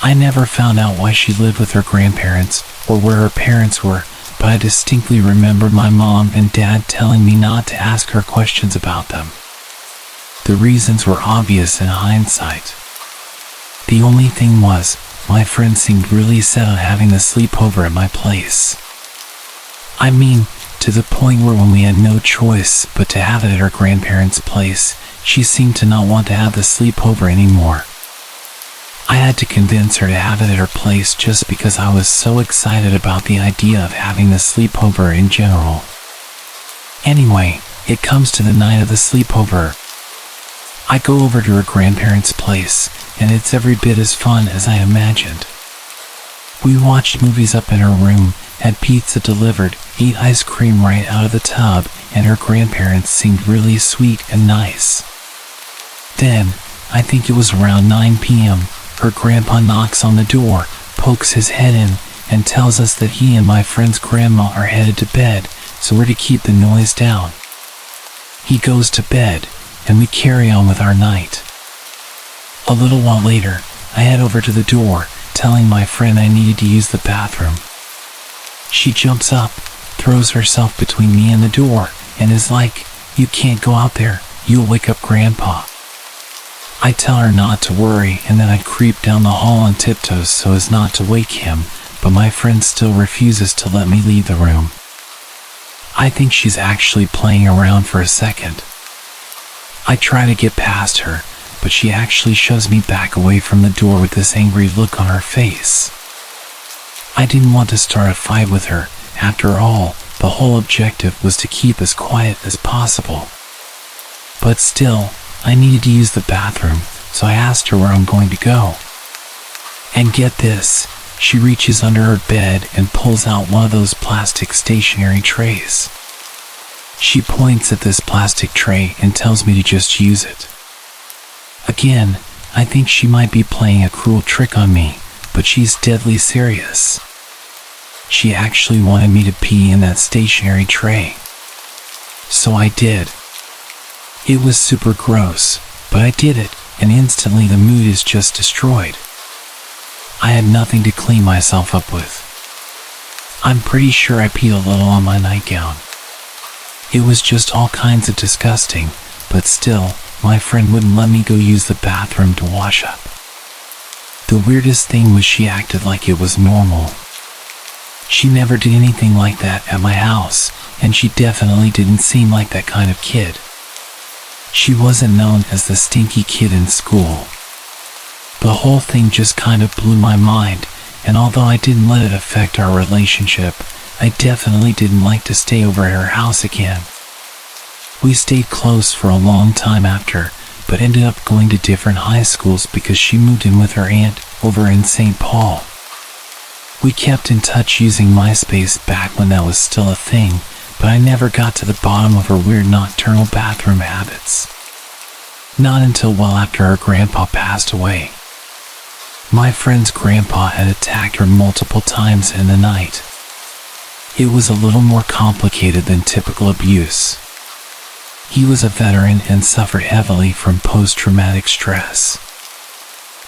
I never found out why she lived with her grandparents or where her parents were, but I distinctly remember my mom and dad telling me not to ask her questions about them. The reasons were obvious in hindsight. The only thing was, my friend seemed really set on having the sleepover at my place. I mean, to the point where when we had no choice but to have it at her grandparents' place, she seemed to not want to have the sleepover anymore. I had to convince her to have it at her place just because I was so excited about the idea of having the sleepover in general. Anyway, it comes to the night of the sleepover. I go over to her grandparents' place, and it's every bit as fun as I imagined. We watched movies up in her room, had pizza delivered, ate ice cream right out of the tub, and her grandparents seemed really sweet and nice. Then, I think it was around 9 p.m., her grandpa knocks on the door, pokes his head in, and tells us that he and my friend's grandma are headed to bed, so we're to keep the noise down. He goes to bed, and we carry on with our night. A little while later, I head over to the door, telling my friend I needed to use the bathroom. She jumps up, throws herself between me and the door, and is like, "You can't go out there, you'll wake up Grandpa." I tell her not to worry, and then I creep down the hall on tiptoes so as not to wake him, but my friend still refuses to let me leave the room. I think she's actually playing around for a second. I try to get past her, but she actually shoves me back away from the door with this angry look on her face. I didn't want to start a fight with her. After all, the whole objective was to keep as quiet as possible. But still, I needed to use the bathroom, so I asked her where I'm going to go. And get this, she reaches under her bed and pulls out one of those plastic stationery trays. She points at this plastic tray and tells me to just use it. Again, I think she might be playing a cruel trick on me, but she's deadly serious. She actually wanted me to pee in that stationery tray. So I did. It was super gross, but I did it, and instantly the mood is just destroyed. I had nothing to clean myself up with. I'm pretty sure I peed a little on my nightgown. It was just all kinds of disgusting, but still, my friend wouldn't let me go use the bathroom to wash up. The weirdest thing was she acted like it was normal. She never did anything like that at my house, and she definitely didn't seem like that kind of kid. She wasn't known as the stinky kid in school. The whole thing just kind of blew my mind, and although I didn't let it affect our relationship, I definitely didn't like to stay over at her house again. We stayed close for a long time after, but ended up going to different high schools because she moved in with her aunt over in St. Paul. We kept in touch using MySpace back when that was still a thing, but I never got to the bottom of her weird nocturnal bathroom habits. Not until well after her grandpa passed away. My friend's grandpa had attacked her multiple times in the night. It was a little more complicated than typical abuse. He was a veteran and suffered heavily from post-traumatic stress.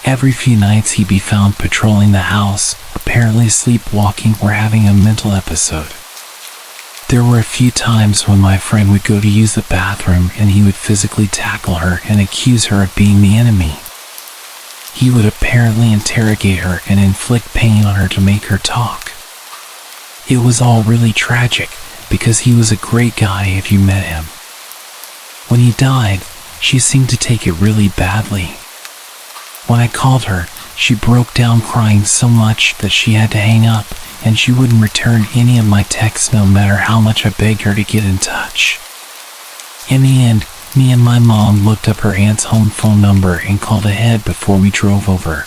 Every few nights he'd be found patrolling the house, apparently sleepwalking or having a mental episode. There were a few times when my friend would go to use the bathroom and he would physically tackle her and accuse her of being the enemy. He would apparently interrogate her and inflict pain on her to make her talk. It was all really tragic because he was a great guy if you met him. When he died, she seemed to take it really badly. When I called her, she broke down crying so much that she had to hang up, and she wouldn't return any of my texts no matter how much I begged her to get in touch. In the end, me and my mom looked up her aunt's home phone number and called ahead before we drove over.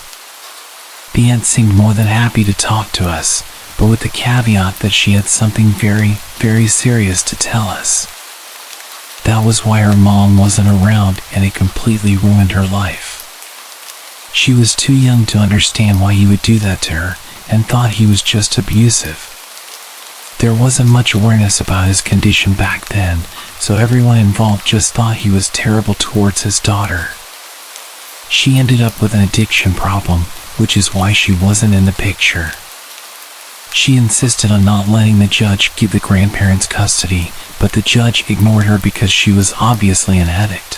The aunt seemed more than happy to talk to us, but with the caveat that she had something very, very serious to tell us. That was why her mom wasn't around, and it completely ruined her life. She was too young to understand why he would do that to her, and thought he was just abusive. There wasn't much awareness about his condition back then, so everyone involved just thought he was terrible towards his daughter. She ended up with an addiction problem, which is why she wasn't in the picture. She insisted on not letting the judge give the grandparents custody, but the judge ignored her because she was obviously an addict.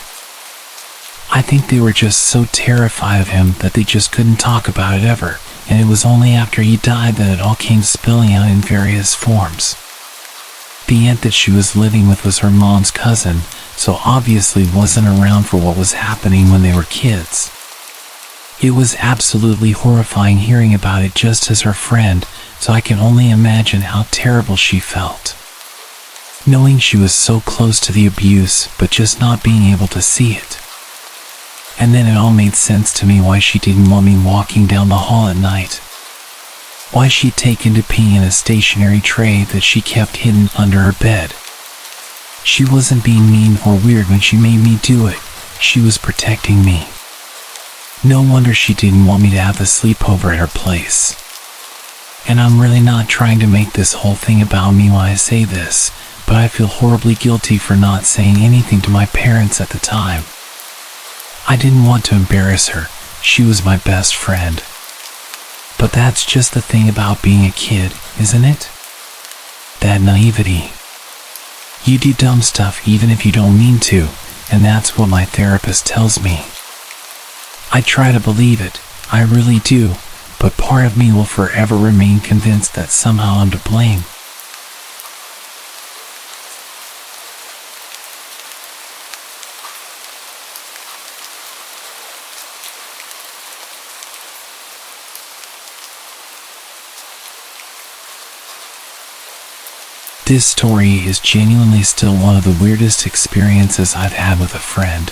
I think they were just so terrified of him that they just couldn't talk about it ever, and it was only after he died that it all came spilling out in various forms. The aunt that she was living with was her mom's cousin, so obviously wasn't around for what was happening when they were kids. It was absolutely horrifying hearing about it just as her friend, so I can only imagine how terrible she felt. Knowing she was so close to the abuse, but just not being able to see it. And then it all made sense to me why she didn't want me walking down the hall at night. Why she'd taken to peeing in a stationary tray that she kept hidden under her bed. She wasn't being mean or weird when she made me do it. She was protecting me. No wonder she didn't want me to have the sleepover at her place. And I'm really not trying to make this whole thing about me when I say this, but I feel horribly guilty for not saying anything to my parents at the time. I didn't want to embarrass her. She was my best friend. But that's just the thing about being a kid, isn't it? That naivety. You do dumb stuff even if you don't mean to, and that's what my therapist tells me. I try to believe it, I really do, but part of me will forever remain convinced that somehow I'm to blame. This story is genuinely still one of the weirdest experiences I've had with a friend.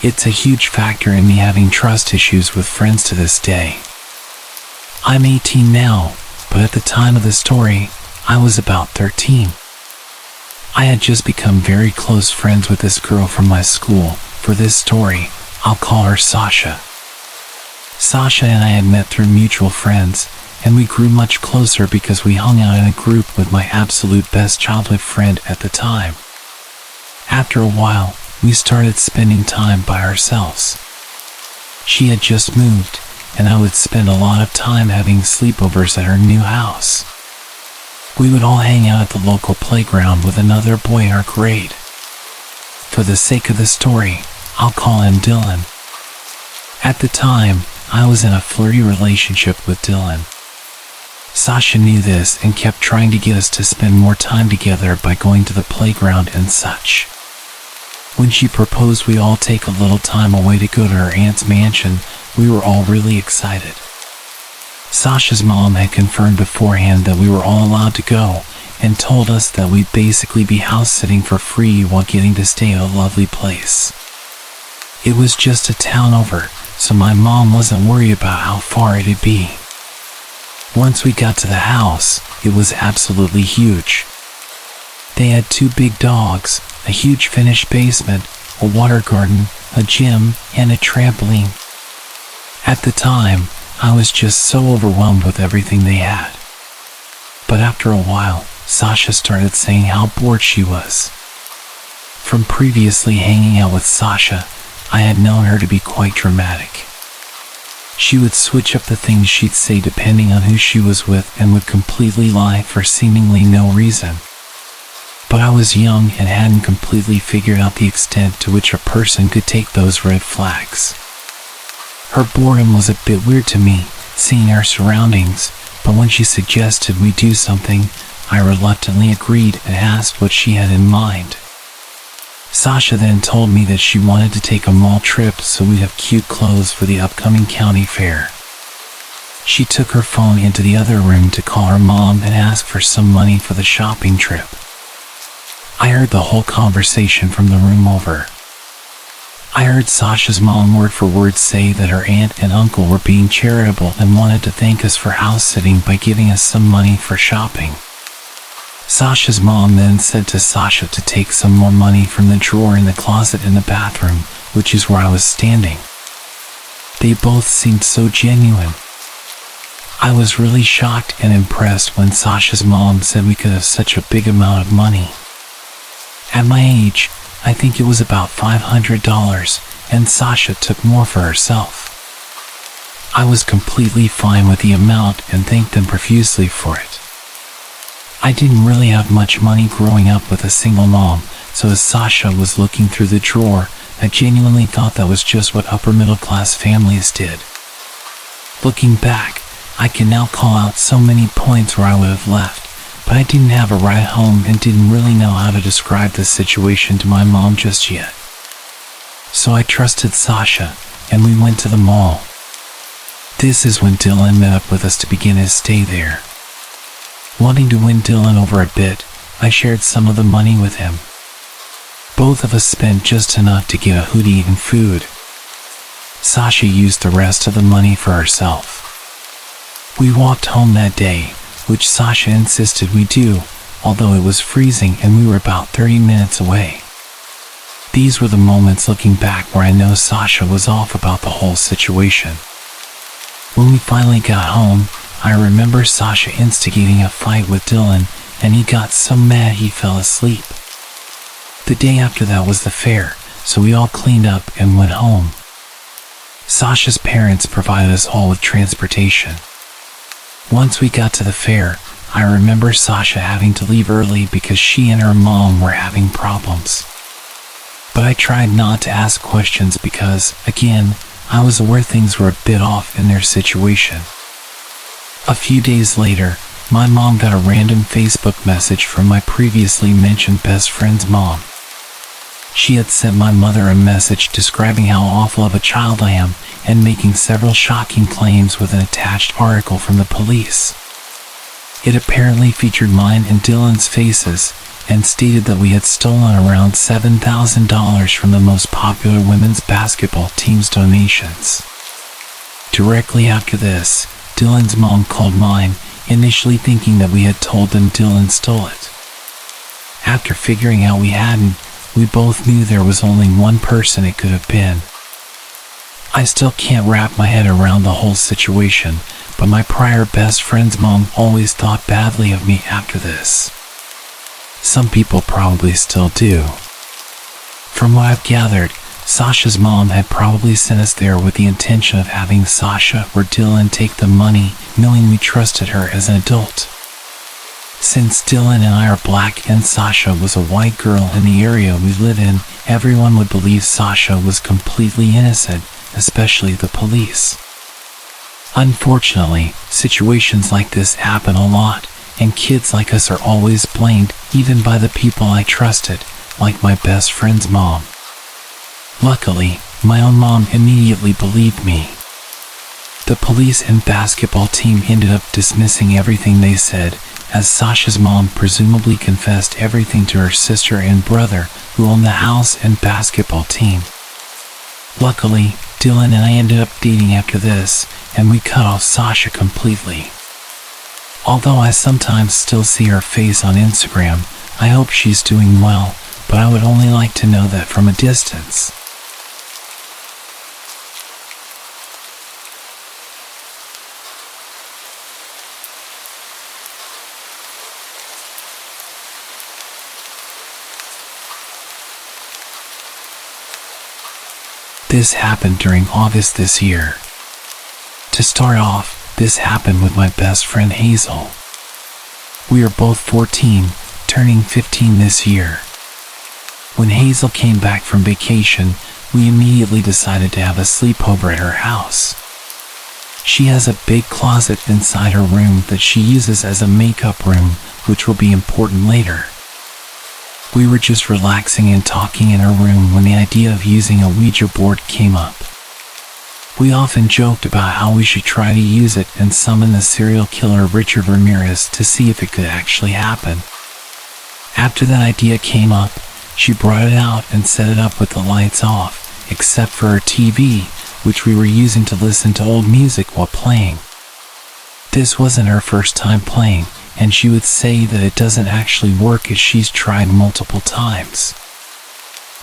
It's a huge factor in me having trust issues with friends to this day. I'm 18 now, but at the time of the story, I was about 13. I had just become very close friends with this girl from my school. For this story, I'll call her Sasha. Sasha and I had met through mutual friends, and we grew much closer because we hung out in a group with my absolute best childhood friend at the time. After a while, we started spending time by ourselves. She had just moved, and I would spend a lot of time having sleepovers at her new house. We would all hang out at the local playground with another boy in our grade. For the sake of the story, I'll call him Dylan. At the time, I was in a flirty relationship with Dylan. Sasha knew this and kept trying to get us to spend more time together by going to the playground and such. When she proposed we all take a little time away to go to her aunt's mansion, we were all really excited. Sasha's mom had confirmed beforehand that we were all allowed to go, and told us that we'd basically be house sitting for free while getting to stay at a lovely place. It was just a town over, so my mom wasn't worried about how far it'd be. Once we got to the house, it was absolutely huge. They had 2 big dogs, a huge finished basement, a water garden, a gym, and a trampoline. At the time, I was just so overwhelmed with everything they had. But after a while, Sasha started saying how bored she was. From previously hanging out with Sasha, I had known her to be quite dramatic. She would switch up the things she'd say depending on who she was with and would completely lie for seemingly no reason. But I was young and hadn't completely figured out the extent to which a person could take those red flags. Her boredom was a bit weird to me, seeing our surroundings, but when she suggested we do something, I reluctantly agreed and asked what she had in mind. Sasha then told me that she wanted to take a mall trip so we'd have cute clothes for the upcoming county fair. She took her phone into the other room to call her mom and ask for some money for the shopping trip. I heard the whole conversation from the room over. I heard Sasha's mom word for word say that her aunt and uncle were being charitable and wanted to thank us for house sitting by giving us some money for shopping. Sasha's mom then said to Sasha to take some more money from the drawer in the closet in the bathroom, which is where I was standing. They both seemed so genuine. I was really shocked and impressed when Sasha's mom said we could have such a big amount of money. At my age, I think it was about $500, and Sasha took more for herself. I was completely fine with the amount and thanked them profusely for it. I didn't really have much money growing up with a single mom, so as Sasha was looking through the drawer, I genuinely thought that was just what upper middle class families did. Looking back, I can now call out so many points where I would have left, but I didn't have a ride home and didn't really know how to describe the situation to my mom just yet. So I trusted Sasha, and we went to the mall. This is when Dylan met up with us to begin his stay there. Wanting to win Dylan over a bit, I shared some of the money with him. Both of us spent just enough to get a hoodie and food. Sasha used the rest of the money for herself. We walked home that day, which Sasha insisted we do, although it was freezing and we were about 30 minutes away. These were the moments looking back where I know Sasha was off about the whole situation. When we finally got home, I remember Sasha instigating a fight with Dylan, and he got so mad he fell asleep. The day after that was the fair, so we all cleaned up and went home. Sasha's parents provided us all with transportation. Once we got to the fair, I remember Sasha having to leave early because she and her mom were having problems. But I tried not to ask questions because, again, I was aware things were a bit off in their situation. A few days later, my mom got a random Facebook message from my previously mentioned best friend's mom. She had sent my mother a message describing how awful of a child I am and making several shocking claims with an attached article from the police. It apparently featured mine and Dylan's faces and stated that we had stolen around $7,000 from the most popular women's basketball team's donations. Directly after this, Dylan's mom called mine, initially thinking that we had told them Dylan stole it. After figuring out we hadn't, we both knew there was only one person it could have been. I still can't wrap my head around the whole situation, but my prior best friend's mom always thought badly of me after this. Some people probably still do. From what I've gathered, Sasha's mom had probably sent us there with the intention of having Sasha or Dylan take the money, knowing we trusted her as an adult. Since Dylan and I are black and Sasha was a white girl in the area we live in, everyone would believe Sasha was completely innocent, especially the police. Unfortunately, situations like this happen a lot, and kids like us are always blamed, even by the people I trusted, like my best friend's mom. Luckily, my own mom immediately believed me. The police and basketball team ended up dismissing everything they said, as Sasha's mom presumably confessed everything to her sister and brother, who owned the house and basketball team. Luckily, Dylan and I ended up dating after this, and we cut off Sasha completely. Although I sometimes still see her face on Instagram, I hope she's doing well, but I would only like to know that from a distance. This happened during August this year. start off, this happened with my best friend Hazel. We are both 14, turning 15 this year. When Hazel came back from vacation, we immediately decided to have a sleepover at her house. She has a big closet inside her room that she uses as a makeup room, which will be important later. We were just relaxing and talking in her room when the idea of using a Ouija board came up. We often joked about how we should try to use it and summon the serial killer Richard Ramirez to see if it could actually happen. After that idea came up, she brought it out and set it up with the lights off, except for her TV, which we were using to listen to old music while playing. This wasn't her first time playing, and she would say that it doesn't actually work as she's tried multiple times.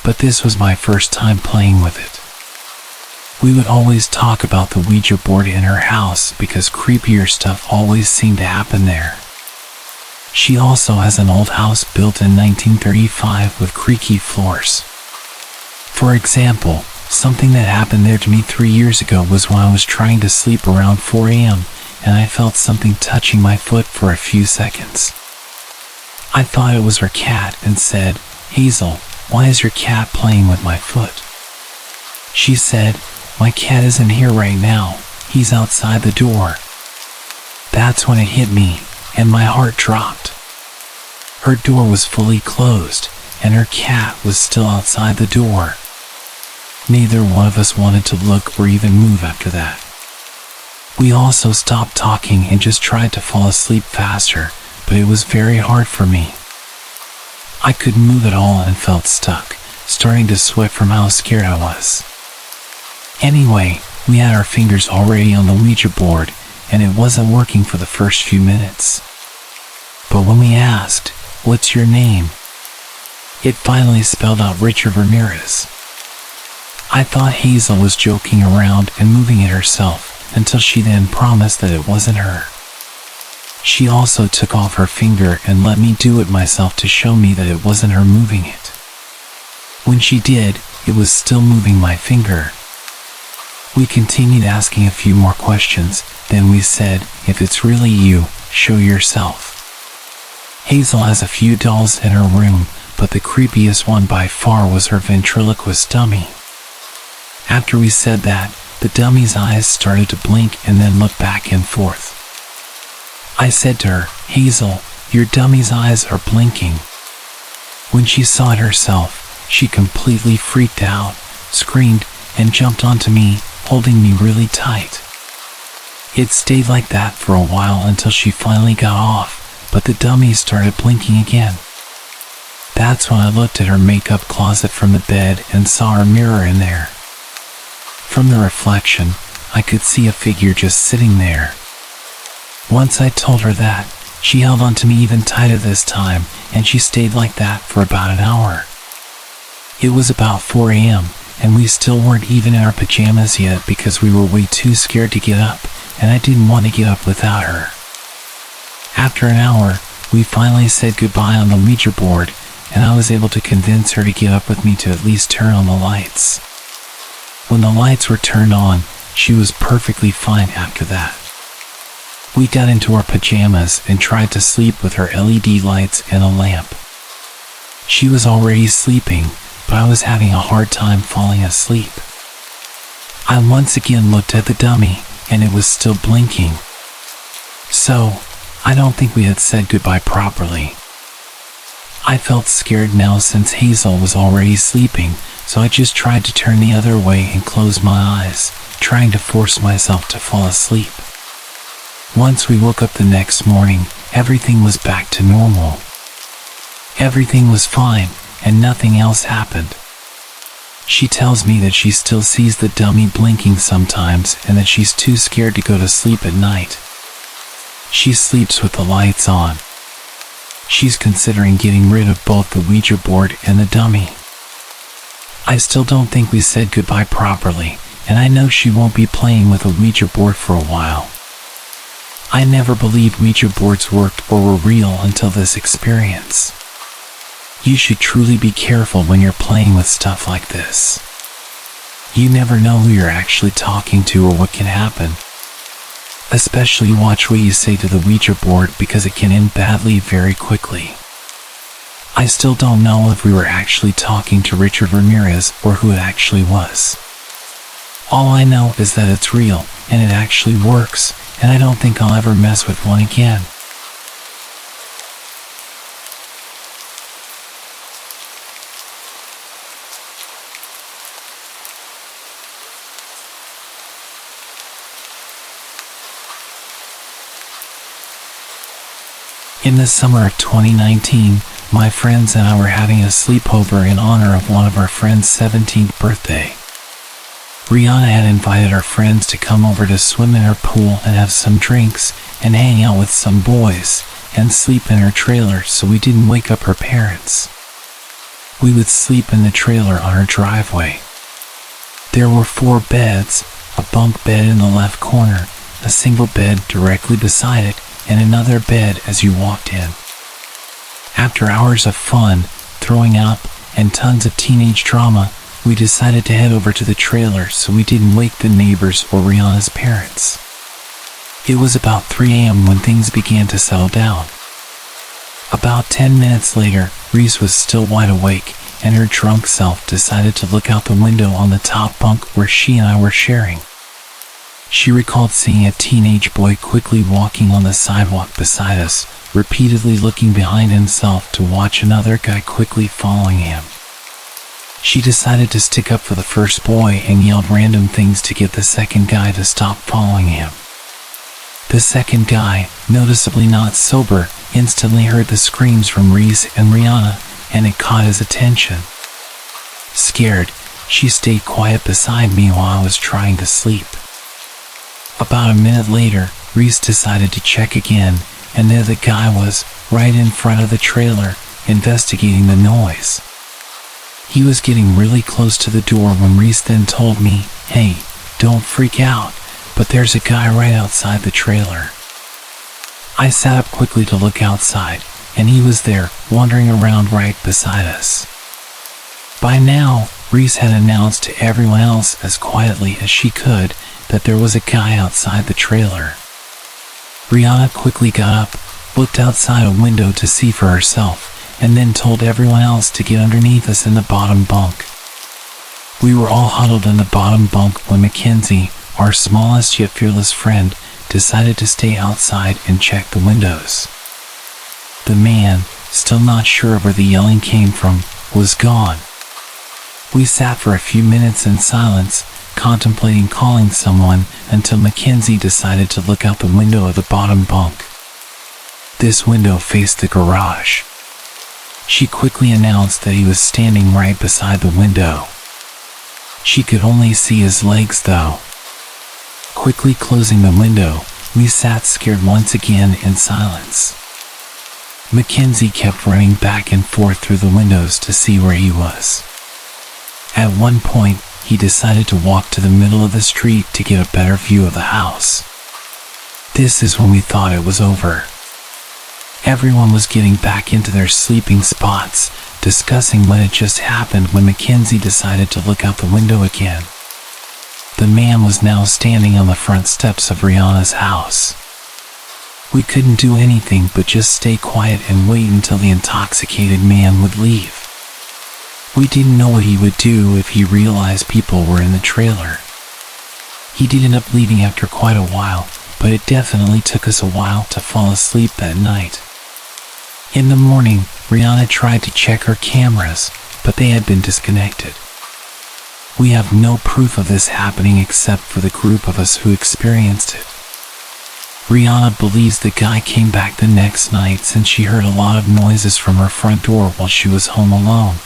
But this was my first time playing with it. We would always talk about the Ouija board in her house because creepier stuff always seemed to happen there. She also has an old house built in 1935 with creaky floors. For example, something that happened there to me 3 years ago was when I was trying to sleep around 4 a.m. and I felt something touching my foot for a few seconds. I thought it was her cat and said, "Hazel, why is your cat playing with my foot?" She said, "My cat isn't here right now, he's outside the door." That's when it hit me, and my heart dropped. Her door was fully closed, and her cat was still outside the door. Neither one of us wanted to look or even move after that. We also stopped talking and just tried to fall asleep faster, but it was very hard for me. I couldn't move at all and felt stuck, starting to sweat from how scared I was. Anyway, we had our fingers already on the Ouija board, and it wasn't working for the first few minutes. But when we asked, "What's your name?" it finally spelled out Richard Ramirez. I thought Hazel was joking around and moving it herself, until she then promised that it wasn't her. She also took off her finger and let me do it myself to show me that it wasn't her moving it. When she did, it was still moving my finger. We continued asking a few more questions, then we said, "If it's really you, show yourself." Hazel has a few dolls in her room, but the creepiest one by far was her ventriloquist dummy. After we said that, the dummy's eyes started to blink and then look back and forth. I said to her, "Hazel, your dummy's eyes are blinking." When she saw it herself, she completely freaked out, screamed, and jumped onto me, holding me really tight. It stayed like that for a while until she finally got off, but the dummy started blinking again. That's when I looked at her makeup closet from the bed and saw her mirror in there. From the reflection, I could see a figure just sitting there. Once I told her that, she held on to me even tighter this time, and she stayed like that for about an hour. It was about 4 a.m., and we still weren't even in our pajamas yet because we were way too scared to get up, and I didn't want to get up without her. After an hour, we finally said goodbye on the Ouija board, and I was able to convince her to get up with me to at least turn on the lights. When the lights were turned on, she was perfectly fine after that. We got into our pajamas and tried to sleep with her LED lights and a lamp. She was already sleeping, but I was having a hard time falling asleep. I once again looked at the dummy, and it was still blinking. So, I don't think we had said goodbye properly. I felt scared now since Hazel was already sleeping, so I just tried to turn the other way and close my eyes, trying to force myself to fall asleep. Once we woke up the next morning, everything was back to normal. Everything was fine, and nothing else happened. She tells me that she still sees the dummy blinking sometimes and that she's too scared to go to sleep at night. She sleeps with the lights on. She's considering getting rid of both the Ouija board and the dummy. I still don't think we said goodbye properly, and I know she won't be playing with a Ouija board for a while. I never believed Ouija boards worked or were real until this experience. You should truly be careful when you're playing with stuff like this. You never know who you're actually talking to or what can happen. Especially watch what you say to the Ouija board because it can end badly very quickly. I still don't know if we were actually talking to Richard Ramirez or who it actually was. All I know is that it's real, and it actually works, and I don't think I'll ever mess with one again. In the summer of 2019, my friends and I were having a sleepover in honor of one of our friends' 17th birthday. Rihanna had invited our friends to come over to swim in her pool and have some drinks and hang out with some boys and sleep in her trailer so we didn't wake up her parents. We would sleep in the trailer on her driveway. There were 4 beds, a bunk bed in the left corner, a single bed directly beside it, and another bed as you walked in. After hours of fun, throwing up, and tons of teenage drama, we decided to head over to the trailer so we didn't wake the neighbors or Rihanna's parents. It was about 3 a.m. when things began to settle down. About 10 minutes later, Reese was still wide awake, and her drunk self decided to look out the window on the top bunk where she and I were sharing. She recalled seeing a teenage boy quickly walking on the sidewalk beside us, repeatedly looking behind himself to watch another guy quickly following him. She decided to stick up for the first boy and yelled random things to get the second guy to stop following him. The second guy, noticeably not sober, instantly heard the screams from Reese and Rihanna, and it caught his attention. Scared, she stayed quiet beside me while I was trying to sleep. About a minute later, Reese decided to check again, and there the guy was, right in front of the trailer, investigating the noise. He was getting really close to the door when Reese then told me, "Hey, don't freak out, but there's a guy right outside the trailer." I sat up quickly to look outside, and he was there, wandering around right beside us. By now, Reese had announced to everyone else as quietly as she could that there was a guy outside the trailer. Rihanna quickly got up, looked outside a window to see for herself, and then told everyone else to get underneath us in the bottom bunk. We were all huddled in the bottom bunk when Mackenzie, our smallest yet fearless friend, decided to stay outside and check the windows. The man, still not sure where the yelling came from, was gone. We sat for a few minutes in silence, contemplating calling someone until Mackenzie decided to look out the window of the bottom bunk. This window faced the garage. She quickly announced that he was standing right beside the window. She could only see his legs though. Quickly closing the window, we sat scared once again in silence. Mackenzie kept running back and forth through the windows to see where he was. At one point, he decided to walk to the middle of the street to get a better view of the house. This is when we thought it was over. Everyone was getting back into their sleeping spots, discussing what had just happened when Mackenzie decided to look out the window again. The man was now standing on the front steps of Rihanna's house. We couldn't do anything but just stay quiet and wait until the intoxicated man would leave. We didn't know what he would do if he realized people were in the trailer. He did end up leaving after quite a while, but it definitely took us a while to fall asleep that night. In the morning, Rihanna tried to check her cameras, but they had been disconnected. We have no proof of this happening except for the group of us who experienced it. Rihanna believes the guy came back the next night since she heard a lot of noises from her front door while she was home alone.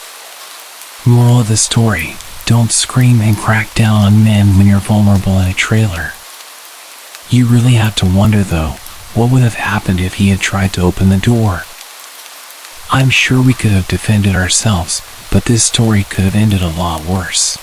Moral of the story: don't scream and crack down on men when you're vulnerable in a trailer. You really have to wonder though, what would have happened if he had tried to open the door? I'm sure we could have defended ourselves, but this story could have ended a lot worse.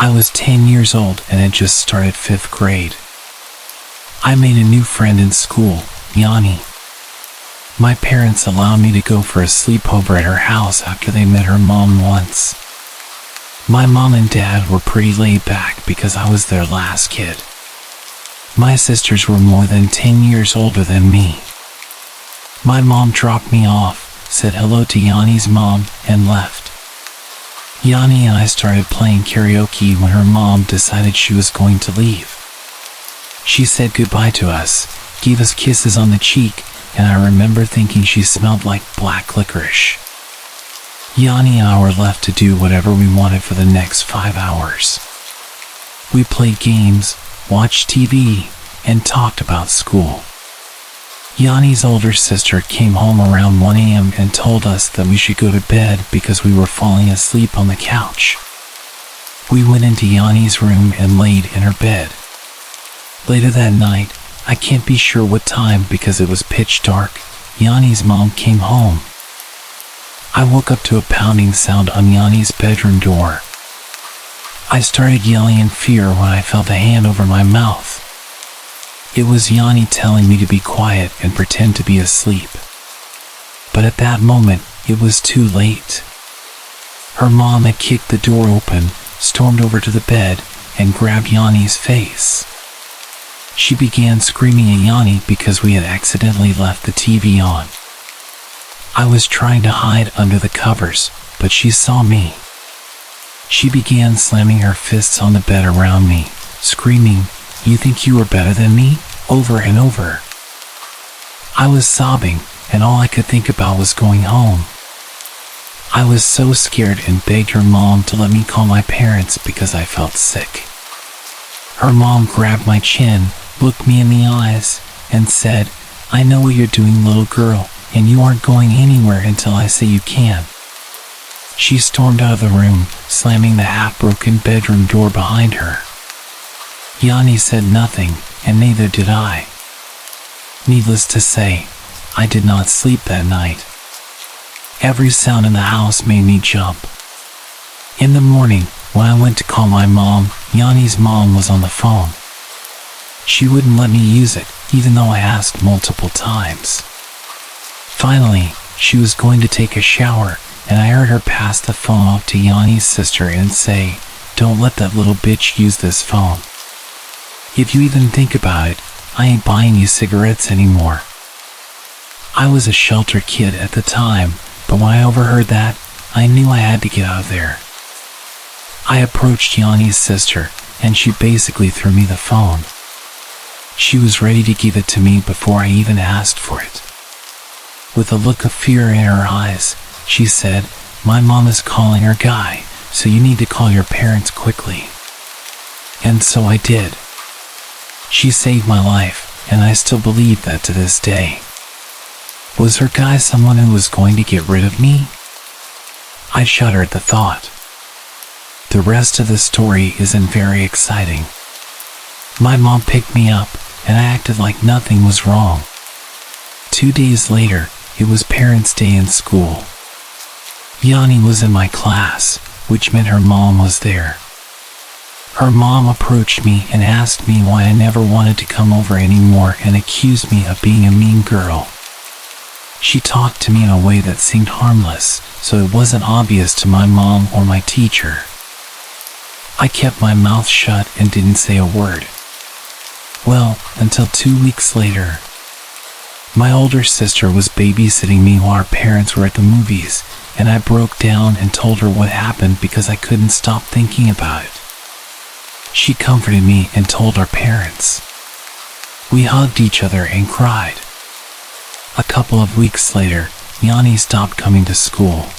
I was 10 years old and had just started 5th grade. I made a new friend in school, Yanni. My parents allowed me to go for a sleepover at her house after they met her mom once. My mom and dad were pretty laid back because I was their last kid. My sisters were more than 10 years older than me. My mom dropped me off, said hello to Yanni's mom, and left. Yanni and I started playing karaoke when her mom decided she was going to leave. She said goodbye to us, gave us kisses on the cheek, and I remember thinking she smelled like black licorice. Yanni and I were left to do whatever we wanted for the next 5 hours. We played games, watched TV, and talked about school. Yanni's older sister came home around 1 a.m. and told us that we should go to bed because we were falling asleep on the couch. We went into Yanni's room and laid in her bed. Later that night, I can't be sure what time because it was pitch dark, Yanni's mom came home. I woke up to a pounding sound on Yanni's bedroom door. I started yelling in fear when I felt a hand over my mouth. It was Yanni telling me to be quiet and pretend to be asleep. But at that moment, it was too late. Her mom had kicked the door open, stormed over to the bed, and grabbed Yanni's face. She began screaming at Yanni because we had accidentally left the TV on. I was trying to hide under the covers, but she saw me. She began slamming her fists on the bed around me, screaming, "You think you are better than me?" over and over. I was sobbing, and all I could think about was going home. I was so scared and begged her mom to let me call my parents because I felt sick. Her mom grabbed my chin, looked me in the eyes, and said, "I know what you're doing, little girl, and you aren't going anywhere until I say you can." She stormed out of the room, slamming the half-broken bedroom door behind her. Yanni said nothing, and neither did I. Needless to say, I did not sleep that night. Every sound in the house made me jump. In the morning, when I went to call my mom, Yanni's mom was on the phone. She wouldn't let me use it, even though I asked multiple times. Finally, she was going to take a shower, and I heard her pass the phone off to Yanni's sister and say, "Don't let that little bitch use this phone. If you even think about it, I ain't buying you cigarettes anymore." I was a sheltered kid at the time, but when I overheard that, I knew I had to get out of there. I approached Yanni's sister, and she basically threw me the phone. She was ready to give it to me before I even asked for it. With a look of fear in her eyes, she said, "My mom is calling her guy, so you need to call your parents quickly." And so I did. She saved my life, and I still believe that to this day. Was her guy someone who was going to get rid of me? I shudder at the thought. The rest of the story isn't very exciting. My mom picked me up, and I acted like nothing was wrong. 2 days later, it was Parents' Day in school. Yanni was in my class, which meant her mom was there. Her mom approached me and asked me why I never wanted to come over anymore and accused me of being a mean girl. She talked to me in a way that seemed harmless, so it wasn't obvious to my mom or my teacher. I kept my mouth shut and didn't say a word. Well, until 2 weeks later. My older sister was babysitting me while our parents were at the movies, and I broke down and told her what happened because I couldn't stop thinking about it. She comforted me and told our parents. We hugged each other and cried. A couple of weeks later, Yanni stopped coming to school.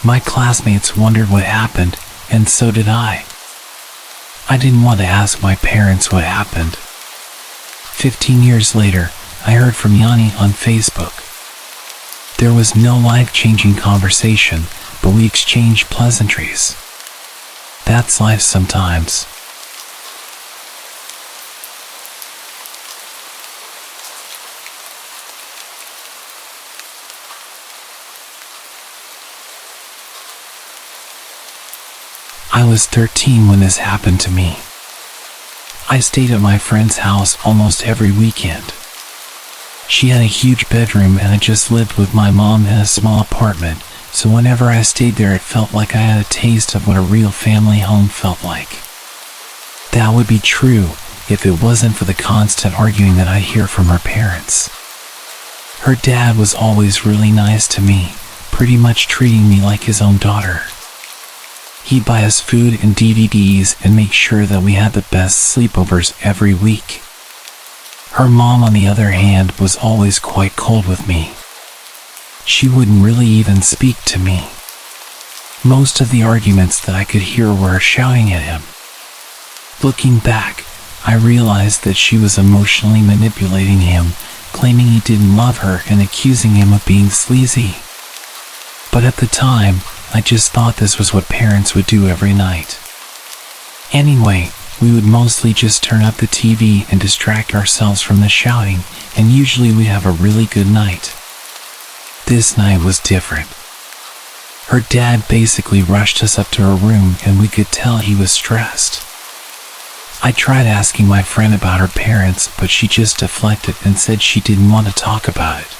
My classmates wondered what happened, and so did I. I didn't want to ask my parents what happened. 15 years later, I heard from Yanni on Facebook. There was no life-changing conversation, but we exchanged pleasantries. That's life sometimes. I was 13 when this happened to me. I stayed at my friend's house almost every weekend. She had a huge bedroom and I just lived with my mom in a small apartment, so whenever I stayed there it felt like I had a taste of what a real family home felt like. That would be true if it wasn't for the constant arguing that I hear from her parents. Her dad was always really nice to me, pretty much treating me like his own daughter. He'd buy us food and DVDs and make sure that we had the best sleepovers every week. Her mom, on the other hand, was always quite cold with me. She wouldn't really even speak to me. Most of the arguments that I could hear were her shouting at him. Looking back, I realized that she was emotionally manipulating him, claiming he didn't love her and accusing him of being sleazy. But at the time, I just thought this was what parents would do every night. Anyway, we would mostly just turn up the TV and distract ourselves from the shouting, and usually we'd have a really good night. This night was different. Her dad basically rushed us up to her room and we could tell he was stressed. I tried asking my friend about her parents, but she just deflected and said she didn't want to talk about it.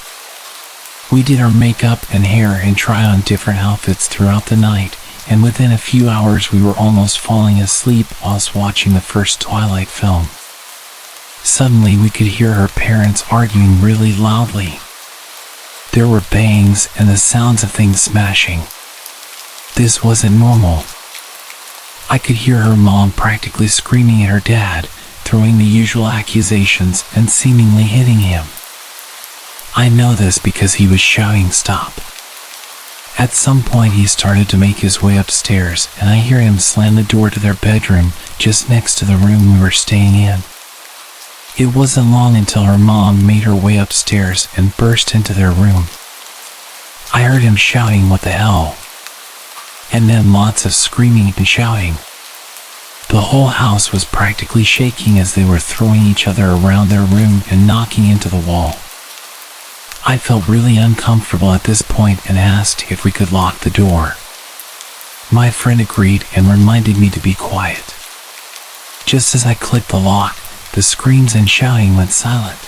We did our makeup and hair and tried on different outfits throughout the night, and within a few hours we were almost falling asleep whilst watching the first Twilight film. Suddenly we could hear her parents arguing really loudly. There were bangs and the sounds of things smashing. This wasn't normal. I could hear her mom practically screaming at her dad, throwing the usual accusations and seemingly hitting him. I know this because he was shouting stop. At some point he started to make his way upstairs and I hear him slam the door to their bedroom just next to the room we were staying in. It wasn't long until her mom made her way upstairs and burst into their room. I heard him shouting, "What the hell?" and then lots of screaming and shouting. The whole house was practically shaking as they were throwing each other around their room and knocking into the wall. I felt really uncomfortable at this point and asked if we could lock the door. My friend agreed and reminded me to be quiet. Just as I clicked the lock, the screams and shouting went silent.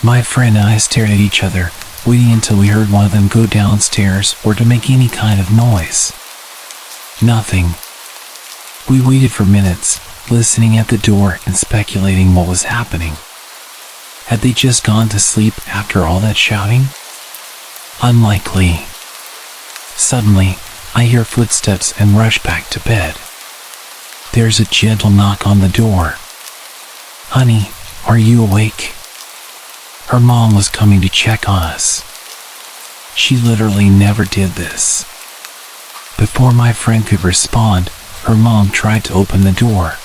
My friend and I stared at each other, waiting until we heard one of them go downstairs or to make any kind of noise. Nothing. We waited for minutes, listening at the door and speculating what was happening. Had they just gone to sleep after all that shouting? Unlikely. Suddenly, I hear footsteps and rush back to bed. There's a gentle knock on the door. "Honey, are you awake?" Her mom was coming to check on us. She literally never did this. Before my friend could respond, her mom tried to open the door.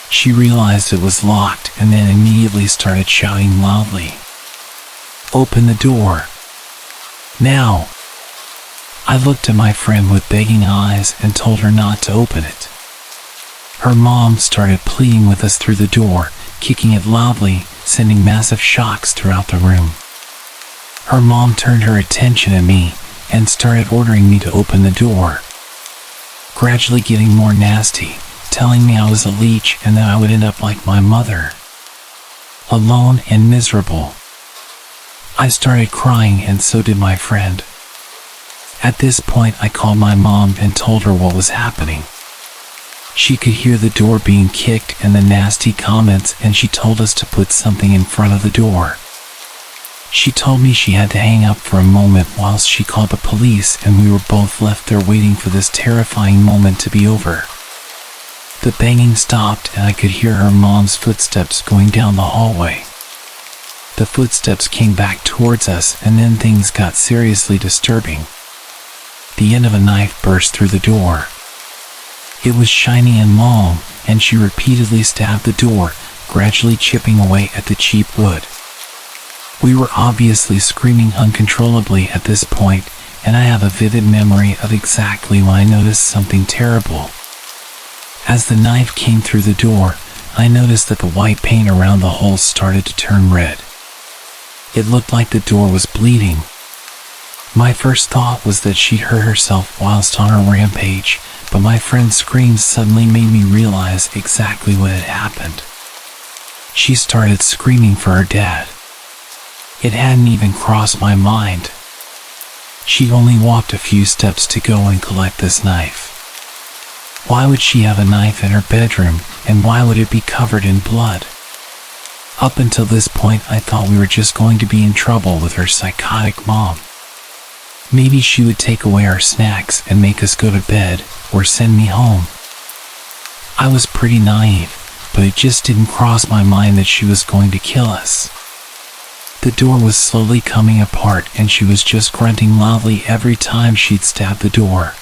She realized it was locked and then immediately started shouting loudly, "Open the door. Now!" I looked at my friend with begging eyes and told her not to open it. Her mom started pleading with us through the door, kicking it loudly, sending massive shocks throughout the room. Her mom turned her attention at me and started ordering me to open the door, gradually getting more nasty, telling me I was a leech and that I would end up like my mother, alone and miserable. I started crying and so did my friend. At this point I called my mom and told her what was happening. She could hear the door being kicked and the nasty comments, and she told us to put something in front of the door. She told me she had to hang up for a moment whilst she called the police, and we were both left there waiting for this terrifying moment to be over. The banging stopped and I could hear her mom's footsteps going down the hallway. The footsteps came back towards us and then things got seriously disturbing. The end of a knife burst through the door. It was shiny and long, and she repeatedly stabbed the door, gradually chipping away at the cheap wood. We were obviously screaming uncontrollably at this point, and I have a vivid memory of exactly when I noticed something terrible. As the knife came through the door, I noticed that the white paint around the hole started to turn red. It looked like the door was bleeding. My first thought was that she'd hurt herself whilst on her rampage, but my friend's screams suddenly made me realize exactly what had happened. She started screaming for her dad. It hadn't even crossed my mind. She only walked a few steps to go and collect this knife. Why would she have a knife in her bedroom, and why would it be covered in blood? Up until this point, I thought we were just going to be in trouble with her psychotic mom. Maybe she would take away our snacks and make us go to bed, or send me home. I was pretty naive, but it just didn't cross my mind that she was going to kill us. The door was slowly coming apart, and she was just grunting loudly every time she'd stab the door.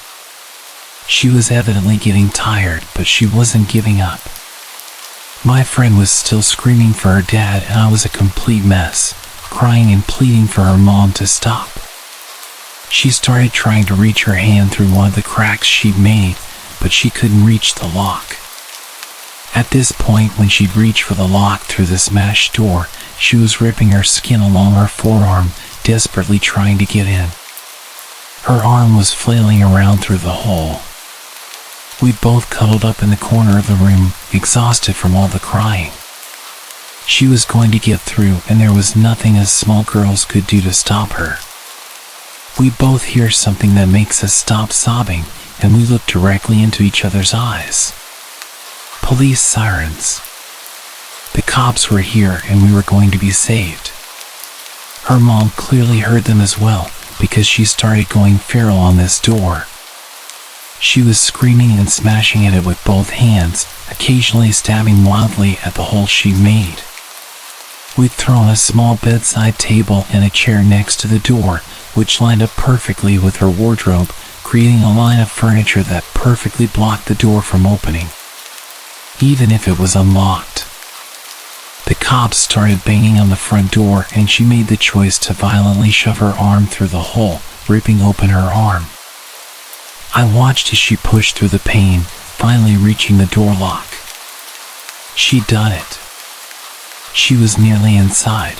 She was evidently getting tired, but she wasn't giving up. My friend was still screaming for her dad, and I was a complete mess, crying and pleading for her mom to stop. She started trying to reach her hand through one of the cracks she'd made, but she couldn't reach the lock. At this point, when she'd reached for the lock through the smashed door, she was ripping her skin along her forearm, desperately trying to get in. Her arm was flailing around through the hole. We both cuddled up in the corner of the room, exhausted from all the crying. She was going to get through, and there was nothing us small girls could do to stop her. We both hear something that makes us stop sobbing, and we look directly into each other's eyes. Police sirens. The cops were here, and we were going to be saved. Her mom clearly heard them as well, because she started going feral on this door. She was screaming and smashing at it with both hands, occasionally stabbing wildly at the hole she made. We'd thrown a small bedside table and a chair next to the door, which lined up perfectly with her wardrobe, creating a line of furniture that perfectly blocked the door from opening, even if it was unlocked. The cops started banging on the front door, and she made the choice to violently shove her arm through the hole, ripping open her arm. I watched as she pushed through the pane, finally reaching the door lock. She'd done it. She was nearly inside.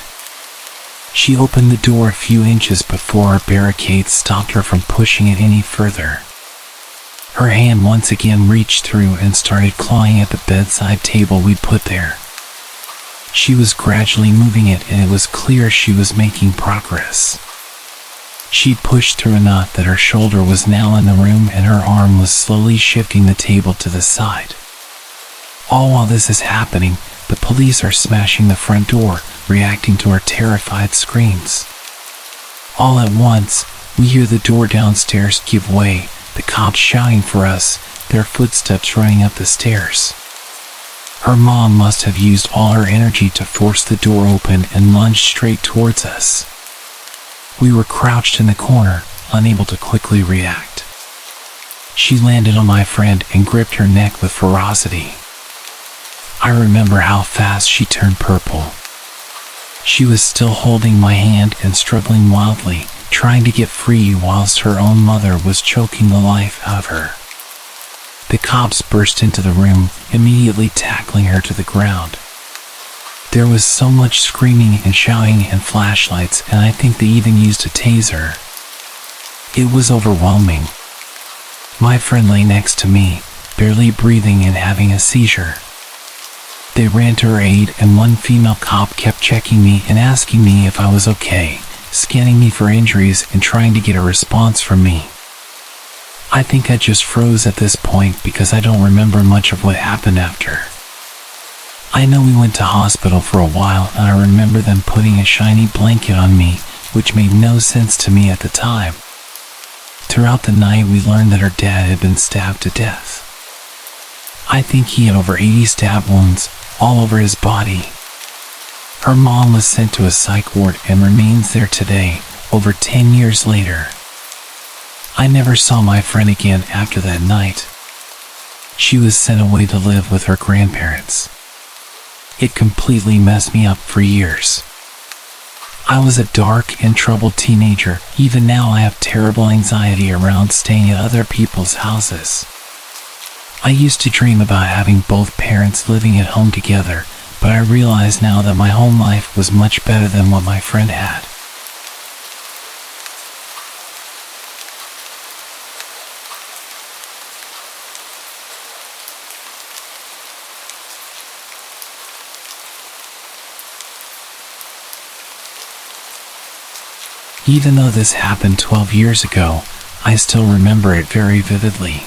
She opened the door a few inches before our barricade stopped her from pushing it any further. Her hand once again reached through and started clawing at the bedside table we'd put there. She was gradually moving it, and it was clear she was making progress. She'd pushed through enough that her shoulder was now in the room, and her arm was slowly shifting the table to the side. All while this is happening, the police are smashing the front door, reacting to our terrified screams. All at once, we hear the door downstairs give way, the cops shouting for us, their footsteps running up the stairs. Her mom must have used all her energy to force the door open and lunged straight towards us. We were crouched in the corner, unable to quickly react. She landed on my friend and gripped her neck with ferocity. I remember how fast she turned purple. She was still holding my hand and struggling wildly, trying to get free whilst her own mother was choking the life out of her. The cops burst into the room, immediately tackling her to the ground. There was so much screaming and shouting and flashlights, and I think they even used a taser. It was overwhelming. My friend lay next to me, barely breathing and having a seizure. They ran to her aid, and one female cop kept checking me and asking me if I was okay, scanning me for injuries and trying to get a response from me. I think I just froze at this point because I don't remember much of what happened after. I know we went to hospital for a while, and I remember them putting a shiny blanket on me, which made no sense to me at the time. Throughout the night, we learned that her dad had been stabbed to death. I think he had over 80 stab wounds, all over his body. Her mom was sent to a psych ward and remains there today, over 10 years later. I never saw my friend again after that night. She was sent away to live with her grandparents. It completely messed me up for years. I was a dark and troubled teenager. Even now I have terrible anxiety around staying at other people's houses. I used to dream about having both parents living at home together, but I realize now that my home life was much better than what my friend had. Even though this happened 12 years ago, I still remember it very vividly.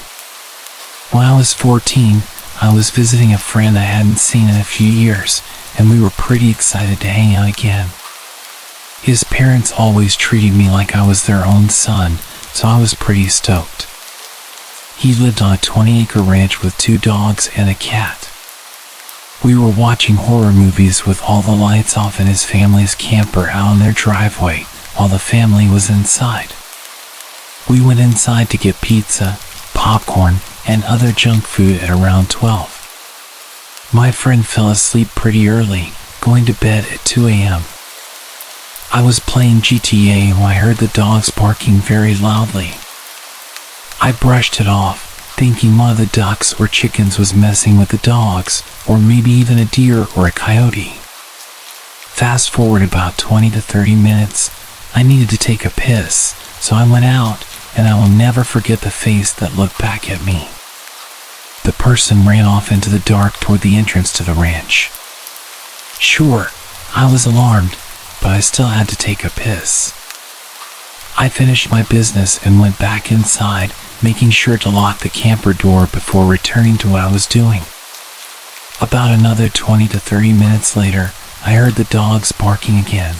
When I was 14, I was visiting a friend I hadn't seen in a few years, and we were pretty excited to hang out again. His parents always treated me like I was their own son, so I was pretty stoked. He lived on a 20-acre ranch with 2 dogs and a cat. We were watching horror movies with all the lights off in his family's camper out on their driveway while the family was inside. We went inside to get pizza, popcorn, and other junk food at around 12. My friend fell asleep pretty early, going to bed at 2 a.m. I was playing GTA when I heard the dogs barking very loudly. I brushed it off, thinking one of the ducks or chickens was messing with the dogs, or maybe even a deer or a coyote. Fast forward about 20 to 30 minutes, I needed to take a piss, so I went out, and I will never forget the face that looked back at me. The person ran off into the dark toward the entrance to the ranch. Sure, I was alarmed, but I still had to take a piss. I finished my business and went back inside, making sure to lock the camper door before returning to what I was doing. About another 20 to 30 minutes later, I heard the dogs barking again.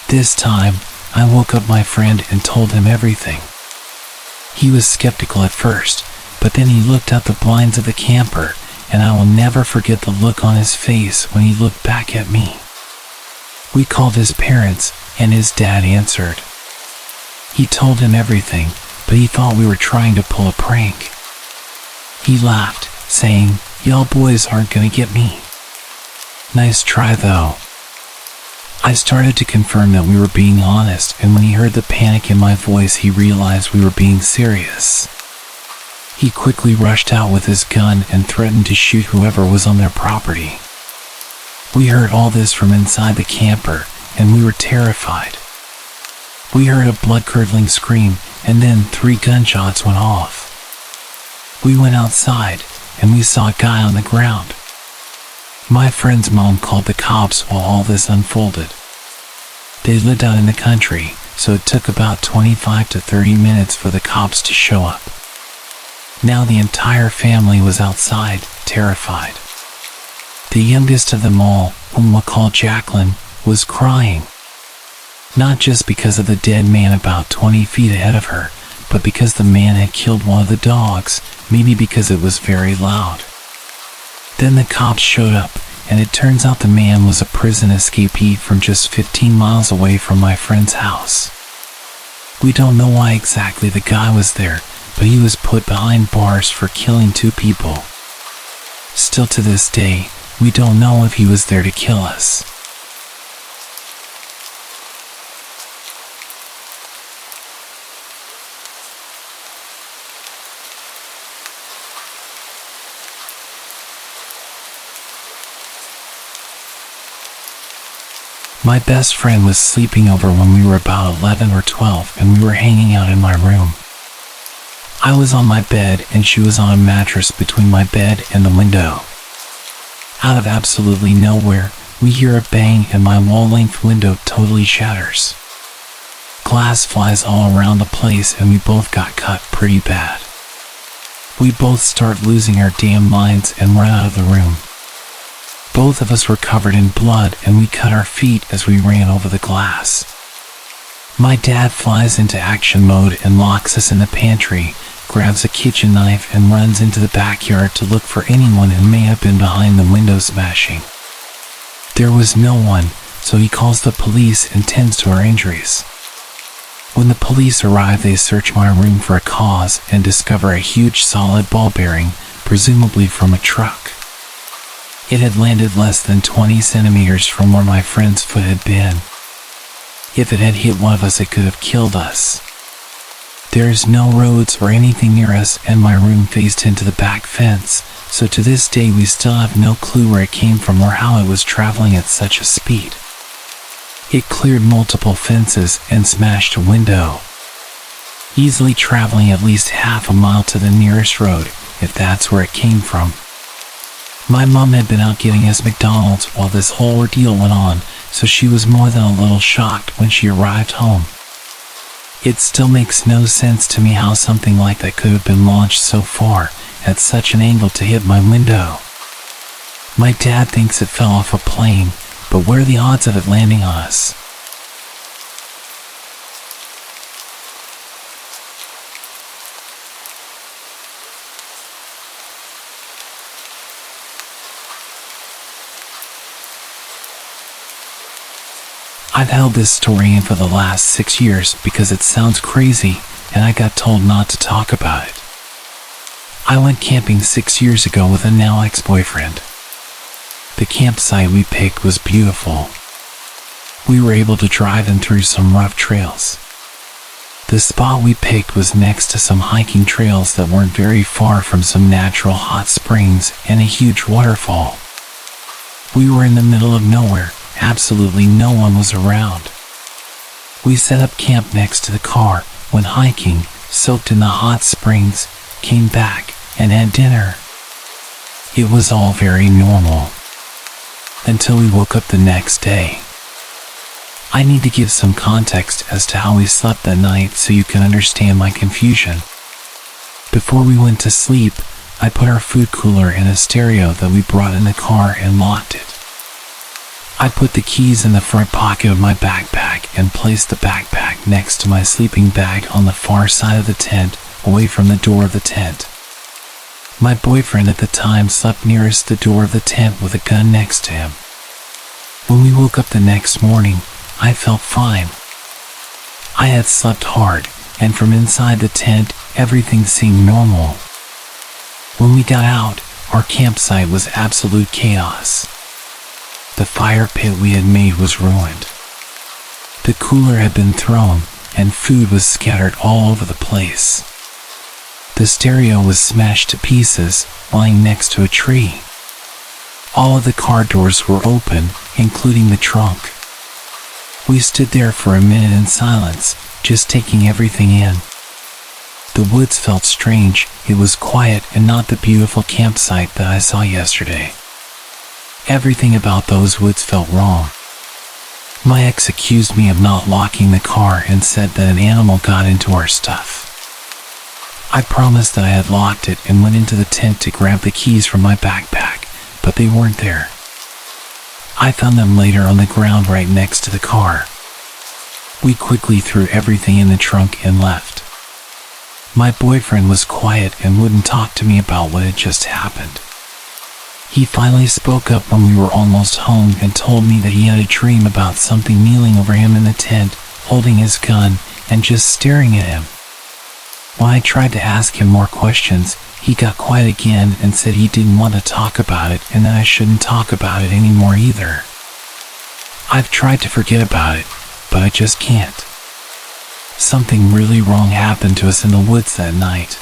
This time, I woke up my friend and told him everything. He was skeptical at first, but then he looked out the blinds of the camper, and I will never forget the look on his face when he looked back at me. We called his parents, and his dad answered. He told him everything, but he thought we were trying to pull a prank. He laughed, saying, "Y'all boys aren't gonna get me." Nice try though. I started to confirm that we were being honest, and when he heard the panic in my voice, he realized we were being serious. He quickly rushed out with his gun and threatened to shoot whoever was on their property. We heard all this from inside the camper, and we were terrified. We heard a blood-curdling scream, and then 3 gunshots went off. We went outside, and we saw a guy on the ground. My friend's mom called the cops while all this unfolded. They lived out in the country, so it took about 25 to 30 minutes for the cops to show up. Now the entire family was outside, terrified. The youngest of them all, whom we'll call Jacqueline, was crying. Not just because of the dead man about 20 feet ahead of her, but because the man had killed one of the dogs, maybe because it was very loud. Then the cops showed up, and it turns out the man was a prison escapee from just 15 miles away from my friend's house. We don't know why exactly the guy was there, but he was put behind bars for killing 2 people. Still to this day, we don't know if he was there to kill us. My best friend was sleeping over when we were about 11 or 12, and we were hanging out in my room. I was on my bed and she was on a mattress between my bed and the window. Out of absolutely nowhere, we hear a bang and my wall-length window totally shatters. Glass flies all around the place and we both got cut pretty bad. We both start losing our damn minds and run out of the room. Both of us were covered in blood and we cut our feet as we ran over the glass. My dad flies into action mode and locks us in the pantry, grabs a kitchen knife and runs into the backyard to look for anyone who may have been behind the window smashing. There was no one, so he calls the police and tends to our injuries. When the police arrive, they search my room for a cause and discover a huge solid ball bearing, presumably from a truck. It had landed less than 20 centimeters from where my friend's foot had been. If it had hit one of us, it could have killed us. There is no roads or anything near us, and my room faced into the back fence, so to this day we still have no clue where it came from or how it was traveling at such a speed. It cleared multiple fences and smashed a window, easily traveling at least half a mile to the nearest road, if that's where it came from. My mom had been out getting us McDonald's while this whole ordeal went on, so she was more than a little shocked when she arrived home. It still makes no sense to me how something like that could have been launched so far at such an angle to hit my window. My dad thinks it fell off a plane, but what are the odds of it landing on us? I've held this story in for the last 6 years because it sounds crazy and I got told not to talk about it. I went camping 6 years ago with a now ex-boyfriend. The campsite we picked was beautiful. We were able to drive in through some rough trails. The spot we picked was next to some hiking trails that weren't very far from some natural hot springs and a huge waterfall. We were in the middle of nowhere. Absolutely no one was around. We set up camp next to the car, went hiking, soaked in the hot springs, came back, and had dinner. It was all very normal. Until we woke up the next day. I need to give some context as to how we slept that night so you can understand my confusion. Before we went to sleep, I put our food cooler in a stereo that we brought in the car and locked it. I put the keys in the front pocket of my backpack and placed the backpack next to my sleeping bag on the far side of the tent, away from the door of the tent. My boyfriend at the time slept nearest the door of the tent with a gun next to him. When we woke up the next morning, I felt fine. I had slept hard, and from inside the tent, everything seemed normal. When we got out, our campsite was absolute chaos. The fire pit we had made was ruined. The cooler had been thrown, and food was scattered all over the place. The stereo was smashed to pieces, lying next to a tree. All of the car doors were open, including the trunk. We stood there for a minute in silence, just taking everything in. The woods felt strange. It was quiet and not the beautiful campsite that I saw yesterday. Everything about those woods felt wrong. My ex accused me of not locking the car and said that an animal got into our stuff. I promised that I had locked it and went into the tent to grab the keys from my backpack, but they weren't there. I found them later on the ground right next to the car. We quickly threw everything in the trunk and left. My boyfriend was quiet and wouldn't talk to me about what had just happened. He finally spoke up when we were almost home and told me that he had a dream about something kneeling over him in the tent, holding his gun, and just staring at him. When I tried to ask him more questions, he got quiet again and said he didn't want to talk about it and that I shouldn't talk about it anymore either. I've tried to forget about it, but I just can't. Something really wrong happened to us in the woods that night.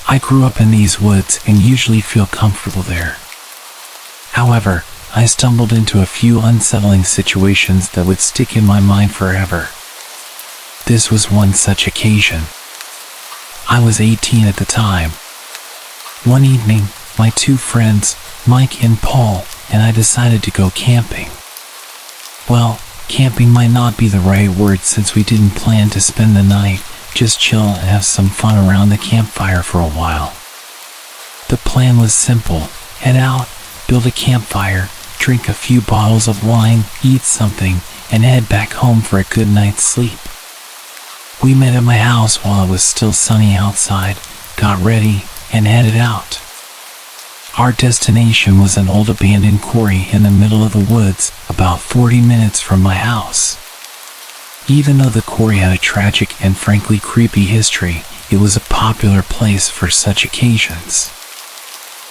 I grew up in these woods and usually feel comfortable there. However, I stumbled into a few unsettling situations that would stick in my mind forever. This was one such occasion. I was 18 at the time. One evening, my two friends, Mike and Paul, and I decided to go camping. Well, camping might not be the right word since we didn't plan to spend the night, just chill and have some fun around the campfire for a while. The plan was simple: head out, build a campfire, drink a few bottles of wine, eat something, and head back home for a good night's sleep. We met at my house while it was still sunny outside, got ready, and headed out. Our destination was an old abandoned quarry in the middle of the woods, about 40 minutes from my house. Even though the quarry had a tragic and frankly creepy history, it was a popular place for such occasions.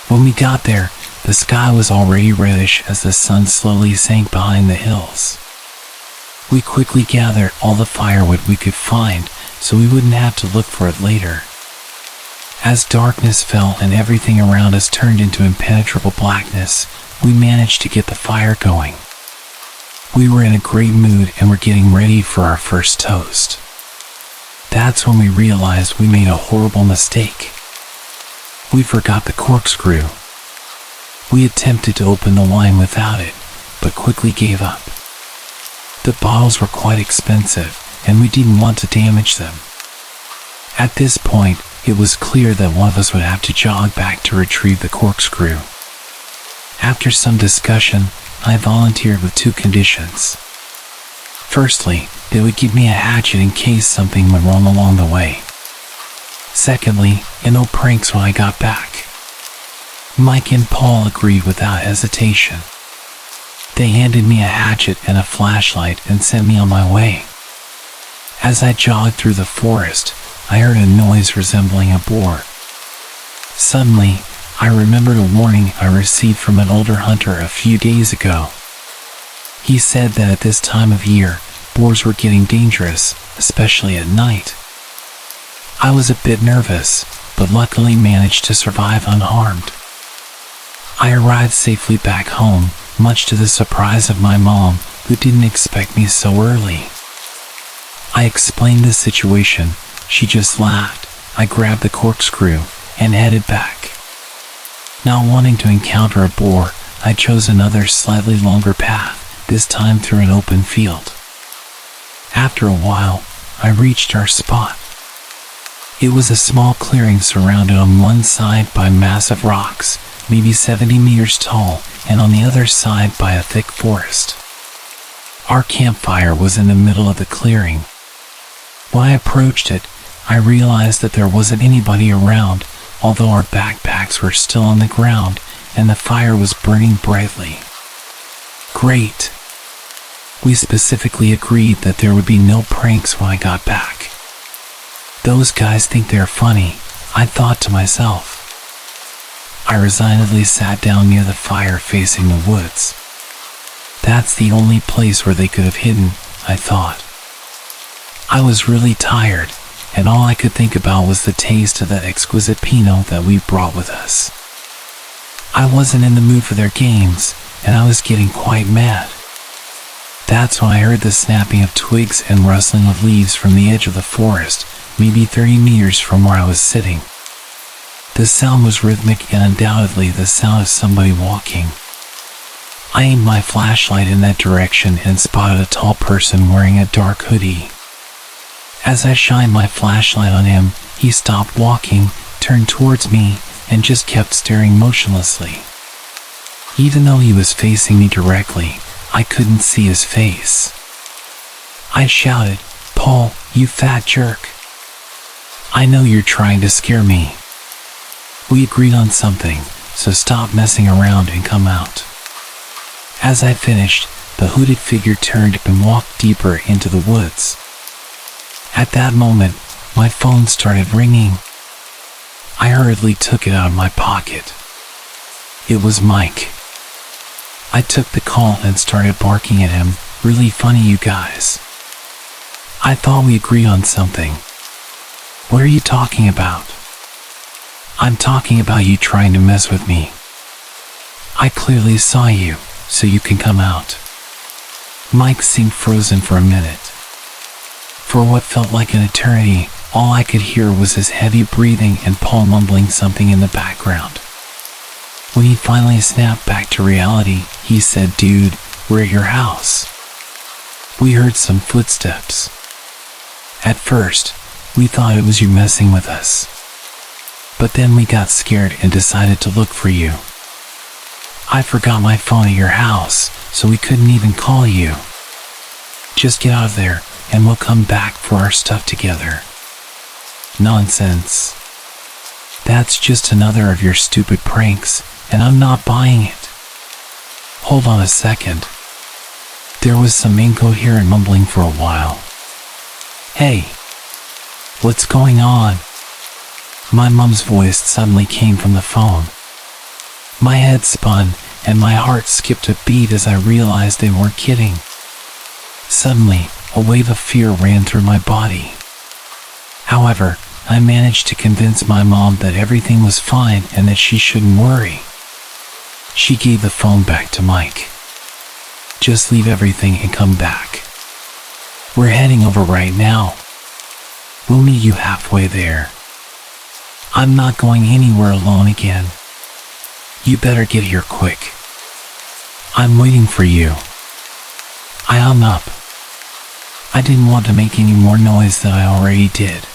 When we got there, the sky was already reddish as the sun slowly sank behind the hills. We quickly gathered all the firewood we could find so we wouldn't have to look for it later. As darkness fell and everything around us turned into impenetrable blackness, we managed to get the fire going. We were in a great mood and were getting ready for our first toast. That's when we realized we made a horrible mistake. We forgot the corkscrew. We attempted to open the wine without it, but quickly gave up. The bottles were quite expensive, and we didn't want to damage them. At this point, it was clear that one of us would have to jog back to retrieve the corkscrew. After some discussion, I volunteered with 2 conditions. Firstly, they would give me a hatchet in case something went wrong along the way. Secondly, no pranks when I got back. Mike and Paul agreed without hesitation. They handed me a hatchet and a flashlight and sent me on my way. As I jogged through the forest, I heard a noise resembling a boar. Suddenly, I remembered a warning I received from an older hunter a few days ago. He said that at this time of year, boars were getting dangerous, especially at night. I was a bit nervous, but luckily managed to survive unharmed. I arrived safely back home, much to the surprise of my mom, who didn't expect me so early. I explained the situation. She just laughed. I grabbed the corkscrew and headed back. Not wanting to encounter a boar, I chose another slightly longer path, this time through an open field. After a while, I reached our spot. It was a small clearing surrounded on one side by massive rocks, maybe 70 meters tall, and on the other side by a thick forest. Our campfire was in the middle of the clearing. When I approached it, I realized that there wasn't anybody around, although our backpacks were still on the ground and the fire was burning brightly. Great. We specifically agreed that there would be no pranks when I got back. Those guys think they're funny, I thought to myself. I resignedly sat down near the fire facing the woods. That's the only place where they could have hidden, I thought. I was really tired, and all I could think about was the taste of that exquisite Pinot that we brought with us. I wasn't in the mood for their games, and I was getting quite mad. That's when I heard the snapping of twigs and rustling of leaves from the edge of the forest, maybe 30 meters from where I was sitting. The sound was rhythmic and undoubtedly the sound of somebody walking. I aimed my flashlight in that direction and spotted a tall person wearing a dark hoodie. As I shined my flashlight on him, he stopped walking, turned towards me, and just kept staring motionlessly. Even though he was facing me directly, I couldn't see his face. I shouted, "Paul, you fat jerk. I know you're trying to scare me. We agreed on something, so stop messing around and come out." As I finished, the hooded figure turned and walked deeper into the woods. At that moment, my phone started ringing. I hurriedly took it out of my pocket. It was Mike. I took the call and started barking at him, "Really funny, you guys. I thought we agreed on something. What are you talking about?" "I'm talking about you trying to mess with me. I clearly saw you, so you can come out." Mike seemed frozen for a minute. For what felt like an eternity, all I could hear was his heavy breathing and Paul mumbling something in the background. When he finally snapped back to reality, he said, "Dude, we're at your house." We heard some footsteps. At first, we thought it was you messing with us. But then we got scared and decided to look for you. I forgot my phone at your house, so we couldn't even call you. Just get out of there, and we'll come back for our stuff together. Nonsense. That's just another of your stupid pranks, and I'm not buying it. Hold on a second. There was some incoherent mumbling for a while. Hey, what's going on? My mom's voice suddenly came from the phone. My head spun, and my heart skipped a beat as I realized they weren't kidding. Suddenly, a wave of fear ran through my body. However, I managed to convince my mom that everything was fine and that she shouldn't worry. She gave the phone back to Mike. Just leave everything and come back. We're heading over right now. We'll meet you halfway there. I'm not going anywhere alone again. You better get here quick. I'm waiting for you." I hung up. I didn't want to make any more noise than I already did.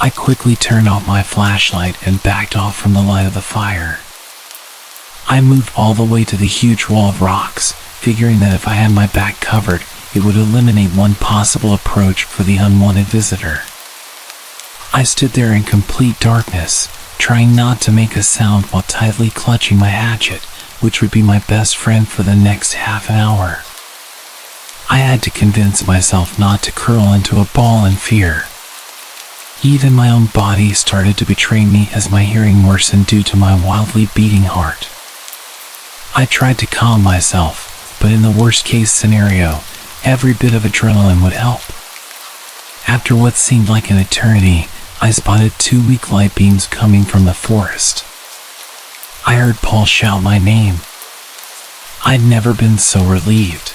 I quickly turned off my flashlight and backed off from the light of the fire. I moved all the way to the huge wall of rocks, figuring that if I had my back covered, it would eliminate one possible approach for the unwanted visitor. I stood there in complete darkness, trying not to make a sound while tightly clutching my hatchet, which would be my best friend for the next half an hour. I had to convince myself not to curl into a ball in fear. Even my own body started to betray me as my hearing worsened due to my wildly beating heart. I tried to calm myself, but in the worst-case scenario, every bit of adrenaline would help. After what seemed like an eternity, I spotted 2 weak light beams coming from the forest. I heard Paul shout my name. I'd never been so relieved.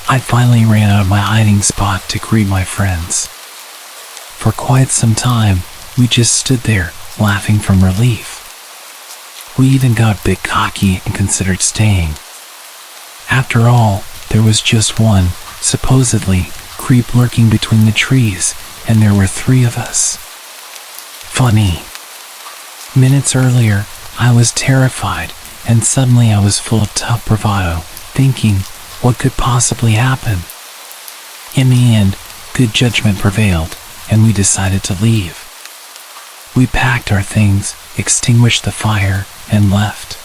I finally ran out of my hiding spot to greet my friends. For quite some time, we just stood there, laughing from relief. We even got a bit cocky and considered staying. After all, there was just one, supposedly, creep lurking between the trees, and there were 3 of us. Funny. Minutes earlier, I was terrified, and suddenly I was full of tough bravado, thinking, what could possibly happen? In the end, good judgment prevailed, and we decided to leave. We packed our things, extinguished the fire, and left.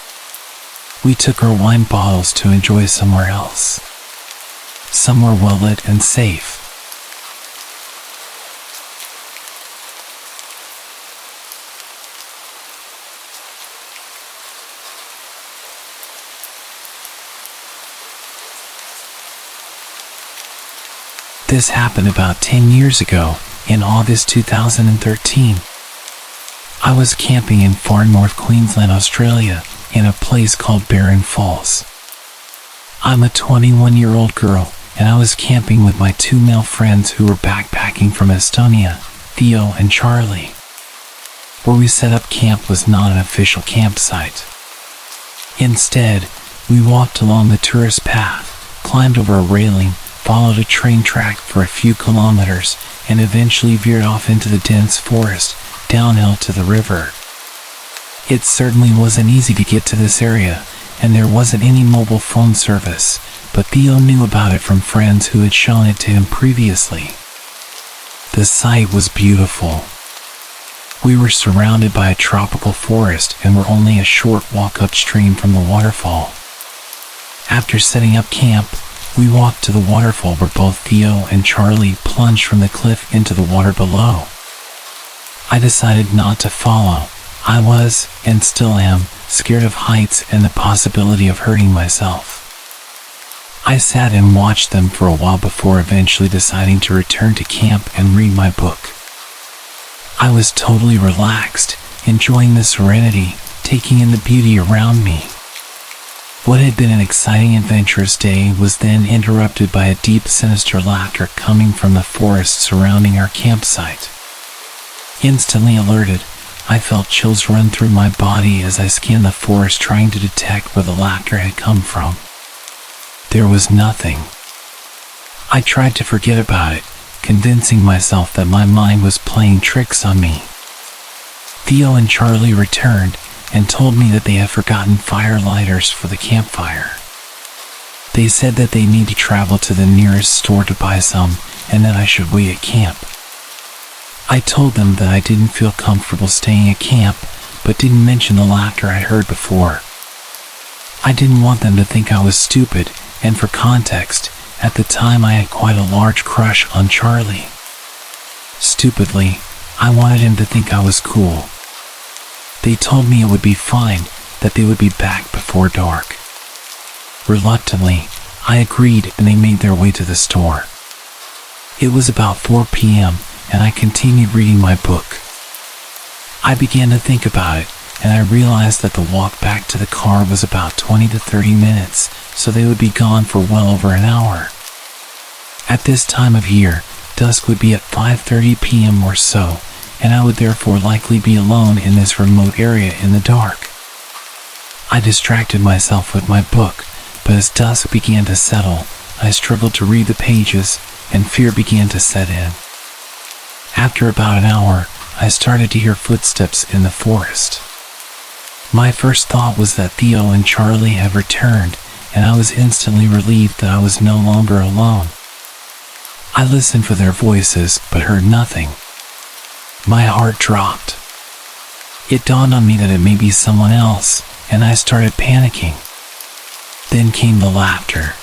We took our wine bottles to enjoy somewhere else. Somewhere well-lit and safe. This happened about 10 years ago, in August 2013. I was camping in far north Queensland, Australia, in a place called Barron Falls. I'm a 21-year-old girl, and I was camping with my 2 male friends who were backpacking from Estonia, Theo and Charlie. Where we set up camp was not an official campsite. Instead, we walked along the tourist path, climbed over a railing, followed a train track for a few kilometers, and eventually veered off into the dense forest, downhill to the river. It certainly wasn't easy to get to this area, and there wasn't any mobile phone service, but Theo knew about it from friends who had shown it to him previously. The sight was beautiful. We were surrounded by a tropical forest and were only a short walk upstream from the waterfall. After setting up camp, we walked to the waterfall where both Theo and Charlie plunged from the cliff into the water below. I decided not to follow. I was, and still am, scared of heights and the possibility of hurting myself. I sat and watched them for a while before eventually deciding to return to camp and read my book. I was totally relaxed, enjoying the serenity, taking in the beauty around me. What had been an exciting, adventurous day was then interrupted by a deep, sinister laughter coming from the forest surrounding our campsite. Instantly alerted, I felt chills run through my body as I scanned the forest trying to detect where the laughter had come from. There was nothing. I tried to forget about it, convincing myself that my mind was playing tricks on me. Theo and Charlie returned and told me that they had forgotten fire lighters for the campfire. They said that they need to travel to the nearest store to buy some and that I should wait at camp. I told them that I didn't feel comfortable staying at camp, but didn't mention the laughter I'd heard before. I didn't want them to think I was stupid, and for context, at the time I had quite a large crush on Charlie. Stupidly, I wanted him to think I was cool. They told me it would be fine, that they would be back before dark. Reluctantly, I agreed and they made their way to the store. It was about 4 p.m., and I continued reading my book. I began to think about it, and I realized that the walk back to the car was about 20 to 30 minutes, so they would be gone for well over an hour. At this time of year, dusk would be at 5:30 p.m. or so, and I would therefore likely be alone in this remote area in the dark. I distracted myself with my book, but as dusk began to settle, I struggled to read the pages, and fear began to set in. After about an hour, I started to hear footsteps in the forest. My first thought was that Theo and Charlie had returned, and I was instantly relieved that I was no longer alone. I listened for their voices, but heard nothing. My heart dropped. It dawned on me that it may be someone else, and I started panicking. Then came the laughter.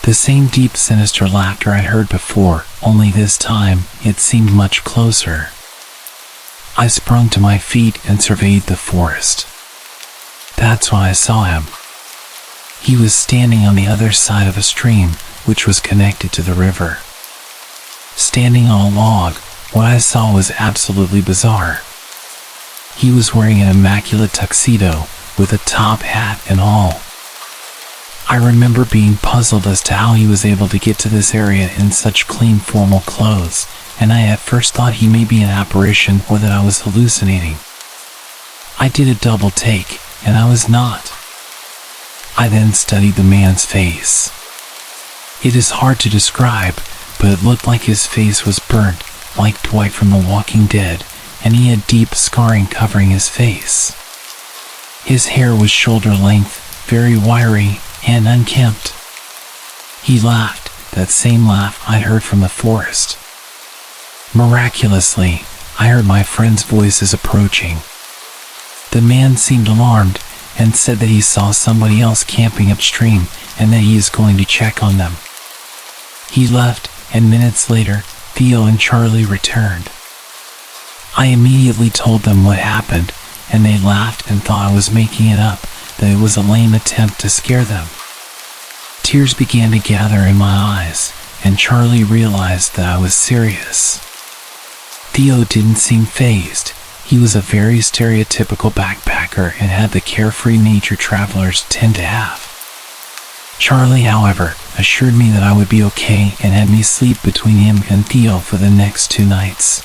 The same deep, sinister laughter I'd heard before, only this time it seemed much closer. I sprung to my feet and surveyed the forest. That's when I saw him. He was standing on the other side of a stream, which was connected to the river. Standing on a log, what I saw was absolutely bizarre. He was wearing an immaculate tuxedo, with a top hat and all. I remember being puzzled as to how he was able to get to this area in such clean formal clothes, and I at first thought he may be an apparition or that I was hallucinating. I did a double take, and I was not. I then studied the man's face. It is hard to describe, but it looked like his face was burnt, like Dwight from The Walking Dead, and he had deep scarring covering his face. His hair was shoulder length, very wiry, and unkempt. He laughed, that same laugh I'd heard from the forest. Miraculously, I heard my friends' voices approaching. The man seemed alarmed, and said that he saw somebody else camping upstream, and that he is going to check on them. He left, and minutes later, Theo and Charlie returned. I immediately told them what happened, and they laughed and thought I was making it up, that it was a lame attempt to scare them. Tears began to gather in my eyes, and Charlie realized that I was serious. Theo didn't seem fazed. He was a very stereotypical backpacker and had the carefree nature travelers tend to have. Charlie, however, assured me that I would be okay and had me sleep between him and Theo for the next 2 nights.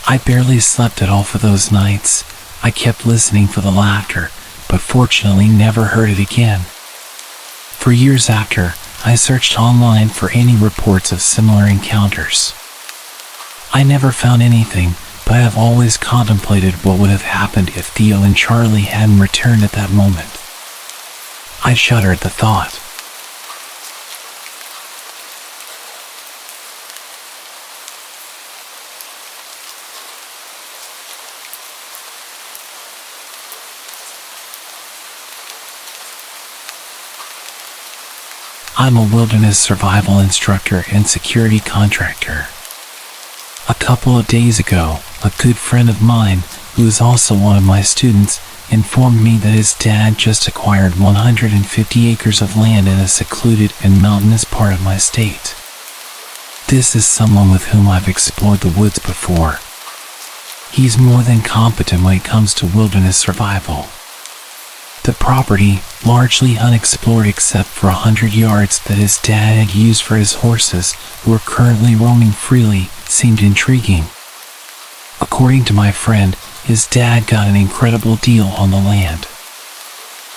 I barely slept at all for those nights. I kept listening for the laughter, but fortunately never heard it again. For years after, I searched online for any reports of similar encounters. I never found anything, but I have always contemplated what would have happened if Theo and Charlie hadn't returned at that moment. I shudder at the thought. I'm a wilderness survival instructor and security contractor. A couple of days ago, a good friend of mine, who is also one of my students, informed me that his dad just acquired 150 acres of land in a secluded and mountainous part of my state. This is someone with whom I've explored the woods before. He's more than competent when it comes to wilderness survival. The property, largely unexplored except for 100 yards that his dad had used for his horses, who are currently roaming freely, seemed intriguing. According to my friend, his dad got an incredible deal on the land.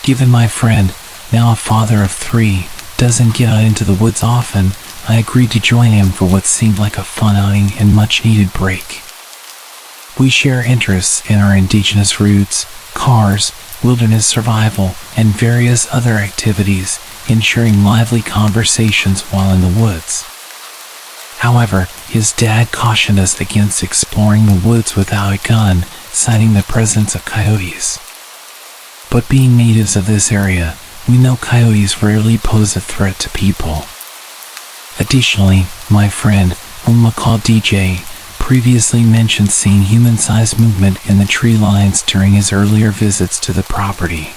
Given my friend, now a father of 3, doesn't get out into the woods often, I agreed to join him for what seemed like a fun outing and much-needed break. We share interests in our indigenous roots, cars, wilderness survival, and various other activities, ensuring lively conversations while in the woods. However, his dad cautioned us against exploring the woods without a gun, citing the presence of coyotes. But being natives of this area, we know coyotes rarely pose a threat to people. Additionally, my friend, whom we'll call DJ, previously mentioned seeing human-sized movement in the tree lines during his earlier visits to the property.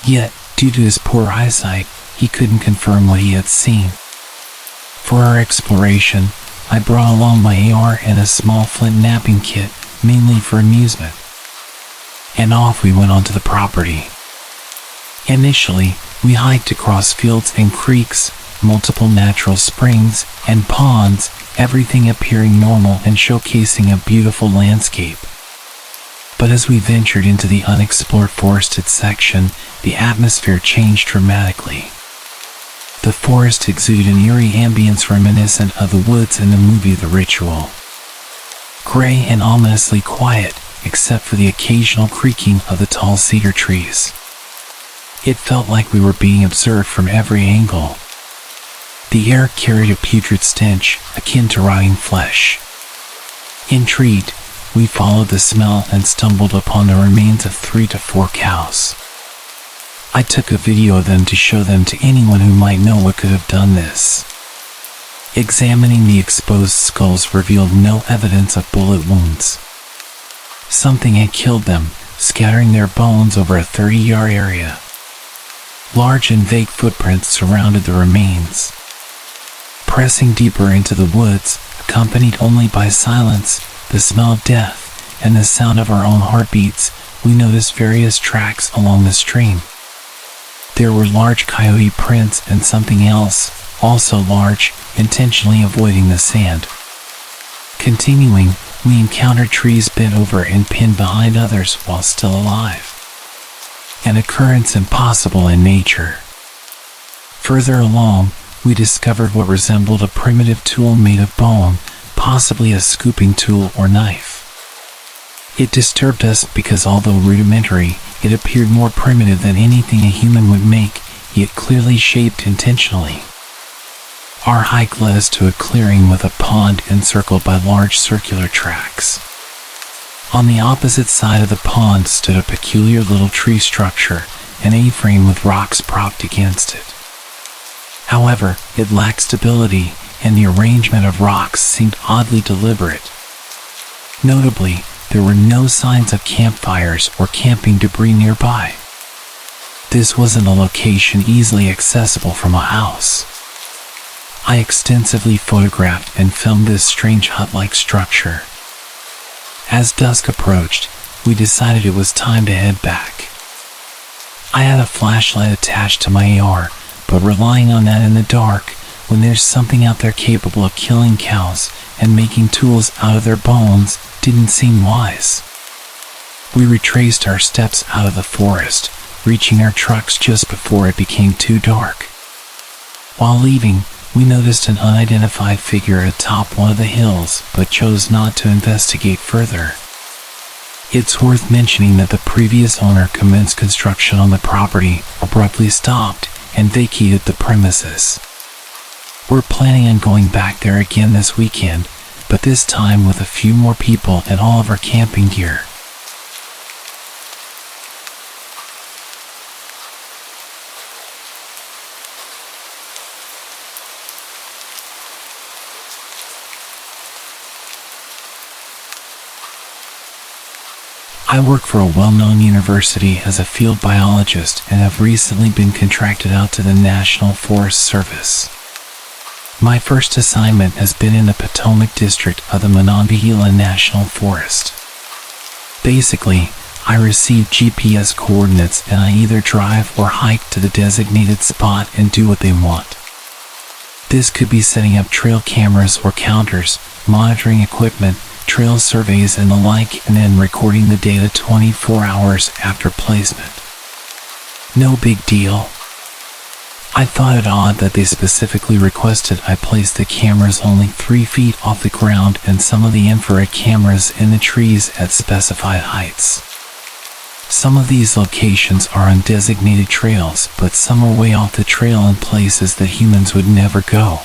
Yet, due to his poor eyesight, he couldn't confirm what he had seen. For our exploration, I brought along my AR and a small flint napping kit, mainly for amusement. And off we went onto the property. Initially, We hiked across fields and creeks, multiple natural springs and ponds, everything appearing normal and showcasing a beautiful landscape. But as we ventured into the unexplored forested section, the atmosphere changed dramatically. The forest exuded an eerie ambience reminiscent of the woods in the movie The Ritual. Gray and ominously quiet, except for the occasional creaking of the tall cedar trees. It felt like we were being observed from every angle. The air carried a putrid stench, akin to rotting flesh. Intrigued, we followed the smell and stumbled upon the remains of 3 to 4 cows. I took a video of them to show them to anyone who might know what could have done this. Examining the exposed skulls revealed no evidence of bullet wounds. Something had killed them, scattering their bones over a 30-yard area. Large and vague footprints surrounded the remains. Pressing deeper into the woods, accompanied only by silence, the smell of death, and the sound of our own heartbeats, we noticed various tracks along the stream. There were large coyote prints and something else, also large, intentionally avoiding the sand. Continuing, we encountered trees bent over and pinned behind others while still alive. An occurrence impossible in nature. Further along, we discovered what resembled a primitive tool made of bone, possibly a scooping tool or knife. It disturbed us because although rudimentary, it appeared more primitive than anything a human would make, yet clearly shaped intentionally. Our hike led us to a clearing with a pond encircled by large circular tracks. On the opposite side of the pond stood a peculiar little tree structure, an A-frame with rocks propped against it. However, it lacked stability, and the arrangement of rocks seemed oddly deliberate. Notably, there were no signs of campfires or camping debris nearby. This wasn't a location easily accessible from a house. I extensively photographed and filmed this strange hut-like structure. As dusk approached, we decided it was time to head back. I had a flashlight attached to my AR, but relying on that in the dark, when there's something out there capable of killing cows and making tools out of their bones, didn't seem wise. We retraced our steps out of the forest, reaching our trucks just before it became too dark. While leaving, we noticed an unidentified figure atop one of the hills, but chose not to investigate further. It's worth mentioning that the previous owner commenced construction on the property, abruptly stopped, and vacated the premises. We're planning on going back there again this weekend, but this time with a few more people and all of our camping gear. I work for a well-known university as a field biologist and have recently been contracted out to the National Forest Service. My first assignment has been in the Potomac district of the Monongahela National Forest. Basically, I receive GPS coordinates and I either drive or hike to the designated spot and do what they want. This could be setting up trail cameras or counters, monitoring equipment, trail surveys and the like, and then recording the data 24 hours after placement. No big deal. I thought it odd that they specifically requested I place the cameras only 3 feet off the ground and some of the infrared cameras in the trees at specified heights. Some of these locations are on designated trails, but some are way off the trail in places that humans would never go.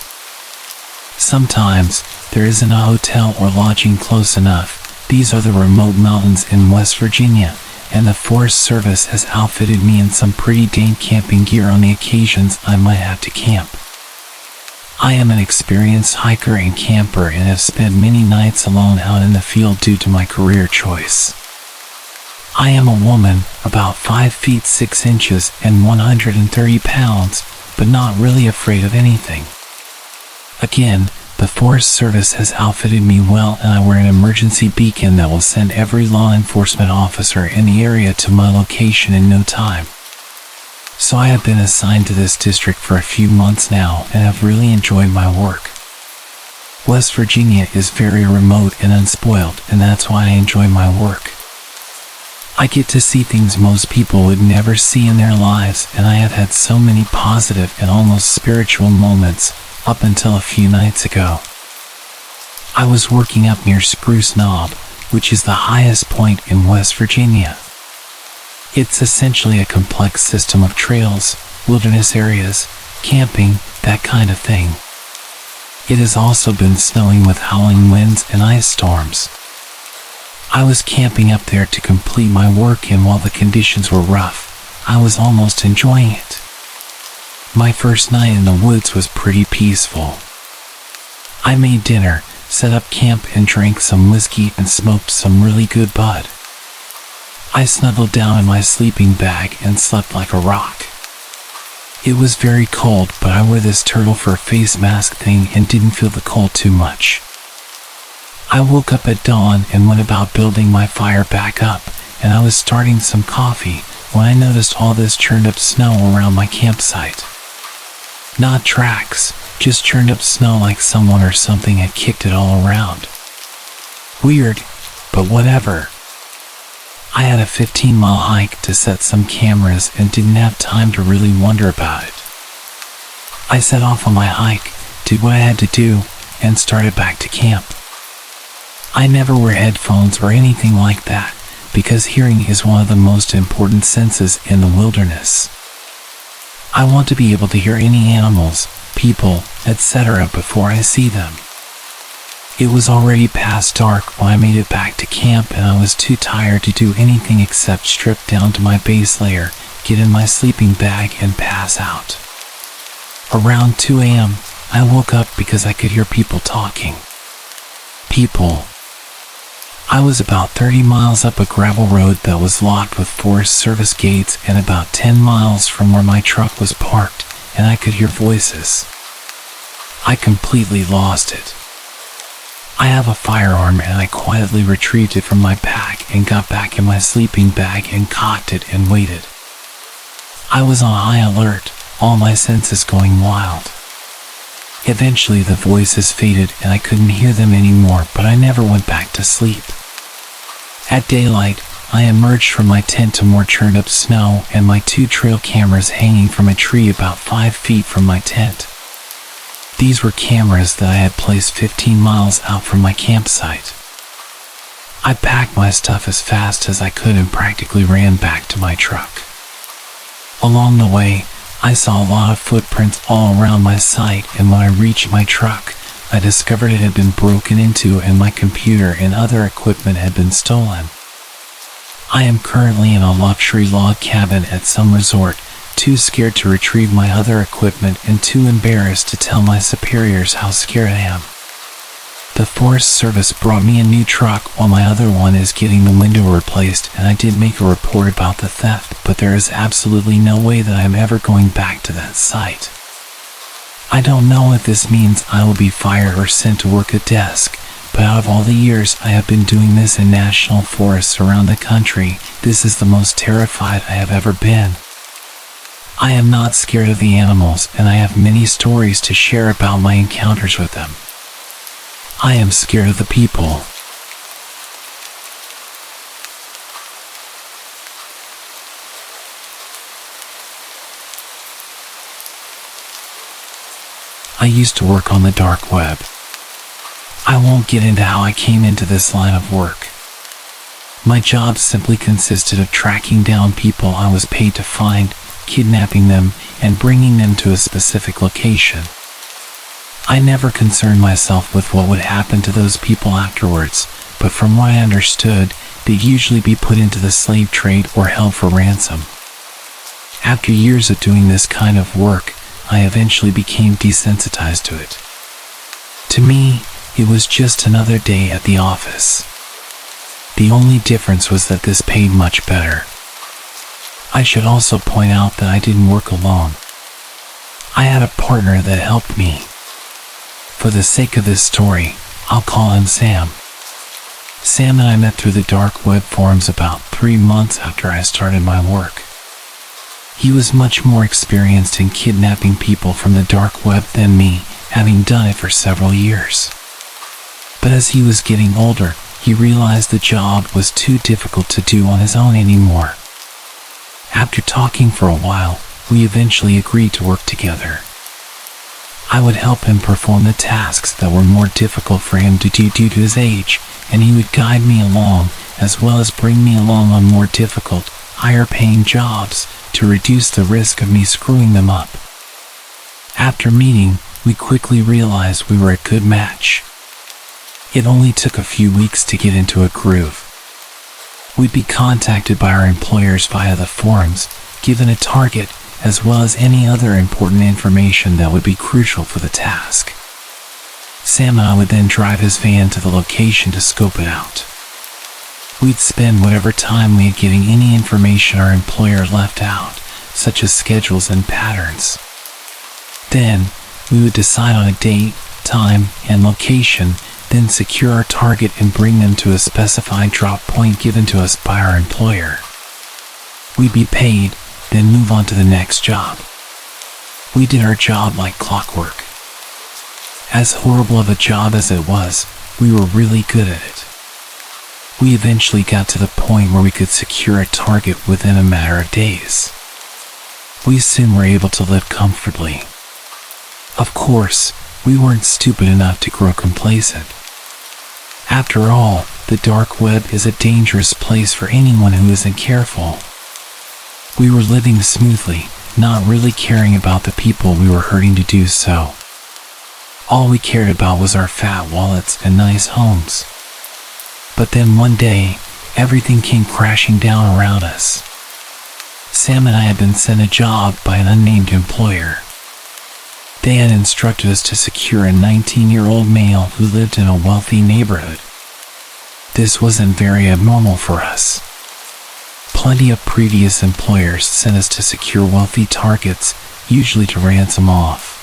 Sometimes, there isn't a hotel or lodging close enough. These are the remote mountains in West Virginia, and the Forest Service has outfitted me in some pretty dank camping gear on the occasions I might have to camp. I am an experienced hiker and camper and have spent many nights alone out in the field due to my career choice. I am a woman, about 5 feet 6 inches and 130 pounds, but not really afraid of anything. Again, the Forest Service has outfitted me well and I wear an emergency beacon that will send every law enforcement officer in the area to my location in no time. So I have been assigned to this district for a few months now and have really enjoyed my work. West Virginia is very remote and unspoiled, and that's why I enjoy my work. I get to see things most people would never see in their lives, and I have had so many positive and almost spiritual moments up until a few nights ago. I was working up near Spruce Knob, which is the highest point in West Virginia. It's essentially a complex system of trails, wilderness areas, camping, that kind of thing. It has also been snowing with howling winds and ice storms. I was camping up there to complete my work, and while the conditions were rough, I was almost enjoying it. My first night in the woods was pretty peaceful. I made dinner, set up camp, and drank some whiskey and smoked some really good bud. I snuggled down in my sleeping bag and slept like a rock. It was very cold, but I wore this turtle fur face mask thing and didn't feel the cold too much. I woke up at dawn and went about building my fire back up, and I was starting some coffee when I noticed all this churned up snow around my campsite. Not tracks, just churned up snow like someone or something had kicked it all around. Weird, but whatever. I had a 15-mile hike to set some cameras and didn't have time to really wonder about it. I set off on my hike, did what I had to do, and started back to camp. I never wear headphones or anything like that, because hearing is one of the most important senses in the wilderness. I want to be able to hear any animals, people, etc. before I see them. It was already past dark when I made it back to camp, and I was too tired to do anything except strip down to my base layer, get in my sleeping bag, and pass out. Around 2 a.m., I woke up because I could hear people talking. People. I was about 30 miles up a gravel road that was locked with Forest Service gates and about 10 miles from where my truck was parked, and I could hear voices. I completely lost it. I have a firearm, and I quietly retrieved it from my pack and got back in my sleeping bag and cocked it and waited. I was on high alert, all my senses going wild. Eventually the voices faded and I couldn't hear them anymore, but I never went back to sleep. At daylight, I emerged from my tent to more churned up snow and my 2 trail cameras hanging from a tree about 5 feet from my tent. These were cameras that I had placed 15 miles out from my campsite. I packed my stuff as fast as I could and practically ran back to my truck. Along the way, I saw a lot of footprints all around my site, and when I reached my truck, I discovered it had been broken into and my computer and other equipment had been stolen. I am currently in a luxury log cabin at some resort, too scared to retrieve my other equipment and too embarrassed to tell my superiors how scared I am. The Forest Service brought me a new truck while my other one is getting the window replaced, and I did make a report about the theft, but there is absolutely no way that I am ever going back to that site. I don't know if this means I will be fired or sent to work a desk, but out of all the years I have been doing this in national forests around the country, this is the most terrified I have ever been. I am not scared of the animals, and I have many stories to share about my encounters with them. I am scared of the people. I used to work on the dark web. I won't get into how I came into this line of work. My job simply consisted of tracking down people I was paid to find, kidnapping them, and bringing them to a specific location. I never concerned myself with what would happen to those people afterwards, but from what I understood, they'd usually be put into the slave trade or held for ransom. After years of doing this kind of work, I eventually became desensitized to it. To me, it was just another day at the office. The only difference was that this paid much better. I should also point out that I didn't work alone. I had a partner that helped me. For the sake of this story, I'll call him Sam. Sam and I met through the dark web forums about 3 months after I started my work. He was much more experienced in kidnapping people from the dark web than me, having done it for several years. But as he was getting older, he realized the job was too difficult to do on his own anymore. After talking for a while, we eventually agreed to work together. I would help him perform the tasks that were more difficult for him to do due to his age, and he would guide me along, as well as bring me along on more difficult, higher-paying jobs to reduce the risk of me screwing them up. After meeting, we quickly realized we were a good match. It only took a few weeks to get into a groove. We'd be contacted by our employers via the forums, given a target, as well as any other important information that would be crucial for the task. Sam and I would then drive his van to the location to scope it out. We'd spend whatever time we had getting any information our employer left out, such as schedules and patterns. Then, we would decide on a date, time, and location, then secure our target and bring them to a specified drop point given to us by our employer. We'd be paid, then move on to the next job. We did our job like clockwork. As horrible of a job as it was, we were really good at it. We eventually got to the point where we could secure a target within a matter of days. We soon were able to live comfortably. Of course, we weren't stupid enough to grow complacent. After all, the dark web is a dangerous place for anyone who isn't careful. We were living smoothly, not really caring about the people we were hurting to do so. All we cared about was our fat wallets and nice homes. But then one day, everything came crashing down around us. Sam and I had been sent a job by an unnamed employer. They had instructed us to secure a 19-year-old male who lived in a wealthy neighborhood. This wasn't very abnormal for us. Plenty of previous employers sent us to secure wealthy targets, usually to ransom off.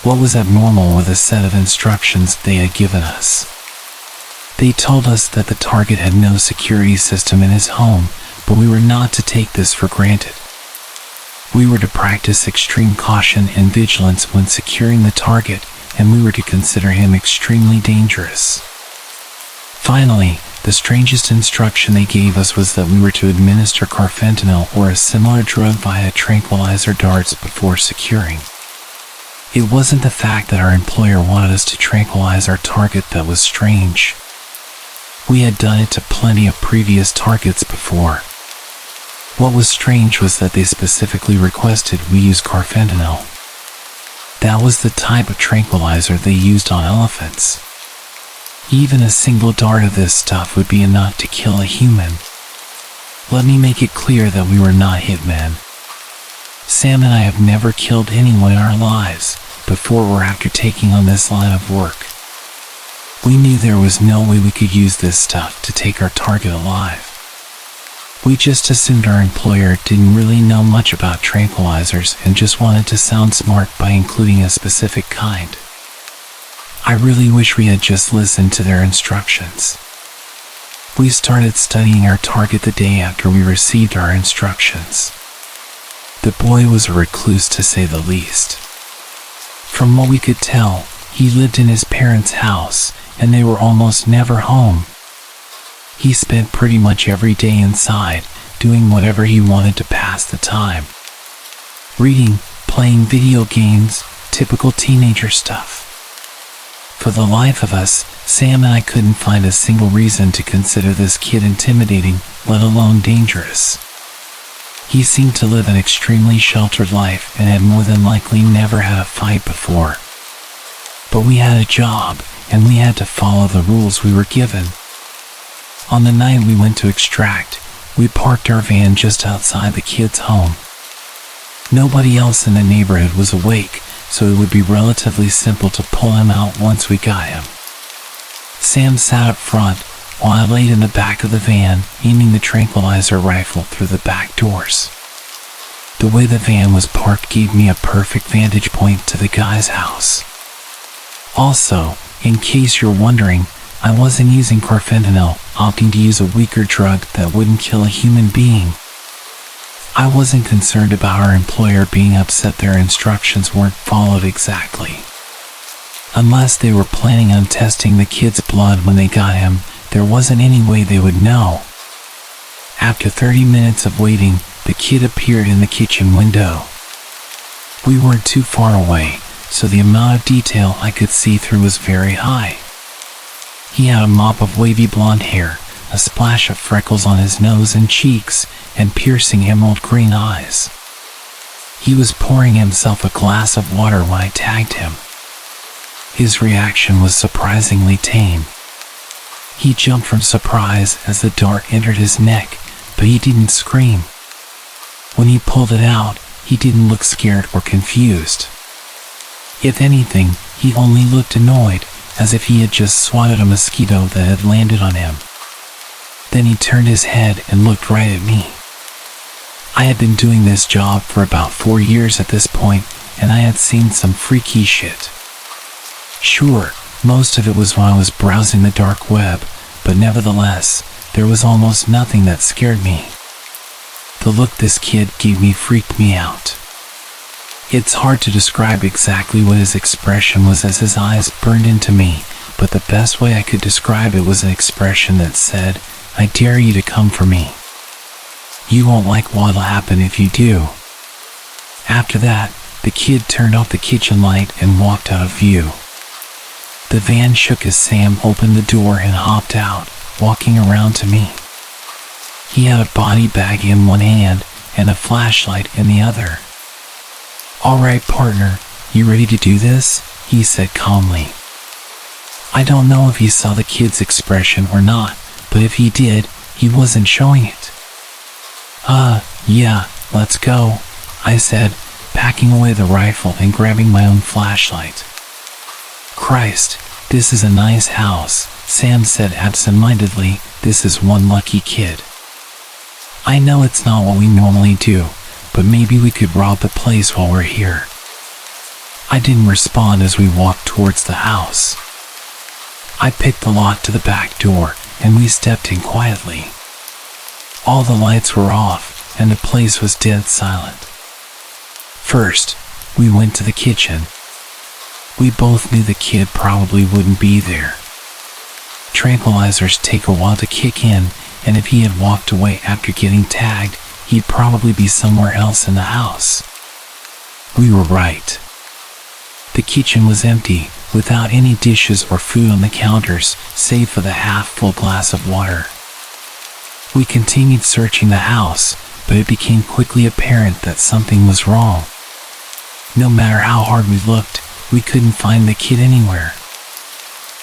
What was abnormal was a set of instructions they had given us. They told us that the target had no security system in his home, but we were not to take this for granted. We were to practice extreme caution and vigilance when securing the target, and we were to consider him extremely dangerous. Finally, the strangest instruction they gave us was that we were to administer carfentanil or a similar drug via tranquilizer darts before securing. It wasn't the fact that our employer wanted us to tranquilize our target that was strange. We had done it to plenty of previous targets before. What was strange was that they specifically requested we use carfentanil. That was the type of tranquilizer they used on elephants. Even a single dart of this stuff would be enough to kill a human. Let me make it clear that we were not hitmen. Sam and I have never killed anyone in our lives, before or after taking on this line of work. We knew there was no way we could use this stuff to take our target alive. We just assumed our employer didn't really know much about tranquilizers and just wanted to sound smart by including a specific kind. I really wish we had just listened to their instructions. We started studying our target the day after we received our instructions. The boy was a recluse to say the least. From what we could tell, he lived in his parents' house, and they were almost never home. He spent pretty much every day inside, doing whatever he wanted to pass the time. Reading, playing video games, typical teenager stuff. For the life of us, Sam and I couldn't find a single reason to consider this kid intimidating, let alone dangerous. He seemed to live an extremely sheltered life and had more than likely never had a fight before. But we had a job, and we had to follow the rules we were given. On the night we went to extract, we parked our van just outside the kid's home. Nobody else in the neighborhood was awake, so it would be relatively simple to pull him out once we got him. Sam sat up front, while I laid in the back of the van, aiming the tranquilizer rifle through the back doors. The way the van was parked gave me a perfect vantage point to the guy's house. Also, in case you're wondering, I wasn't using carfentanil, opting to use a weaker drug that wouldn't kill a human being. I wasn't concerned about our employer being upset their instructions weren't followed exactly. Unless they were planning on testing the kid's blood when they got him, there wasn't any way they would know. After 30 minutes of waiting, the kid appeared in the kitchen window. We weren't too far away, so the amount of detail I could see through was very high. He had a mop of wavy blonde hair, a splash of freckles on his nose and cheeks, and piercing emerald green eyes. He was pouring himself a glass of water when I tagged him. His reaction was surprisingly tame. He jumped from surprise as the dart entered his neck, but he didn't scream. When he pulled it out, he didn't look scared or confused. If anything, he only looked annoyed, as if he had just swatted a mosquito that had landed on him. Then he turned his head and looked right at me. I had been doing this job for about 4 years at this point, and I had seen some freaky shit. Sure, most of it was when I was browsing the dark web, but nevertheless, there was almost nothing that scared me. The look this kid gave me freaked me out. It's hard to describe exactly what his expression was as his eyes burned into me, but the best way I could describe it was an expression that said, "I dare you to come for me. You won't like what'll happen if you do." After that, the kid turned off the kitchen light and walked out of view. The van shook as Sam opened the door and hopped out, walking around to me. He had a body bag in one hand and a flashlight in the other. "All right, partner, you ready to do this?" he said calmly. I don't know if he saw the kid's expression or not, but if he did, he wasn't showing it. Yeah, let's go," I said, packing away the rifle and grabbing my own flashlight. "Christ, this is a nice house," Sam said absent-mindedly. "This is one lucky kid." "I know it's not what we normally do, but maybe we could rob the place while we're here." I didn't respond as we walked towards the house. I picked the lock to the back door, and we stepped in quietly. All the lights were off, and the place was dead silent. First, we went to the kitchen. We both knew the kid probably wouldn't be there. Tranquilizers take a while to kick in, and if he had walked away after getting tagged, he'd probably be somewhere else in the house. We were right. The kitchen was empty, without any dishes or food on the counters, save for the half-full glass of water. We continued searching the house, but it became quickly apparent that something was wrong. No matter how hard we looked, we couldn't find the kid anywhere.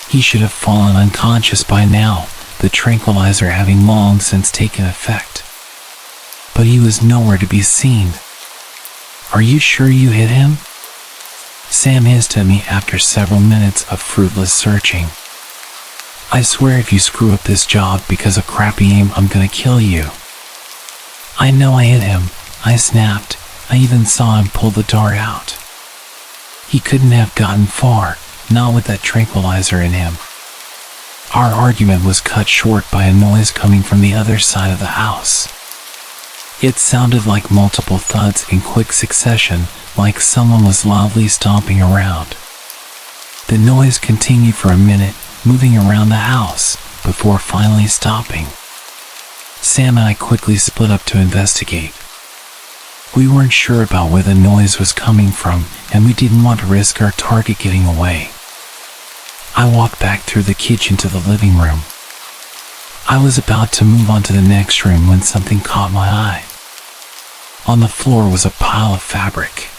He should have fallen unconscious by now, the tranquilizer having long since taken effect. But he was nowhere to be seen. "Are you sure you hit him?" Sam hissed at me after several minutes of fruitless searching. "I swear if you screw up this job because of crappy aim, I'm gonna kill you." "I know I hit him," I snapped. "I even saw him pull the dart out." He couldn't have gotten far, not with that tranquilizer in him. Our argument was cut short by a noise coming from the other side of the house. It sounded like multiple thuds in quick succession, like someone was loudly stomping around. The noise continued for a minute, moving around the house, before finally stopping. Sam and I quickly split up to investigate. We weren't sure about where the noise was coming from, and we didn't want to risk our target getting away. I walked back through the kitchen to the living room. I was about to move on to the next room when something caught my eye. On the floor was a pile of fabric.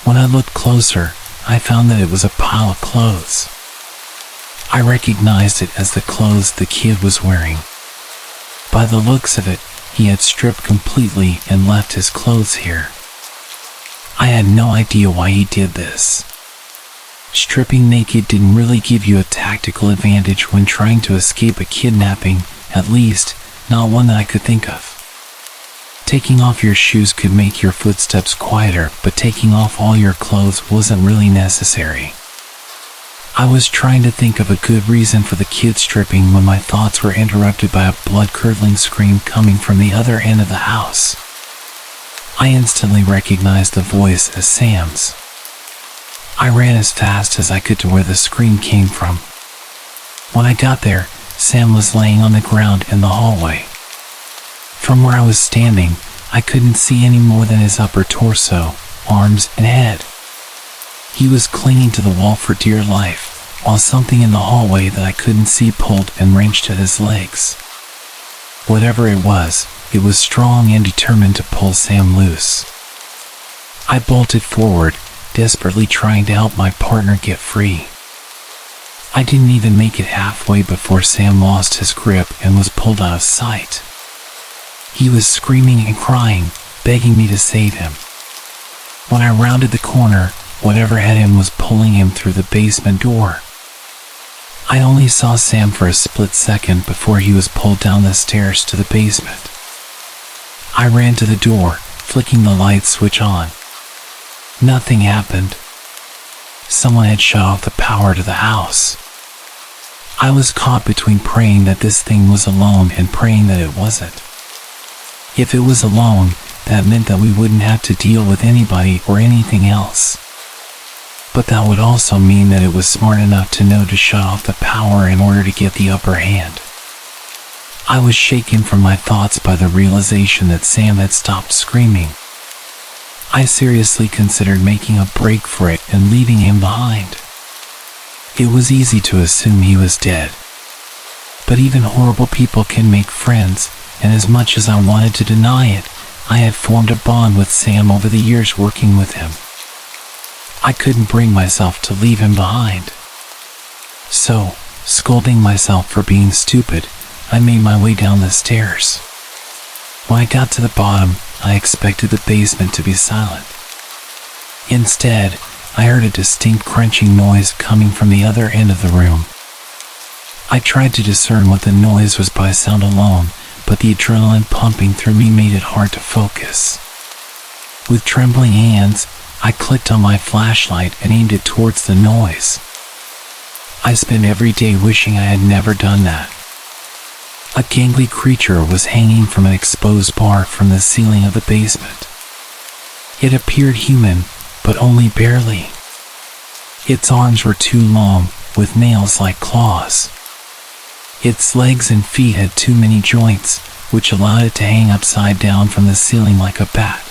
When I looked closer, I found that it was a pile of clothes. I recognized it as the clothes the kid was wearing. By the looks of it, he had stripped completely and left his clothes here. I had no idea why he did this. Stripping naked didn't really give you a tactical advantage when trying to escape a kidnapping, at least, not one that I could think of. Taking off your shoes could make your footsteps quieter, but taking off all your clothes wasn't really necessary. I was trying to think of a good reason for the kid stripping when my thoughts were interrupted by a blood-curdling scream coming from the other end of the house. I instantly recognized the voice as Sam's. I ran as fast as I could to where the scream came from. When I got there, Sam was laying on the ground in the hallway. From where I was standing, I couldn't see any more than his upper torso, arms, and head. He was clinging to the wall for dear life, while something in the hallway that I couldn't see pulled and wrenched at his legs. Whatever it was strong and determined to pull Sam loose. I bolted forward, desperately trying to help my partner get free. I didn't even make it halfway before Sam lost his grip and was pulled out of sight. He was screaming and crying, begging me to save him. When I rounded the corner, whatever had him was pulling him through the basement door. I only saw Sam for a split second before he was pulled down the stairs to the basement. I ran to the door, flicking the light switch on. Nothing happened. Someone had shut off the power to the house. I was caught between praying that this thing was alone and praying that it wasn't. If it was alone, that meant that we wouldn't have to deal with anybody or anything else. But that would also mean that it was smart enough to know to shut off the power in order to get the upper hand. I was shaken from my thoughts by the realization that Sam had stopped screaming. I seriously considered making a break for it and leaving him behind. It was easy to assume he was dead. But even horrible people can make friends, and as much as I wanted to deny it, I had formed a bond with Sam over the years working with him. I couldn't bring myself to leave him behind. So, scolding myself for being stupid, I made my way down the stairs. When I got to the bottom, I expected the basement to be silent. Instead, I heard a distinct crunching noise coming from the other end of the room. I tried to discern what the noise was by sound alone, but the adrenaline pumping through me made it hard to focus. With trembling hands, I clicked on my flashlight and aimed it towards the noise. I spent every day wishing I had never done that. A gangly creature was hanging from an exposed bar from the ceiling of the basement. It appeared human, but only barely. Its arms were too long, with nails like claws. Its legs and feet had too many joints, which allowed it to hang upside down from the ceiling like a bat.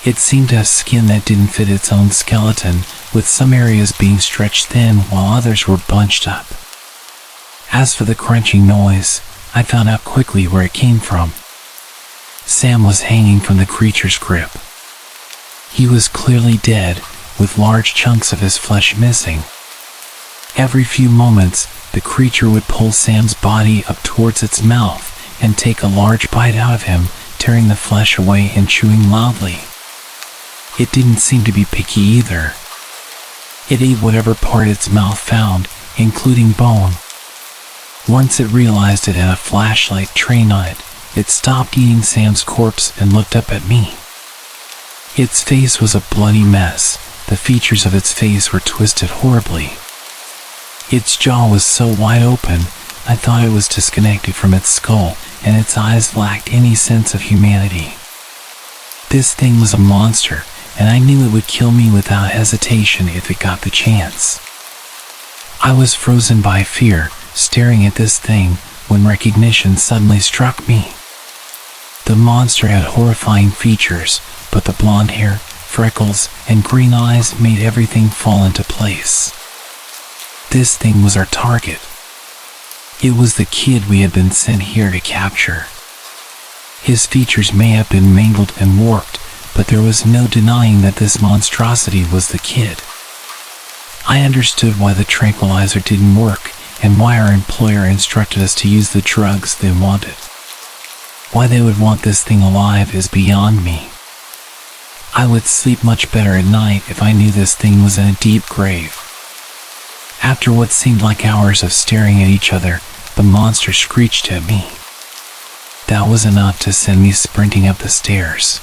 It seemed to have skin that didn't fit its own skeleton, with some areas being stretched thin while others were bunched up. As for the crunching noise, I found out quickly where it came from. Sam was hanging from the creature's grip. He was clearly dead, with large chunks of his flesh missing. Every few moments, the creature would pull Sam's body up towards its mouth and take a large bite out of him, tearing the flesh away and chewing loudly. It didn't seem to be picky either. It ate whatever part its mouth found, including bone. Once it realized it had a flashlight trained on it, it stopped eating Sam's corpse and looked up at me. Its face was a bloody mess. The features of its face were twisted horribly. Its jaw was so wide open, I thought it was disconnected from its skull, and its eyes lacked any sense of humanity. This thing was a monster, and I knew it would kill me without hesitation if it got the chance. I was frozen by fear, staring at this thing, when recognition suddenly struck me. The monster had horrifying features, but the blonde hair, freckles, and green eyes made everything fall into place. This thing was our target. It was the kid we had been sent here to capture. His features may have been mangled and warped, but there was no denying that this monstrosity was the kid. I understood why the tranquilizer didn't work, and why our employer instructed us to use the drugs they wanted. Why they would want this thing alive is beyond me. I would sleep much better at night if I knew this thing was in a deep grave. After what seemed like hours of staring at each other, the monster screeched at me. That was enough to send me sprinting up the stairs.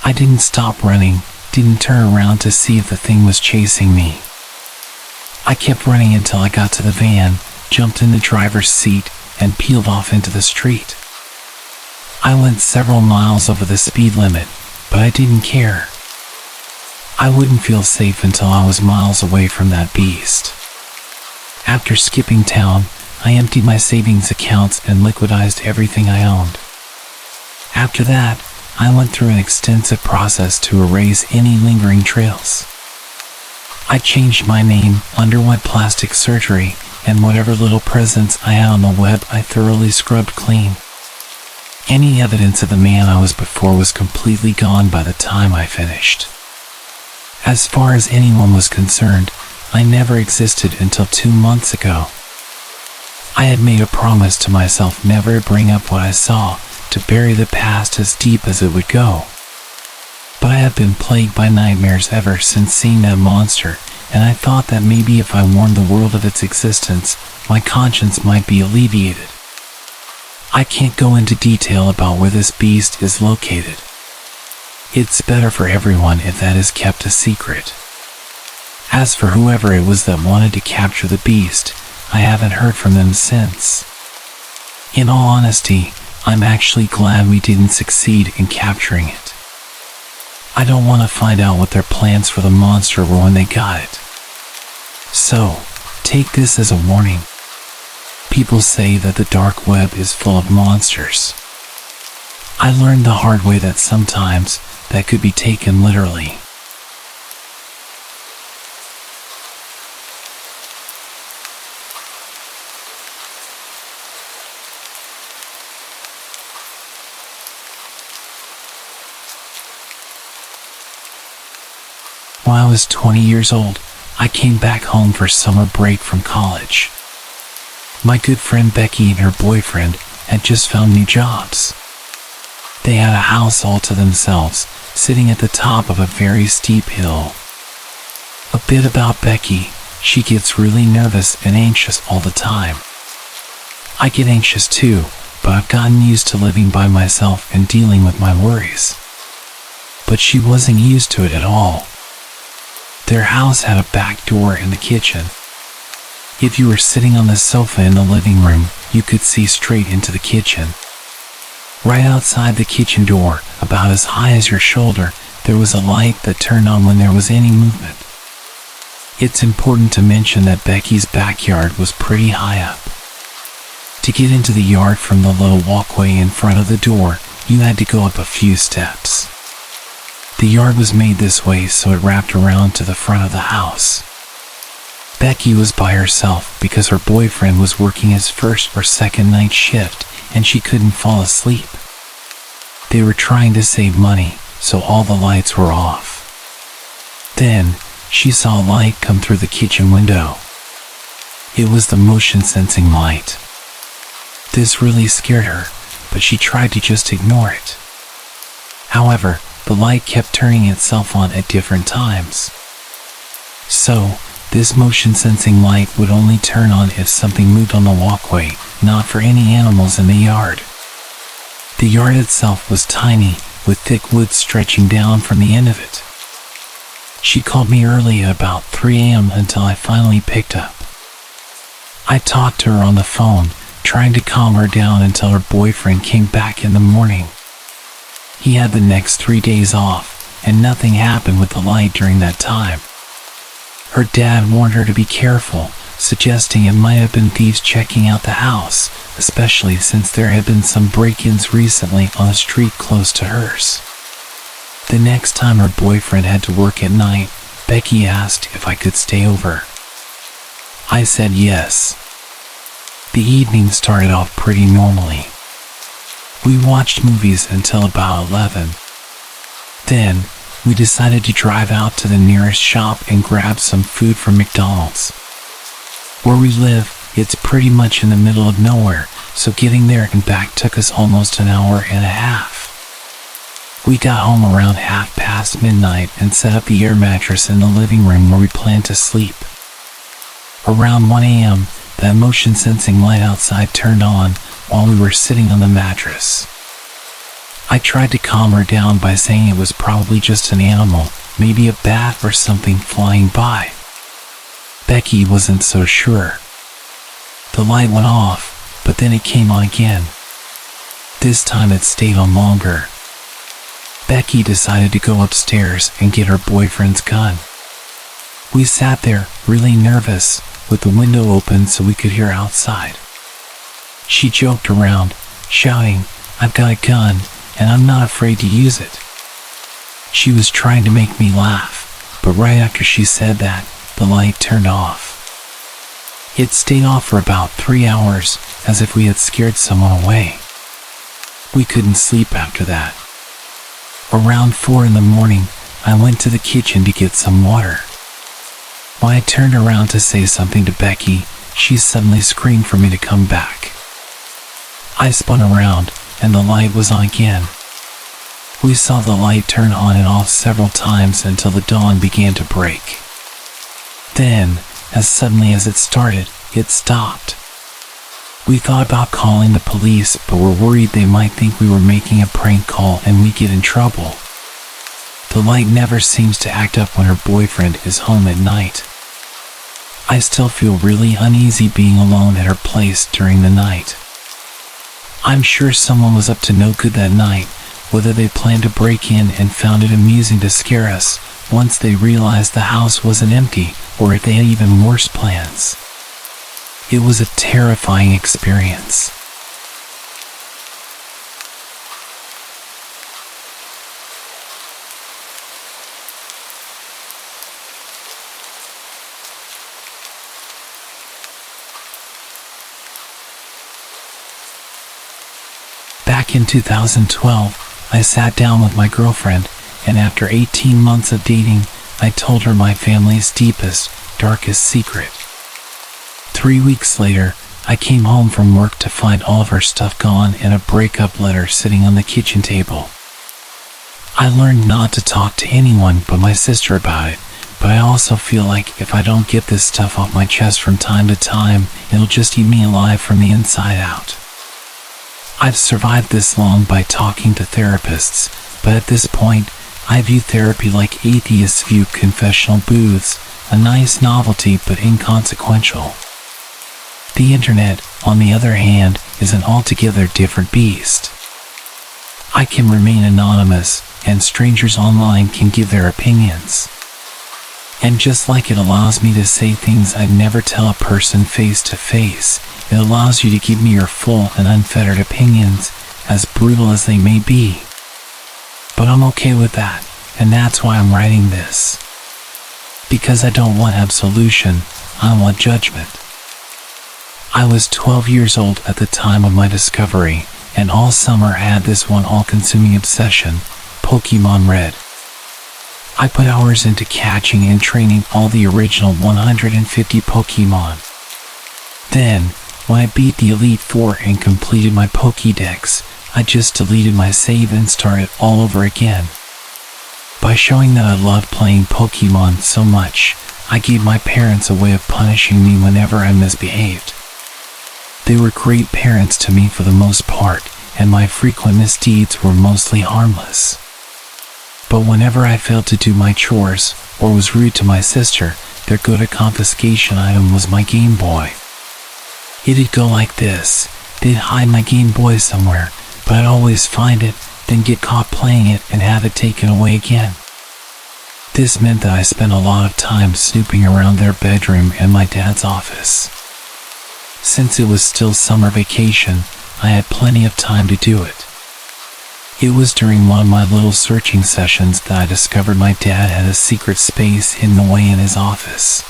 I didn't stop running, didn't turn around to see if the thing was chasing me. I kept running until I got to the van, jumped in the driver's seat, and peeled off into the street. I went several miles over the speed limit, but I didn't care. I wouldn't feel safe until I was miles away from that beast. After skipping town, I emptied my savings accounts and liquidized everything I owned. After that, I went through an extensive process to erase any lingering trails. I changed my name, underwent plastic surgery, and whatever little presence I had on the web I thoroughly scrubbed clean. Any evidence of the man I was before was completely gone by the time I finished. As far as anyone was concerned, I never existed until 2 months ago. I had made a promise to myself never to bring up what I saw, to bury the past as deep as it would go. But I have been plagued by nightmares ever since seeing that monster, and I thought that maybe if I warned the world of its existence, my conscience might be alleviated. I can't go into detail about where this beast is located. It's better for everyone if that is kept a secret. As for whoever it was that wanted to capture the beast, I haven't heard from them since. In all honesty, I'm actually glad we didn't succeed in capturing it. I don't want to find out what their plans for the monster were when they got it. So, take this as a warning. People say that the dark web is full of monsters. I learned the hard way that sometimes that could be taken literally. When I was 20 years old, I came back home for summer break from college. My good friend Becky and her boyfriend had just found new jobs. They had a house all to themselves, sitting at the top of a very steep hill. A bit about Becky, she gets really nervous and anxious all the time. I get anxious too, but I've gotten used to living by myself and dealing with my worries. But she wasn't used to it at all. Their house had a back door in the kitchen. If you were sitting on the sofa in the living room, you could see straight into the kitchen. Right outside the kitchen door, about as high as your shoulder, there was a light that turned on when there was any movement. It's important to mention that Becky's backyard was pretty high up. To get into the yard from the low walkway in front of the door, you had to go up a few steps. The yard was made this way so it wrapped around to the front of the house. Becky was by herself because her boyfriend was working his first or second night shift and she couldn't fall asleep. They were trying to save money, so all the lights were off. Then, she saw a light come through the kitchen window. It was the motion-sensing light. This really scared her, but she tried to just ignore it. However, the light kept turning itself on at different times. So, this motion-sensing light would only turn on if something moved on the walkway, not for any animals in the yard. The yard itself was tiny, with thick wood stretching down from the end of it. She called me early at about 3 a.m. until I finally picked up. I talked to her on the phone, trying to calm her down until her boyfriend came back in the morning. He had the next 3 days off, and nothing happened with the light during that time. Her dad warned her to be careful, suggesting it might have been thieves checking out the house, especially since there had been some break-ins recently on a street close to hers. The next time her boyfriend had to work at night, Becky asked if I could stay over. I said yes. The evening started off pretty normally. We watched movies until about 11. Then, we decided to drive out to the nearest shop and grab some food from McDonald's. Where we live, it's pretty much in the middle of nowhere, so getting there and back took us almost an hour and a half. We got home around midnight and set up the air mattress in the living room where we planned to sleep. Around 1 a.m., that motion-sensing light outside turned on while we were sitting on the mattress. I tried to calm her down by saying it was probably just an animal, maybe a bat or something flying by. Becky wasn't so sure. The light went off, but then it came on again. This time it stayed on longer. Becky decided to go upstairs and get her boyfriend's gun. We sat there, really nervous, with the window open so we could hear outside. She joked around, shouting, "I've got a gun, and I'm not afraid to use it." She was trying to make me laugh, but right after she said that, the light turned off. It stayed off for about 3 hours, as if we had scared someone away. We couldn't sleep after that. Around 4 in the morning, I went to the kitchen to get some water. When I turned around to say something to Becky, she suddenly screamed for me to come back. I spun around, and the light was on again. We saw the light turn on and off several times until the dawn began to break. Then, as suddenly as it started, it stopped. We thought about calling the police, but were worried they might think we were making a prank call and we'd get in trouble. The light never seems to act up when her boyfriend is home at night. I still feel really uneasy being alone at her place during the night. I'm sure someone was up to no good that night, whether they planned to break in and found it amusing to scare us once they realized the house wasn't empty, or if they had even worse plans. It was a terrifying experience. Back in 2012, I sat down with my girlfriend, and after 18 months of dating, I told her my family's deepest, darkest secret. 3 weeks later, I came home from work to find all of her stuff gone and a breakup letter sitting on the kitchen table. I learned not to talk to anyone but my sister about it, but I also feel like if I don't get this stuff off my chest from time to time, it'll just eat me alive from the inside out. I've survived this long by talking to therapists, but at this point, I view therapy like atheists view confessional booths, a nice novelty but inconsequential. The internet, on the other hand, is an altogether different beast. I can remain anonymous, and strangers online can give their opinions. And just like it allows me to say things I'd never tell a person face to face, it allows you to give me your full and unfettered opinions, as brutal as they may be. But I'm okay with that, and that's why I'm writing this. Because I don't want absolution, I want judgment. I was 12 years old at the time of my discovery, and all summer I had this one all-consuming obsession, Pokemon Red. I put hours into catching and training all the original 150 Pokemon. Then, when I beat the Elite Four and completed my Pokédex, I just deleted my save and started all over again. By showing that I loved playing Pokemon so much, I gave my parents a way of punishing me whenever I misbehaved. They were great parents to me for the most part, and my frequent misdeeds were mostly harmless. But whenever I failed to do my chores, or was rude to my sister, their go-to confiscation item was my Game Boy. It'd go like this: they'd hide my Game Boy somewhere, but I'd always find it, then get caught playing it and have it taken away again. This meant that I spent a lot of time snooping around their bedroom and my dad's office. Since it was still summer vacation, I had plenty of time to do it. It was during one of my little searching sessions that I discovered my dad had a secret space hidden away in his office.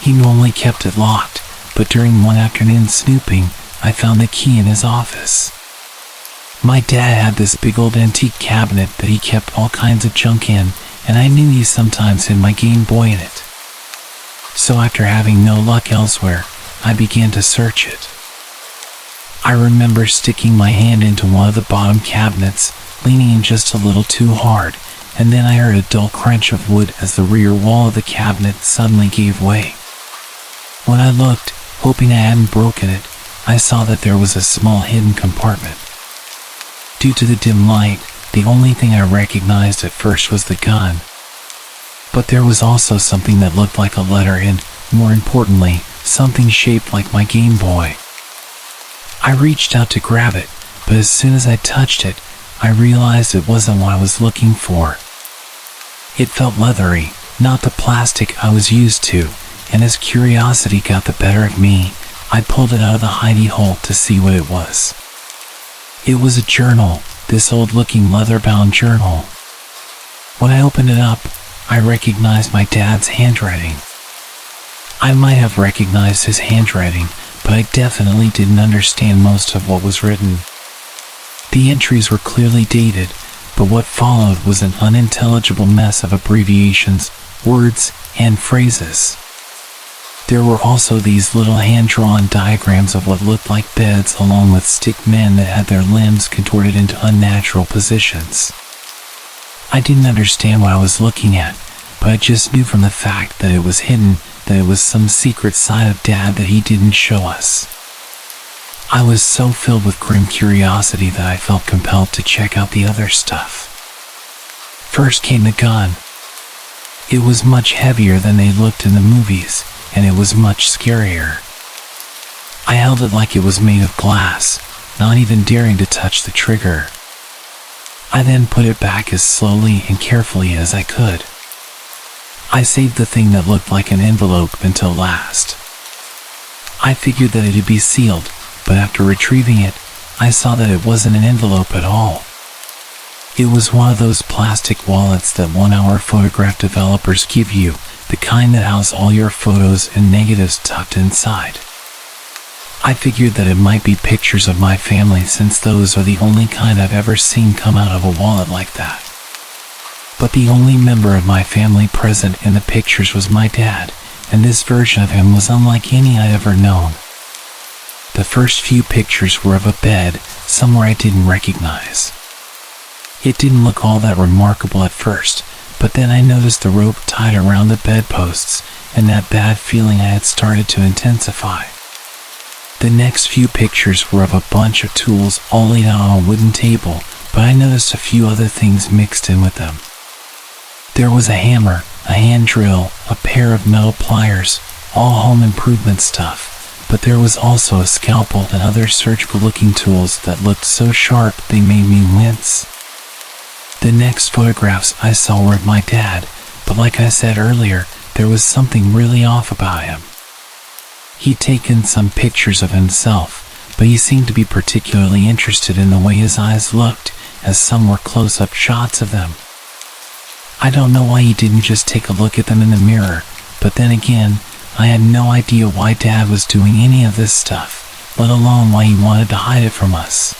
He normally kept it locked, but during one afternoon snooping, I found the key in his office. My dad had this big old antique cabinet that he kept all kinds of junk in, and I knew he sometimes hid my Game Boy in it. So after having no luck elsewhere, I began to search it. I remember sticking my hand into one of the bottom cabinets, leaning in just a little too hard, and then I heard a dull crunch of wood as the rear wall of the cabinet suddenly gave way. When I looked, hoping I hadn't broken it, I saw that there was a small hidden compartment. Due to the dim light, the only thing I recognized at first was the gun. But there was also something that looked like a letter and, more importantly, something shaped like my Game Boy. I reached out to grab it, but as soon as I touched it, I realized it wasn't what I was looking for. It felt leathery, not the plastic I was used to, and as curiosity got the better of me, I pulled it out of the hidey hole to see what it was. It was a journal, this old-looking leather-bound journal. When I opened it up, I recognized my dad's handwriting. I might have recognized his handwriting, but I definitely didn't understand most of what was written. The entries were clearly dated, but what followed was an unintelligible mess of abbreviations, words, and phrases. There were also these little hand-drawn diagrams of what looked like beds along with stick men that had their limbs contorted into unnatural positions. I didn't understand what I was looking at, but I just knew from the fact that it was hidden that it was some secret side of Dad that he didn't show us. I was so filled with grim curiosity that I felt compelled to check out the other stuff. First came the gun. It was much heavier than they looked in the movies, and it was much scarier. I held it like it was made of glass, not even daring to touch the trigger. I then put it back as slowly and carefully as I could. I saved the thing that looked like an envelope until last. I figured that it'd be sealed, but after retrieving it, I saw that it wasn't an envelope at all. It was one of those plastic wallets that 1-hour photograph developers give you, the kind that house all your photos and negatives tucked inside. I figured that it might be pictures of my family since those are the only kind I've ever seen come out of a wallet like that. But the only member of my family present in the pictures was my dad, and this version of him was unlike any I'd ever known. The first few pictures were of a bed, somewhere I didn't recognize. It didn't look all that remarkable at first, but then I noticed the rope tied around the bedposts, and that bad feeling I had started to intensify. The next few pictures were of a bunch of tools all laid out on a wooden table, but I noticed a few other things mixed in with them. There was a hammer, a hand drill, a pair of metal pliers, all home improvement stuff, but there was also a scalpel and other surgical-looking tools that looked so sharp they made me wince. The next photographs I saw were of my dad, but like I said earlier, there was something really off about him. He'd taken some pictures of himself, but he seemed to be particularly interested in the way his eyes looked, as some were close-up shots of them. I don't know why he didn't just take a look at them in the mirror, but then again, I had no idea why Dad was doing any of this stuff, let alone why he wanted to hide it from us.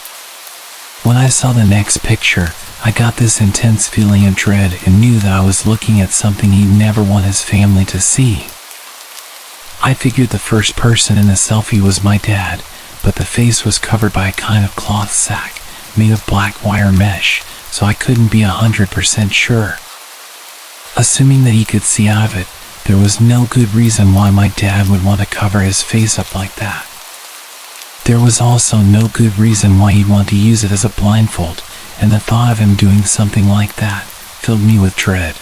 When I saw the next picture, I got this intense feeling of dread and knew that I was looking at something he'd never want his family to see. I figured the first person in the selfie was my dad, but the face was covered by a kind of cloth sack made of black wire mesh, so I couldn't be 100% sure. Assuming that he could see out of it, there was no good reason why my dad would want to cover his face up like that. There was also no good reason why he'd want to use it as a blindfold, and the thought of him doing something like that filled me with dread.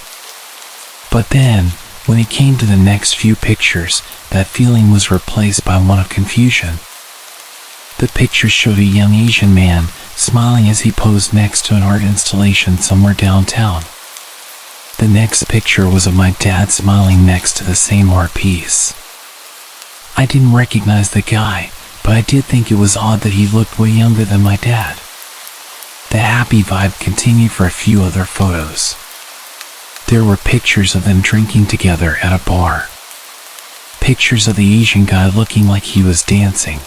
But then, when it came to the next few pictures, that feeling was replaced by one of confusion. The picture showed a young Asian man smiling as he posed next to an art installation somewhere downtown. The next picture was of my dad smiling next to the same art piece. I didn't recognize the guy, but I did think it was odd that he looked way younger than my dad. The happy vibe continued for a few other photos. There were pictures of them drinking together at a bar. Pictures of the Asian guy looking like he was dancing.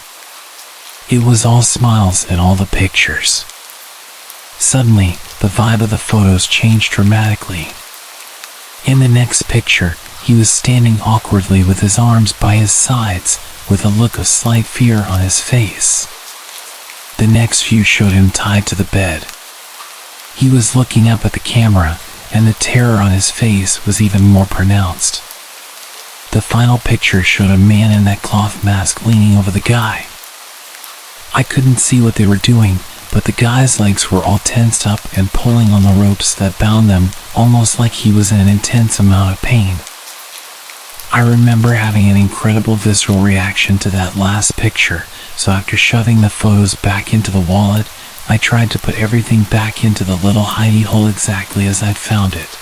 It was all smiles in all the pictures. Suddenly, the vibe of the photos changed dramatically. In the next picture, he was standing awkwardly with his arms by his sides, with a look of slight fear on his face. The next few showed him tied to the bed. He was looking up at the camera, and the terror on his face was even more pronounced. The final picture showed a man in that cloth mask leaning over the guy. I couldn't see what they were doing, but the guy's legs were all tensed up and pulling on the ropes that bound them, almost like he was in an intense amount of pain. I remember having an incredible visceral reaction to that last picture, so after shoving the photos back into the wallet, I tried to put everything back into the little hidey hole exactly as I'd found it.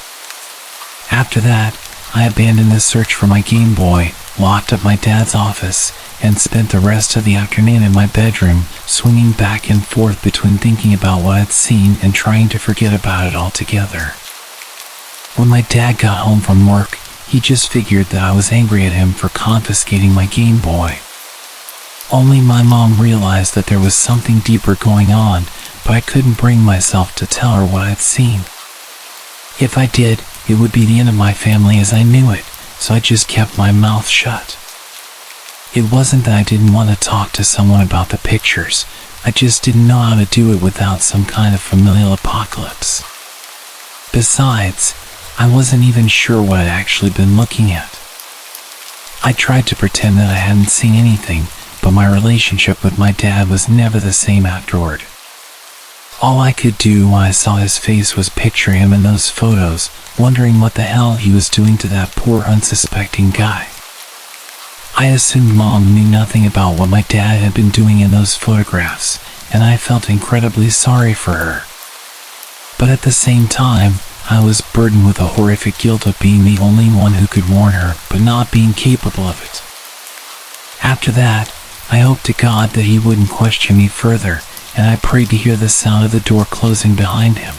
After that, I abandoned the search for my Game Boy, locked up my dad's office, and spent the rest of the afternoon in my bedroom, swinging back and forth between thinking about what I'd seen and trying to forget about it altogether. When my dad got home from work, he just figured that I was angry at him for confiscating my Game Boy. Only my mom realized that there was something deeper going on, but I couldn't bring myself to tell her what I'd seen. If I did, it would be the end of my family as I knew it, so I just kept my mouth shut. It wasn't that I didn't want to talk to someone about the pictures, I just didn't know how to do it without some kind of familial apocalypse. Besides, I wasn't even sure what I'd actually been looking at. I tried to pretend that I hadn't seen anything, but my relationship with my dad was never the same afterward. All I could do when I saw his face was picture him in those photos, wondering what the hell he was doing to that poor unsuspecting guy. I assumed Mom knew nothing about what my dad had been doing in those photographs, and I felt incredibly sorry for her. But at the same time, I was burdened with the horrific guilt of being the only one who could warn her, but not being capable of it. After that, I hoped to God that he wouldn't question me further, and I prayed to hear the sound of the door closing behind him.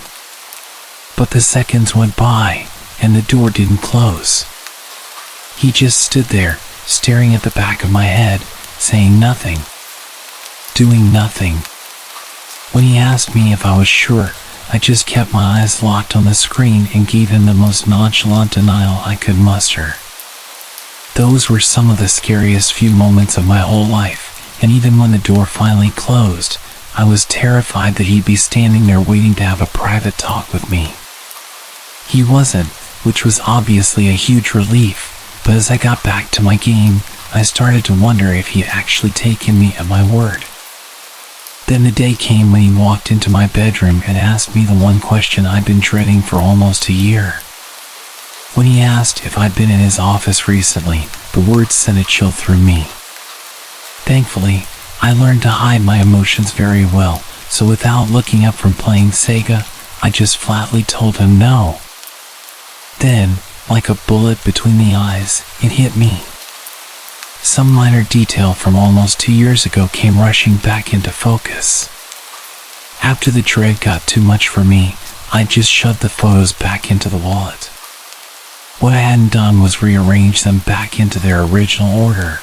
But the seconds went by, and the door didn't close. He just stood there, staring at the back of my head, saying nothing, doing nothing. When he asked me if I was sure, I just kept my eyes locked on the screen and gave him the most nonchalant denial I could muster. Those were some of the scariest few moments of my whole life, and even when the door finally closed, I was terrified that he'd be standing there waiting to have a private talk with me. He wasn't, which was obviously a huge relief, but as I got back to my game, I started to wonder if he had actually taken me at my word. Then the day came when he walked into my bedroom and asked me the one question I'd been dreading for almost a year. When he asked if I'd been in his office recently, the words sent a chill through me. Thankfully, I learned to hide my emotions very well, so without looking up from playing Sega, I just flatly told him no. Then, like a bullet between the eyes, it hit me. Some minor detail from almost 2 years ago came rushing back into focus. After the dread got too much for me, I just shoved the photos back into the wallet. What I hadn't done was rearrange them back into their original order.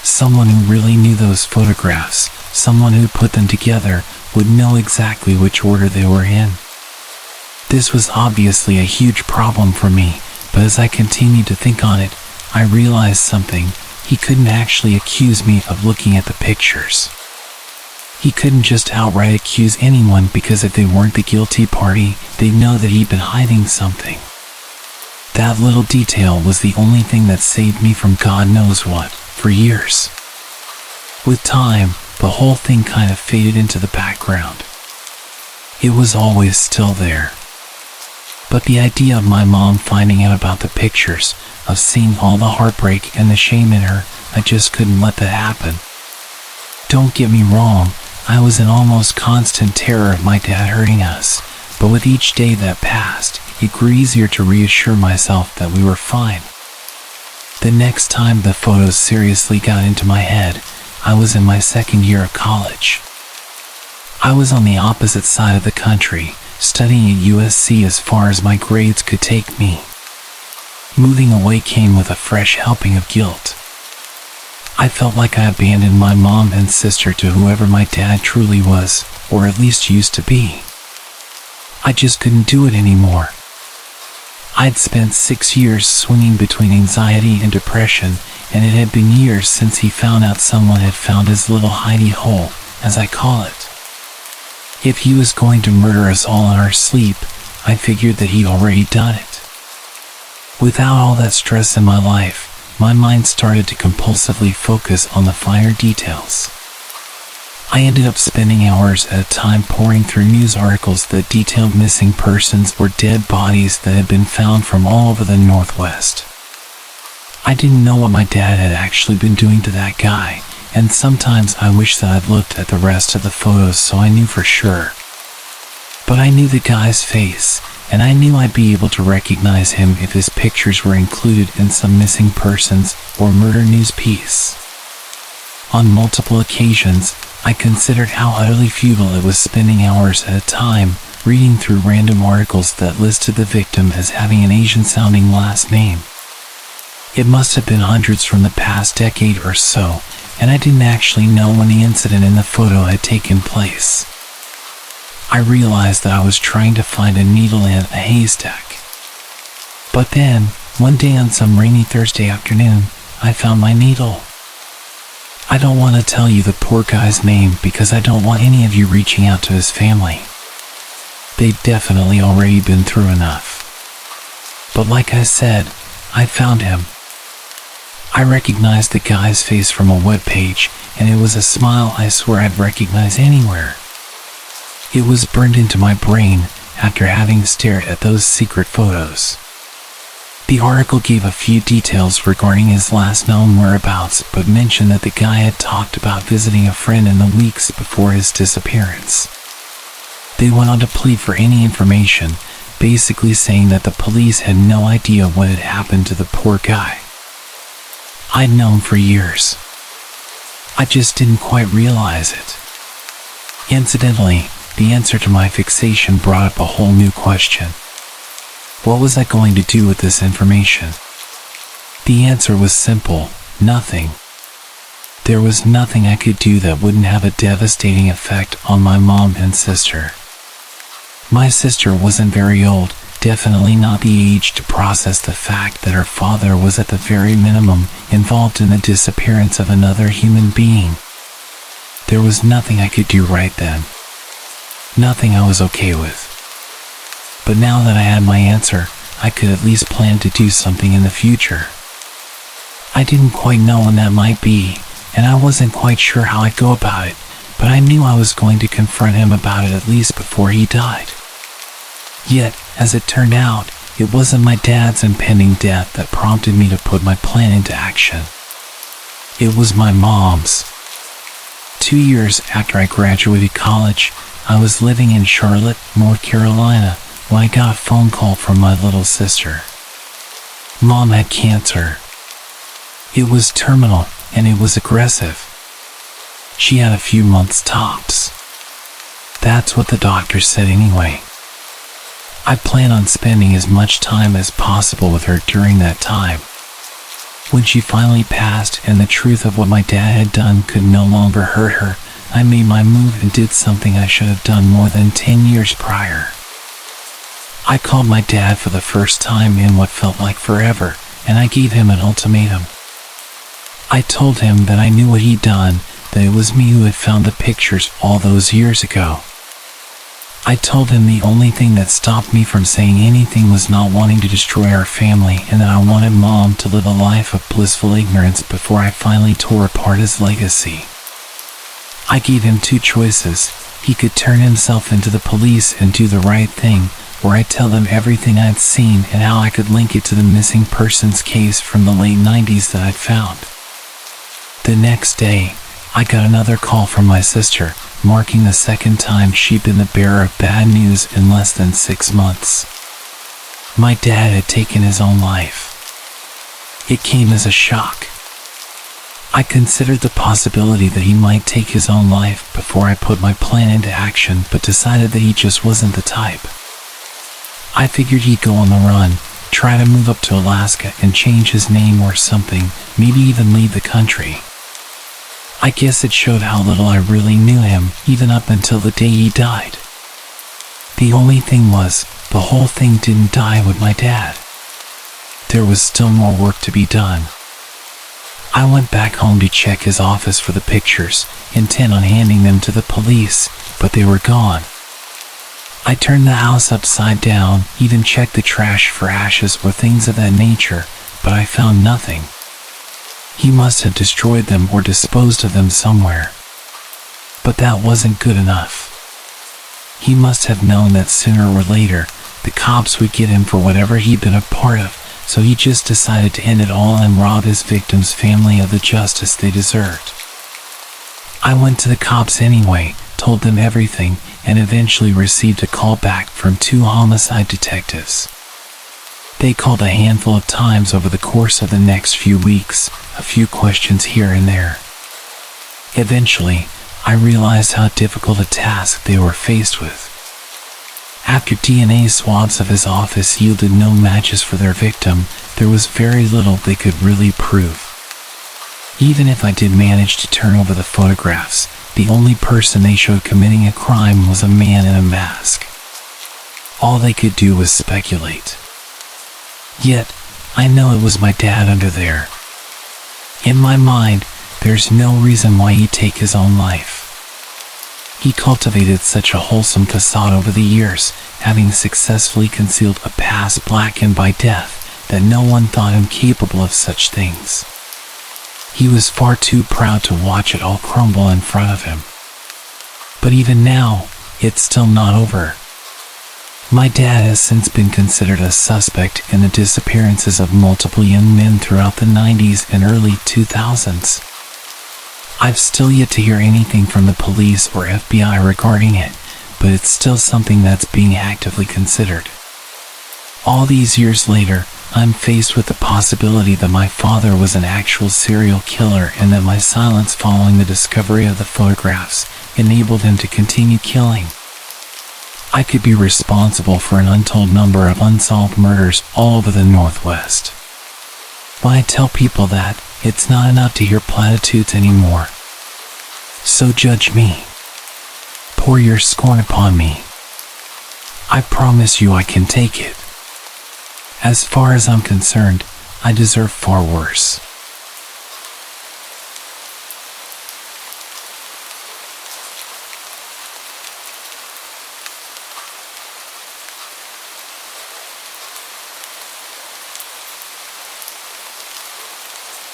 Someone who really knew those photographs, someone who put them together, would know exactly which order they were in. This was obviously a huge problem for me, but as I continued to think on it, I realized something. He couldn't actually accuse me of looking at the pictures. He couldn't just outright accuse anyone because if they weren't the guilty party, they'd know that he'd been hiding something. That little detail was the only thing that saved me from God knows what, for years. With time, the whole thing kind of faded into the background. It was always still there. But the idea of my mom finding out about the pictures, of seeing all the heartbreak and the shame in her, I just couldn't let that happen. Don't get me wrong, I was in almost constant terror of my dad hurting us, but with each day that passed, it grew easier to reassure myself that we were fine. The next time the photos seriously got into my head, I was in my second year of college. I was on the opposite side of the country, studying at USC as far as my grades could take me. Moving away came with a fresh helping of guilt. I felt like I abandoned my mom and sister to whoever my dad truly was, or at least used to be. I just couldn't do it anymore. I'd spent 6 years swinging between anxiety and depression, and it had been years since he found out someone had found his little hidey hole, as I call it. If he was going to murder us all in our sleep, I figured that he'd already done it. Without all that stress in my life, my mind started to compulsively focus on the finer details. I ended up spending hours at a time poring through news articles that detailed missing persons or dead bodies that had been found from all over the Northwest. I didn't know what my dad had actually been doing to that guy, and sometimes I wish that I'd looked at the rest of the photos so I knew for sure. But I knew the guy's face, and I knew I'd be able to recognize him if his pictures were included in some missing persons or murder news piece. On multiple occasions, I considered how utterly futile it was spending hours at a time reading through random articles that listed the victim as having an Asian-sounding last name. It must have been hundreds from the past decade or so, and I didn't actually know when the incident in the photo had taken place. I realized that I was trying to find a needle in a haystack. But then, one day on some rainy Thursday afternoon, I found my needle. I don't want to tell you the poor guy's name because I don't want any of you reaching out to his family. They've definitely already been through enough. But like I said, I found him. I recognized the guy's face from a webpage, and it was a smile I swear I'd recognize anywhere. It was burned into my brain after having stared at those secret photos. The article gave a few details regarding his last known whereabouts, but mentioned that the guy had talked about visiting a friend in the weeks before his disappearance. They went on to plead for any information, basically saying that the police had no idea what had happened to the poor guy. I'd known for years. I just didn't quite realize it. Incidentally, the answer to my fixation brought up a whole new question. What was I going to do with this information? The answer was simple: nothing. There was nothing I could do that wouldn't have a devastating effect on my mom and sister. My sister wasn't very old, definitely not the age to process the fact that her father was at the very minimum involved in the disappearance of another human being. There was nothing I could do right then. Nothing I was okay with. But now that I had my answer, I could at least plan to do something in the future. I didn't quite know when that might be, and I wasn't quite sure how I'd go about it, but I knew I was going to confront him about it at least before he died. Yet, as it turned out, it wasn't my dad's impending death that prompted me to put my plan into action. It was my mom's. 2 years after I graduated college, I was living in Charlotte, North Carolina, when I got a phone call from my little sister. Mom had cancer. It was terminal, and it was aggressive. She had a few months tops. That's what the doctor said anyway. I plan on spending as much time as possible with her during that time. When she finally passed and the truth of what my dad had done could no longer hurt her, I made my move and did something I should have done more than 10 years prior. I called my dad for the first time in what felt like forever, and I gave him an ultimatum. I told him that I knew what he'd done, that it was me who had found the pictures all those years ago. I told him the only thing that stopped me from saying anything was not wanting to destroy our family, and that I wanted Mom to live a life of blissful ignorance before I finally tore apart his legacy. I gave him two choices. He could turn himself into the police and do the right thing, or I'd tell them everything I'd seen and how I could link it to the missing persons case from the late 90s that I'd found. The next day, I got another call from my sister, marking the second time she'd been the bearer of bad news in less than 6 months. My dad had taken his own life. It came as a shock. I considered the possibility that he might take his own life before I put my plan into action, but decided that he just wasn't the type. I figured he'd go on the run, try to move up to Alaska and change his name or something, maybe even leave the country. I guess it showed how little I really knew him, even up until the day he died. The only thing was, the whole thing didn't die with my dad. There was still more work to be done. I went back home to check his office for the pictures, intent on handing them to the police, but they were gone. I turned the house upside down, even checked the trash for ashes or things of that nature, but I found nothing. He must have destroyed them or disposed of them somewhere. But that wasn't good enough. He must have known that sooner or later, the cops would get him for whatever he'd been a part of, so he just decided to end it all and rob his victim's family of the justice they deserved. I went to the cops anyway, told them everything, and eventually received a call back from 2 homicide detectives. They called a handful of times over the course of the next few weeks, a few questions here and there. Eventually, I realized how difficult a task they were faced with. After DNA swabs of his office yielded no matches for their victim, there was very little they could really prove. Even if I did manage to turn over the photographs, the only person they showed committing a crime was a man in a mask. All they could do was speculate. Yet, I know it was my dad under there. In my mind, there's no reason why he'd take his own life. He cultivated such a wholesome facade over the years, having successfully concealed a past blackened by death, that no one thought him capable of such things. He was far too proud to watch it all crumble in front of him. But even now, it's still not over. My dad has since been considered a suspect in the disappearances of multiple young men throughout the 90s and early 2000s. I've still yet to hear anything from the police or FBI regarding it, but it's still something that's being actively considered. All these years later, I'm faced with the possibility that my father was an actual serial killer and that my silence following the discovery of the photographs enabled him to continue killing. I could be responsible for an untold number of unsolved murders all over the Northwest. When I tell people that, it's not enough to hear platitudes anymore. So judge me. Pour your scorn upon me. I promise you I can take it. As far as I'm concerned, I deserve far worse.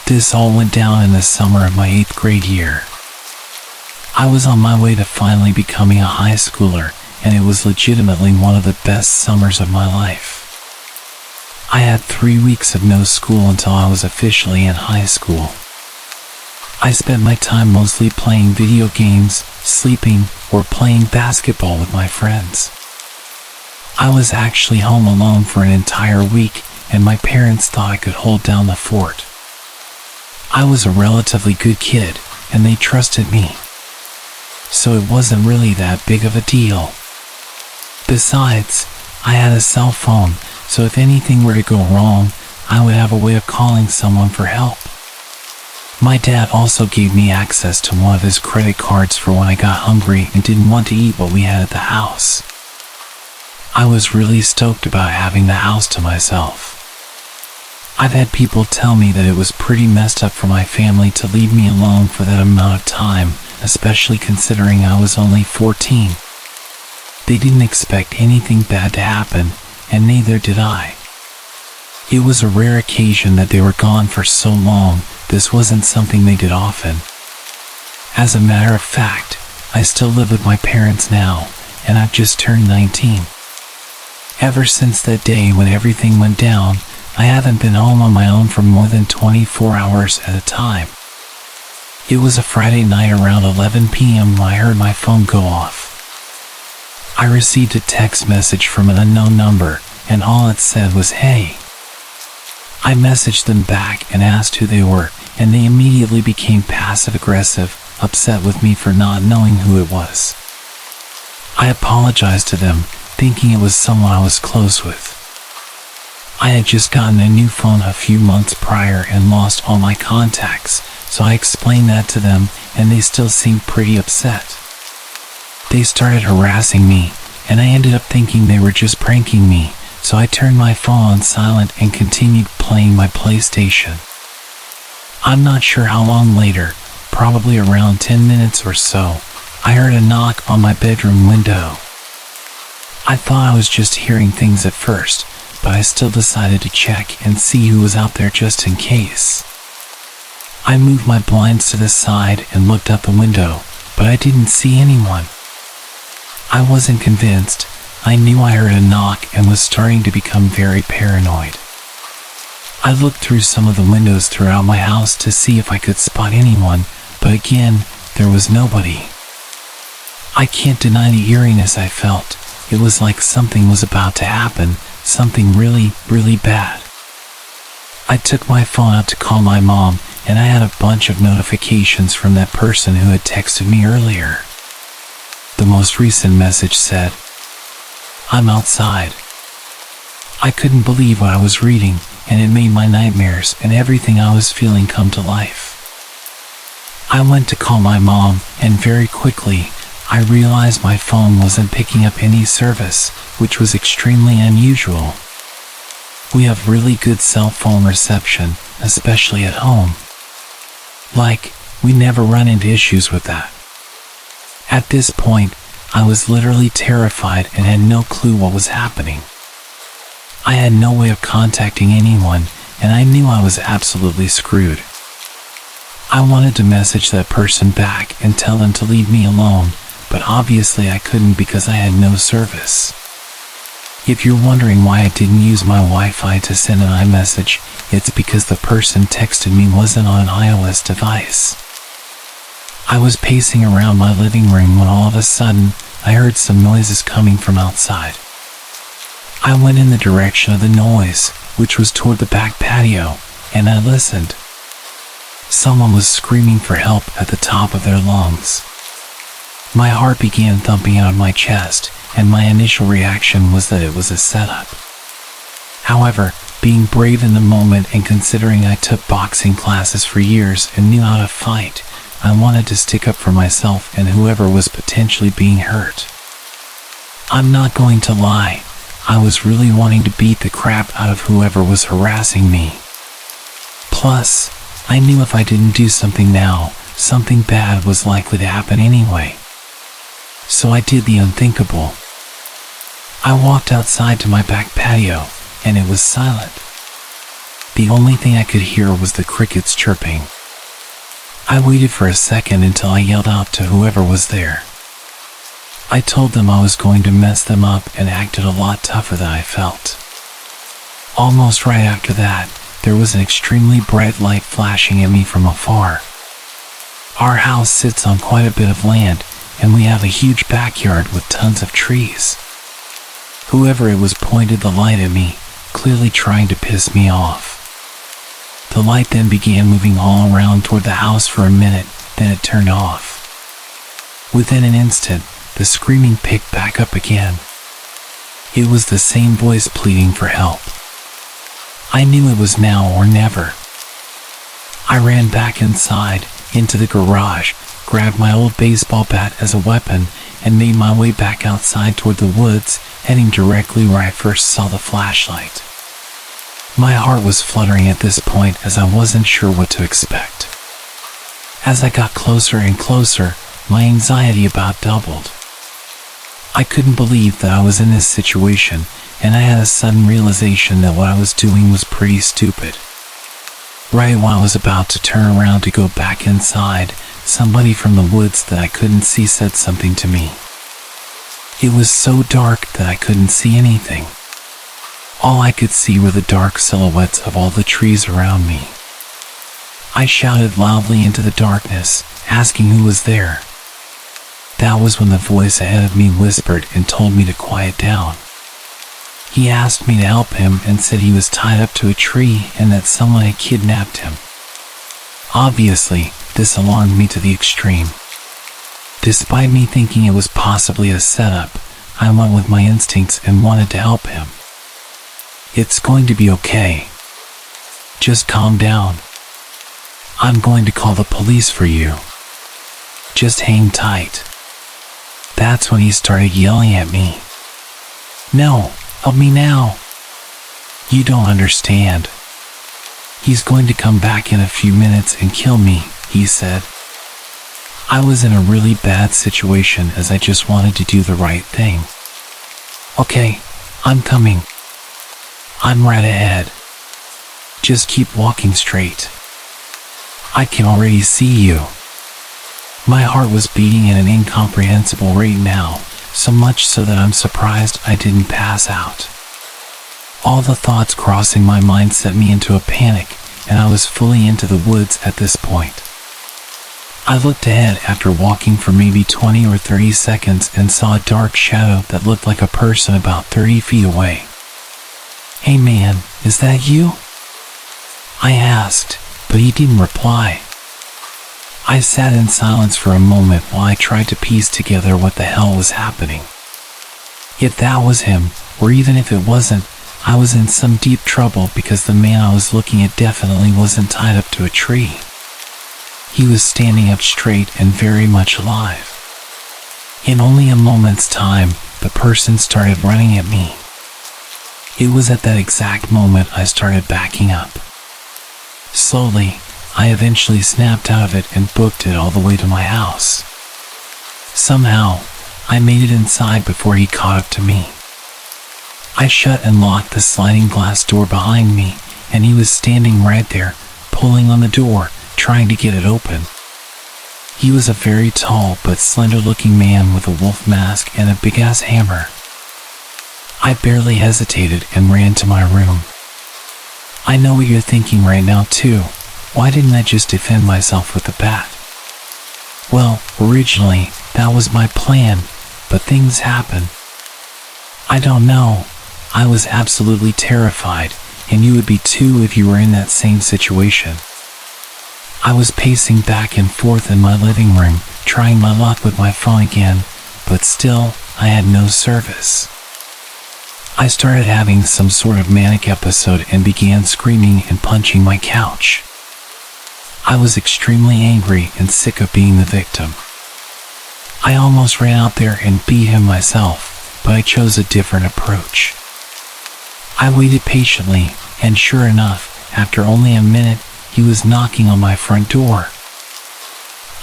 This all went down in the summer of my 8th grade year. I was on my way to finally becoming a high schooler, and it was legitimately one of the best summers of my life. I had 3 weeks of no school until I was officially in high school. I spent my time mostly playing video games, sleeping, or playing basketball with my friends. I was actually home alone for an entire week, and my parents thought I could hold down the fort. I was a relatively good kid, and they trusted me. So it wasn't really that big of a deal. Besides, I had a cell phone, so if anything were to go wrong, I would have a way of calling someone for help. My dad also gave me access to one of his credit cards for when I got hungry and didn't want to eat what we had at the house. I was really stoked about having the house to myself. I've had people tell me that it was pretty messed up for my family to leave me alone for that amount of time, especially considering I was only 14. They didn't expect anything bad to happen, and neither did I. It was a rare occasion that they were gone for so long. This wasn't something they did often. As a matter of fact, I still live with my parents now, and I've just turned 19. Ever since that day when everything went down, I haven't been home on my own for more than 24 hours at a time. It was a Friday night around 11 p.m. when I heard my phone go off. I received a text message from an unknown number, and all it said was, "Hey." I messaged them back and asked who they were, and they immediately became passive-aggressive, upset with me for not knowing who it was. I apologized to them, thinking it was someone I was close with. I had just gotten a new phone a few months prior and lost all my contacts, so I explained that to them, and they still seemed pretty upset. They started harassing me, and I ended up thinking they were just pranking me, so I turned my phone on silent and continued playing my PlayStation. I'm not sure how long later, probably around 10 minutes or so, I heard a knock on my bedroom window. I thought I was just hearing things at first, but I still decided to check and see who was out there just in case. I moved my blinds to the side and looked out the window, but I didn't see anyone. I wasn't convinced. I knew I heard a knock and was starting to become very paranoid. I looked through some of the windows throughout my house to see if I could spot anyone, but again, there was nobody. I can't deny the eeriness I felt. It was like something was about to happen, something really, really bad. I took my phone out to call my mom, and I had a bunch of notifications from that person who had texted me earlier. The most recent message said, "I'm outside." I couldn't believe what I was reading, and it made my nightmares and everything I was feeling come to life. I went to call my mom, and very quickly, I realized my phone wasn't picking up any service, which was extremely unusual. We have really good cell phone reception, especially at home. We never run into issues with that. At this point, I was literally terrified and had no clue what was happening. I had no way of contacting anyone, and I knew I was absolutely screwed. I wanted to message that person back and tell them to leave me alone, but obviously I couldn't because I had no service. If you're wondering why I didn't use my Wi-Fi to send an iMessage, it's because the person texted me wasn't on an iOS device. I was pacing around my living room when all of a sudden, I heard some noises coming from outside. I went in the direction of the noise, which was toward the back patio, and I listened. Someone was screaming for help at the top of their lungs. My heart began thumping out of my chest, and my initial reaction was that it was a setup. However, being brave in the moment and considering I took boxing classes for years and knew how to fight, I wanted to stick up for myself and whoever was potentially being hurt. I'm not going to lie, I was really wanting to beat the crap out of whoever was harassing me. Plus, I knew if I didn't do something now, something bad was likely to happen anyway. So I did the unthinkable. I walked outside to my back patio, and it was silent. The only thing I could hear was the crickets chirping. I waited for a second until I yelled out to whoever was there. I told them I was going to mess them up and acted a lot tougher than I felt. Almost right after that, there was an extremely bright light flashing at me from afar. Our house sits on quite a bit of land, and we have a huge backyard with tons of trees. Whoever it was pointed the light at me, clearly trying to piss me off. The light then began moving all around toward the house for a minute, then it turned off. Within an instant, the screaming picked back up again. It was the same voice pleading for help. I knew it was now or never. I ran back inside, into the garage, grabbed my old baseball bat as a weapon, and made my way back outside toward the woods, heading directly where I first saw the flashlight. My heart was fluttering at this point as I wasn't sure what to expect. As I got closer and closer, my anxiety about doubled. I couldn't believe that I was in this situation, and I had a sudden realization that what I was doing was pretty stupid. Right while I was about to turn around to go back inside, somebody from the woods that I couldn't see said something to me. It was so dark that I couldn't see anything. All I could see were the dark silhouettes of all the trees around me. I shouted loudly into the darkness, asking who was there. That was when the voice ahead of me whispered and told me to quiet down. He asked me to help him and said he was tied up to a tree and that someone had kidnapped him. Obviously, this alarmed me to the extreme. Despite me thinking it was possibly a setup, I went with my instincts and wanted to help him. It's going to be okay. Just calm down. I'm going to call the police for you. Just hang tight. That's when he started yelling at me. No, help me now. You don't understand. He's going to come back in a few minutes and kill me, he said. I was in a really bad situation as I just wanted to do the right thing. Okay, I'm coming. I'm right ahead. Just keep walking straight. I can already see you. My heart was beating at an incomprehensible rate now, so much so that I'm surprised I didn't pass out. All the thoughts crossing my mind set me into a panic, and I was fully into the woods at this point. I looked ahead after walking for maybe 20 or 30 seconds and saw a dark shadow that looked like a person about 30 feet away. "Hey man, is that you?" I asked, but he didn't reply. I sat in silence for a moment while I tried to piece together what the hell was happening. If that was him, or even if it wasn't, I was in some deep trouble because the man I was looking at definitely wasn't tied up to a tree. He was standing up straight and very much alive. In only a moment's time, the person started running at me. It was at that exact moment I started backing up. Slowly, I eventually snapped out of it and booked it all the way to my house. Somehow, I made it inside before he caught up to me. I shut and locked the sliding glass door behind me, and he was standing right there, pulling on the door, trying to get it open. He was a very tall but slender-looking man with a wolf mask and a big-ass hammer. I barely hesitated and ran to my room. I know what you're thinking right now too. Why didn't I just defend myself with the bat? Well, originally, that was my plan, but things happen. I don't know. I was absolutely terrified, and you would be too if you were in that same situation. I was pacing back and forth in my living room, trying my luck with my phone again, but still, I had no service. I started having some sort of manic episode and began screaming and punching my couch. I was extremely angry and sick of being the victim. I almost ran out there and beat him myself, but I chose a different approach. I waited patiently, and sure enough, after only a minute, he was knocking on my front door.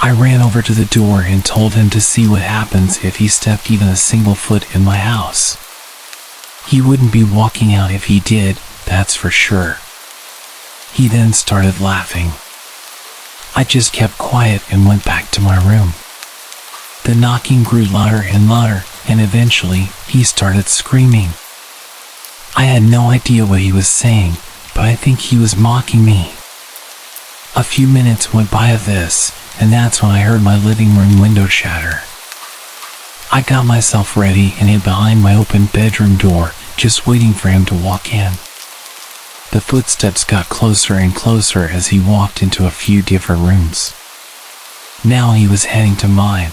I ran over to the door and told him to see what happens if he stepped even a single foot in my house. He wouldn't be walking out if he did, that's for sure. He then started laughing. I just kept quiet and went back to my room. The knocking grew louder and louder, and eventually, he started screaming. I had no idea what he was saying, but I think he was mocking me. A few minutes went by of this, and that's when I heard my living room window shatter. I got myself ready and hid behind my open bedroom door, just waiting for him to walk in. The footsteps got closer and closer as he walked into a few different rooms. Now he was heading to mine.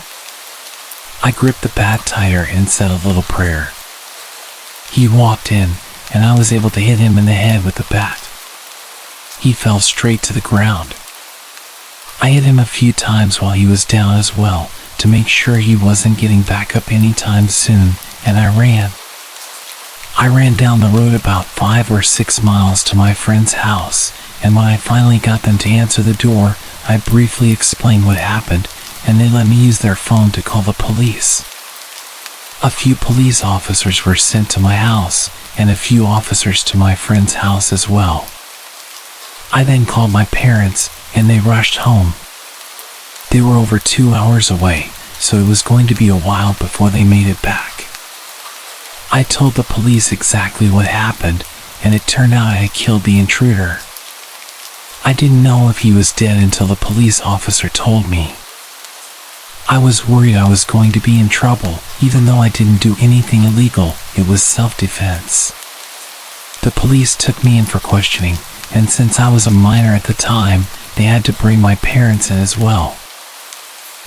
I gripped the bat tighter and said a little prayer. He walked in, and I was able to hit him in the head with the bat. He fell straight to the ground. I hit him a few times while he was down as well, to make sure he wasn't getting back up anytime soon, and I ran. I ran down the road about 5 or 6 miles to my friend's house, and when I finally got them to answer the door, I briefly explained what happened, and they let me use their phone to call the police. A few police officers were sent to my house, and a few officers to my friend's house as well. I then called my parents, and they rushed home. They were over 2 hours away, so it was going to be a while before they made it back. I told the police exactly what happened, and it turned out I had killed the intruder. I didn't know if he was dead until the police officer told me. I was worried I was going to be in trouble, even though I didn't do anything illegal. It was self-defense. The police took me in for questioning, and since I was a minor at the time, they had to bring my parents in as well.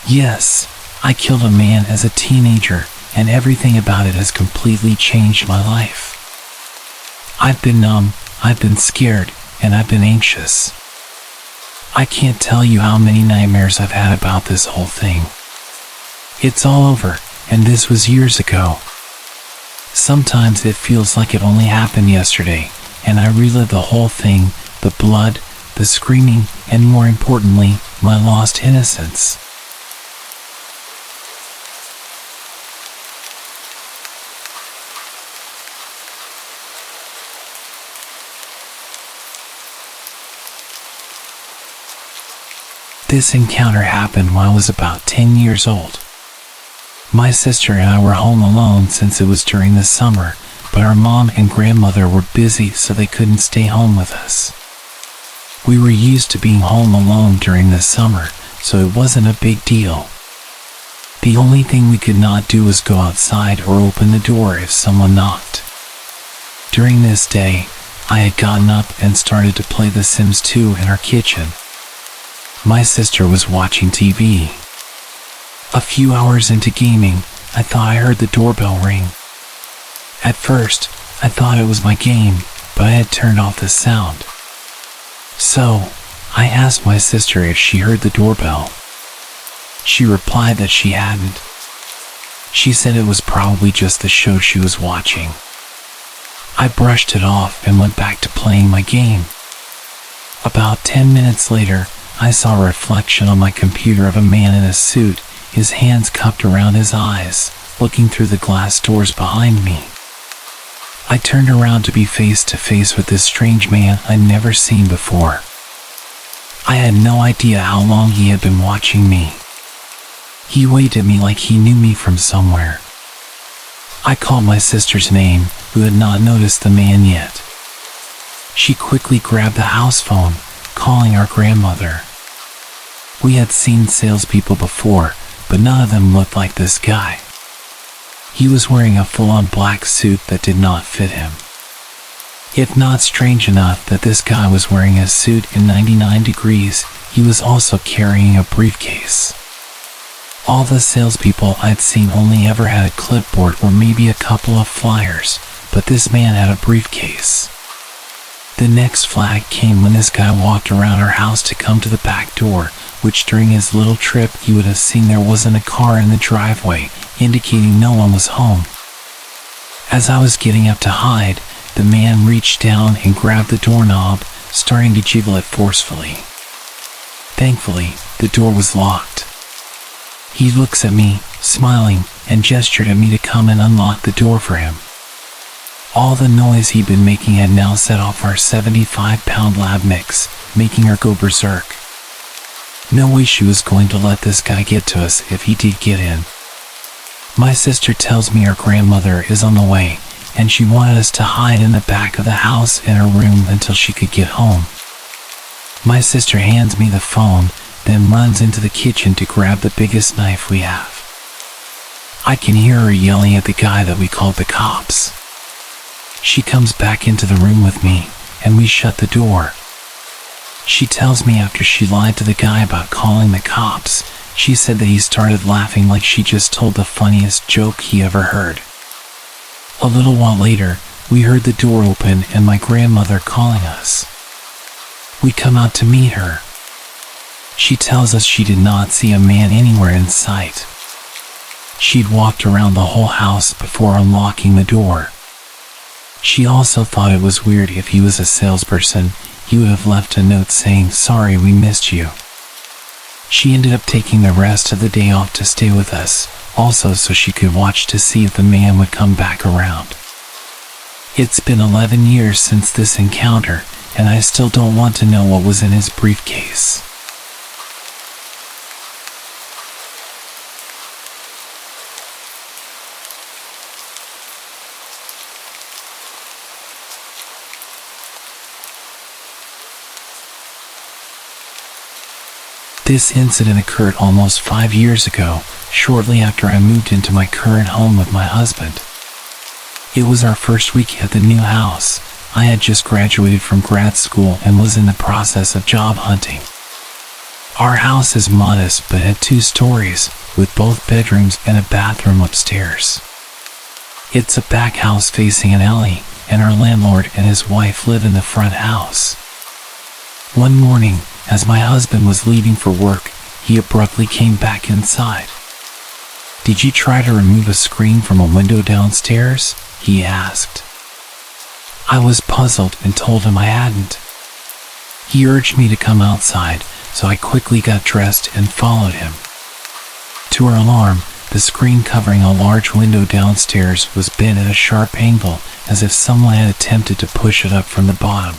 Yes, I killed a man as a teenager, and everything about it has completely changed my life. I've been numb, I've been scared, and I've been anxious. I can't tell you how many nightmares I've had about this whole thing. It's all over, and this was years ago. Sometimes it feels like it only happened yesterday, and I relive the whole thing, the blood, the screaming, and more importantly, my lost innocence. This encounter happened when I was about 10 years old. My sister and I were home alone since it was during the summer, but our mom and grandmother were busy so they couldn't stay home with us. We were used to being home alone during the summer, so it wasn't a big deal. The only thing we could not do was go outside or open the door if someone knocked. During this day, I had gotten up and started to play The Sims 2 in our kitchen. My sister was watching TV. A few hours into gaming, I thought I heard the doorbell ring. At first, I thought it was my game, but I had turned off the sound. So, I asked my sister if she heard the doorbell. She replied that she hadn't. She said it was probably just the show she was watching. I brushed it off and went back to playing my game. About 10 minutes later, I saw a reflection on my computer of a man in a suit, his hands cupped around his eyes, looking through the glass doors behind me. I turned around to be face to face with this strange man I'd never seen before. I had no idea how long he had been watching me. He waved at me like he knew me from somewhere. I called my sister's name, who had not noticed the man yet. She quickly grabbed the house phone, calling our grandmother. We had seen salespeople before, but none of them looked like this guy. He was wearing a full-on black suit that did not fit him. If not strange enough that this guy was wearing a suit in 99 degrees, he was also carrying a briefcase. All the salespeople I'd seen only ever had a clipboard or maybe a couple of flyers, but this man had a briefcase. The next flag came when this guy walked around our house to come to the back door, which during his little trip he would have seen there wasn't a car in the driveway, indicating no one was home. As I was getting up to hide, the man reached down and grabbed the doorknob, starting to jiggle it forcefully. Thankfully, the door was locked. He looks at me, smiling, and gestured at me to come and unlock the door for him. All the noise he'd been making had now set off our 75-pound lab mix, making her go berserk. No way she was going to let this guy get to us if he did get in. My sister tells me our grandmother is on the way, and she wanted us to hide in the back of the house in her room until she could get home. My sister hands me the phone, then runs into the kitchen to grab the biggest knife we have. I can hear her yelling at the guy that we called the cops. She comes back into the room with me, and we shut the door. She tells me after she lied to the guy about calling the cops, she said that he started laughing like she just told the funniest joke he ever heard. A little while later, we heard the door open and my grandmother calling us. We come out to meet her. She tells us she did not see a man anywhere in sight. She'd walked around the whole house before unlocking the door. She also thought it was weird if he was a salesperson, he would have left a note saying, "Sorry, we missed you." She ended up taking the rest of the day off to stay with us, also so she could watch to see if the man would come back around. It's been 11 years since this encounter, and I still don't want to know what was in his briefcase. This incident occurred almost 5 years ago, shortly after I moved into my current home with my husband. It was our first week at the new house. I had just graduated from grad school and was in the process of job hunting. Our house is modest but had 2 stories, with both bedrooms and a bathroom upstairs. It's a back house facing an alley, and our landlord and his wife live in the front house. One morning, as my husband was leaving for work, he abruptly came back inside. "Did you try to remove a screen from a window downstairs?" he asked. I was puzzled and told him I hadn't. He urged me to come outside, so I quickly got dressed and followed him. To our alarm, the screen covering a large window downstairs was bent at a sharp angle, as if someone had attempted to push it up from the bottom.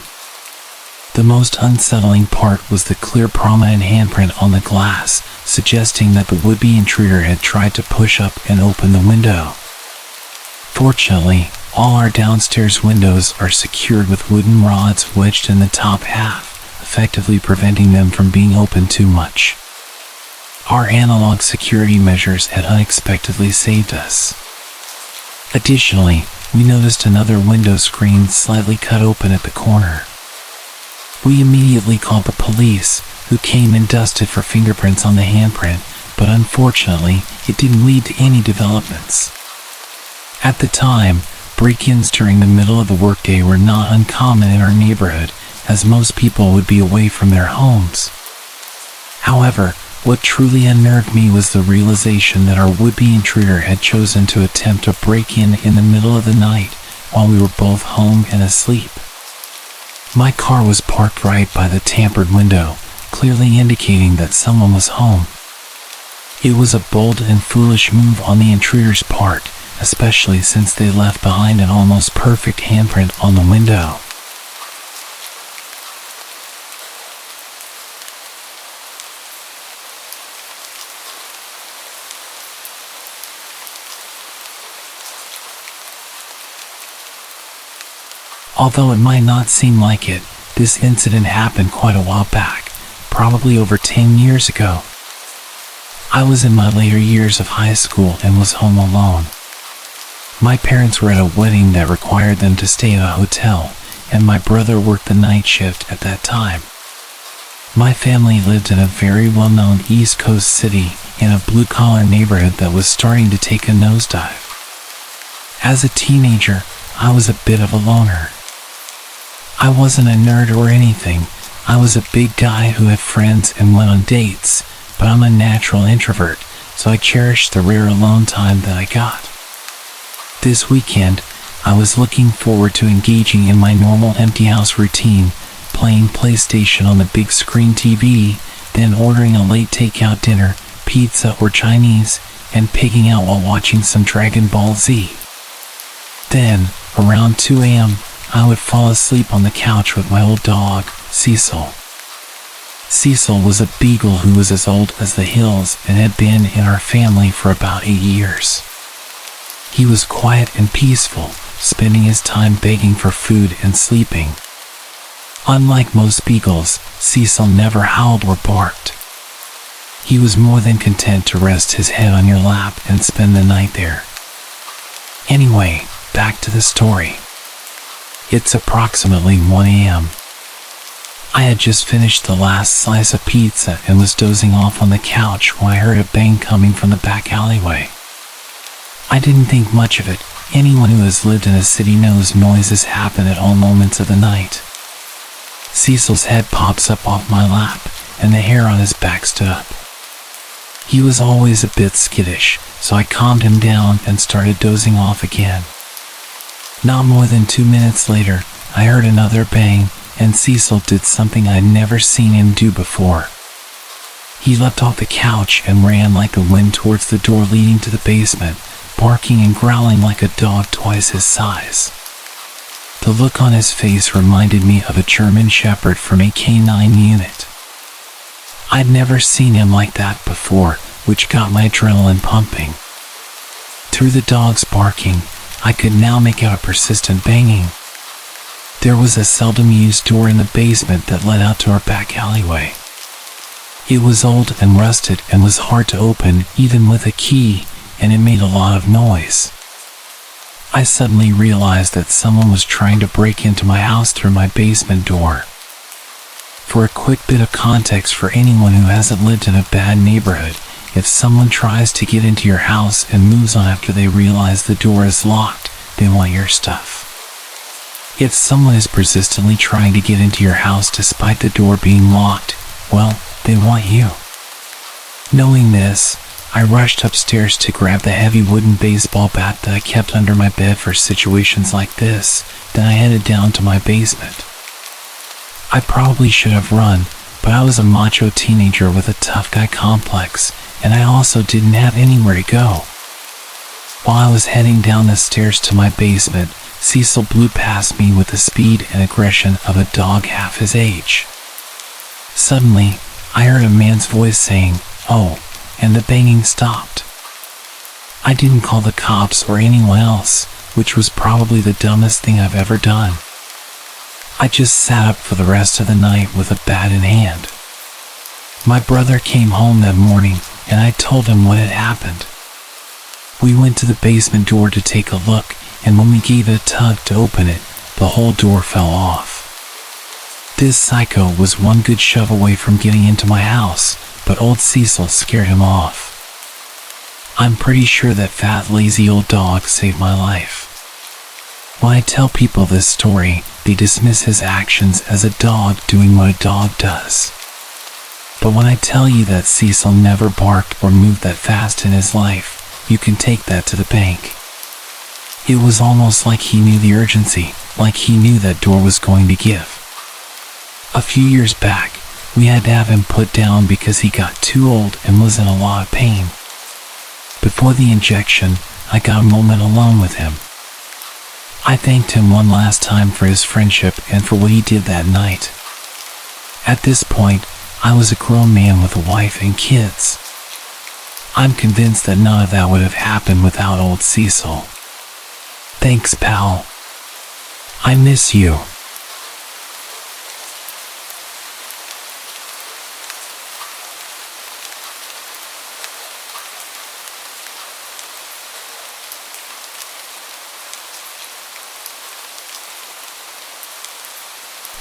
The most unsettling part was the clear prominent handprint on the glass, suggesting that the would-be intruder had tried to push up and open the window. Fortunately, all our downstairs windows are secured with wooden rods wedged in the top half, effectively preventing them from being opened too much. Our analog security measures had unexpectedly saved us. Additionally, we noticed another window screen slightly cut open at the corner. We immediately called the police, who came and dusted for fingerprints on the handprint, but unfortunately, it didn't lead to any developments. At the time, break-ins during the middle of the workday were not uncommon in our neighborhood, as most people would be away from their homes. However, what truly unnerved me was the realization that our would-be intruder had chosen to attempt a break-in in the middle of the night while we were both home and asleep. My car was parked right by the tampered window, clearly indicating that someone was home. It was a bold and foolish move on the intruder's part, especially since they left behind an almost perfect handprint on the window. Although it might not seem like it, this incident happened quite a while back, probably over 10 years ago. I was in my later years of high school and was home alone. My parents were at a wedding that required them to stay at a hotel, and my brother worked the night shift at that time. My family lived in a very well-known East Coast city in a blue-collar neighborhood that was starting to take a nosedive. As a teenager, I was a bit of a loner. I wasn't a nerd or anything. I was a big guy who had friends and went on dates, but I'm a natural introvert, so I cherished the rare alone time that I got. This weekend, I was looking forward to engaging in my normal empty house routine, playing PlayStation on the big screen TV, then ordering a late takeout dinner, pizza or Chinese, and pigging out while watching some Dragon Ball Z. Then, around 2 a.m., I would fall asleep on the couch with my old dog, Cecil. Cecil was a beagle who was as old as the hills and had been in our family for about 8 years. He was quiet and peaceful, spending his time begging for food and sleeping. Unlike most beagles, Cecil never howled or barked. He was more than content to rest his head on your lap and spend the night there. Anyway, back to the story. It's approximately 1 a.m. I had just finished the last slice of pizza and was dozing off on the couch when I heard a bang coming from the back alleyway. I didn't think much of it. Anyone who has lived in a city knows noises happen at all moments of the night. Cecil's head pops up off my lap, and the hair on his back stood up. He was always a bit skittish, so I calmed him down and started dozing off again. Not more than 2 minutes later, I heard another bang, and Cecil did something I'd never seen him do before. He leapt off the couch and ran like the wind towards the door leading to the basement, barking and growling like a dog twice his size. The look on his face reminded me of a German Shepherd from a K9 unit. I'd never seen him like that before, which got my adrenaline pumping. Through the dog's barking, I could now make out a persistent banging. There was a seldom-used door in the basement that led out to our back alleyway. It was old and rusted and was hard to open even with a key, and it made a lot of noise. I suddenly realized that someone was trying to break into my house through my basement door. For a quick bit of context for anyone who hasn't lived in a bad neighborhood, if someone tries to get into your house and moves on after they realize the door is locked, they want your stuff. If someone is persistently trying to get into your house despite the door being locked, well, they want you. Knowing this, I rushed upstairs to grab the heavy wooden baseball bat that I kept under my bed for situations like this, then I headed down to my basement. I probably should have run, but I was a macho teenager with a tough guy complex, and I also didn't have anywhere to go. While I was heading down the stairs to my basement, Cecil blew past me with the speed and aggression of a dog half his age. Suddenly, I heard a man's voice saying, "Oh," and the banging stopped. I didn't call the cops or anyone else, which was probably the dumbest thing I've ever done. I just sat up for the rest of the night with a bat in hand. My brother came home that morning, and I told him what had happened. We went to the basement door to take a look, and when we gave it a tug to open it, the whole door fell off. This psycho was one good shove away from getting into my house, but old Cecil scared him off. I'm pretty sure that fat, lazy old dog saved my life. When I tell people this story, they dismiss his actions as a dog doing what a dog does. But when I tell you that Cecil never barked or moved that fast in his life, you can take that to the bank. It was almost like he knew the urgency, like he knew that door was going to give. A few years back, we had to have him put down because he got too old and was in a lot of pain. Before the injection, I got a moment alone with him. I thanked him one last time for his friendship and for what he did that night. At this point, I was a grown man with a wife and kids. I'm convinced that none of that would have happened without old Cecil. Thanks, pal. I miss you.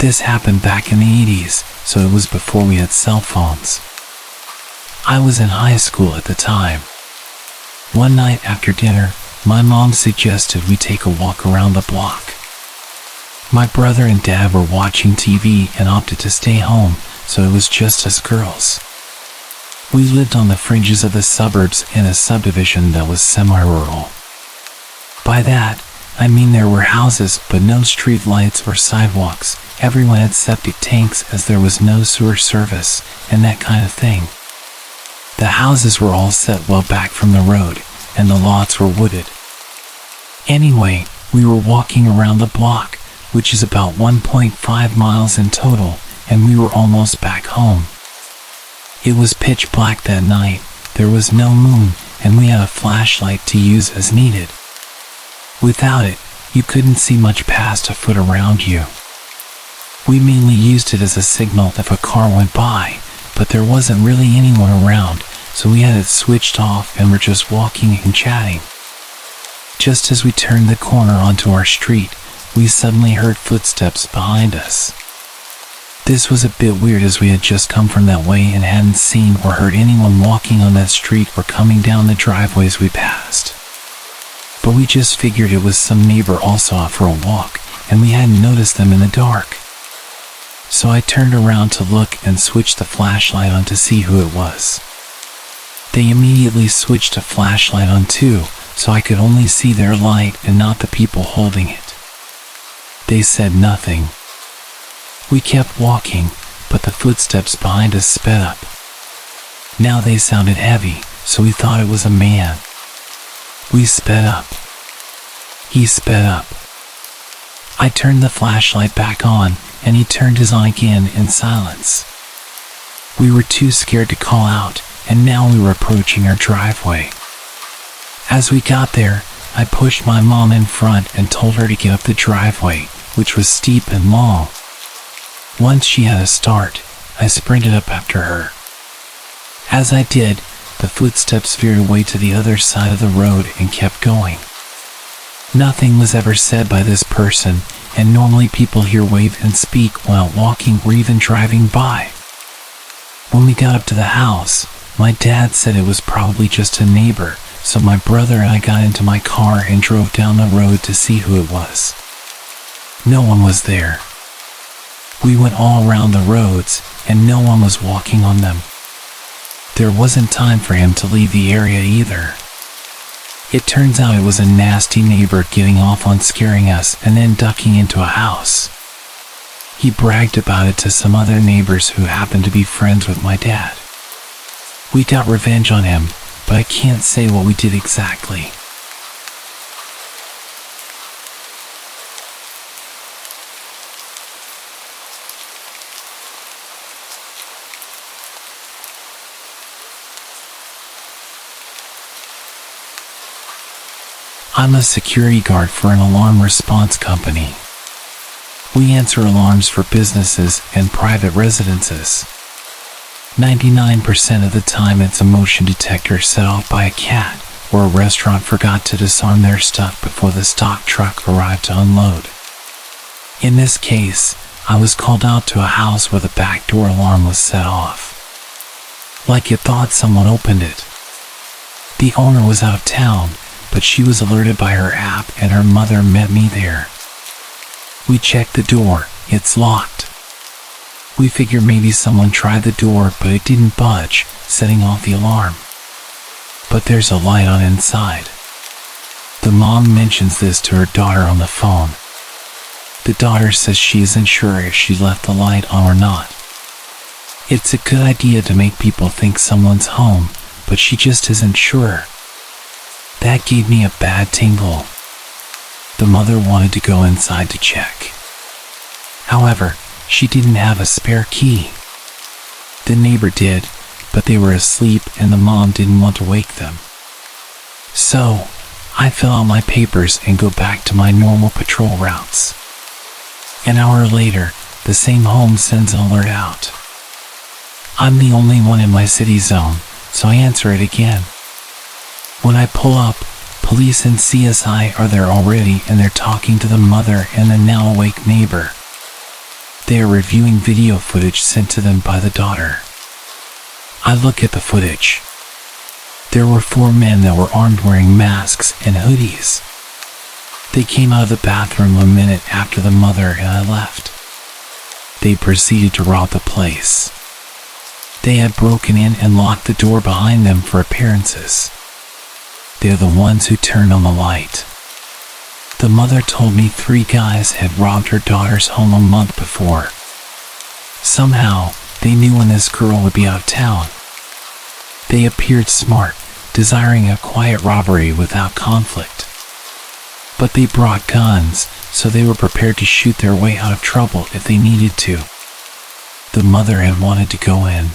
This happened back in the 80s, so it was before we had cell phones. I was in high school at the time. One night after dinner, my mom suggested we take a walk around the block. My brother and dad were watching TV and opted to stay home, so it was just us girls. We lived on the fringes of the suburbs in a subdivision that was semi-rural. By that, I mean there were houses but no street lights or sidewalks. Everyone had septic tanks as there was no sewer service and that kind of thing. The houses were all set well back from the road and the lots were wooded. Anyway, we were walking around the block, which is about 1.5 miles in total, and we were almost back home. It was pitch black that night, there was no moon, and we had a flashlight to use as needed. Without it, you couldn't see much past a foot around you. We mainly used it as a signal if a car went by, but there wasn't really anyone around, so we had it switched off and were just walking and chatting. Just as we turned the corner onto our street, we suddenly heard footsteps behind us. This was a bit weird as we had just come from that way and hadn't seen or heard anyone walking on that street or coming down the driveways we passed. But we just figured it was some neighbor also out for a walk, and we hadn't noticed them in the dark. So I turned around to look and switched the flashlight on to see who it was. They immediately switched a flashlight on too, so I could only see their light and not the people holding it. They said nothing. We kept walking, but the footsteps behind us sped up. Now they sounded heavy, so we thought it was a man. We sped up. He sped up. I turned the flashlight back on, and he turned his on again in silence. We were too scared to call out, and now we were approaching our driveway. As we got there, I pushed my mom in front and told her to get up the driveway, which was steep and long. Once she had a start, I sprinted up after her. As I did, the footsteps veered away to the other side of the road and kept going. Nothing was ever said by this person, and normally people here wave and speak while walking or even driving by. When we got up to the house, my dad said it was probably just a neighbor, so my brother and I got into my car and drove down the road to see who it was. No one was there. We went all around the roads, and no one was walking on them. There wasn't time for him to leave the area either. It turns out it was a nasty neighbor getting off on scaring us and then ducking into a house. He bragged about it to some other neighbors who happened to be friends with my dad. We got revenge on him, but I can't say what we did exactly. I'm a security guard for an alarm response company. We answer alarms for businesses and private residences. 99% of the time it's a motion detector set off by a cat, or a restaurant forgot to disarm their stuff before the stock truck arrived to unload. In this case, I was called out to a house where the back door alarm was set off. Like it thought someone opened it. The owner was out of town, but she was alerted by her app and her mother met me there. We checked the door, it's locked. We figured maybe someone tried the door but it didn't budge, setting off the alarm. But there's a light on inside. The mom mentions this to her daughter on the phone. The daughter says she isn't sure if she left the light on or not. It's a good idea to make people think someone's home, but she just isn't sure. That gave me a bad tingle. The mother wanted to go inside to check. However, she didn't have a spare key. The neighbor did, but they were asleep and the mom didn't want to wake them. So, I fill out my papers and go back to my normal patrol routes. An hour later, the same home sends an alert out. I'm the only one in my city zone, so I answer it again. When I pull up, police and CSI are there already and they're talking to the mother and the now awake neighbor. They are reviewing video footage sent to them by the daughter. I look at the footage. There were 4 men that were armed wearing masks and hoodies. They came out of the bathroom a minute after the mother and I left. They proceeded to rob the place. They had broken in and locked the door behind them for appearances. They're the ones who turned on the light. The mother told me 3 guys had robbed her daughter's home a month before. Somehow, they knew when this girl would be out of town. They appeared smart, desiring a quiet robbery without conflict. But they brought guns, so they were prepared to shoot their way out of trouble if they needed to. The mother had wanted to go in.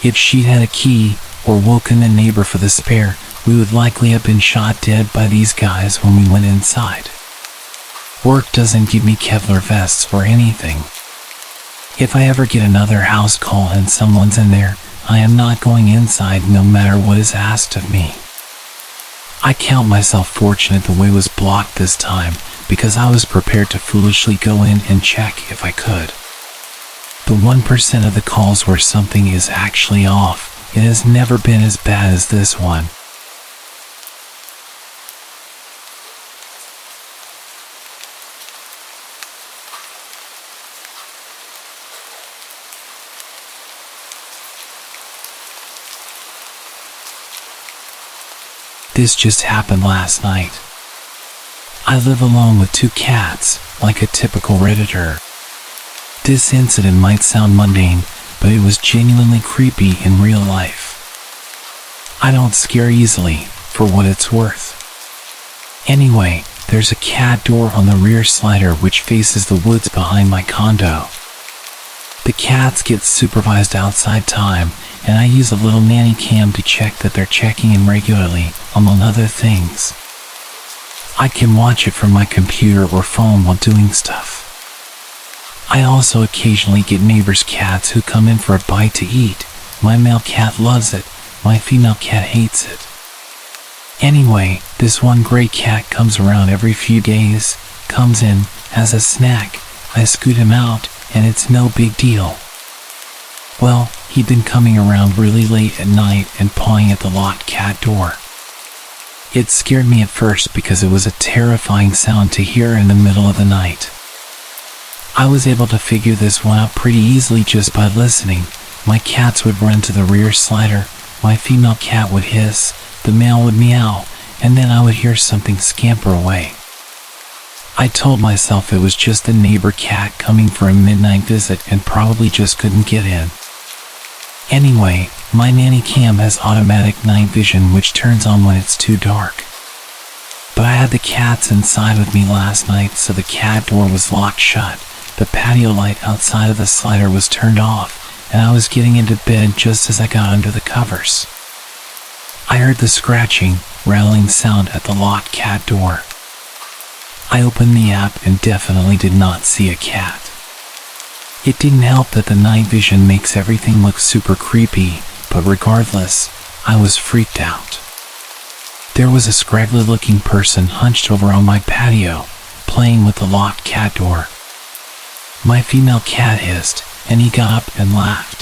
If she'd had a key, or woken the neighbor for the spare, we would likely have been shot dead by these guys when we went inside. Work doesn't give me Kevlar vests or anything. If I ever get another house call and someone's in there, I am not going inside no matter what is asked of me. I count myself fortunate the way was blocked this time because I was prepared to foolishly go in and check if I could. The 1% of the calls where something is actually off, it has never been as bad as this one. This just happened last night. I live alone with 2 cats, like a typical Redditor. This incident might sound mundane, but it was genuinely creepy in real life. I don't scare easily, for what it's worth. Anyway, there's a cat door on the rear slider which faces the woods behind my condo. The cats get supervised outside time, and I use a little nanny cam to check that they're checking in regularly, among other things. I can watch it from my computer or phone while doing stuff. I also occasionally get neighbors' cats who come in for a bite to eat. My male cat loves it, my female cat hates it. Anyway, this one gray cat comes around every few days, comes in, has a snack, I scoot him out, and it's no big deal. Well, he'd been coming around really late at night and pawing at the locked cat door. It scared me at first because it was a terrifying sound to hear in the middle of the night. I was able to figure this one out pretty easily just by listening. My cats would run to the rear slider, my female cat would hiss, the male would meow, and then I would hear something scamper away. I told myself it was just the neighbor cat coming for a midnight visit and probably just couldn't get in. Anyway, my nanny cam has automatic night vision which turns on when it's too dark. But I had the cats inside with me last night, so the cat door was locked shut, the patio light outside of the slider was turned off, and I was getting into bed just as I got under the covers. I heard the scratching, rattling sound at the locked cat door. I opened the app and definitely did not see a cat. It didn't help that the night vision makes everything look super creepy, but regardless, I was freaked out. There was a scraggly-looking person hunched over on my patio, playing with the locked cat door. My female cat hissed, and he got up and laughed.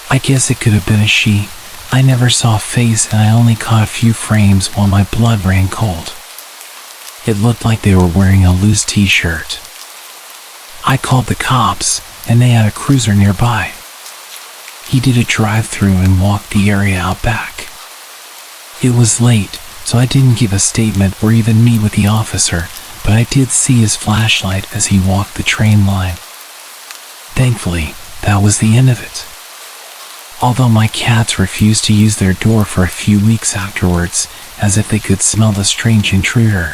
I guess it could have been a she. I never saw a face and I only caught a few frames while my blood ran cold. It looked like they were wearing a loose t-shirt. I called the cops, and they had a cruiser nearby. He did a drive-through and walked the area out back. It was late, so I didn't give a statement or even meet with the officer, but I did see his flashlight as he walked the train line. Thankfully, that was the end of it. Although my cats refused to use their door for a few weeks afterwards, as if they could smell the strange intruder.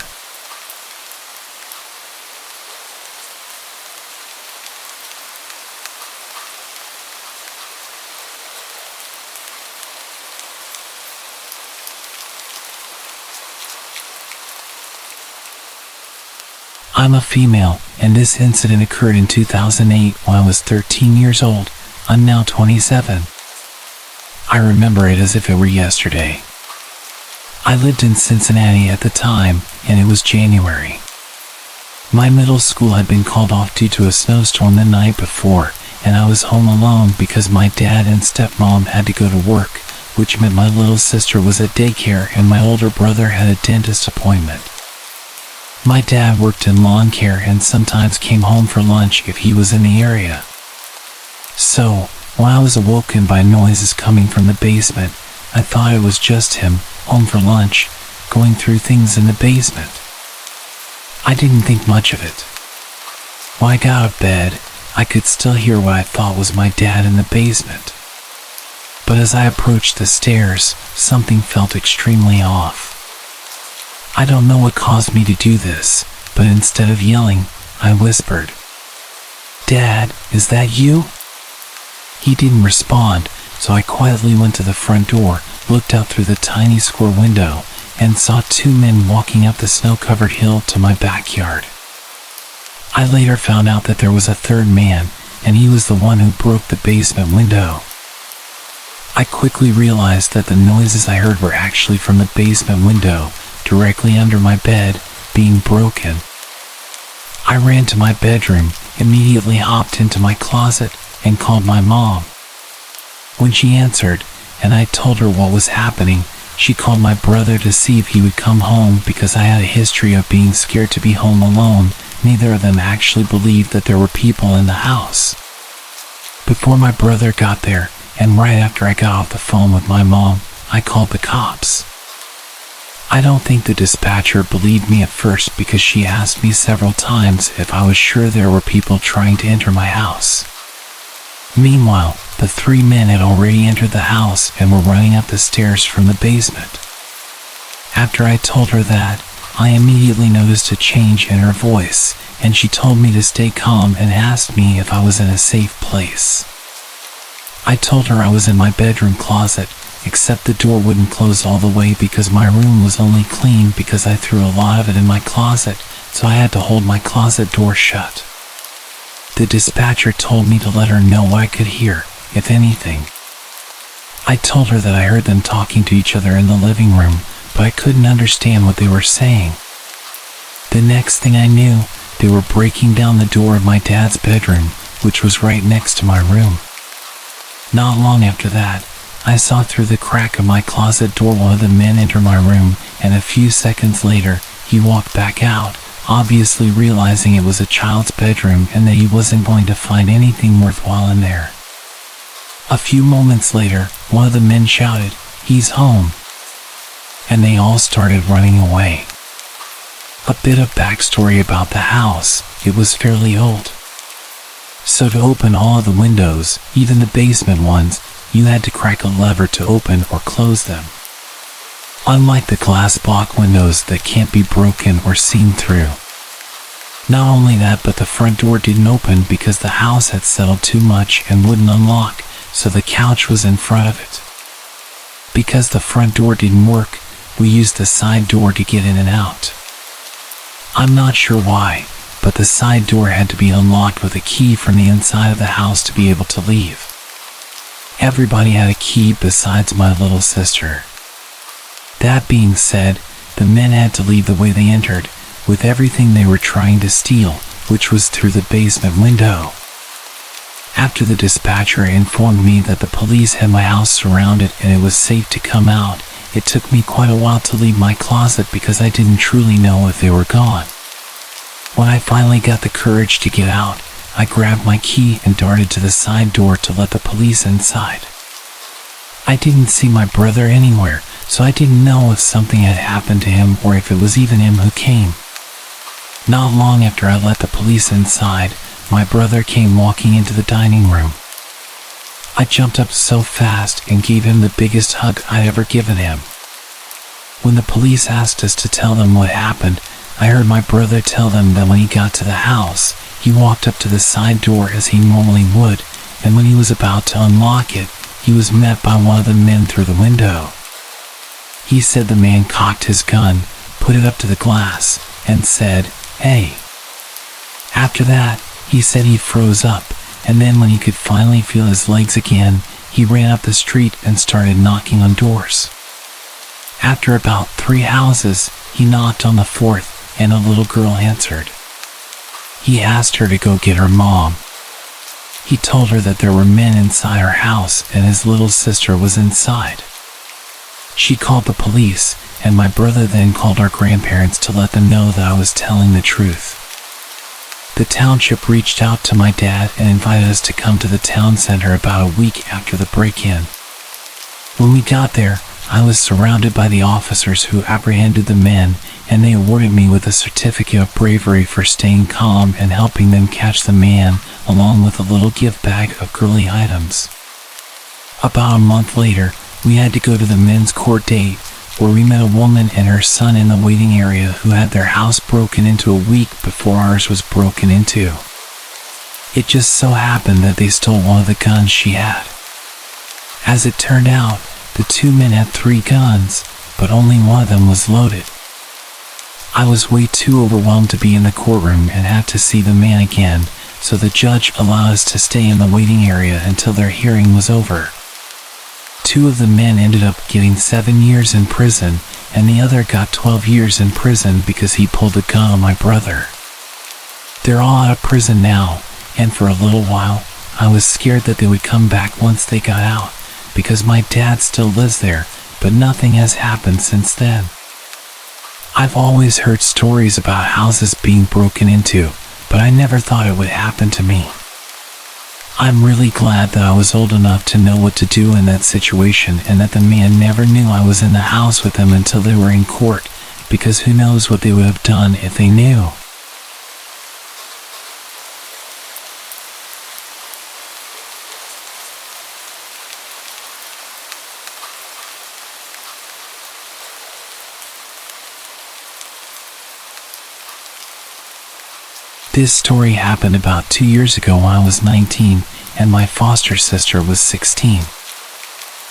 I'm a female, and this incident occurred in 2008 when I was 13 years old. I'm now 27. I remember it as if it were yesterday. I lived in Cincinnati at the time, and it was January. My middle school had been called off due to a snowstorm the night before, and I was home alone because my dad and stepmom had to go to work, which meant my little sister was at daycare and my older brother had a dentist appointment. My dad worked in lawn care and sometimes came home for lunch if he was in the area. So, when I was awoken by noises coming from the basement, I thought it was just him, home for lunch, going through things in the basement. I didn't think much of it. When I got out of bed, I could still hear what I thought was my dad in the basement. But as I approached the stairs, something felt extremely off. I don't know what caused me to do this, but instead of yelling, I whispered, "Dad, is that you?" He didn't respond, so I quietly went to the front door, looked out through the tiny square window, and saw two men walking up the snow-covered hill to my backyard. I later found out that there was a third man, and he was the one who broke the basement window. I quickly realized that the noises I heard were actually from the basement window, directly under my bed, being broken. I ran to my bedroom, immediately hopped into my closet, and called my mom. When she answered, and I told her what was happening, she called my brother to see if he would come home because I had a history of being scared to be home alone. Neither of them actually believed that there were people in the house. Before my brother got there, and right after I got off the phone with my mom, I called the cops. I don't think the dispatcher believed me at first because she asked me several times if I was sure there were people trying to enter my house. Meanwhile, the three men had already entered the house and were running up the stairs from the basement. After I told her that, I immediately noticed a change in her voice, and she told me to stay calm and asked me if I was in a safe place. I told her I was in my bedroom closet, except the door wouldn't close all the way because my room was only clean because I threw a lot of it in my closet, so I had to hold my closet door shut. The dispatcher told me to let her know what I could hear, if anything. I told her that I heard them talking to each other in the living room, but I couldn't understand what they were saying. The next thing I knew, they were breaking down the door of my dad's bedroom, which was right next to my room. Not long after that, I saw through the crack of my closet door one of the men enter my room, and a few seconds later, he walked back out, obviously realizing it was a child's bedroom and that he wasn't going to find anything worthwhile in there. A few moments later, one of the men shouted, "He's home!" and they all started running away. A bit of backstory about the house: it was fairly old. So to open all of the windows, even the basement ones, you had to crack a lever to open or close them. Unlike the glass block windows that can't be broken or seen through. Not only that, but the front door didn't open because the house had settled too much and wouldn't unlock, so the couch was in front of it. Because the front door didn't work, we used the side door to get in and out. I'm not sure why, but the side door had to be unlocked with a key from the inside of the house to be able to leave. Everybody had a key besides my little sister. That being said, the men had to leave the way they entered, with everything they were trying to steal, which was through the basement window. After the dispatcher informed me that the police had my house surrounded and it was safe to come out, it took me quite a while to leave my closet because I didn't truly know if they were gone. When I finally got the courage to get out, I grabbed my key and darted to the side door to let the police inside. I didn't see my brother anywhere, so I didn't know if something had happened to him or if it was even him who came. Not long after I let the police inside, my brother came walking into the dining room. I jumped up so fast and gave him the biggest hug I'd ever given him. When the police asked us to tell them what happened, I heard my brother tell them that when he got to the house, he walked up to the side door as he normally would, and when he was about to unlock it, he was met by one of the men through the window. He said the man cocked his gun, put it up to the glass, and said, "Hey." After that, he said he froze up, and then when he could finally feel his legs again, he ran up the street and started knocking on doors. After about 3 houses, he knocked on the 4th, and a little girl answered. He asked her to go get her mom. He told her that there were men inside her house and his little sister was inside. She called the police, and my brother then called our grandparents to let them know that I was telling the truth. The township reached out to my dad and invited us to come to the town center about a week after the break-in. When we got there, I was surrounded by the officers who apprehended the men, and they awarded me with a certificate of bravery for staying calm and helping them catch the man, along with a little gift bag of girly items. About a month later, we had to go to the men's court date, where we met a woman and her son in the waiting area who had their house broken into a week before ours was broken into. It just so happened that they stole one of the guns she had. As it turned out, the 2 men had 3 guns, but only one of them was loaded. I was way too overwhelmed to be in the courtroom and had to see the man again, so the judge allowed us to stay in the waiting area until their hearing was over. 2 of the men ended up getting 7 years in prison, and the other got 12 years in prison because he pulled a gun on my brother. They're all out of prison now, and for a little while, I was scared that they would come back once they got out, because my dad still lives there, but nothing has happened since then. I've always heard stories about houses being broken into, but I never thought it would happen to me. I'm really glad that I was old enough to know what to do in that situation and that the man never knew I was in the house with them until they were in court, because who knows what they would have done if they knew. This story happened about 2 years ago when I was 19 and my foster sister was 16.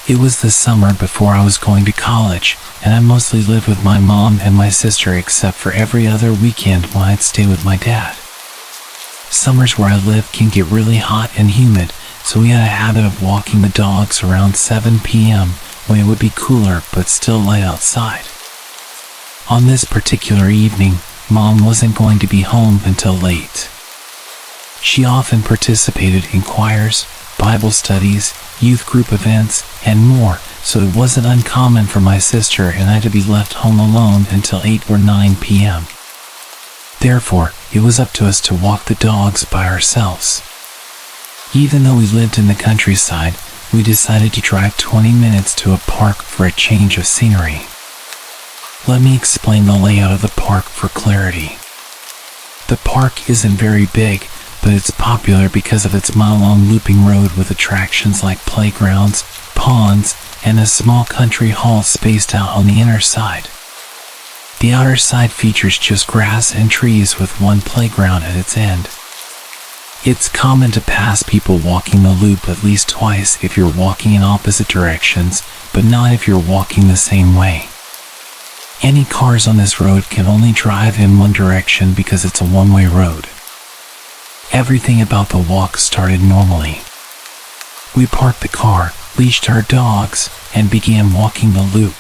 It was the summer before I was going to college, and I mostly lived with my mom and my sister except for every other weekend when I'd stay with my dad. Summers where I live can get really hot and humid, so we had a habit of walking the dogs around 7 p.m. when it would be cooler but still light outside. On this particular evening, Mom wasn't going to be home until late. She often participated in choirs, Bible studies, youth group events, and more, so it wasn't uncommon for my sister and I to be left home alone until 8 or 9 p.m. Therefore, it was up to us to walk the dogs by ourselves. Even though we lived in the countryside, we decided to drive 20 minutes to a park for a change of scenery. Let me explain the layout of the park for clarity. The park isn't very big, but it's popular because of its mile-long looping road with attractions like playgrounds, ponds, and a small country hall spaced out on the inner side. The outer side features just grass and trees with one playground at its end. It's common to pass people walking the loop at least twice if you're walking in opposite directions, but not if you're walking the same way. Any cars on this road can only drive in one direction because it's a one-way road. Everything about the walk started normally. We parked the car, leashed our dogs, and began walking the loop.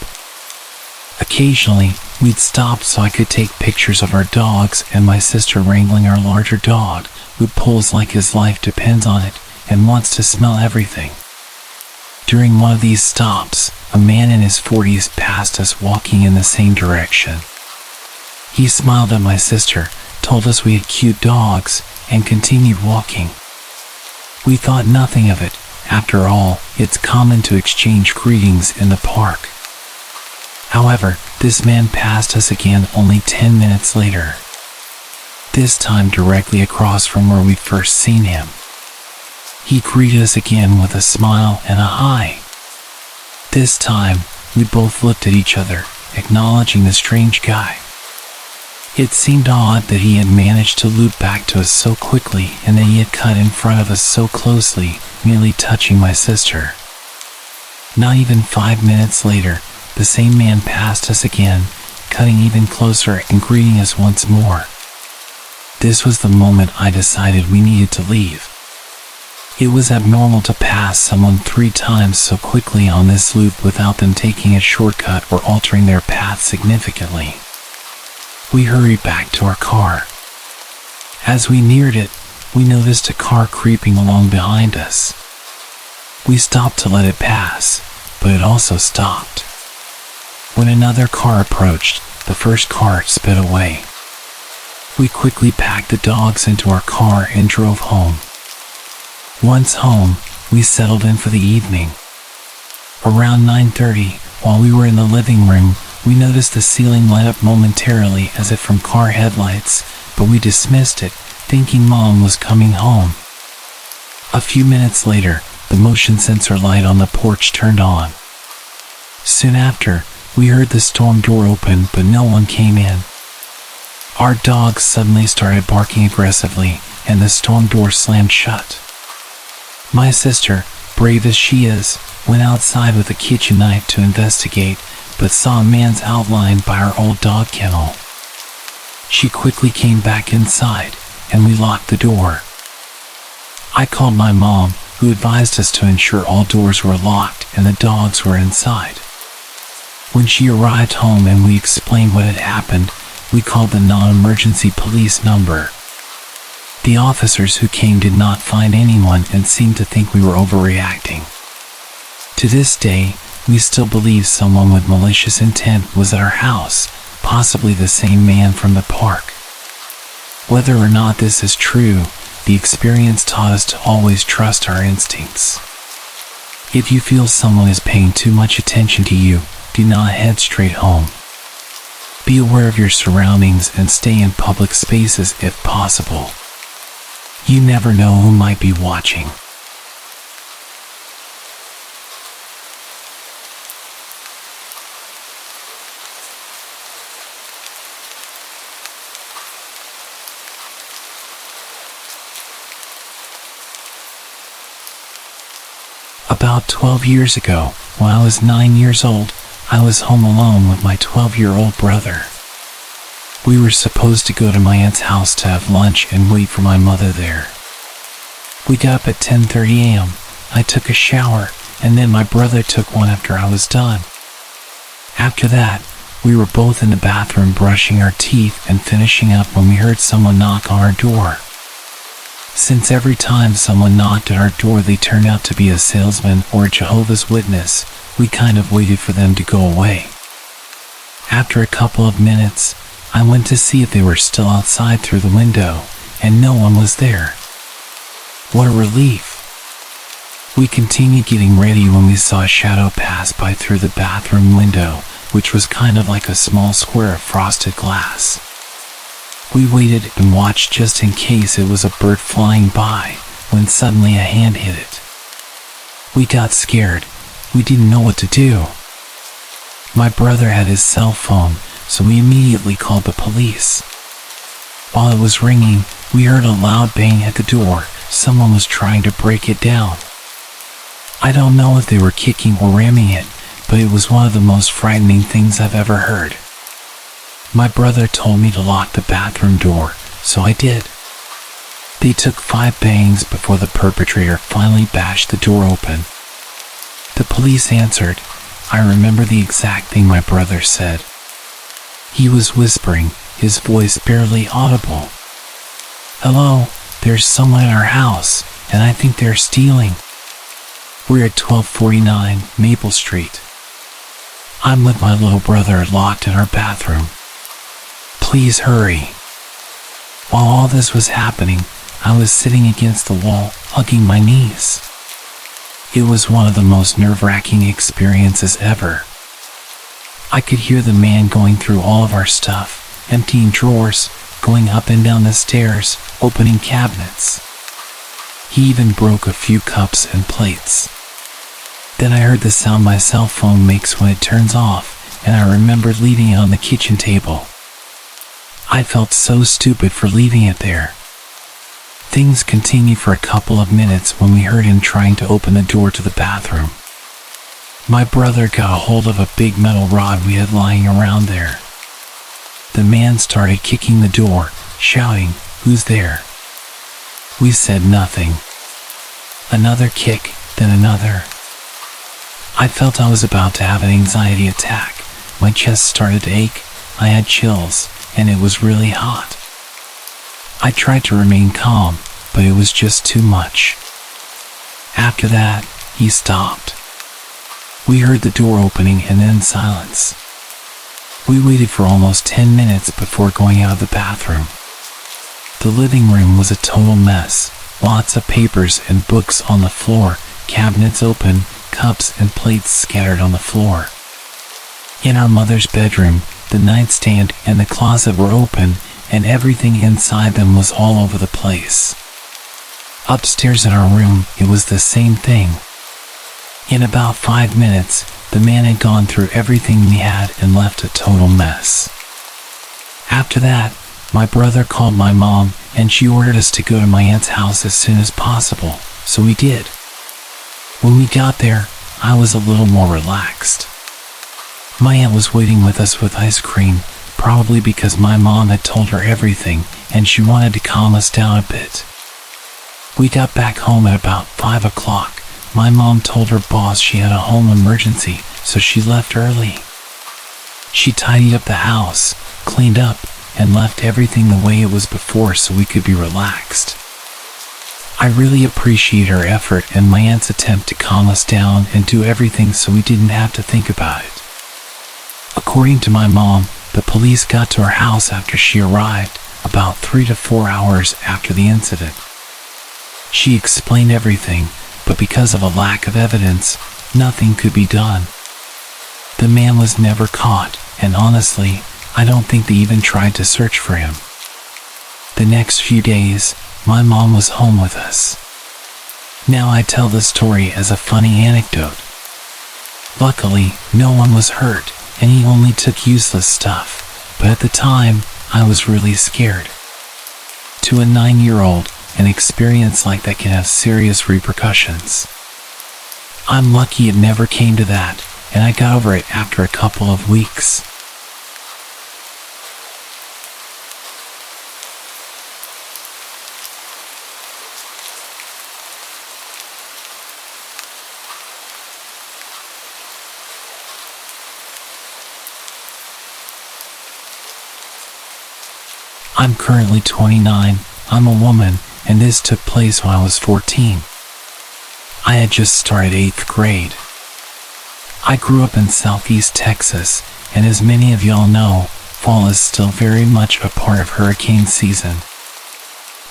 Occasionally, we'd stop so I could take pictures of our dogs, and my sister, wrangling our larger dog, who pulls like his life depends on it and wants to smell everything. During one of these stops, a man in his 40s passed us walking in the same direction. He smiled at my sister, told us we had cute dogs, and continued walking. We thought nothing of it. After all, it's common to exchange greetings in the park. However, this man passed us again only 10 minutes later. This time directly across from where we'd first seen him. He greeted us again with a smile and a hi. This time, we both looked at each other, acknowledging the strange guy. It seemed odd that he had managed to loop back to us so quickly and that he had cut in front of us so closely, merely touching my sister. Not even 5 minutes later, the same man passed us again, cutting even closer and greeting us once more. This was the moment I decided we needed to leave. It was abnormal to pass someone 3 times so quickly on this loop without them taking a shortcut or altering their path significantly. We hurried back to our car. As we neared it, we noticed a car creeping along behind us. We stopped to let it pass, but it also stopped. When another car approached, the first car sped away. We quickly packed the dogs into our car and drove home. Once home, we settled in for the evening. Around 9:30, while we were in the living room, we noticed the ceiling light up momentarily as if from car headlights, but we dismissed it, thinking Mom was coming home. A few minutes later, the motion sensor light on the porch turned on. Soon after, we heard the storm door open, but no one came in. Our dogs suddenly started barking aggressively, and the storm door slammed shut. My sister, brave as she is, went outside with a kitchen knife to investigate, but saw a man's outline by our old dog kennel. She quickly came back inside, and we locked the door. I called my mom, who advised us to ensure all doors were locked and the dogs were inside. When she arrived home and we explained what had happened, we called the non-emergency police number. The officers who came did not find anyone and seemed to think we were overreacting. To this day, we still believe someone with malicious intent was at our house, possibly the same man from the park. Whether or not this is true, the experience taught us to always trust our instincts. If you feel someone is paying too much attention to you, do not head straight home. Be aware of your surroundings and stay in public spaces if possible. You never know who might be watching. About 12 years ago, when I was 9 years old, I was home alone with my 12-year-old brother. We were supposed to go to my aunt's house to have lunch and wait for my mother there. We got up at 10:30 a.m. I took a shower, and then my brother took one after I was done. After that, we were both in the bathroom brushing our teeth and finishing up when we heard someone knock on our door. Since every time someone knocked at our door they turned out to be a salesman or a Jehovah's Witness, we kind of waited for them to go away. After a couple of minutes, I went to see if they were still outside through the window, and no one was there. What a relief! We continued getting ready when we saw a shadow pass by through the bathroom window, which was kind of like a small square of frosted glass. We waited and watched just in case it was a bird flying by, when suddenly a hand hit it. We got scared. We didn't know what to do. My brother had his cell phone, so we immediately called the police. While it was ringing, we heard a loud bang at the door. Someone was trying to break it down. I don't know if they were kicking or ramming it, but it was one of the most frightening things I've ever heard. My brother told me to lock the bathroom door, so I did. They took 5 bangs before the perpetrator finally bashed the door open. The police answered. I remember the exact thing my brother said. He was whispering, his voice barely audible. "Hello, there's someone in our house, and I think they're stealing. We're at 1249 Maple Street. I'm with my little brother locked in our bathroom. Please hurry." While all this was happening, I was sitting against the wall, hugging my knees. It was one of the most nerve-wracking experiences ever. I could hear the man going through all of our stuff, emptying drawers, going up and down the stairs, opening cabinets. He even broke a few cups and plates. Then I heard the sound my cell phone makes when it turns off, and I remembered leaving it on the kitchen table. I felt so stupid for leaving it there. Things continued for a couple of minutes when we heard him trying to open the door to the bathroom. My brother got a hold of a big metal rod we had lying around there. The man started kicking the door, shouting, "Who's there?" We said nothing. Another kick, then another. I felt I was about to have an anxiety attack. My chest started to ache, I had chills, and it was really hot. I tried to remain calm, but it was just too much. After that, he stopped. We heard the door opening and then silence. We waited for almost 10 minutes before going out of the bathroom. The living room was a total mess, lots of papers and books on the floor, cabinets open, cups and plates scattered on the floor. In our mother's bedroom, the nightstand and the closet were open, and everything inside them was all over the place. Upstairs in our room, it was the same thing. In about 5 minutes, the man had gone through everything we had and left a total mess. After that, my brother called my mom, and she ordered us to go to my aunt's house as soon as possible, so we did. When we got there, I was a little more relaxed. My aunt was waiting with us with ice cream, probably because my mom had told her everything, and she wanted to calm us down a bit. We got back home at about 5 o'clock. My mom told her boss she had a home emergency, so she left early. She tidied up the house, cleaned up, and left everything the way it was before so we could be relaxed. I really appreciate her effort and my aunt's attempt to calm us down and do everything so we didn't have to think about it. According to my mom, the police got to our house after she arrived, about 3 to 4 hours after the incident. She explained everything, but because of a lack of evidence, nothing could be done. The man was never caught, and honestly, I don't think they even tried to search for him. The next few days, my mom was home with us. Now I tell the story as a funny anecdote. Luckily, no one was hurt, and he only took useless stuff, but at the time, I was really scared. To a 9-year-old, an experience like that can have serious repercussions. I'm lucky it never came to that, and I got over it after a couple of weeks. I'm currently 29, I'm a woman, and this took place when I was 14. I had just started 8th grade. I grew up in Southeast Texas, and as many of y'all know, fall is still very much a part of hurricane season.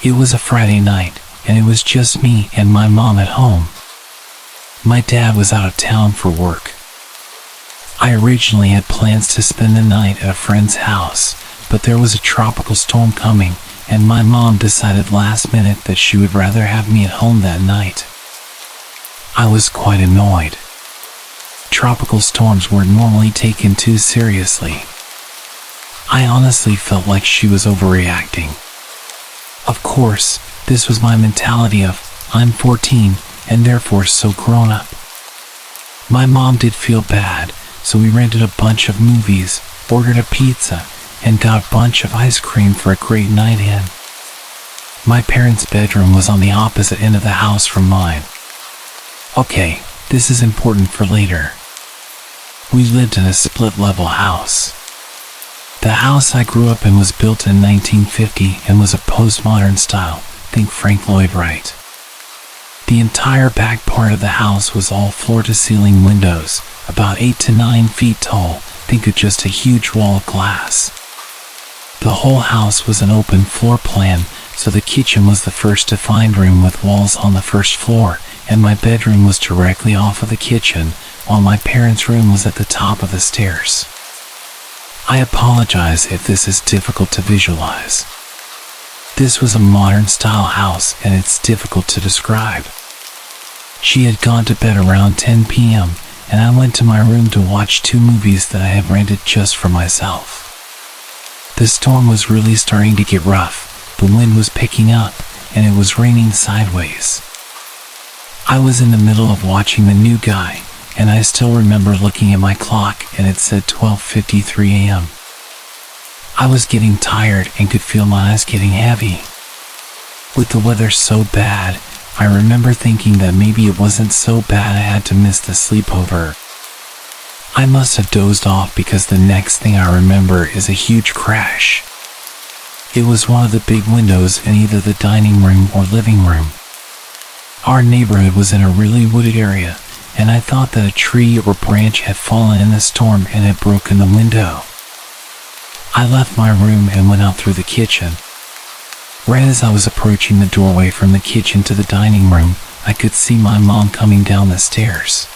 It was a Friday night, and it was just me and my mom at home. My dad was out of town for work. I originally had plans to spend the night at a friend's house, but there was a tropical storm coming, and my mom decided last minute that she would rather have me at home that night. I was quite annoyed. Tropical storms weren't normally taken too seriously. I honestly felt like she was overreacting. Of course, this was my mentality of, I'm 14, and therefore so grown up. My mom did feel bad, so we rented a bunch of movies, ordered a pizza, and got a bunch of ice cream for a great night in. My parents' bedroom was on the opposite end of the house from mine. Okay, this is important for later. We lived in a split-level house. The house I grew up in was built in 1950 and was a postmodern style, think Frank Lloyd Wright. The entire back part of the house was all floor-to-ceiling windows, about 8 to 9 feet tall, think of just a huge wall of glass. The whole house was an open floor plan, so the kitchen was the first defined room with walls on the first floor, and my bedroom was directly off of the kitchen, while my parents' room was at the top of the stairs. I apologize if this is difficult to visualize. This was a modern-style house, and it's difficult to describe. She had gone to bed around 10 p.m., and I went to my room to watch 2 movies that I had rented just for myself. The storm was really starting to get rough, the wind was picking up, and it was raining sideways. I was in the middle of watching The New Guy, and I still remember looking at my clock and it said 12:53 a.m. I was getting tired and could feel my eyes getting heavy. With the weather so bad, I remember thinking that maybe it wasn't so bad I had to miss the sleepover. I must have dozed off because the next thing I remember is a huge crash. It was one of the big windows in either the dining room or living room. Our neighborhood was in a really wooded area, and I thought that a tree or branch had fallen in the storm and had broken the window. I left my room and went out through the kitchen. Right as I was approaching the doorway from the kitchen to the dining room, I could see my mom coming down the stairs.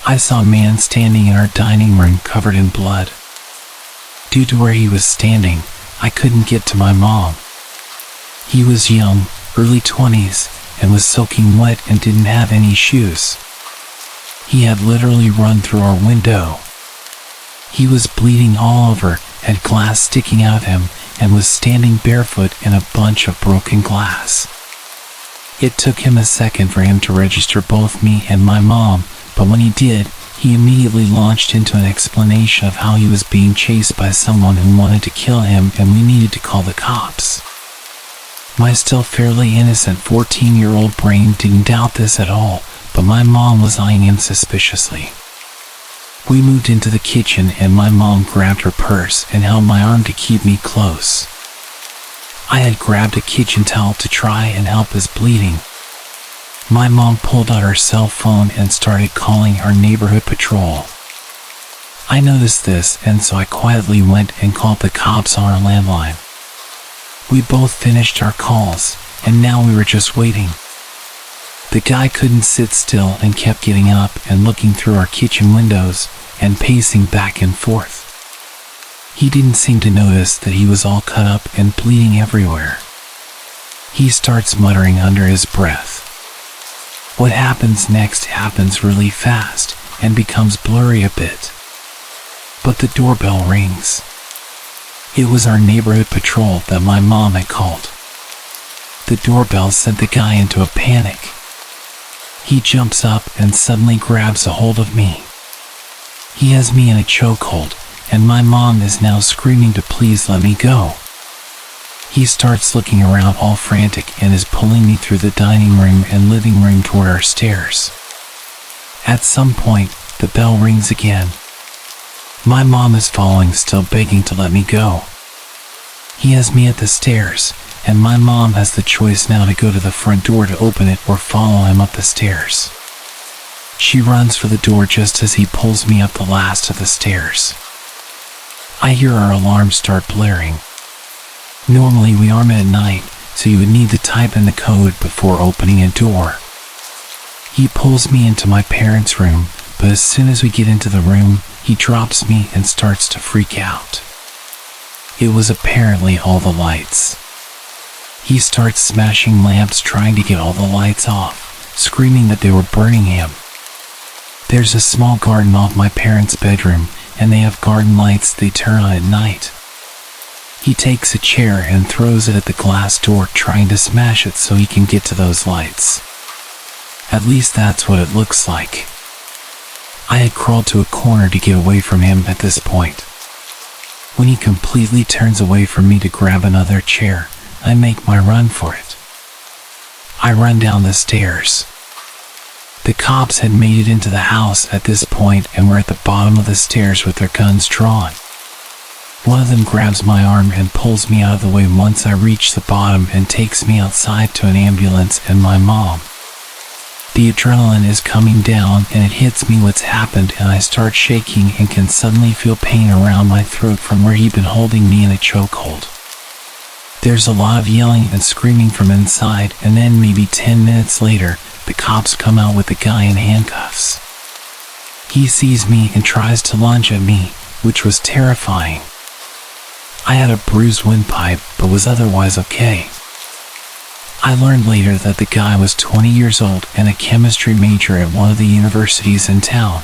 I saw a man standing in our dining room covered in blood. Due to where he was standing, I couldn't get to my mom. He was young, early 20s, and was soaking wet and didn't have any shoes. He had literally run through our window. He was bleeding all over, had glass sticking out of him, and was standing barefoot in a bunch of broken glass. It took him a second for him to register both me and my mom, but when he did, he immediately launched into an explanation of how he was being chased by someone who wanted to kill him and we needed to call the cops. My still fairly innocent 14-year-old brain didn't doubt this at all, but my mom was eyeing him suspiciously. We moved into the kitchen and my mom grabbed her purse and held my arm to keep me close. I had grabbed a kitchen towel to try and help his bleeding. My mom pulled out her cell phone and started calling our neighborhood patrol. I noticed this, and so I quietly went and called the cops on our landline. We both finished our calls, and now we were just waiting. The guy couldn't sit still and kept getting up and looking through our kitchen windows and pacing back and forth. He didn't seem to notice that he was all cut up and bleeding everywhere. He starts muttering under his breath. What happens next happens really fast and becomes blurry a bit. But the doorbell rings. It was our neighborhood patrol that my mom had called. The doorbell sent the guy into a panic. He jumps up and suddenly grabs a hold of me. He has me in a chokehold, and my mom is now screaming to please let me go. He starts looking around all frantic and is pulling me through the dining room and living room toward our stairs. At some point, the bell rings again. My mom is following, still begging to let me go. He has me at the stairs, and my mom has the choice now to go to the front door to open it or follow him up the stairs. She runs for the door just as he pulls me up the last of the stairs. I hear our alarm start blaring. Normally we arm at night, so you would need to type in the code before opening a door. He pulls me into my parents' room, but as soon as we get into the room, he drops me and starts to freak out. It was apparently all the lights. He starts smashing lamps trying to get all the lights off, screaming that they were burning him. There's a small garden off my parents' bedroom, and they have garden lights they turn on at night. He takes a chair and throws it at the glass door, trying to smash it so he can get to those lights. At least that's what it looks like. I had crawled to a corner to get away from him at this point. When he completely turns away from me to grab another chair, I make my run for it. I run down the stairs. The cops had made it into the house at this point and were at the bottom of the stairs with their guns drawn. One of them grabs my arm and pulls me out of the way once I reach the bottom and takes me outside to an ambulance and my mom. The adrenaline is coming down and it hits me what's happened, and I start shaking and can suddenly feel pain around my throat from where he'd been holding me in a chokehold. There's a lot of yelling and screaming from inside, and then maybe 10 minutes later, the cops come out with the guy in handcuffs. He sees me and tries to lunge at me, which was terrifying. I had a bruised windpipe, but was otherwise okay. I learned later that the guy was 20 years old and a chemistry major at one of the universities in town.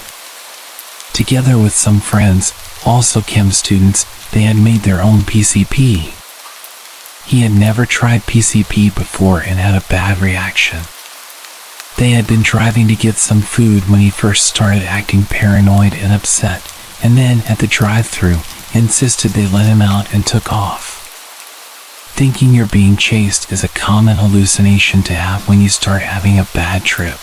Together with some friends, also chem students, they had made their own PCP. He had never tried PCP before and had a bad reaction. They had been driving to get some food when he first started acting paranoid and upset, and then at the drive-thru, insisted they let him out and took off. Thinking you're being chased is a common hallucination to have when you start having a bad trip.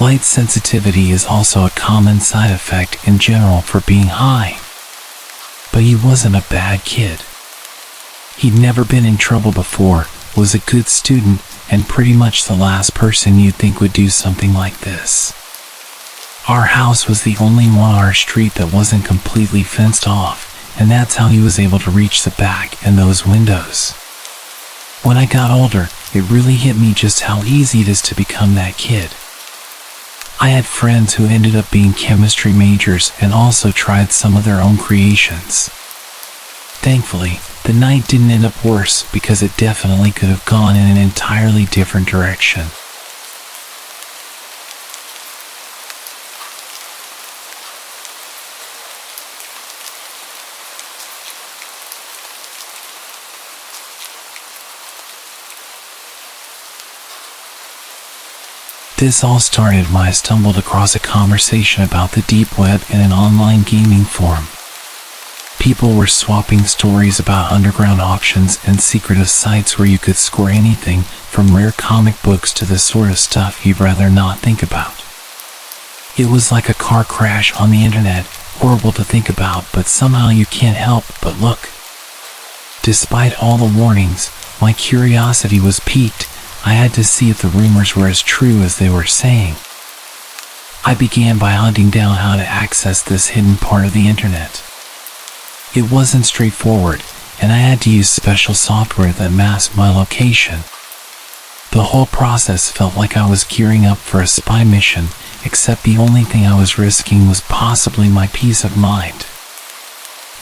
Light sensitivity is also a common side effect in general for being high. But he wasn't a bad kid. He'd never been in trouble before, was a good student, and pretty much the last person you'd think would do something like this. Our house was the only one on our street that wasn't completely fenced off, and that's how he was able to reach the back and those windows. When I got older, it really hit me just how easy it is to become that kid. I had friends who ended up being chemistry majors and also tried some of their own creations. Thankfully, the night didn't end up worse because it definitely could have gone in an entirely different direction. This all started when I stumbled across a conversation about the deep web in an online gaming forum. People were swapping stories about underground auctions and secretive sites where you could score anything from rare comic books to the sort of stuff you'd rather not think about. It was like a car crash on the internet, horrible to think about, but somehow you can't help but look. Despite all the warnings, my curiosity was piqued. I had to see if the rumors were as true as they were saying. I began by hunting down how to access this hidden part of the internet. It wasn't straightforward, and I had to use special software that masked my location. The whole process felt like I was gearing up for a spy mission, except the only thing I was risking was possibly my peace of mind.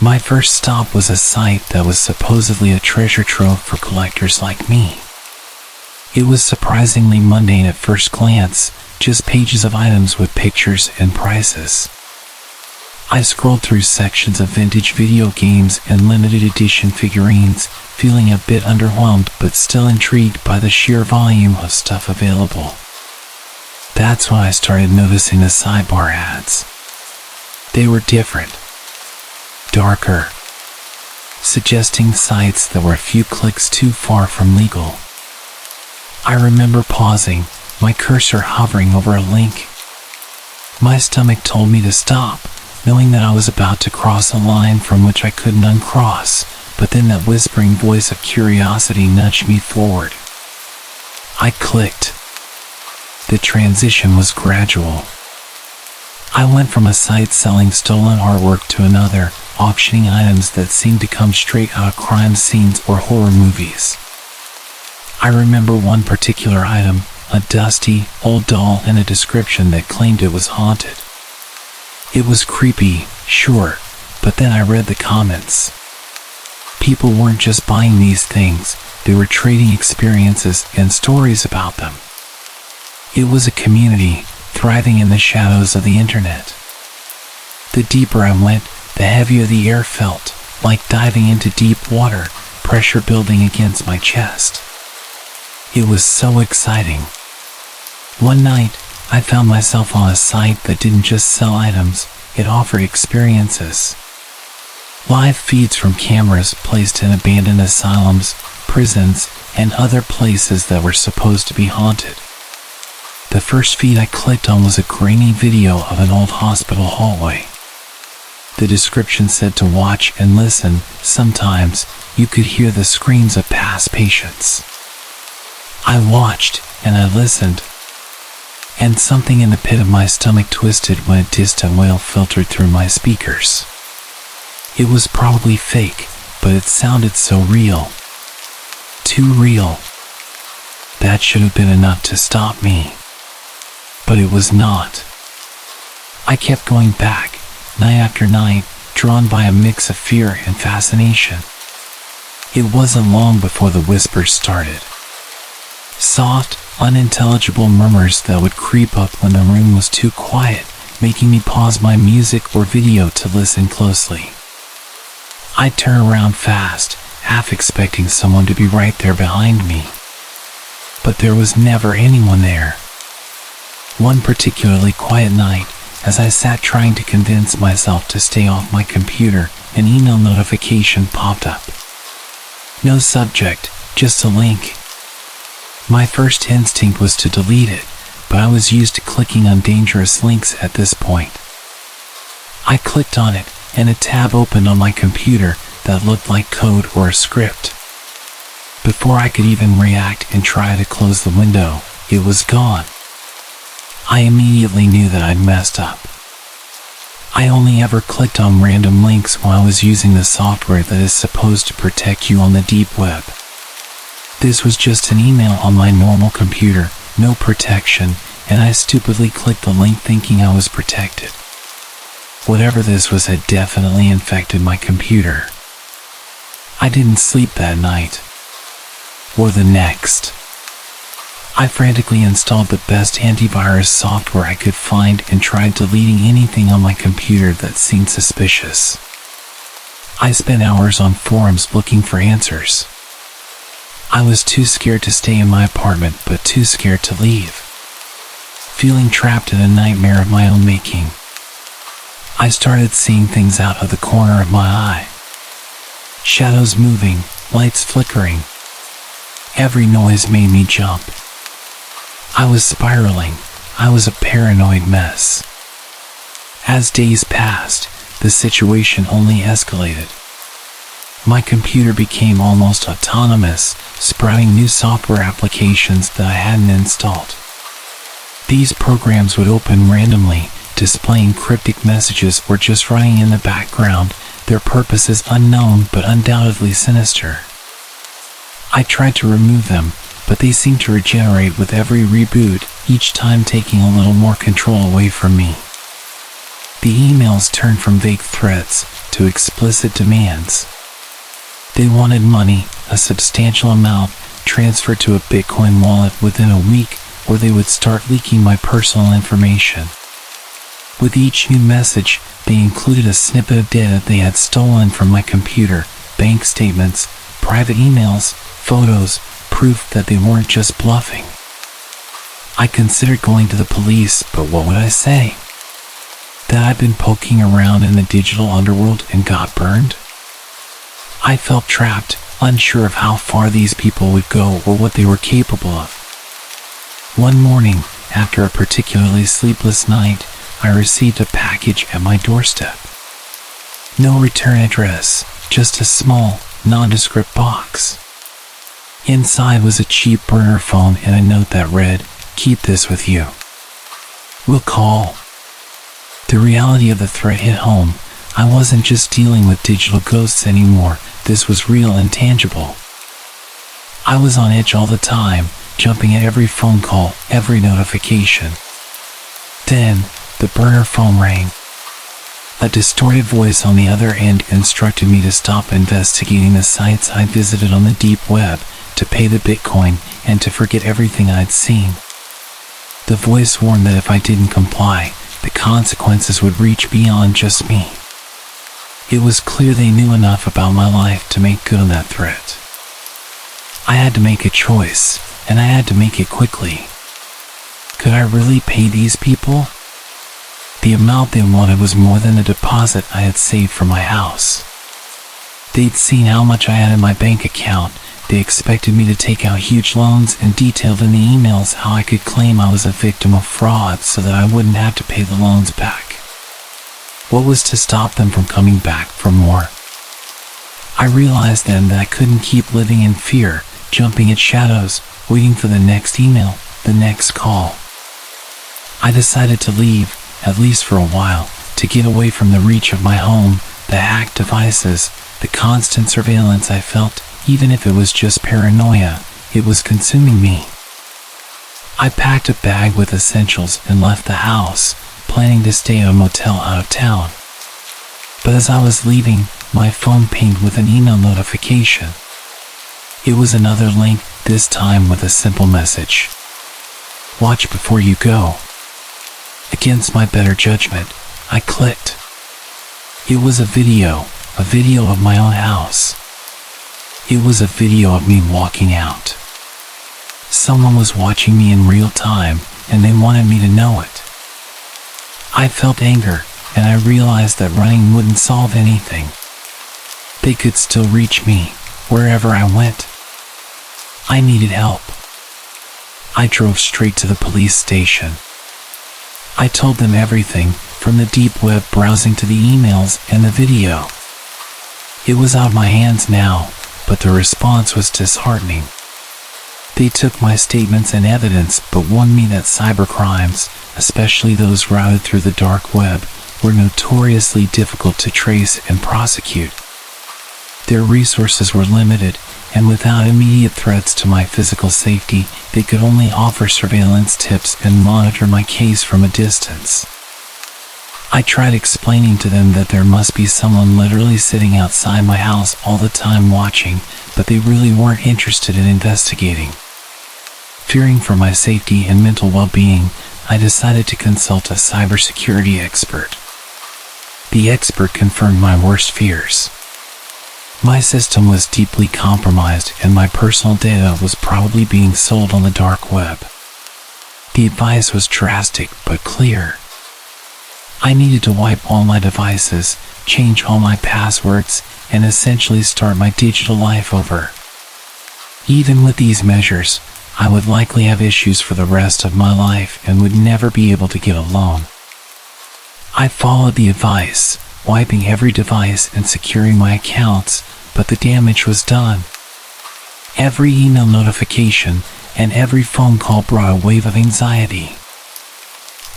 My first stop was a site that was supposedly a treasure trove for collectors like me. It was surprisingly mundane at first glance, just pages of items with pictures and prices. I scrolled through sections of vintage video games and limited edition figurines, feeling a bit underwhelmed but still intrigued by the sheer volume of stuff available. That's when I started noticing the sidebar ads. They were different, darker, suggesting sites that were a few clicks too far from legal. I remember pausing, my cursor hovering over a link. My stomach told me to stop, knowing that I was about to cross a line from which I couldn't uncross, but then that whispering voice of curiosity nudged me forward. I clicked. The transition was gradual. I went from a site selling stolen artwork to another, auctioning items that seemed to come straight out of crime scenes or horror movies. I remember one particular item, a dusty, old doll, and a description that claimed it was haunted. It was creepy, sure, but then I read the comments. People weren't just buying these things, they were trading experiences and stories about them. It was a community, thriving in the shadows of the internet. The deeper I went, the heavier the air felt, like diving into deep water, pressure building against my chest. It was so exciting. One night, I found myself on a site that didn't just sell items, it offered experiences. Live feeds from cameras placed in abandoned asylums, prisons, and other places that were supposed to be haunted. The first feed I clicked on was a grainy video of an old hospital hallway. The description said to watch and listen. Sometimes you could hear the screams of past patients. I watched and I listened, and something in the pit of my stomach twisted when a distant wail filtered through my speakers. It was probably fake, but it sounded so real. Too real. That should have been enough to stop me. But it was not. I kept going back, night after night, drawn by a mix of fear and fascination. It wasn't long before the whispers started. Soft, unintelligible murmurs that would creep up when the room was too quiet, making me pause my music or video to listen closely. I'd turn around fast, half expecting someone to be right there behind me. But there was never anyone there. One particularly quiet night, as I sat trying to convince myself to stay off my computer, an email notification popped up. No subject, just a link. My first instinct was to delete it, but I was used to clicking on dangerous links at this point. I clicked on it, and a tab opened on my computer that looked like code or a script. Before I could even react and try to close the window, it was gone. I immediately knew that I'd messed up. I only ever clicked on random links when I was using the software that is supposed to protect you on the deep web. This was just an email on my normal computer, no protection, and I stupidly clicked the link thinking I was protected. Whatever this was had definitely infected my computer. I didn't sleep that night. Or the next. I frantically installed the best antivirus software I could find and tried deleting anything on my computer that seemed suspicious. I spent hours on forums looking for answers. I was too scared to stay in my apartment, but too scared to leave. Feeling trapped in a nightmare of my own making. I started seeing things out of the corner of my eye. Shadows moving, lights flickering. Every noise made me jump. I was spiraling. I was a paranoid mess. As days passed, the situation only escalated. My computer became almost autonomous, sprouting new software applications that I hadn't installed. These programs would open randomly, displaying cryptic messages or just running in the background, their purposes unknown but undoubtedly sinister. I tried to remove them, but they seemed to regenerate with every reboot, each time taking a little more control away from me. The emails turned from vague threats to explicit demands. They wanted money, a substantial amount, transferred to a Bitcoin wallet within a week, or they would start leaking my personal information. With each new message, they included a snippet of data they had stolen from my computer, bank statements, private emails, photos, proof that they weren't just bluffing. I considered going to the police, but what would I say? That I'd been poking around in the digital underworld and got burned? I felt trapped, unsure of how far these people would go or what they were capable of. One morning, after a particularly sleepless night, I received a package at my doorstep. No return address, just a small, nondescript box. Inside was a cheap burner phone and a note that read, "Keep this with you. We'll call." The reality of the threat hit home. I wasn't just dealing with digital ghosts anymore. This was real and tangible. I was on edge all the time, jumping at every phone call, every notification. Then, the burner phone rang. A distorted voice on the other end instructed me to stop investigating the sites I'd visited on the deep web, to pay the Bitcoin, and to forget everything I'd seen. The voice warned that if I didn't comply, the consequences would reach beyond just me. It was clear they knew enough about my life to make good on that threat. I had to make a choice, and I had to make it quickly. Could I really pay these people? The amount they wanted was more than the deposit I had saved for my house. They'd seen how much I had in my bank account. They expected me to take out huge loans and detailed in the emails how I could claim I was a victim of fraud so that I wouldn't have to pay the loans back. What was to stop them from coming back for more? I realized then that I couldn't keep living in fear, jumping at shadows, waiting for the next email, the next call. I decided to leave, at least for a while, to get away from the reach of my home, the hacked devices, the constant surveillance I felt. Even if it was just paranoia, it was consuming me. I packed a bag with essentials and left the house, planning to stay at a motel out of town. But as I was leaving, my phone pinged with an email notification. It was another link, this time with a simple message. Watch before you go. Against my better judgment, I clicked. It was a video of my own house. It was a video of me walking out. Someone was watching me in real time, and they wanted me to know it. I felt anger, and I realized that running wouldn't solve anything. They could still reach me, wherever I went. I needed help. I drove straight to the police station. I told them everything, from the deep web browsing to the emails and the video. It was out of my hands now, but the response was disheartening. They took my statements and evidence but warned me that cybercrimes, especially those routed through the dark web, were notoriously difficult to trace and prosecute. Their resources were limited, and without immediate threats to my physical safety, they could only offer surveillance tips and monitor my case from a distance. I tried explaining to them that there must be someone literally sitting outside my house all the time watching, but they really weren't interested in investigating. Fearing for my safety and mental well-being, I decided to consult a cybersecurity expert. The expert confirmed my worst fears. My system was deeply compromised and my personal data was probably being sold on the dark web. The advice was drastic but clear. I needed to wipe all my devices, change all my passwords, and essentially start my digital life over. Even with these measures, I would likely have issues for the rest of my life and would never be able to get a loan. I followed the advice, wiping every device and securing my accounts, but the damage was done. Every email notification and every phone call brought a wave of anxiety.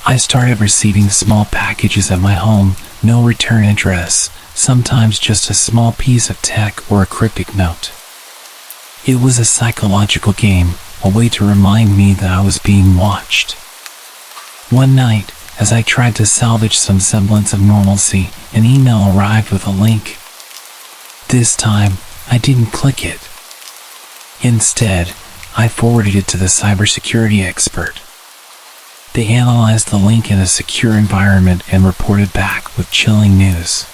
I started receiving small packages at my home, no return address, sometimes just a small piece of tech or a cryptic note. It was a psychological game, a way to remind me that I was being watched. One night, as I tried to salvage some semblance of normalcy, an email arrived with a link. This time, I didn't click it. Instead, I forwarded it to the cybersecurity expert. They analyzed the link in a secure environment and reported back with chilling news.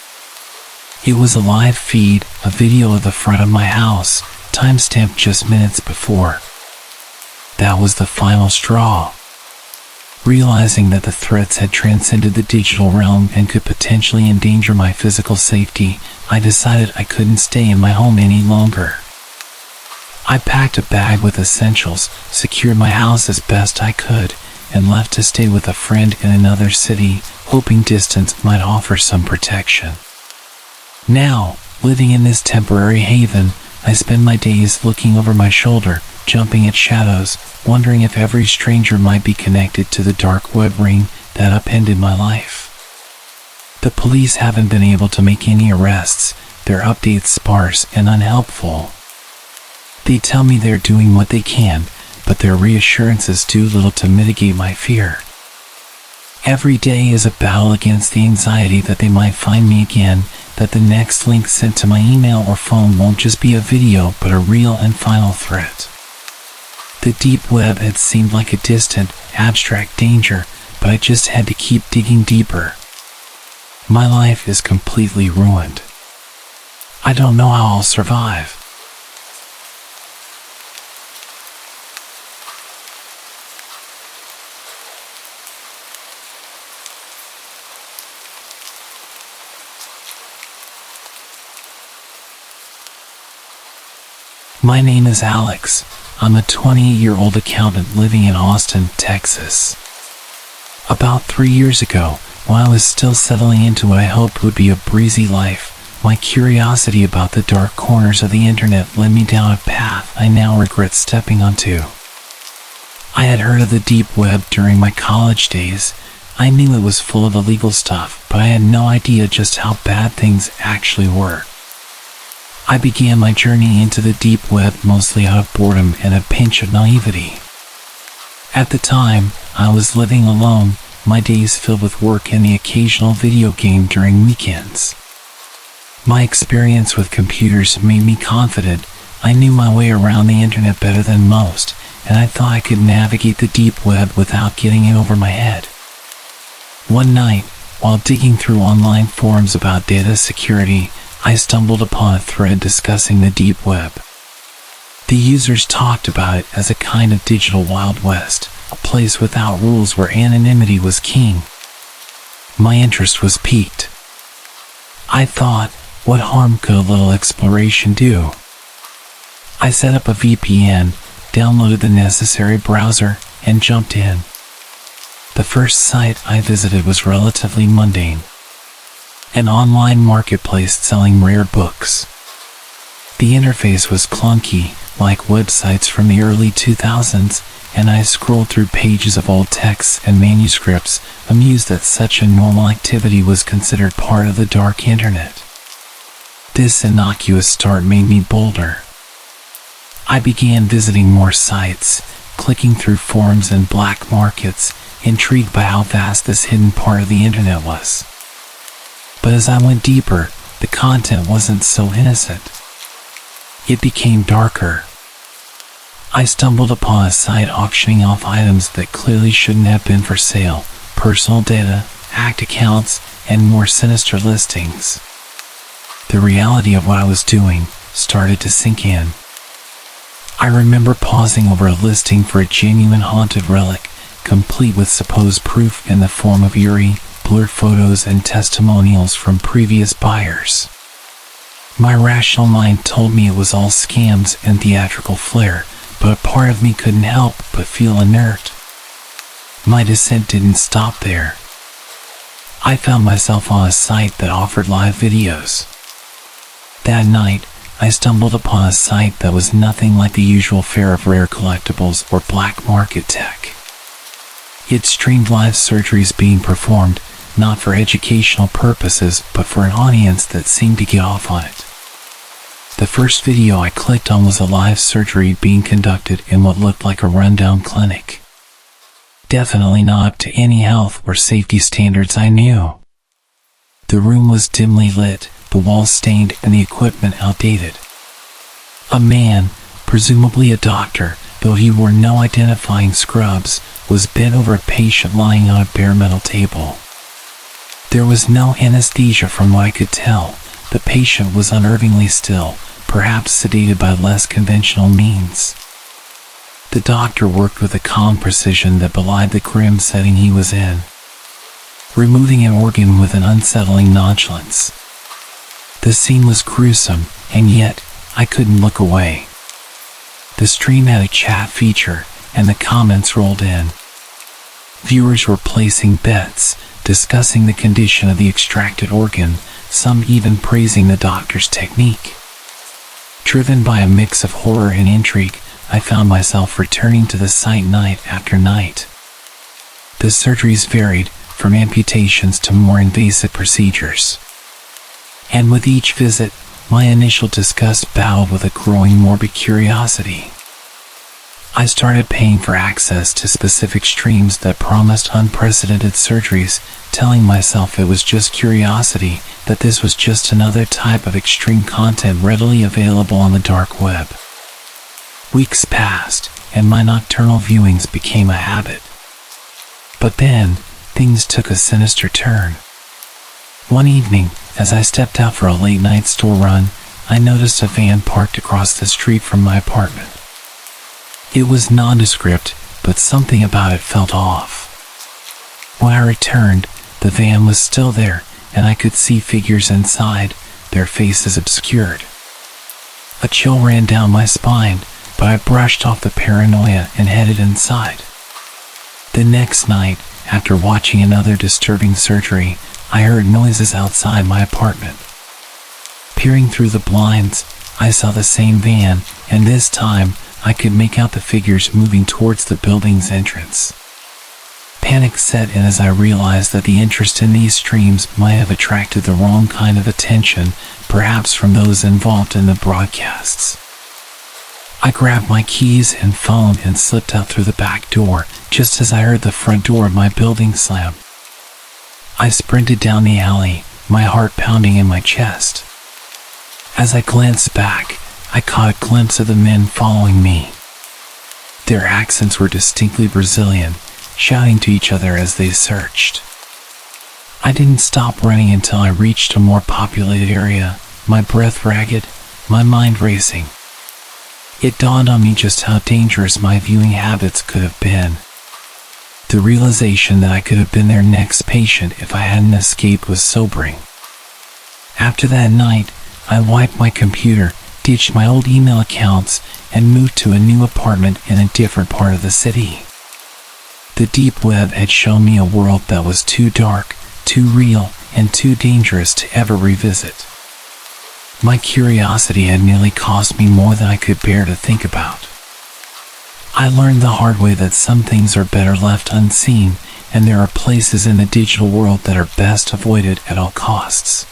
It was a live feed, a video of the front of my house, timestamped just minutes before. That was the final straw. Realizing that the threats had transcended the digital realm and could potentially endanger my physical safety, I decided I couldn't stay in my home any longer. I packed a bag with essentials, secured my house as best I could, and left to stay with a friend in another city, hoping distance might offer some protection. Now, living in this temporary haven, I spend my days looking over my shoulder, jumping at shadows, wondering if every stranger might be connected to the dark web ring that upended my life. The police haven't been able to make any arrests, their updates sparse and unhelpful. They tell me they're doing what they can, but their reassurances do little to mitigate my fear. Every day is a battle against the anxiety that they might find me again, that the next link sent to my email or phone won't just be a video but a real and final threat. The deep web had seemed like a distant, abstract danger, but I just had to keep digging deeper. My life is completely ruined. I don't know how I'll survive. My name is Alex. I'm a 28-year-old accountant living in Austin, Texas. About 3 years ago, while I was still settling into what I hoped would be a breezy life, my curiosity about the dark corners of the internet led me down a path I now regret stepping onto. I had heard of the deep web during my college days. I knew it was full of illegal stuff, but I had no idea just how bad things actually were. I began my journey into the deep web mostly out of boredom and a pinch of naivety. At the time, I was living alone, my days filled with work and the occasional video game during weekends. My experience with computers made me confident. I knew my way around the internet better than most, and I thought I could navigate the deep web without getting in over my head. One night, while digging through online forums about data security, I stumbled upon a thread discussing the deep web. The users talked about it as a kind of digital Wild West, a place without rules where anonymity was king. My interest was piqued. I thought, what harm could a little exploration do? I set up a VPN, downloaded the necessary browser, and jumped in. The first site I visited was relatively mundane. An online marketplace selling rare books. The interface was clunky, like websites from the early 2000s, and I scrolled through pages of old texts and manuscripts, amused that such a normal activity was considered part of the dark internet. This innocuous start made me bolder. I began visiting more sites, clicking through forums and black markets, intrigued by how vast this hidden part of the internet was. But as I went deeper, the content wasn't so innocent. It became darker. I stumbled upon a site auctioning off items that clearly shouldn't have been for sale, personal data, hacked accounts, and more sinister listings. The reality of what I was doing started to sink in. I remember pausing over a listing for a genuine haunted relic, complete with supposed proof in the form of eerie, blurred photos and testimonials from previous buyers. My rational mind told me it was all scams and theatrical flair, but a part of me couldn't help but feel inert. My descent didn't stop there. I found myself on a site that offered live videos. That night, I stumbled upon a site that was nothing like the usual fare of rare collectibles or black market tech. It streamed live surgeries being performed, not for educational purposes, but for an audience that seemed to get off on it. The first video I clicked on was a live surgery being conducted in what looked like a rundown clinic. Definitely not up to any health or safety standards I knew. The room was dimly lit, the walls stained, and the equipment outdated. A man, presumably a doctor, though he wore no identifying scrubs, was bent over a patient lying on a bare metal table. There was no anesthesia from what I could tell. The patient was unnervingly still, perhaps sedated by less conventional means. The doctor worked with a calm precision that belied the grim setting he was in, removing an organ with an unsettling nonchalance. The scene was gruesome, and yet I couldn't look away. The stream had a chat feature, and the comments rolled in. Viewers were placing bets, discussing the condition of the extracted organ, some even praising the doctor's technique. Driven by a mix of horror and intrigue, I found myself returning to the site night after night. The surgeries varied, from amputations to more invasive procedures. And with each visit, my initial disgust battled with a growing morbid curiosity. I started paying for access to specific streams that promised unprecedented surgeries, telling myself it was just curiosity, that this was just another type of extreme content readily available on the dark web. Weeks passed, and my nocturnal viewings became a habit. But then, things took a sinister turn. One evening, as I stepped out for a late-night store run, I noticed a van parked across the street from my apartment. It was nondescript, but something about it felt off. When I returned, the van was still there, and I could see figures inside, their faces obscured. A chill ran down my spine, but I brushed off the paranoia and headed inside. The next night, after watching another disturbing surgery, I heard noises outside my apartment. Peering through the blinds, I saw the same van, and this time, I could make out the figures moving towards the building's entrance. Panic set in as I realized that the interest in these streams might have attracted the wrong kind of attention, perhaps from those involved in the broadcasts. I grabbed my keys and phone and slipped out through the back door, just as I heard the front door of my building slam. I sprinted down the alley, my heart pounding in my chest. As I glanced back, I caught a glimpse of the men following me. Their accents were distinctly Brazilian, shouting to each other as they searched. I didn't stop running until I reached a more populated area, my breath ragged, my mind racing. It dawned on me just how dangerous my viewing habits could have been. The realization that I could have been their next patient if I hadn't escaped was sobering. After that night, I wiped my computer, ditched my old email accounts, and moved to a new apartment in a different part of the city. The deep web had shown me a world that was too dark, too real, and too dangerous to ever revisit. My curiosity had nearly cost me more than I could bear to think about. I learned the hard way that some things are better left unseen, and there are places in the digital world that are best avoided at all costs.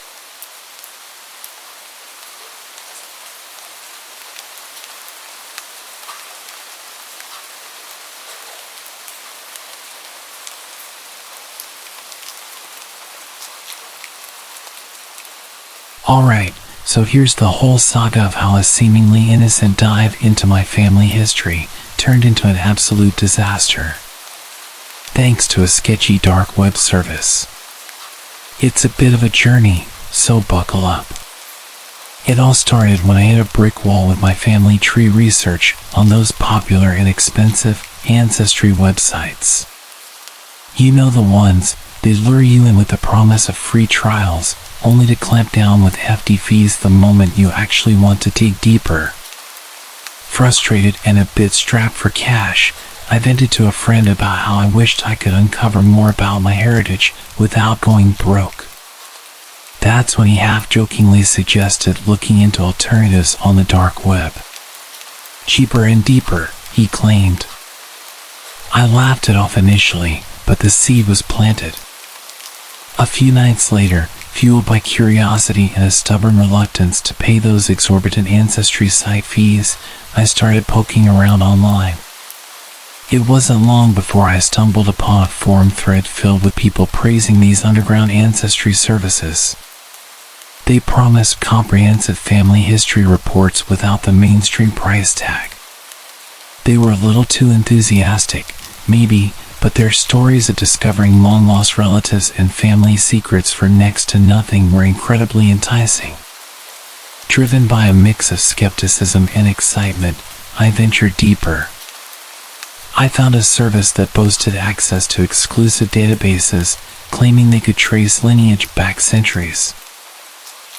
Alright, so here's the whole saga of how a seemingly innocent dive into my family history turned into an absolute disaster, thanks to a sketchy dark web service. It's a bit of a journey, so buckle up. It all started when I hit a brick wall with my family tree research on those popular and expensive ancestry websites. You know the ones, they lure you in with the promise of free trials, only to clamp down with hefty fees the moment you actually want to dig deeper. Frustrated and a bit strapped for cash, I vented to a friend about how I wished I could uncover more about my heritage without going broke. That's when he half-jokingly suggested looking into alternatives on the dark web. Cheaper and deeper, he claimed. I laughed it off initially, but the seed was planted. A few nights later, fueled by curiosity and a stubborn reluctance to pay those exorbitant ancestry site fees, I started poking around online. It wasn't long before I stumbled upon a forum thread filled with people praising these underground ancestry services. They promised comprehensive family history reports without the mainstream price tag. They were a little too enthusiastic, maybe, but their stories of discovering long-lost relatives and family secrets for next to nothing were incredibly enticing. Driven by a mix of skepticism and excitement, I ventured deeper. I found a service that boasted access to exclusive databases, claiming they could trace lineage back centuries.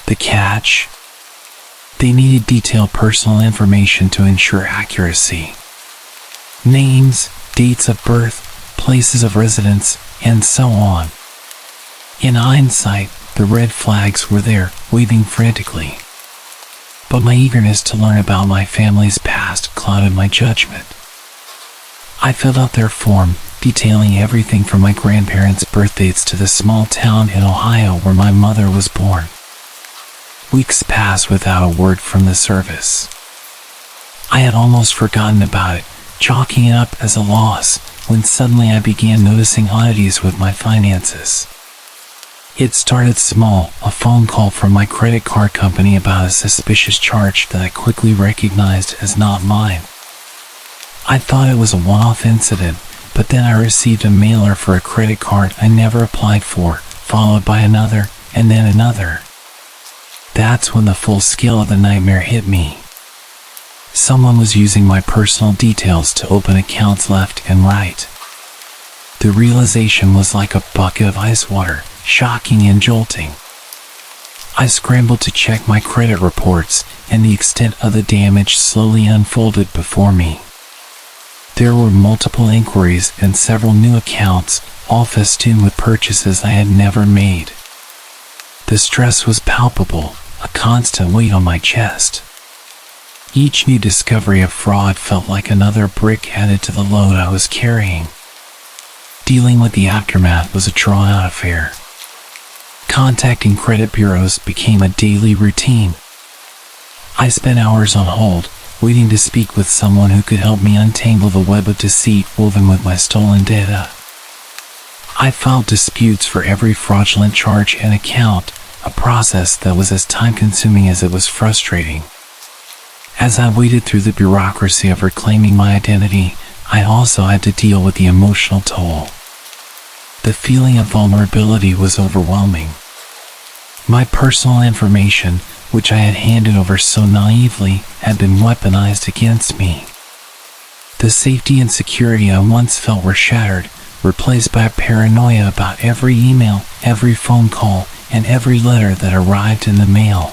The catch? They needed detailed personal information to ensure accuracy. Names, dates of birth, places of residence, and so on. In hindsight, the red flags were there, waving frantically. But my eagerness to learn about my family's past clouded my judgment. I filled out their form, detailing everything from my grandparents' birthdates to the small town in Ohio where my mother was born. Weeks passed without a word from the service. I had almost forgotten about it, chalking it up as a loss, when suddenly I began noticing oddities with my finances. It started small, a phone call from my credit card company about a suspicious charge that I quickly recognized as not mine. I thought it was a one-off incident, but then I received a mailer for a credit card I never applied for, followed by another, and then another. That's when the full scale of the nightmare hit me. Someone was using my personal details to open accounts left and right. The realization was like a bucket of ice water, shocking and jolting. I scrambled to check my credit reports, and the extent of the damage slowly unfolded before me. There were multiple inquiries and several new accounts, all festooned with purchases I had never made. The stress was palpable, a constant weight on my chest. Each new discovery of fraud felt like another brick added to the load I was carrying. Dealing with the aftermath was a drawn-out affair. Contacting credit bureaus became a daily routine. I spent hours on hold, waiting to speak with someone who could help me untangle the web of deceit woven with my stolen data. I filed disputes for every fraudulent charge and account, a process that was as time-consuming as it was frustrating. As I waded through the bureaucracy of reclaiming my identity, I also had to deal with the emotional toll. The feeling of vulnerability was overwhelming. My personal information, which I had handed over so naively, had been weaponized against me. The safety and security I once felt were shattered, replaced by paranoia about every email, every phone call, and every letter that arrived in the mail.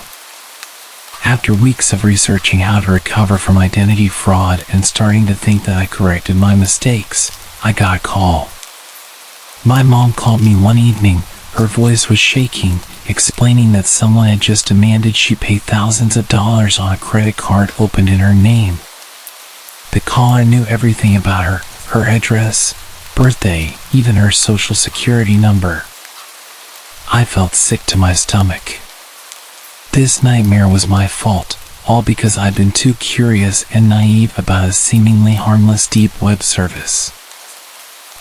After weeks of researching how to recover from identity fraud and starting to think that I corrected my mistakes, I got a call. My mom called me one evening. Her voice was shaking, explaining that someone had just demanded she pay thousands of dollars on a credit card opened in her name. The caller knew everything about her, her address, birthday, even her social security number. I felt sick to my stomach. This nightmare was my fault, all because I'd been too curious and naive about a seemingly harmless deep web service.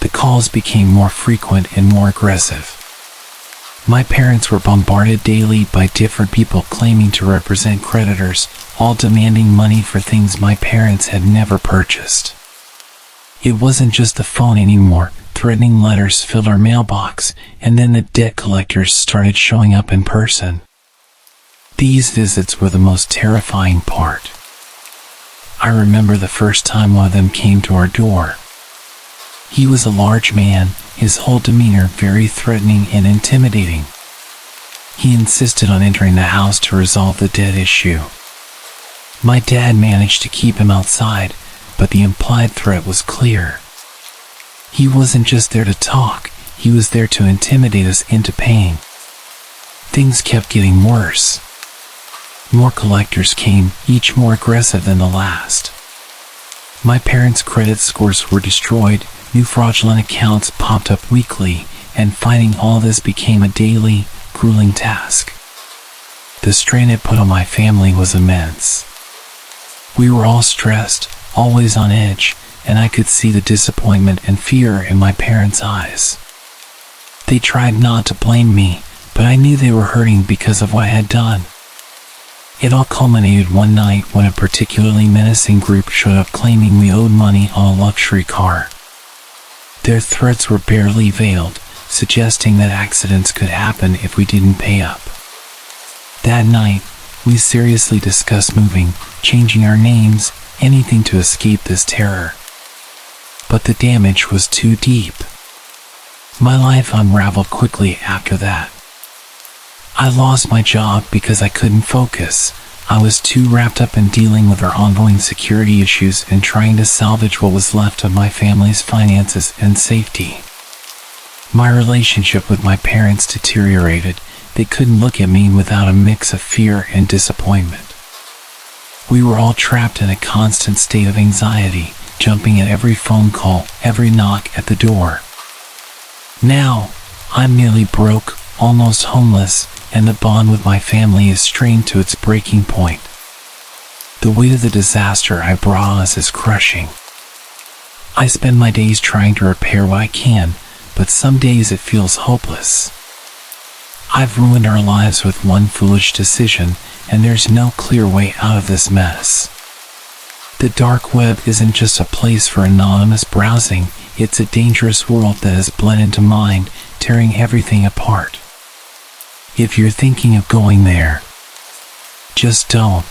The calls became more frequent and more aggressive. My parents were bombarded daily by different people claiming to represent creditors, all demanding money for things my parents had never purchased. It wasn't just the phone anymore. Threatening letters filled our mailbox, and then the debt collectors started showing up in person. These visits were the most terrifying part. I remember the first time one of them came to our door. He was a large man, his whole demeanor very threatening and intimidating. He insisted on entering the house to resolve the debt issue. My dad managed to keep him outside, but the implied threat was clear. He wasn't just there to talk, he was there to intimidate us into paying. Things kept getting worse. More collectors came, each more aggressive than the last. My parents' credit scores were destroyed, new fraudulent accounts popped up weekly, and fighting all this became a daily, grueling task. The strain it put on my family was immense. We were all stressed, always on edge, and I could see the disappointment and fear in my parents' eyes. They tried not to blame me, but I knew they were hurting because of what I had done. It all culminated one night when a particularly menacing group showed up claiming we owed money on a luxury car. Their threats were barely veiled, suggesting that accidents could happen if we didn't pay up. That night, we seriously discussed moving, changing our names, anything to escape this terror. But the damage was too deep. My life unraveled quickly after that. I lost my job because I couldn't focus. I was too wrapped up in dealing with our ongoing security issues and trying to salvage what was left of my family's finances and safety. My relationship with my parents deteriorated. They couldn't look at me without a mix of fear and disappointment. We were all trapped in a constant state of anxiety, jumping at every phone call, every knock at the door. Now, I'm nearly broke, almost homeless, and the bond with my family is strained to its breaking point. The weight of the disaster I brought on us is crushing. I spend my days trying to repair what I can, but some days it feels hopeless. I've ruined our lives with one foolish decision, and there's no clear way out of this mess. The dark web isn't just a place for anonymous browsing, it's a dangerous world that has bled into mine, tearing everything apart. If you're thinking of going there, just don't.